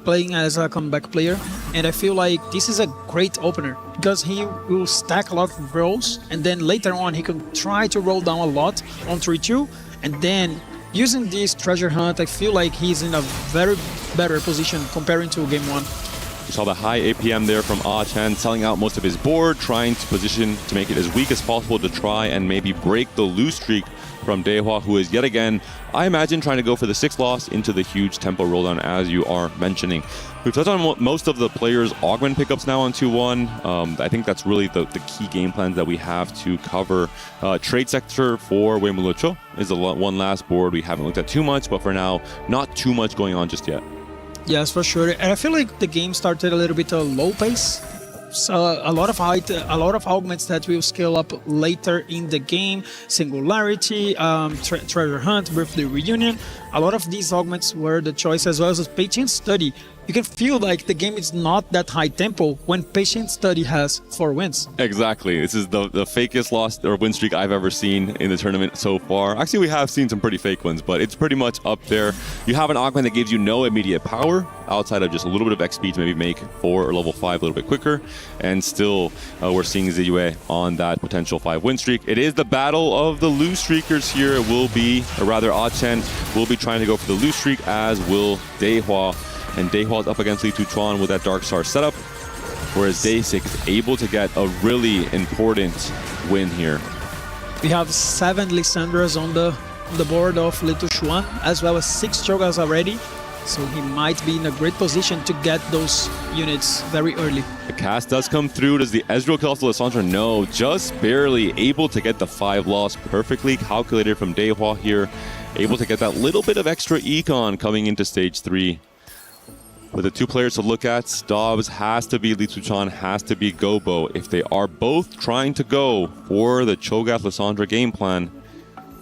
Speaker 22: playing as a comeback player, and I feel like this is a great opener because he will stack a lot of rolls, and then later on he can try to roll down a lot on 3-2, and then using this treasure hunt, I feel like he's in a very better position comparing to game 1.
Speaker 14: We saw the high APM there from Ah Chen, selling out most of his board, trying to position to make it as weak as possible to try and maybe break the lose streak from Dehua, who is yet again, I imagine, trying to go for the 6th loss into the huge tempo rolldown, as you are mentioning. We've touched on most of the players' augment pickups now on 2-1. I think that's really the key game plans that we have to cover. Trade sector for Weimulucho is the one last board we haven't looked at too much, but for now, not too much going on just yet.
Speaker 22: Yes, for sure. And I feel like the game started a little bit low pace. So a lot of augments that will scale up later in the game. Singularity, Treasure Hunt, Birthday Reunion. A lot of these augments were the choice, as well as Patience Study. you can feel like the game is not that high tempo when Patient Study has 4 wins.
Speaker 14: Exactly. This is the fakest loss or win streak I've ever seen in the tournament so far. Actually, we have seen some pretty fake ones, but it's pretty much up there. You have an augment that gives you no immediate power outside of just a little bit of XP to maybe make 4 or level 5 a little bit quicker. And still, we're seeing Ziyue on that potential 5 win streak. It is the battle of the lose streakers here. It will be, or rather, Achen will be trying to go for the lose streak, as will Dehua. And Dehua is up against Li Tuchuan with that Dark Star setup, whereas Daysik is able to get a really important win here.
Speaker 22: We have 7 Lissandras on the board of Li Tuchuan, as well as 6 Cho'Gaths already. So he might be in a great position to get those units very early.
Speaker 14: The cast does come through. Does the Ezreal kill off the Lissandra? No, just barely able to get the 5 loss. Perfectly calculated from Dehua here. Able to get that little bit of extra econ coming into stage 3. With the 2 players to look at, Dobbs has to be Li Tuchuan, has to be Gobo. If they are both trying to go for the Cho'Gath Lissandra game plan,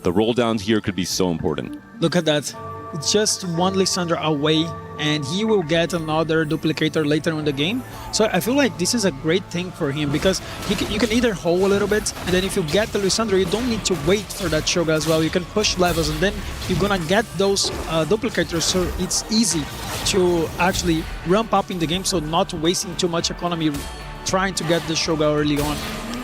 Speaker 14: the roll downs here could be so important.
Speaker 22: Look at that. It's just 1 Lissandra away, and he will get another duplicator later in the game. So I feel like this is a great thing for him, because you can either hold a little bit, and then if you get the Lissandra, you don't need to wait for that Cho'Gath as well. You can push levels, and then you're gonna get those duplicators, so it's easy to actually ramp up in the game, so not wasting too much economy trying to get the Cho'Gath early on.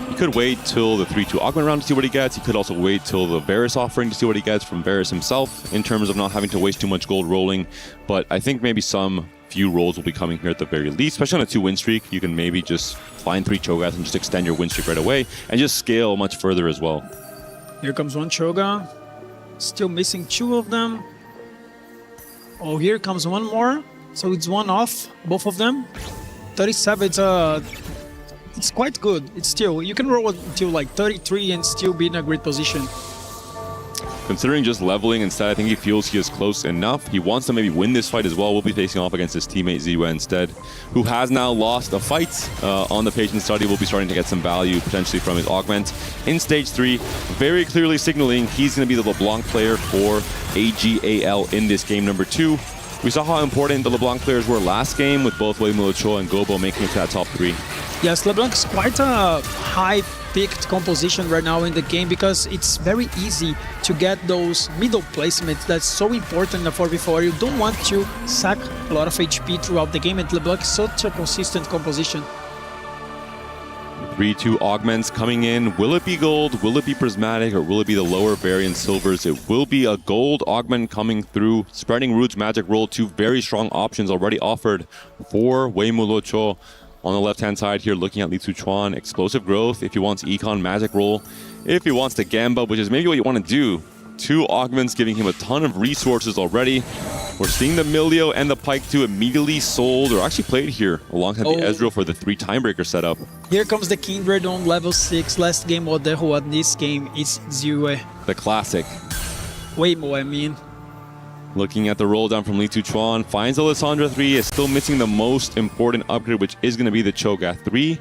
Speaker 14: He could wait till the 3-2 augment round to see what he gets. He could also wait till the Varus offering to see what he gets from Varus himself in terms of not having to waste too much gold rolling. But I think maybe some few rolls will be coming here at the very least, especially on a 2 win streak. You can maybe just find 3 Cho'Gaths and just extend your win streak right away and just scale much further as well.
Speaker 22: Here comes 1 Cho'Gath. Still missing 2 of them. Oh, here comes 1 more. So it's 1 off, both of them. 37, it's quite good. It's still, you can roll until like 33 and still be in a great position.
Speaker 14: Considering just leveling instead, I think he feels he is close enough. He wants to maybe win this fight as well. We'll be facing off against his teammate Ziyue instead, who has now lost a fight on the Patient Study. Will be starting to get some value potentially from his augment in stage 3. Very clearly signaling he's going to be the LeBlanc player for AGAL in this game number 2. We saw how important the LeBlanc players were last game, with both Wei Mulucho and Gobo making it to that top 3.
Speaker 22: Yes, LeBlanc is quite a high-picked composition right now in the game, because it's very easy to get those middle placements that's so important in the 4v4. You don't want to sack a lot of HP throughout the game, and LeBlanc is such a consistent composition.
Speaker 14: 3-2 augments coming in. Will it be gold? Will it be prismatic? Or will it be the lower variant silvers? It will be a gold augment coming through. Spreading Roots, Magic Roll, 2 very strong options already offered for Wei Mulucho. On the left-hand side here, looking at Li Tuchuan, Explosive Growth if he wants Econ, Magic Roll. If he wants to Gamba, which is maybe what you want to do. 2 augments giving him a ton of resources already. We're seeing the Milio and the Pike 2 immediately sold, or actually played here alongside the Ezreal for the 3 Timebreaker setup.
Speaker 22: Here comes the Kindred on level 6. Last game was Dehua. This game is Ziyue.
Speaker 14: The classic.
Speaker 22: Waymo, I mean.
Speaker 14: Looking at the roll down from Li Tuchuan, finds the Lissandra 3, is still missing the most important upgrade, which is going to be the Cho'Gath 3.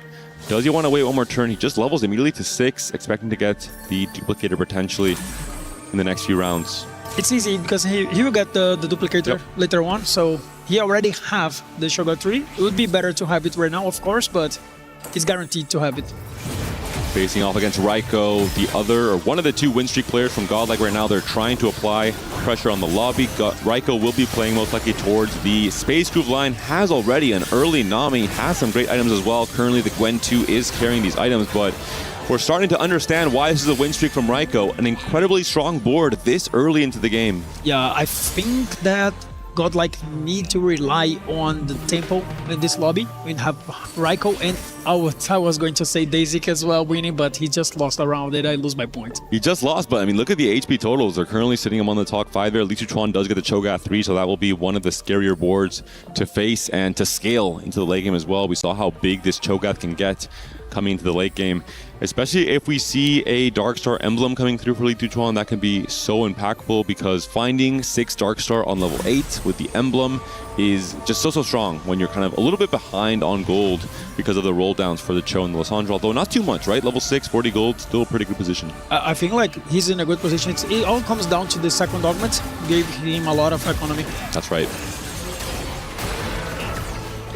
Speaker 14: Does he want to wait 1 more turn? He just levels immediately to 6, expecting to get the duplicator potentially in the next few rounds.
Speaker 22: It's easy because he will get the duplicator later on, so he already have the Cho'Gath 3. It would be better to have it right now, of course, but it's guaranteed to have it.
Speaker 14: Facing off against Raiko, the other, or one of the 2 win streak players from Godlike right now. They're trying to apply pressure on the lobby. Raiko will be playing most likely towards the Space Groove line. Has already an early Nami, has some great items as well. Currently the Gwen 2 is carrying these items, but we're starting to understand why this is a win streak from Raiko. An incredibly strong board this early into the game.
Speaker 22: Yeah, I think that Godlike need to rely on the tempo in this lobby. We have Raiko and I was going to say Daisy as well winning, but he just lost a round and I lose my point.
Speaker 14: He just lost, but I mean, look at the HP totals. They're currently sitting him on the top 5 there. Li Tuchuan does get the Cho'Gath 3, so that will be one of the scarier boards to face and to scale into the late game as well. We saw how big this Cho'Gath can get coming into the late game, especially if we see a Darkstar emblem coming through for Li Tuchuan. That can be so impactful, because finding 6 Darkstar on level 8 with the emblem is just so strong when you're kind of a little bit behind on gold because of the roll downs for the Cho and the Lissandra, although not too much, right? Level 6, 40 gold, still a pretty good position.
Speaker 22: I think like he's in a good position. It all comes down to the second augment, gave him a lot of economy.
Speaker 14: That's right.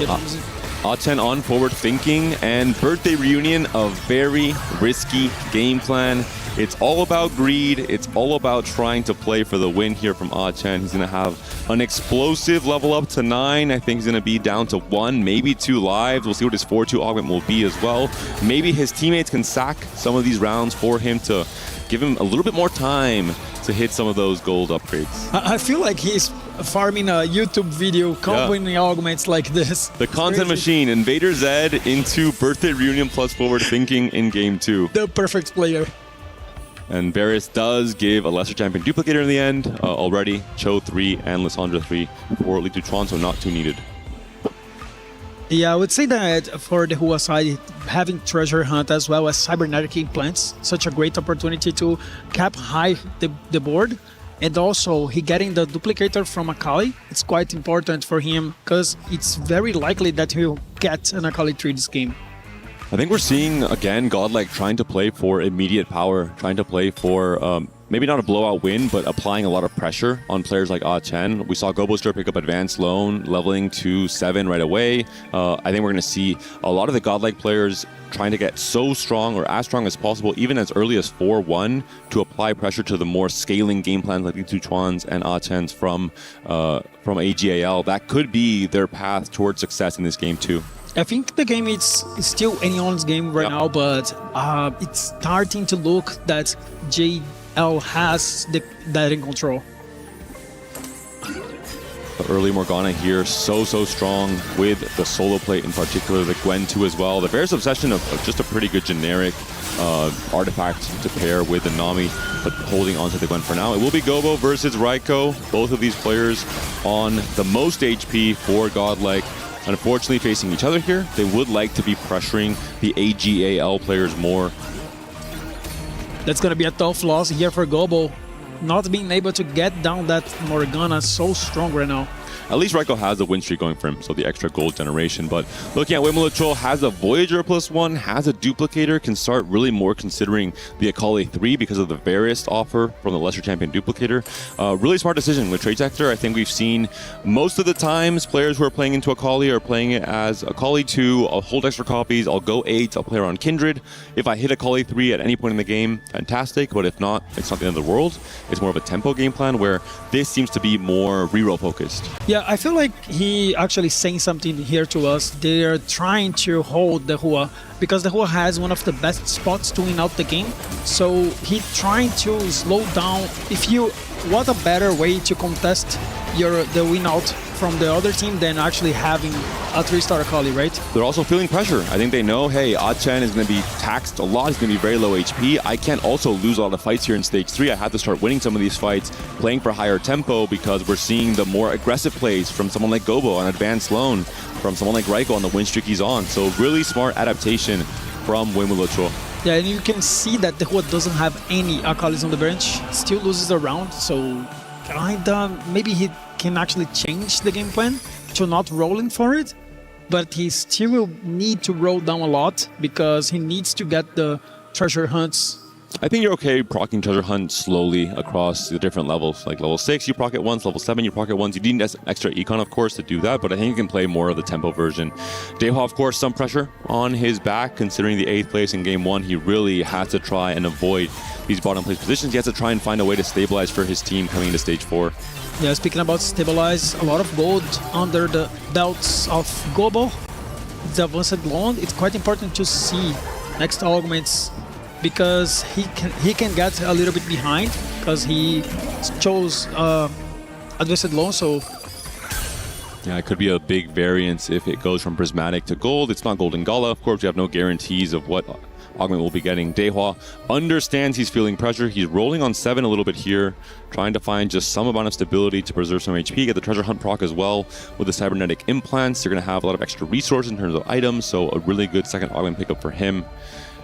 Speaker 14: A10 on forward thinking, and birthday reunion, a very risky game plan. It's all about greed. It's all about trying to play for the win here from A10. He's going to have an explosive level up to 9. I think he's going to be down to 1, maybe 2 lives. We'll see what his 4-2 augment will be as well. Maybe his teammates can sack some of these rounds for him to give him a little bit more time to hit some of those gold upgrades.
Speaker 22: I feel like he's farming a YouTube video combining augments like this.
Speaker 14: The content machine, Invader Z into birthday reunion plus forward thinking in game 2.
Speaker 22: The perfect player.
Speaker 14: And Varus does give a lesser champion duplicator in the end already. Cho 3 and Lissandra 3 for Li Tuchuan, so not too needed.
Speaker 22: Yeah, I would say that for the Hua side, having Treasure Hunt as well as Cybernetic Implants, such a great opportunity to cap high the board. And also, he getting the duplicator from Akali. It's quite important for him because it's very likely that he'll get an Akali 3 this game.
Speaker 14: I think we're seeing, again, Godlike trying to play for immediate power, trying to play for maybe not a blowout win, but applying a lot of pressure on players like A10. We saw Gobostir pick up Advanced Loan, leveling to 7 right away. I think we're going to see a lot of the Godlike players trying to get so strong or as strong as possible, even as early as 4-1, to apply pressure to the more scaling game plans like the Tuchuans and A10s from AGAL. That could be their path towards success in this game too.
Speaker 22: I think the game is still anyone's game right now, but it's starting to look that JL has that in control.
Speaker 14: The early Morgana here, so strong with the solo plate in particular, the Gwen 2 as well. The Varus Obsession of just a pretty good generic artifact to pair with the Nami, but holding onto the Gwen for now. It will be Gobo versus Raiko. Both of these players on the most HP for Godlike. Unfortunately, facing each other here, they would like to be pressuring the AGAL players more.
Speaker 22: That's going to be a tough loss here for Gobo. Not being able to get down that Morgana so strong right now.
Speaker 14: At least Raiko has a win streak going for him, so the extra gold generation. But looking at Wimulacho, has a Voyager +1, has a duplicator, can start really more considering the Akali 3 because of the Varus offer from the lesser champion duplicator. Really smart decision with Trade Sector. I think we've seen most of the times players who are playing into Akali are playing it as Akali 2, I'll hold extra copies, I'll go 8, I'll play around Kindred. If I hit Akali 3 at any point in the game, fantastic, but if not, it's not the end of the world. It's more of a tempo game plan where this seems to be more reroll focused.
Speaker 22: Yeah, I feel like he actually saying something here to us. They're trying to hold the Hua because the Hua has one of the best spots to win out the game. So he trying to slow down. What a better way to contest the win out from the other team than actually having a 3-star Akali, right?
Speaker 14: They're also feeling pressure. I think they know, hey, A10 is going to be taxed a lot. He's going to be very low HP. I can't also lose a lot of fights here in Stage 3. I have to start winning some of these fights, playing for higher tempo because we're seeing the more aggressive plays from someone like Gobo on Advanced Loan, from someone like Raiko on the win streak he's on. So really smart adaptation from Wimulacho.
Speaker 22: Yeah, and you can see that the Hua doesn't have any Akalis on the bench. Still loses a round, so kinda maybe he can actually change the game plan to not rolling for it, but he still will need to roll down a lot because he needs to get the treasure hunts.
Speaker 14: I think you're okay proccing treasure hunt slowly across the different levels. Like level 6, you proc it once, level 7, you proc it once. You need extra econ, of course, to do that, but I think you can play more of the tempo version. Dehua, of course, some pressure on his back, considering the 8th place in game 1. He really has to try and avoid these bottom place positions. He has to try and find a way to stabilize for his team coming into stage 4.
Speaker 22: Yeah, speaking about stabilize, a lot of gold under the belts of Gobo. The advanced loan, it's quite important to see next augments because he can get a little bit behind because he chose advanced loan, so
Speaker 14: yeah, it could be a big variance if it goes from prismatic to gold. It's not golden gala, of course. We have no guarantees of what augment will be getting. Dehua understands he's feeling pressure. He's rolling on 7 a little bit here, trying to find just some amount of stability to preserve some HP, get the treasure hunt proc as well with the cybernetic implants. They're going to have a lot of extra resources in terms of items, so a really good second augment pickup for him.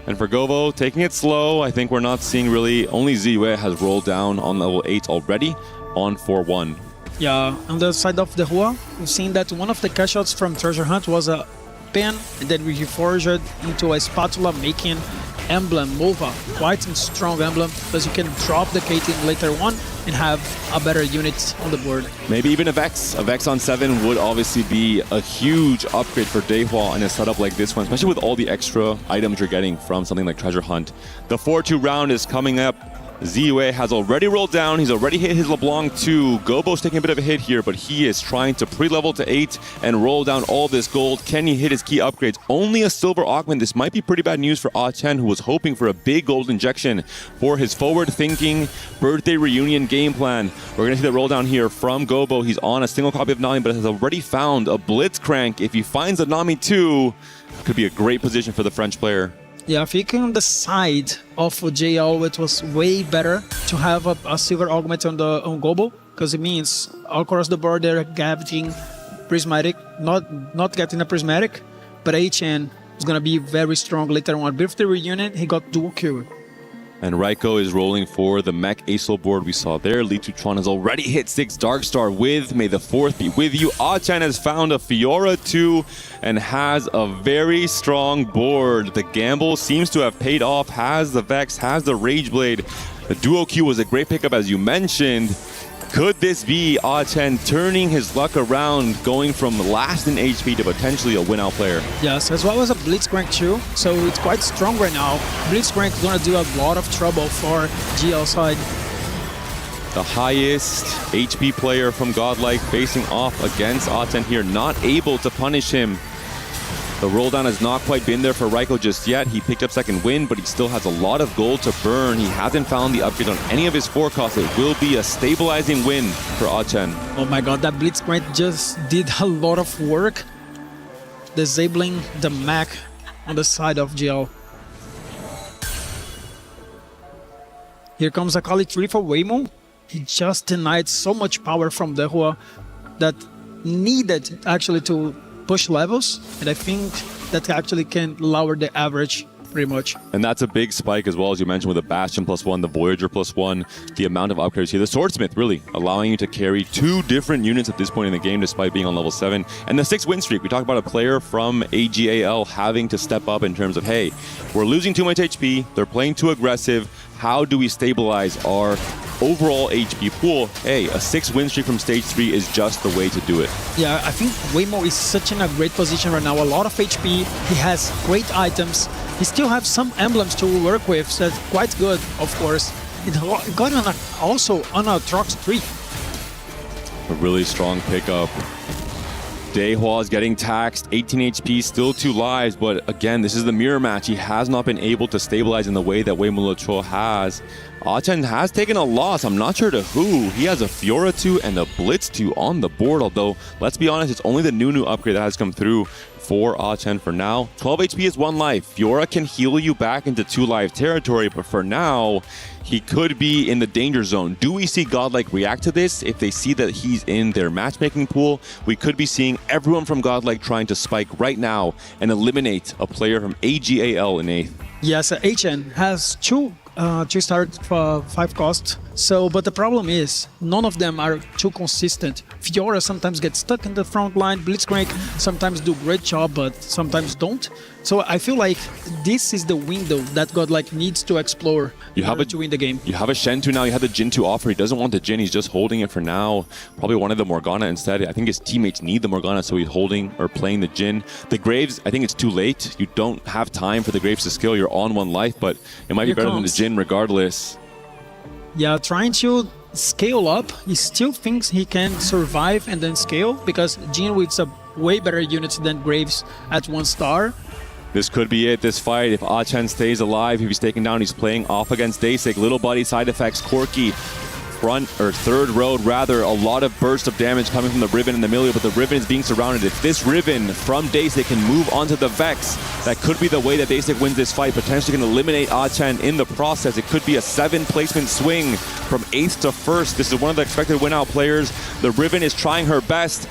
Speaker 14: And for Gobo, taking it slow. I think we're not seeing really, only Ziyue has rolled down on level 8 already on 4-1.
Speaker 22: Yeah, on the side of the Hua, we've seen that one of the cash outs from treasure hunt was a pin, and then we reforged it into a spatula, making emblem Mova quite a strong emblem, because you can drop the Caitlyn later on and have a better unit on the board.
Speaker 14: Maybe even a Vex. A Vex on 7 would obviously be a huge upgrade for Daehwa in a setup like this one, especially with all the extra items you're getting from something like Treasure Hunt. The 4-2 round is coming up. Ziyue has already rolled down. He's already hit his LeBlanc 2. Gobo's taking a bit of a hit here, but he is trying to pre-level to 8 and roll down all this gold. Can he hit his key upgrades? Only a silver augment. This might be pretty bad news for Ah Chen, who was hoping for a big gold injection for his forward-thinking birthday reunion game plan. We're going to see the roll down here from Gobo. He's on a single copy of Nami, but has already found a Blitzcrank. If he finds a Nami 2, it could be a great position for the French player.
Speaker 22: Yeah, I think on the side of JL, it was way better to have a silver augment on Gobo, because it means all across the board they're getting prismatic, not getting a prismatic, but HN is gonna be very strong later on. Birthday reunion, he got dual kill.
Speaker 14: And Raiko is rolling for the Mech Acel board we saw there. Li Tutron has already hit 6 Darkstar with May the 4th be with you. Ah Chen has found a Fiora 2 and has a very strong board. The gamble seems to have paid off. Has the Vex, has the Rage Blade. The Duo Q was a great pickup, as you mentioned. Could this be Ah Chen turning his luck around, going from last in HP to potentially a win-out player?
Speaker 22: Yes, as well as a Blitzcrank too, so it's quite strong right now. Blitzcrank is gonna do a lot of trouble for GL side.
Speaker 14: The highest HP player from Godlike facing off against Ah Chen here, not able to punish him. The roll down has not quite been there for Raiko just yet. He picked up second win, but he still has a lot of gold to burn. He hasn't found the upgrade on any of his forecasts. It will be a stabilizing win for Ah Chen.
Speaker 22: Oh my god, that Blitzcrank just did a lot of work, disabling the mech on the side of GL. Here comes a Kali 3 for Waymo. He just denied so much power from Daehwa that needed actually to push levels, and I think that actually can lower the average pretty much.
Speaker 14: And that's a big spike as well, as you mentioned, with the Bastion +1, the Voyager +1, the amount of upgrades here. The Swordsmith really allowing you to carry 2 different units at this point in the game despite being on level 7. And the 6 win streak, we talk about a player from AGAL having to step up in terms of, hey, we're losing too much HP, they're playing too aggressive, how do we stabilize our overall HP pool? Hey, a 6 win streak from stage 3 is just the way to do it.
Speaker 22: Yeah, I think Waymo is such in a great position right now. A lot of HP, he has great items. He still has some emblems to work with, so that's quite good, of course. It got on also on a Trox 3.
Speaker 14: A really strong pickup. Daehwa is getting taxed, 18 HP, still 2 lives, but again, this is the mirror match. He has not been able to stabilize in the way that Wei Mulucho has. Ah Chen has taken a loss, I'm not sure to who. He has a Fiora 2 and a Blitz 2 on the board, although, let's be honest, it's only the new upgrade that has come through for Ah Chen for now. 12 HP is 1 life. Fiora can heal you back into 2 life territory, but for now, he could be in the danger zone. Do we see Godlike react to this? If they see that he's in their matchmaking pool, we could be seeing everyone from Godlike trying to spike right now and eliminate a player from AGAL in 8th.
Speaker 22: Yes, HN has 2 star 5 cost. So, but the problem is, none of them are too consistent. Fiora sometimes gets stuck in the front line. Blitzcrank sometimes do great job, but sometimes don't. So I feel like this is the window that Godlike needs to explore to win the game.
Speaker 14: You have a Shen 2 now, you have the Jin 2 offer. He doesn't want the Jin, he's just holding it for now. Probably wanted the Morgana instead. I think his teammates need the Morgana, so he's holding or playing the Jin. The Graves, I think it's too late. You don't have time for the Graves to skill. You're on 1 life, but it might be better than the Jin regardless.
Speaker 22: Yeah, trying to scale up, he still thinks he can survive and then scale, because Jin with a way better units than Graves at 1 star.
Speaker 14: This could be it, this fight. If Ah Chen stays alive, if he's taken down, he's playing off against Dasik. Little body side effects, Corki, front or third road rather. A lot of burst of damage coming from the Riven and the Milio, but the Riven is being surrounded. If this Riven from Dasik can move onto the Vex, that could be the way that Dasik wins this fight, potentially can eliminate Ah Chen in the process. It could be a 7 placement swing from 8th to 1st. This is one of the expected win-out players. The Riven is trying her best.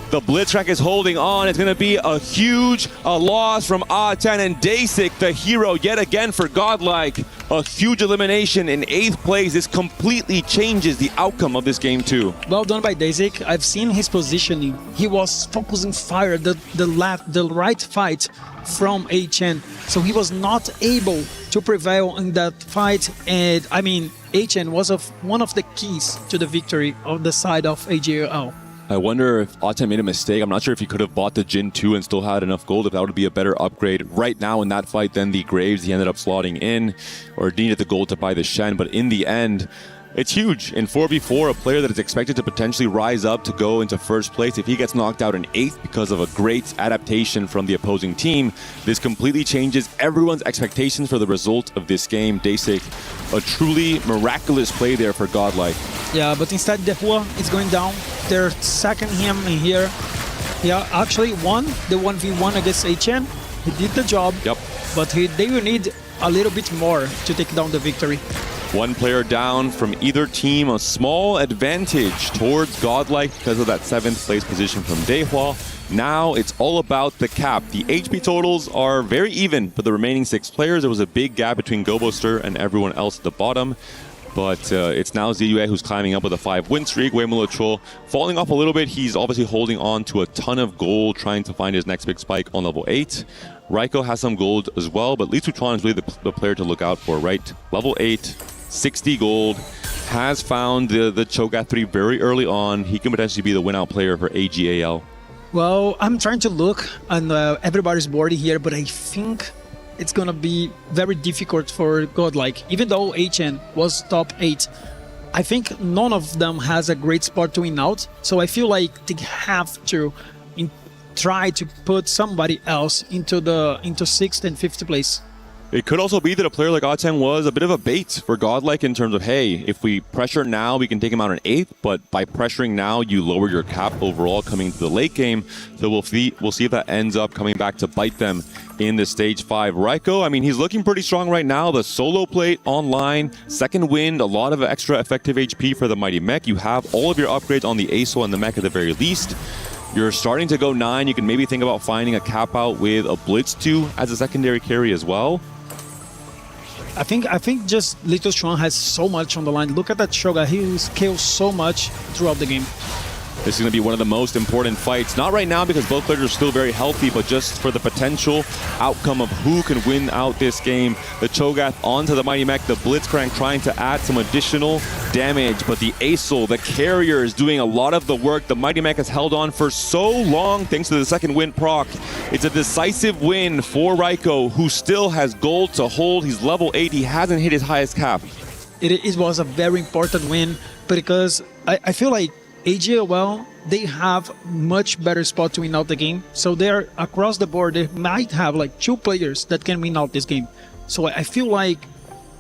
Speaker 14: The Blitzcrank is holding on. It's going to be a huge loss from A10 and Dasik, the hero yet again for Godlike. A huge elimination in 8th place. This completely changes the outcome of this game too.
Speaker 22: Well done by Dasik. I've seen his positioning. He was focusing fire, the right fight from HN. So he was not able to prevail in that fight. And I mean, HN was one of the keys to the victory on the side of AGL.
Speaker 14: I wonder if A10 made a mistake. I'm not sure if he could have bought the Jin 2 and still had enough gold, if that would be a better upgrade right now in that fight than the Graves he ended up slotting in, or needed the gold to buy the Shen. But in the end, it's huge. In 4v4, a player that is expected to potentially rise up to go into first place, if he gets knocked out in 8th because of a great adaptation from the opposing team, this completely changes everyone's expectations for the result of this game. Dasik, a truly miraculous play there for Godlike.
Speaker 22: Yeah, but instead Dehua is going down. They're sacking him in here. Yeah, actually won the 1v1 against HN. He did the job, but they will need a little bit more to take down the victory.
Speaker 14: One player down from either team, a small advantage towards Godlike because of that 7th place position from Dehua. Now it's all about the cap. The HP totals are very even for the remaining 6 players. There was a big gap between Goboster and everyone else at the bottom. But it's now Ziyue who's climbing up with a 5-win streak. Wei Mulucho falling off a little bit. He's obviously holding on to a ton of gold, trying to find his next big spike on level 8. Raiko has some gold as well, but Li Tuchuan is really the player to look out for, right? Level 8, 60 gold, has found the Cho'Gath 3 very early on. He can potentially be the win-out player for AGAL.
Speaker 22: Well, I'm trying to look on everybody's board here, but I think it's gonna be very difficult for Godlike. Even though HN was top 8, I think none of them has a great spot to win out. So I feel like they have to try to put somebody else into 6th and 5th place.
Speaker 14: It could also be that a player like A10 was a bit of a bait for Godlike in terms of, hey, if we pressure now, we can take him out in 8th, but by pressuring now, you lower your cap overall coming into the late game. So we'll see if that ends up coming back to bite them in the Stage 5. Raiko, I mean, he's looking pretty strong right now. The solo plate online, 2nd wind, a lot of extra effective HP for the Mighty Mech. You have all of your upgrades on the ASO and the Mech at the very least. You're starting to go 9. You can maybe think about finding a cap out with a Blitz 2 as a secondary carry as well.
Speaker 22: I think just Li Tuchuan has so much on the line. Look at that Shoga. He kills so much throughout the game.
Speaker 14: This is going to be one of the most important fights. Not right now because both players are still very healthy, but just for the potential outcome of who can win out this game. The Cho'Gath onto the Mighty Mech, the Blitzcrank trying to add some additional damage, but the Acel, the carrier, is doing a lot of the work. The Mighty Mech has held on for so long thanks to the 2nd win proc. It's a decisive win for Raiko, who still has gold to hold. He's level 8. He hasn't hit his highest cap.
Speaker 22: It was a very important win because I feel like AGL, they have much better spot to win out the game. So they're across the board. They might have like 2 players that can win out this game. So I feel like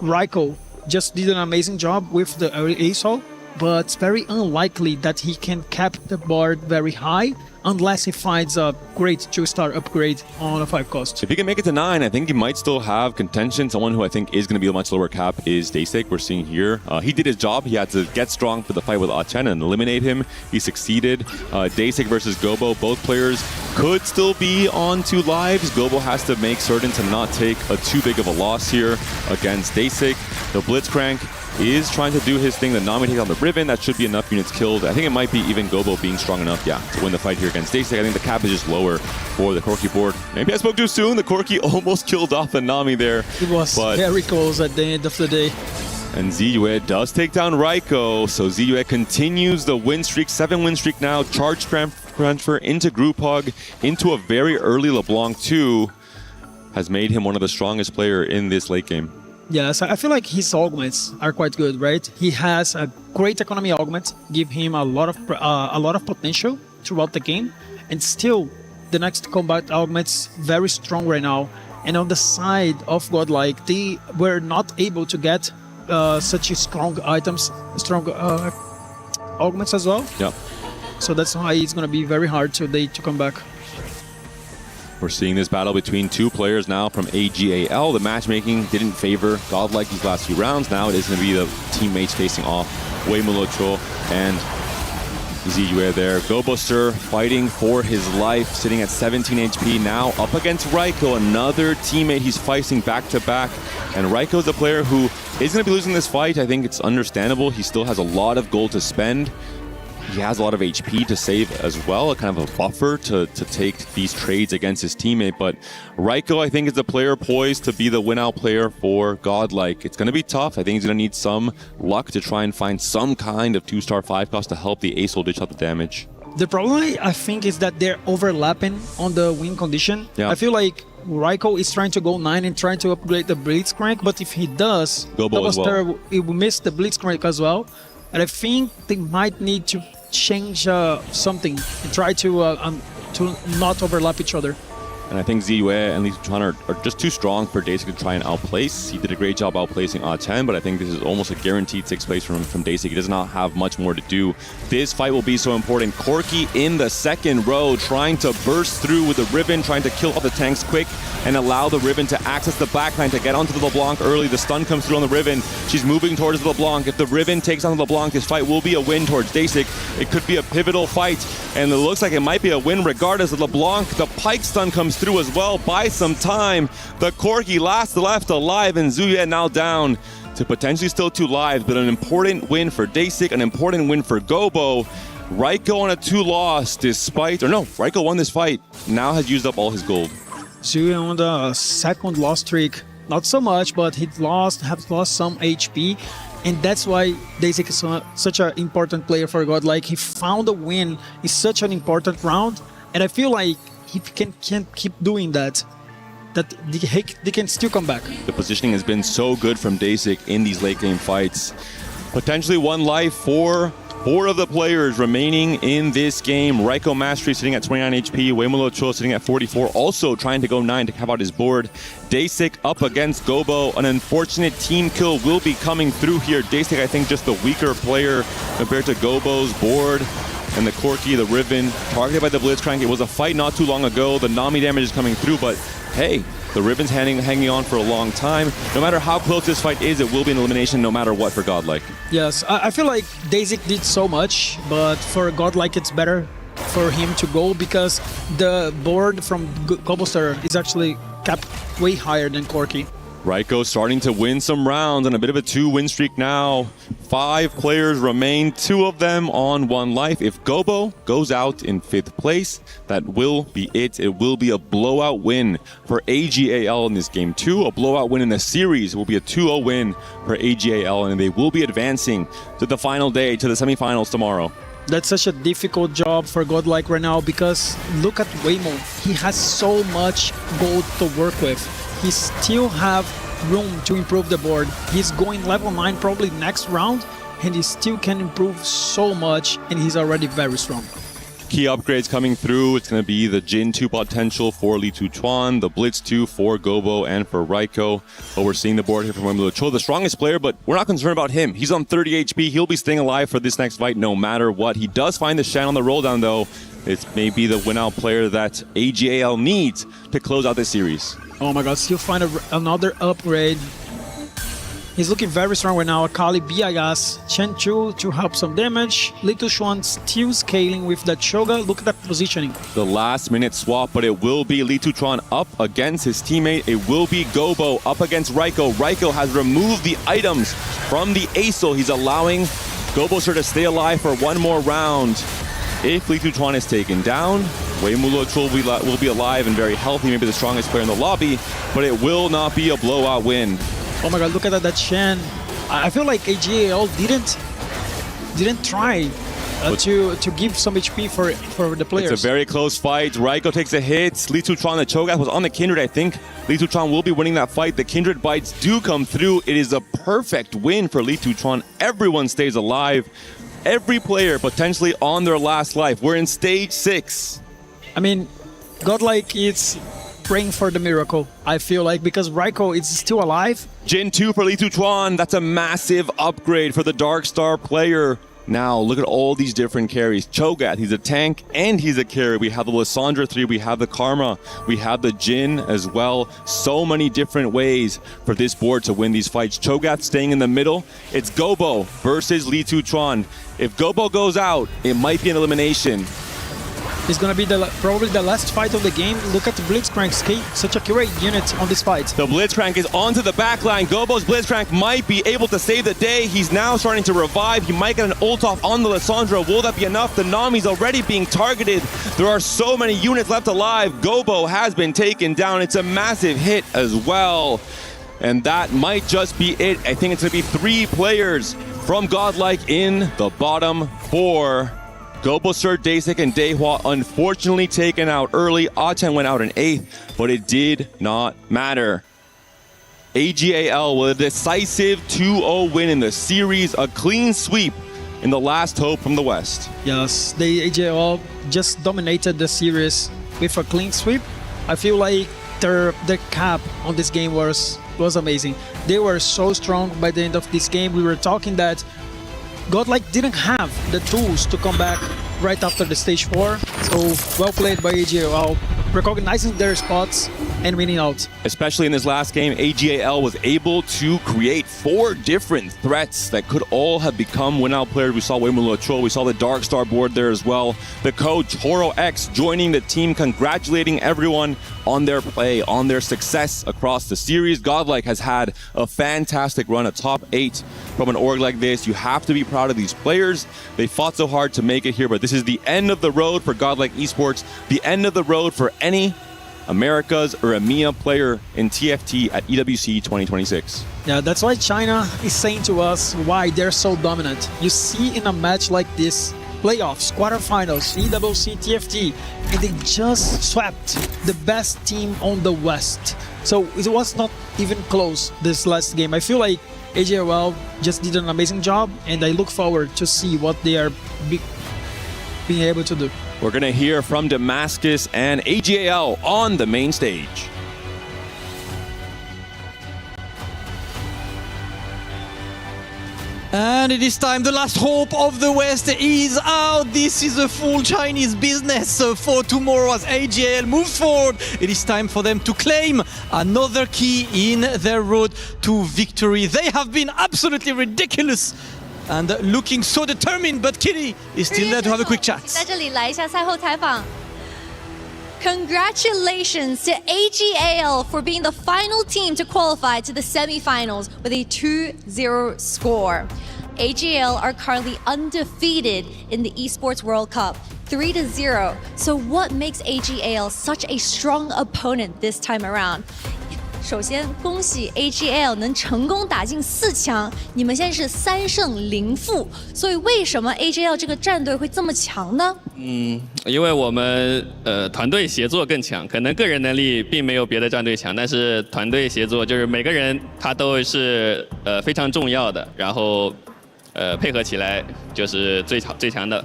Speaker 22: Raiko just did an amazing job with the ASO, but it's very unlikely that he can cap the board very high unless he finds a great 2-star upgrade on a 5 cost.
Speaker 14: If he can make it to 9, I think he might still have contention. Someone who I think is going to be a much lower cap is Dasik. We're seeing here. He did his job. He had to get strong for the fight with A10 and eliminate him. He succeeded. Dasik versus Gobo. Both players could still be on 2 lives. Gobo has to make certain to not take too big of a loss here against Dasik. The Blitzcrank is trying to do his thing. The Nami takes on the Riven. That should be enough units killed. I think it might be even Gobo being strong enough, to win the fight here against Dasik. I think the cap is just lower for the Corki board. Maybe I spoke too soon. The Corki almost killed off the Nami there.
Speaker 22: It was very close at the end of the day.
Speaker 14: And Ziyue does take down Raiko. So Ziyue continues the win streak. 7-win streak now. Charge transfer into Group Hug, into a very early LeBlanc 2. Has made him one of the strongest player in this late game.
Speaker 22: Yes, I feel like his augments are quite good, right? He has a great economy augment, give him a lot of potential throughout the game, and still the next combat augments very strong right now. And on the side of Godlike, they were not able to get such strong items, strong augments as well.
Speaker 14: Yeah.
Speaker 22: So that's why it's gonna be very hard today to come back.
Speaker 14: We're seeing this battle between 2 players now from AGAL. The matchmaking didn't favor Godlike these last few rounds. Now it is going to be the teammates facing off Wei Mulucho and Ziyue there. Goboster fighting for his life, sitting at 17 HP now, up against Raiko, another teammate he's facing back-to-back. And Raiko's a player who is going to be losing this fight. I think it's understandable. He still has a lot of gold to spend. He has a lot of HP to save as well, a kind of a buffer to take these trades against his teammate. But Raiko, I think, is the player poised to be the win-out player for Godlike. It's going to be tough. I think he's going to need some luck to try and find some kind of 2-star 5 cost to help the Ace dish out the damage.
Speaker 22: The problem, I think, is that they're overlapping on the win condition.
Speaker 14: Yeah.
Speaker 22: I feel like Raiko is trying to go 9 and trying to upgrade the Blitzcrank, but if he does,
Speaker 14: Gobo as well.
Speaker 22: He will miss the Blitzcrank as well. And I think they might need to change something and try to not overlap each other.
Speaker 14: And I think Ziyue and Lithuan are just too strong for Dasik to try and outplace. He did a great job outplacing A10, but I think this is almost a guaranteed 6th place from Dasik. He does not have much more to do. This fight will be so important. Corki in the second row, trying to burst through with the Riven, trying to kill off the tanks quick and allow the Riven to access the backline to get onto the LeBlanc early. The stun comes through on the Riven. She's moving towards the LeBlanc. If the Riven takes on the LeBlanc, this fight will be a win towards Dasik. It could be a pivotal fight, and it looks like it might be a win regardless of LeBlanc. The Pike stun comes through as well. Buy some time. The Corki last left alive, and Ziyue now down to potentially still 2 lives, but an important win for Dasik, an important win for Gobo. Raiko on a 2 loss Raiko won this fight, now has used up all his gold.
Speaker 22: Ziyue on the second loss streak, not so much, but he has lost some HP, and that's why Dasik is such an important player for Godlike. He found a win in such an important round, and I feel like he can't keep doing that they can still come back.
Speaker 14: The positioning has been so good from Dasik in these late game fights. Potentially 1 life for 4 of the players remaining in this game. Raiko Mastery sitting at 29 HP, Weimulo Cho sitting at 44, also trying to go 9 to cap out his board. Dasik up against Gobo. An unfortunate team kill will be coming through here. Dasik, I think, just the weaker player compared to Gobo's board. And the Corki, the Riven, targeted by the Blitzcrank. It was a fight not too long ago. The Nami damage is coming through, but hey, the Riven's hanging on for a long time. No matter how close this fight is, it will be an elimination no matter what for Godlike.
Speaker 22: Yes, I feel like Dasik did so much, but for Godlike it's better for him to go because the board from Goboster is actually capped way higher than Corki.
Speaker 14: Raiko starting to win some rounds on a bit of a 2-win streak now. 5 players remain, 2 of them on 1 life. If Gobo goes out in 5th place, that will be it. It will be a blowout win for AGAL in this game 2. A blowout win in the series will be a 2-0 win for AGAL, and they will be advancing to the final day, to the semifinals tomorrow.
Speaker 22: That's such a difficult job for Godlike right now because look at Waymo. He has so much gold to work with. He still have room to improve the board. He's going level 9 probably next round, and he still can improve so much, and he's already very strong.
Speaker 14: Key upgrades coming through. It's going to be the Jin 2 potential for Lithuan, the Blitz 2 for Gobo and for Raiko. But we're seeing the board here from Weimulo Cho, the strongest player, but we're not concerned about him. He's on 30 HP. He'll be staying alive for this next fight no matter what. He does find the Shen on the roll down though. It may be the win-out player that AGAL needs to close out this series.
Speaker 22: Oh my god, he'll find another upgrade. He's looking very strong right now. Akali, Biagas, Chen Chu to help some damage. Lithuan still scaling with that Shoga. Look at that positioning.
Speaker 14: The last minute swap, but it will be Lithuan up against his teammate. It will be Gobo up against Raiko. Raiko has removed the items from the Acel. He's allowing Goboster to stay alive for 1 more round. If Lithuan is taken down, Weimulo Cho will be alive and very healthy, maybe the strongest player in the lobby, but it will not be a blowout win.
Speaker 22: Oh my god, look at that Shen. I feel like AGAL didn't try to give some HP for the players.
Speaker 14: It's a very close fight. Raiko takes a hit. Lithuan, the Cho'Gath was on the Kindred, I think. Lithuan will be winning that fight. The Kindred bites do come through. It is a perfect win for Lithuan. Everyone stays alive. Every player potentially on their last life. We're in stage 6.
Speaker 22: I mean, Godlike is praying for the miracle, I feel like, because Raiko is still alive.
Speaker 14: Jin 2 for Lithuan. That's a massive upgrade for the Dark Star player. Now, look at all these different carries. Cho'Gath, he's a tank and he's a carry. We have the Lissandra 3, we have the Karma, we have the Jhin as well. So many different ways for this board to win these fights. Cho'Gath staying in the middle. It's Gobo versus Li Tutron. If Gobo goes out, it might be an elimination.
Speaker 22: It's gonna be probably the last fight of the game. Look at the Blitzcrank, such a great unit on this fight.
Speaker 14: The Blitzcrank is onto the back line. Gobo's Blitzcrank might be able to save the day. He's now starting to revive. He might get an ult off on the Lissandra. Will that be enough? The Nami's already being targeted. There are so many units left alive. Gobo has been taken down. It's a massive hit as well. And that might just be it. I think it's gonna be 3 players from Godlike in the bottom 4. Gobo, Sir, Dasik, and Dehua unfortunately taken out early. A10 went out in 8th, but it did not matter. AGAL with a decisive 2-0 win in the series, a clean sweep in the last hope from the West.
Speaker 22: Yes, the AGAL just dominated the series with a clean sweep. I feel like their cap on this game was amazing. They were so strong by the end of this game. We were talking that Godlike didn't have the tools to come back right after the stage 4. So well played by AGAL, recognizing their spots and winning out.
Speaker 14: Especially in this last game, AGAL was able to create 4 different threats that could all have become win-out players. We saw Wemulu Chul, we saw the Dark Star board there as well. The code Toro X joining the team, congratulating everyone on their play, on their success across the series. Godlike has had a fantastic run, a top 8 from an org like this. You have to be proud of these players. They fought so hard to make it here, but this is the end of the road for Godlike Esports, the end of the road for any Americas or EMEA player in TFT at EWC 2026.
Speaker 22: Yeah, that's why China is saying to us why they're so dominant. You see in a match like this, playoffs, quarterfinals, EWC, TFT, and they just swept the best team on the West. So it was not even close this last game. I feel like AGAL just did an amazing job, and I look forward to see what they are being able to do.
Speaker 14: We're going to hear from Damascus and AGAL on the main stage.
Speaker 18: And it is time, the last hope of the West is out. This is a full Chinese business for tomorrow as AGAL moves forward. It is time for them to claim another key in their road to victory. They have been absolutely ridiculous and looking so determined, but Kitty is still there to have a quick chat.
Speaker 4: 在这里来一下赛后采访。Congratulations to AGAL for being the final team to qualify to the semifinals with a 2-0 score. AGAL are currently undefeated in the Esports World Cup, 3-0. So what makes AGAL such a strong opponent this time around? 首先，恭喜 AGAL 能成功打进4强，你们现在是3胜0负，所以为什么 AGAL 这个战队会这么强呢？
Speaker 1: 因为我们团队协作更强，可能个人能力并没有别的战队强，但是团队协作就是每个人他都是非常重要的，然后配合起来就是最强的。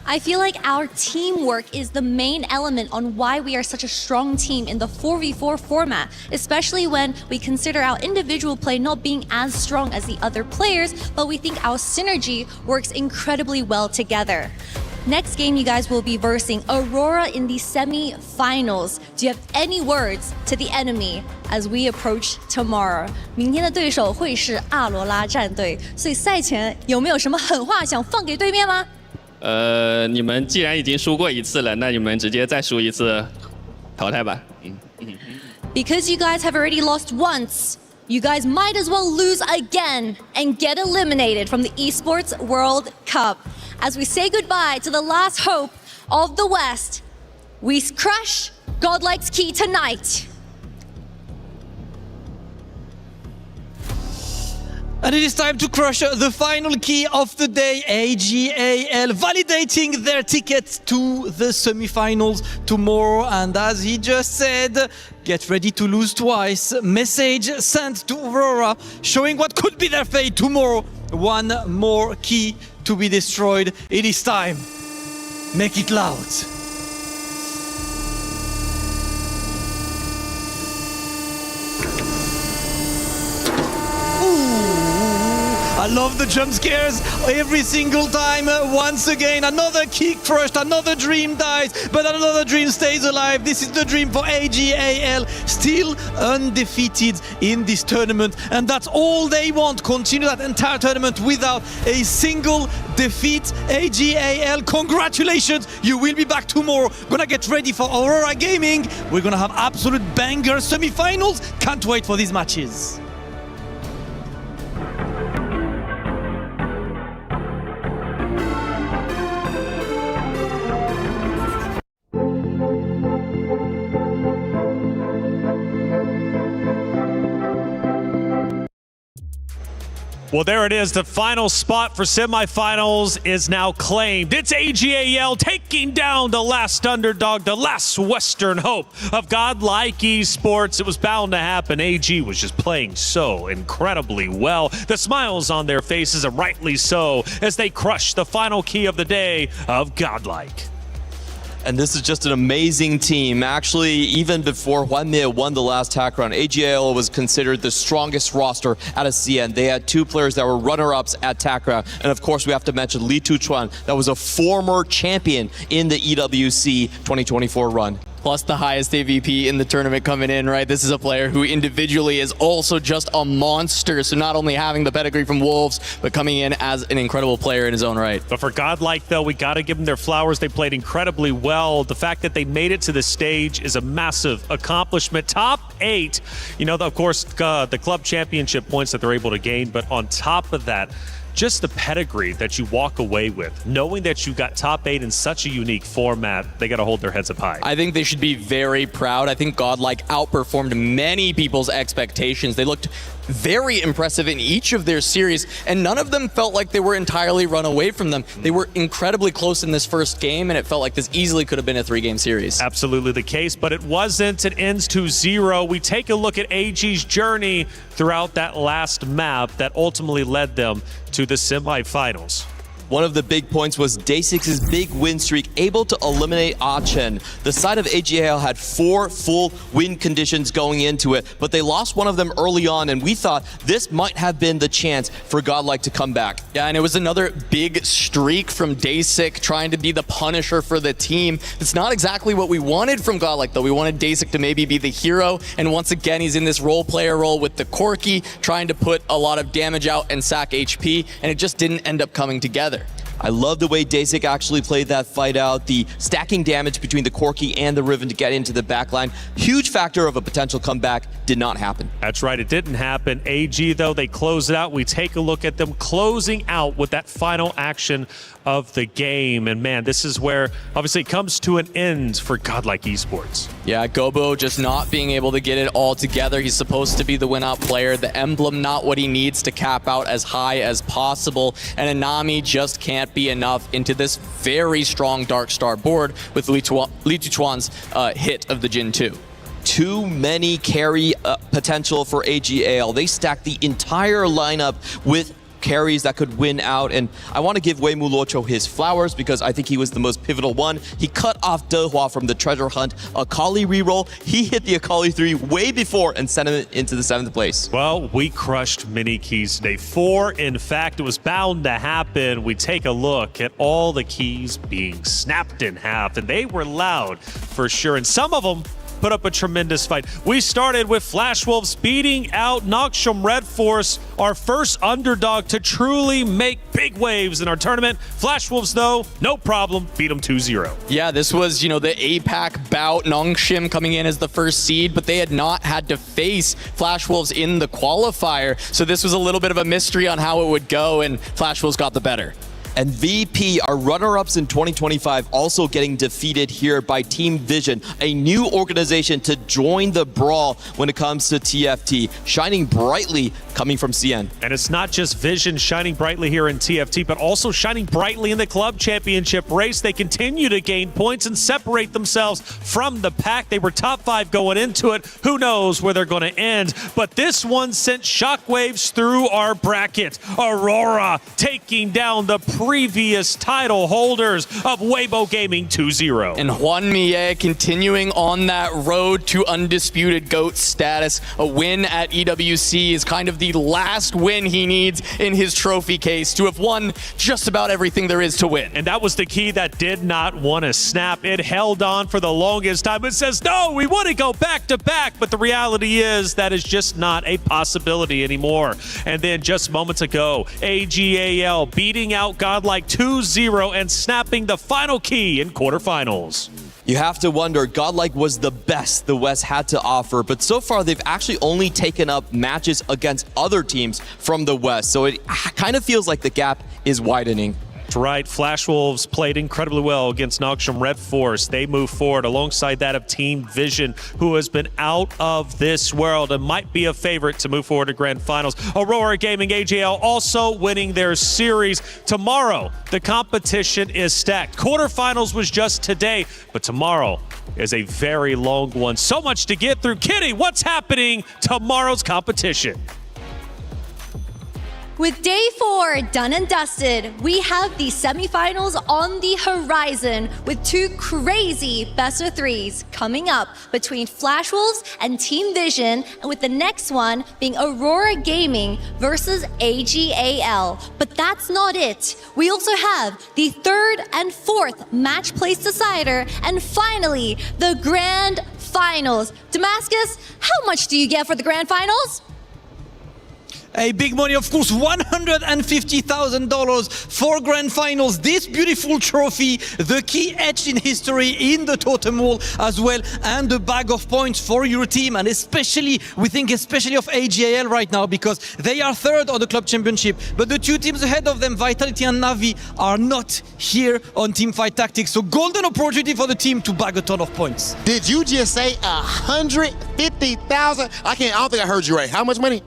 Speaker 4: I feel like our teamwork is the main element on why we are such a strong team in the 4v4 format, especially when we consider our individual play not being as strong as the other players, but we think our synergy works incredibly well together. Next game, you guys will be versing Aurora in the semi-finals. Do you have any words to the enemy as we approach tomorrow? 明天的对手会是阿罗拉战队，所以赛前有没有什么狠话想放给对面吗？
Speaker 1: 你们既然已经输过一次了，那你们直接再输一次，淘汰吧。
Speaker 4: Because you guys have already lost once, you guys might as well lose again and get eliminated from the Esports World Cup. As we say goodbye to the last hope of the West, we crush Godlike's key tonight.
Speaker 18: And it is time to crush the final key of the day. AGAL validating their tickets to the semi-finals tomorrow. And as he just said, get ready to lose twice. Message sent to Aurora showing what could be their fate tomorrow. One more key to be destroyed. It is time. Make it loud. I love the jump scares every single time. Once again, another kick crushed, another dream dies, but another dream stays alive. This is the dream for AGAL, still undefeated in this tournament, and that's all they want. Continue that entire tournament without a single defeat. AGAL, congratulations, you will be back tomorrow. Gonna get ready for Aurora Gaming. We're gonna have absolute banger semi-finals. Can't wait for these matches.
Speaker 6: Well, there it is. The final spot for semifinals is now claimed. It's AGAL taking down the last underdog, the last Western hope of godlike esports. It was bound to happen. AG was just playing so incredibly well. The smiles on their faces, and rightly so, as they crushed the final key of the day of godlike.
Speaker 21: And this is just an amazing team. Actually, even before Hwanmye won the last TAC round, AGAL was considered the strongest roster out of CN. They had 2 players that were runner-ups at TAC round. And of course, we have to mention Lee Tu-chuan, that was a former champion in the EWC 2024 run.
Speaker 12: Plus the highest AVP in the tournament coming in, right? This is a player who individually is also just a monster. So not only having the pedigree from Wolves, but coming in as an incredible player in his own right.
Speaker 6: But for godlike, though, we got to give them their flowers. They played incredibly well. The fact that they made it to the stage is a massive accomplishment. Top 8, you know, of course, the club championship points that they're able to gain. But on top of that, just the pedigree that you walk away with, knowing that you got top 8 in such a unique format, they got to hold their heads up high.
Speaker 12: I think they should be very proud. I think godlike outperformed many people's expectations. They looked very impressive in each of their series, and none of them felt like they were entirely run away from them. They were incredibly close in this first game, and it felt like this easily could have been a 3-game series.
Speaker 6: Absolutely the case, but it wasn't. It ends 2-0. We take a look at AG's journey throughout that last map that ultimately led them to the semifinals.
Speaker 21: One of the big points was Day6's big win streak, able to eliminate Achen. The side of AGAL had 4 full win conditions going into it, but they lost one of them early on, and we thought this might have been the chance for godlike to come back.
Speaker 12: Yeah, and it was another big streak from Day6 trying to be the punisher for the team. It's not exactly what we wanted from godlike, though. We wanted Day6 to maybe be the hero, and once again, he's in this role player role with the Corki, trying to put a lot of damage out and sack HP, and it just didn't end up coming together.
Speaker 21: I love the way Day6 actually played that fight out. The stacking damage between the Corki and the Riven to get into the backline. Huge factor of a potential comeback. Did not happen.
Speaker 6: That's right, it didn't happen. AG, though, they close it out. We take a look at them closing out with that final action of the game. And man, this is where obviously it comes to an end for godlike esports.
Speaker 12: Yeah, Gobo just not being able to get it all together. He's supposed to be the win-out player. The emblem not what he needs to cap out as high as possible. And Anami just can't be enough into this very strong Dark Star board with Lee Tu-chuan's hit of the Jin 2.
Speaker 21: Too many carry potential for AGAL. They stacked the entire lineup with carries that could win out, and I want to give Wei Mulocho his flowers because I think he was the most pivotal one. He cut off Dehua from the treasure hunt Akali reroll. He hit the Akali 3 way before and sent him into the 7th place.
Speaker 6: Well, we crushed mini keys day 4. In fact, it was bound to happen. We take a look at all the keys being snapped in half, and they were loud for sure, and some of them put up a tremendous fight. We started with Flash Wolves beating out Noksham Red Force, our first underdog to truly make big waves in our tournament. Flash Wolves, though, no problem, beat them 2-0.
Speaker 12: Yeah, this was, you know, the APAC bout, Nongshim coming in as the first seed, but they had not had to face Flash Wolves in the qualifier, so this was a little bit of a mystery on how it would go, and Flash Wolves got the better.
Speaker 21: And VP, our runner-ups in 2025, also getting defeated here by Team Vision, a new organization to join the brawl when it comes to TFT, shining brightly coming from CN.
Speaker 6: And it's not just Vision shining brightly here in TFT, but also shining brightly in the club championship race. They continue to gain points and separate themselves from the pack. They were top 5 going into it. Who knows where they're going to end? But this one sent shockwaves through our bracket. Aurora taking down the previous title holders of Weibo Gaming 2-0.
Speaker 12: And Juan Millet continuing on that road to undisputed GOAT status. A win at EWC is kind of the last win he needs in his trophy case to have won just about everything there is to win.
Speaker 6: And that was the key that did not want to snap. It held on for the longest time. It says, no, we want to go back to back. But the reality is that is just not a possibility anymore. And then just moments ago, AGAL beating out Godlike 2-0 and snapping the final key in quarterfinals.
Speaker 21: You have to wonder, Godlike was the best the West had to offer, but so far they've actually only taken up matches against other teams from the West, so it kind of feels like the gap is widening.
Speaker 6: That's right. Flash Wolves played incredibly well against Nongshim Red Force. They move forward alongside that of Team Vision, who has been out of this world and might be a favorite to move forward to Grand Finals. Aurora Gaming AGL also winning their series. Tomorrow, the competition is stacked. Quarterfinals was just today, but tomorrow is a very long one. So much to get through. Kitty, what's happening tomorrow's competition?
Speaker 4: With day 4 done and dusted, we have the semifinals on the horizon with 2 crazy best of 3s coming up between Flash Wolves and Team Vision, and with the next one being Aurora Gaming versus AGAL. But that's not it. We also have the 3rd and 4th match place decider, and finally, the Grand Finals. Damascus, how much do you get for the Grand Finals?
Speaker 18: A big money, of course, $150,000 for Grand Finals. This beautiful trophy, the key etched in history in the totem wall as well, and a bag of points for your team. And especially, we think especially of AGAL right now, because they are 3rd on the club championship. But the 2 teams ahead of them, Vitality and Navi, are not here on Teamfight Tactics. So golden opportunity for the team to bag a ton of points.
Speaker 2: Did you just say 150,000? I don't think I heard you right. How much money?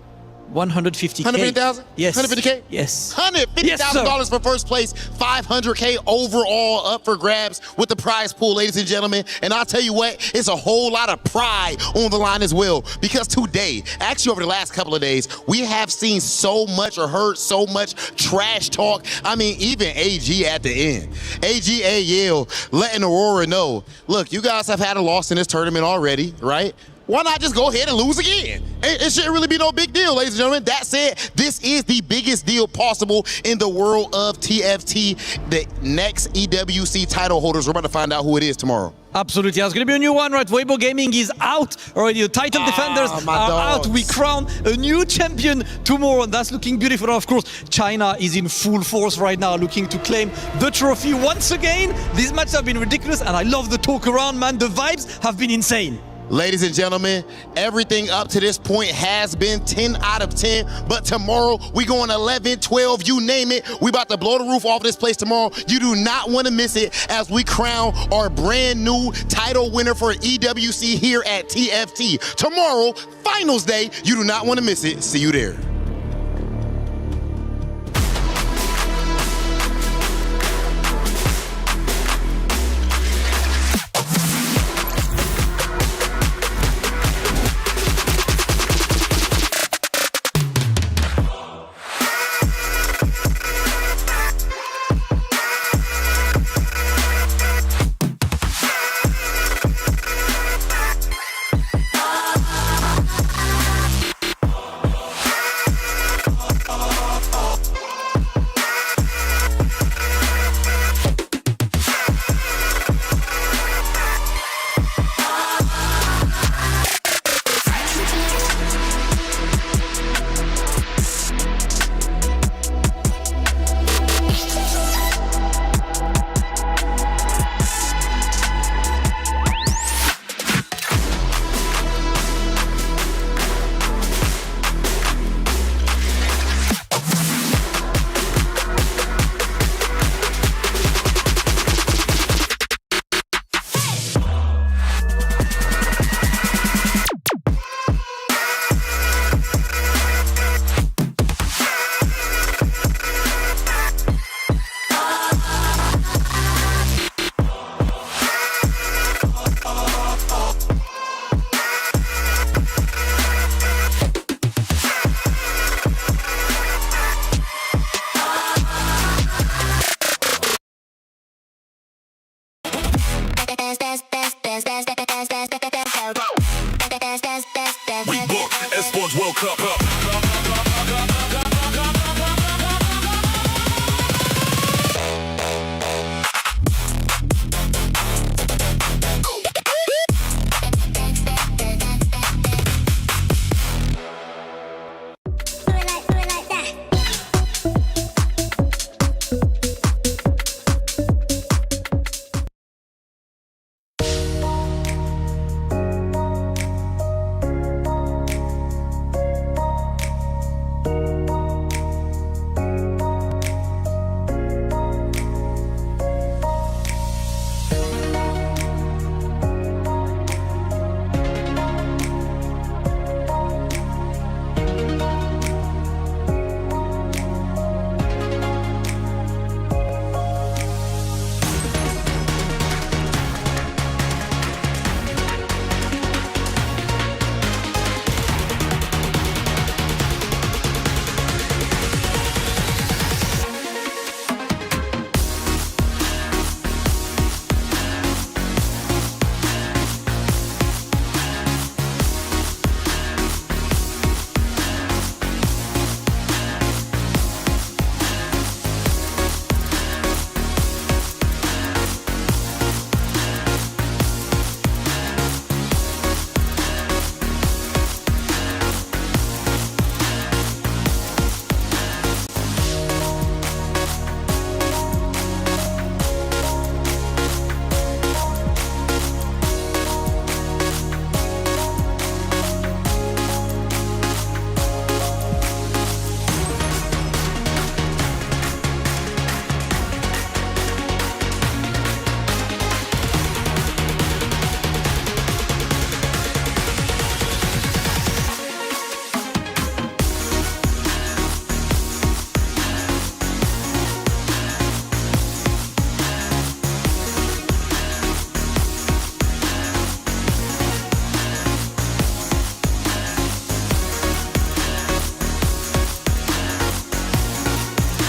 Speaker 18: 150K.
Speaker 2: 150,000?
Speaker 18: Yes.
Speaker 2: 150K?
Speaker 18: Yes.
Speaker 2: $150,000 for first place, $500K overall up for grabs with the prize pool, ladies and gentlemen. And I'll tell you what, it's a whole lot of pride on the line as well, because today, actually over the last couple of days, we have seen so much or heard so much trash talk. I mean, even AG at the end. AGAL letting Aurora know, look, you guys have had a loss in this tournament already, right? Why not just go ahead and lose again? It shouldn't really be no big deal, ladies and gentlemen. That said, this is the biggest deal possible in the world of TFT. The next EWC title holders, we're about to find out who it is tomorrow.
Speaker 18: Absolutely, there's going to be a new one, right? Weibo Gaming is out already. The title defenders are out. We crown a new champion tomorrow, and that's looking beautiful. Of course, China is in full force right now, looking to claim the trophy once again. These matches have been ridiculous, and I love the talk around, man. The vibes have been insane.
Speaker 2: Ladies and gentlemen, everything up to this point has been 10 out of 10, but tomorrow we going 11, 12, you name it. We about to blow the roof off this place tomorrow. You do not want to miss it as we crown our brand new title winner for EWC here at TFT. Tomorrow, finals day, you do not want to miss it. See you there.